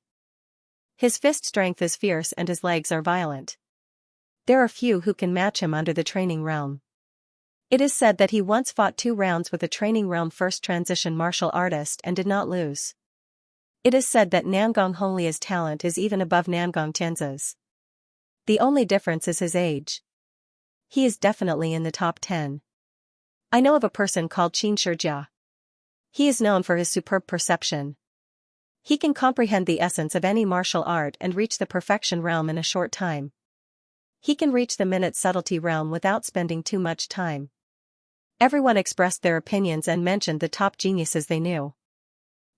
His fist strength is fierce and his legs are violent. There are few who can match him under the training realm. It is said that he once fought 2 rounds with a training realm first transition martial artist and did not lose. It is said that Nangong Honglia's talent is even above Nangong Tianzi's. The only difference is his age. He is definitely in the top 10. I know of a person called Xianxia. He is known for his superb perception. He can comprehend the essence of any martial art and reach the perfection realm in a short time. He can reach the minute subtlety realm without spending too much time. Everyone expressed their opinions and mentioned the top geniuses they knew.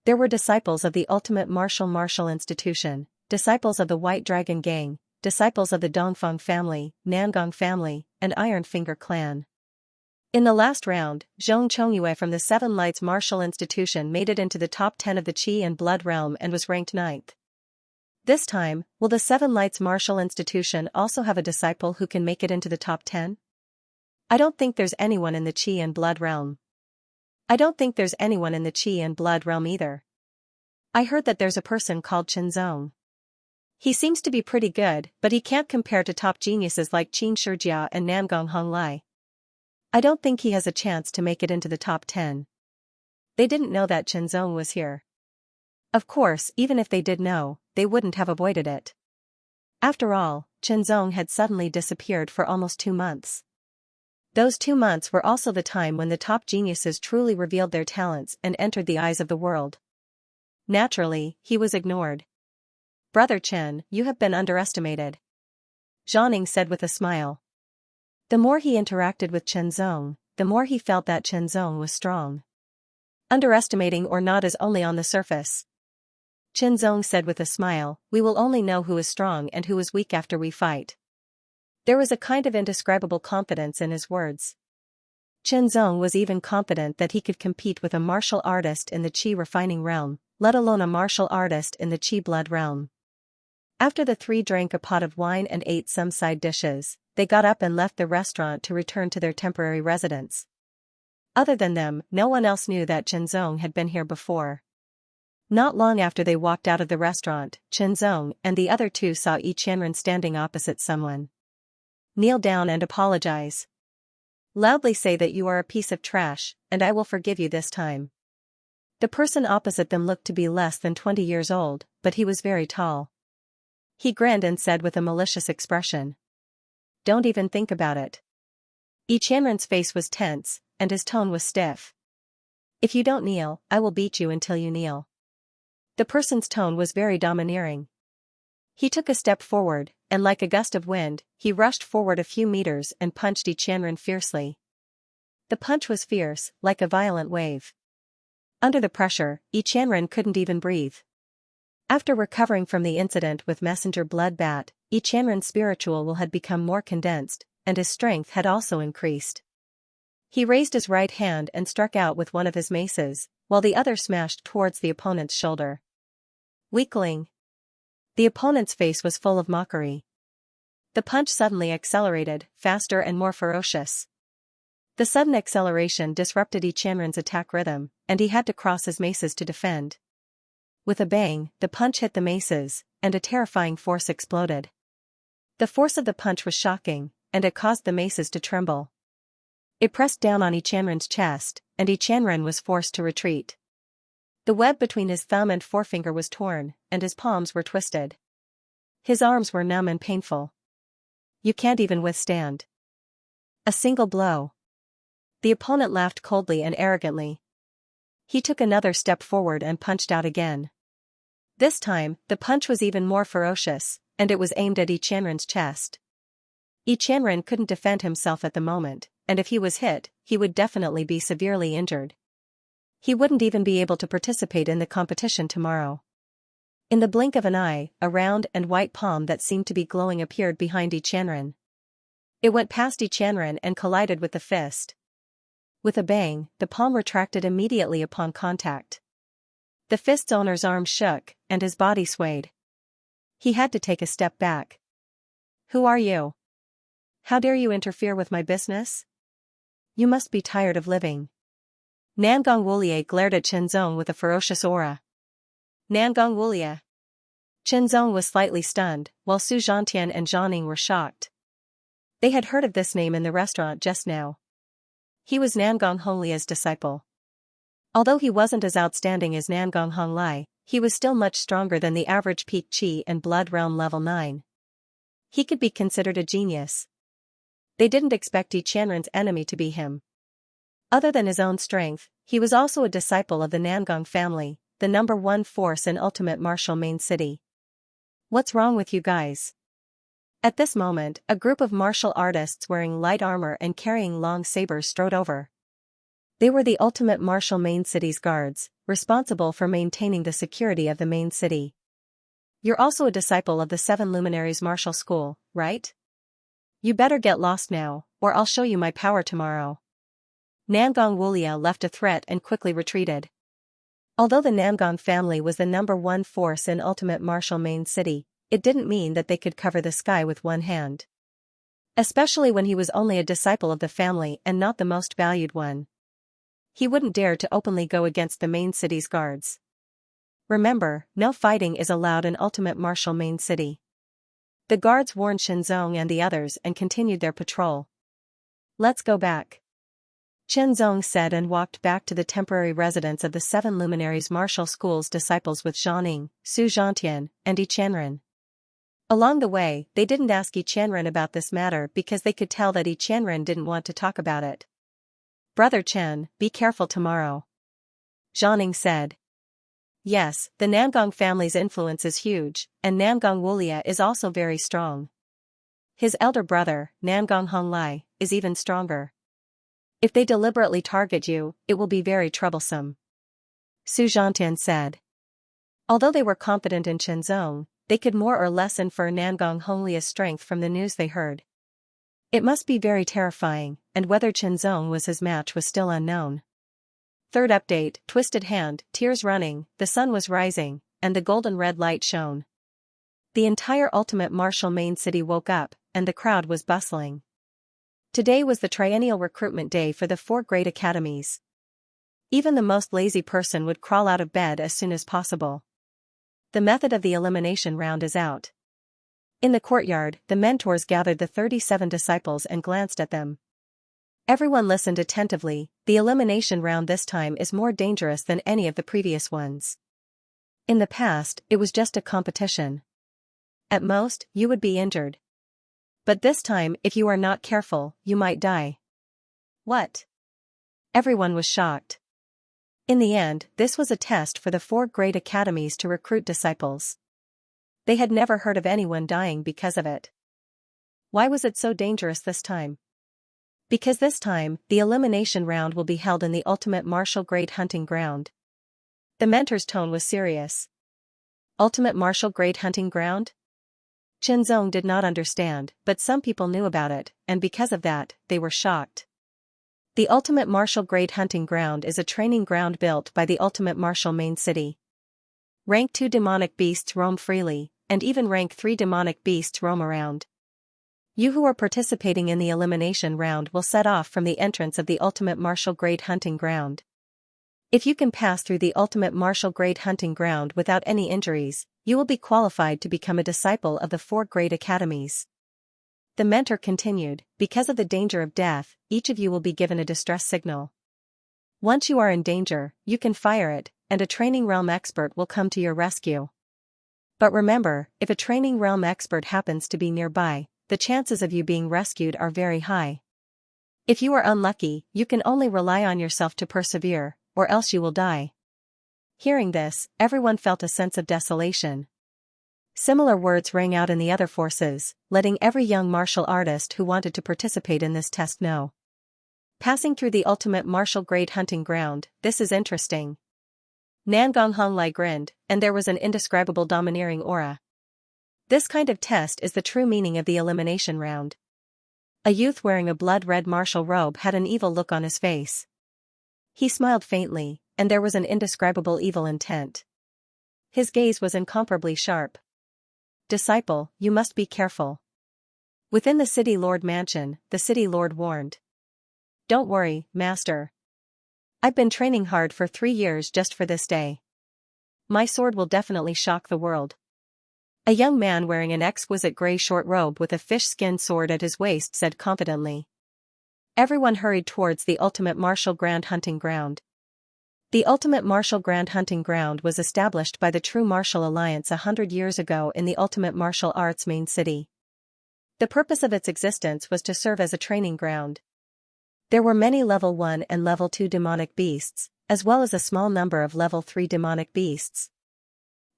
There were disciples of the ultimate martial institution, disciples of the White Dragon Gang, disciples of the Dongfang family, Nangong family, and Iron Finger clan. In the last round, Zhong Chongyue from the Seven Lights Martial Institution made it into the top 10 of the Qi and Blood realm and was ranked 9th. This time, will the Seven Lights Martial Institution also have a disciple who can make it into the top 10? I don't think there's anyone in the Qi and Blood realm. I don't think there's anyone in the Qi and Blood realm either. I heard that there's a person called Chenzong. He seems to be pretty good, but he can't compare to top geniuses like Qin Shijia and Nangong Honglai. I don't think he has a chance to make it into the top 10. They didn't know that Chenzong was here. Of course, even if they did know, they wouldn't have avoided it. After all, Chenzong had suddenly disappeared for almost 2 months. Those 2 months were also the time when the top geniuses truly revealed their talents and entered the eyes of the world. Naturally, he was ignored. Brother Chen, you have been underestimated. Zhang said with a smile. The more he interacted with Chenzong, the more he felt that Chenzong was strong. Underestimating or not is only on the surface. Chenzong said with a smile, we will only know who is strong and who is weak after we fight. There was a kind of indescribable confidence in his words. Chenzong was even confident that he could compete with a martial artist in the Qi refining realm, let alone a martial artist in the Qi blood realm. After the 3 drank a pot of wine and ate some side dishes, they got up and left the restaurant to return to their temporary residence. Other than them, no one else knew that Chenzong had been here before. Not long after they walked out of the restaurant, Chenzong and the other 2 saw Yi Qianren standing opposite someone. Kneel down and apologize. Loudly say that you are a piece of trash, and I will forgive you this time. The person opposite them looked to be less than 20 years old, but he was very tall. He grinned and said with a malicious expression. Don't even think about it. Yi Qianren's face was tense, and his tone was stiff. If you don't kneel, I will beat you until you kneel. The person's tone was very domineering. He took a step forward, and like a gust of wind, he rushed forward a few meters and punched Yi Qianren fiercely. The punch was fierce, like a violent wave. Under the pressure, Yi Qianren couldn't even breathe. After recovering from the incident with Messenger Blood Bat, Yi Qianren's spiritual will had become more condensed, and his strength had also increased. He raised his right hand and struck out with one of his maces, while the other smashed towards the opponent's shoulder. Weakling. The opponent's face was full of mockery. The punch suddenly accelerated, faster and more ferocious. The sudden acceleration disrupted Yi Qianren's attack rhythm, and he had to cross his maces to defend. With a bang, the punch hit the maces, and a terrifying force exploded. The force of the punch was shocking, and it caused the maces to tremble. It pressed down on Yi Qianren's chest, and Yi Qianren was forced to retreat. The web between his thumb and forefinger was torn, and his palms were twisted. His arms were numb and painful. You can't even withstand a single blow. The opponent laughed coldly and arrogantly. He took another step forward and punched out again. This time, the punch was even more ferocious, and it was aimed at Yi Qianren's chest. Yi Qianren couldn't defend himself at the moment, and if he was hit, he would definitely be severely injured. He wouldn't even be able to participate in the competition tomorrow. In the blink of an eye, a round and white palm that seemed to be glowing appeared behind Xianxia. It went past Xianxia and collided with the fist. With a bang, the palm retracted immediately upon contact. The fist's owner's arm shook, and his body swayed. He had to take a step back. "Who are you? How dare you interfere with my business? You must be tired of living." Nangong Wulie glared at Qianzong with a ferocious aura. Nangong Wulie. Qianzong was slightly stunned, while Su Zhantian and Zhanning were shocked. They had heard of this name in the restaurant just now. He was Nangong Honglie's disciple. Although he wasn't as outstanding as Nangong Honglai, he was still much stronger than the average peak Qi and blood realm level 9. He could be considered a genius. They didn't expect Xianxia's enemy to be him. Other than his own strength, he was also a disciple of the Nangong family, the #1 force in ultimate martial main city. "What's wrong with you guys?" At this moment, a group of martial artists wearing light armor and carrying long sabers strode over. They were the ultimate martial main city's guards, responsible for maintaining the security of the main city. "You're also a disciple of the 7 Luminaries Martial School, right? You better get lost now, or I'll show you my power tomorrow." Nangong Wulie left a threat and quickly retreated. Although the Nangong family was the #1 force in ultimate martial main city, it didn't mean that they could cover the sky with one hand. Especially when he was only a disciple of the family and not the most valued one. He wouldn't dare to openly go against the main city's guards. Remember, no fighting is allowed in ultimate martial main city. The guards warned Qianzong and the others and continued their patrol. "Let's go back," Qianzong said, and walked back to the temporary residence of the 7 Luminaries Martial School's disciples with Zhanning, Su Zhantian, and Xianxia. Along the way, they didn't ask Xianxia about this matter because they could tell that Xianxia didn't want to talk about it. "Brother Chen, be careful tomorrow," Zhanning said. Yes, the Nangong family's influence is huge, and Nangong Wulie is also very strong. His elder brother, Nangong Honglai, is even stronger. If they deliberately target you, it will be very troublesome, Su Zhantian said. Although they were confident in Qianzong, they could more or less infer Nangong Honglie's strength from the news they heard. It must be very terrifying, and whether Qianzong was his match was still unknown. Third update: Twisted Hand, tears running, the sun was rising, and the golden red light shone. The entire ultimate martial main city woke up, and the crowd was bustling. Today was the triennial recruitment day for the 4 great academies. Even the most lazy person would crawl out of bed as soon as possible. The method of the elimination round is out. In the courtyard, the mentors gathered the 37 disciples and glanced at them. Everyone listened attentively. The elimination round this time is more dangerous than any of the previous ones. In the past, it was just a competition. At most, you would be injured. But this time, if you are not careful, you might die. What? Everyone was shocked. In the end, this was a test for the 4 great academies to recruit disciples. They had never heard of anyone dying because of it. Why was it so dangerous this time? Because this time, the elimination round will be held in the ultimate martial great hunting ground. The mentor's tone was serious. Ultimate martial great hunting ground? Qianzong did not understand, but some people knew about it, and because of that, they were shocked. The ultimate martial great hunting ground is a training ground built by the ultimate martial main city. Rank 2 demonic beasts roam freely, and even rank 3 demonic beasts roam around. You who are participating in the elimination round will set off from the entrance of the ultimate martial great hunting ground. If you can pass through the ultimate martial great hunting ground without any injuries, you will be qualified to become a disciple of the 4 great academies. The mentor continued, because of the danger of death, each of you will be given a distress signal. Once you are in danger, you can fire it, and a training realm expert will come to your rescue. But remember, if a training realm expert happens to be nearby, the chances of you being rescued are very high. If you are unlucky, you can only rely on yourself to persevere, or else you will die. Hearing this, everyone felt a sense of desolation. Similar words rang out in the other forces, letting every young martial artist who wanted to participate in this test know. Passing through the ultimate martial grade hunting ground, this is interesting. Nangong Honglai grinned, and there was an indescribable domineering aura. This kind of test is the true meaning of the elimination round. A youth wearing a blood-red martial robe had an evil look on his face. He smiled faintly, and there was an indescribable evil intent. His gaze was incomparably sharp. "Disciple, you must be careful." Within the city lord mansion, the city lord warned. "Don't worry, master. I've been training hard for 3 years just for this day. My sword will definitely shock the world." A young man wearing an exquisite gray short robe with a fish-skin sword at his waist said confidently. Everyone hurried towards the ultimate martial grand hunting ground. The ultimate martial grand hunting ground was established by the True Martial Alliance 100 years ago in the ultimate martial arts main city. The purpose of its existence was to serve as a training ground. There were many level 1 and level 2 demonic beasts, as well as a small number of level 3 demonic beasts.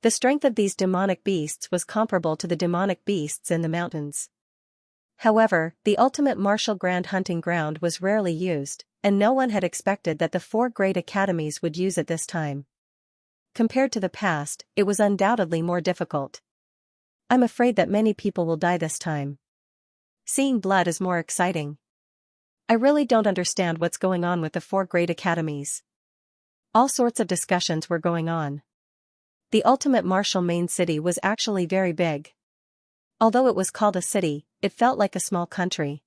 The strength of these demonic beasts was comparable to the demonic beasts in the mountains. However, the ultimate martial grand hunting ground was rarely used, and no one had expected that the 4 great academies would use it this time. Compared to the past, it was undoubtedly more difficult. "I'm afraid that many people will die this time. Seeing blood is more exciting. I really don't understand what's going on with the 4 great academies." All sorts of discussions were going on. The ultimate martial main city was actually very big. Although it was called a city, it felt like a small country.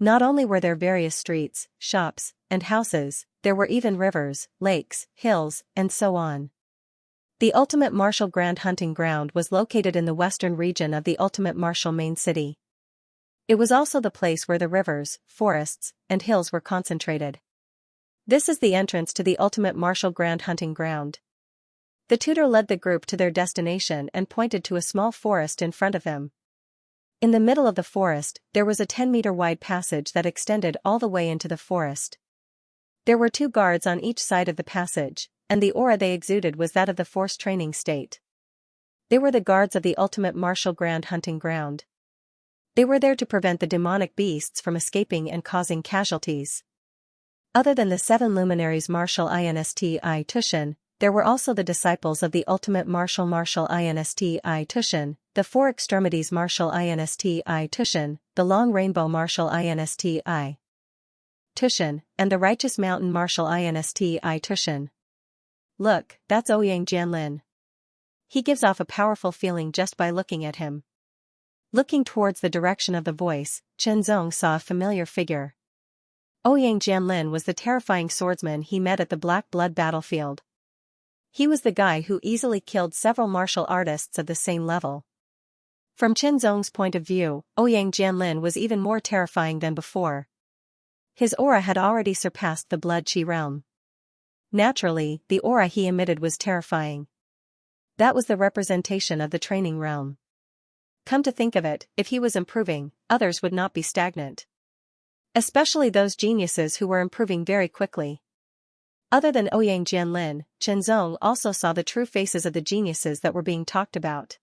Not only were there various streets, shops, and houses, there were even rivers, lakes, hills, and so on. The ultimate martial grand hunting ground was located in the western region of the ultimate martial main city. It was also the place where the rivers, forests, and hills were concentrated. This is the entrance to the ultimate martial grand hunting ground. The tutor led the group to their destination and pointed to a small forest in front of him. In the middle of the forest, there was a 10-meter wide passage that extended all the way into the forest. There were 2 guards on each side of the passage, and the aura they exuded was that of the force training state. They were the guards of the ultimate martial grand hunting ground. They were there to prevent the demonic beasts from escaping and causing casualties. Other than the 7 luminaries martial insti Tushin, there were also the disciples of the ultimate martial insti Tushin, the 4 extremities martial insti Tushin, the long rainbow martial insti Tushin, and the righteous mountain martial insti Tushin. "Look, that's Ouyang Jianlin. He gives off a powerful feeling just by looking at him." Looking towards the direction of the voice, Chen Zong saw a familiar figure. Ouyang Jianlin was the terrifying swordsman he met at the Black Blood battlefield. He was the guy who easily killed several martial artists of the same level. From Chen Zong's point of view, Ouyang Jianlin was even more terrifying than before. His aura had already surpassed the blood chi realm. Naturally, the aura he emitted was terrifying. That was the representation of the training realm. Come to think of it, if he was improving, others would not be stagnant. Especially those geniuses who were improving very quickly. Other than Ouyang Jianlin, Chen Zong also saw the true faces of the geniuses that were being talked about.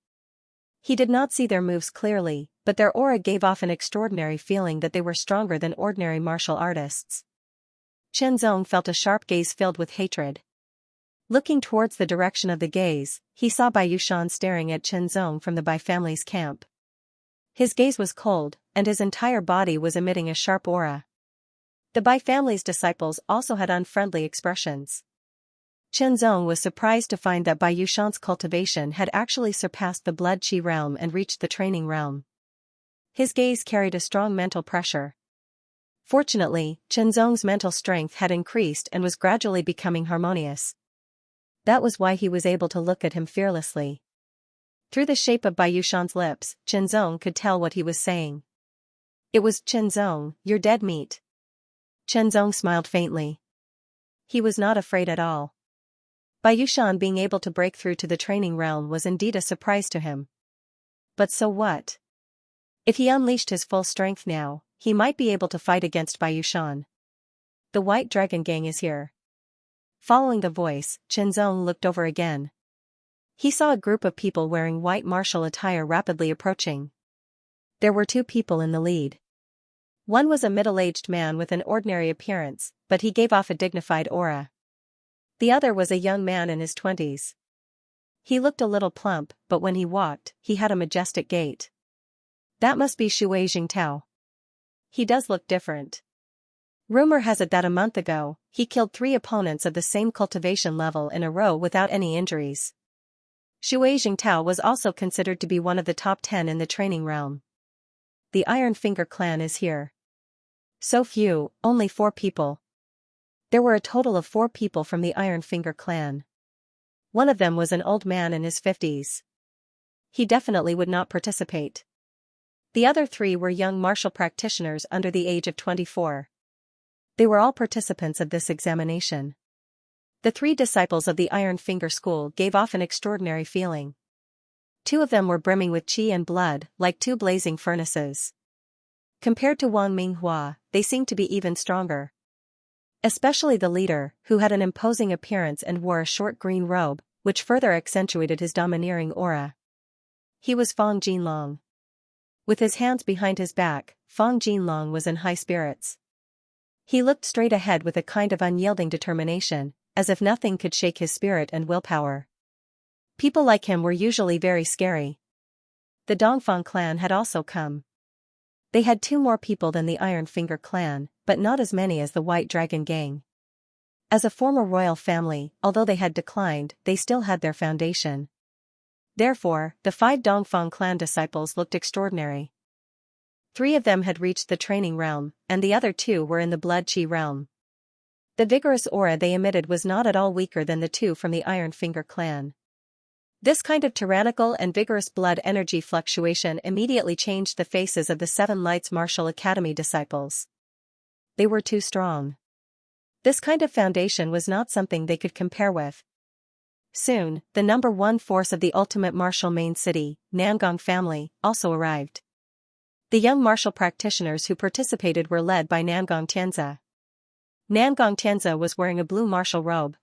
He did not see their moves clearly, but their aura gave off an extraordinary feeling that they were stronger than ordinary martial artists. Chen Zong felt a sharp gaze filled with hatred. Looking towards the direction of the gaze, he saw Bai Yushan staring at Chen Zong from the Bai family's camp. His gaze was cold, and his entire body was emitting a sharp aura. The Bai family's disciples also had unfriendly expressions. Chen Zong was surprised to find that Bai Yushan's cultivation had actually surpassed the blood chi realm and reached the training realm. His gaze carried a strong mental pressure. Fortunately, Chen Zong's mental strength had increased and was gradually becoming harmonious. That was why he was able to look at him fearlessly. Through the shape of Bai Yushan's lips, Chen Zong could tell what he was saying. It was, "Chen Zong, you're dead meat." Chen Zong smiled faintly. He was not afraid at all. Bai Yushan being able to break through to the training realm was indeed a surprise to him. But so what? If he unleashed his full strength now, he might be able to fight against Bai Yushan. The White Dragon Gang is here. Following the voice, Chen Zong looked over again. He saw a group of people wearing white martial attire rapidly approaching. There were 2 people in the lead. One was a middle-aged man with an ordinary appearance, but he gave off a dignified aura. The other was a young man in his 20s. He looked a little plump, but when he walked, he had a majestic gait. That must be Shui Jingtao. He does look different. Rumor has it that a month ago, he killed 3 opponents of the same cultivation level in a row without any injuries. Shui Jingtao was also considered to be one of the top 10 in the training realm. The Iron Finger clan is here. So few, only 4 people. There were a total of 4 people from the Iron Finger clan. One of them was an old man in his 50s. He definitely would not participate. The other 3 were young martial practitioners under the age of 24. They were all participants of this examination. The 3 disciples of the Iron Finger school gave off an extraordinary feeling. 2 of them were brimming with qi and blood, like 2 blazing furnaces. Compared to Wang Minghua, they seemed to be even stronger. Especially the leader, who had an imposing appearance and wore a short green robe, which further accentuated his domineering aura. He was Fang Jinlong. With his hands behind his back, Fang Jinlong was in high spirits. He looked straight ahead with a kind of unyielding determination, as if nothing could shake his spirit and willpower. People like him were usually very scary. The Dongfang clan had also come. They had 2 more people than the Iron Finger clan, but not as many as the White Dragon gang. As a former royal family, although they had declined, they still had their foundation. Therefore, the 5 Dongfang clan disciples looked extraordinary. 3 of them had reached the training realm, and the other 2 were in the blood qi realm. The vigorous aura they emitted was not at all weaker than the 2 from the Iron Finger clan. This kind of tyrannical and vigorous blood energy fluctuation immediately changed the faces of the 7 Lights Martial Academy disciples. They were too strong. This kind of foundation was not something they could compare with. Soon, the number 1 force of the ultimate martial main city, Nangong family, also arrived. The young martial practitioners who participated were led by Nangong Tianzi. Nangong Tianzi was wearing a blue martial robe.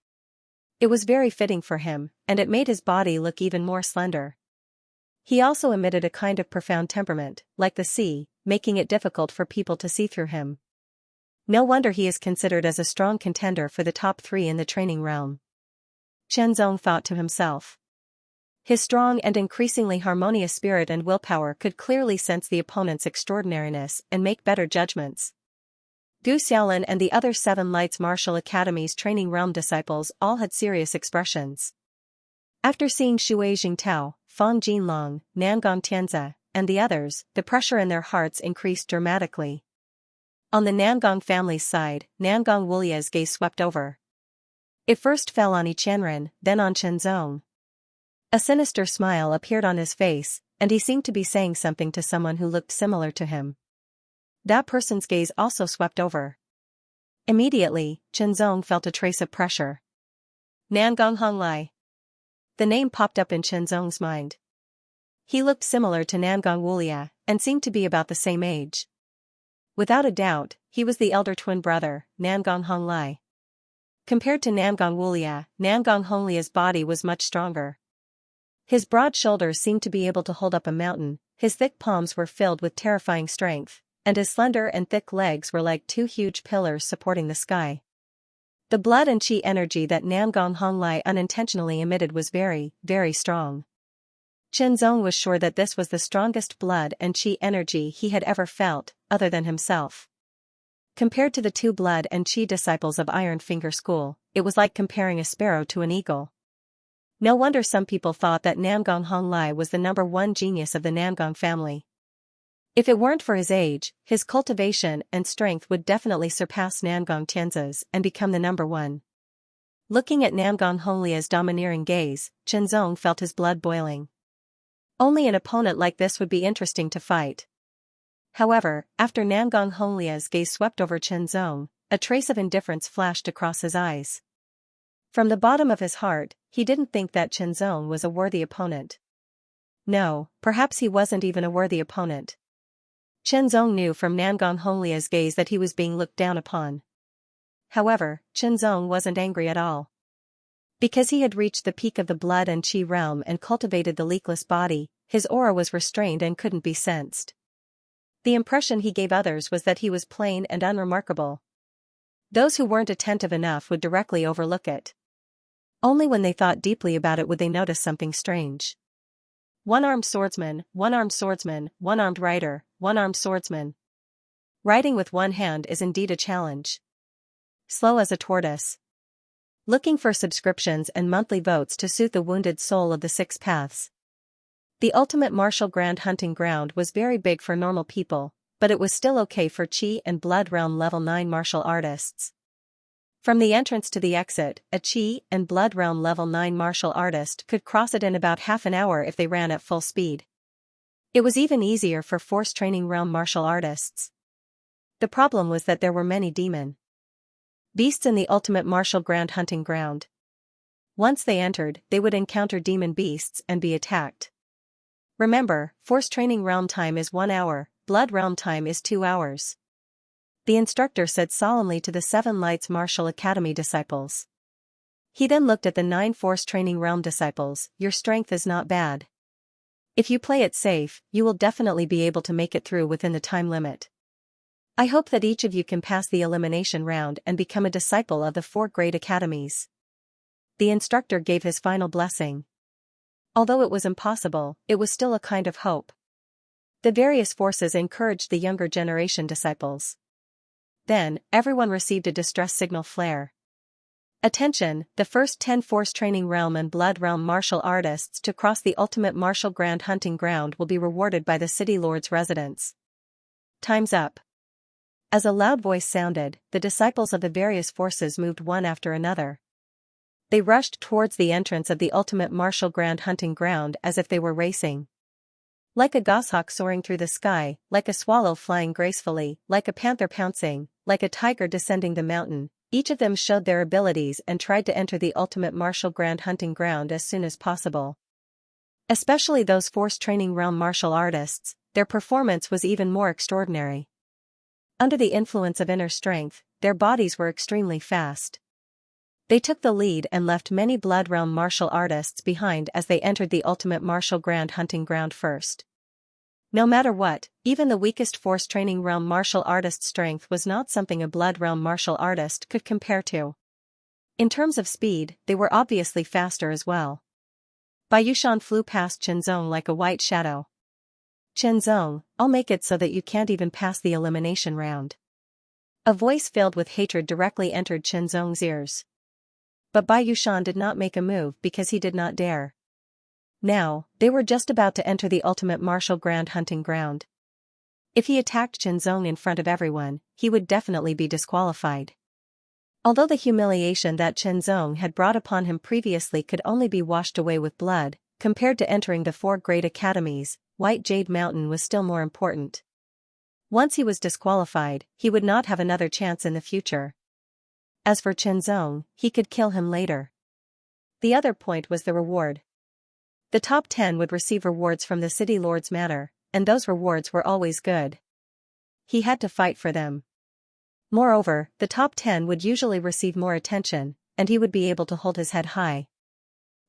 It was very fitting for him, and it made his body look even more slender. He also emitted a kind of profound temperament, like the sea, making it difficult for people to see through him. No wonder he is considered as a strong contender for the top 3 in the training realm. Chen Zong thought to himself. His strong and increasingly harmonious spirit and willpower could clearly sense the opponent's extraordinariness and make better judgments. Gu Xiaolin and the other 7 Lights Martial Academy's training realm disciples all had serious expressions. After seeing Shui Jingtao, Fang Jinlong, Nangong Tianzi, and the others, the pressure in their hearts increased dramatically. On the Nangong family's side, Nangong Wulia's gaze swept over. It first fell on Yi Qianren, then on Chen Zong. A sinister smile appeared on his face, and he seemed to be saying something to someone who looked similar to him. That person's gaze also swept over. Immediately, Chen Zong felt a trace of pressure. Nangong Honglai. The name popped up in Chen Zong's mind. He looked similar to Nangong Wulia, and seemed to be about the same age. Without a doubt, he was the elder twin brother, Nangong Honglai. Compared to Nangong Wulia, Nangong Honglia's body was much stronger. His broad shoulders seemed to be able to hold up a mountain, his thick palms were filled with terrifying strength, and his slender and thick legs were like 2 huge pillars supporting the sky. The blood and qi energy that Nangong Honglai unintentionally emitted was very, very strong. Chen Zong was sure that this was the strongest blood and qi energy he had ever felt, other than himself. Compared to the 2 blood and qi disciples of Iron Finger School, it was like comparing a sparrow to an eagle. No wonder some people thought that Nangong Honglai was the number 1 genius of the Nangong family. If it weren't for his age, his cultivation and strength would definitely surpass Nangong Tianzi's and become the number 1. Looking at Nangong Honglia's domineering gaze, Chen Zong felt his blood boiling. Only an opponent like this would be interesting to fight. However, after Nangong Honglia's gaze swept over Chen Zong, a trace of indifference flashed across his eyes. From the bottom of his heart, he didn't think that Chen Zong was a worthy opponent. No, perhaps he wasn't even a worthy opponent. Chen Zong knew from Nangong Honglia's gaze that he was being looked down upon. However, Chen Zong wasn't angry at all. Because he had reached the peak of the blood and qi realm and cultivated the leakless body, his aura was restrained and couldn't be sensed. The impression he gave others was that he was plain and unremarkable. Those who weren't attentive enough would directly overlook it. Only when they thought deeply about it would they notice something strange. One-armed swordsman, one-armed swordsman, one-armed rider, one-armed swordsman. Riding with one hand is indeed a challenge. Slow as a tortoise. Looking for subscriptions and monthly votes to suit the wounded soul of the six paths. The ultimate martial grand hunting ground was very big for normal people, but it was still okay for Qi and Blood Realm level 9 martial artists. From the entrance to the exit, a Qi and Blood Realm level 9 martial artist could cross it in about half an hour if they ran at full speed. It was even easier for Force Training Realm martial artists. The problem was that there were many demon beasts in the ultimate martial grand hunting ground. Once they entered, they would encounter demon beasts and be attacked. Remember, Force Training Realm time is 1 hour, Blood Realm time is 2 hours. The instructor said solemnly to the 7 Lights Martial Academy disciples. He then looked at the 9 Force Training Realm disciples. Your strength is not bad. If you play it safe, you will definitely be able to make it through within the time limit. I hope that each of you can pass the elimination round and become a disciple of the 4 great academies. The instructor gave his final blessing. Although it was impossible, it was still a kind of hope. The various forces encouraged the younger generation disciples. Then, everyone received a distress signal flare. Attention, the first 10 Force Training Realm and Blood Realm martial artists to cross the ultimate martial grand hunting ground will be rewarded by the City Lord's residence. Time's up. As a loud voice sounded, the disciples of the various forces moved one after another. They rushed towards the entrance of the ultimate martial grand hunting ground as if they were racing. Like a goshawk soaring through the sky, like a swallow flying gracefully, like a panther pouncing, like a tiger descending the mountain, each of them showed their abilities and tried to enter the ultimate martial grand hunting ground as soon as possible. Especially those Force Training Realm martial artists, their performance was even more extraordinary. Under the influence of inner strength, their bodies were extremely fast. They took the lead and left many Blood Realm martial artists behind as they entered the ultimate martial grand hunting ground first. No matter what, even the weakest Force Training Realm martial artist's strength was not something a Blood Realm martial artist could compare to. In terms of speed, they were obviously faster as well. Bai Yushan flew past Qinzong like a white shadow. Qinzong, I'll make it so that you can't even pass the elimination round. A voice filled with hatred directly entered Qinzong's ears. But Bai Yushan did not make a move because he did not dare. Now, they were just about to enter the ultimate martial grand hunting ground. If he attacked Qinzong in front of everyone, he would definitely be disqualified. Although the humiliation that Qinzong had brought upon him previously could only be washed away with blood, compared to entering the 4 great academies, White Jade Mountain was still more important. Once he was disqualified, he would not have another chance in the future. As for Qinzong, he could kill him later. The other point was the reward. The top 10 would receive rewards from the City Lord's Manor, and those rewards were always good. He had to fight for them. Moreover, the top 10 would usually receive more attention, and he would be able to hold his head high.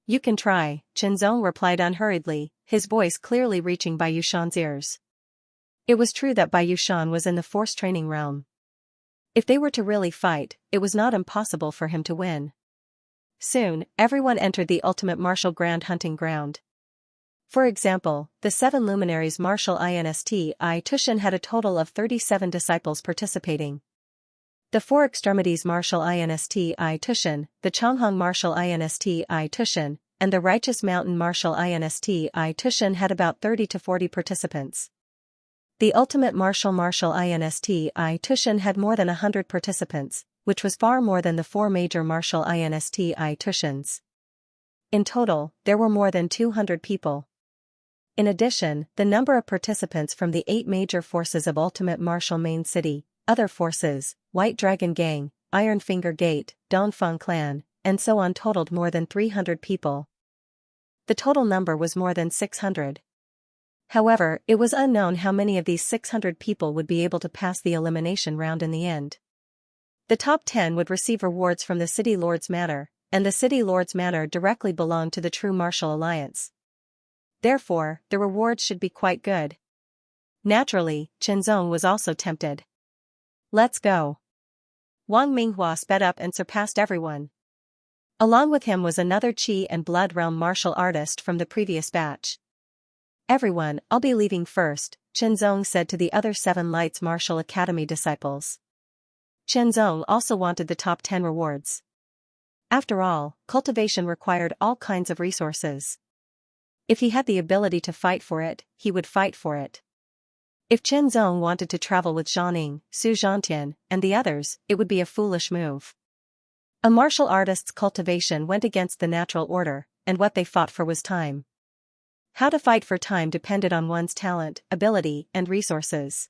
You can try, Qinzong replied unhurriedly, his voice clearly reaching Bai Yushan's ears. It was true that Bai Yushan was in the Force Training Realm. If they were to really fight, it was not impossible for him to win. Soon, everyone entered the ultimate martial grand hunting ground. For example, the 7 luminaries martial INST Tushan had a total of 37 disciples participating. The 4 extremities martial INST Tushan, the Changhong martial INST Tushan, and the Righteous Mountain martial INST Tushan had about 30 to 40 participants. The ultimate martial INST Tushan had more than 100 participants, which was far more than the 4 major martial INST Tushans. In total, there were more than 200 people. In addition, the number of participants from the 8 major forces of Ultimate Martial Main City, other forces, White Dragon Gang, Iron Finger Gate, Dongfeng Clan, and so on totaled more than 300 people. The total number was more than 600. However, it was unknown how many of these 600 people would be able to pass the elimination round in the end. The top 10 would receive rewards from the City Lord's Manor, and the City Lord's Manor directly belonged to the True Martial Alliance. Therefore, the rewards should be quite good. Naturally, Chenzong was also tempted. Let's go. Wang Minghua sped up and surpassed everyone. Along with him was another Qi and Blood Realm martial artist from the previous batch. Everyone, I'll be leaving first, Chenzong said to the other 7 Lights Martial Academy disciples. Chenzong also wanted the top 10 rewards. After all, cultivation required all kinds of resources. If he had the ability to fight for it, he would fight for it. If Chenzong wanted to travel with Zhaning, Su Zhantian, and the others, it would be a foolish move. A martial artist's cultivation went against the natural order, and what they fought for was time. How to fight for time depended on one's talent, ability, and resources.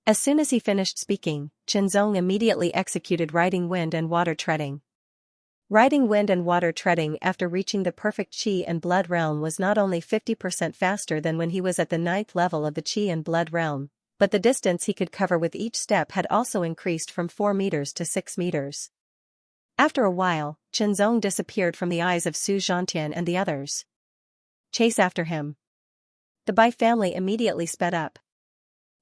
As soon as he finished speaking, Chenzong immediately executed Riding Wind and Water Treading. Riding Wind and Water Treading after reaching the perfect Qi and Blood Realm was not only 50% faster than when he was at the 9th level of the Qi and Blood Realm, but the distance he could cover with each step had also increased from 4 meters to 6 meters. After a while, Chenzong disappeared from the eyes of Su Zhantian and the others. Chase after him. The Bai family immediately sped up.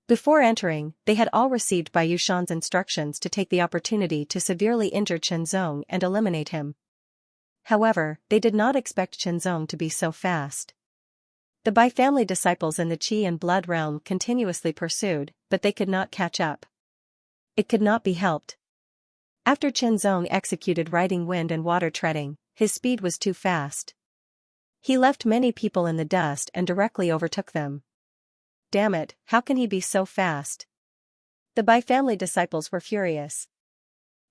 Before entering, they had all received Bai Yushan's instructions to take the opportunity to severely injure Chenzong and eliminate him. However, they did not expect Chenzong to be so fast. The Bai family disciples in the Qi and Blood Realm continuously pursued, but they could not catch up. It could not be helped. After Chenzong executed Riding Wind and Water Treading, his speed was too fast. He left many people in the dust and directly overtook them. Damn it, how can he be so fast? The Bai family disciples were furious.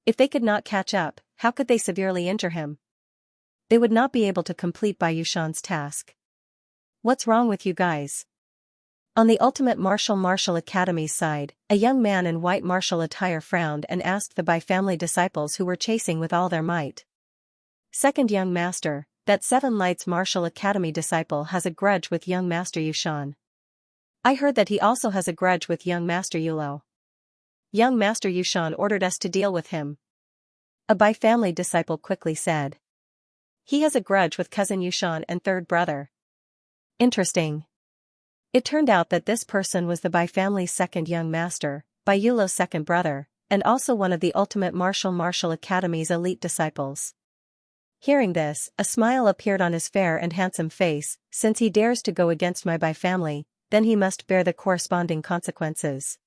If they could not catch up, how could they severely injure him? They would not be able to complete Bai Yushan's task. What's wrong with you guys? On the Ultimate Martial Academy's side, a young man in white martial attire frowned and asked the Bai family disciples who were chasing with all their might. Second young master, that 7 Lights Martial Academy disciple has a grudge with young Master Yushan. I heard that he also has a grudge with young Master Yulo. Young Master Yushan ordered us to deal with him. A Bai family disciple quickly said. He has a grudge with cousin Yushan and third brother. Interesting. It turned out that this person was the Bai family's second young master, Bai Yulo's second brother, and also one of the Ultimate Martial Academy's elite disciples. Hearing this, a smile appeared on his fair and handsome face. Since he dares to go against my Bai family, then he must bear the corresponding consequences.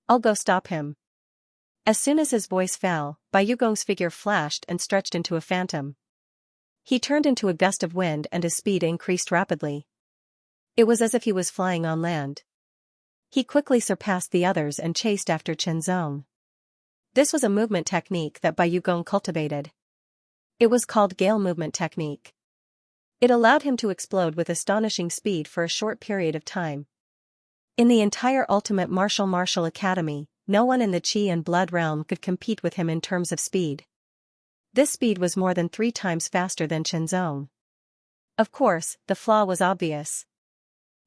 I'll go stop him. As soon as his voice fell, Bai Yugong's figure flashed and stretched into a phantom. He turned into a gust of wind and his speed increased rapidly. It was as if he was flying on land. He quickly surpassed the others and chased after Chenzong. This was a movement technique that Bai Yugong cultivated. It was called Gale Movement Technique. It allowed him to explode with astonishing speed for a short period of time. In the entire Ultimate Martial Academy, no one in the Qi and Blood Realm could compete with him in terms of speed. This speed was more than 3 times faster than Chenzong. Of course, the flaw was obvious.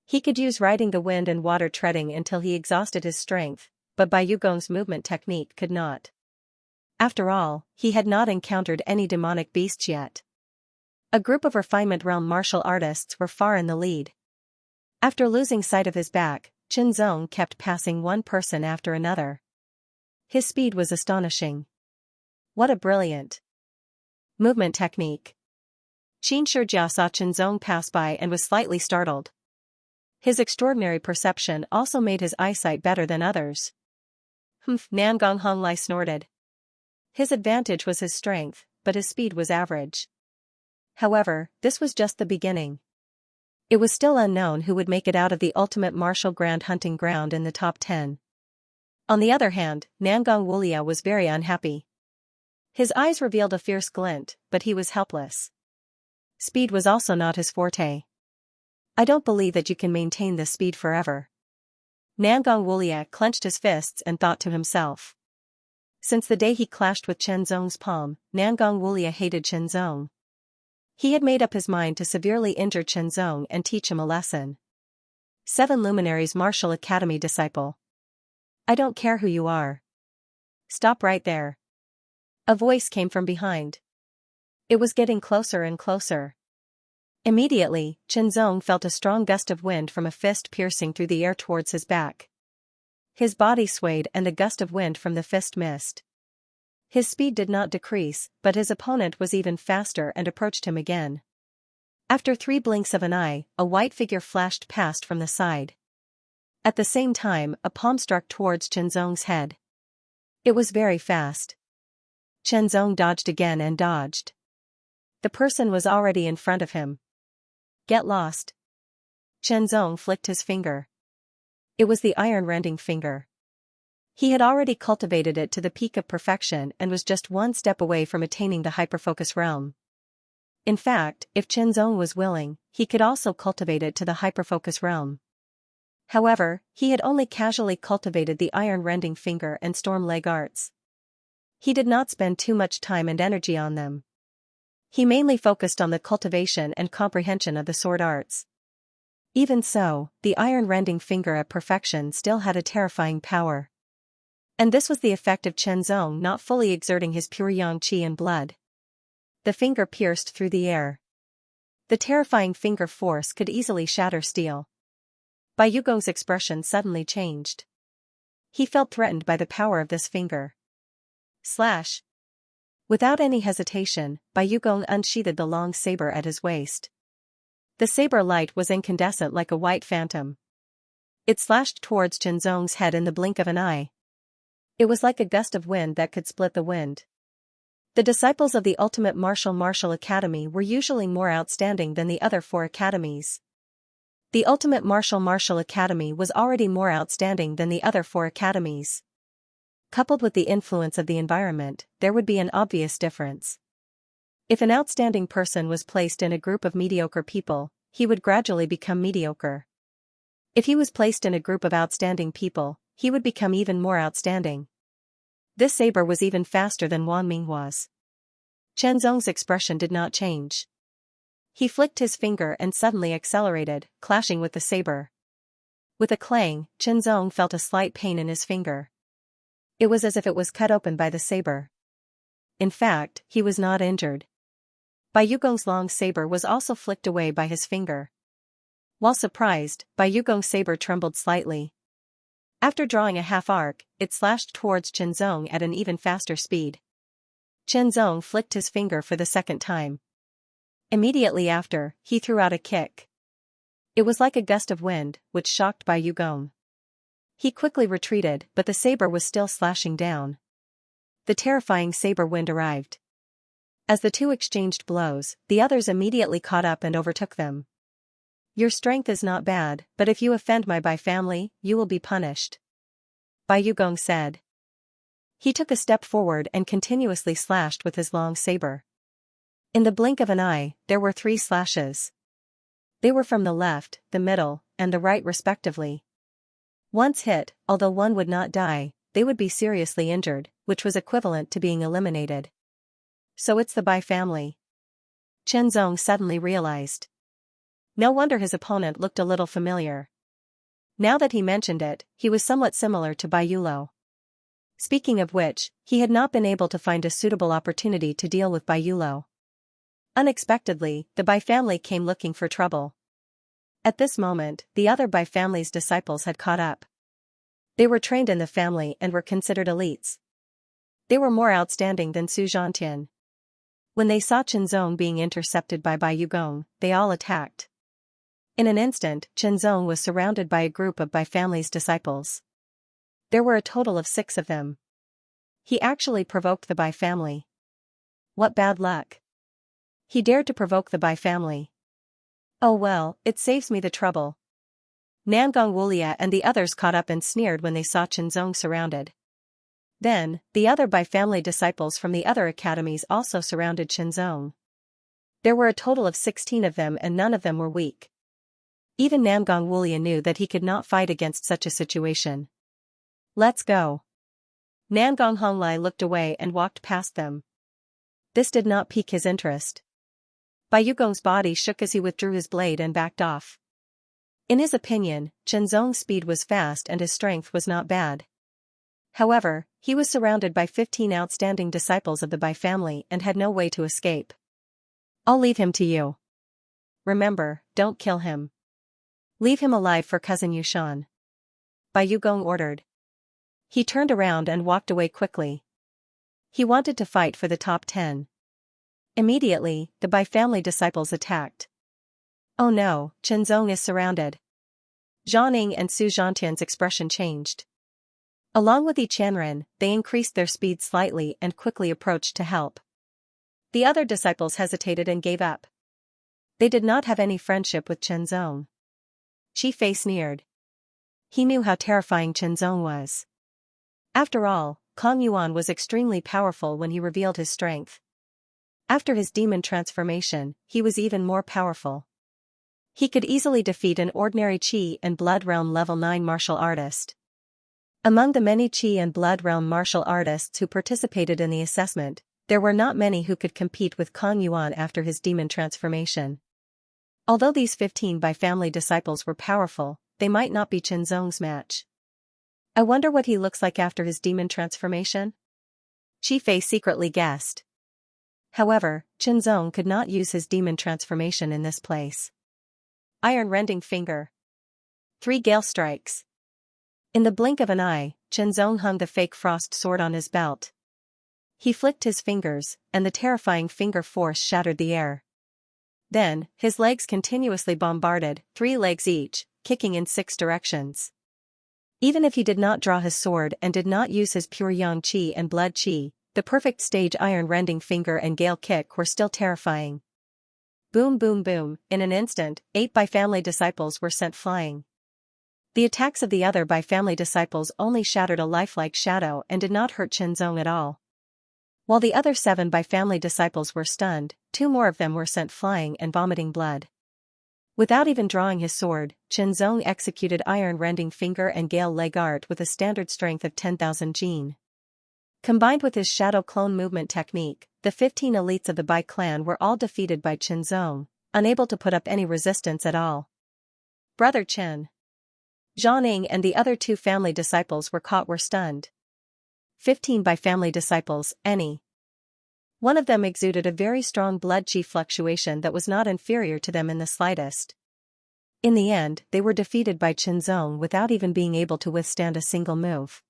He could use Riding the Wind and Water Treading until he exhausted his strength, but Bai Yugong's movement technique could not. After all, he had not encountered any demonic beasts yet. A group of Refinement Realm martial artists were far in the lead. After losing sight of his back, Chenzong kept passing one person after another. His speed was astonishing. What a brilliant movement technique. Xianxia saw Chenzong pass by and was slightly startled. His extraordinary perception also made his eyesight better than others. Nangong Honglai snorted. His advantage was his strength, but his speed was average. However, this was just the beginning. It was still unknown who would make it out of the Ultimate Martial Grand Hunting Ground in the top 10. On the other hand, Nangong Wulia was very unhappy. His eyes revealed a fierce glint, but he was helpless. Speed was also not his forte. I don't believe that you can maintain this speed forever. Nangong Wulia clenched his fists and thought to himself. Since the day he clashed with Chenzong's palm, Nangong Wulia hated Chenzong. He had made up his mind to severely injure Chenzong and teach him a lesson. 7 Luminaries Martial Academy disciple. I don't care who you are. Stop right there. A voice came from behind. It was getting closer and closer. Immediately, Chenzong felt a strong gust of wind from a fist piercing through the air towards his back. His body swayed and a gust of wind from the fist missed. His speed did not decrease, but his opponent was even faster and approached him again. After 3 blinks of an eye, a white figure flashed past from the side. At the same time, a palm struck towards Chenzong's head. It was very fast. Chenzong dodged again and dodged. The person was already in front of him. Get lost. Chenzong flicked his finger. It was the iron-rending finger. He had already cultivated it to the peak of perfection and was just one step away from attaining the hyperfocus realm. In fact, if Chenzong was willing, he could also cultivate it to the hyperfocus realm. However, he had only casually cultivated the iron-rending finger and storm leg arts. He did not spend too much time and energy on them. He mainly focused on the cultivation and comprehension of the sword arts. Even so, the iron-rending finger at perfection still had a terrifying power. And this was the effect of Chenzong not fully exerting his pure yang qi and blood. The finger pierced through the air. The terrifying finger force could easily shatter steel. Bai Yugong's expression suddenly changed. He felt threatened by the power of this finger. Slash. Without any hesitation, Bai Yugong unsheathed the long saber at his waist. The saber light was incandescent like a white phantom. It slashed towards Chenzong's head in the blink of an eye. It was like a gust of wind that could split the wind. The disciples of the Ultimate Martial Academy were usually more outstanding than the other 4 academies. The Ultimate Martial Academy was already more outstanding than the other 4 academies. Coupled with the influence of the environment, there would be an obvious difference. If an outstanding person was placed in a group of mediocre people, he would gradually become mediocre. If he was placed in a group of outstanding people, he would become even more outstanding. This saber was even faster than Wan Minghua's. Chenzong's expression did not change. He flicked his finger and suddenly accelerated, clashing with the saber. With a clang, Chenzong felt a slight pain in his finger. It was as if it was cut open by the saber. In fact, he was not injured. Bai Yugong's long saber was also flicked away by his finger. While surprised, Bai Yugong's saber trembled slightly. After drawing a half arc, it slashed towards Chenzong at an even faster speed. Chenzong flicked his finger for the second time. Immediately after, he threw out a kick. It was like a gust of wind, which shocked Bai Yugong. He quickly retreated, but the saber was still slashing down. The terrifying saber wind arrived. As the two exchanged blows, the others immediately caught up and overtook them. Your strength is not bad, but if you offend my Bai family, you will be punished. Bai Yugong said. He took a step forward and continuously slashed with his long saber. In the blink of an eye, there were 3 slashes. They were from the left, the middle, and the right respectively. Once hit, although one would not die, they would be seriously injured, which was equivalent to being eliminated. So it's the Bai family. Chenzong suddenly realized. No wonder his opponent looked a little familiar. Now that he mentioned it, he was somewhat similar to Bai Yulo. Speaking of which, he had not been able to find a suitable opportunity to deal with Bai Yulo. Unexpectedly, the Bai family came looking for trouble. At this moment, the other Bai family's disciples had caught up. They were trained in the family and were considered elites. They were more outstanding than Su Zhantian. When they saw Chenzong being intercepted by Bai Yugong, they all attacked. In an instant, Chenzong was surrounded by a group of Bai family's disciples. There were a total of 6 of them. He actually provoked the Bai family. What bad luck. He dared to provoke the Bai family. Oh well, it saves me the trouble. Nangong Wulia and the others caught up and sneered when they saw Chenzong surrounded. Then, the other Bai family disciples from the other academies also surrounded Chenzong. There were a total of 16 of them and none of them were weak. Even Nangong Wulia knew that he could not fight against such a situation. Let's go. Nangong Honglai looked away and walked past them. This did not pique his interest. Bai Yugong's body shook as he withdrew his blade and backed off. In his opinion, Chenzong's speed was fast and his strength was not bad. However, he was surrounded by 15 outstanding disciples of the Bai family and had no way to escape. I'll leave him to you. remember, don't kill him. Leave him alive for cousin Yushan. Bai Yugong ordered. He turned around and walked away quickly. He wanted to fight for the top 10. Immediately, the Bai family disciples attacked. Oh no, Chenzong is surrounded. Zhang and Su Zhantian's expression changed. Along with Yi Qianren, they increased their speed slightly and quickly approached to help. The other disciples hesitated and gave up. They did not have any friendship with Chenzong. Shi Fei sneered. He knew how terrifying Chenzong was. After all, Kong Yuan was extremely powerful when he revealed his strength. After his demon transformation, he was even more powerful. He could easily defeat an ordinary Qi and Blood Realm level 9 martial artist. Among the many Qi and Blood Realm martial artists who participated in the assessment, there were not many who could compete with Kong Yuan after his demon transformation. Although these 15 Bai family disciples were powerful, they might not be Chenzong's match. I wonder what he looks like after his demon transformation? Shi Fei secretly guessed. However, Chenzong could not use his demon transformation in this place. Iron-rending finger. 3 gale strikes. In the blink of an eye, Chenzong hung the fake frost sword on his belt. He flicked his fingers, and the terrifying finger force shattered the air. Then, his legs continuously bombarded, 3 legs each, kicking in 6 directions. Even if he did not draw his sword and did not use his pure yang qi and blood qi, the perfect stage iron-rending finger and gale kick were still terrifying. Boom boom boom, in an instant, 8 Bai family disciples were sent flying. The attacks of the other Bai family disciples only shattered a lifelike shadow and did not hurt Chenzong at all. While the other 7 Bai family disciples were stunned, 2 more of them were sent flying and vomiting blood. Without even drawing his sword, Chenzong executed iron-rending finger and gale leg art with a standard strength of 10,000 jin. Combined with his shadow clone movement technique, the 15 elites of the Bai clan were all defeated by Chenzong, unable to put up any resistance at all. Brother Chen. Zhang and the other 2 family disciples were stunned. 15 Bai family disciples, any. One of them exuded a very strong blood qi fluctuation that was not inferior to them in the slightest. In the end, they were defeated by Chenzong without even being able to withstand a single move.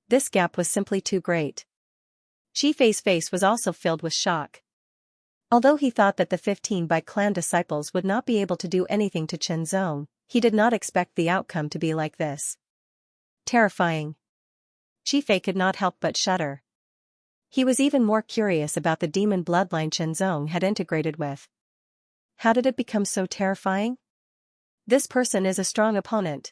This gap was simply too great. Shi Fei's face was also filled with shock. Although he thought that the 15 Bai clan disciples would not be able to do anything to Chenzong, he did not expect the outcome to be like this. Terrifying. Shi Fei could not help but shudder. He was even more curious about the demon bloodline Chenzong had integrated with. How did it become so terrifying? This person is a strong opponent.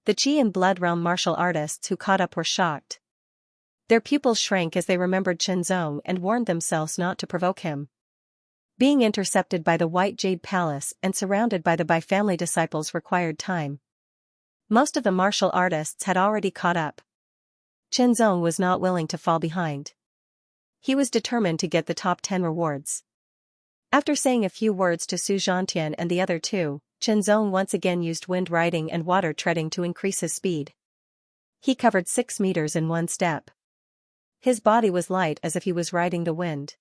The Qi and Blood Realm martial artists who caught up were shocked. Their pupils shrank as they remembered Chenzong and warned themselves not to provoke him. Being intercepted by the White Jade Palace and surrounded by the Bai family disciples required time. Most of the martial artists had already caught up. Chenzong was not willing to fall behind. He was determined to get the top 10 rewards. After saying a few words to Su Zhantian and the other 2, Chenzong once again used wind riding and water treading to increase his speed. He covered 6 meters in one step. His body was light as if he was riding the wind.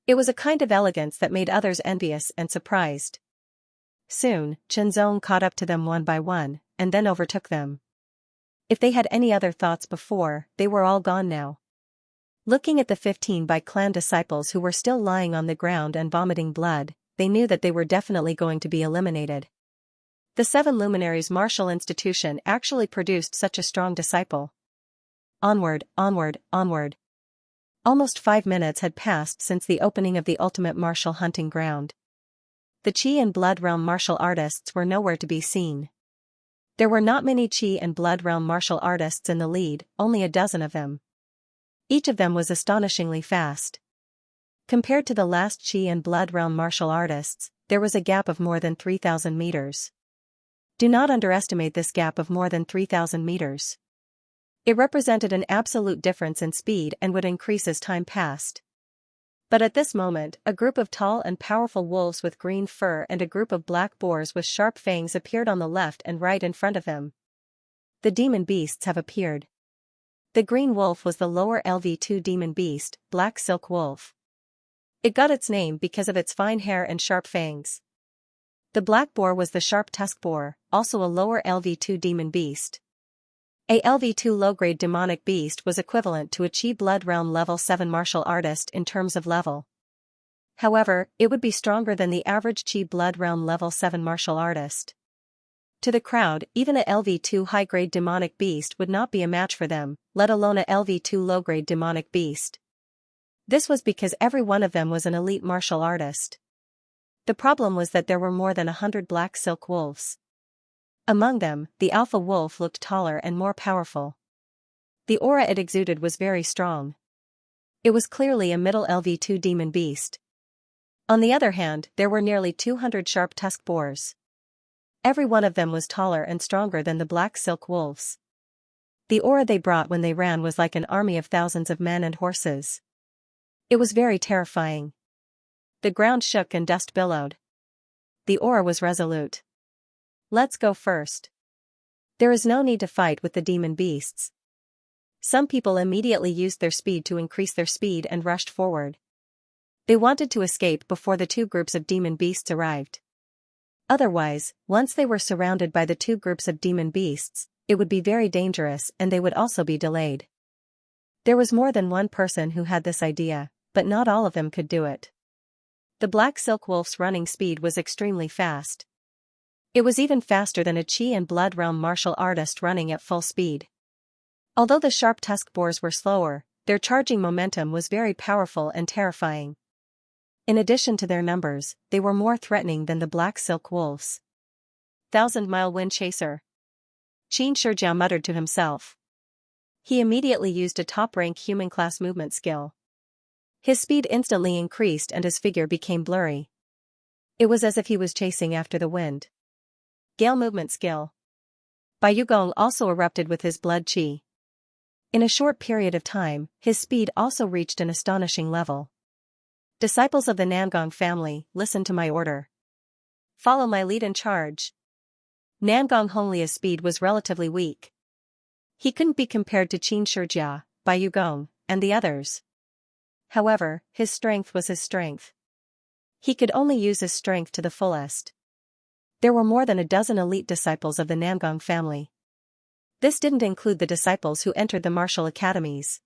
It was a kind of elegance that made others envious and surprised. Soon, Chenzong caught up to them one by one, and then overtook them. If they had any other thoughts before, they were all gone now. Looking at the 15 Bai clan disciples who were still lying on the ground and vomiting blood, they knew that they were definitely going to be eliminated. The 7 luminaries martial institution actually produced such a strong disciple. Onward, onward, onward. Almost 5 minutes had passed since the opening of the ultimate martial hunting ground. The Qi and Blood Realm martial artists were nowhere to be seen. There were not many Qi and Blood Realm martial artists in the lead, only a dozen of them. Each of them was astonishingly fast. Compared to the last Qi and Blood Realm martial artists, there was a gap of more than 3,000 meters. Do not underestimate this gap of more than 3,000 meters. It represented an absolute difference in speed and would increase as time passed. But at this moment, a group of tall and powerful wolves with green fur and a group of black boars with sharp fangs appeared on the left and right in front of them. The demon beasts have appeared. The green wolf was the lower LV2 demon beast, Black Silk Wolf. It got its name because of its fine hair and sharp fangs. The black boar was the sharp-tusked boar, also a lower LV2 demon beast. A LV2 low-grade demonic beast was equivalent to a Chi Blood Realm level 7 martial artist in terms of level. However, it would be stronger than the average Chi Blood Realm level 7 martial artist. To the crowd, even a LV2 high-grade demonic beast would not be a match for them, let alone a LV2 low-grade demonic beast. This was because every one of them was an elite martial artist. The problem was that there were more than 100 black silk wolves. Among them, the alpha wolf looked taller and more powerful. The aura it exuded was very strong. It was clearly a middle LV2 demon beast. On the other hand, there were nearly 200 sharp-tusked boars. Every one of them was taller and stronger than the black silk wolves. The aura they brought when they ran was like an army of thousands of men and horses. It was very terrifying. The ground shook and dust billowed. The aura was resolute. Let's go first. There is no need to fight with the demon beasts. Some people immediately used their speed to increase their speed and rushed forward. They wanted to escape before the two groups of demon beasts arrived. Otherwise, once they were surrounded by the two groups of demon beasts, it would be very dangerous and they would also be delayed. There was more than one person who had this idea, but not all of them could do it. The black silk wolf's running speed was extremely fast. It was even faster than a Chi and Blood Realm martial artist running at full speed. Although the sharp-tusked boars were slower, their charging momentum was very powerful and terrifying. In addition to their numbers, they were more threatening than the black silk wolves. 1,000-mile wind chaser. Xianxia muttered to himself. He immediately used a top-rank human-class movement skill. His speed instantly increased and his figure became blurry. It was as if he was chasing after the wind. Gale movement skill. Bai Yugong also erupted with his blood chi. In a short period of time, his speed also reached an astonishing level. Disciples of the Nangong family, listen to my order. Follow my lead and charge. Nangong Honglia's speed was relatively weak. He couldn't be compared to Xianxia, Bai Yugong, and the others. However, his strength was his strength. He could only use his strength to the fullest. There were more than a dozen elite disciples of the Nangong family. This didn't include the disciples who entered the martial academies.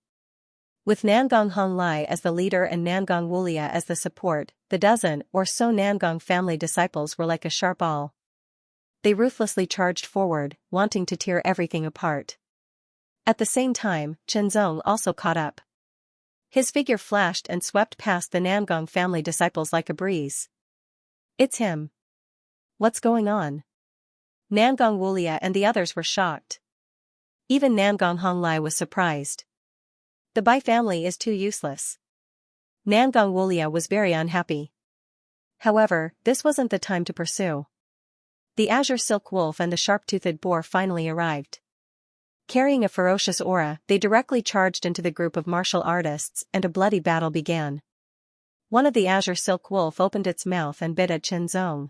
With Nangong Honglai as the leader and Nangong Wulia as the support, the dozen or so Nangong family disciples were like a sharp awl. They ruthlessly charged forward, wanting to tear everything apart. At the same time, Chenzong also caught up. His figure flashed and swept past the Nangong family disciples like a breeze. It's him. What's going on? Nangong Wulia and the others were shocked. Even Nangong Honglai was surprised. The Bai family is too useless. Nangong Wulia was very unhappy. However, this wasn't the time to pursue. The azure silk wolf and the sharp-toothed boar finally arrived. Carrying a ferocious aura, they directly charged into the group of martial artists and a bloody battle began. One of the azure silk wolf opened its mouth and bit at Chenzong.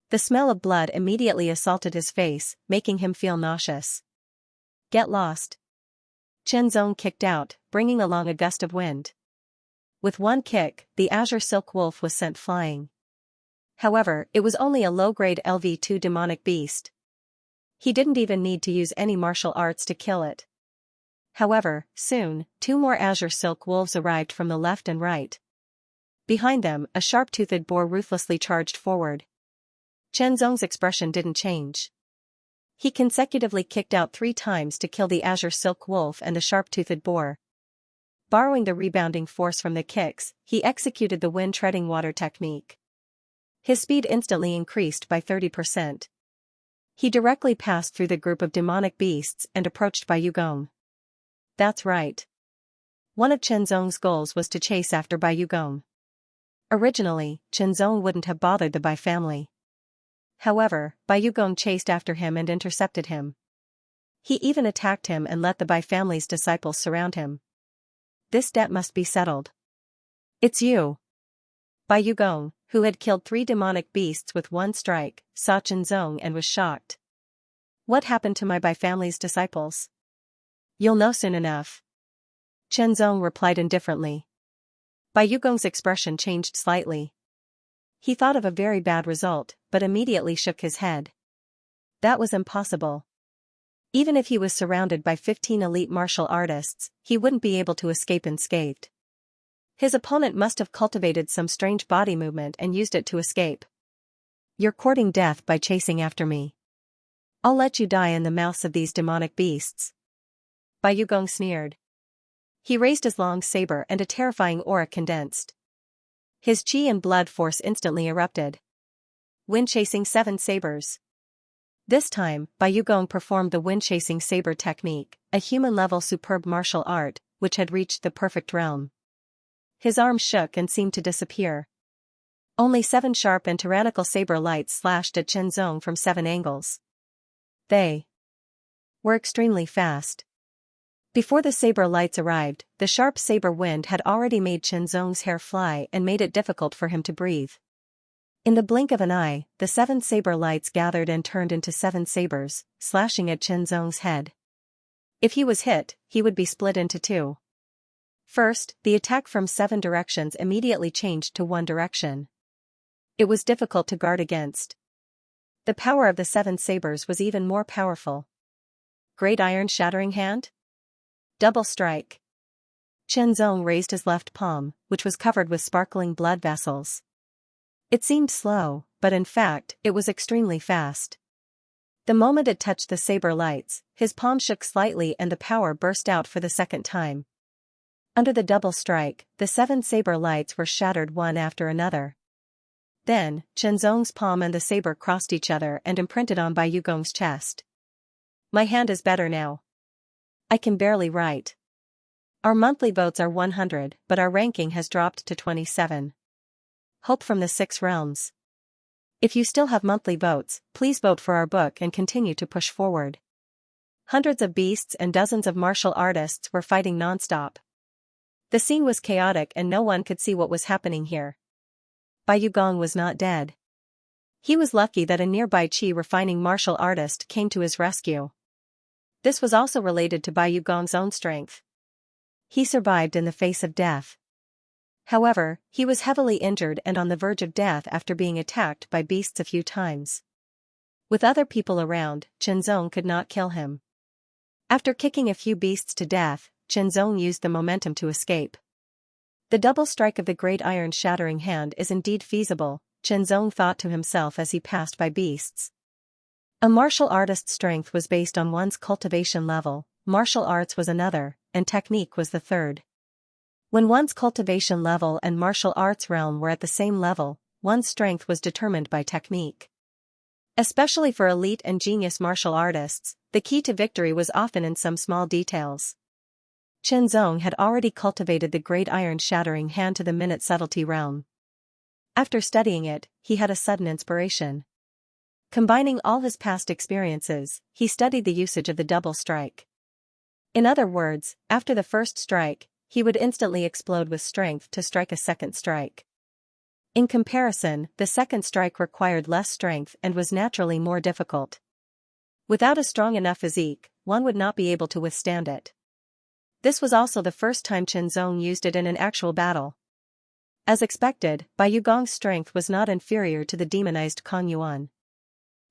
The smell of blood immediately assaulted his face, making him feel nauseous. Get lost. Chenzong kicked out, bringing along a gust of wind. With one kick, the azure silk wolf was sent flying. However, it was only a low-grade LV2 demonic beast. He didn't even need to use any martial arts to kill it. However, soon, two more azure silk wolves arrived from the left and right. Behind them, a sharp-toothed boar ruthlessly charged forward. Chenzong's expression didn't change. He consecutively kicked out 3 times to kill the azure silk wolf and the sharp-toothed boar. Borrowing the rebounding force from the kicks, he executed the wind-treading water technique. His speed instantly increased by 30%. He directly passed through the group of demonic beasts and approached Bai Yugong. That's right. One of Chenzong's goals was to chase after Bai Yugong. Originally, Chenzong wouldn't have bothered the Bai family. However, Bai Yugong chased after him and intercepted him. He even attacked him and let the Bai family's disciples surround him. This debt must be settled. It's you. Bai Yugong, who had killed 3 demonic beasts with one strike, saw Chenzong and was shocked. What happened to my Bai family's disciples? You'll know soon enough. Chenzong replied indifferently. Bai Yugong's expression changed slightly. He thought of a very bad result, but immediately shook his head. That was impossible. Even if he was surrounded by 15 elite martial artists, he wouldn't be able to escape unscathed. His opponent must have cultivated some strange body movement and used it to escape. You're courting death by chasing after me. I'll let you die in the mouths of these demonic beasts. Bai Yugong sneered. He raised his long saber and a terrifying aura condensed. His chi and blood force instantly erupted. Wind-chasing 7 sabers. This time, Bai Yugong performed the wind-chasing saber technique, a human-level superb martial art, which had reached the perfect realm. His arms shook and seemed to disappear. Only 7 sharp and tyrannical saber lights slashed at Qianzong from 7 angles. They were extremely fast. Before the saber lights arrived, the sharp saber wind had already made Qianzong's hair fly and made it difficult for him to breathe. In the blink of an eye, the 7 saber lights gathered and turned into 7 sabers, slashing at Qianzong's head. If he was hit, he would be split into 2. First, the attack from 7 directions immediately changed to 1 direction. It was difficult to guard against. The power of the 7 sabers was even more powerful. Great iron shattering hand? Double strike. Qianzong raised his left palm, which was covered with sparkling blood vessels. It seemed slow, but in fact, it was extremely fast. The moment it touched the saber lights, his palm shook slightly and the power burst out for the second time. Under the double strike, the 7 saber lights were shattered one after another. Then, Qianzong's palm and the saber crossed each other and imprinted on Bai Yugong's chest. My hand is better now. I can barely write. Our monthly votes are 100, but our ranking has dropped to 27. Hope from the 6 realms. If you still have monthly votes, please vote for our book and continue to push forward. Hundreds of beasts and dozens of martial artists were fighting non-stop. The scene was chaotic and no one could see what was happening here. Bai Yugong was not dead. He was lucky that a nearby chi refining martial artist came to his rescue. This was also related to Bai Yugong's own strength. He survived in the face of death. However, he was heavily injured and on the verge of death after being attacked by beasts a few times. With other people around, Qianzong could not kill him. After kicking a few beasts to death, Qianzong used the momentum to escape. The double strike of the great iron shattering hand is indeed feasible, Qianzong thought to himself as he passed by beasts. A martial artist's strength was based on one's cultivation level, martial arts was another, and technique was the third. When one's cultivation level and martial arts realm were at the same level, one's strength was determined by technique. Especially for elite and genius martial artists, the key to victory was often in some small details. Qianzong had already cultivated the great iron shattering hand to the minute subtlety realm. After studying it, he had a sudden inspiration. Combining all his past experiences, he studied the usage of the double strike. In other words, after the first strike, he would instantly explode with strength to strike a second strike. In comparison, the second strike required less strength and was naturally more difficult. Without a strong enough physique, one would not be able to withstand it. This was also the first time Qianzong used it in an actual battle. As expected, Bai Yugong's strength was not inferior to the demonized Kong Yuan.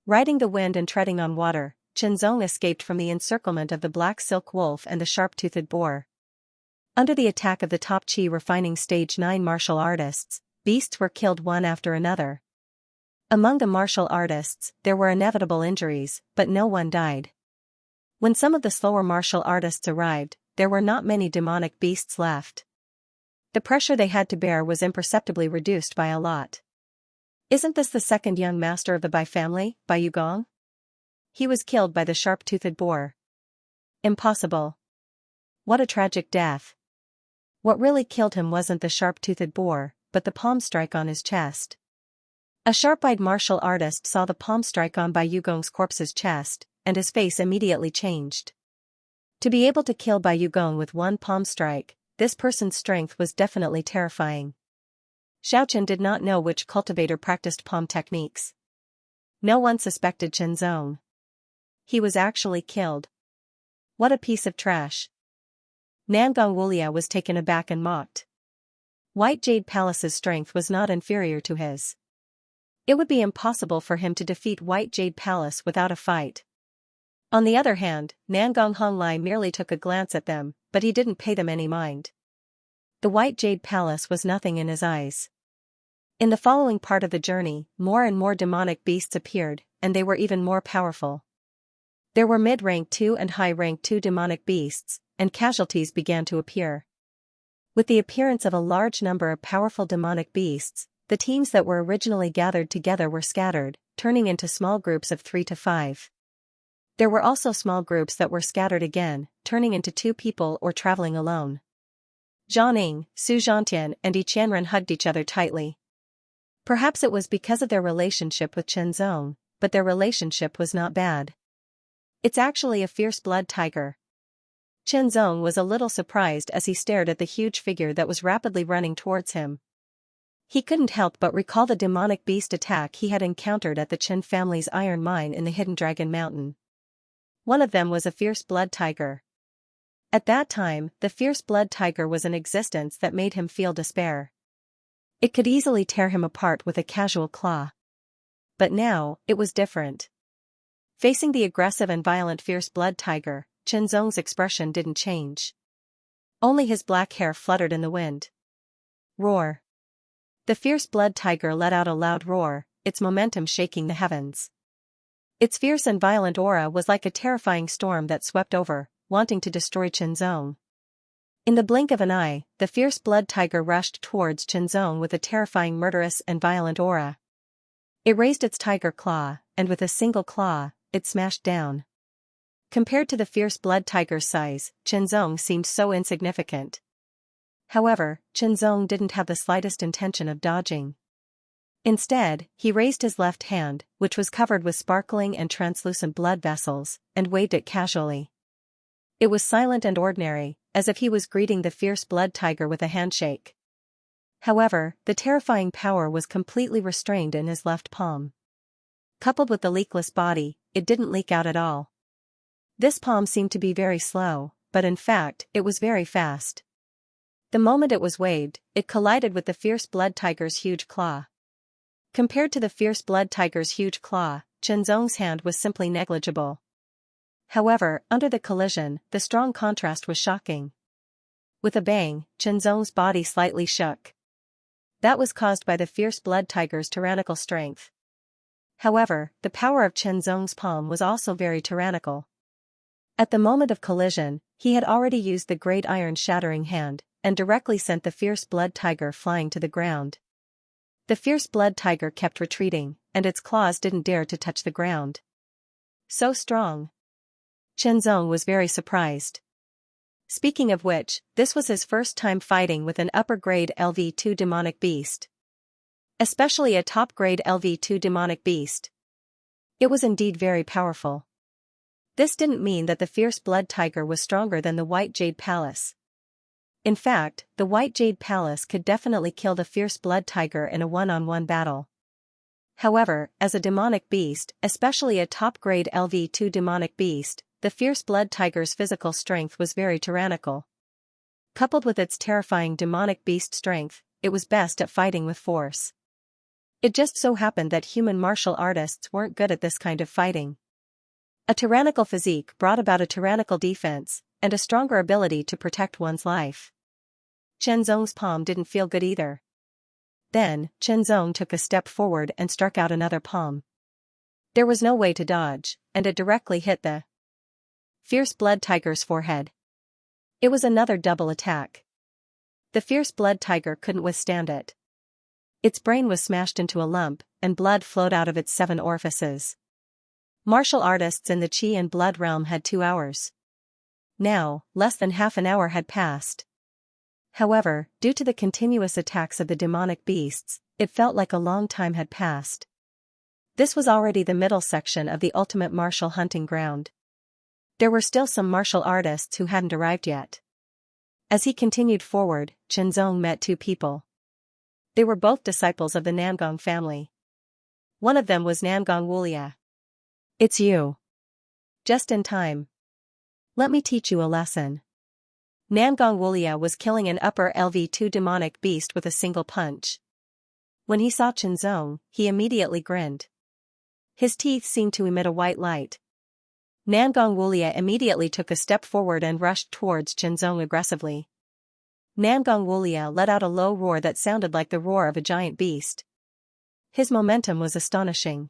Riding the wind and treading on water, Qianzong escaped from the encirclement of the black silk wolf and the sharp-toothed boar. Under the attack of the top chi refining stage 9 martial artists, beasts were killed one after another. Among the martial artists, there were inevitable injuries, but no one died. When some of the slower martial artists arrived, there were not many demonic beasts left. The pressure they had to bear was imperceptibly reduced by a lot. Isn't this the second young master of the Bai family, Bai Yugong? He was killed by the sharp-toothed boar. Impossible. What a tragic death. What really killed him wasn't the sharp-toothed boar, but the palm strike on his chest. A sharp-eyed martial artist saw the palm strike on Bai Yugong's corpse's chest, and his face immediately changed. To be able to kill Bai Yugong with one palm strike, this person's strength was definitely terrifying. Xiaoqian did not know which cultivator practiced palm techniques. No one suspected Qianzong. He was actually killed. What a piece of trash. Nangong Wulia was taken aback and mocked. White Jade Palace's strength was not inferior to his. It would be impossible for him to defeat White Jade Palace without a fight. On the other hand, Nangong Honglai merely took a glance at them, but he didn't pay them any mind. The White Jade Palace was nothing in his eyes. In the following part of the journey, more and more demonic beasts appeared, and they were even more powerful. There were mid-rank 2 and high-rank 2 demonic beasts, and casualties began to appear. With the appearance of a large number of powerful demonic beasts, the teams that were originally gathered together were scattered, turning into small groups of 3 to 5. There were also small groups that were scattered again, turning into 2 people or traveling alone. Zhang, Su Zhantian and Yi Qianren hugged each other tightly. Perhaps it was because of their relationship with Chen Zong, but their relationship was not bad. It's actually a fierce blood tiger. Chen Zong was a little surprised as he stared at the huge figure that was rapidly running towards him. He couldn't help but recall the demonic beast attack he had encountered at the Chen family's iron mine in the Hidden Dragon Mountain. One of them was a fierce blood tiger. At that time, the fierce blood tiger was an existence that made him feel despair. It could easily tear him apart with a casual claw. But now, it was different. Facing the aggressive and violent fierce blood tiger, Chen Zong's expression didn't change. Only his black hair fluttered in the wind. Roar. The fierce blood tiger let out a loud roar, its momentum shaking the heavens. Its fierce and violent aura was like a terrifying storm that swept over, wanting to destroy Chen Zong. In the blink of an eye, the fierce blood tiger rushed towards Chen Zong with a terrifying murderous and violent aura. It raised its tiger claw, and with a single claw, it smashed down. Compared to the fierce blood tiger's size, Chen Zong seemed so insignificant. However, Chen Zong didn't have the slightest intention of dodging. Instead, he raised his left hand, which was covered with sparkling and translucent blood vessels, and waved it casually. It was silent and ordinary, as if he was greeting the fierce blood tiger with a handshake. However, the terrifying power was completely restrained in his left palm. Coupled with the leakless body, it didn't leak out at all. This palm seemed to be very slow, but in fact, it was very fast. The moment it was waved, it collided with the fierce blood tiger's huge claw. Compared to the fierce blood tiger's huge claw, Chen Zong's hand was simply negligible. However, under the collision, the strong contrast was shocking. With a bang, Chen Zong's body slightly shook. That was caused by the fierce blood tiger's tyrannical strength. However, the power of Chen Zong's palm was also very tyrannical. At the moment of collision, he had already used the great iron shattering hand, and directly sent the fierce blood tiger flying to the ground. The fierce blood tiger kept retreating, and its claws didn't dare to touch the ground. So strong. Chen Zong was very surprised. Speaking of which, this was his first time fighting with an upper-grade LV2 demonic beast. Especially a top-grade LV2 demonic beast. It was indeed very powerful. This didn't mean that the fierce blood tiger was stronger than the White Jade Palace. In fact, the White Jade Palace could definitely kill the fierce blood tiger in a one-on-one battle. However, as a demonic beast, especially a top-grade LV2 demonic beast, the fierce blood tiger's physical strength was very tyrannical. Coupled with its terrifying demonic beast strength, it was best at fighting with force. It just so happened that human martial artists weren't good at this kind of fighting. A tyrannical physique brought about a tyrannical defense, and a stronger ability to protect one's life. Chen Zong's palm didn't feel good either. Then, Chen Zong took a step forward and struck out another palm. There was no way to dodge, and it directly hit the fierce blood tiger's forehead. It was another double attack. The fierce blood tiger couldn't withstand it. Its brain was smashed into a lump, and blood flowed out of its 7 orifices. Martial artists in the Qi and Blood realm had 2 hours. Now, less than half an hour had passed. However, due to the continuous attacks of the demonic beasts, it felt like a long time had passed. This was already the middle section of the ultimate martial hunting ground. There were still some martial artists who hadn't arrived yet. As he continued forward, Chen Zong met 2 people. They were both disciples of the Nangong family. One of them was Nangong Wulia. "It's you." "Just in time. Let me teach you a lesson." Nangong Wulia was killing an upper LV2 demonic beast with a single punch. When he saw Qianzong, he immediately grinned. His teeth seemed to emit a white light. Nangong Wulia immediately took a step forward and rushed towards Qianzong aggressively. Nangong Wulia let out a low roar that sounded like the roar of a giant beast. His momentum was astonishing.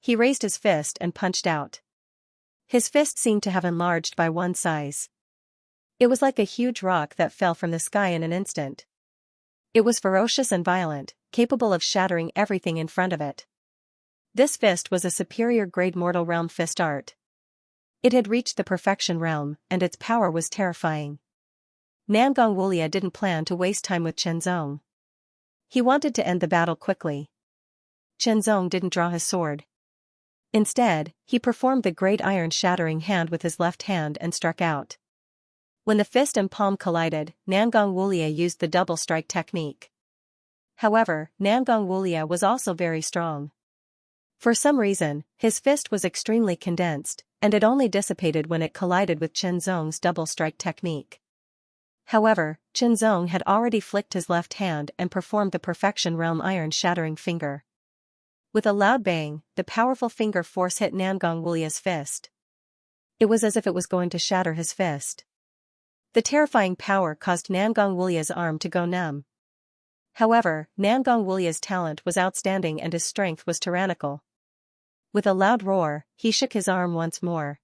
He raised his fist and punched out. His fist seemed to have enlarged by one size. It was like a huge rock that fell from the sky in an instant. It was ferocious and violent, capable of shattering everything in front of it. This fist was a superior grade mortal realm fist art. It had reached the perfection realm, and its power was terrifying. Nangong Wulia didn't plan to waste time with Qianzong. He wanted to end the battle quickly. Qianzong didn't draw his sword. Instead, he performed the great iron shattering hand with his left hand and struck out. When the fist and palm collided, Nangong Wulia used the double strike technique. However, Nangong Wulia was also very strong. For some reason, his fist was extremely condensed, and it only dissipated when it collided with Qianzong's double strike technique. However, Qianzong had already flicked his left hand and performed the perfection realm iron shattering finger. With a loud bang, the powerful finger force hit Nangong Wulia's fist. It was as if it was going to shatter his fist. The terrifying power caused Nangong Wulia's arm to go numb. However, Nangong Wulia's talent was outstanding and his strength was tyrannical. With a loud roar, he shook his arm once more.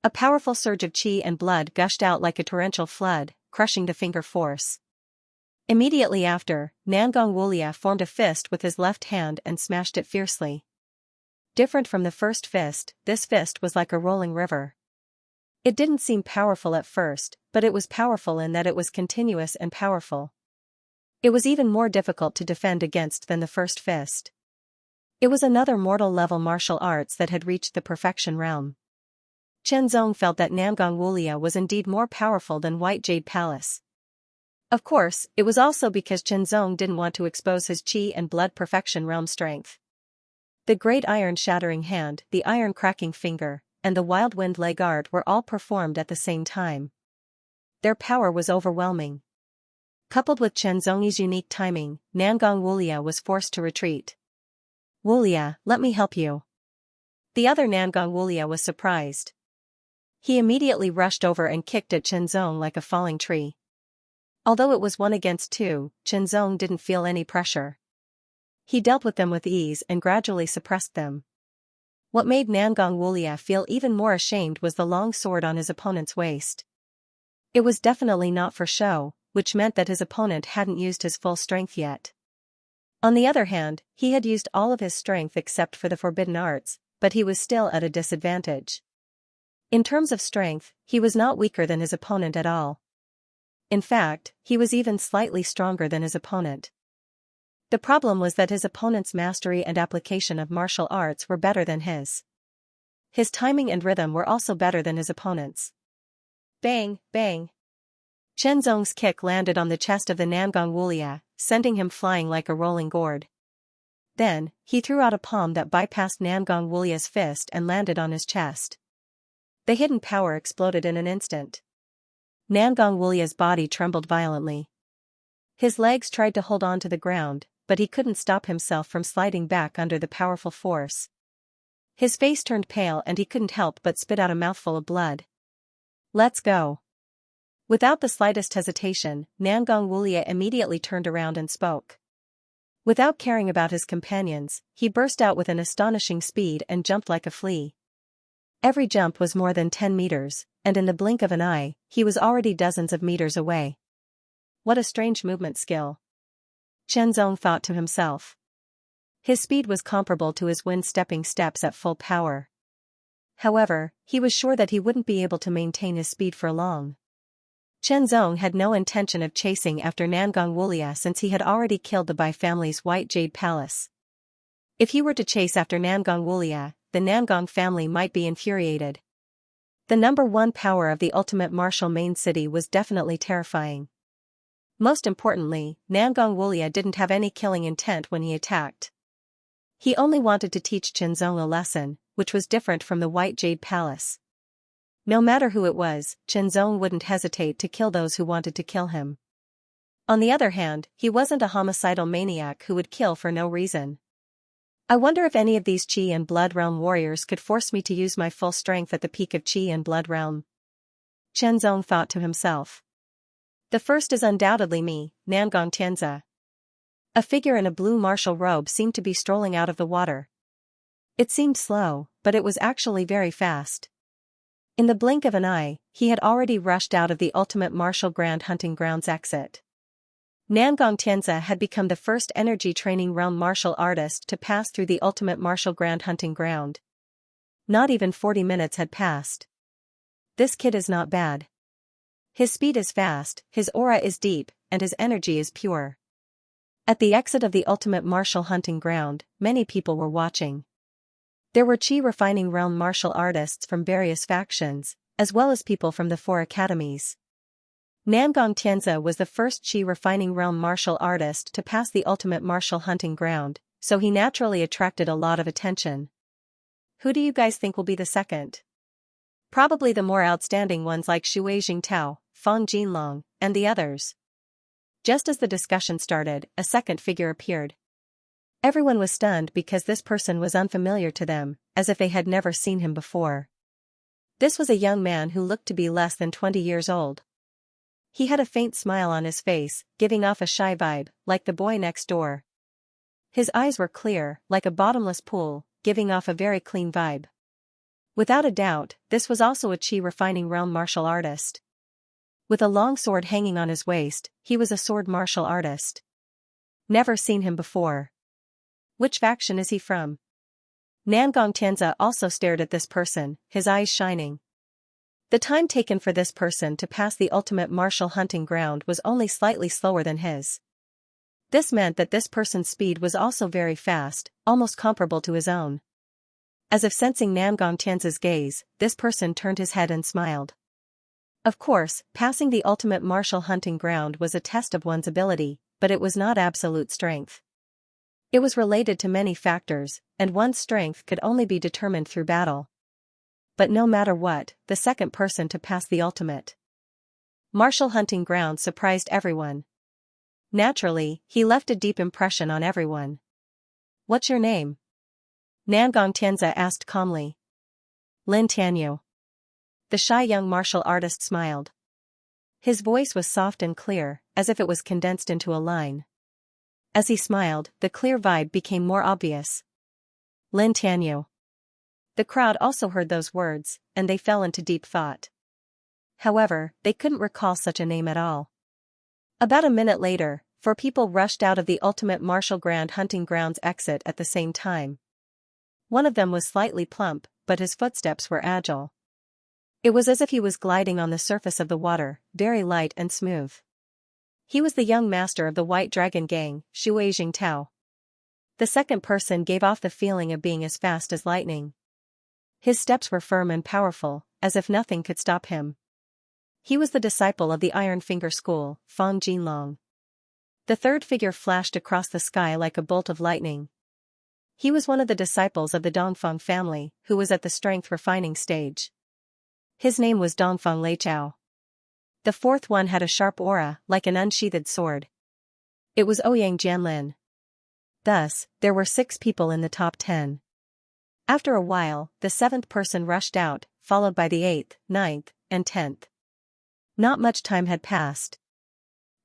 A powerful surge of qi and blood gushed out like a torrential flood, crushing the finger force. Immediately after, Nangong Wulia formed a fist with his left hand and smashed it fiercely. Different from the first fist, this fist was like a rolling river. It didn't seem powerful at first, but it was powerful in that it was continuous and powerful. It was even more difficult to defend against than the first fist. It was another mortal-level martial arts that had reached the perfection realm. Qianzong felt that Nangong Wulia was indeed more powerful than White Jade Palace. Of course, it was also because Qianzong didn't want to expose his qi and blood perfection realm strength. The great iron shattering hand, the iron cracking finger, and the wild wind leg art were all performed at the same time. Their power was overwhelming. Coupled with Qianzong's unique timing, Nangong Wulia was forced to retreat. "Wulia, let me help you." The other Nangong Wulia was surprised. He immediately rushed over and kicked at Qianzong like a falling tree. Although it was 1-against-2, Qianzong didn't feel any pressure. He dealt with them with ease and gradually suppressed them. What made Nangong Wulia feel even more ashamed was the long sword on his opponent's waist. It was definitely not for show, which meant that his opponent hadn't used his full strength yet. On the other hand, he had used all of his strength except for the forbidden arts, but he was still at a disadvantage. In terms of strength, he was not weaker than his opponent at all. In fact, he was even slightly stronger than his opponent. The problem was that his opponent's mastery and application of martial arts were better than his. His timing and rhythm were also better than his opponent's. Bang, bang. Qianzong's kick landed on the chest of the Nangong Wulia, sending him flying like a rolling gourd. Then, he threw out a palm that bypassed Nangong Wulia's fist and landed on his chest. The hidden power exploded in an instant. Nangong Wulia's body trembled violently. His legs tried to hold on to the ground, but he couldn't stop himself from sliding back under the powerful force. His face turned pale and he couldn't help but spit out a mouthful of blood. "Let's go." Without the slightest hesitation, Nangong Wulia immediately turned around and spoke. Without caring about his companions, he burst out with an astonishing speed and jumped like a flea. Every jump was more than 10 meters, and in the blink of an eye, he was already dozens of meters away. What a strange movement skill. Qianzong thought to himself. His speed was comparable to his wind-stepping steps at full power. However, he was sure that he wouldn't be able to maintain his speed for long. Qianzong had no intention of chasing after Nangong Wulia since he had already killed the Bai family's White Jade Palace. If he were to chase after Nangong Wulia, the Nangong family might be infuriated. The #1 power of the ultimate martial main city was definitely terrifying. Most importantly, Nangong Wulia didn't have any killing intent when he attacked. He only wanted to teach Qianzong a lesson, which was different from the White Jade Palace. No matter who it was, Qianzong wouldn't hesitate to kill those who wanted to kill him. On the other hand, he wasn't a homicidal maniac who would kill for no reason. I wonder if any of these Qi and Blood Realm warriors could force me to use my full strength at the peak of Qi and Blood Realm. Chen Zong thought to himself. The first is undoubtedly me, Nangong Tianzi. A figure in a blue martial robe seemed to be strolling out of the water. It seemed slow, but it was actually very fast. In the blink of an eye, he had already rushed out of the ultimate martial grand hunting grounds exit. Nangong Tianzi had become the first energy training realm martial artist to pass through the ultimate martial grand hunting ground. Not even 40 minutes had passed. This kid is not bad. His speed is fast, his aura is deep, and his energy is pure. At the exit of the ultimate martial hunting ground, many people were watching. There were Qi refining realm martial artists from various factions, as well as people from the 4 academies. Nangong Tianzi was the first Qi refining realm martial artist to pass the ultimate martial hunting ground, so he naturally attracted a lot of attention. Who do you guys think will be the second? Probably the more outstanding ones like Shui Jingtao, Fang Jinlong, and the others. Just as the discussion started, a second figure appeared. Everyone was stunned because this person was unfamiliar to them, as if they had never seen him before. This was a young man who looked to be less than 20 years old. He had a faint smile on his face, giving off a shy vibe, like the boy next door. His eyes were clear, like a bottomless pool, giving off a very clean vibe. Without a doubt, this was also a Qi refining realm martial artist. With a long sword hanging on his waist, he was a sword martial artist. Never seen him before. Which faction is he from? Nangong Tianzi also stared at this person, his eyes shining. The time taken for this person to pass the ultimate martial hunting ground was only slightly slower than his. This meant that this person's speed was also very fast, almost comparable to his own. As if sensing Nangong Tianzi's gaze, this person turned his head and smiled. Of course, passing the ultimate martial hunting ground was a test of one's ability, but it was not absolute strength. It was related to many factors, and one's strength could only be determined through battle. But no matter what, the second person to pass the ultimate martial hunting ground surprised everyone. Naturally, he left a deep impression on everyone. What's your name? Nangong Tianzi asked calmly. Lin Tianyu. The shy young martial artist smiled. His voice was soft and clear, as if it was condensed into a line. As he smiled, the clear vibe became more obvious. Lin Tianyu. The crowd also heard those words, and they fell into deep thought. However, they couldn't recall such a name at all. About a minute later, 4 people rushed out of the ultimate martial grand hunting grounds exit at the same time. One of them was slightly plump, but his footsteps were agile. It was as if he was gliding on the surface of the water, very light and smooth. He was the young master of the White Dragon Gang, Shui Jingtao. The second person gave off the feeling of being as fast as lightning. His steps were firm and powerful, as if nothing could stop him. He was the disciple of the Iron Finger School, Fang Jinlong. The third figure flashed across the sky like a bolt of lightning. He was one of the disciples of the Dongfeng family, who was at the strength refining stage. His name was Dongfeng Leichao. The fourth one had a sharp aura, like an unsheathed sword. It was Ouyang Jianlin. Thus, there were 6 people in the top 10. After a while, the 7th person rushed out, followed by the 8th, 9th, and 10th. Not much time had passed.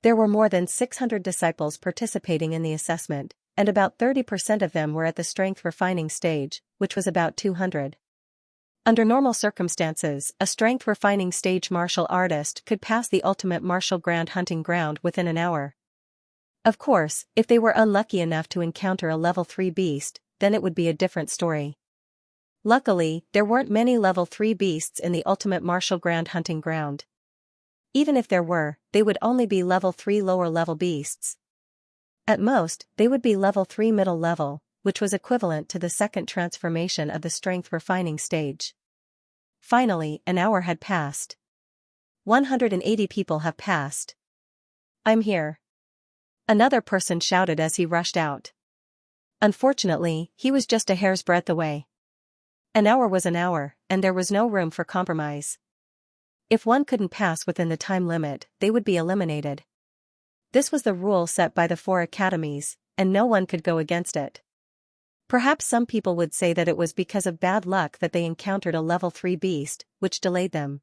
There were more than 600 disciples participating in the assessment, and about 30% of them were at the strength refining stage, which was about 200. Under normal circumstances, a strength refining stage martial artist could pass the ultimate martial grand hunting ground within an hour. Of course, if they were unlucky enough to encounter a level 3 beast, then it would be a different story. Luckily, there weren't many level 3 beasts in the ultimate martial grand hunting ground. Even if there were, they would only be level 3 lower level beasts. At most, they would be level 3 middle level, which was equivalent to the second transformation of the strength refining stage. Finally, an hour had passed. 180 people have passed. I'm here. Another person shouted as he rushed out. Unfortunately, he was just a hair's breadth away. An hour was an hour, and there was no room for compromise. If one couldn't pass within the time limit, they would be eliminated. This was the rule set by the 4 academies, and no one could go against it. Perhaps some people would say that it was because of bad luck that they encountered a level 3 beast, which delayed them.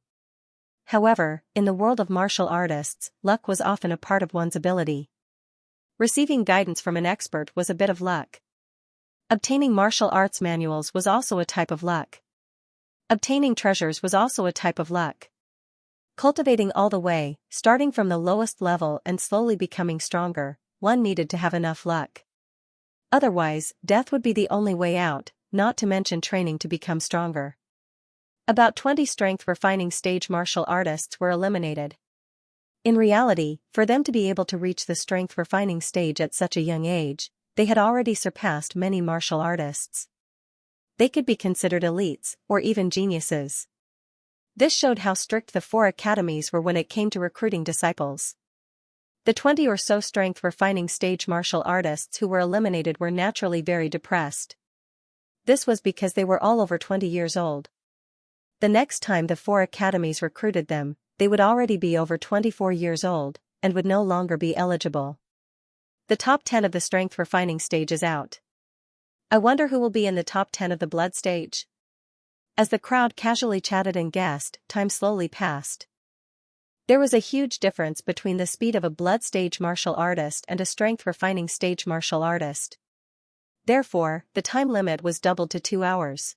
However, in the world of martial artists, luck was often a part of one's ability. Receiving guidance from an expert was a bit of luck. Obtaining martial arts manuals was also a type of luck. Obtaining treasures was also a type of luck. Cultivating all the way, starting from the lowest level and slowly becoming stronger, one needed to have enough luck. Otherwise, death would be the only way out, not to mention training to become stronger. About 20 strength refining stage martial artists were eliminated. In reality, for them to be able to reach the strength refining stage at such a young age, they had already surpassed many martial artists. They could be considered elites, or even geniuses. This showed how strict the 4 academies were when it came to recruiting disciples. The 20 or so strength refining stage martial artists who were eliminated were naturally very depressed. This was because they were all over 20 years old. The next time the 4 academies recruited them, they would already be over 24 years old, and would no longer be eligible. The top 10 of the strength refining stage is out. I wonder who will be in the top 10 of the blood stage? As the crowd casually chatted and guessed, time slowly passed. There was a huge difference between the speed of a blood stage martial artist and a strength refining stage martial artist. Therefore, the time limit was doubled to 2 hours.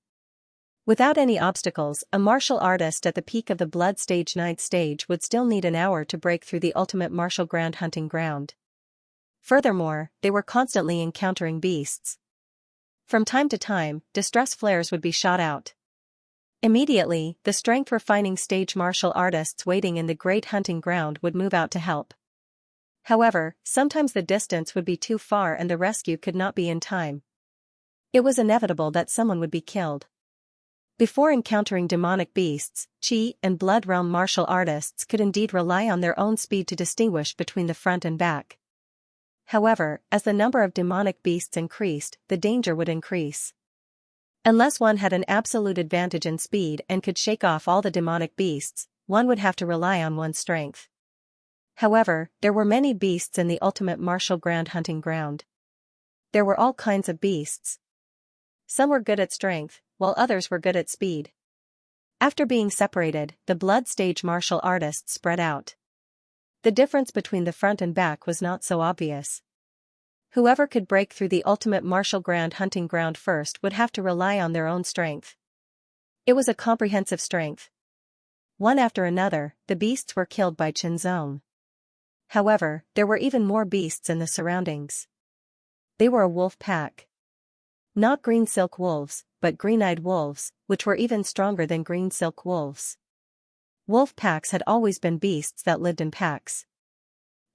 Without any obstacles, a martial artist at the peak of the blood stage 9th stage would still need an hour to break through the ultimate martial ground hunting ground. Furthermore, they were constantly encountering beasts. From time to time, distress flares would be shot out. Immediately, the strength refining stage martial artists waiting in the great hunting ground would move out to help. However, sometimes the distance would be too far and the rescue could not be in time. It was inevitable that someone would be killed. Before encountering demonic beasts, Qi and Blood Realm martial artists could indeed rely on their own speed to distinguish between the front and back. However, as the number of demonic beasts increased, the danger would increase. Unless one had an absolute advantage in speed and could shake off all the demonic beasts, one would have to rely on one's strength. However, there were many beasts in the ultimate martial ground hunting ground. There were all kinds of beasts. Some were good at strength, while others were good at speed. After being separated, the blood stage martial artists spread out. The difference between the front and back was not so obvious. Whoever could break through the ultimate martial ground hunting ground first would have to rely on their own strength. It was a comprehensive strength. One after another, the beasts were killed by Xianxia. However, there were even more beasts in the surroundings. They were a wolf pack. Not green silk wolves, but green-eyed wolves, which were even stronger than green silk wolves. Wolf packs had always been beasts that lived in packs.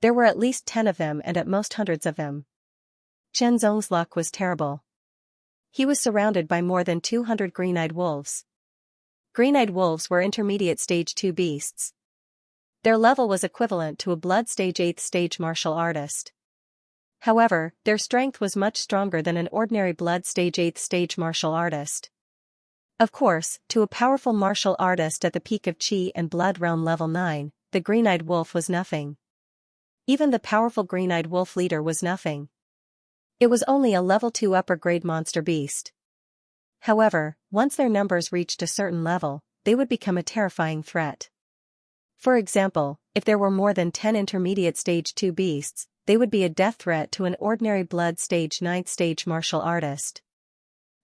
There were at least 10 of them and at most hundreds of them. Xianxia's luck was terrible. He was surrounded by more than 200 green-eyed wolves. Green-eyed wolves were intermediate stage 2 beasts. Their level was equivalent to a blood stage 8th stage martial artist. However, their strength was much stronger than an ordinary blood stage 8th stage martial artist. Of course, to a powerful martial artist at the peak of Qi and Blood Realm level 9, the green-eyed wolf was nothing. Even the powerful green-eyed wolf leader was nothing. It was only a level 2 upper grade monster beast. However, once their numbers reached a certain level, they would become a terrifying threat. For example, if there were more than 10 intermediate stage 2 beasts, they would be a death threat to an ordinary blood stage 9th stage martial artist.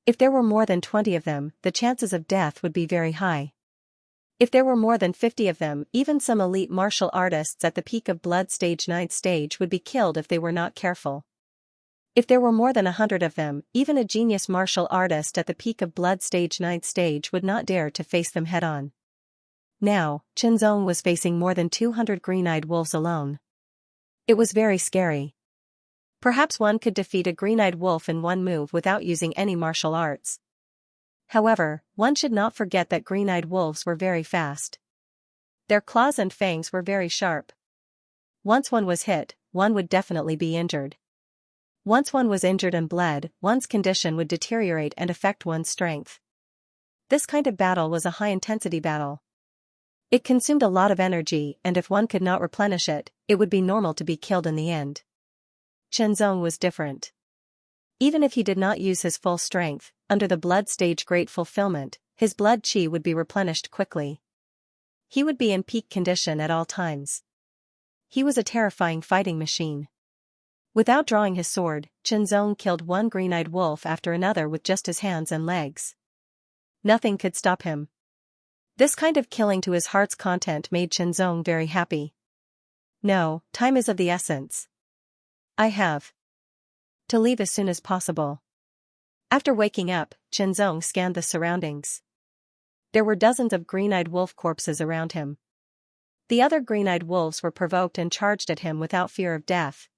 If there were more than 20 of them, the chances of death would be very high. If there were more than 50 of them, even some elite martial artists at the peak of blood stage 9th stage would be killed if they were not careful. If there were more than 100 of them, even a genius martial artist at the peak of blood stage 9th stage would not dare to face them head-on. Now, Xianxia was facing more than 200 green-eyed wolves alone. It was very scary. Perhaps one could defeat a green-eyed wolf in one move without using any martial arts. However, one should not forget that green-eyed wolves were very fast. Their claws and fangs were very sharp. Once one was hit, one would definitely be injured. Once one was injured and bled, one's condition would deteriorate and affect one's strength. This kind of battle was a high-intensity battle. It consumed a lot of energy, and if one could not replenish it, it would be normal to be killed in the end. Chenzong was different. Even if he did not use his full strength, under the blood stage great fulfillment, his blood qi would be replenished quickly. He would be in peak condition at all times. He was a terrifying fighting machine. Without drawing his sword, Chenzong killed one green-eyed wolf after another with just his hands and legs. Nothing could stop him. This kind of killing to his heart's content made Chenzong very happy. No, time is of the essence. I have to leave as soon as possible. After waking up, Chenzong scanned the surroundings. There were dozens of green-eyed wolf corpses around him. The other green-eyed wolves were provoked and charged at him without fear of death.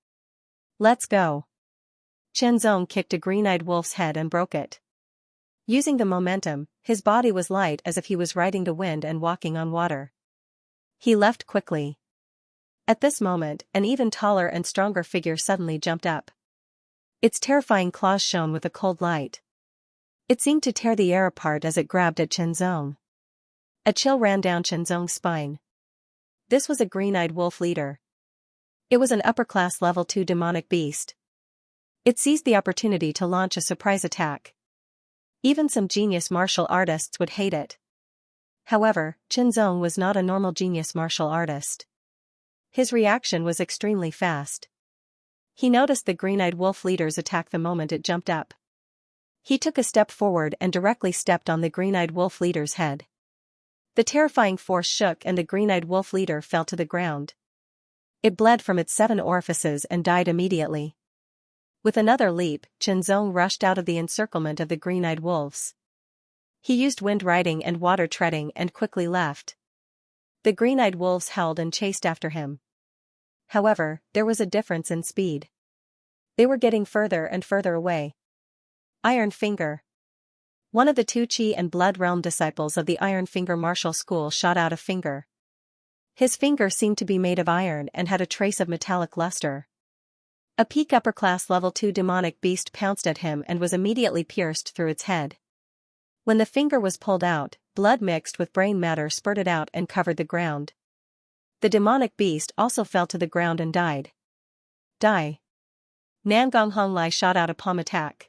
Let's go. Chenzong kicked a green-eyed wolf's head and broke it. Using the momentum, his body was light as if he was riding the wind and walking on water. He left quickly. At this moment, an even taller and stronger figure suddenly jumped up. Its terrifying claws shone with a cold light. It seemed to tear the air apart as it grabbed at Chenzong. A chill ran down Chenzong's spine. This was a green-eyed wolf leader. It was an upper-class level 2 demonic beast. It seized the opportunity to launch a surprise attack. Even some genius martial artists would hate it. However, Chenzong was not a normal genius martial artist. His reaction was extremely fast. He noticed the green-eyed wolf leader's attack the moment it jumped up. He took a step forward and directly stepped on the green-eyed wolf leader's head. The terrifying force shook and the green-eyed wolf leader fell to the ground. It bled from its 7 orifices and died immediately. With another leap, Chenzong rushed out of the encirclement of the green-eyed wolves. He used wind riding and water treading and quickly left. The green-eyed wolves howled and chased after him. However, there was a difference in speed. They were getting further and further away. Iron Finger. One of the 2 Qi and Blood Realm disciples of the Iron Finger martial school shot out a finger. His finger seemed to be made of iron and had a trace of metallic luster. A peak upper-class level 2 demonic beast pounced at him and was immediately pierced through its head. When the finger was pulled out, blood mixed with brain matter spurted out and covered the ground. The demonic beast also fell to the ground and died. Die. Nangong Honglai shot out a palm attack.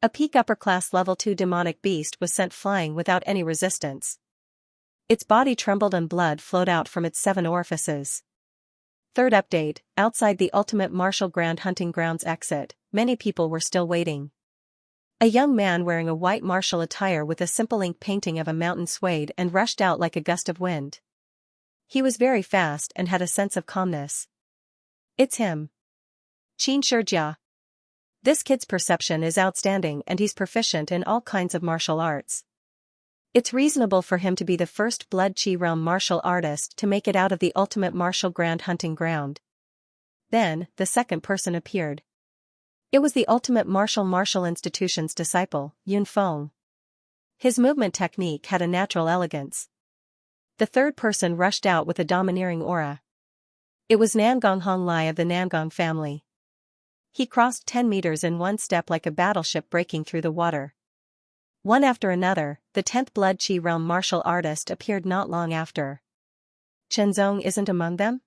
A peak upper-class level 2 demonic beast was sent flying without any resistance. Its body trembled and blood flowed out from its 7 orifices. Third update, outside the Ultimate Martial Grand Hunting Grounds exit, many people were still waiting. A young man wearing a white martial attire with a simple ink painting of a mountain swayed and rushed out like a gust of wind. He was very fast and had a sense of calmness. It's him. Xianxia. This kid's perception is outstanding and he's proficient in all kinds of martial arts. It's reasonable for him to be the first Blood Qi realm martial artist to make it out of the Ultimate Martial Grand Hunting Ground. Then, the second person appeared. It was the Ultimate Martial Institution's disciple, Yunfeng. His movement technique had a natural elegance. The third person rushed out with a domineering aura. It was Nangong Honglai of the Nangong family. He crossed 10 meters in one step like a battleship breaking through the water. One after another, the 10th Blood Qi realm martial artist appeared not long after. Chenzong isn't among them?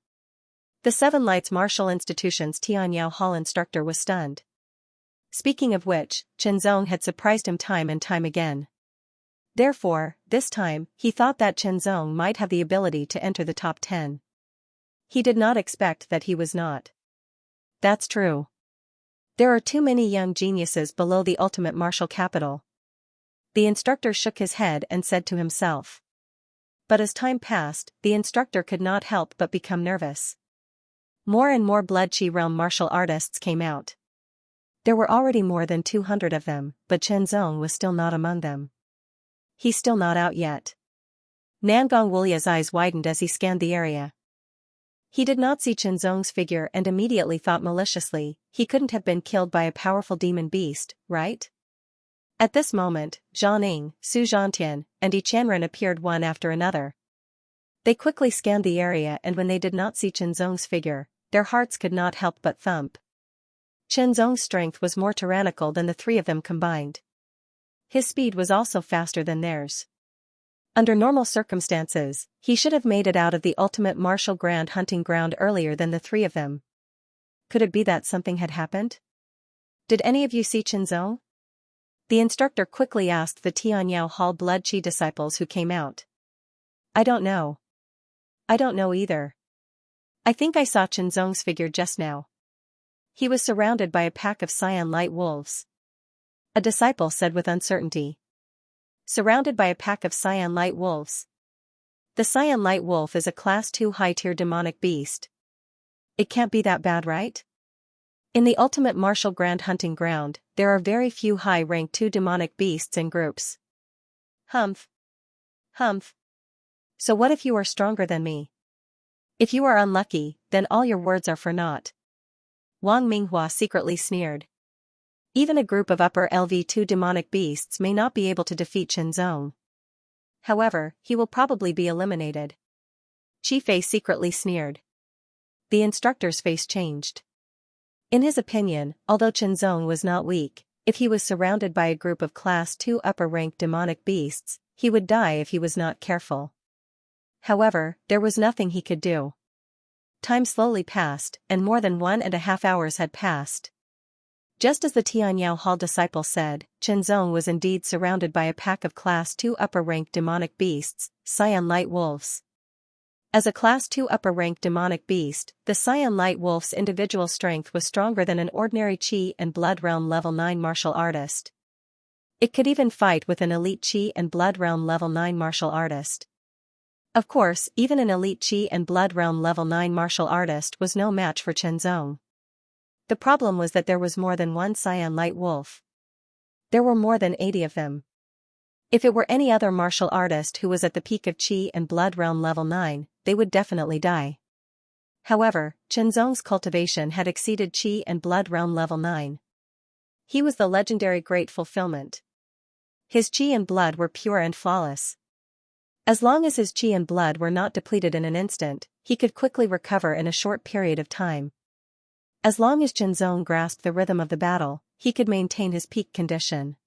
The Seven Lights Martial Institution's Tianyao Hall instructor was stunned. Speaking of which, Chenzong had surprised him time and time again. Therefore, this time, he thought that Chenzong might have the ability to enter the top 10. He did not expect that he was not. That's true. There are too many young geniuses below the ultimate martial capital. The instructor shook his head and said to himself. But as time passed, the instructor could not help but become nervous. More and more Blood Qi realm martial artists came out. There were already more than 200 of them, but Chenzong was still not among them. He's still not out yet. Nangong Wulia's eyes widened as he scanned the area. He did not see Chenzong's figure and immediately thought maliciously, he couldn't have been killed by a powerful demon beast, right? At this moment, Zhang Ning, Su Zhantian, and Yi Chanren appeared one after another. They quickly scanned the area and when they did not see Chenzong's figure, their hearts could not help but thump. Chenzong's strength was more tyrannical than the 3 of them combined. His speed was also faster than theirs. Under normal circumstances, he should have made it out of the ultimate martial grand hunting ground earlier than the three of them. Could it be that something had happened? Did any of you see Chinzong? The instructor quickly asked the Tianyao Hall Blood Qi disciples who came out. I don't know. I don't know either. I think I saw Chinzong's figure just now. He was surrounded by a pack of cyan light wolves. A disciple said with uncertainty. Surrounded by a pack of cyan light wolves. The cyan light wolf is a class 2 high-tier demonic beast. It can't be that bad, right? In the ultimate martial grand hunting ground, there are very few high-rank 2 demonic beasts in groups. Humph. Humph. So what if you are stronger than me? If you are unlucky, then all your words are for naught. Wang Minghua secretly sneered. Even a group of upper LV2 demonic beasts may not be able to defeat Chinzong. However, he will probably be eliminated. Chi Fei secretly sneered. The instructor's face changed. In his opinion, although Chinzong was not weak, if he was surrounded by a group of class 2 upper-rank demonic beasts, he would die if he was not careful. However, there was nothing he could do. Time slowly passed, and more than 1.5 hours had passed. Just as the Tianyao Hall disciple said, Chinzong was indeed surrounded by a pack of class 2 upper-rank demonic beasts, cyan light wolves. As a class 2 upper-rank demonic beast, the cyan light wolf's individual strength was stronger than an ordinary Qi and Blood Realm level 9 martial artist. It could even fight with an elite Qi and Blood Realm level 9 martial artist. Of course, even an elite Qi and Blood Realm level 9 martial artist was no match for Chinzong. The problem was that there was more than one cyan light wolf. There were more than 80 of them. If it were any other martial artist who was at the peak of Qi and Blood Realm level 9, they would definitely die. However, Chinzong's cultivation had exceeded Qi and Blood Realm level 9. He was the legendary Great Fulfillment. His Qi and blood were pure and flawless. As long as his Qi and blood were not depleted in an instant, he could quickly recover in a short period of time. As long as Chinzong grasped the rhythm of the battle, he could maintain his peak condition.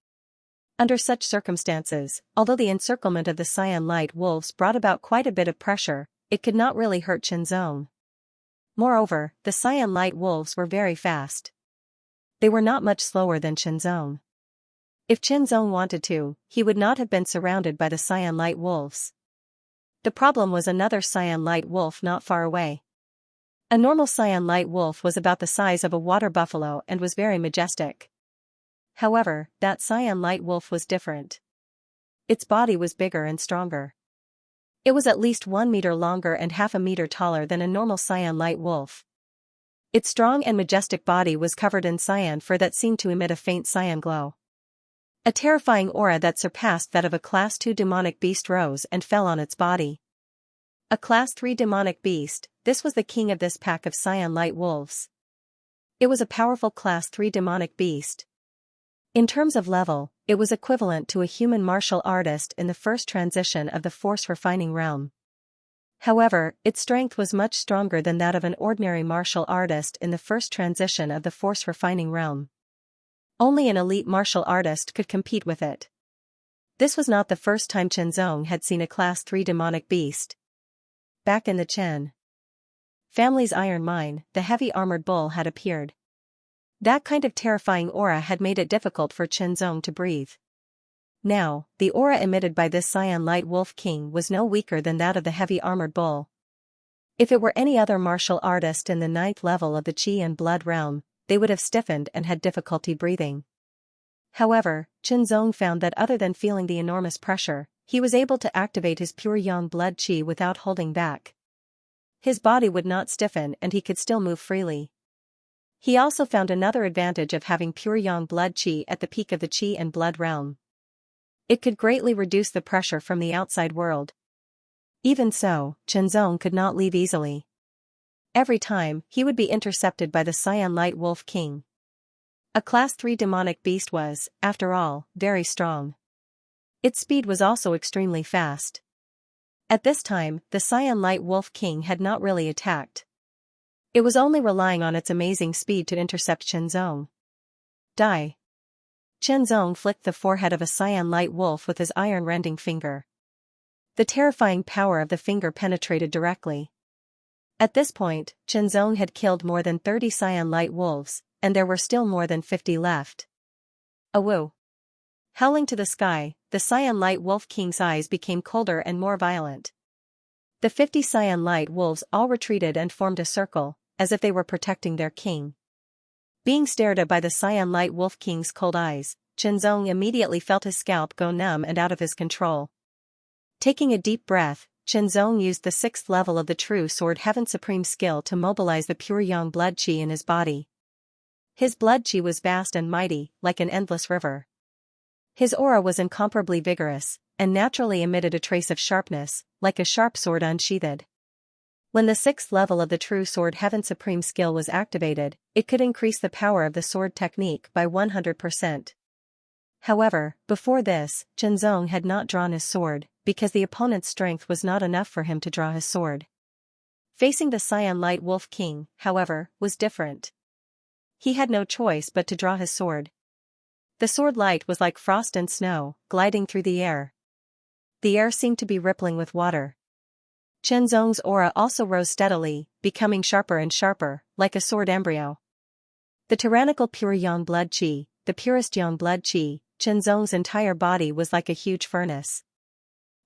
Under such circumstances, although the encirclement of the cyan light wolves brought about quite a bit of pressure, it could not really hurt Chinzong. Moreover, the cyan light wolves were very fast. They were not much slower than Chinzong. If Chinzong wanted to, he would not have been surrounded by the cyan light wolves. The problem was another cyan light wolf not far away. A normal cyan light wolf was about the size of a water buffalo and was very majestic. However, that cyan light wolf was different. Its body was bigger and stronger. It was at least 1 meter longer and half a meter taller than a normal cyan light wolf. Its strong and majestic body was covered in cyan fur that seemed to emit a faint cyan glow. A terrifying aura that surpassed that of a Class 2 demonic beast rose and fell on its body. A Class 3 demonic beast, this was the king of this pack of cyan light wolves. It was a powerful Class 3 demonic beast. In terms of level, it was equivalent to a human martial artist in the first transition of the force refining realm. However, its strength was much stronger than that of an ordinary martial artist in the first transition of the force refining realm. Only an elite martial artist could compete with it. This was not the first time Chinzong had seen a Class 3 demonic beast. Back in the Chen family's iron mine, the heavy armored bull had appeared. That kind of terrifying aura had made it difficult for Chinzong to breathe. Now, the aura emitted by this cyan light wolf king was no weaker than that of the heavy armored bull. If it were any other martial artist in the 9th level of the Qi and Blood realm, they would have stiffened and had difficulty breathing. However, Chinzong found that other than feeling the enormous pressure, he was able to activate his pure yang blood Qi without holding back. His body would not stiffen and he could still move freely. He also found another advantage of having pure yang blood Qi at the peak of the Qi and Blood realm. It could greatly reduce the pressure from the outside world. Even so, Chinzong could not leave easily. Every time, he would be intercepted by the cyan light wolf king. A Class 3 demonic beast was, after all, very strong. Its speed was also extremely fast. At this time, the cyan light wolf king had not really attacked. It was only relying on its amazing speed to intercept Chinzong. Die. Chinzong flicked the forehead of a cyan light wolf with his iron-rending finger. The terrifying power of the finger penetrated directly. At this point, Chenzong had killed more than 30 cyan light wolves, and there were still more than 50 left. Awoo! Howling to the sky, the Cyan Light Wolf King's eyes became colder and more violent. The 50 Cyan Light Wolves all retreated and formed a circle, as if they were protecting their king. Being stared at by the Cyan Light Wolf King's cold eyes, Chenzong immediately felt his scalp go numb and out of his control. Taking a deep breath, Chenzong used the 6th level of the True Sword Heaven Supreme skill to mobilize the pure yang blood chi in his body. His blood chi was vast and mighty, like an endless river. His aura was incomparably vigorous, and naturally emitted a trace of sharpness, like a sharp sword unsheathed. When the 6th level of the True Sword Heaven Supreme skill was activated, it could increase the power of the sword technique by 100%. However, before this, Chenzong had not drawn his sword, because the opponent's strength was not enough for him to draw his sword. Facing the Cyan Light Wolf King, however, was different. He had no choice but to draw his sword. The sword light was like frost and snow, gliding through the air. The air seemed to be rippling with water. Chenzong's aura also rose steadily, becoming sharper and sharper, like a sword embryo. The tyrannical pure yang blood chi, the purest yang blood chi, Chenzong's entire body was like a huge furnace.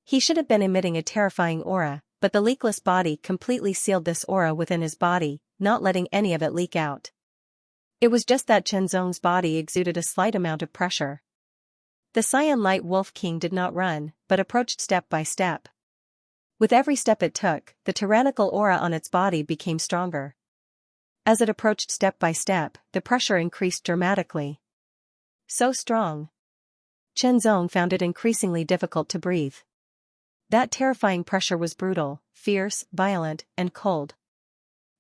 He should have been emitting a terrifying aura, but the leakless body completely sealed this aura within his body, not letting any of it leak out. It was just that Chenzong's body exuded a slight amount of pressure. The Cyan Light Wolf King did not run, but approached step by step. With every step it took, the tyrannical aura on its body became stronger. As it approached step by step, the pressure increased dramatically. So strong. Chenzong found it increasingly difficult to breathe. That terrifying pressure was brutal, fierce, violent, and cold.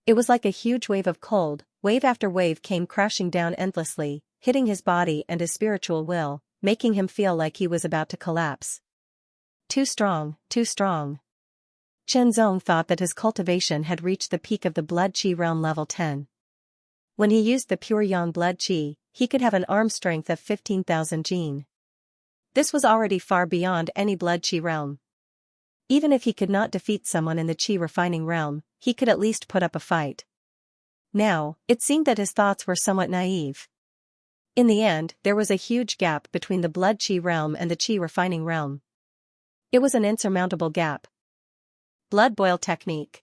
It was like a huge wave of cold. Wave after wave came crashing down endlessly, hitting his body and his spiritual will, making him feel like he was about to collapse. Too strong, too strong. Chenzong thought that his cultivation had reached the peak of the blood chi realm level 10. When he used the pure yang blood chi, he could have an arm strength of 15,000 jin. This was already far beyond any blood chi realm. Even if he could not defeat someone in the chi refining realm, he could at least put up a fight. Now, it seemed that his thoughts were somewhat naive. In the end, there was a huge gap between the blood chi realm and the chi refining realm. It was an insurmountable gap. Blood boil technique.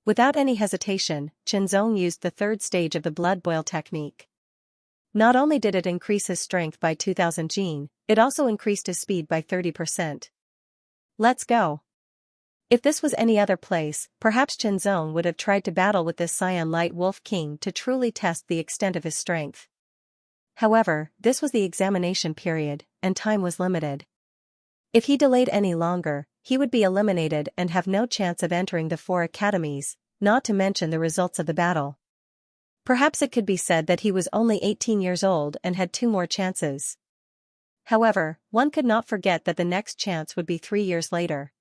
Without any hesitation, Chenzong used the 3rd stage of the blood boil technique. Not only did it increase his strength by 2,000 jin, it also increased his speed by 30%. Let's go. If this was any other place, perhaps Chenzong would have tried to battle with this Cyan Light Wolf King to truly test the extent of his strength. However, this was the examination period, and time was limited. If he delayed any longer, he would be eliminated and have no chance of entering the 4 academies, not to mention the results of the battle. Perhaps it could be said that he was only 18 years old and had 2 more chances. However, one could not forget that the next chance would be 3 years later.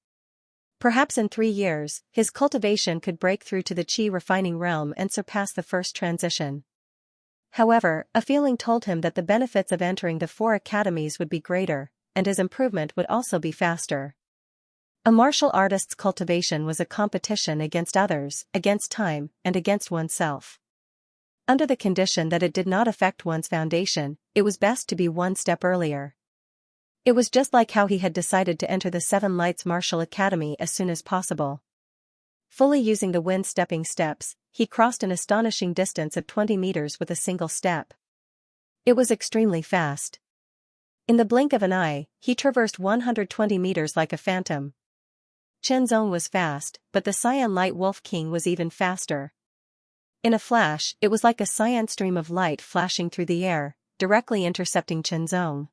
Perhaps in 3 years, his cultivation could break through to the chi refining realm and surpass the first transition. However, a feeling told him that the benefits of entering the 4 academies would be greater, and his improvement would also be faster. A martial artist's cultivation was a competition against others, against time, and against oneself. Under the condition that it did not affect one's foundation, it was best to be 1 step earlier. It was just like how he had decided to enter the 7 Lights Martial Academy as soon as possible. Fully using the wind stepping steps, he crossed an astonishing distance of 20 meters with a single step. It was extremely fast. In the blink of an eye, he traversed 120 meters like a phantom. Chenzong was fast, but the Cyan Light Wolf King was even faster. In a flash, it was like a cyan stream of light flashing through the air, directly intercepting Chenzong.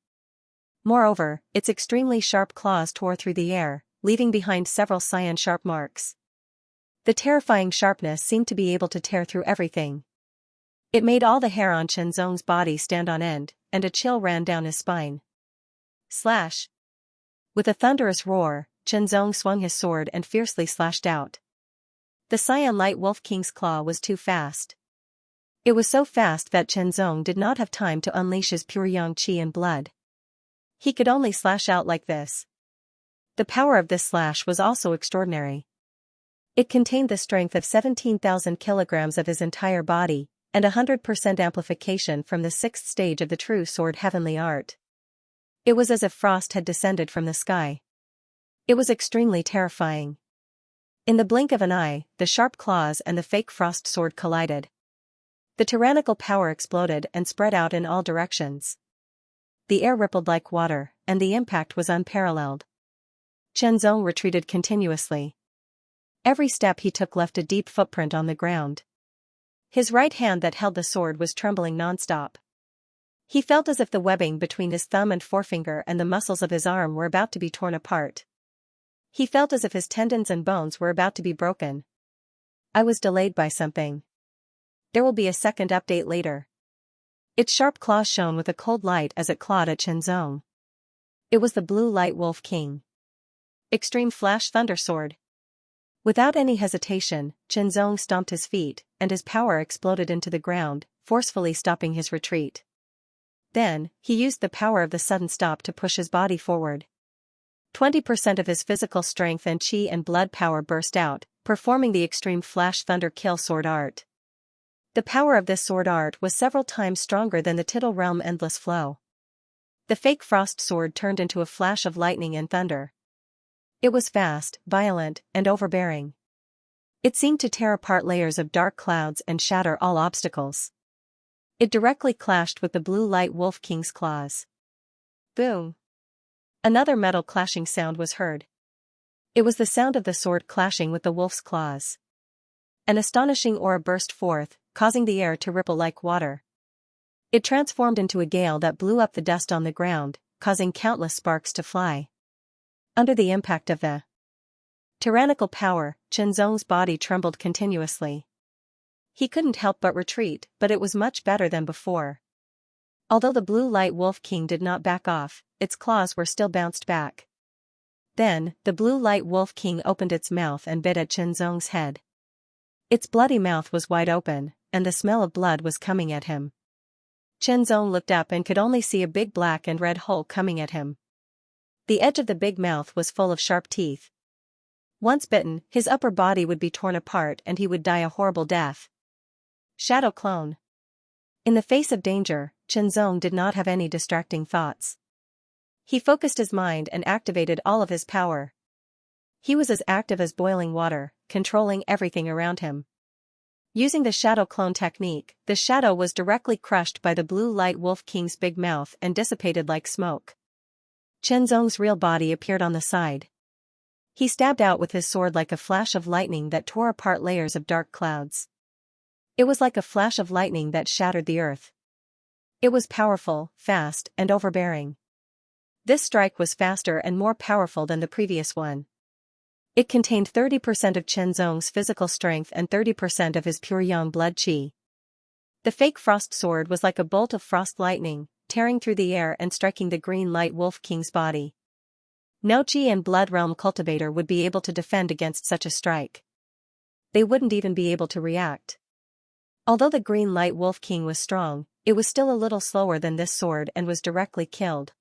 Moreover, its extremely sharp claws tore through the air, leaving behind several cyan sharp marks. The terrifying sharpness seemed to be able to tear through everything. It made all the hair on Chenzong's body stand on end, and a chill ran down his spine. Slash! With a thunderous roar, Chenzong swung his sword and fiercely slashed out. The Cyan Light Wolf King's claw was too fast. It was so fast that Chenzong did not have time to unleash his pure yang qi and blood. He could only slash out like this. The power of this slash was also extraordinary. It contained the strength of 17,000 kilograms of his entire body, and 100% amplification from the sixth stage of the true sword heavenly art. It was as if frost had descended from the sky. It was extremely terrifying. In the blink of an eye, the sharp claws and the fake frost sword collided. The tyrannical power exploded and spread out in all directions. The air rippled like water, and the impact was unparalleled. Chenzong retreated continuously. Every step he took left a deep footprint on the ground. His right hand that held the sword was trembling nonstop. He felt as if the webbing between his thumb and forefinger and the muscles of his arm were about to be torn apart. He felt as if his tendons and bones were about to be broken. I was delayed by something. There will be a second update later. Its sharp claws shone with a cold light as it clawed at Chenzong. It was the Blue Light Wolf King. Extreme Flash Thunder Sword. Without any hesitation, Chenzong stomped his feet, and his power exploded into the ground, forcefully stopping his retreat. Then, he used the power of the sudden stop to push his body forward. 20% of his physical strength and chi and blood power burst out, performing the extreme flash thunder kill sword art. The power of this sword art was several times stronger than the Tittle Realm endless flow. The fake frost sword turned into a flash of lightning and thunder. It was fast, violent, and overbearing. It seemed to tear apart layers of dark clouds and shatter all obstacles. It directly clashed with the Blue Light Wolf King's claws. Boom! Another metal clashing sound was heard. It was the sound of the sword clashing with the wolf's claws. An astonishing aura burst forth, causing the air to ripple like water. It transformed into a gale that blew up the dust on the ground, causing countless sparks to fly. Under the impact of the tyrannical power, Chenzong's body trembled continuously. He couldn't help but retreat, but it was much better than before. Although the Blue Light Wolf King did not back off, its claws were still bounced back. Then, the Blue Light Wolf King opened its mouth and bit at Chenzong's head. Its bloody mouth was wide open, and the smell of blood was coming at him. Chenzong looked up and could only see a big black and red hole coming at him. The edge of the big mouth was full of sharp teeth. Once bitten, his upper body would be torn apart and he would die a horrible death. Shadow Clone. In the face of danger, Chenzong did not have any distracting thoughts. He focused his mind and activated all of his power. He was as active as boiling water, controlling everything around him. Using the Shadow Clone technique, the shadow was directly crushed by the Blue Light Wolf King's big mouth and dissipated like smoke. Chenzong's real body appeared on the side. He stabbed out with his sword like a flash of lightning that tore apart layers of dark clouds. It was like a flash of lightning that shattered the earth. It was powerful, fast, and overbearing. This strike was faster and more powerful than the previous one. It contained 30% of Chenzong's physical strength and 30% of his pure yang blood chi. The fake frost sword was like a bolt of frost lightning, tearing through the air and striking the Green Light Wolf King's body. No chi and blood realm cultivator would be able to defend against such a strike. They wouldn't even be able to react. Although the Green Light Wolf King was strong, it was still a little slower than this sword and was directly killed.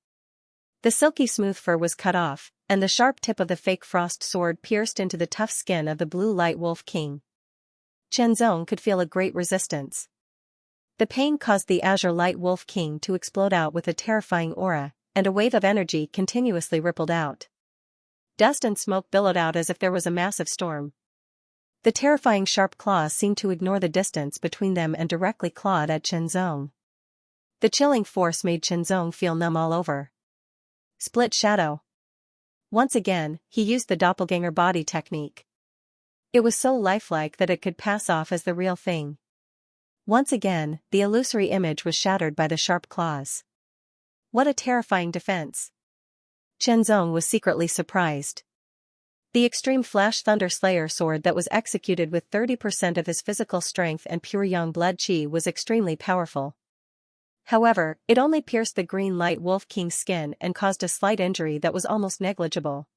The silky smooth fur was cut off, and the sharp tip of the fake frost sword pierced into the tough skin of the Blue Light Wolf King. Chenzong could feel a great resistance. The pain caused the Azure Light Wolf King to explode out with a terrifying aura, and a wave of energy continuously rippled out. Dust and smoke billowed out as if there was a massive storm. The terrifying sharp claws seemed to ignore the distance between them and directly clawed at Chenzong. The chilling force made Chenzong feel numb all over. Split Shadow. Once again, he used the doppelganger body technique. It was so lifelike that it could pass off as the real thing. Once again, the illusory image was shattered by the sharp claws. What a terrifying defense! Chenzong was secretly surprised. The Extreme Flash Thunder Slayer sword that was executed with 30% of his physical strength and pure yang blood chi was extremely powerful. However, it only pierced the Green Light Wolf King's skin and caused a slight injury that was almost negligible.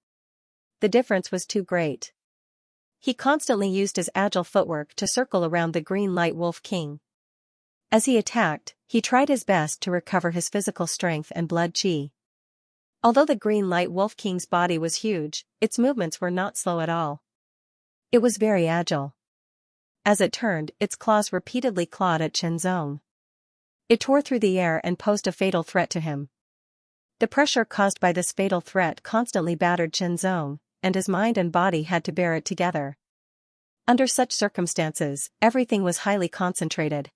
The difference was too great. He constantly used his agile footwork to circle around the Green Light Wolf King. As he attacked, he tried his best to recover his physical strength and blood chi. Although the green light wolf king's body was huge, its movements were not slow at all. It was very agile. As it turned, its claws repeatedly clawed at Xianxia. It tore through the air and posed a fatal threat to him. The pressure caused by this fatal threat constantly battered Xianxia, and his mind and body had to bear it together. Under such circumstances, everything was highly concentrated.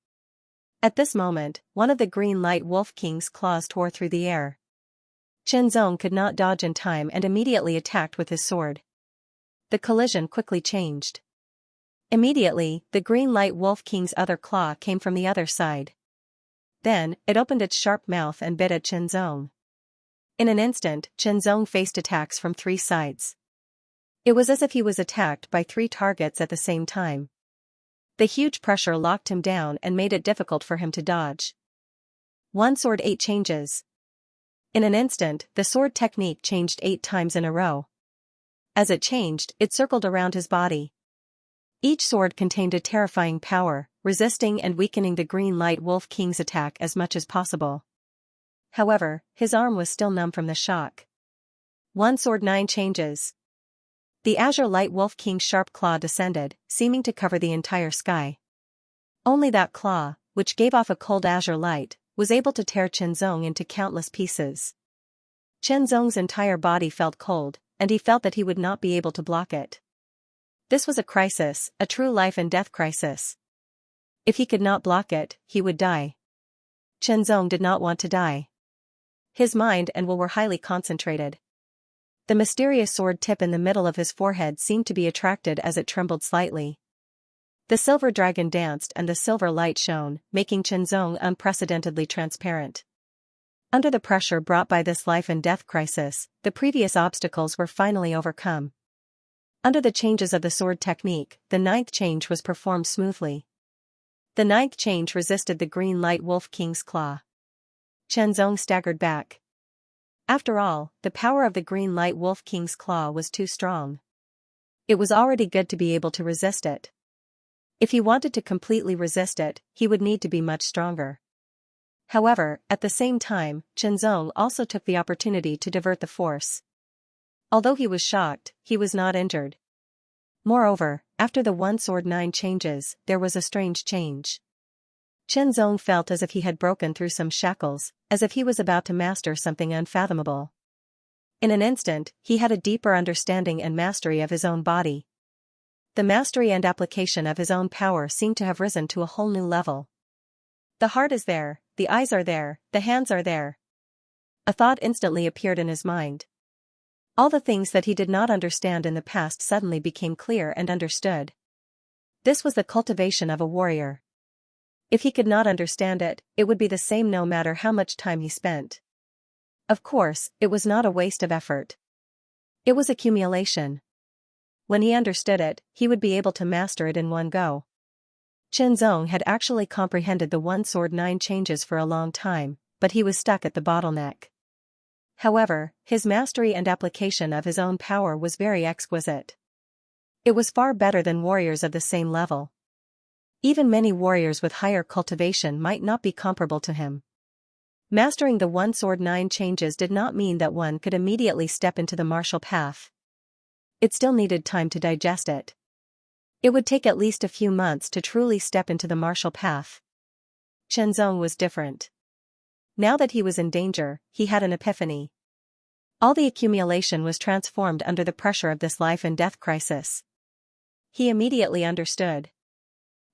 At this moment, one of the green light wolf king's claws tore through the air. Xianxia could not dodge in time and immediately attacked with his sword. The collision quickly changed. Immediately, the green light wolf king's other claw came from the other side. Then, it opened its sharp mouth and bit at Xianxia. In an instant, Xianxia faced attacks from three sides. It was as if he was attacked by three targets at the same time. The huge pressure locked him down and made it difficult for him to dodge. One sword 8 changes. In an instant, the sword technique changed 8 times in a row. As it changed, it circled around his body. Each sword contained a terrifying power, resisting and weakening the green light wolf king's attack as much as possible. However, his arm was still numb from the shock. One sword 9 changes. The azure light wolf king's sharp claw descended, seeming to cover the entire sky. Only that claw, which gave off a cold azure light, was able to tear Xianxia into countless pieces. Xianxia's entire body felt cold, and he felt that he would not be able to block it. This was a crisis, a true life and death crisis. If he could not block it, he would die. Xianxia did not want to die. His mind and will were highly concentrated. The mysterious sword tip in the middle of his forehead seemed to be attracted as it trembled slightly. The silver dragon danced and the silver light shone, making Xianxia unprecedentedly transparent. Under the pressure brought by this life and death crisis, the previous obstacles were finally overcome. Under the changes of the sword technique, the 9th change was performed smoothly. The 9th change resisted the green light wolf king's claw. Xianxia staggered back. After all, the power of the green light wolf king's claw was too strong. It was already good to be able to resist it. If he wanted to completely resist it, he would need to be much stronger. However, at the same time, Xianxia also took the opportunity to divert the force. Although he was shocked, he was not injured. Moreover, after the one sword 9 changes, there was a strange change. Xianxia felt as if he had broken through some shackles, as if he was about to master something unfathomable. In an instant, he had a deeper understanding and mastery of his own body. The mastery and application of his own power seemed to have risen to a whole new level. The heart is there, the eyes are there, the hands are there. A thought instantly appeared in his mind. All the things that he did not understand in the past suddenly became clear and understood. This was the cultivation of a warrior. If he could not understand it, it would be the same no matter how much time he spent. Of course, it was not a waste of effort. It was accumulation. When he understood it, he would be able to master it in one go. Xianxia had actually comprehended the one sword 9 changes for a long time, but he was stuck at the bottleneck. However, his mastery and application of his own power was very exquisite. It was far better than warriors of the same level. Even many warriors with higher cultivation might not be comparable to him. Mastering the one sword 9 changes did not mean that one could immediately step into the martial path. It still needed time to digest it. It would take at least a few months to truly step into the martial path. Xianxia was different. Now that he was in danger, he had an epiphany. All the accumulation was transformed under the pressure of this life and death crisis. He immediately understood.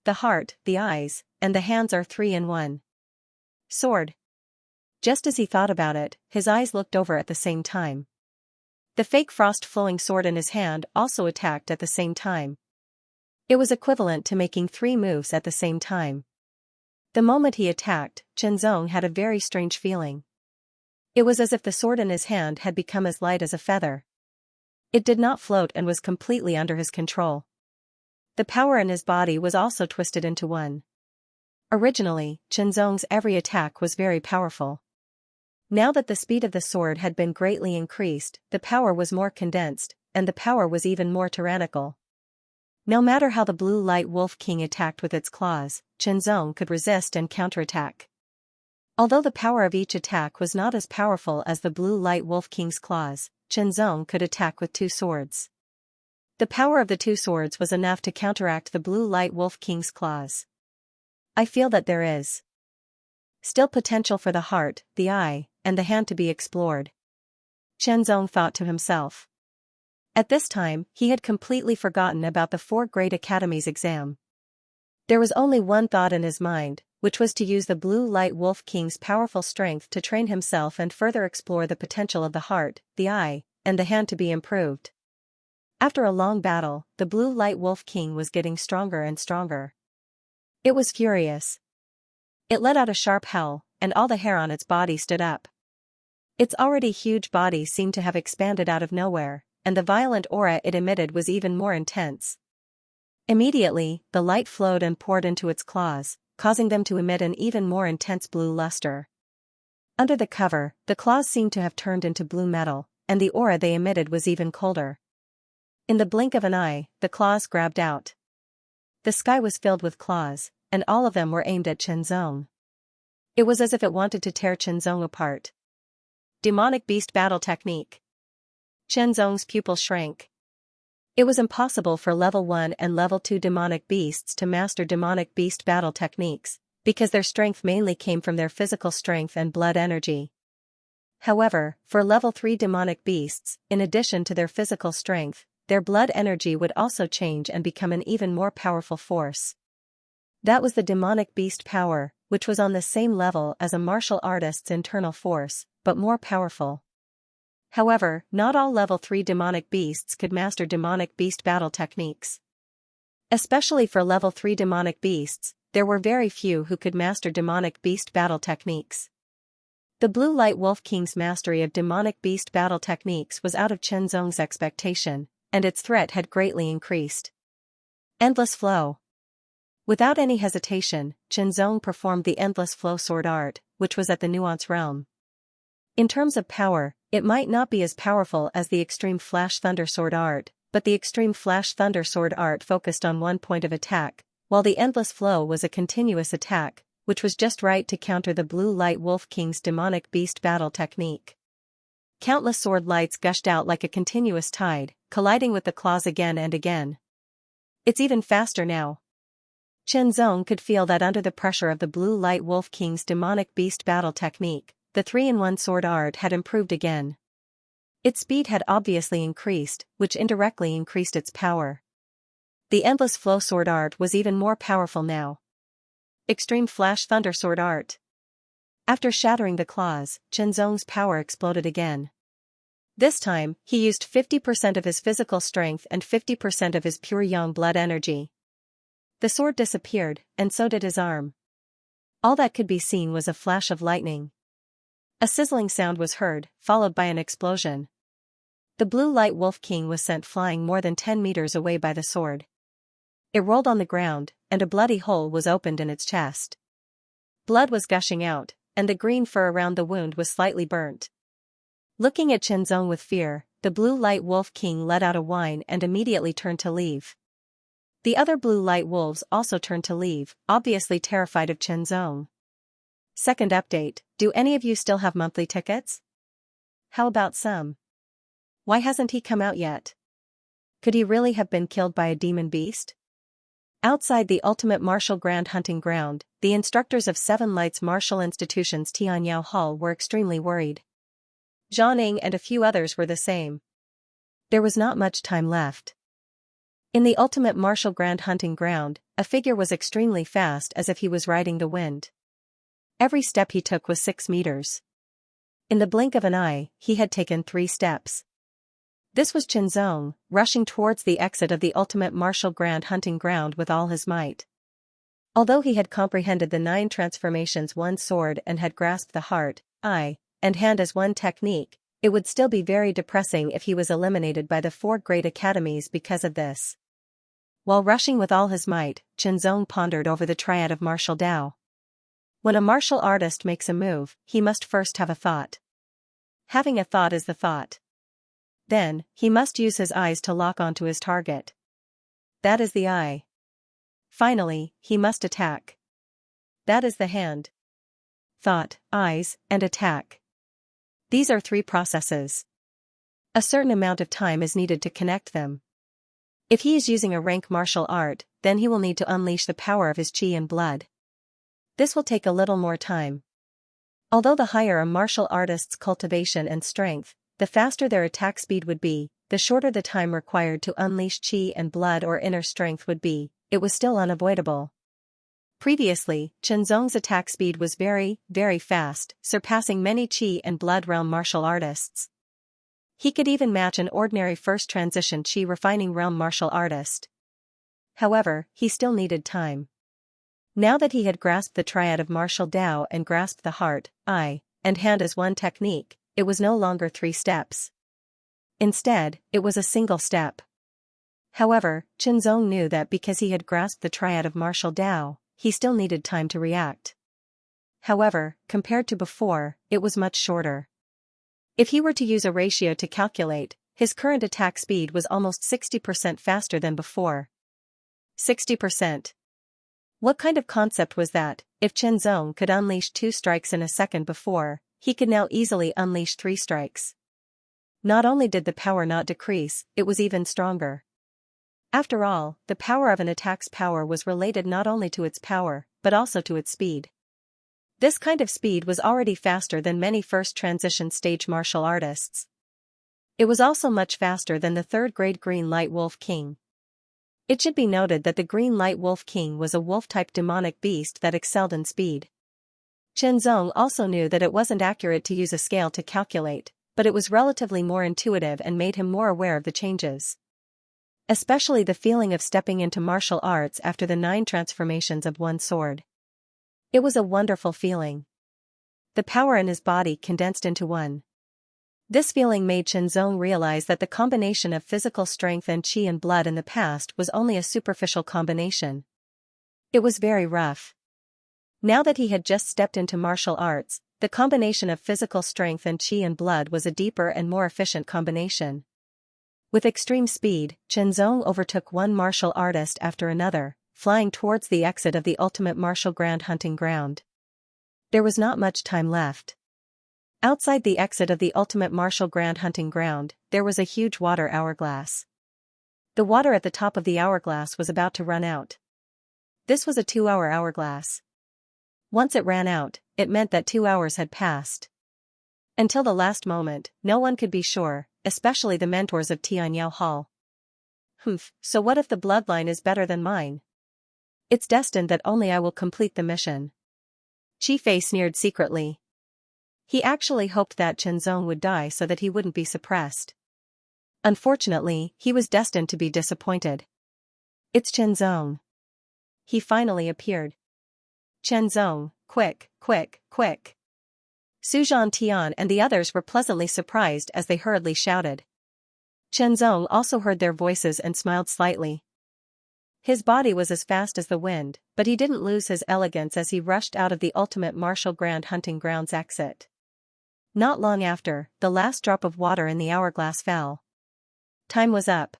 The heart, the eyes, and the hands are 3 in 1. Sword. Just as he thought about it, his eyes looked over at the same time. The fake frost-flowing sword in his hand also attacked at the same time. It was equivalent to making 3 moves at the same time. The moment he attacked, Xianxia had a very strange feeling. It was as if the sword in his hand had become as light as a feather. It did not float and was completely under his control. The power in his body was also twisted into one. Originally, Xianxia's every attack was very powerful. Now that the speed of the sword had been greatly increased, the power was more condensed, and the power was even more tyrannical. No matter how the blue light wolf king attacked with its claws, Xianxia could resist and counterattack. Although the power of each attack was not as powerful as the Blue Light Wolf King's claws, Qianzong could attack with two swords. The power of the two swords was enough to counteract the Blue Light Wolf King's claws. I feel that there is still potential for the heart, the eye, and the hand to be explored, Qianzong thought to himself. At this time, he had completely forgotten about the 4 Great Academies exam. There was only one thought in his mind, which was to use the Blue Light Wolf King's powerful strength to train himself and further explore the potential of the heart, the eye, and the hand to be improved. After a long battle, the Blue Light Wolf King was getting stronger and stronger. It was furious. It let out a sharp howl, and all the hair on its body stood up. Its already huge body seemed to have expanded out of nowhere, and the violent aura it emitted was even more intense. Immediately, the light flowed and poured into its claws, causing them to emit an even more intense blue luster. Under the cover, the claws seemed to have turned into blue metal, and the aura they emitted was even colder. In the blink of an eye, the claws grabbed out. The sky was filled with claws, and all of them were aimed at Qianzong. It was as if it wanted to tear Qianzong apart. Demonic Beast Battle Technique. Qianzong's pupil shrank. It was impossible for Level 1 and Level 2 demonic beasts to master demonic beast battle techniques, because their strength mainly came from their physical strength and blood energy. However, for Level 3 demonic beasts, in addition to their physical strength, their blood energy would also change and become an even more powerful force. That was the demonic beast power, which was on the same level as a martial artist's internal force, but more powerful. However, not all Level 3 demonic beasts could master demonic beast battle techniques. Especially for Level 3 demonic beasts, there were very few who could master demonic beast battle techniques. The Blue Light Wolf King's mastery of demonic beast battle techniques was out of Qianzong's expectation, and its threat had greatly increased. Endless Flow. Without any hesitation, Qianzong performed the Endless Flow sword art, which was at the nuance realm. In terms of power, it might not be as powerful as the Extreme Flash Thunder sword art, but the Extreme Flash Thunder sword art focused on one point of attack, while the Endless Flow was a continuous attack, which was just right to counter the Blue Light Wolf King's demonic beast battle technique. Countless sword lights gushed out like a continuous tide, colliding with the claws again and again. It's even faster now. Qianzong could feel that under the pressure of the Blue Light Wolf King's demonic beast battle technique, the 3-in-1 sword art had improved again. Its speed had obviously increased, which indirectly increased its power. The Endless Flow sword art was even more powerful now. Extreme Flash Thunder sword art. After shattering the claws, Qianzong's power exploded again. This time, he used 50% of his physical strength and 50% of his pure yang blood energy. The sword disappeared, and so did his arm. All that could be seen was a flash of lightning. A sizzling sound was heard, followed by an explosion. The Blue Light Wolf King was sent flying more than 10 meters away by the sword. It rolled on the ground, and a bloody hole was opened in its chest. Blood was gushing out, and the green fur around the wound was slightly burnt. Looking at Qianzong with fear, the Blue Light Wolf King let out a whine and immediately turned to leave. The other Blue Light Wolves also turned to leave, obviously terrified of Qianzong. Second update, do any of you still have monthly tickets? How about some? Why hasn't he come out yet? Could he really have been killed by a demon beast? Outside the Ultimate Martial Grand Hunting Ground, the instructors of Seven Lights Martial Institution's Tianyao Hall were extremely worried. Zhang and a few others were the same. There was not much time left. In the Ultimate Martial Grand Hunting Ground, a figure was extremely fast as if he was riding the wind. Every step he took was 6 meters. In the blink of an eye, he had taken 3 steps. This was Qianzong, rushing towards the exit of the Ultimate Martial Grand Hunting Ground with all his might. Although he had comprehended the 9 transformations one sword and had grasped the heart, eye, and hand as one technique, it would still be very depressing if he was eliminated by the 4 Great Academies because of this. While rushing with all his might, Qianzong pondered over the triad of martial Dao. When a martial artist makes a move, he must first have a thought. Having a thought is the thought. Then, he must use his eyes to lock onto his target. That is the eye. Finally, he must attack. That is the hand. thought, eyes, and attack. These are 3 processes. A certain amount of time is needed to connect them. If he is using a rank martial art, then he will need to unleash the power of his chi and blood. This will take a little more time. Although the higher a martial artist's cultivation and strength, the faster their attack speed would be, the shorter the time required to unleash chi and blood or inner strength would be, it was still unavoidable. Previously, Chenzong's attack speed was very, very fast, surpassing many chi and blood realm martial artists. He could even match an ordinary first transition chi refining realm martial artist. However, he still needed time. Now that he had grasped the triad of martial Dao and grasped the heart, eye, and hand as one technique, it was no longer 3 steps. Instead, it was a single step. However, Chenzong knew that because he had grasped the triad of martial Dao, he still needed time to react. However, compared to before, it was much shorter. If he were to use a ratio to calculate, his current attack speed was almost 60% faster than before. 60%. What kind of concept was that? If Chenzong could unleash 2 strikes in a second before, he could now easily unleash 3 strikes. Not only did the power not decrease, it was even stronger. After all, the power of an attack's power was related not only to its power, but also to its speed. This kind of speed was already faster than many first transition stage martial artists. It was also much faster than the 3rd-grade Green Light Wolf King. It should be noted that the Green Light Wolf King was a wolf-type demonic beast that excelled in speed. Chenzong also knew that it wasn't accurate to use a scale to calculate, but it was relatively more intuitive and made him more aware of the changes. Especially the feeling of stepping into martial arts after the 9 transformations of one sword. It was a wonderful feeling. The power in his body condensed into one. This feeling made Chenzong realize that the combination of physical strength and chi and blood in the past was only a superficial combination. It was very rough. Now that he had just stepped into martial arts, the combination of physical strength and chi and blood was a deeper and more efficient combination. With extreme speed, Chenzong overtook one martial artist after another, flying towards the exit of the ultimate martial grand hunting ground. There was not much time left. Outside the exit of the ultimate martial grand hunting ground, there was a huge water hourglass. The water at the top of the hourglass was about to run out. This was a 2-hour hourglass. Once it ran out, it meant that 2 hours had passed. Until the last moment, no one could be sure, especially the mentors of Tianyao Hall. So what if the bloodline is better than mine? It's destined that only I will complete the mission. Qifei sneered secretly. He actually hoped that Chenzong would die so that he wouldn't be suppressed. Unfortunately, he was destined to be disappointed. It's Chenzong. He finally appeared. Chenzong, quick, quick, quick. Su Zhantian and the others were pleasantly surprised as they hurriedly shouted. Chenzong also heard their voices and smiled slightly. His body was as fast as the wind, but he didn't lose his elegance as he rushed out of the ultimate martial grand hunting grounds exit. Not long after, the last drop of water in the hourglass fell. Time was up.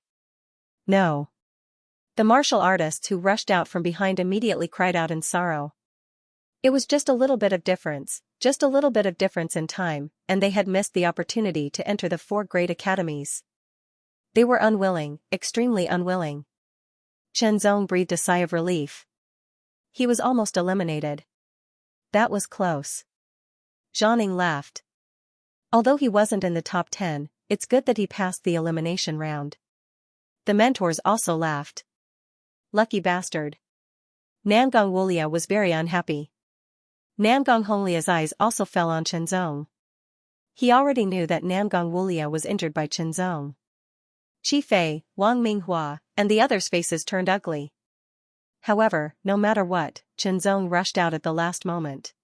No. The martial artists who rushed out from behind immediately cried out in sorrow. It was just a little bit of difference in time, and they had missed the opportunity to enter the 4 great academies. They were unwilling, extremely unwilling. Chenzong breathed a sigh of relief. He was almost eliminated. That was close. Zhanning laughed. Although he wasn't in the top 10, it's good that he passed the elimination round. The mentors also laughed. Lucky bastard. Namgang Wulia was very unhappy. Namgang Honglia's eyes also fell on Chenzong. He already knew that Namgang Wulia was injured by Chenzong. Qifei, Wang Minghua, and the others' faces turned ugly. However, no matter what, Chenzong rushed out at the last moment.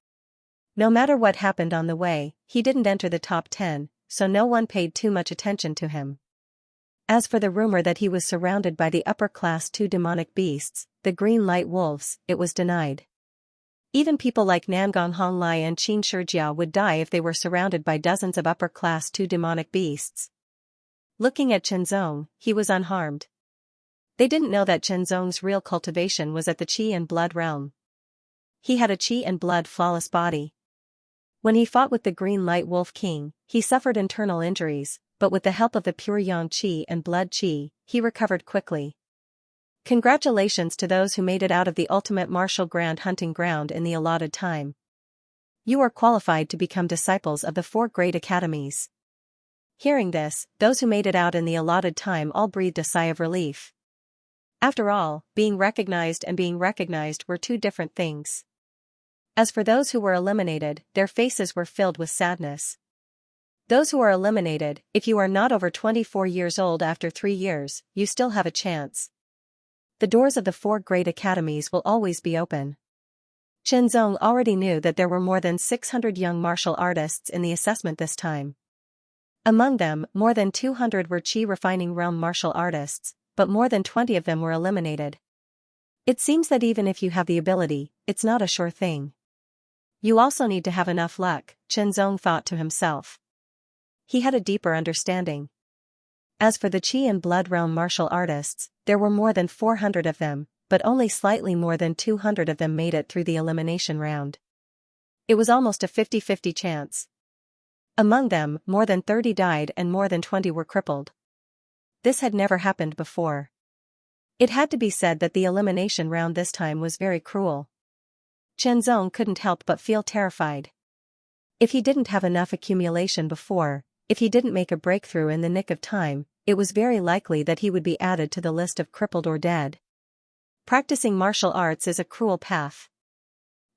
No matter what happened on the way, he didn't enter the top 10, so no one paid too much attention to him. As for the rumor that he was surrounded by the upper-class 2 demonic beasts, the green light wolves, it was denied. Even people like Namgang Honglai and Qin Shijiao would die if they were surrounded by dozens of upper-class 2 demonic beasts. Looking at Chenzong, he was unharmed. They didn't know that Chenzong's real cultivation was at the Qi and Blood realm. He had a Qi and Blood flawless body. When he fought with the Green Light Wolf King, he suffered internal injuries, but with the help of the pure Yang Qi and Blood Qi, he recovered quickly. Congratulations to those who made it out of the ultimate martial grand hunting ground in the allotted time. You are qualified to become disciples of the 4 great academies. Hearing this, those who made it out in the allotted time all breathed a sigh of relief. After all, being recognized and being recognized were 2 different things. As for those who were eliminated, their faces were filled with sadness. Those who are eliminated, if you are not over 24 years old after 3 years, you still have a chance. The doors of the 4 great academies will always be open. Chen Zong already knew that there were more than 600 young martial artists in the assessment this time. Among them, more than 200 were Qi refining realm martial artists, but more than 20 of them were eliminated. It seems that even if you have the ability, it's not a sure thing. You also need to have enough luck, Chen Zong thought to himself. He had a deeper understanding. As for the Qi and Blood realm martial artists, there were more than 400 of them, but only slightly more than 200 of them made it through the elimination round. It was almost a 50-50 chance. Among them, more than 30 died and more than 20 were crippled. This had never happened before. It had to be said that the elimination round this time was very cruel. Chen Zong couldn't help but feel terrified. If he didn't have enough accumulation before, if he didn't make a breakthrough in the nick of time, it was very likely that he would be added to the list of crippled or dead. Practicing martial arts is a cruel path.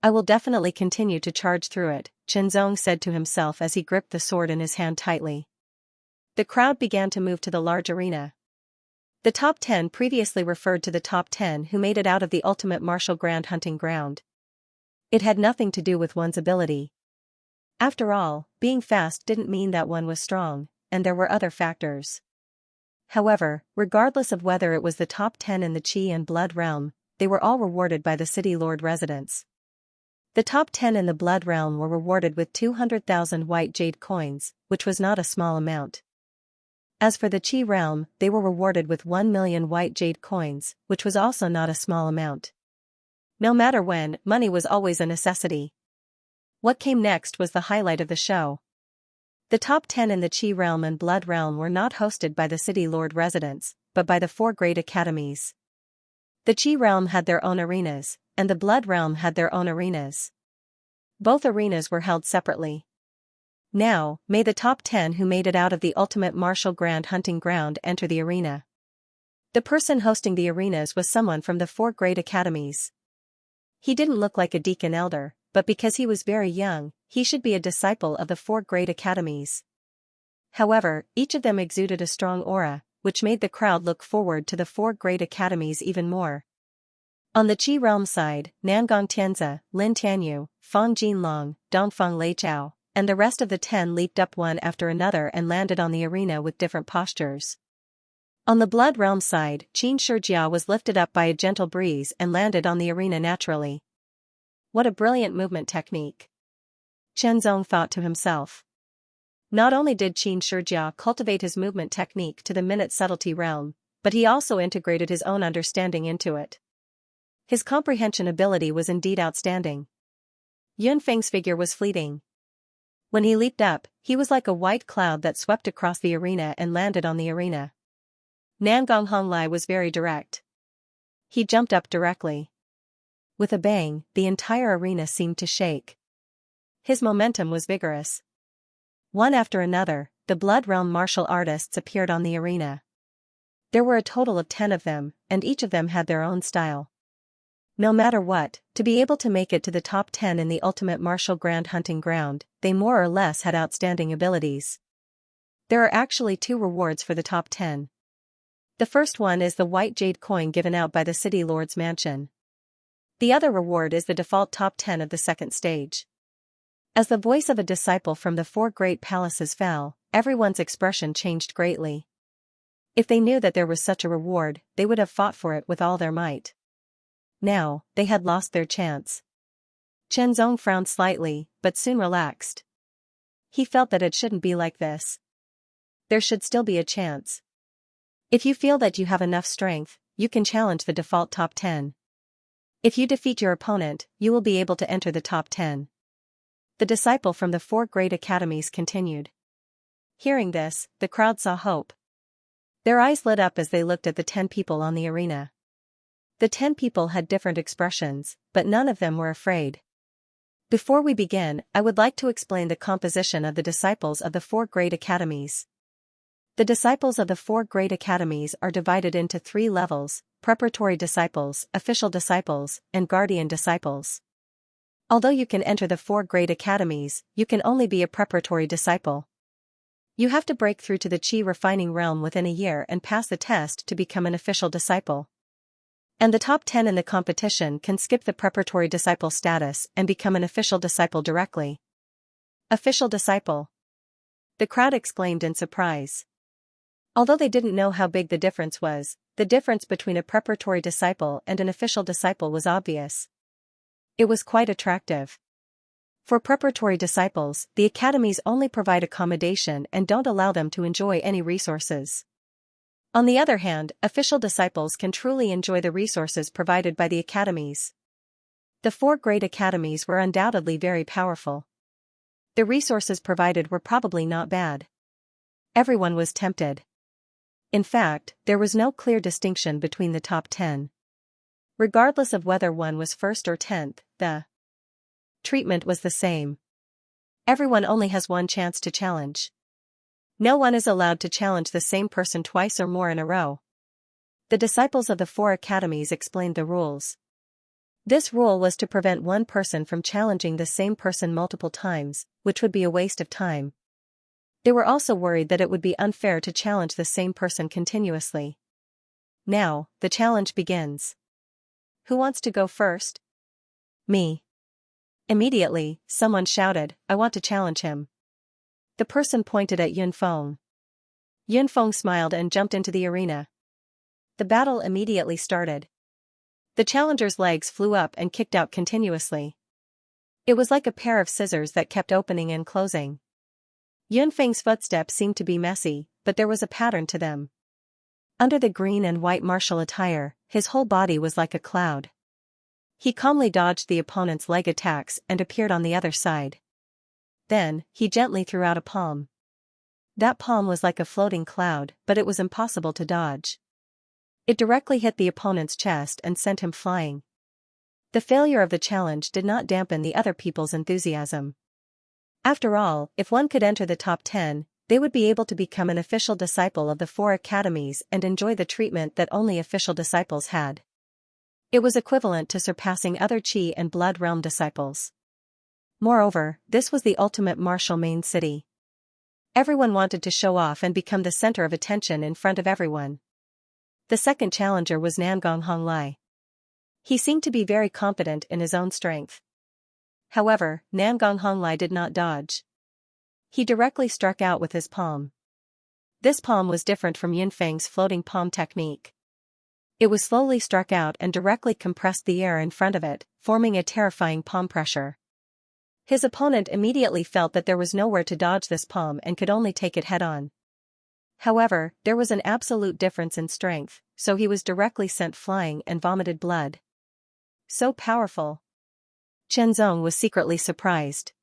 I will definitely continue to charge through it, Chen Zong said to himself as he gripped the sword in his hand tightly. The crowd began to move to the large arena. The top 10 previously referred to the top 10 who made it out of the ultimate martial grand hunting ground. It had nothing to do with one's ability. After all, being fast didn't mean that one was strong, and there were other factors. However, regardless of whether it was the top 10 in the Qi and Blood realm, they were all rewarded by the city lord residents. The top 10 in the Blood realm were rewarded with 200,000 white jade coins, which was not a small amount. As for the Qi realm, they were rewarded with 1 million white jade coins, which was also not a small amount. No matter when, money was always a necessity. What came next was the highlight of the show. The top 10 in the Qi realm and Blood realm were not hosted by the city lord residents, but by the 4 great academies. The Qi realm had their own arenas, and the Blood realm had their own arenas. Both arenas were held separately. Now, may the top 10 who made it out of the ultimate martial grand hunting ground enter the arena. The person hosting the arenas was someone from the 4 great academies. He didn't look like a deacon elder, but because he was very young, he should be a disciple of the 4 great academies. However, each of them exuded a strong aura, which made the crowd look forward to the 4 great academies even more. On the Qi realm side, Nangong Tianzi, Lin Tianyu, Fang Jinlong, Dongfeng Leichao, and the rest of the 10 leaped up one after another and landed on the arena with different postures. On the Blood realm side, Qin Shijia was lifted up by a gentle breeze and landed on the arena naturally. What a brilliant movement technique! Chen Zong thought to himself. Not only did Qin Shijia cultivate his movement technique to the minute subtlety realm, but he also integrated his own understanding into it. His comprehension ability was indeed outstanding. Yunfeng's figure was fleeting. When he leaped up, he was like a white cloud that swept across the arena and landed on the arena. Nangong Honglai was very direct. He jumped up directly. With a bang, the entire arena seemed to shake. His momentum was vigorous. One after another, the Blood realm martial artists appeared on the arena. There were a total of 10 of them, and each of them had their own style. No matter what, to be able to make it to the top 10 in the ultimate martial grand hunting ground, they more or less had outstanding abilities. There are actually 2 rewards for the top 10. The first one is the white jade coin given out by the city lord's mansion. The other reward is the default top 10 of the second stage. As the voice of a disciple from the 4 great palaces fell, everyone's expression changed greatly. If they knew that there was such a reward, they would have fought for it with all their might. Now, they had lost their chance. Chen Zong frowned slightly, but soon relaxed. He felt that it shouldn't be like this. There should still be a chance. If you feel that you have enough strength, you can challenge the default top 10. If you defeat your opponent, you will be able to enter the top 10. The disciple from the 4 great academies continued. Hearing this, the crowd saw hope. Their eyes lit up as they looked at the 10 people on the arena. The 10 people had different expressions, but none of them were afraid. Before we begin, I would like to explain the composition of the disciples of the 4 great academies. The disciples of the 4 great academies are divided into 3 levels: preparatory disciples, official disciples, and guardian disciples. Although you can enter the 4 great academies, you can only be a preparatory disciple. You have to break through to the Qi refining realm within a year and pass the test to become an official disciple. And the top 10 in the competition can skip the preparatory disciple status and become an official disciple directly. Official disciple. The crowd exclaimed in surprise. Although they didn't know how big the difference was, the difference between a preparatory disciple and an official disciple was obvious. It was quite attractive. For preparatory disciples, the academies only provide accommodation and don't allow them to enjoy any resources. On the other hand, official disciples can truly enjoy the resources provided by the academies. The 4 great academies were undoubtedly very powerful. The resources provided were probably not bad. Everyone was tempted. In fact, there was no clear distinction between the top 10. Regardless of whether one was first or 10th, the treatment was the same. Everyone only has one chance to challenge. No one is allowed to challenge the same person twice or more in a row. The disciples of the 4 academies explained the rules. This rule was to prevent one person from challenging the same person multiple times, which would be a waste of time. They were also worried that it would be unfair to challenge the same person continuously. Now, the challenge begins. Who wants to go first? Me. Immediately, someone shouted, "I want to challenge him." The person pointed at Yunfeng. Yunfeng smiled and jumped into the arena. The battle immediately started. The challenger's legs flew up and kicked out continuously. It was like a pair of scissors that kept opening and closing. Yunfeng's footsteps seemed to be messy, but there was a pattern to them. Under the green and white martial attire, his whole body was like a cloud. He calmly dodged the opponent's leg attacks and appeared on the other side. Then, he gently threw out a palm. That palm was like a floating cloud, but it was impossible to dodge. It directly hit the opponent's chest and sent him flying. The failure of the challenge did not dampen the other people's enthusiasm. After all, if one could enter the top 10, they would be able to become an official disciple of the 4 academies and enjoy the treatment that only official disciples had. It was equivalent to surpassing other Qi and Blood Realm disciples. Moreover, this was the ultimate martial main city. Everyone wanted to show off and become the center of attention in front of everyone. The second challenger was Nangong Honglai. He seemed to be very confident in his own strength. However, Nangong Honglai did not dodge. He directly struck out with his palm. This palm was different from Yunfeng's floating palm technique. It was slowly struck out and directly compressed the air in front of it, forming a terrifying palm pressure. His opponent immediately felt that there was nowhere to dodge this palm and could only take it head-on. However, there was an absolute difference in strength, so he was directly sent flying and vomited blood. So powerful. Chenzong was secretly surprised.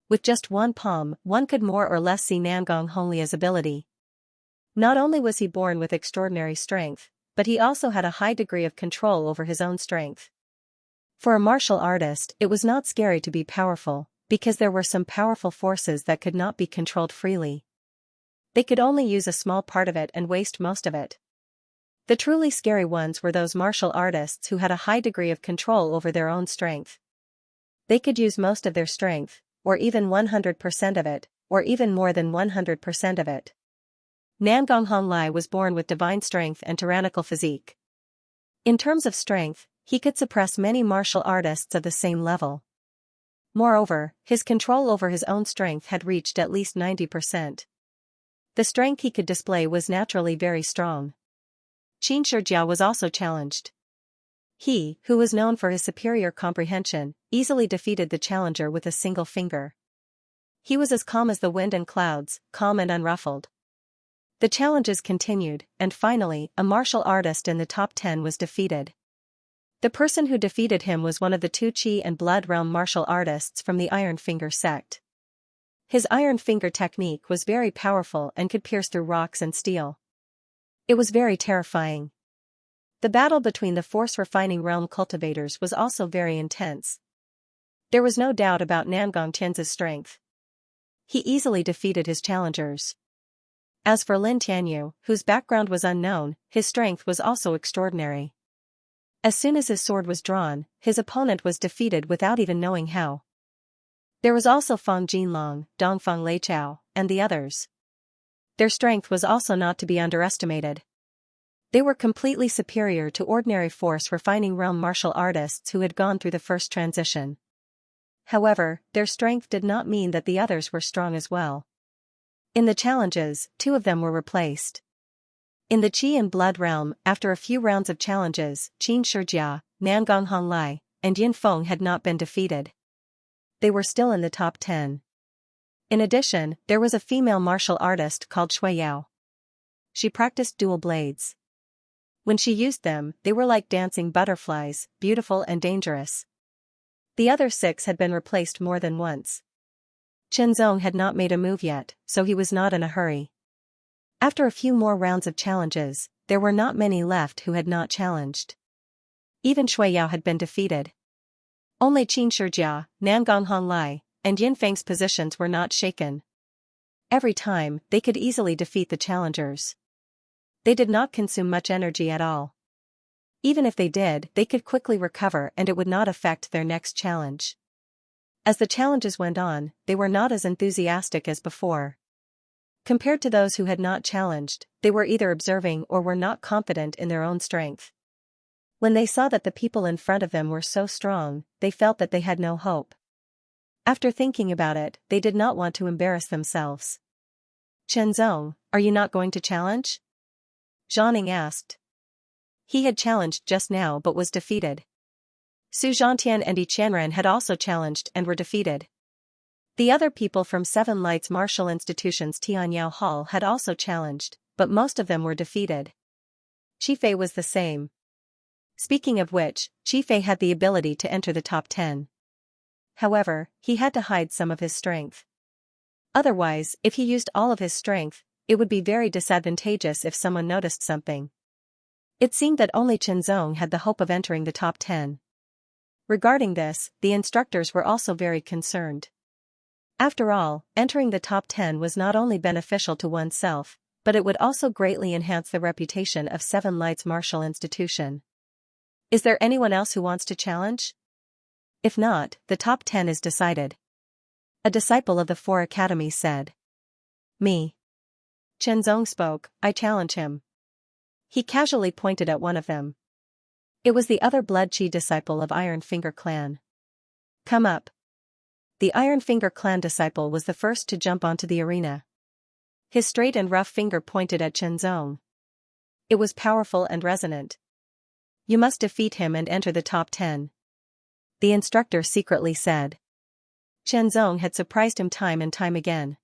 With just one palm, one could more or less see Nangong Honglia's ability. Not only was he born with extraordinary strength, but he also had a high degree of control over his own strength. For a martial artist, it was not scary to be powerful, because there were some powerful forces that could not be controlled freely. They could only use a small part of it and waste most of it. The truly scary ones were those martial artists who had a high degree of control over their own strength. They could use most of their strength, or even 100% of it, or even more than 100% of it. Nangong Honglai was born with divine strength and tyrannical physique. In terms of strength, he could suppress many martial artists of the same level. Moreover, his control over his own strength had reached at least 90%. The strength he could display was naturally very strong. Xianxia was also challenged. He, who was known for his superior comprehension, easily defeated the challenger with a single finger. He was as calm as the wind and clouds, calm and unruffled. The challenges continued, and finally, a martial artist in the top 10 was defeated. The person who defeated him was one of the two Qi and Blood Realm martial artists from the Iron Finger sect. His Iron Finger technique was very powerful and could pierce through rocks and steel. It was very terrifying. The battle between the Force Refining Realm cultivators was also very intense. There was no doubt about Nangong Tian's strength. He easily defeated his challengers. As for Lin Tianyu, whose background was unknown, his strength was also extraordinary. As soon as his sword was drawn, his opponent was defeated without even knowing how. There was also Fang Jinlong, Dongfang Leichao, and the others. Their strength was also not to be underestimated. They were completely superior to ordinary Force Refining Realm martial artists who had gone through the first transition. However, their strength did not mean that the others were strong as well. In the challenges, 2 of them were replaced. In the Qi and Blood Realm, after a few rounds of challenges, Qin Shijia, Nangong Honglai, and Yin Feng had not been defeated. They were still in the top 10. In addition, there was a female martial artist called Shui Yao. She practiced dual blades. When she used them, they were like dancing butterflies, beautiful and dangerous. The other 6 had been replaced more than once. Chenzong had not made a move yet, so he was not in a hurry. After a few more rounds of challenges, there were not many left who had not challenged. Even Shui Yao had been defeated. Only Qin Shijia, Nangong Honglai, and Yin Feng's positions were not shaken. Every time, they could easily defeat the challengers. They did not consume much energy at all. Even if they did, they could quickly recover and it would not affect their next challenge. As the challenges went on, they were not as enthusiastic as before. Compared to those who had not challenged, they were either observing or were not confident in their own strength. When they saw that the people in front of them were so strong, they felt that they had no hope. After thinking about it, they did not want to embarrass themselves. Chenzong, are you not going to challenge? Zhanning asked. He had challenged just now but was defeated. Su Zhantian and Yi Qianren had also challenged and were defeated. The other people from Seven Lights Martial Institution's Tianyao Hall had also challenged, but most of them were defeated. Qifei was the same. Speaking of which, Qifei had the ability to enter the top 10. However, he had to hide some of his strength. Otherwise, if he used all of his strength, it would be very disadvantageous if someone noticed something. It seemed that only Chenzong had the hope of entering the top 10. Regarding this, the instructors were also very concerned. After all, entering the top 10 was not only beneficial to oneself, but it would also greatly enhance the reputation of Seven Lights Martial Institution. Is there anyone else who wants to challenge? If not, the top 10 is decided. A disciple of the 4 academies said. Me. Chenzong spoke, I challenge him. He casually pointed at one of them. It was the other Blood Qi disciple of Iron Finger clan. Come up. The Iron Finger clan disciple was the first to jump onto the arena. His straight and rough finger pointed at Chenzong. It was powerful and resonant. You must defeat him and enter the top 10. The instructor secretly said. Chenzong had surprised him time and time again.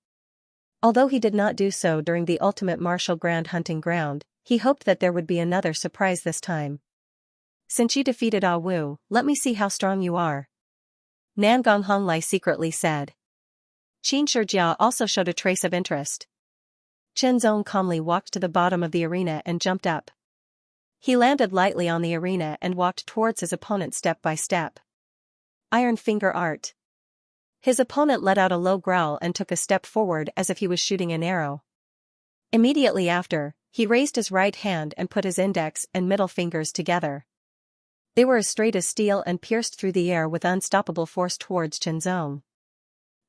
Although he did not do so during the Ultimate Martial Grand Hunting Ground, he hoped that there would be another surprise this time. Since you defeated Ah Wu, let me see how strong you are. Nangong Honglai secretly said. Qin Shijia also showed a trace of interest. Chenzong calmly walked to the bottom of the arena and jumped up. He landed lightly on the arena and walked towards his opponent step by step. Iron Finger Art. His opponent let out a low growl and took a step forward as if he was shooting an arrow. Immediately after, he raised his right hand and put his index and middle fingers together. They were as straight as steel and pierced through the air with unstoppable force towards Chenzong.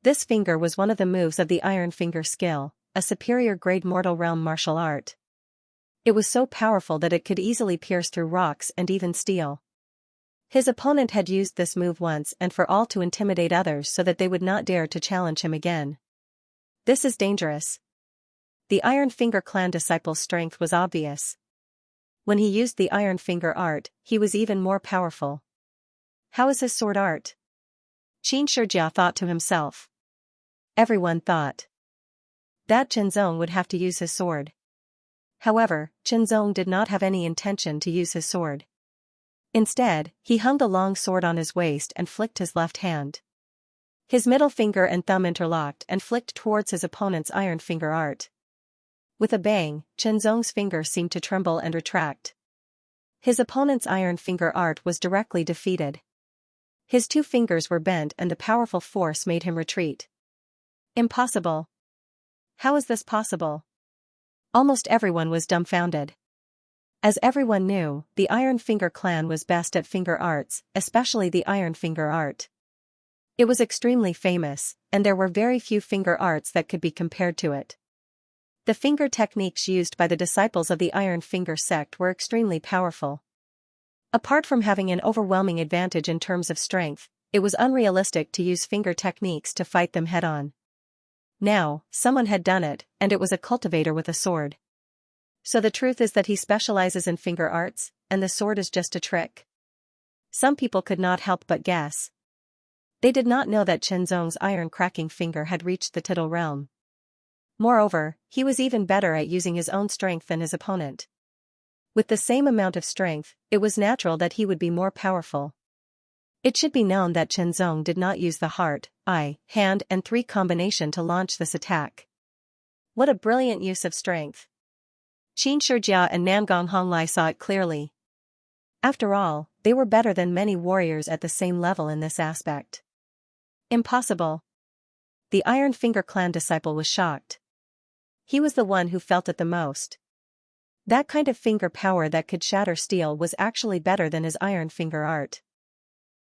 This finger was one of the moves of the Iron Finger skill, a superior grade mortal realm martial art. It was so powerful that it could easily pierce through rocks and even steel. His opponent had used this move once and for all to intimidate others so that they would not dare to challenge him again. This is dangerous. The Iron Finger clan disciple's strength was obvious. When he used the Iron Finger art, he was even more powerful. How is his sword art? Qin Shijia thought to himself. Everyone thought that Chenzong would have to use his sword. However, Chenzong did not have any intention to use his sword. Instead, he hung the long sword on his waist and flicked his left hand. His middle finger and thumb interlocked and flicked towards his opponent's iron finger art. With a bang, Chenzong's finger seemed to tremble and retract. His opponent's iron finger art was directly defeated. His two fingers were bent and the powerful force made him retreat. Impossible. How is this possible? Almost everyone was dumbfounded. As everyone knew, the Iron Finger clan was best at finger arts, especially the iron finger art. It was extremely famous, and there were very few finger arts that could be compared to it. The finger techniques used by the disciples of the Iron Finger sect were extremely powerful. Apart from having an overwhelming advantage in terms of strength, it was unrealistic to use finger techniques to fight them head-on. Now, someone had done it, and it was a cultivator with a sword. So the truth is that he specializes in finger arts, and the sword is just a trick. Some people could not help but guess. They did not know that Chenzong's iron-cracking finger had reached the tittle realm. Moreover, he was even better at using his own strength than his opponent. With the same amount of strength, it was natural that he would be more powerful. It should be known that Chenzong did not use the heart, eye, hand and 3 combination to launch this attack. What a brilliant use of strength. Xianxia and Namgong Honglai saw it clearly. After all, they were better than many warriors at the same level in this aspect. Impossible. The Iron Finger clan disciple was shocked. He was the one who felt it the most. That kind of finger power that could shatter steel was actually better than his iron finger art.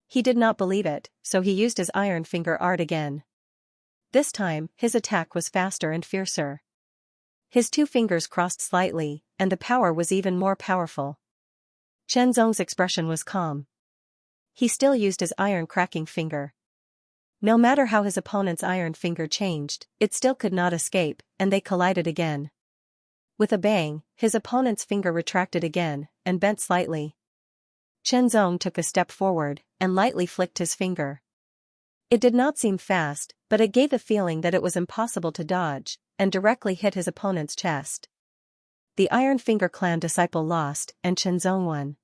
He did not believe it, so he used his iron finger art again. This time, his attack was faster and fiercer. His 2 fingers crossed slightly, and the power was even more powerful. Chenzong's expression was calm. He still used his iron-cracking finger. No matter how his opponent's iron finger changed, it still could not escape, and they collided again. With a bang, his opponent's finger retracted again, and bent slightly. Chenzong took a step forward, and lightly flicked his finger. It did not seem fast, but it gave the feeling that it was impossible to dodge, and directly hit his opponent's chest. The Iron Finger clan disciple lost, and Chenzong won.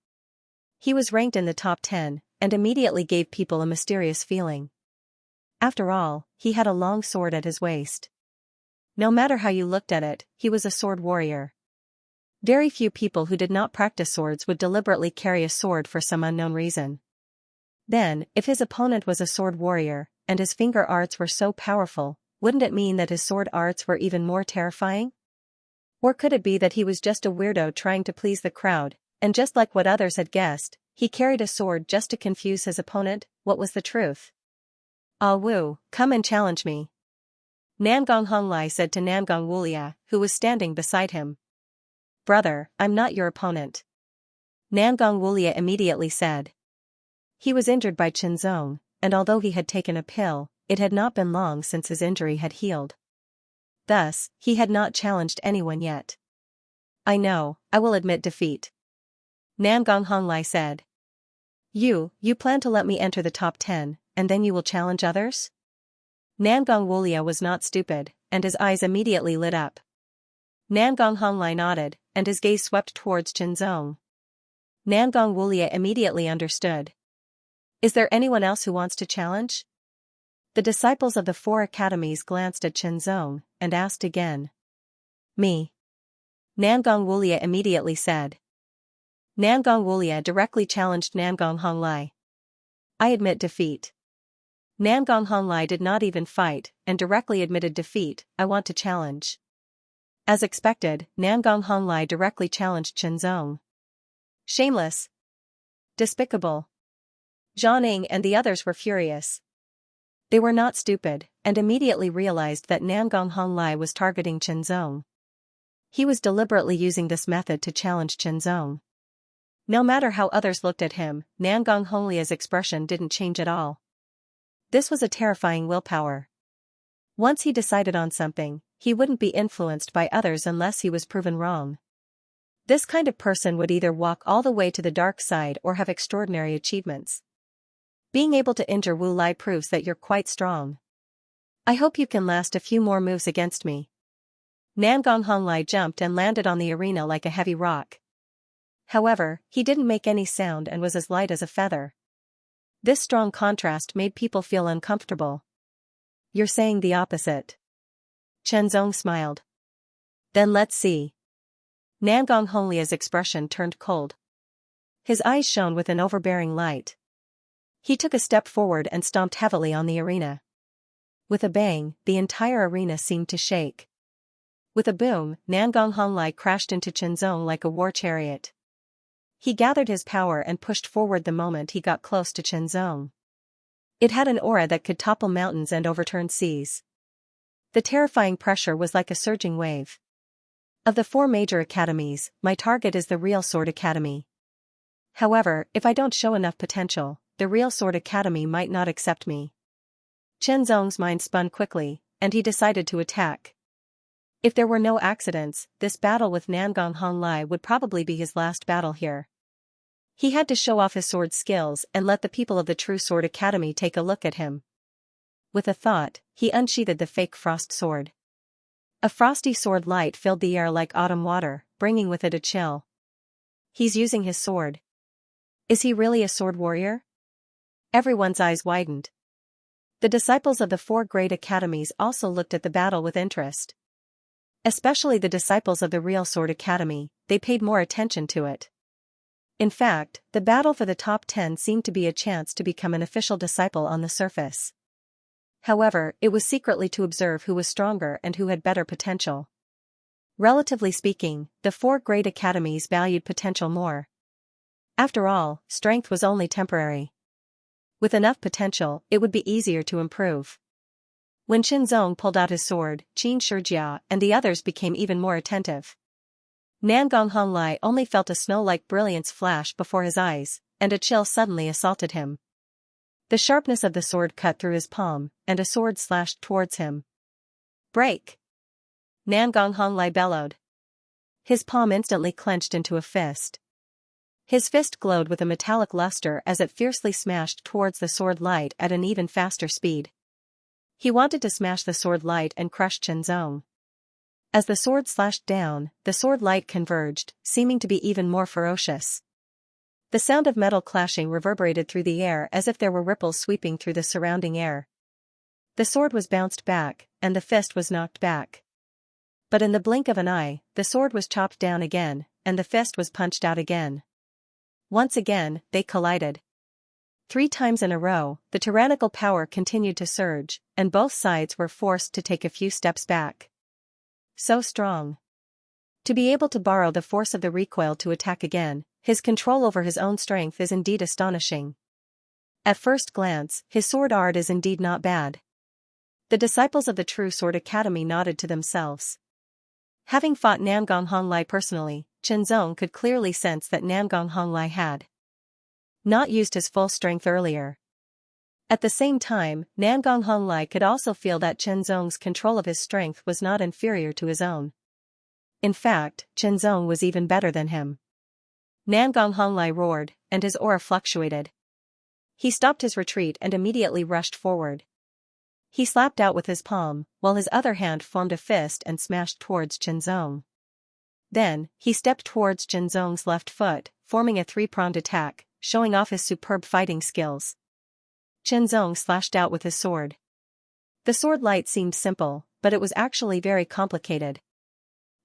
He was ranked in the top 10, and immediately gave people a mysterious feeling. After all, he had a long sword at his waist. No matter how you looked at it, he was a sword warrior. Very few people who did not practice swords would deliberately carry a sword for some unknown reason. Then, if his opponent was a sword warrior, and his finger arts were so powerful, wouldn't it mean that his sword arts were even more terrifying? Or could it be that he was just a weirdo trying to please the crowd, and just like what others had guessed, he carried a sword just to confuse his opponent? What was the truth? "Ah Wu, come and challenge me," Namgong Honglai said to Namgong Wulia, who was standing beside him. "Brother, I'm not your opponent," Namgong Wulia immediately said. He was injured by Chenzong, and although he had taken a pill, it had not been long since his injury had healed. Thus, he had not challenged anyone yet. "I know, I will admit defeat," Namgong Honglai said. You plan to let me enter the top 10, and then you will challenge others?" Namgong Wulia was not stupid, and his eyes immediately lit up. Namgong Honglai nodded, and his gaze swept towards Chenzong. Namgong Wulia immediately understood. "Is there anyone else who wants to challenge?" The disciples of the 4 academies glanced at Chenzong, and asked again. "Me," Namgong Wulia immediately said. Namgong Wulia directly challenged Namgong Honglai. "I admit defeat." Namgong Honglai did not even fight, and directly admitted defeat. "I want to challenge." As expected, Namgong Honglai directly challenged Chenzong. Shameless. Despicable. Zhang and the others were furious. They were not stupid, and immediately realized that Namgong Honglai was targeting Chenzong. He was deliberately using this method to challenge Chenzong. No matter how others looked at him, Namgong Honglia's expression didn't change at all. This was a terrifying willpower. Once he decided on something, he wouldn't be influenced by others unless he was proven wrong. This kind of person would either walk all the way to the dark side or have extraordinary achievements. Being able to injure Wu Lai proves that you're quite strong. I hope you can last a few more moves against me. Namgong Honglai jumped and landed on the arena like a heavy rock. However, he didn't make any sound and was as light as a feather. This strong contrast made people feel uncomfortable. You're saying the opposite. Chenzong smiled. Then let's see. Nangong Honglia's expression turned cold. His eyes shone with an overbearing light. He took a step forward and stomped heavily on the arena. With a bang, the entire arena seemed to shake. With a boom, Nangong Honglai crashed into Chenzong like a war chariot. He gathered his power and pushed forward the moment he got close to Chenzong. It had an aura that could topple mountains and overturn seas. The terrifying pressure was like a surging wave. Of the 4 major academies, my target is the Real Sword Academy. However, if I don't show enough potential, the Real Sword Academy might not accept me. Chenzong's mind spun quickly, and he decided to attack. If there were no accidents, this battle with Nangong Honglai would probably be his last battle here. He had to show off his sword skills and let the people of the True Sword Academy take a look at him. With a thought, he unsheathed the fake frost sword. A frosty sword light filled the air like autumn water, bringing with it a chill. He's using his sword. Is he really a sword warrior? Everyone's eyes widened. The disciples of the 4 great academies also looked at the battle with interest. Especially the disciples of the Real Sword Academy, they paid more attention to it. In fact, the battle for the top 10 seemed to be a chance to become an official disciple on the surface. However, it was secretly to observe who was stronger and who had better potential. Relatively speaking, the 4 great academies valued potential more. After all, strength was only temporary. With enough potential, it would be easier to improve. When Chenzong pulled out his sword, Xianxia and the others became even more attentive. Nangong Honglai only felt a snow-like brilliance flash before his eyes, and a chill suddenly assaulted him. The sharpness of the sword cut through his palm, and a sword slashed towards him. Break! Nangong Honglai bellowed. His palm instantly clenched into a fist. His fist glowed with a metallic luster as it fiercely smashed towards the sword light at an even faster speed. He wanted to smash the sword light and crush Chenzong. As the sword slashed down, the sword light converged, seeming to be even more ferocious. The sound of metal clashing reverberated through the air as if there were ripples sweeping through the surrounding air. The sword was bounced back, and the fist was knocked back. But in the blink of an eye, the sword was chopped down again, and the fist was punched out again. Once again, they collided. 3 times in a row, the tyrannical power continued to surge, and both sides were forced to take a few steps back. So strong. To be able to borrow the force of the recoil to attack again, his control over his own strength is indeed astonishing. At first glance, his sword art is indeed not bad. The disciples of the True Sword Academy nodded to themselves. Having fought Nangong Honglai personally, Chenzong could clearly sense that Nangong Honglai had not used his full strength earlier. At the same time, Nangong Honglai could also feel that Chenzong's control of his strength was not inferior to his own. In fact, Chenzong was even better than him. Nangong Honglai roared, and his aura fluctuated. He stopped his retreat and immediately rushed forward. He slapped out with his palm, while his other hand formed a fist and smashed towards Chenzong. Then, he stepped towards Chenzong's left foot, forming a 3-pronged attack, showing off his superb fighting skills. Chenzong slashed out with his sword. The sword light seemed simple, but it was actually very complicated.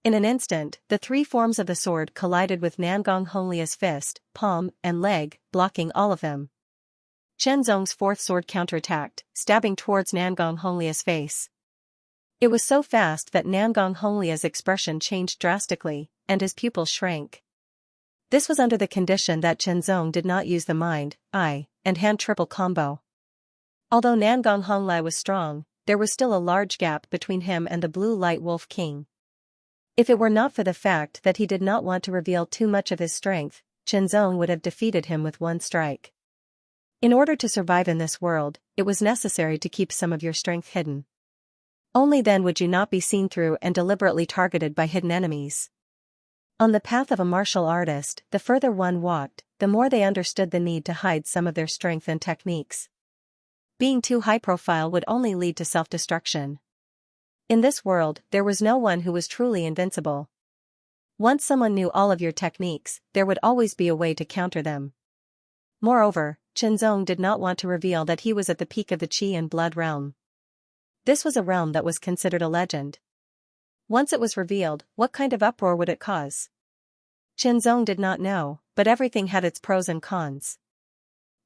In an instant, the 3 forms of the sword collided with Nangong Honglia's fist, palm, and leg, blocking all of them. Chenzong's 4th sword counterattacked, stabbing towards Nangong Honglia's face. It was so fast that Nangong Honglia's expression changed drastically, and his pupils shrank. This was under the condition that Chenzong did not use the mind, eye, and hand triple combo. Although Nangong Honglai was strong, there was still a large gap between him and the Blue Light Wolf King. If it were not for the fact that he did not want to reveal too much of his strength, Chenzong would have defeated him with 1 strike. In order to survive in this world, it was necessary to keep some of your strength hidden. Only then would you not be seen through and deliberately targeted by hidden enemies. On the path of a martial artist, the further one walked, the more they understood the need to hide some of their strength and techniques. Being too high profile would only lead to self-destruction. In this world, there was no one who was truly invincible. Once someone knew all of your techniques, there would always be a way to counter them. Moreover, Qianzong did not want to reveal that he was at the peak of the qi and blood realm. This was a realm that was considered a legend. Once it was revealed, what kind of uproar would it cause? Qianzong did not know, but everything had its pros and cons.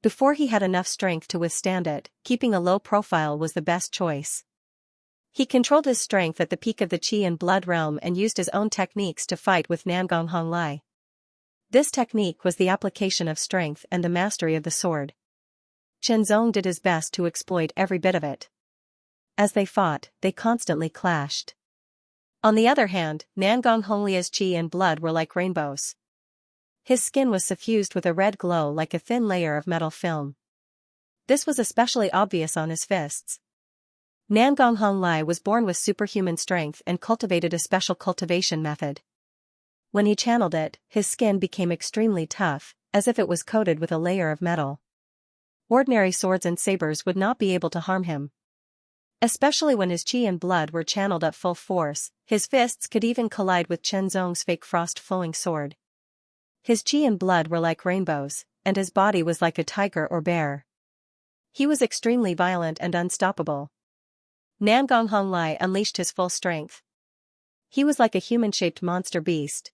Before he had enough strength to withstand it, keeping a low profile was the best choice. He controlled his strength at the peak of the qi and blood realm and used his own techniques to fight with Nangong Honglai. This technique was the application of strength and the mastery of the sword. Qianzong did his best to exploit every bit of it. As they fought, they constantly clashed. On the other hand, Nangong Honglia's qi and blood were like rainbows. His skin was suffused with a red glow like a thin layer of metal film. This was especially obvious on his fists. Nangong Honglai was born with superhuman strength and cultivated a special cultivation method. When he channeled it, his skin became extremely tough, as if it was coated with a layer of metal. Ordinary swords and sabers would not be able to harm him. Especially when his qi and blood were channeled at full force, his fists could even collide with Qianzong's fake frost-flowing sword. His qi and blood were like rainbows, and his body was like a tiger or bear. He was extremely violent and unstoppable. Nangong Honglai unleashed his full strength. He was like a human-shaped monster beast.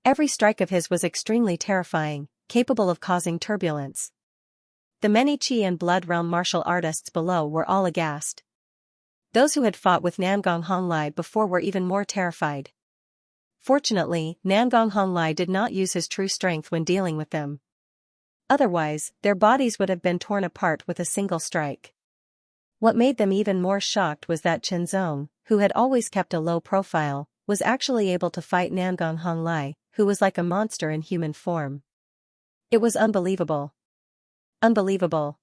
Every strike of his was extremely terrifying, capable of causing turbulence. The many qi and blood realm martial artists below were all aghast. Those who had fought with Nangong Honglai before were even more terrified. Fortunately, Nangong Honglai did not use his true strength when dealing with them. Otherwise, their bodies would have been torn apart with a single strike. What made them even more shocked was that Qianzong, who had always kept a low profile, was actually able to fight Nangong Honglai, who was like a monster in human form. It was unbelievable. Unbelievable.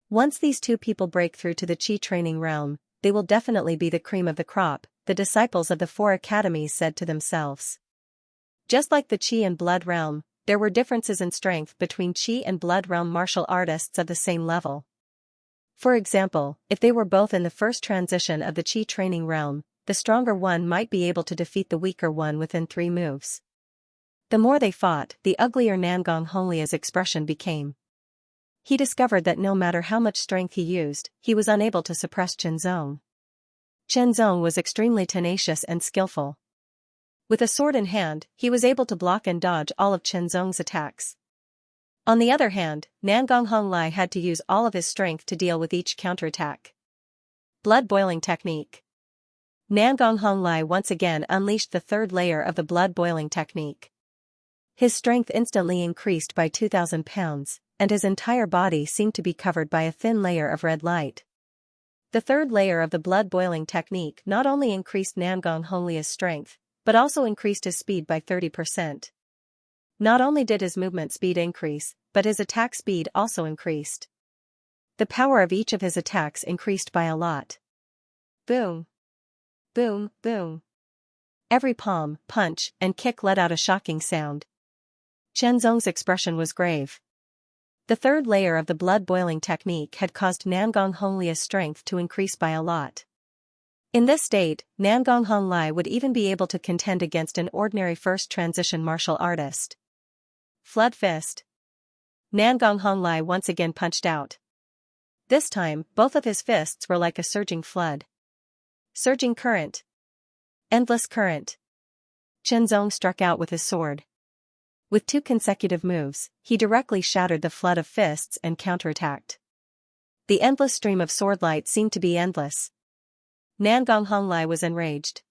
Once these two people break through to the qi training realm, they will definitely be the cream of the crop, the disciples of the four academies said to themselves. Just like the qi and blood realm, there were differences in strength between qi and blood realm martial artists of the same level. For example, if they were both in the first transition of the qi training realm, the stronger one might be able to defeat the weaker one within 3 moves. The more they fought, the uglier Nangong Honglia's expression became. He discovered that no matter how much strength he used, he was unable to suppress Qianzong. Qianzong was extremely tenacious and skillful. With a sword in hand, he was able to block and dodge all of Qianzong's attacks. On the other hand, Nangong Honglai had to use all of his strength to deal with each counterattack. Blood boiling technique. Nangong Honglai once again unleashed the third layer of the blood boiling technique. His strength instantly increased by 2,000 pounds, and his entire body seemed to be covered by a thin layer of red light. The third layer of the blood boiling technique not only increased Nangong Honglia's strength, but also increased his speed by 30%. Not only did his movement speed increase, but his attack speed also increased. The power of each of his attacks increased by a lot. Boom. Boom, boom. Every palm, punch, and kick let out a shocking sound. Qianzong's expression was grave. The third layer of the blood boiling technique had caused Nangong Honglia's strength to increase by a lot. In this state, Nangong Honglai would even be able to contend against an ordinary first transition martial artist. Flood fist. Nangong Honglai once again punched out. This time, both of his fists were like a surging flood. Surging current. Endless current. Qianzong struck out with his sword. With 2 consecutive moves, he directly shattered the flood of fists and counterattacked. The endless stream of sword light seemed to be endless. Nangong Honglai was enraged.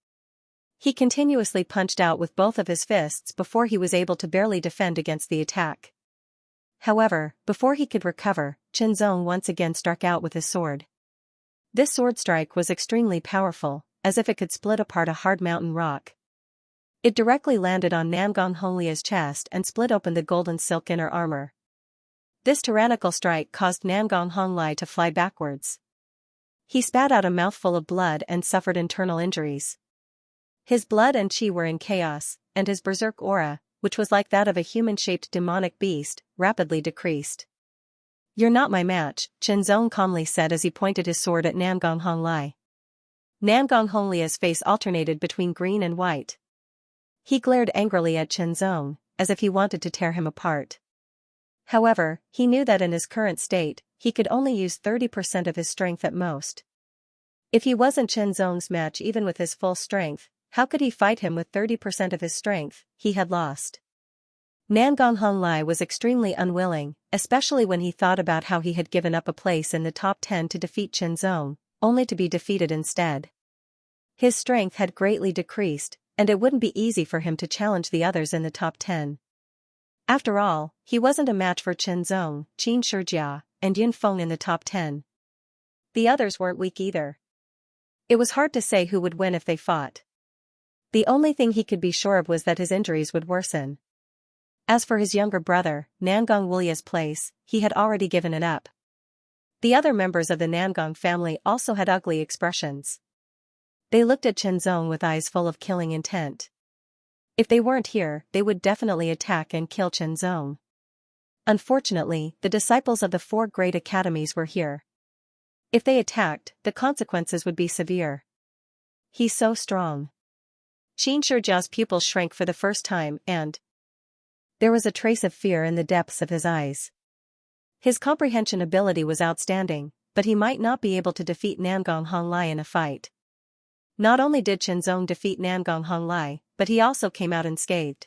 He continuously punched out with both of his fists before he was able to barely defend against the attack. However, before he could recover, Qianzong once again struck out with his sword. This sword strike was extremely powerful, as if it could split apart a hard mountain rock. It directly landed on Nangong Honglia's chest and split open the golden silk inner armor. This tyrannical strike caused Nangong Honglai to fly backwards. He spat out a mouthful of blood and suffered internal injuries. His blood and qi were in chaos, and his berserk aura, which was like that of a human-shaped demonic beast, rapidly decreased. "You're not my match," Qianzong calmly said as he pointed his sword at Nangong Honglai. Nangong Honglia's face alternated between green and white. He glared angrily at Zong, as if he wanted to tear him apart. However, he knew that in his current state, he could only use 30% of his strength at most. If he wasn't Zong's match even with his full strength, how could he fight him with 30% of his strength? He had lost. Nangong Honglai was extremely unwilling, especially when he thought about how he had given up a place in the top 10 to defeat Zong, only to be defeated instead. His strength had greatly decreased, and it wouldn't be easy for him to challenge the others in the top 10. After all, he wasn't a match for Zong, Xianxia, and Yun Feng in the top 10. The others weren't weak either. It was hard to say who would win if they fought. The only thing he could be sure of was that his injuries would worsen. As for his younger brother, Nangong Wulia's place, he had already given it up. The other members of the Nangong family also had ugly expressions. They looked at Zong with eyes full of killing intent. If they weren't here, they would definitely attack and kill Zong. Unfortunately, the disciples of the 4 great academies were here. If they attacked, the consequences would be severe. He's so strong. Xianxia's pupils shrank for the first time and there was a trace of fear in the depths of his eyes. His comprehension ability was outstanding, but he might not be able to defeat Nangong Honglai in a fight. Not only did Zong defeat Nangong Honglai, but he also came out unscathed.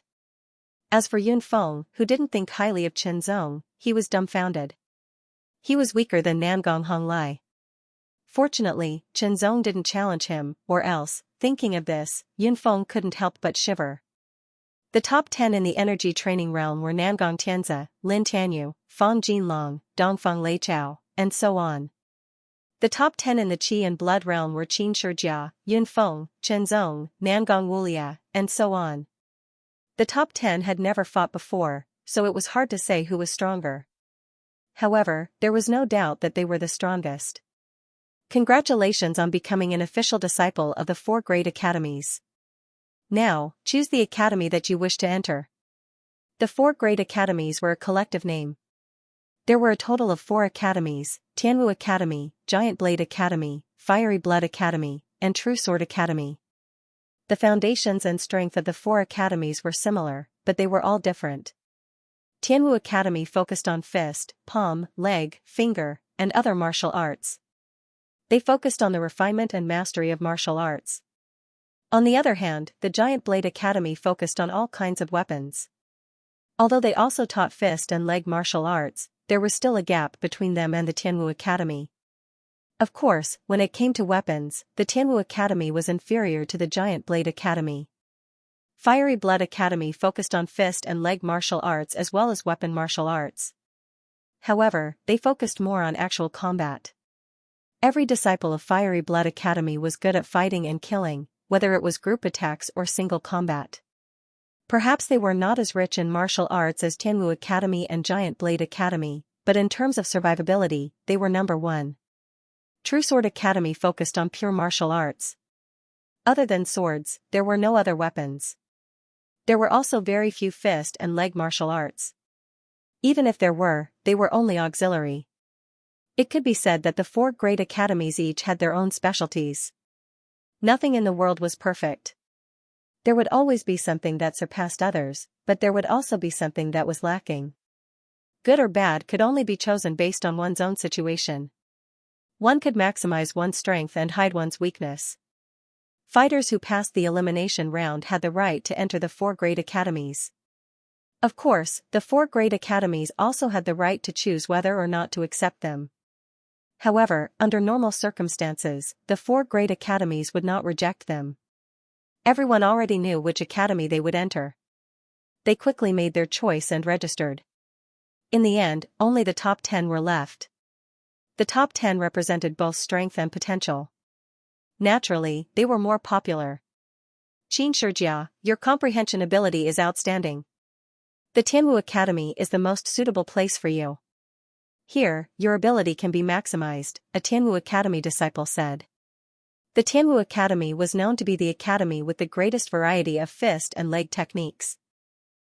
As for Yun Feng, who didn't think highly of Zong, he was dumbfounded. He was weaker than Nangong Honglai. Fortunately, Zong didn't challenge him, or else, thinking of this, Yun Feng couldn't help but shiver. The top 10 in the energy training realm were Nangong Tianzi, Lin Tianyu, Fang Jinlong, Dongfang Leichao, and so on. The top 10 in the qi and blood realm were Qin Shijia, Yun Feng, Zong, Nangong Wulia, and so on. The top 10 had never fought before, so it was hard to say who was stronger. However, there was no doubt that they were the strongest. Congratulations on becoming an official disciple of the 4 great academies. Now, choose the academy that you wish to enter. The 4 great academies were a collective name. There were a total of 4 academies: Tianwu Academy, Giant Blade Academy, Fiery Blood Academy, and True Sword Academy. The foundations and strength of the 4 academies were similar, but they were all different. Tianwu Academy focused on fist, palm, leg, finger, and other martial arts. They focused on the refinement and mastery of martial arts. On the other hand, the Giant Blade Academy focused on all kinds of weapons. Although they also taught fist and leg martial arts, there was still a gap between them and the Tianwu Academy. Of course, when it came to weapons, the Tianwu Academy was inferior to the Giant Blade Academy. Fiery Blood Academy focused on fist and leg martial arts as well as weapon martial arts. However, they focused more on actual combat. Every disciple of Fiery Blood Academy was good at fighting and killing, whether it was group attacks or single combat. Perhaps they were not as rich in martial arts as Tianwu Academy and Giant Blade Academy, but in terms of survivability, they were number 1. True Sword Academy focused on pure martial arts. Other than swords, there were no other weapons. There were also very few fist and leg martial arts. Even if there were, they were only auxiliary. It could be said that the 4 great academies each had their own specialties. Nothing in the world was perfect. There would always be something that surpassed others, but there would also be something that was lacking. Good or bad could only be chosen based on one's own situation. One could maximize one's strength and hide one's weakness. Fighters who passed the elimination round had the right to enter the 4 great academies. Of course, the 4 great academies also had the right to choose whether or not to accept them. However, under normal circumstances, the 4 great academies would not reject them. Everyone already knew which academy they would enter. They quickly made their choice and registered. In the end, only the top 10 were left. The top 10 represented both strength and potential. Naturally, they were more popular. Xianxia, your comprehension ability is outstanding. The Tianwu Academy is the most suitable place for you. Here, your ability can be maximized, a Tianwu Academy disciple said. The Tianwu Academy was known to be the academy with the greatest variety of fist and leg techniques.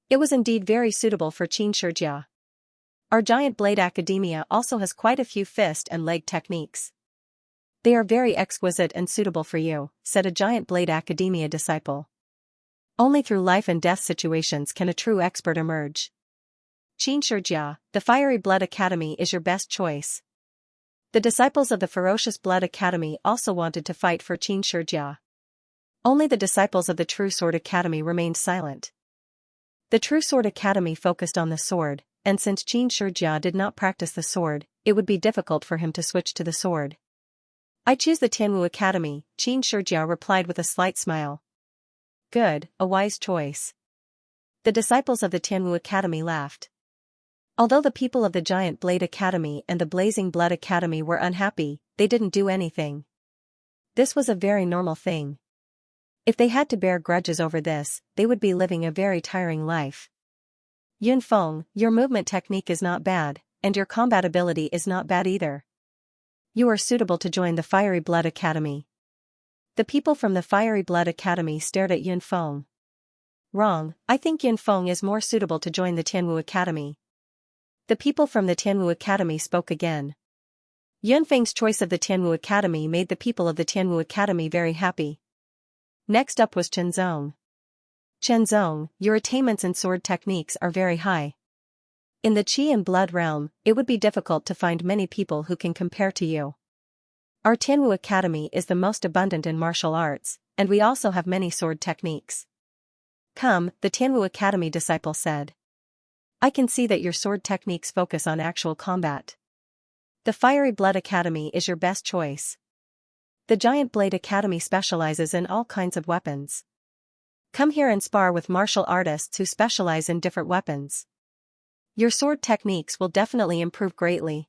It was indeed very suitable for Xianxia. Our Giant Blade Academia also has quite a few fist and leg techniques. They are very exquisite and suitable for you, said a Giant Blade Academia disciple. Only through life and death situations can a true expert emerge. Xianxia, the Fiery Blood Academy is your best choice. The disciples of the Ferocious Blood Academy also wanted to fight for Xianxia. Only the disciples of the True Sword Academy remained silent. The True Sword Academy focused on the sword, and since Xianxia did not practice the sword, it would be difficult for him to switch to the sword. I choose the Tianwu Academy, Xianxia replied with a slight smile. Good, a wise choice. The disciples of the Tianwu Academy laughed. Although the people of the Giant Blade Academy and the Blazing Blood Academy were unhappy, they didn't do anything. This was a very normal thing. If they had to bear grudges over this, they would be living a very tiring life. Yunfeng, your movement technique is not bad, and your combat ability is not bad either. You are suitable to join the Fiery Blood Academy. The people from the Fiery Blood Academy stared at Yunfeng. Wrong, I think Yunfeng is more suitable to join the Tianwu Academy. The people from the Tianwu Academy spoke again. Yunfeng's choice of the Tianwu Academy made the people of the Tianwu Academy very happy. Next up was Chenzong. Chenzong, your attainments in sword techniques are very high. In the Qi and Blood realm, it would be difficult to find many people who can compare to you. Our Tianwu Academy is the most abundant in martial arts, and we also have many sword techniques. Come, the Tianwu Academy disciple said. I can see that your sword techniques focus on actual combat. The Fiery Blood Academy is your best choice. The Giant Blade Academy specializes in all kinds of weapons. Come here and spar with martial artists who specialize in different weapons. Your sword techniques will definitely improve greatly.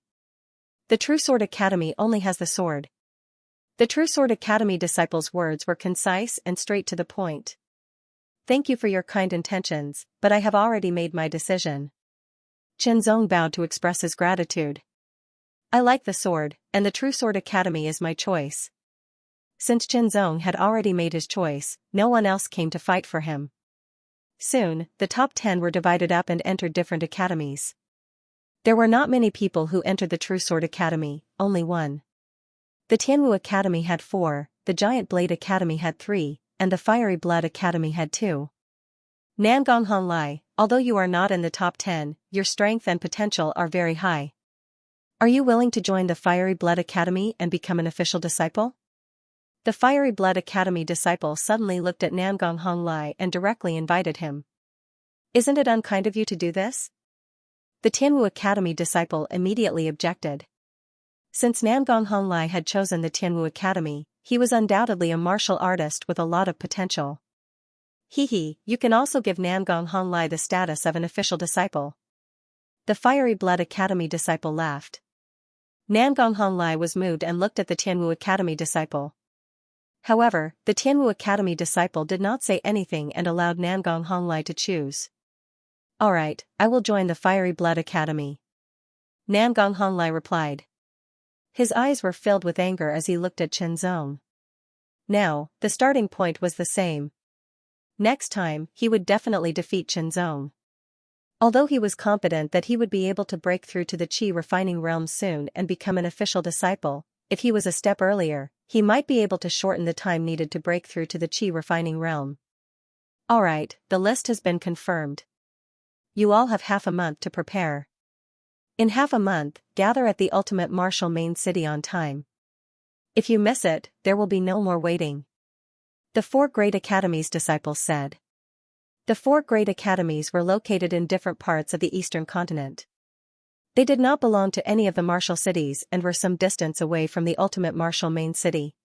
The True Sword Academy only has the sword. The True Sword Academy disciples' words were concise and straight to the point. Thank you for your kind intentions, but I have already made my decision. Chenzong bowed to express his gratitude. I like the sword, and the True Sword Academy is my choice. Since Chenzong had already made his choice, no one else came to fight for him. Soon, the top 10 were divided up and entered different academies. There were not many people who entered the True Sword Academy, only one. The Tianwu Academy had 4, the Giant Blade Academy had 3, and the Fiery Blood Academy had 2. Nangong Honglai, although you are not in the top 10, your strength and potential are very high. Are you willing to join the Fiery Blood Academy and become an official disciple? The Fiery Blood Academy disciple suddenly looked at Nangong Honglai and directly invited him. Isn't it unkind of you to do this? The Tianwu Academy disciple immediately objected. Since Nangong Honglai had chosen the Tianwu Academy, he was undoubtedly a martial artist with a lot of potential. You can also give Nangong Honglai the status of an official disciple. The Fiery Blood Academy disciple laughed. Nangong Honglai was moved and looked at the Tianwu Academy disciple. However, the Tianwu Academy disciple did not say anything and allowed Nangong Honglai to choose. Alright, I will join the Fiery Blood Academy. Nangong Honglai replied. His eyes were filled with anger as he looked at Chenzong. Now, the starting point was the same. Next time, he would definitely defeat Chenzong. Although he was confident that he would be able to break through to the Qi refining realm soon and become an official disciple, if he was a step earlier, he might be able to shorten the time needed to break through to the Qi refining realm. Alright, the list has been confirmed. You all have half a month to prepare. In half a month, gather at the Ultimate Martial Main City on time. If you miss it, there will be no more waiting. The 4 Great Academies disciples said. The 4 Great Academies were located in different parts of the Eastern continent. They did not belong to any of the martial cities and were some distance away from the Ultimate Martial Main City.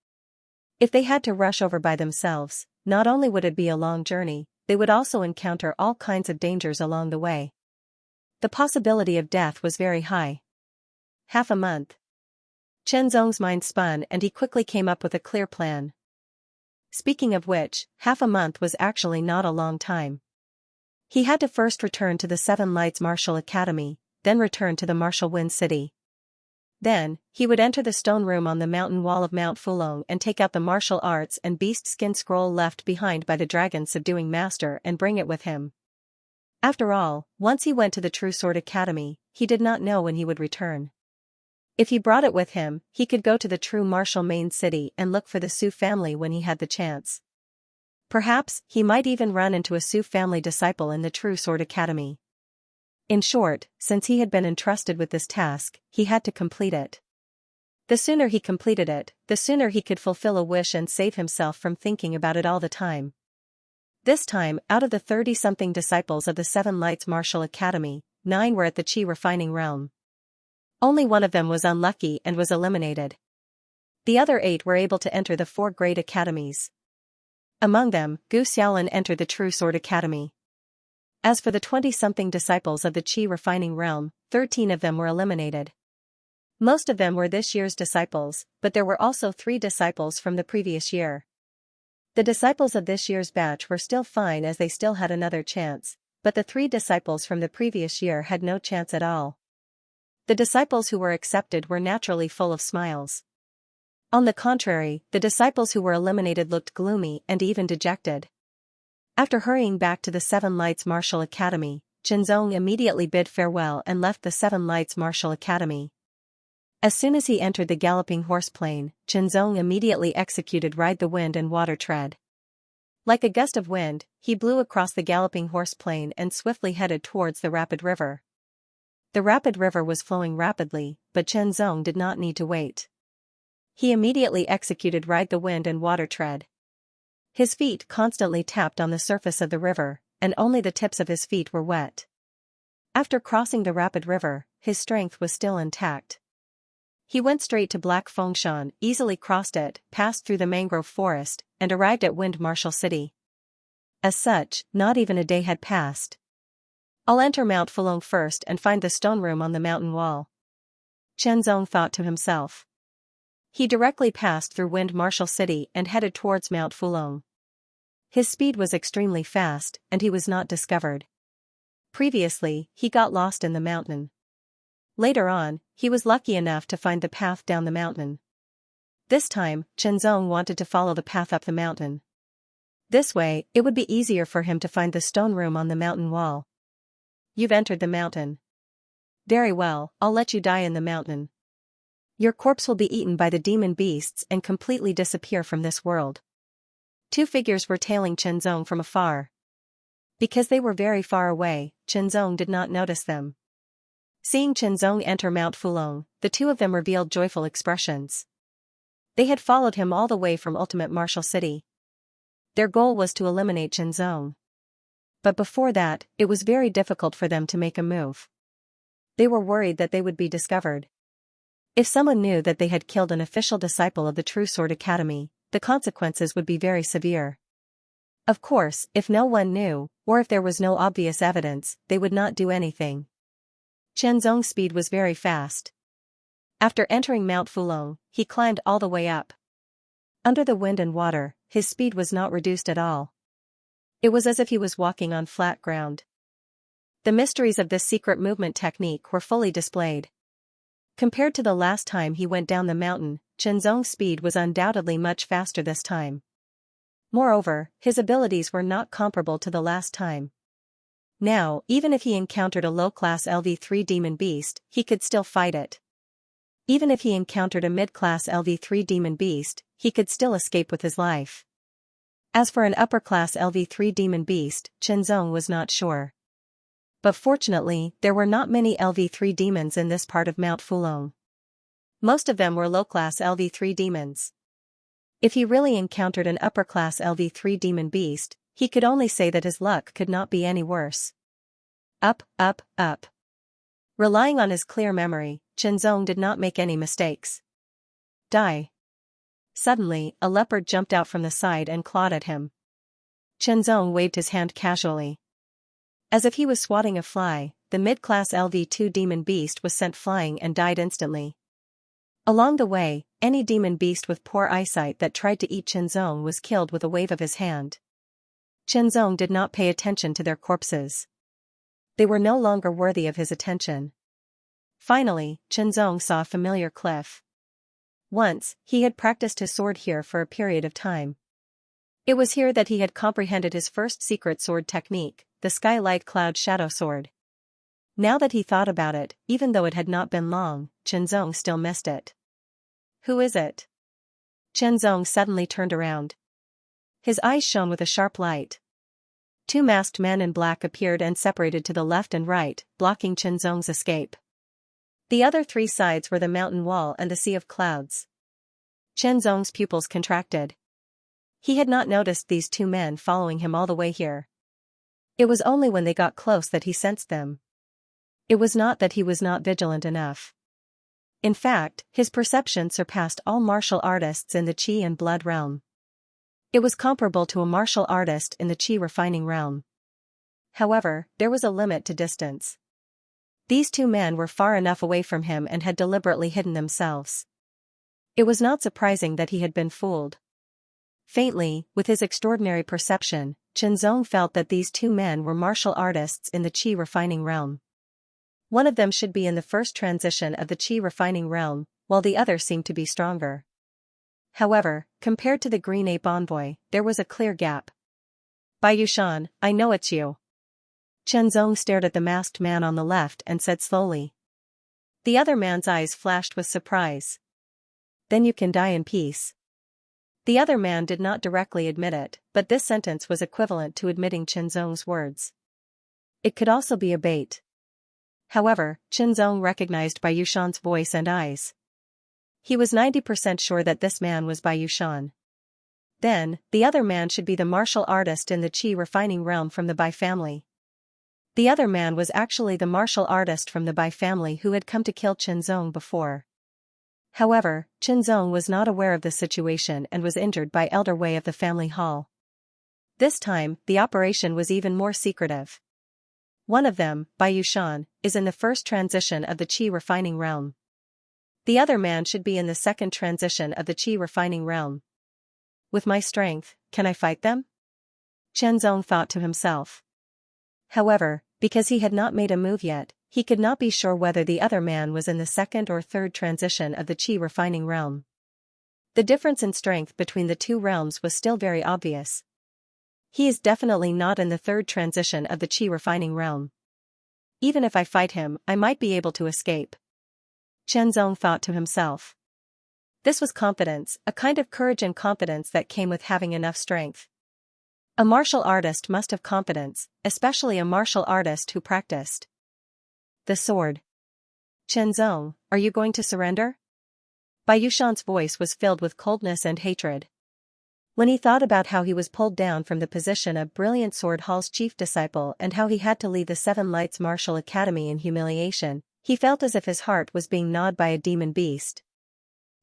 If they had to rush over by themselves, not only would it be a long journey, they would also encounter all kinds of dangers along the way. The possibility of death was very high. Half a month. Chenzong's mind spun and he quickly came up with a clear plan. Speaking of which, half a month was actually not a long time. He had to first return to the 7 Lights Martial Academy, then return to the Martial Wind City. Then, he would enter the stone room on the mountain wall of Mount Fulong and take out the martial arts and beast skin scroll left behind by the dragon subduing master and bring it with him. After all, once he went to the True Sword Academy, he did not know when he would return. If he brought it with him, he could go to the True Martial Main City and look for the Su family when he had the chance. Perhaps he might even run into a Su family disciple in the True Sword Academy. In short, since he had been entrusted with this task, he had to complete it. The sooner he completed it, the sooner he could fulfill a wish and save himself from thinking about it all the time. This time, out of the 30-something disciples of the Seven Lights Martial Academy, 9 were at the Qi refining realm. Only one of them was unlucky and was eliminated. The other 8 were able to enter the 4 great academies. Among them, Gu Xiaolin entered the True Sword Academy. As for the 20-something disciples of the Qi refining realm, 13 of them were eliminated. Most of them were this year's disciples, but there were also 3 disciples from the previous year. The disciples of this year's batch were still fine as they still had another chance, but the 3 disciples from the previous year had no chance at all. The disciples who were accepted were naturally full of smiles. On the contrary, the disciples who were eliminated looked gloomy and even dejected. After hurrying back to the Seven Lights Martial Academy, Qinzong immediately bid farewell and left the Seven Lights Martial Academy. As soon as he entered the galloping horse plane, Qinzong immediately executed Ride the Wind and Water Tread. Like a gust of wind, he blew across the galloping horse plane and swiftly headed towards the rapid river. The rapid river was flowing rapidly, but Qinzong did not need to wait. He immediately executed Ride the Wind and Water Tread. His feet constantly tapped on the surface of the river, and only the tips of his feet were wet. After crossing the rapid river, his strength was still intact. He went straight to Black Fengshan, easily crossed it, passed through the mangrove forest, and arrived at Wind Martial City. As such, not even a day had passed. "I'll enter Mount Fulong first and find the stone room on the mountain wall," Qinzong thought to himself. He directly passed through Wind Martial City and headed towards Mount Fulong. His speed was extremely fast, and he was not discovered. Previously, he got lost in the mountain. Later on, he was lucky enough to find the path down the mountain. This time, Qinzong wanted to follow the path up the mountain. This way, it would be easier for him to find the stone room on the mountain wall. "You've entered the mountain. Very well, I'll let you die in the mountain. Your corpse will be eaten by the demon beasts and completely disappear from this world." 2 figures were tailing Qinzong from afar. Because they were very far away, Qinzong did not notice them. Seeing Qinzong enter Mount Fulong, the 2 of them revealed joyful expressions. They had followed him all the way from Ultimate Martial City. Their goal was to eliminate Qinzong. But before that, it was very difficult for them to make a move. They were worried that they would be discovered. If someone knew that they had killed an official disciple of the True Sword Academy, the consequences would be very severe. Of course, if no one knew, or if there was no obvious evidence, they would not do anything. Qinzong's speed was very fast. After entering Mount Fulong, he climbed all the way up. Under the wind and water, his speed was not reduced at all. It was as if he was walking on flat ground. The mysteries of this secret movement technique were fully displayed. Compared to the last time he went down the mountain, Qinzong's speed was undoubtedly much faster this time. Moreover, his abilities were not comparable to the last time. Now, even if he encountered a low-class LV3 demon beast, he could still fight it. Even if he encountered a mid-class LV3 demon beast, he could still escape with his life. As for an upper-class LV3 demon beast, Qinzong was not sure. But fortunately, there were not many LV3 demons in this part of Mount Fulong. Most of them were low-class LV3 demons. If he really encountered an upper-class LV3 demon beast, he could only say that his luck could not be any worse. Up, up, up. Relying on his clear memory, Qinzong did not make any mistakes. Die. Suddenly, a leopard jumped out from the side and clawed at him. Qinzong waved his hand casually. As if he was swatting a fly, the mid-class LV2 demon beast was sent flying and died instantly. Along the way, any demon beast with poor eyesight that tried to eat Qinzong was killed with a wave of his hand. Qinzong did not pay attention to their corpses. They were no longer worthy of his attention. Finally, Qinzong saw a familiar cliff. Once, he had practiced his sword here for a period of time. It was here that he had comprehended his first secret sword technique, the Skylight Cloud Shadow Sword. Now that he thought about it, even though it had not been long, Qinzong still missed it. Who is it? Qinzong suddenly turned around. His eyes shone with a sharp light. Two masked men in black appeared and separated to the left and right, blocking Qianzong's escape. The other three sides were the mountain wall and the sea of clouds. Qianzong's pupils contracted. He had not noticed these two men following him all the way here. It was only when they got close that he sensed them. It was not that he was not vigilant enough. In fact, his perception surpassed all martial artists in the qi and blood realm. It was comparable to a martial artist in the qi refining realm. However, there was a limit to distance. These two men were far enough away from him and had deliberately hidden themselves. It was not surprising that he had been fooled. Faintly, with his extraordinary perception, Qianzong felt that these two men were martial artists in the qi refining realm. One of them should be in the first transition of the qi refining realm, while the other seemed to be stronger. However, compared to the green ape envoy, there was a clear gap. "Bai Yushan, I know it's you." Qianzong stared at the masked man on the left and said slowly. The other man's eyes flashed with surprise. "Then you can die in peace." The other man did not directly admit it, but this sentence was equivalent to admitting Qianzong's words. It could also be a bait. However, Qianzong recognized Bai Yushan's voice and eyes. He was 90% sure that this man was Bai Yushan. Then, the other man should be the martial artist in the qi refining realm from the Bai family. The other man was actually the martial artist from the Bai family who had come to kill Qianzong before. However, Qianzong was not aware of the situation and was injured by Elder Wei of the family hall. This time, the operation was even more secretive. One of them, Bai Yushan, is in the first transition of the qi refining realm. The other man should be in the second transition of the qi refining realm. With my strength, can I fight them? Qianzong thought to himself. However, because he had not made a move yet, he could not be sure whether the other man was in the second or third transition of the qi refining realm. The difference in strength between the two realms was still very obvious. He is definitely not in the third transition of the qi refining realm. Even if I fight him, I might be able to escape. Qianzong thought to himself. This was confidence, a kind of courage and confidence that came with having enough strength. A martial artist must have confidence, especially a martial artist who practiced. The sword. Qianzong, are you going to surrender? Bai Yushan's voice was filled with coldness and hatred. When he thought about how he was pulled down from the position of Brilliant Sword Hall's chief disciple and how he had to leave the Seven Lights Martial Academy in humiliation, he felt as if his heart was being gnawed by a demon beast.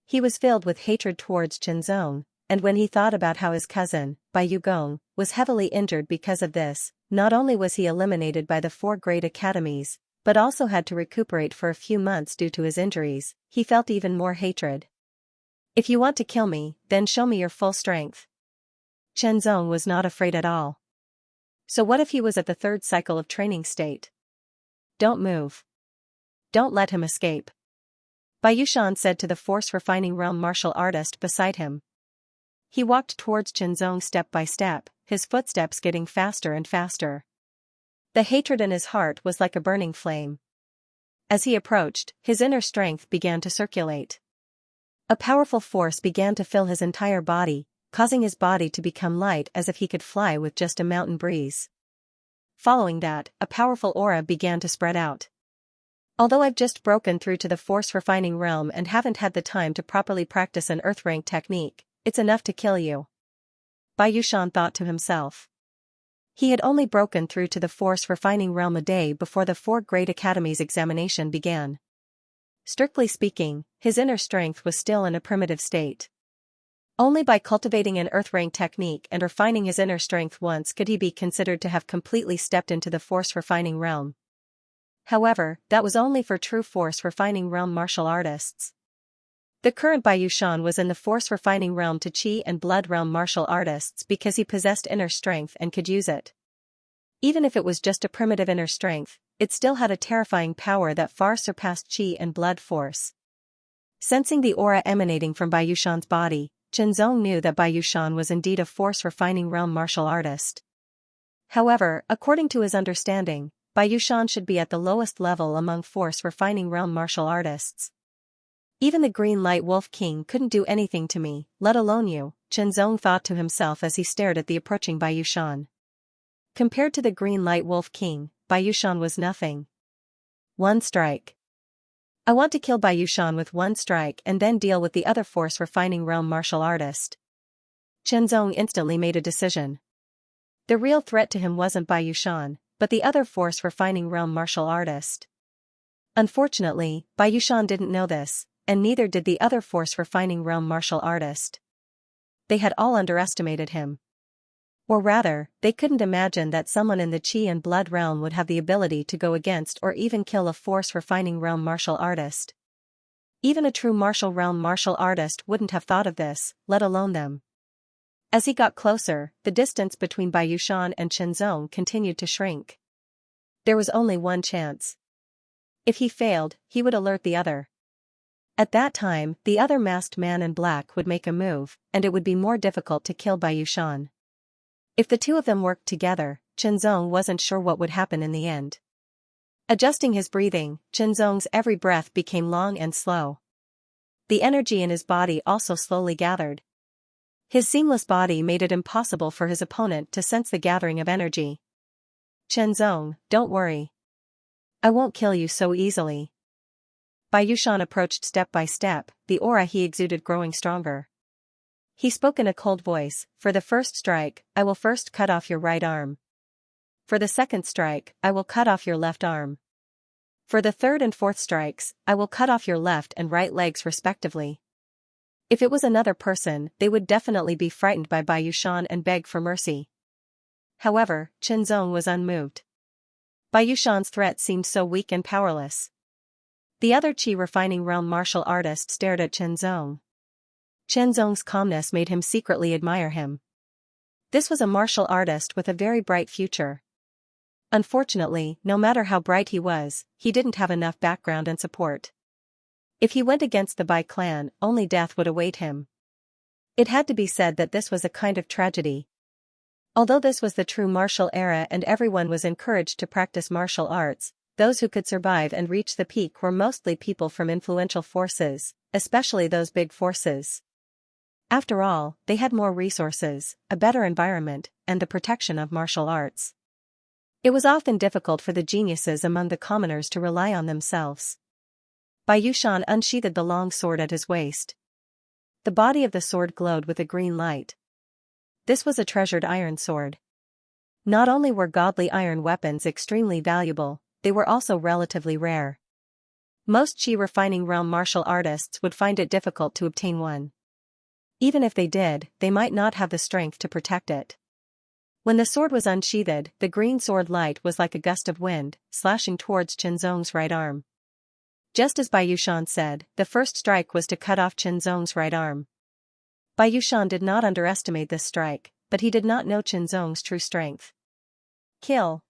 He was filled with hatred towards Qianzong, and when he thought about how his cousin, Bai Yugong, was heavily injured because of this, not only was he eliminated by the 4 great academies, but also had to recuperate for a few months due to his injuries, he felt even more hatred. If you want to kill me, then show me your full strength. Qianzong was not afraid at all. So what if he was at the third cycle of training state? Don't move. Don't let him escape. Bai Yushan said to the force refining realm martial artist beside him. He walked towards Qianzong step by step, his footsteps getting faster and faster. The hatred in his heart was like a burning flame. As he approached, his inner strength began to circulate. A powerful force began to fill his entire body, causing his body to become light as if he could fly with just a mountain breeze. Following that, a powerful aura began to spread out. Although I've just broken through to the force refining realm and haven't had the time to properly practice an earth rank technique, it's enough to kill you. Bai Yushan thought to himself. He had only broken through to the force refining realm a day before the 4 great academies examination began. Strictly speaking, his inner strength was still in a primitive state. Only by cultivating an earth rank technique and refining his inner strength once could he be considered to have completely stepped into the force refining realm. However, that was only for true force refining realm martial artists. The current Bai Yushan was in the force refining realm to qi and blood realm martial artists because he possessed inner strength and could use it. Even if it was just a primitive inner strength, it still had a terrifying power that far surpassed qi and blood force. Sensing the aura emanating from Bai Yushan's body, Qianzong knew that Bai Yushan was indeed a force refining realm martial artist. However, according to his understanding, Bai Yushan should be at the lowest level among force refining realm martial artists. Even the Green Light Wolf King couldn't do anything to me, let alone you, Chen Zong thought to himself as he stared at the approaching Bai Yushan. Compared to the Green Light Wolf King, Bai Yushan was nothing. One strike. I want to kill Bai Yushan with one strike and then deal with the other Force Refining Realm martial artist. Chen Zong instantly made a decision. The real threat to him wasn't Bai Yushan, but the other Force Refining Realm martial artist. Unfortunately, Bai Yushan didn't know this, and neither did the other Force Refining Realm martial artist. They had all underestimated him. Or rather, they couldn't imagine that someone in the Qi and Blood realm would have the ability to go against or even kill a Force Refining Realm martial artist. Even a true martial realm martial artist wouldn't have thought of this, let alone them. As he got closer, the distance between Bai Yushan and Chen Zong continued to shrink. There was only one chance. If he failed, he would alert the other. At that time, the other masked man in black would make a move, and it would be more difficult to kill Bai Yushan. If the two of them worked together, Chen Zong wasn't sure what would happen in the end. Adjusting his breathing, Chen Zong's every breath became long and slow. The energy in his body also slowly gathered. His seamless body made it impossible for his opponent to sense the gathering of energy. Chen Zong, don't worry. I won't kill you so easily. Bai Yushan approached step by step, the aura he exuded growing stronger. He spoke in a cold voice, for the first strike, I will first cut off your right arm. For the second strike, I will cut off your left arm. For the third and fourth strikes, I will cut off your left and right legs respectively. If it was another person, they would definitely be frightened by Bai Yushan and beg for mercy. However, Chen Zong was unmoved. Bai Yushan's threat seemed so weak and powerless. The other Qi Refining Realm martial artist stared at Chen Zong. Chen Zong's calmness made him secretly admire him. This was a martial artist with a very bright future. Unfortunately, no matter how bright he was, he didn't have enough background and support. If he went against the Bai clan, only death would await him. It had to be said that this was a kind of tragedy. Although this was the true martial era and everyone was encouraged to practice martial arts, those who could survive and reach the peak were mostly people from influential forces, especially those big forces. After all, they had more resources, a better environment, and the protection of martial arts. It was often difficult for the geniuses among the commoners to rely on themselves. Bai Yushan unsheathed the long sword at his waist. The body of the sword glowed with a green light. This was a treasured iron sword. Not only were godly iron weapons extremely valuable, they were also relatively rare. Most Qi Refining Realm martial artists would find it difficult to obtain one. Even if they did, they might not have the strength to protect it. When the sword was unsheathed, the green sword light was like a gust of wind, slashing towards Chen Zong's right arm. Just as Bai Yushan said, the first strike was to cut off Chen Zong's right arm. Bai Yushan did not underestimate this strike, but he did not know Chen Zong's true strength. Kill.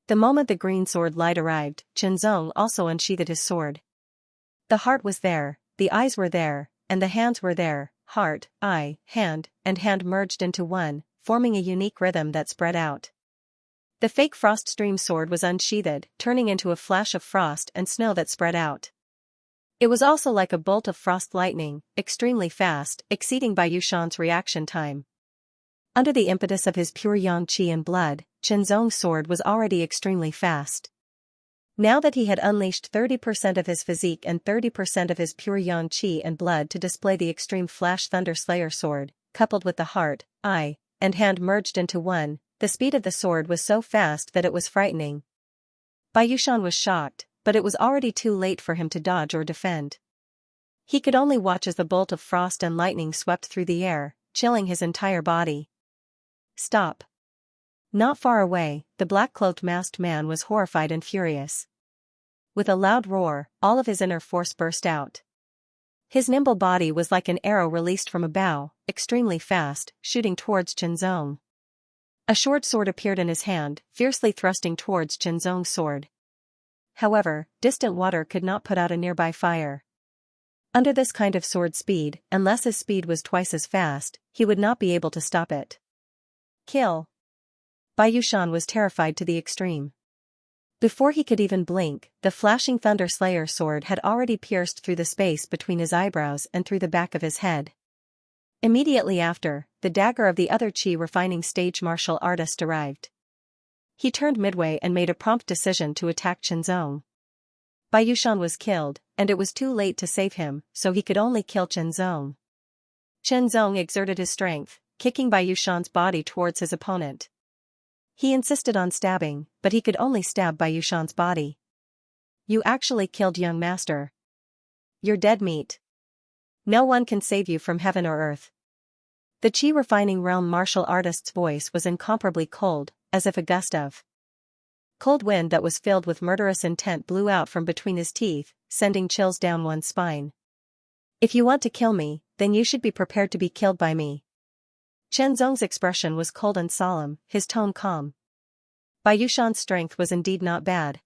The moment the green sword light arrived, Chen Zong also unsheathed his sword. The heart was there, the eyes were there, and the hands were there. Heart, eye, hand, and hand merged into one, forming a unique rhythm that spread out. The fake frost stream sword was unsheathed, turning into a flash of frost and snow that spread out. It was also like a bolt of frost lightning, extremely fast, exceeding Bai Yushan's reaction time. Under the impetus of his pure yang qi and blood, Chen Zong's sword was already extremely fast. Now that he had unleashed 30% of his physique and 30% of his pure yang qi and blood to display the extreme flash thunder slayer sword, coupled with the heart, eye, and hand merged into one, the speed of the sword was so fast that it was frightening. Bai Yushan was shocked, but it was already too late for him to dodge or defend. He could only watch as the bolt of frost and lightning swept through the air, chilling his entire body. Stop. Not far away, the black-cloaked masked man was horrified and furious. With a loud roar, all of his inner force burst out. His nimble body was like an arrow released from a bow, extremely fast, shooting towards Chen Zong. A short sword appeared in his hand, fiercely thrusting towards Chen Zong's sword. However, distant water could not put out a nearby fire. Under this kind of sword speed, unless his speed was twice as fast, he would not be able to stop it. Kill. Bai Yushan was terrified to the extreme. Before he could even blink, the flashing Thunder Slayer sword had already pierced through the space between his eyebrows and through the back of his head. Immediately after, the dagger of the other Qi refining stage martial artist arrived. He turned midway and made a prompt decision to attack Chenzong. Bai Yushan was killed, and it was too late to save him, so he could only kill Chenzong. Chenzong exerted his strength, kicking Bai Yushan's body towards his opponent. He insisted on stabbing, but he could only stab Bai Yushan's body. You actually killed young master. You're dead meat. No one can save you from heaven or earth. The Qi refining realm martial artist's voice was incomparably cold, as if a gust of cold wind that was filled with murderous intent blew out from between his teeth, sending chills down one's spine. If you want to kill me, then you should be prepared to be killed by me. Chenzong's expression was cold and solemn, his tone calm. Bai Yushan's strength was indeed not bad.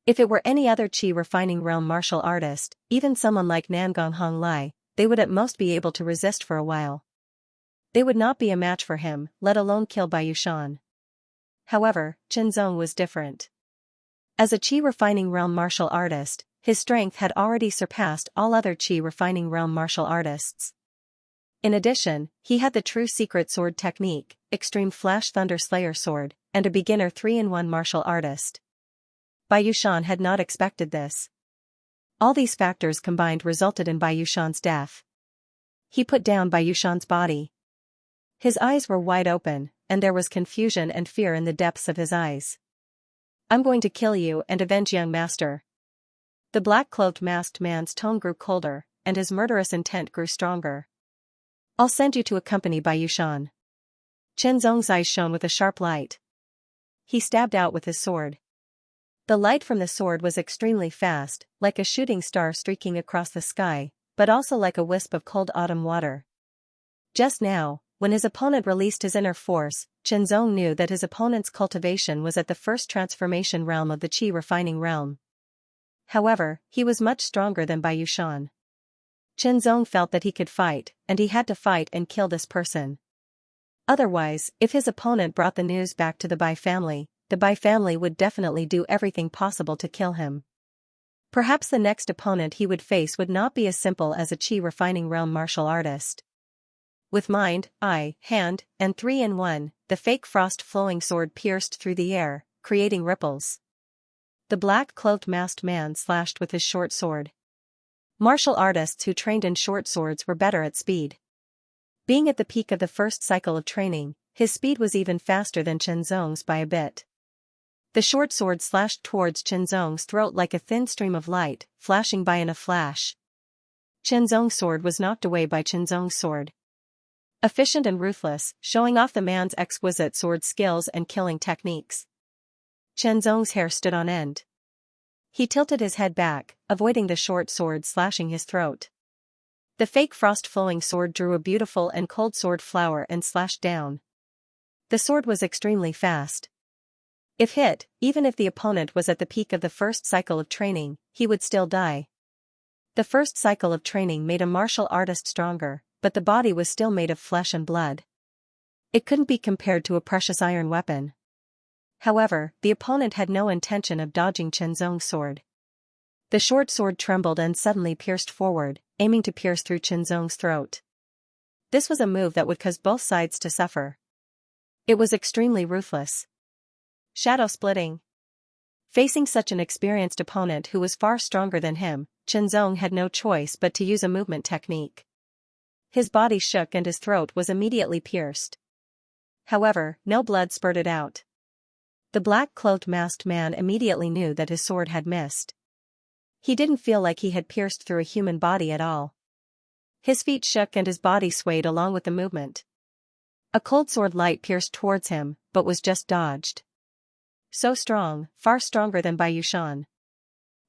If it were any other Qi refining realm martial artist, even someone like Nangong Honglai, they would at most be able to resist for a while. They would not be a match for him, let alone kill Bai Yushan. However, Chenzong was different. As a Qi refining realm martial artist, his strength had already surpassed all other Qi refining realm martial artists. In addition, he had the true secret sword technique, extreme flash Thunder Slayer sword, and a beginner 3-in-1 martial artist. Bai Yushan had not expected this. All these factors combined resulted in Bai Yushan's death. He put down Bai Yushan's body. His eyes were wide open, and there was confusion and fear in the depths of his eyes. I'm going to kill you and avenge young master. The black-clothed masked man's tone grew colder, and his murderous intent grew stronger. I'll send you to accompany Bai Yushan. Chenzong's eyes shone with a sharp light. He stabbed out with his sword. The light from the sword was extremely fast, like a shooting star streaking across the sky, but also like a wisp of cold autumn water. Just now, when his opponent released his inner force, Chenzong knew that his opponent's cultivation was at the first transformation realm of the Qi refining realm. However, he was much stronger than Bai Yushan. Chenzong felt that he could fight, and he had to fight and kill this person. Otherwise, if his opponent brought the news back to the Bai family would definitely do everything possible to kill him. Perhaps the next opponent he would face would not be as simple as a Qi refining realm martial artist. With mind, eye, hand, and 3-in-1, the fake frost-flowing sword pierced through the air, creating ripples. The black-cloaked masked man slashed with his short sword. Martial artists who trained in short swords were better at speed. Being at the peak of the first cycle of training, his speed was even faster than Chenzong's by a bit. The short sword slashed towards Chenzong's throat like a thin stream of light, flashing by in a flash. Chenzong's sword was knocked away by Chenzong's sword. Efficient and ruthless, showing off the man's exquisite sword skills and killing techniques. Chenzong's hair stood on end. He tilted his head back, avoiding the short sword slashing his throat. The fake frost-flowing sword drew a beautiful and cold sword flower and slashed down. The sword was extremely fast. If hit, even if the opponent was at the peak of the first cycle of training, he would still die. The first cycle of training made a martial artist stronger, but the body was still made of flesh and blood. It couldn't be compared to a precious iron weapon. However, the opponent had no intention of dodging Chenzong's sword. The short sword trembled and suddenly pierced forward, aiming to pierce through Chenzong's throat. This was a move that would cause both sides to suffer. It was extremely ruthless. Shadow splitting. Facing such an experienced opponent who was far stronger than him, Chenzong had no choice but to use a movement technique. His body shook and his throat was immediately pierced. However, no blood spurted out. The black-cloaked masked man immediately knew that his sword had missed. He didn't feel like he had pierced through a human body at all. His feet shook and his body swayed along with the movement. A cold sword light pierced towards him, but was just dodged. So strong, far stronger than Bai Yushan.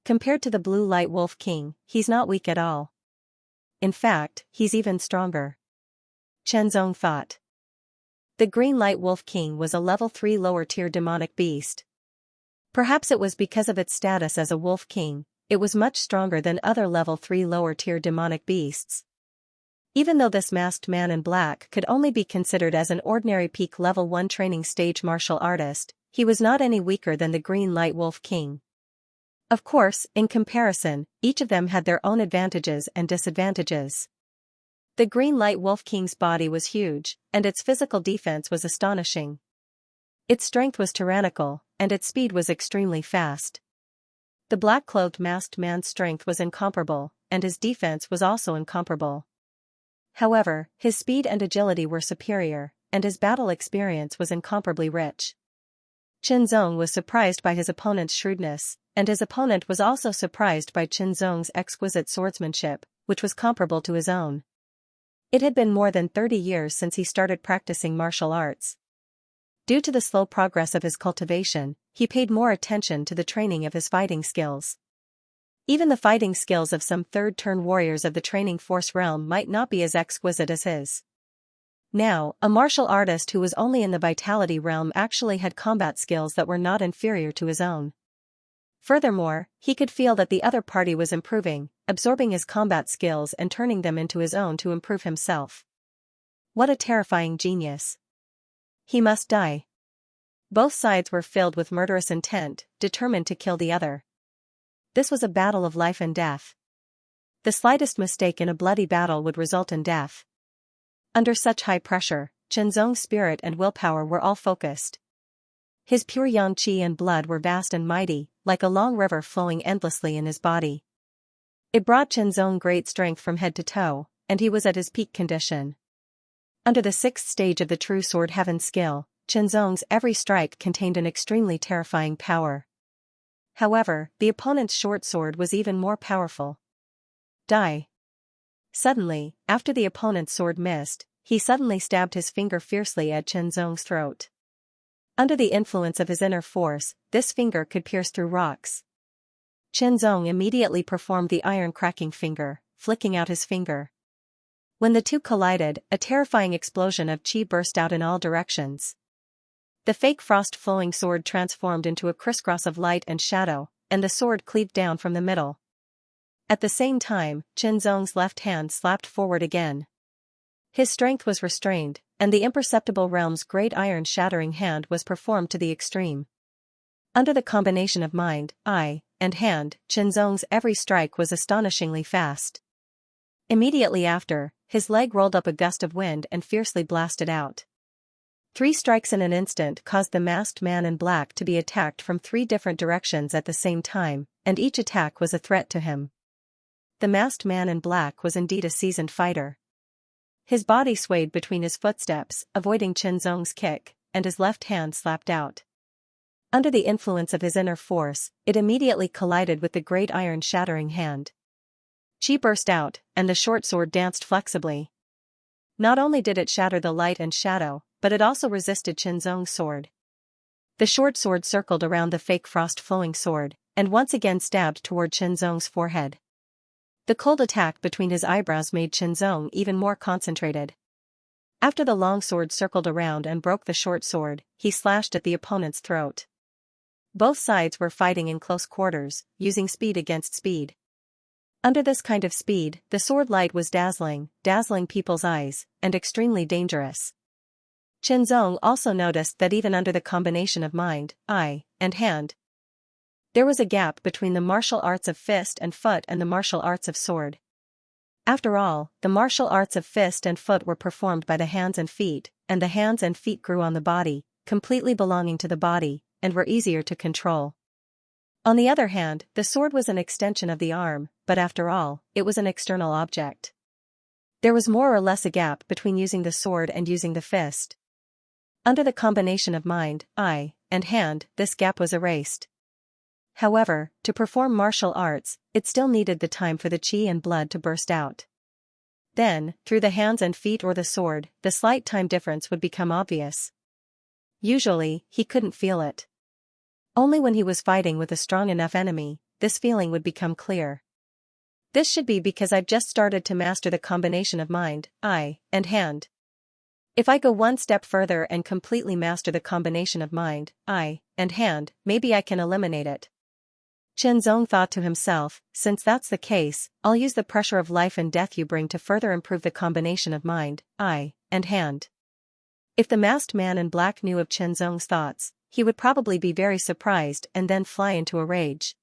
Compared to the blue light wolf king, he's not weak at all. In fact, he's even stronger. Chenzong thought. The green light wolf king was a level 3 lower tier demonic beast. Perhaps it was because of its status as a wolf king, it was much stronger than other level 3 lower tier demonic beasts. Even though this masked man in black could only be considered as an ordinary peak level 1 training stage martial artist, he was not any weaker than the Green Light Wolf King. Of course, in comparison, each of them had their own advantages and disadvantages. The Green Light Wolf King's body was huge, and its physical defense was astonishing. Its strength was tyrannical, and its speed was extremely fast. The black-clothed masked man's strength was incomparable, and his defense was also incomparable. However, his speed and agility were superior, and his battle experience was incomparably rich. Qinzong was surprised by his opponent's shrewdness, and his opponent was also surprised by Qinzong's exquisite swordsmanship, which was comparable to his own. It had been more than 30 years since he started practicing martial arts. Due to the slow progress of his cultivation, he paid more attention to the training of his fighting skills. Even the fighting skills of some third-turn warriors of the training force realm might not be as exquisite as his. Now, a martial artist who was only in the vitality realm actually had combat skills that were not inferior to his own. Furthermore, he could feel that the other party was improving, absorbing his combat skills and turning them into his own to improve himself. What a terrifying genius. He must die. Both sides were filled with murderous intent, determined to kill the other. This was a battle of life and death. The slightest mistake in a bloody battle would result in death. Under such high pressure, Qinzong's spirit and willpower were all focused. His pure yang qi and blood were vast and mighty, like a long river flowing endlessly in his body. It brought Qinzong great strength from head to toe, and he was at his peak condition. Under the 6th stage of the true sword heaven skill, Qinzong's every strike contained an extremely terrifying power. However, the opponent's short sword was even more powerful. Die. Suddenly, after the opponent's sword missed, he suddenly stabbed his finger fiercely at Qinzong's throat. Under the influence of his inner force, this finger could pierce through rocks. Qinzong immediately performed the iron-cracking finger, flicking out his finger. When the two collided, a terrifying explosion of qi burst out in all directions. The fake frost-flowing sword transformed into a crisscross of light and shadow, and the sword cleaved down from the middle. At the same time, Qinzong's left hand slapped forward again. His strength was restrained, and the imperceptible realm's great iron-shattering hand was performed to the extreme. Under the combination of mind, eye, and hand, Qinzong's every strike was astonishingly fast. Immediately after, his leg rolled up a gust of wind and fiercely blasted out. 3 strikes in an instant caused the masked man in black to be attacked from 3 different directions at the same time, and each attack was a threat to him. The masked man in black was indeed a seasoned fighter. His body swayed between his footsteps, avoiding Qinzong's kick, and his left hand slapped out. Under the influence of his inner force, it immediately collided with the great iron-shattering hand. Qi burst out, and the short sword danced flexibly. Not only did it shatter the light and shadow, but it also resisted Qinzong's sword. The short sword circled around the fake frost-flowing sword, and once again stabbed toward Qinzong's forehead. The cold attack between his eyebrows made Qinzong even more concentrated. After the long sword circled around and broke the short sword, he slashed at the opponent's throat. Both sides were fighting in close quarters, using speed against speed. Under this kind of speed, the sword light was dazzling people's eyes, and extremely dangerous. Qinzong also noticed that even under the combination of mind, eye, and hand, there was a gap between the martial arts of fist and foot and the martial arts of sword. After all, the martial arts of fist and foot were performed by the hands and feet, and the hands and feet grew on the body, completely belonging to the body, and were easier to control. On the other hand, the sword was an extension of the arm, but after all, it was an external object. There was more or less a gap between using the sword and using the fist. Under the combination of mind, eye, and hand, this gap was erased. However, to perform martial arts, it still needed the time for the qi and blood to burst out. Then, through the hands and feet or the sword, the slight time difference would become obvious. Usually, he couldn't feel it. Only when he was fighting with a strong enough enemy, this feeling would become clear. This should be because I've just started to master the combination of mind, eye, and hand. If I go one step further and completely master the combination of mind, eye, and hand, maybe I can eliminate it. Qinzong thought to himself, since that's the case, I'll use the pressure of life and death you bring to further improve the combination of mind, eye, and hand. If the masked man in black knew of Qinzong's thoughts, he would probably be very surprised and then fly into a rage.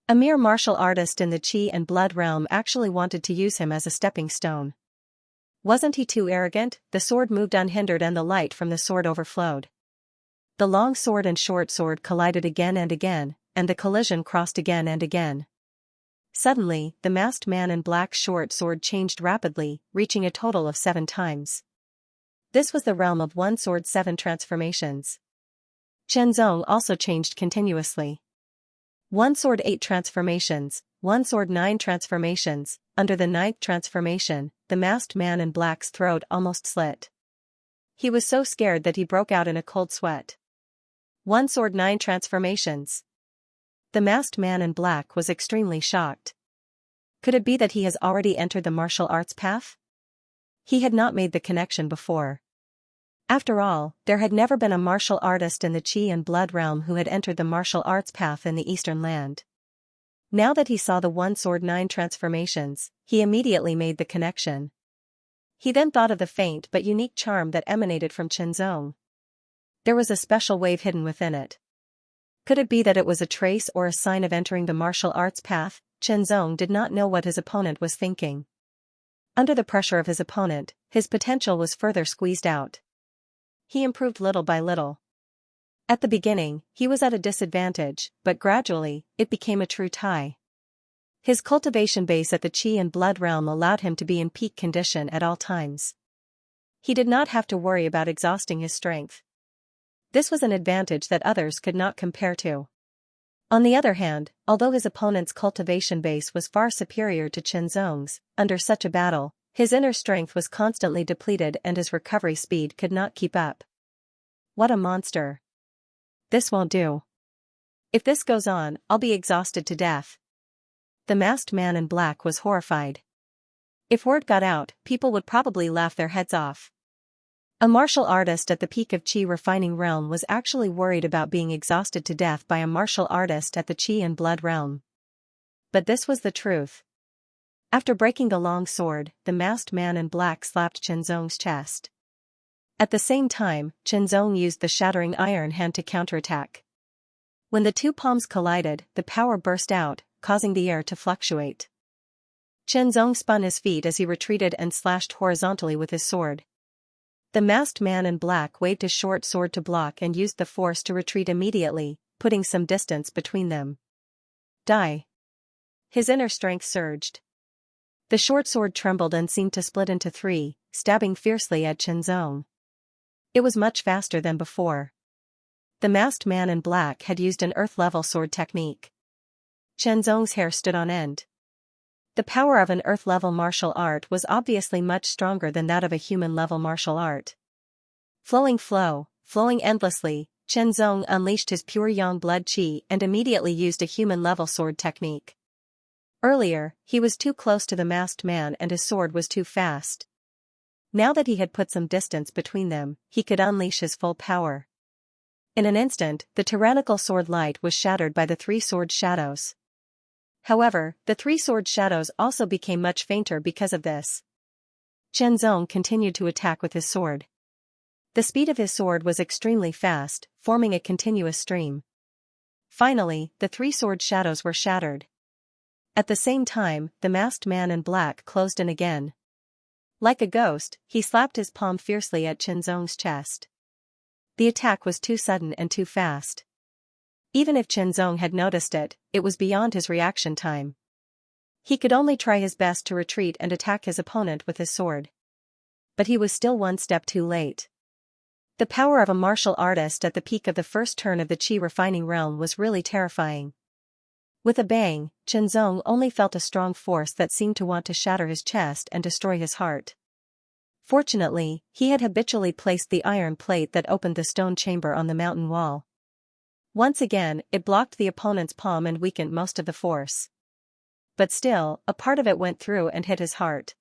A mere martial artist in the Qi and Blood realm actually wanted to use him as a stepping stone. Wasn't he too arrogant? The sword moved unhindered and the light from the sword overflowed. The long sword and short sword collided again and again, and the collision crossed again and again. Suddenly, the masked man in black short sword changed rapidly, reaching a total of 7 times. This was the realm of one sword 7 transformations. Chenzong also changed continuously. One sword 8 transformations, one sword 9 transformations. Under the 9th transformation, the masked man in black's throat almost slit. He was so scared that he broke out in a cold sweat. One sword 9 transformations. The masked man in black was extremely shocked. Could it be that he has already entered the martial arts path? He had not made the connection before. After all, there had never been a martial artist in the Qi and Blood realm who had entered the martial arts path in the Eastern land. Now that he saw the one sword 9 transformations, he immediately made the connection. He then thought of the faint but unique charm that emanated from Chenzong. There was a special wave hidden within it. Could it be that it was a trace or a sign of entering the martial arts path? Chenzong did not know what his opponent was thinking. Under the pressure of his opponent, his potential was further squeezed out. He improved little by little. At the beginning, he was at a disadvantage, but gradually, it became a true tie. His cultivation base at the Qi and Blood realm allowed him to be in peak condition at all times. He did not have to worry about exhausting his strength. This was an advantage that others could not compare to. On the other hand, although his opponent's cultivation base was far superior to Chenzong's, under such a battle, his inner strength was constantly depleted and his recovery speed could not keep up. What a monster! This won't do. If this goes on, I'll be exhausted to death. The masked man in black was horrified. If word got out, people would probably laugh their heads off. A martial artist at the peak of Qi refining realm was actually worried about being exhausted to death by a martial artist at the Qi and Blood realm. But this was the truth. After breaking the long sword, the masked man in black slapped Chenzong's chest. At the same time, Chenzong used the shattering iron hand to counterattack. When the two palms collided, the power burst out, causing the air to fluctuate. Chenzong spun his feet as he retreated and slashed horizontally with his sword. The masked man in black waved his short sword to block and used the force to retreat immediately, putting some distance between them. Die! His inner strength surged. The short sword trembled and seemed to split into 3, stabbing fiercely at Chenzong. It was much faster than before. The masked man in black had used an earth-level sword technique. Chenzong's hair stood on end. The power of an earth-level martial art was obviously much stronger than that of a human-level martial art. Flowing endlessly, Chenzong unleashed his pure yang blood qi and immediately used a human-level sword technique. Earlier, he was too close to the masked man and his sword was too fast. Now that he had put some distance between them, he could unleash his full power. In an instant, the tyrannical sword light was shattered by the 3 sword shadows. However, the 3 sword shadows also became much fainter because of this. Chenzong continued to attack with his sword. The speed of his sword was extremely fast, forming a continuous stream. Finally, the 3 sword shadows were shattered. At the same time, the masked man in black closed in again. Like a ghost, he slapped his palm fiercely at Chenzong's chest. The attack was too sudden and too fast. Even if Chenzong had noticed it, it was beyond his reaction time. He could only try his best to retreat and attack his opponent with his sword. But he was still one step too late. The power of a martial artist at the peak of the first turn of the Qi refining realm was really terrifying. With a bang, Chenzong only felt a strong force that seemed to want to shatter his chest and destroy his heart. Fortunately, he had habitually placed the iron plate that opened the stone chamber on the mountain wall. Once again, it blocked the opponent's palm and weakened most of the force. But still, a part of it went through and hit his heart.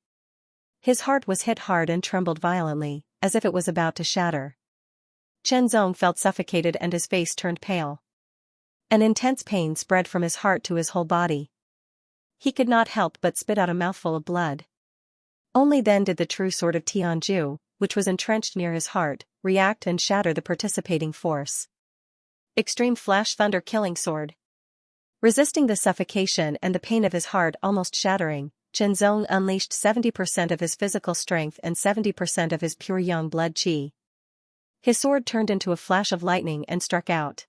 His heart was hit hard and trembled violently, as if it was about to shatter. Chenzong felt suffocated and his face turned pale. An intense pain spread from his heart to his whole body. He could not help but spit out a mouthful of blood. Only then did the true sword of Tianju, which was entrenched near his heart, react and shatter the participating force. Extreme Flash Thunder Killing Sword. Resisting the suffocation and the pain of his heart almost shattering, Chenzong unleashed 70% of his physical strength and 70% of his pure young blood qi. His sword turned into a flash of lightning and struck out.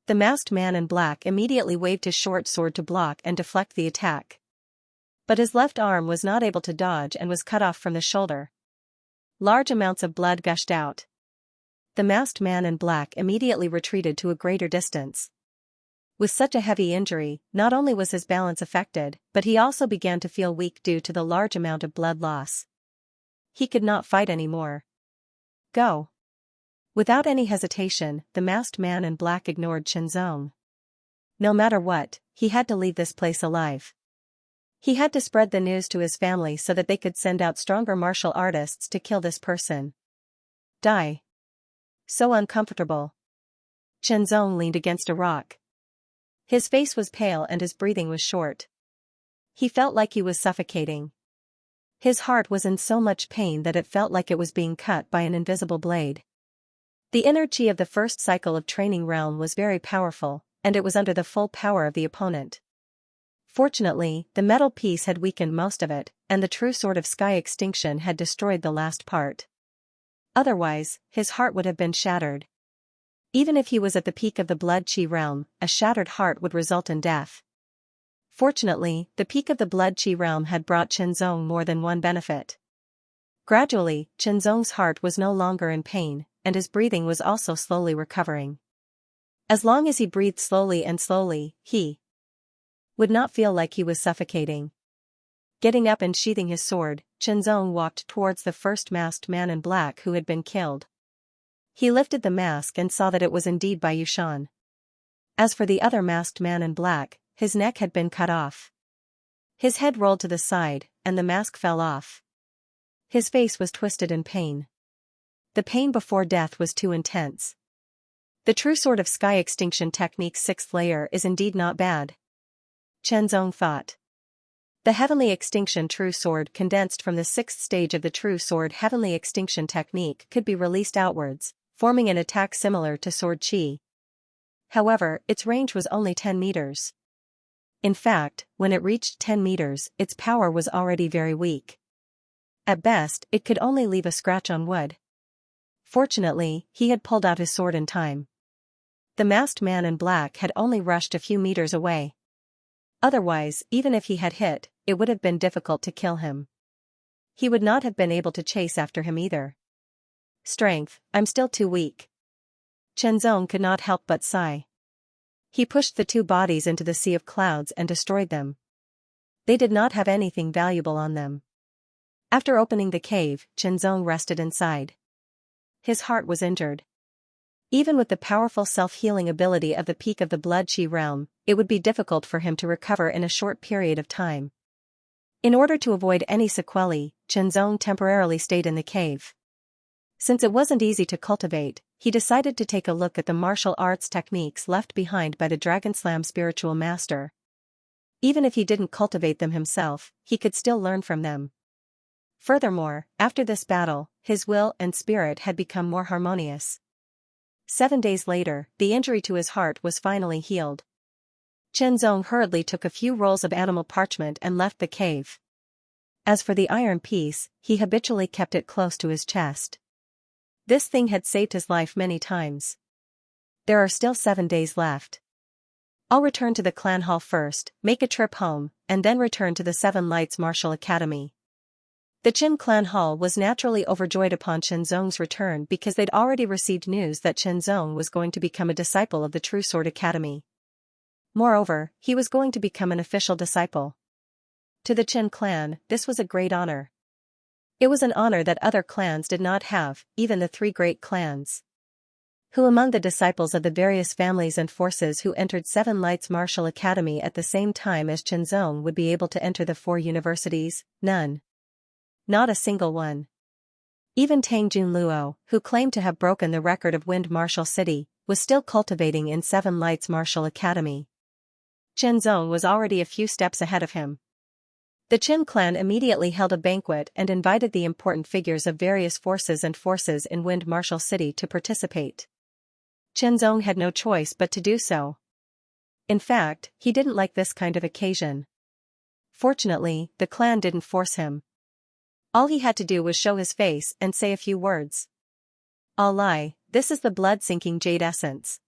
The masked man in black immediately waved his short sword to block and deflect the attack. But his left arm was not able to dodge and was cut off from the shoulder. Large amounts of blood gushed out. The masked man in black immediately retreated to a greater distance. With such a heavy injury, not only was his balance affected, but he also began to feel weak due to the large amount of blood loss. He could not fight anymore. Go. Without any hesitation, the masked man in black ignored Chenzong. No matter what, he had to leave this place alive. He had to spread the news to his family so that they could send out stronger martial artists to kill this person. Die. So uncomfortable. Chenzong leaned against a rock. His face was pale and his breathing was short. He felt like he was suffocating. His heart was in so much pain that it felt like it was being cut by an invisible blade. The inner chi of the first cycle of training realm was very powerful, and it was under the full power of the opponent. Fortunately, the metal piece had weakened most of it, and the true sword of sky extinction had destroyed the last part. Otherwise, his heart would have been shattered. Even if he was at the peak of the blood chi realm, a shattered heart would result in death. Fortunately, the peak of the blood chi realm had brought Chenzong more than one benefit. Gradually, Chenzong's heart was no longer in pain, and his breathing was also slowly recovering. As long as he breathed slowly and slowly, he would not feel like he was suffocating. Getting up and sheathing his sword, Chenzong walked towards the first masked man in black who had been killed. He lifted the mask and saw that it was indeed Bai Yushan. As for the other masked man in black, his neck had been cut off. His head rolled to the side, and the mask fell off. His face was twisted in pain. The pain before death was too intense. The true sword of sky extinction technique's 6th layer is indeed not bad. Chenzong thought. The heavenly extinction true sword condensed from the 6th stage of the true sword heavenly extinction technique could be released outwards, forming an attack similar to sword chi. However, its range was only 10 meters. In fact, when it reached 10 meters, its power was already very weak. At best, it could only leave a scratch on wood. Fortunately, he had pulled out his sword in time. The masked man in black had only rushed a few meters away. Otherwise, even if he had hit, it would have been difficult to kill him. He would not have been able to chase after him either. Strength, I'm still too weak. Chenzong could not help but sigh. He pushed the two bodies into the sea of clouds and destroyed them. They did not have anything valuable on them. After opening the cave, Chenzong rested inside. His heart was injured. Even with the powerful self-healing ability of the peak of the blood chi realm, it would be difficult for him to recover in a short period of time. In order to avoid any sequelae, Chenzong temporarily stayed in the cave. Since it wasn't easy to cultivate, he decided to take a look at the martial arts techniques left behind by the Dragon Slam spiritual master. Even if he didn't cultivate them himself, he could still learn from them. Furthermore, after this battle, his will and spirit had become more harmonious. 7 days later, the injury to his heart was finally healed. Chenzong hurriedly took a few rolls of animal parchment and left the cave. As for the iron piece, he habitually kept it close to his chest. This thing had saved his life many times. There are still 7 days left. I'll return to the clan hall first, make a trip home, and then return to the Seven Lights Martial Academy. The Qin clan hall was naturally overjoyed upon Chenzong's return because they'd already received news that Chenzong was going to become a disciple of the True Sword Academy. Moreover, he was going to become an official disciple. To the Qin clan, this was a great honor. It was an honor that other clans did not have, even the 3 great clans. Who among the disciples of the various families and forces who entered Seven Lights Martial Academy at the same time as Chenzong would be able to enter the 4 universities? None. Not a single one. Even Tang Junluo, who claimed to have broken the record of Wind Martial City, was still cultivating in Seven Lights Martial Academy. Chenzong was already a few steps ahead of him. The Qin clan immediately held a banquet and invited the important figures of various forces in Wind Martial City to participate. Zong had no choice but to do so. In fact, he didn't like this kind of occasion. Fortunately, the clan didn't force him. All he had to do was show his face and say a few words. "I'll lie, this is the blood-sinking jade essence.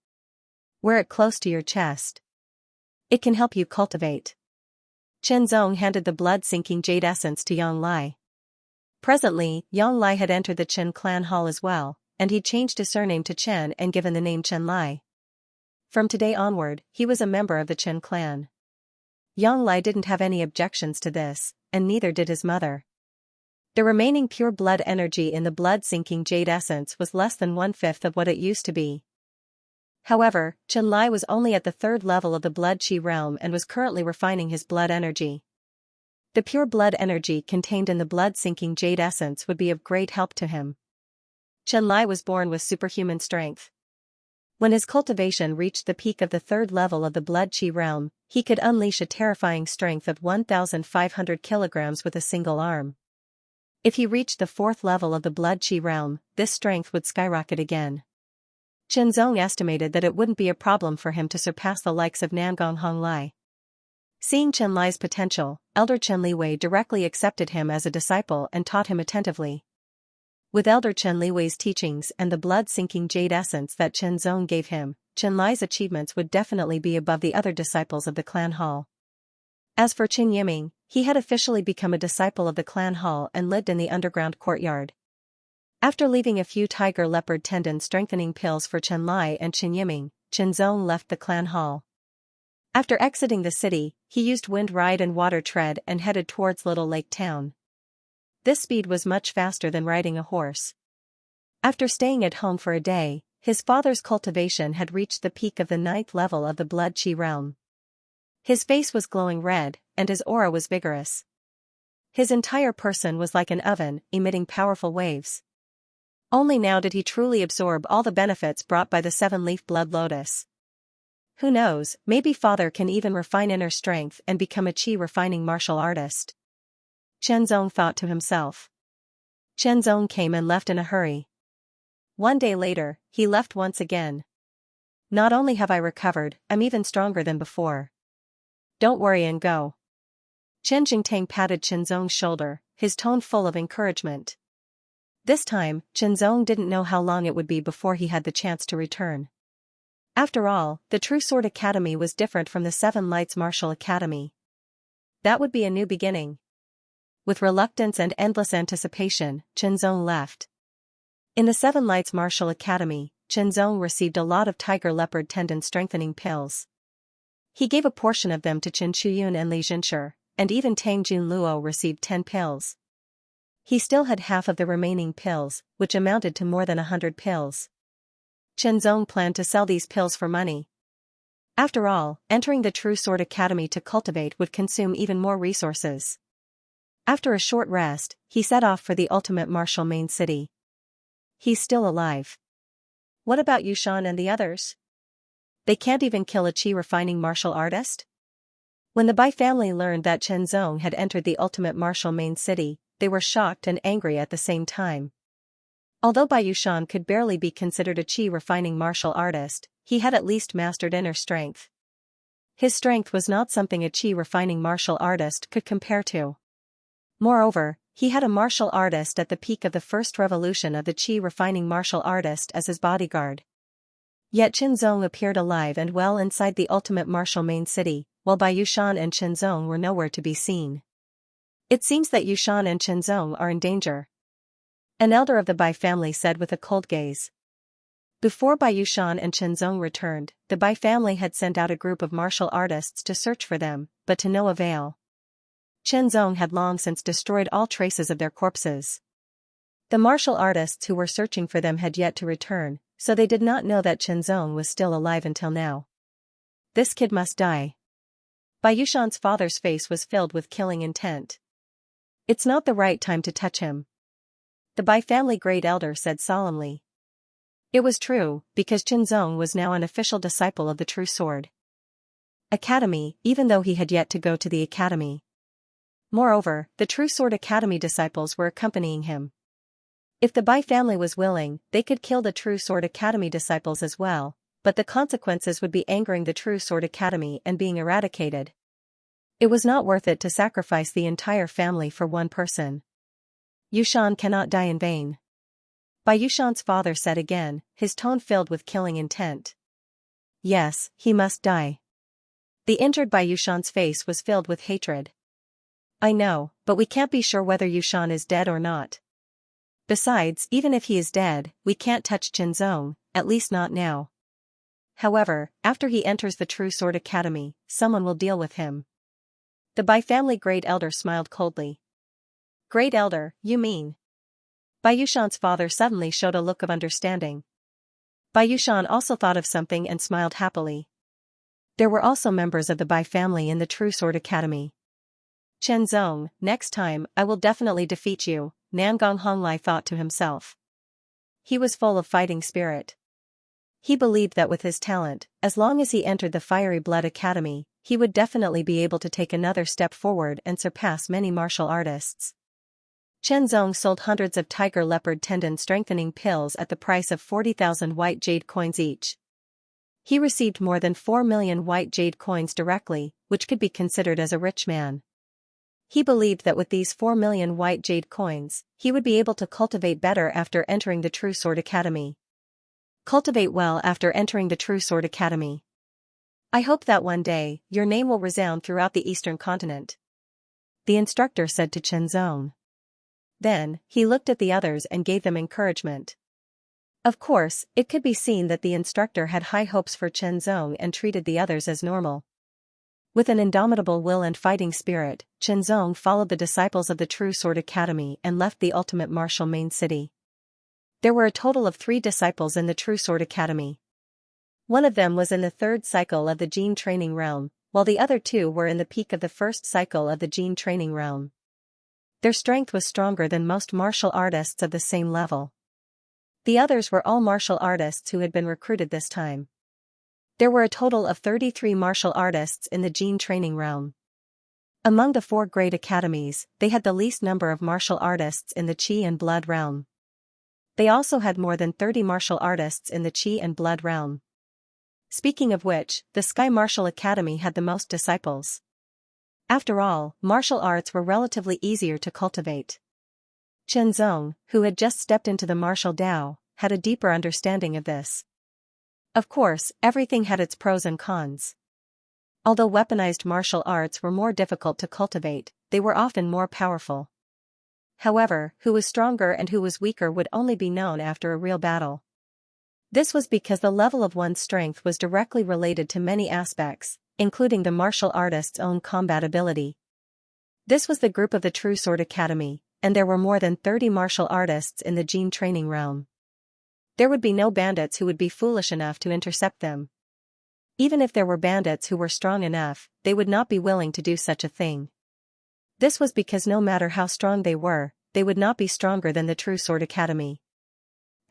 Wear it close to your chest. It can help you cultivate." Zong handed the blood-sinking jade essence to Yang Lai. Presently, Yang Lai had entered the Chen clan hall as well, and he'd changed his surname to Chen and given the name Chen Lai. From today onward, he was a member of the Chen clan. Yang Lai didn't have any objections to this, and neither did his mother. The remaining pure blood energy in the blood-sinking jade essence was less than 1/5 of what it used to be. However, Chen Lai was only at the 3rd level of the blood chi realm and was currently refining his blood energy. The pure blood energy contained in the blood-sinking jade essence would be of great help to him. Chen Lai was born with superhuman strength. When his cultivation reached the peak of the 3rd level of the blood chi realm, he could unleash a terrifying strength of 1,500 kilograms with a single arm. If he reached the 4th level of the blood chi realm, this strength would skyrocket again. Zong estimated that it wouldn't be a problem for him to surpass the likes of Nangong Honglai. Seeing Chen Lai's potential, Elder Chen Liwei directly accepted him as a disciple and taught him attentively. With Elder Chen Liwei's teachings and the blood-sinking jade essence that Zong gave him, Chen Lai's achievements would definitely be above the other disciples of the clan hall. As for Qin Yiming, he had officially become a disciple of the clan hall and lived in the underground courtyard. After leaving a few tiger leopard tendon strengthening pills for Chen Lai and Qin Yiming, Zong left the clan hall. After exiting the city, he used wind ride and water tread and headed towards Little Lake Town. This speed was much faster than riding a horse. After staying at home for a day, his father's cultivation had reached the peak of the 9th level of the blood chi realm. His face was glowing red, and his aura was vigorous. His entire person was like an oven, emitting powerful waves. Only now did he truly absorb all the benefits brought by the 7-leaf blood lotus. Who knows, maybe father can even refine inner strength and become a chi-refining martial artist. Zong thought to himself. Zong came and left in a hurry. One day later, he left once again. "Not only have I recovered, I'm even stronger than before. Don't worry and go." Chen Jingtang patted Zong's shoulder, his tone full of encouragement. This time, Zong didn't know how long it would be before he had the chance to return. After all, the True Sword Academy was different from the 7 Lights Martial Academy. That would be a new beginning. With reluctance and endless anticipation, Zong left. In the 7 Lights Martial Academy, Zong received a lot of tiger leopard tendon strengthening pills. He gave a portion of them to Chen Chuyun and Li Zhenshi, and even Tang Junluo received 10 pills. He still had half of the remaining pills, which amounted to more than 100 pills. Zong planned to sell these pills for money. After all, entering the True Sword Academy to cultivate would consume even more resources. After a short rest, he set off for the ultimate martial main city. He's still alive. What about Yushan and the others? They can't even kill a chi-refining martial artist? When the Bai family learned that Zong had entered the ultimate martial main city, they were shocked and angry at the same time. Although Bai Yushan could barely be considered a chi-refining martial artist, he had at least mastered inner strength. His strength was not something a chi-refining martial artist could compare to. Moreover, he had a martial artist at the peak of the first revolution of the chi-refining martial artist as his bodyguard. Yet Zong appeared alive and well inside the ultimate martial main city, while Bai Yushan and Zong were nowhere to be seen. It seems that Yushan and Zong are in danger. An elder of the Bai family said with a cold gaze. Before Bai Yushan and Zong returned, the Bai family had sent out a group of martial artists to search for them, but to no avail. Zong had long since destroyed all traces of their corpses. The martial artists who were searching for them had yet to return, so they did not know that Zong was still alive until now. This kid must die. Bai Yushan's father's face was filled with killing intent. It's not the right time to touch him. The Bai family great elder said solemnly. It was true, because Zong was now an official disciple of the True Sword Academy, even though he had yet to go to the academy. Moreover, the True Sword Academy disciples were accompanying him. If the Bai family was willing, they could kill the True Sword Academy disciples as well, but the consequences would be angering the True Sword Academy and being eradicated. It was not worth it to sacrifice the entire family for one person. Yushan cannot die in vain. Bai Yushan's father said again, his tone filled with killing intent. Yes, he must die. The injured Bai Yushan's face was filled with hatred. I know, but we can't be sure whether Yushan is dead or not. Besides, even if he is dead, we can't touch Qinzong, at least not now. However, after he enters the True Sword Academy, someone will deal with him. The Bai family Great Elder smiled coldly. Great Elder, you mean? Bai Yushan's father suddenly showed a look of understanding. Bai Yushan also thought of something and smiled happily. There were also members of the Bai family in the True Sword Academy. Qinzong, next time, I will definitely defeat you, Nangong Honglai thought to himself. He was full of fighting spirit. He believed that with his talent, as long as he entered the Fiery Blood Academy, he would definitely be able to take another step forward and surpass many martial artists. Qinzong sold hundreds of tiger leopard tendon strengthening pills at the price of 40,000 white jade coins each. He received more than 4 million white jade coins directly, which could be considered as a rich man. He believed that with these 4 million white jade coins, he would be able to cultivate better after entering the True Sword Academy. Cultivate well after entering the True Sword Academy. I hope that one day, your name will resound throughout the Eastern continent. The instructor said to Qinzong. Then, he looked at the others and gave them encouragement. Of course, it could be seen that the instructor had high hopes for Qinzong and treated the others as normal. With an indomitable will and fighting spirit, Qinzong followed the disciples of the True Sword Academy and left the ultimate martial main city. There were a total of 3 disciples in the True Sword Academy. One of them was in the 3rd cycle of the Gene Training Realm, while the other 2 were in the peak of the 1st cycle of the Gene Training Realm. Their strength was stronger than most martial artists of the same level. The others were all martial artists who had been recruited this time. There were a total of 33 martial artists in the Gene Training Realm. Among the 4 great academies, they had the least number of martial artists in the Qi and Blood realm. They also had more than 30 martial artists in the Qi and Blood realm. Speaking of which, the Sky Martial Academy had the most disciples. After all, martial arts were relatively easier to cultivate. Qinzong, who had just stepped into the martial Dao, had a deeper understanding of this. Of course, everything had its pros and cons. Although weaponized martial arts were more difficult to cultivate, they were often more powerful. However, who was stronger and who was weaker would only be known after a real battle. This was because the level of one's strength was directly related to many aspects, including the martial artist's own combat ability. This was the group of the True Sword Academy, and there were more than 30 martial artists in the Gene Training Realm. There would be no bandits who would be foolish enough to intercept them. Even if there were bandits who were strong enough, they would not be willing to do such a thing. This was because no matter how strong they would not be stronger than the True Sword Academy.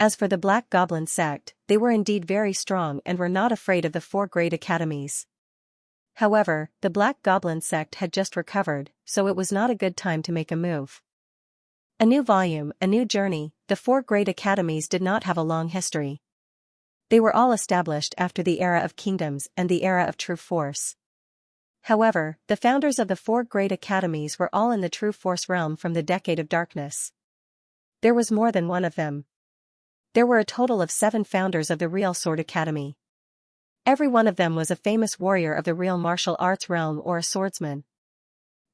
As for the Black Goblin sect, they were indeed very strong and were not afraid of the 4 great academies. However, the Black Goblin sect had just recovered, so it was not a good time to make a move. A new volume, a new journey. The 4 great academies did not have a long history. They were all established after the Era of Kingdoms and the Era of True Force. However, the founders of the 4 great academies were all in the True Force realm from the Decade of Darkness. There was more than one of them. There were a total of 7 founders of the Real Sword Academy. Every one of them was a famous warrior of the real martial arts realm or a swordsman.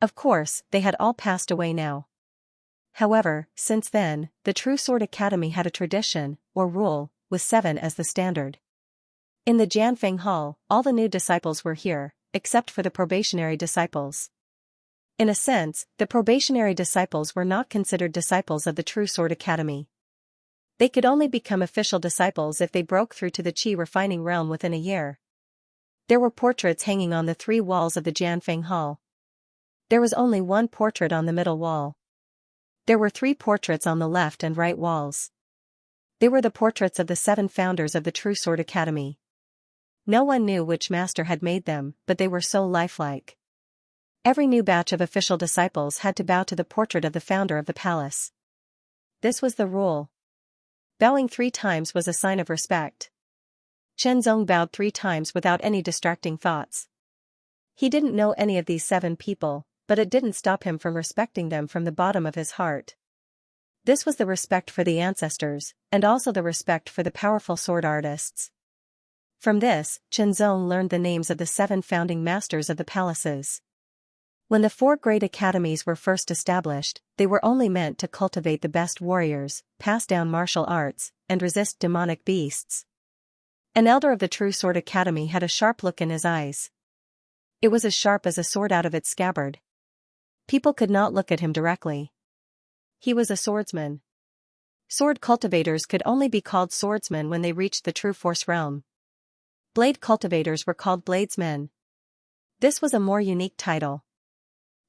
Of course, they had all passed away now. However, since then, the True Sword Academy had a tradition, or rule, with 7 as the standard. In the Jianfeng Hall, all the new disciples were here, except for the probationary disciples. In a sense, the probationary disciples were not considered disciples of the True Sword Academy. They could only become official disciples if they broke through to the Qi refining realm within a year. There were portraits hanging on the 3 walls of the Jianfeng Hall. There was only one portrait on the middle wall. There were 3 portraits on the left and right walls. They were the portraits of the 7 founders of the True Sword Academy. No one knew which master had made them, but they were so lifelike. Every new batch of official disciples had to bow to the portrait of the founder of the palace. this was the rule. Bowing 3 times was a sign of respect. Chen Zong bowed 3 times without any distracting thoughts. He didn't know any of these 7 people, but it didn't stop him from respecting them from the bottom of his heart. This was the respect for the ancestors, and also the respect for the powerful sword artists. From this, Chen Zong learned the names of the 7 founding masters of the palaces. When the 4 great academies were first established, they were only meant to cultivate the best warriors, pass down martial arts, and resist demonic beasts. An elder of the True Sword Academy had a sharp look in his eyes. It was as sharp as a sword out of its scabbard. People could not look at him directly. He was a swordsman. Sword cultivators could only be called swordsmen when they reached the true force realm. Blade cultivators were called bladesmen. This was a more unique title.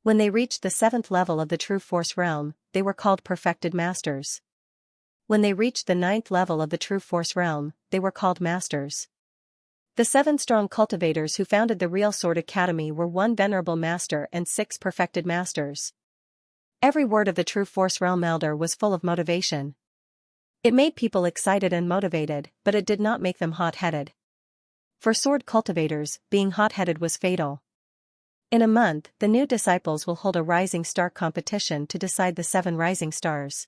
When they reached the 7th level of the true force realm, they were called perfected masters. When they reached the 9th level of the true force realm, they were called masters. The 7 strong cultivators who founded the Real Sword Academy were 1 venerable master and 6 perfected masters. Every word of the True Force Realm elder was full of motivation. It made people excited and motivated, but it did not make them hot-headed. For sword cultivators, being hot-headed was fatal. In a month, the new disciples will hold a rising star competition to decide the 7 rising stars.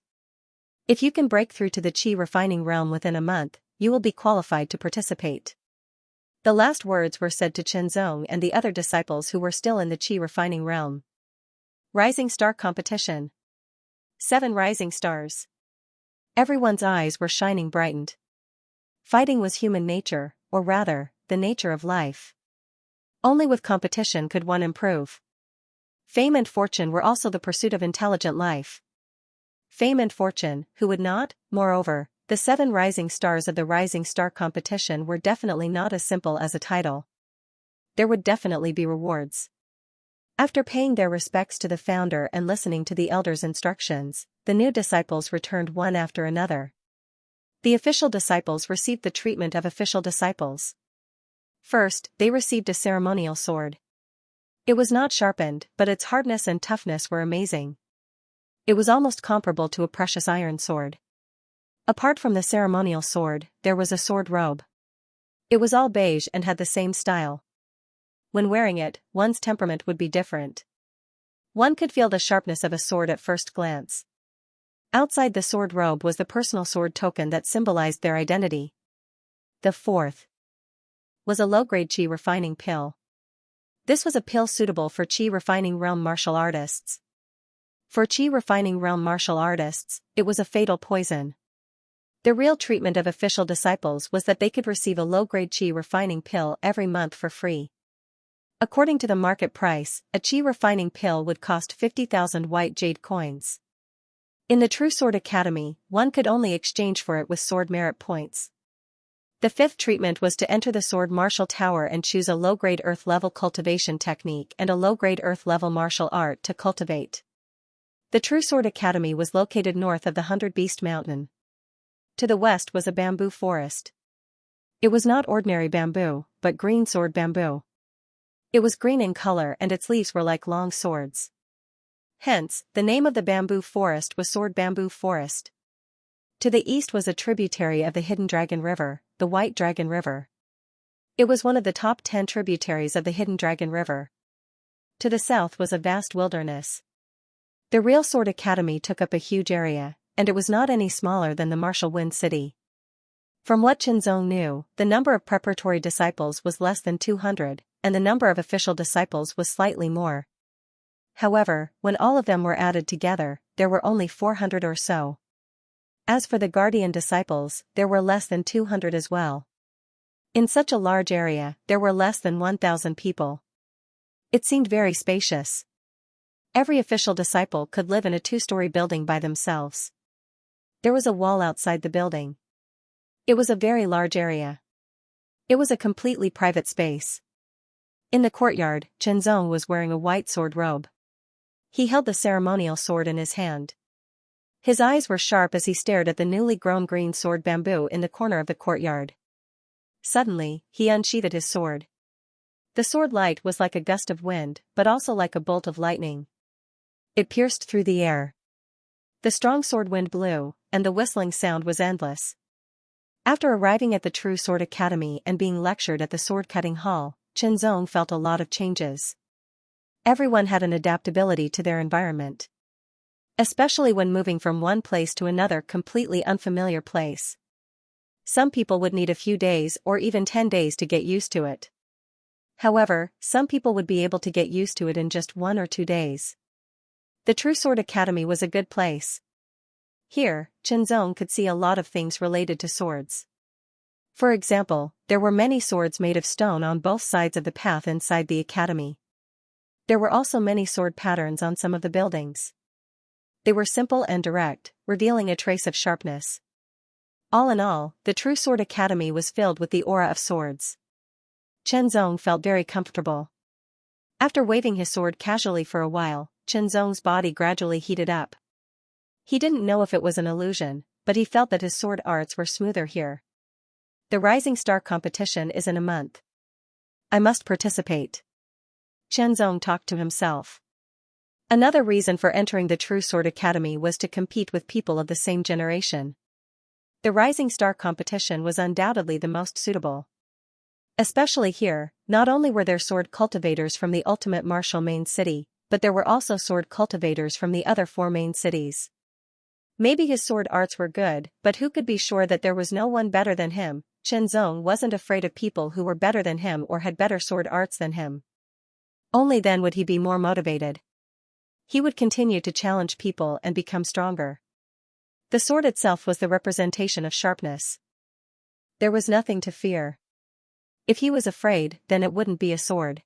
If you can break through to the Qi refining realm within a month, you will be qualified to participate. The last words were said to Chen Zong and the other disciples who were still in the Qi refining realm. Rising star competition. 7 rising stars. Everyone's eyes were shining brightened. Fighting was human nature, or rather, the nature of life. Only with competition could one improve. Fame and fortune were also the pursuit of intelligent life. Fame and fortune, who would not? Moreover, the 7 rising stars of the rising star competition were definitely not as simple as a title. There would definitely be rewards. After paying their respects to the founder and listening to the elder's instructions, the new disciples returned one after another. The official disciples received the treatment of official disciples. First, they received a ceremonial sword. It was not sharpened, but its hardness and toughness were amazing. It was almost comparable to a precious iron sword. Apart from the ceremonial sword, there was a sword robe. It was all beige and had the same style. When wearing it, one's temperament would be different. One could feel the sharpness of a sword at first glance. Outside the sword robe was the personal sword token that symbolized their identity. The 4th was a low-grade Qi refining pill. This was a pill suitable for Qi refining realm martial artists. For Qi refining realm martial artists, it was a fatal poison. The real treatment of official disciples was that they could receive a low-grade Qi refining pill every month for free. According to the market price, a Qi refining pill would cost 50,000 white jade coins. In the True Sword Academy, one could only exchange for it with sword merit points. The 5th treatment was to enter the sword martial tower and choose a low-grade earth-level cultivation technique and a low-grade earth-level martial art to cultivate. The True Sword Academy was located north of the 100 Beast Mountain. To the west was a bamboo forest. It was not ordinary bamboo, but green sword bamboo. It was green in color and its leaves were like long swords. Hence, the name of the bamboo forest was Sword Bamboo Forest. To the east was a tributary of the Hidden Dragon River, the White Dragon River. It was one of the top 10 tributaries of the Hidden Dragon River. To the south was a vast wilderness. The Real Sword Academy took up a huge area, and it was not any smaller than the Martial Wind City. From what Chen Zong knew, the number of preparatory disciples was less than 200, and the number of official disciples was slightly more. However, when all of them were added together, there were only 400 or so. As for the guardian disciples, there were less than 200 as well. In such a large area, there were less than 1,000 people. It seemed very spacious. Every official disciple could live in a 2-story building by themselves. There was a wall outside the building. It was a very large area. It was a completely private space. In the courtyard, Chen Zong was wearing a white sword robe. He held the ceremonial sword in his hand. His eyes were sharp as he stared at the newly grown green sword bamboo in the corner of the courtyard. Suddenly, he unsheathed his sword. The sword light was like a gust of wind, but also like a bolt of lightning. It pierced through the air. The strong sword wind blew, and the whistling sound was endless. After arriving at the True Sword Academy and being lectured at the sword-cutting hall, Qianzong felt a lot of changes. Everyone had an adaptability to their environment. Especially when moving from one place to another completely unfamiliar place. Some people would need a few days or even 10 days to get used to it. However, some people would be able to get used to it in just 1 or 2 days. The True Sword Academy was a good place. Here, Qianzong could see a lot of things related to swords. For example, there were many swords made of stone on both sides of the path inside the academy. There were also many sword patterns on some of the buildings. They were simple and direct, revealing a trace of sharpness. All in all, the True Sword Academy was filled with the aura of swords. Qianzong felt very comfortable. After waving his sword casually for a while, Qianzong's body gradually heated up. He didn't know if it was an illusion, but he felt that his sword arts were smoother here. The Rising Star competition is in a month. I must participate. Qianzong talked to himself. Another reason for entering the True Sword Academy was to compete with people of the same generation. The Rising Star competition was undoubtedly the most suitable. Especially here, not only were there sword cultivators from the ultimate martial main city, but there were also sword cultivators from the other 4 main cities. Maybe his sword arts were good, but who could be sure that there was no one better than him? Qianzong wasn't afraid of people who were better than him or had better sword arts than him. Only then would he be more motivated. He would continue to challenge people and become stronger. The sword itself was the representation of sharpness. There was nothing to fear. If he was afraid, then it wouldn't be a sword.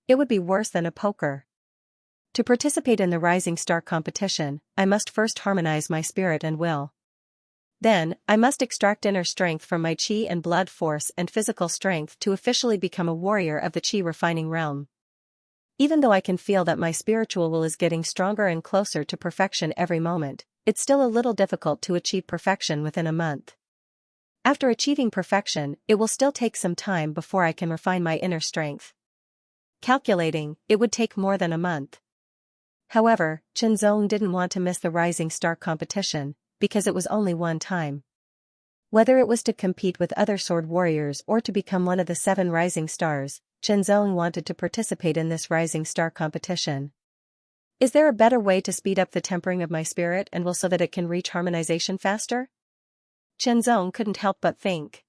It would be worse than a poker. To participate in the Rising Star competition, I must first harmonize my spirit and will. Then, I must extract inner strength from my qi and blood force and physical strength to officially become a warrior of the qi refining realm. Even though I can feel that my spiritual will is getting stronger and closer to perfection every moment, it's still a little difficult to achieve perfection within a month. After achieving perfection, it will still take some time before I can refine my inner strength. Calculating, it would take more than a month. However, Qianzong didn't want to miss the Rising Star competition, because it was only one time. Whether it was to compete with other sword warriors or to become one of the 7 Rising Stars, Qianzong wanted to participate in this Rising Star competition. Is there a better way to speed up the tempering of my spirit and will so that it can reach harmonization faster? Qianzong couldn't help but think.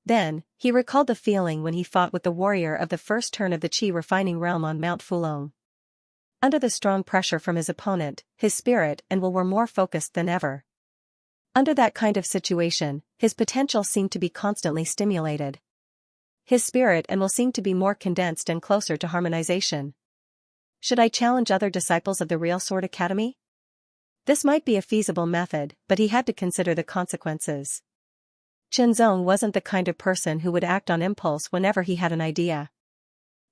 Then, he recalled the feeling when he fought with the warrior of the first turn of the Qi refining realm on Mount Fulong. Under the strong pressure from his opponent, his spirit and will were more focused than ever. Under that kind of situation, his potential seemed to be constantly stimulated. His spirit and will seemed to be more condensed and closer to harmonization. Should I challenge other disciples of the Real Sword Academy? This might be a feasible method, but he had to consider the consequences. Qianzong wasn't the kind of person who would act on impulse whenever he had an idea.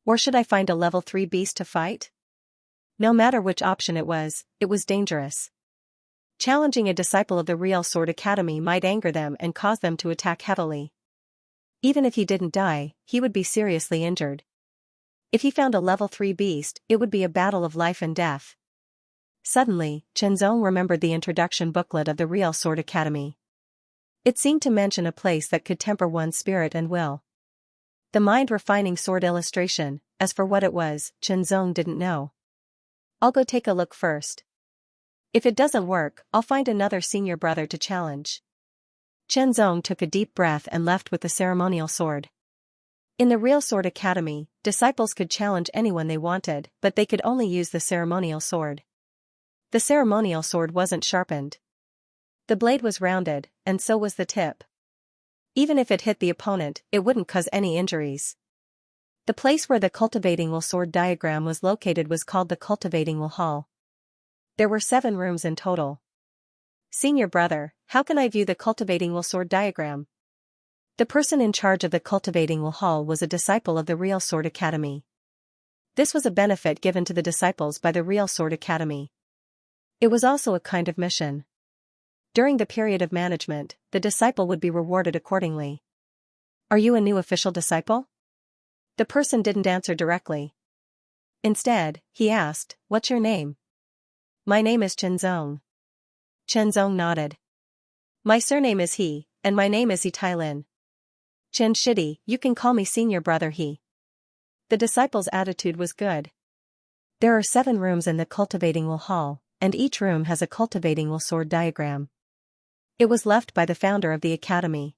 Or should I find a level 3 beast to fight? No matter which option it was dangerous. Challenging a disciple of the Real Sword Academy might anger them and cause them to attack heavily. Even if he didn't die, he would be seriously injured. If he found a level 3 beast, it would be a battle of life and death. Suddenly, Qianzong remembered the introduction booklet of the Real Sword Academy. It seemed to mention a place that could temper one's spirit and will. The mind-refining sword illustration, as for what it was, Qianzong didn't know. I'll go take a look first. If it doesn't work, I'll find another senior brother to challenge. Qianzong took a deep breath and left with the ceremonial sword. In the Real Sword Academy, disciples could challenge anyone they wanted, but they could only use the ceremonial sword. The ceremonial sword wasn't sharpened. The blade was rounded, and so was the tip. Even if it hit the opponent, it wouldn't cause any injuries. The place where the Cultivating Will sword diagram was located was called the Cultivating Will Hall. There were 7 rooms in total. Senior brother, how can I view the Cultivating Will sword diagram? The person in charge of the Cultivating Will Hall was a disciple of the Real Sword Academy. This was a benefit given to the disciples by the Real Sword Academy. It was also a kind of mission. During the period of management, the disciple would be rewarded accordingly. Are you a new official disciple? The person didn't answer directly. Instead, he asked, what's your name? My name is Qianzong. Zong nodded. My surname is He, and my name is Lin. Chen Shidi, you can call me senior brother He. The disciple's attitude was good. There are 7 rooms in the Cultivating Will Hall, and each room has a Cultivating Will sword diagram. It was left by the founder of the academy.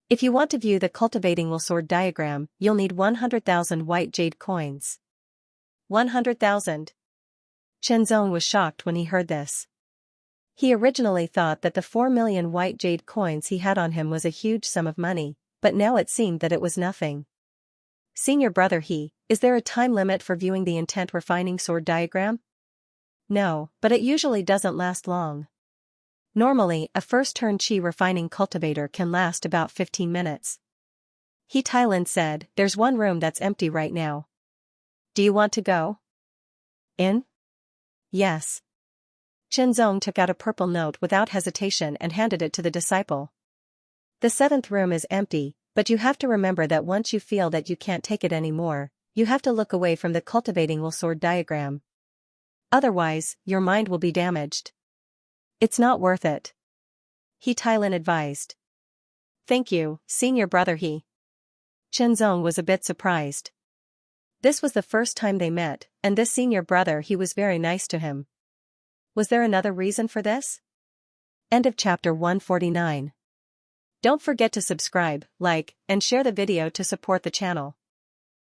If you want to view the Cultivating Will sword diagram, you'll need 100,000 white jade coins. 100,000. Zong was shocked when he heard this. He originally thought that the 4 million white jade coins he had on him was a huge sum of money, but now it seemed that it was nothing. Senior brother He, is there a time limit for viewing the intent refining sword diagram? No, but it usually doesn't last long. Normally, a first-turn chi refining cultivator can last about 15 minutes. He Lin said, there's one room that's empty right now. Do you want to go in? Yes. Zong took out a purple note without hesitation and handed it to the disciple. The 7th room is empty, but you have to remember that once you feel that you can't take it anymore, you have to look away from the Cultivating Will sword diagram. Otherwise, your mind will be damaged. It's not worth it. He Lin advised. Thank you, senior brother He. Zong was a bit surprised. This was the first time they met, and this senior brother He was very nice to him. Was there another reason for this? End of chapter 149. Don't forget to subscribe, like, and share the video to support the channel.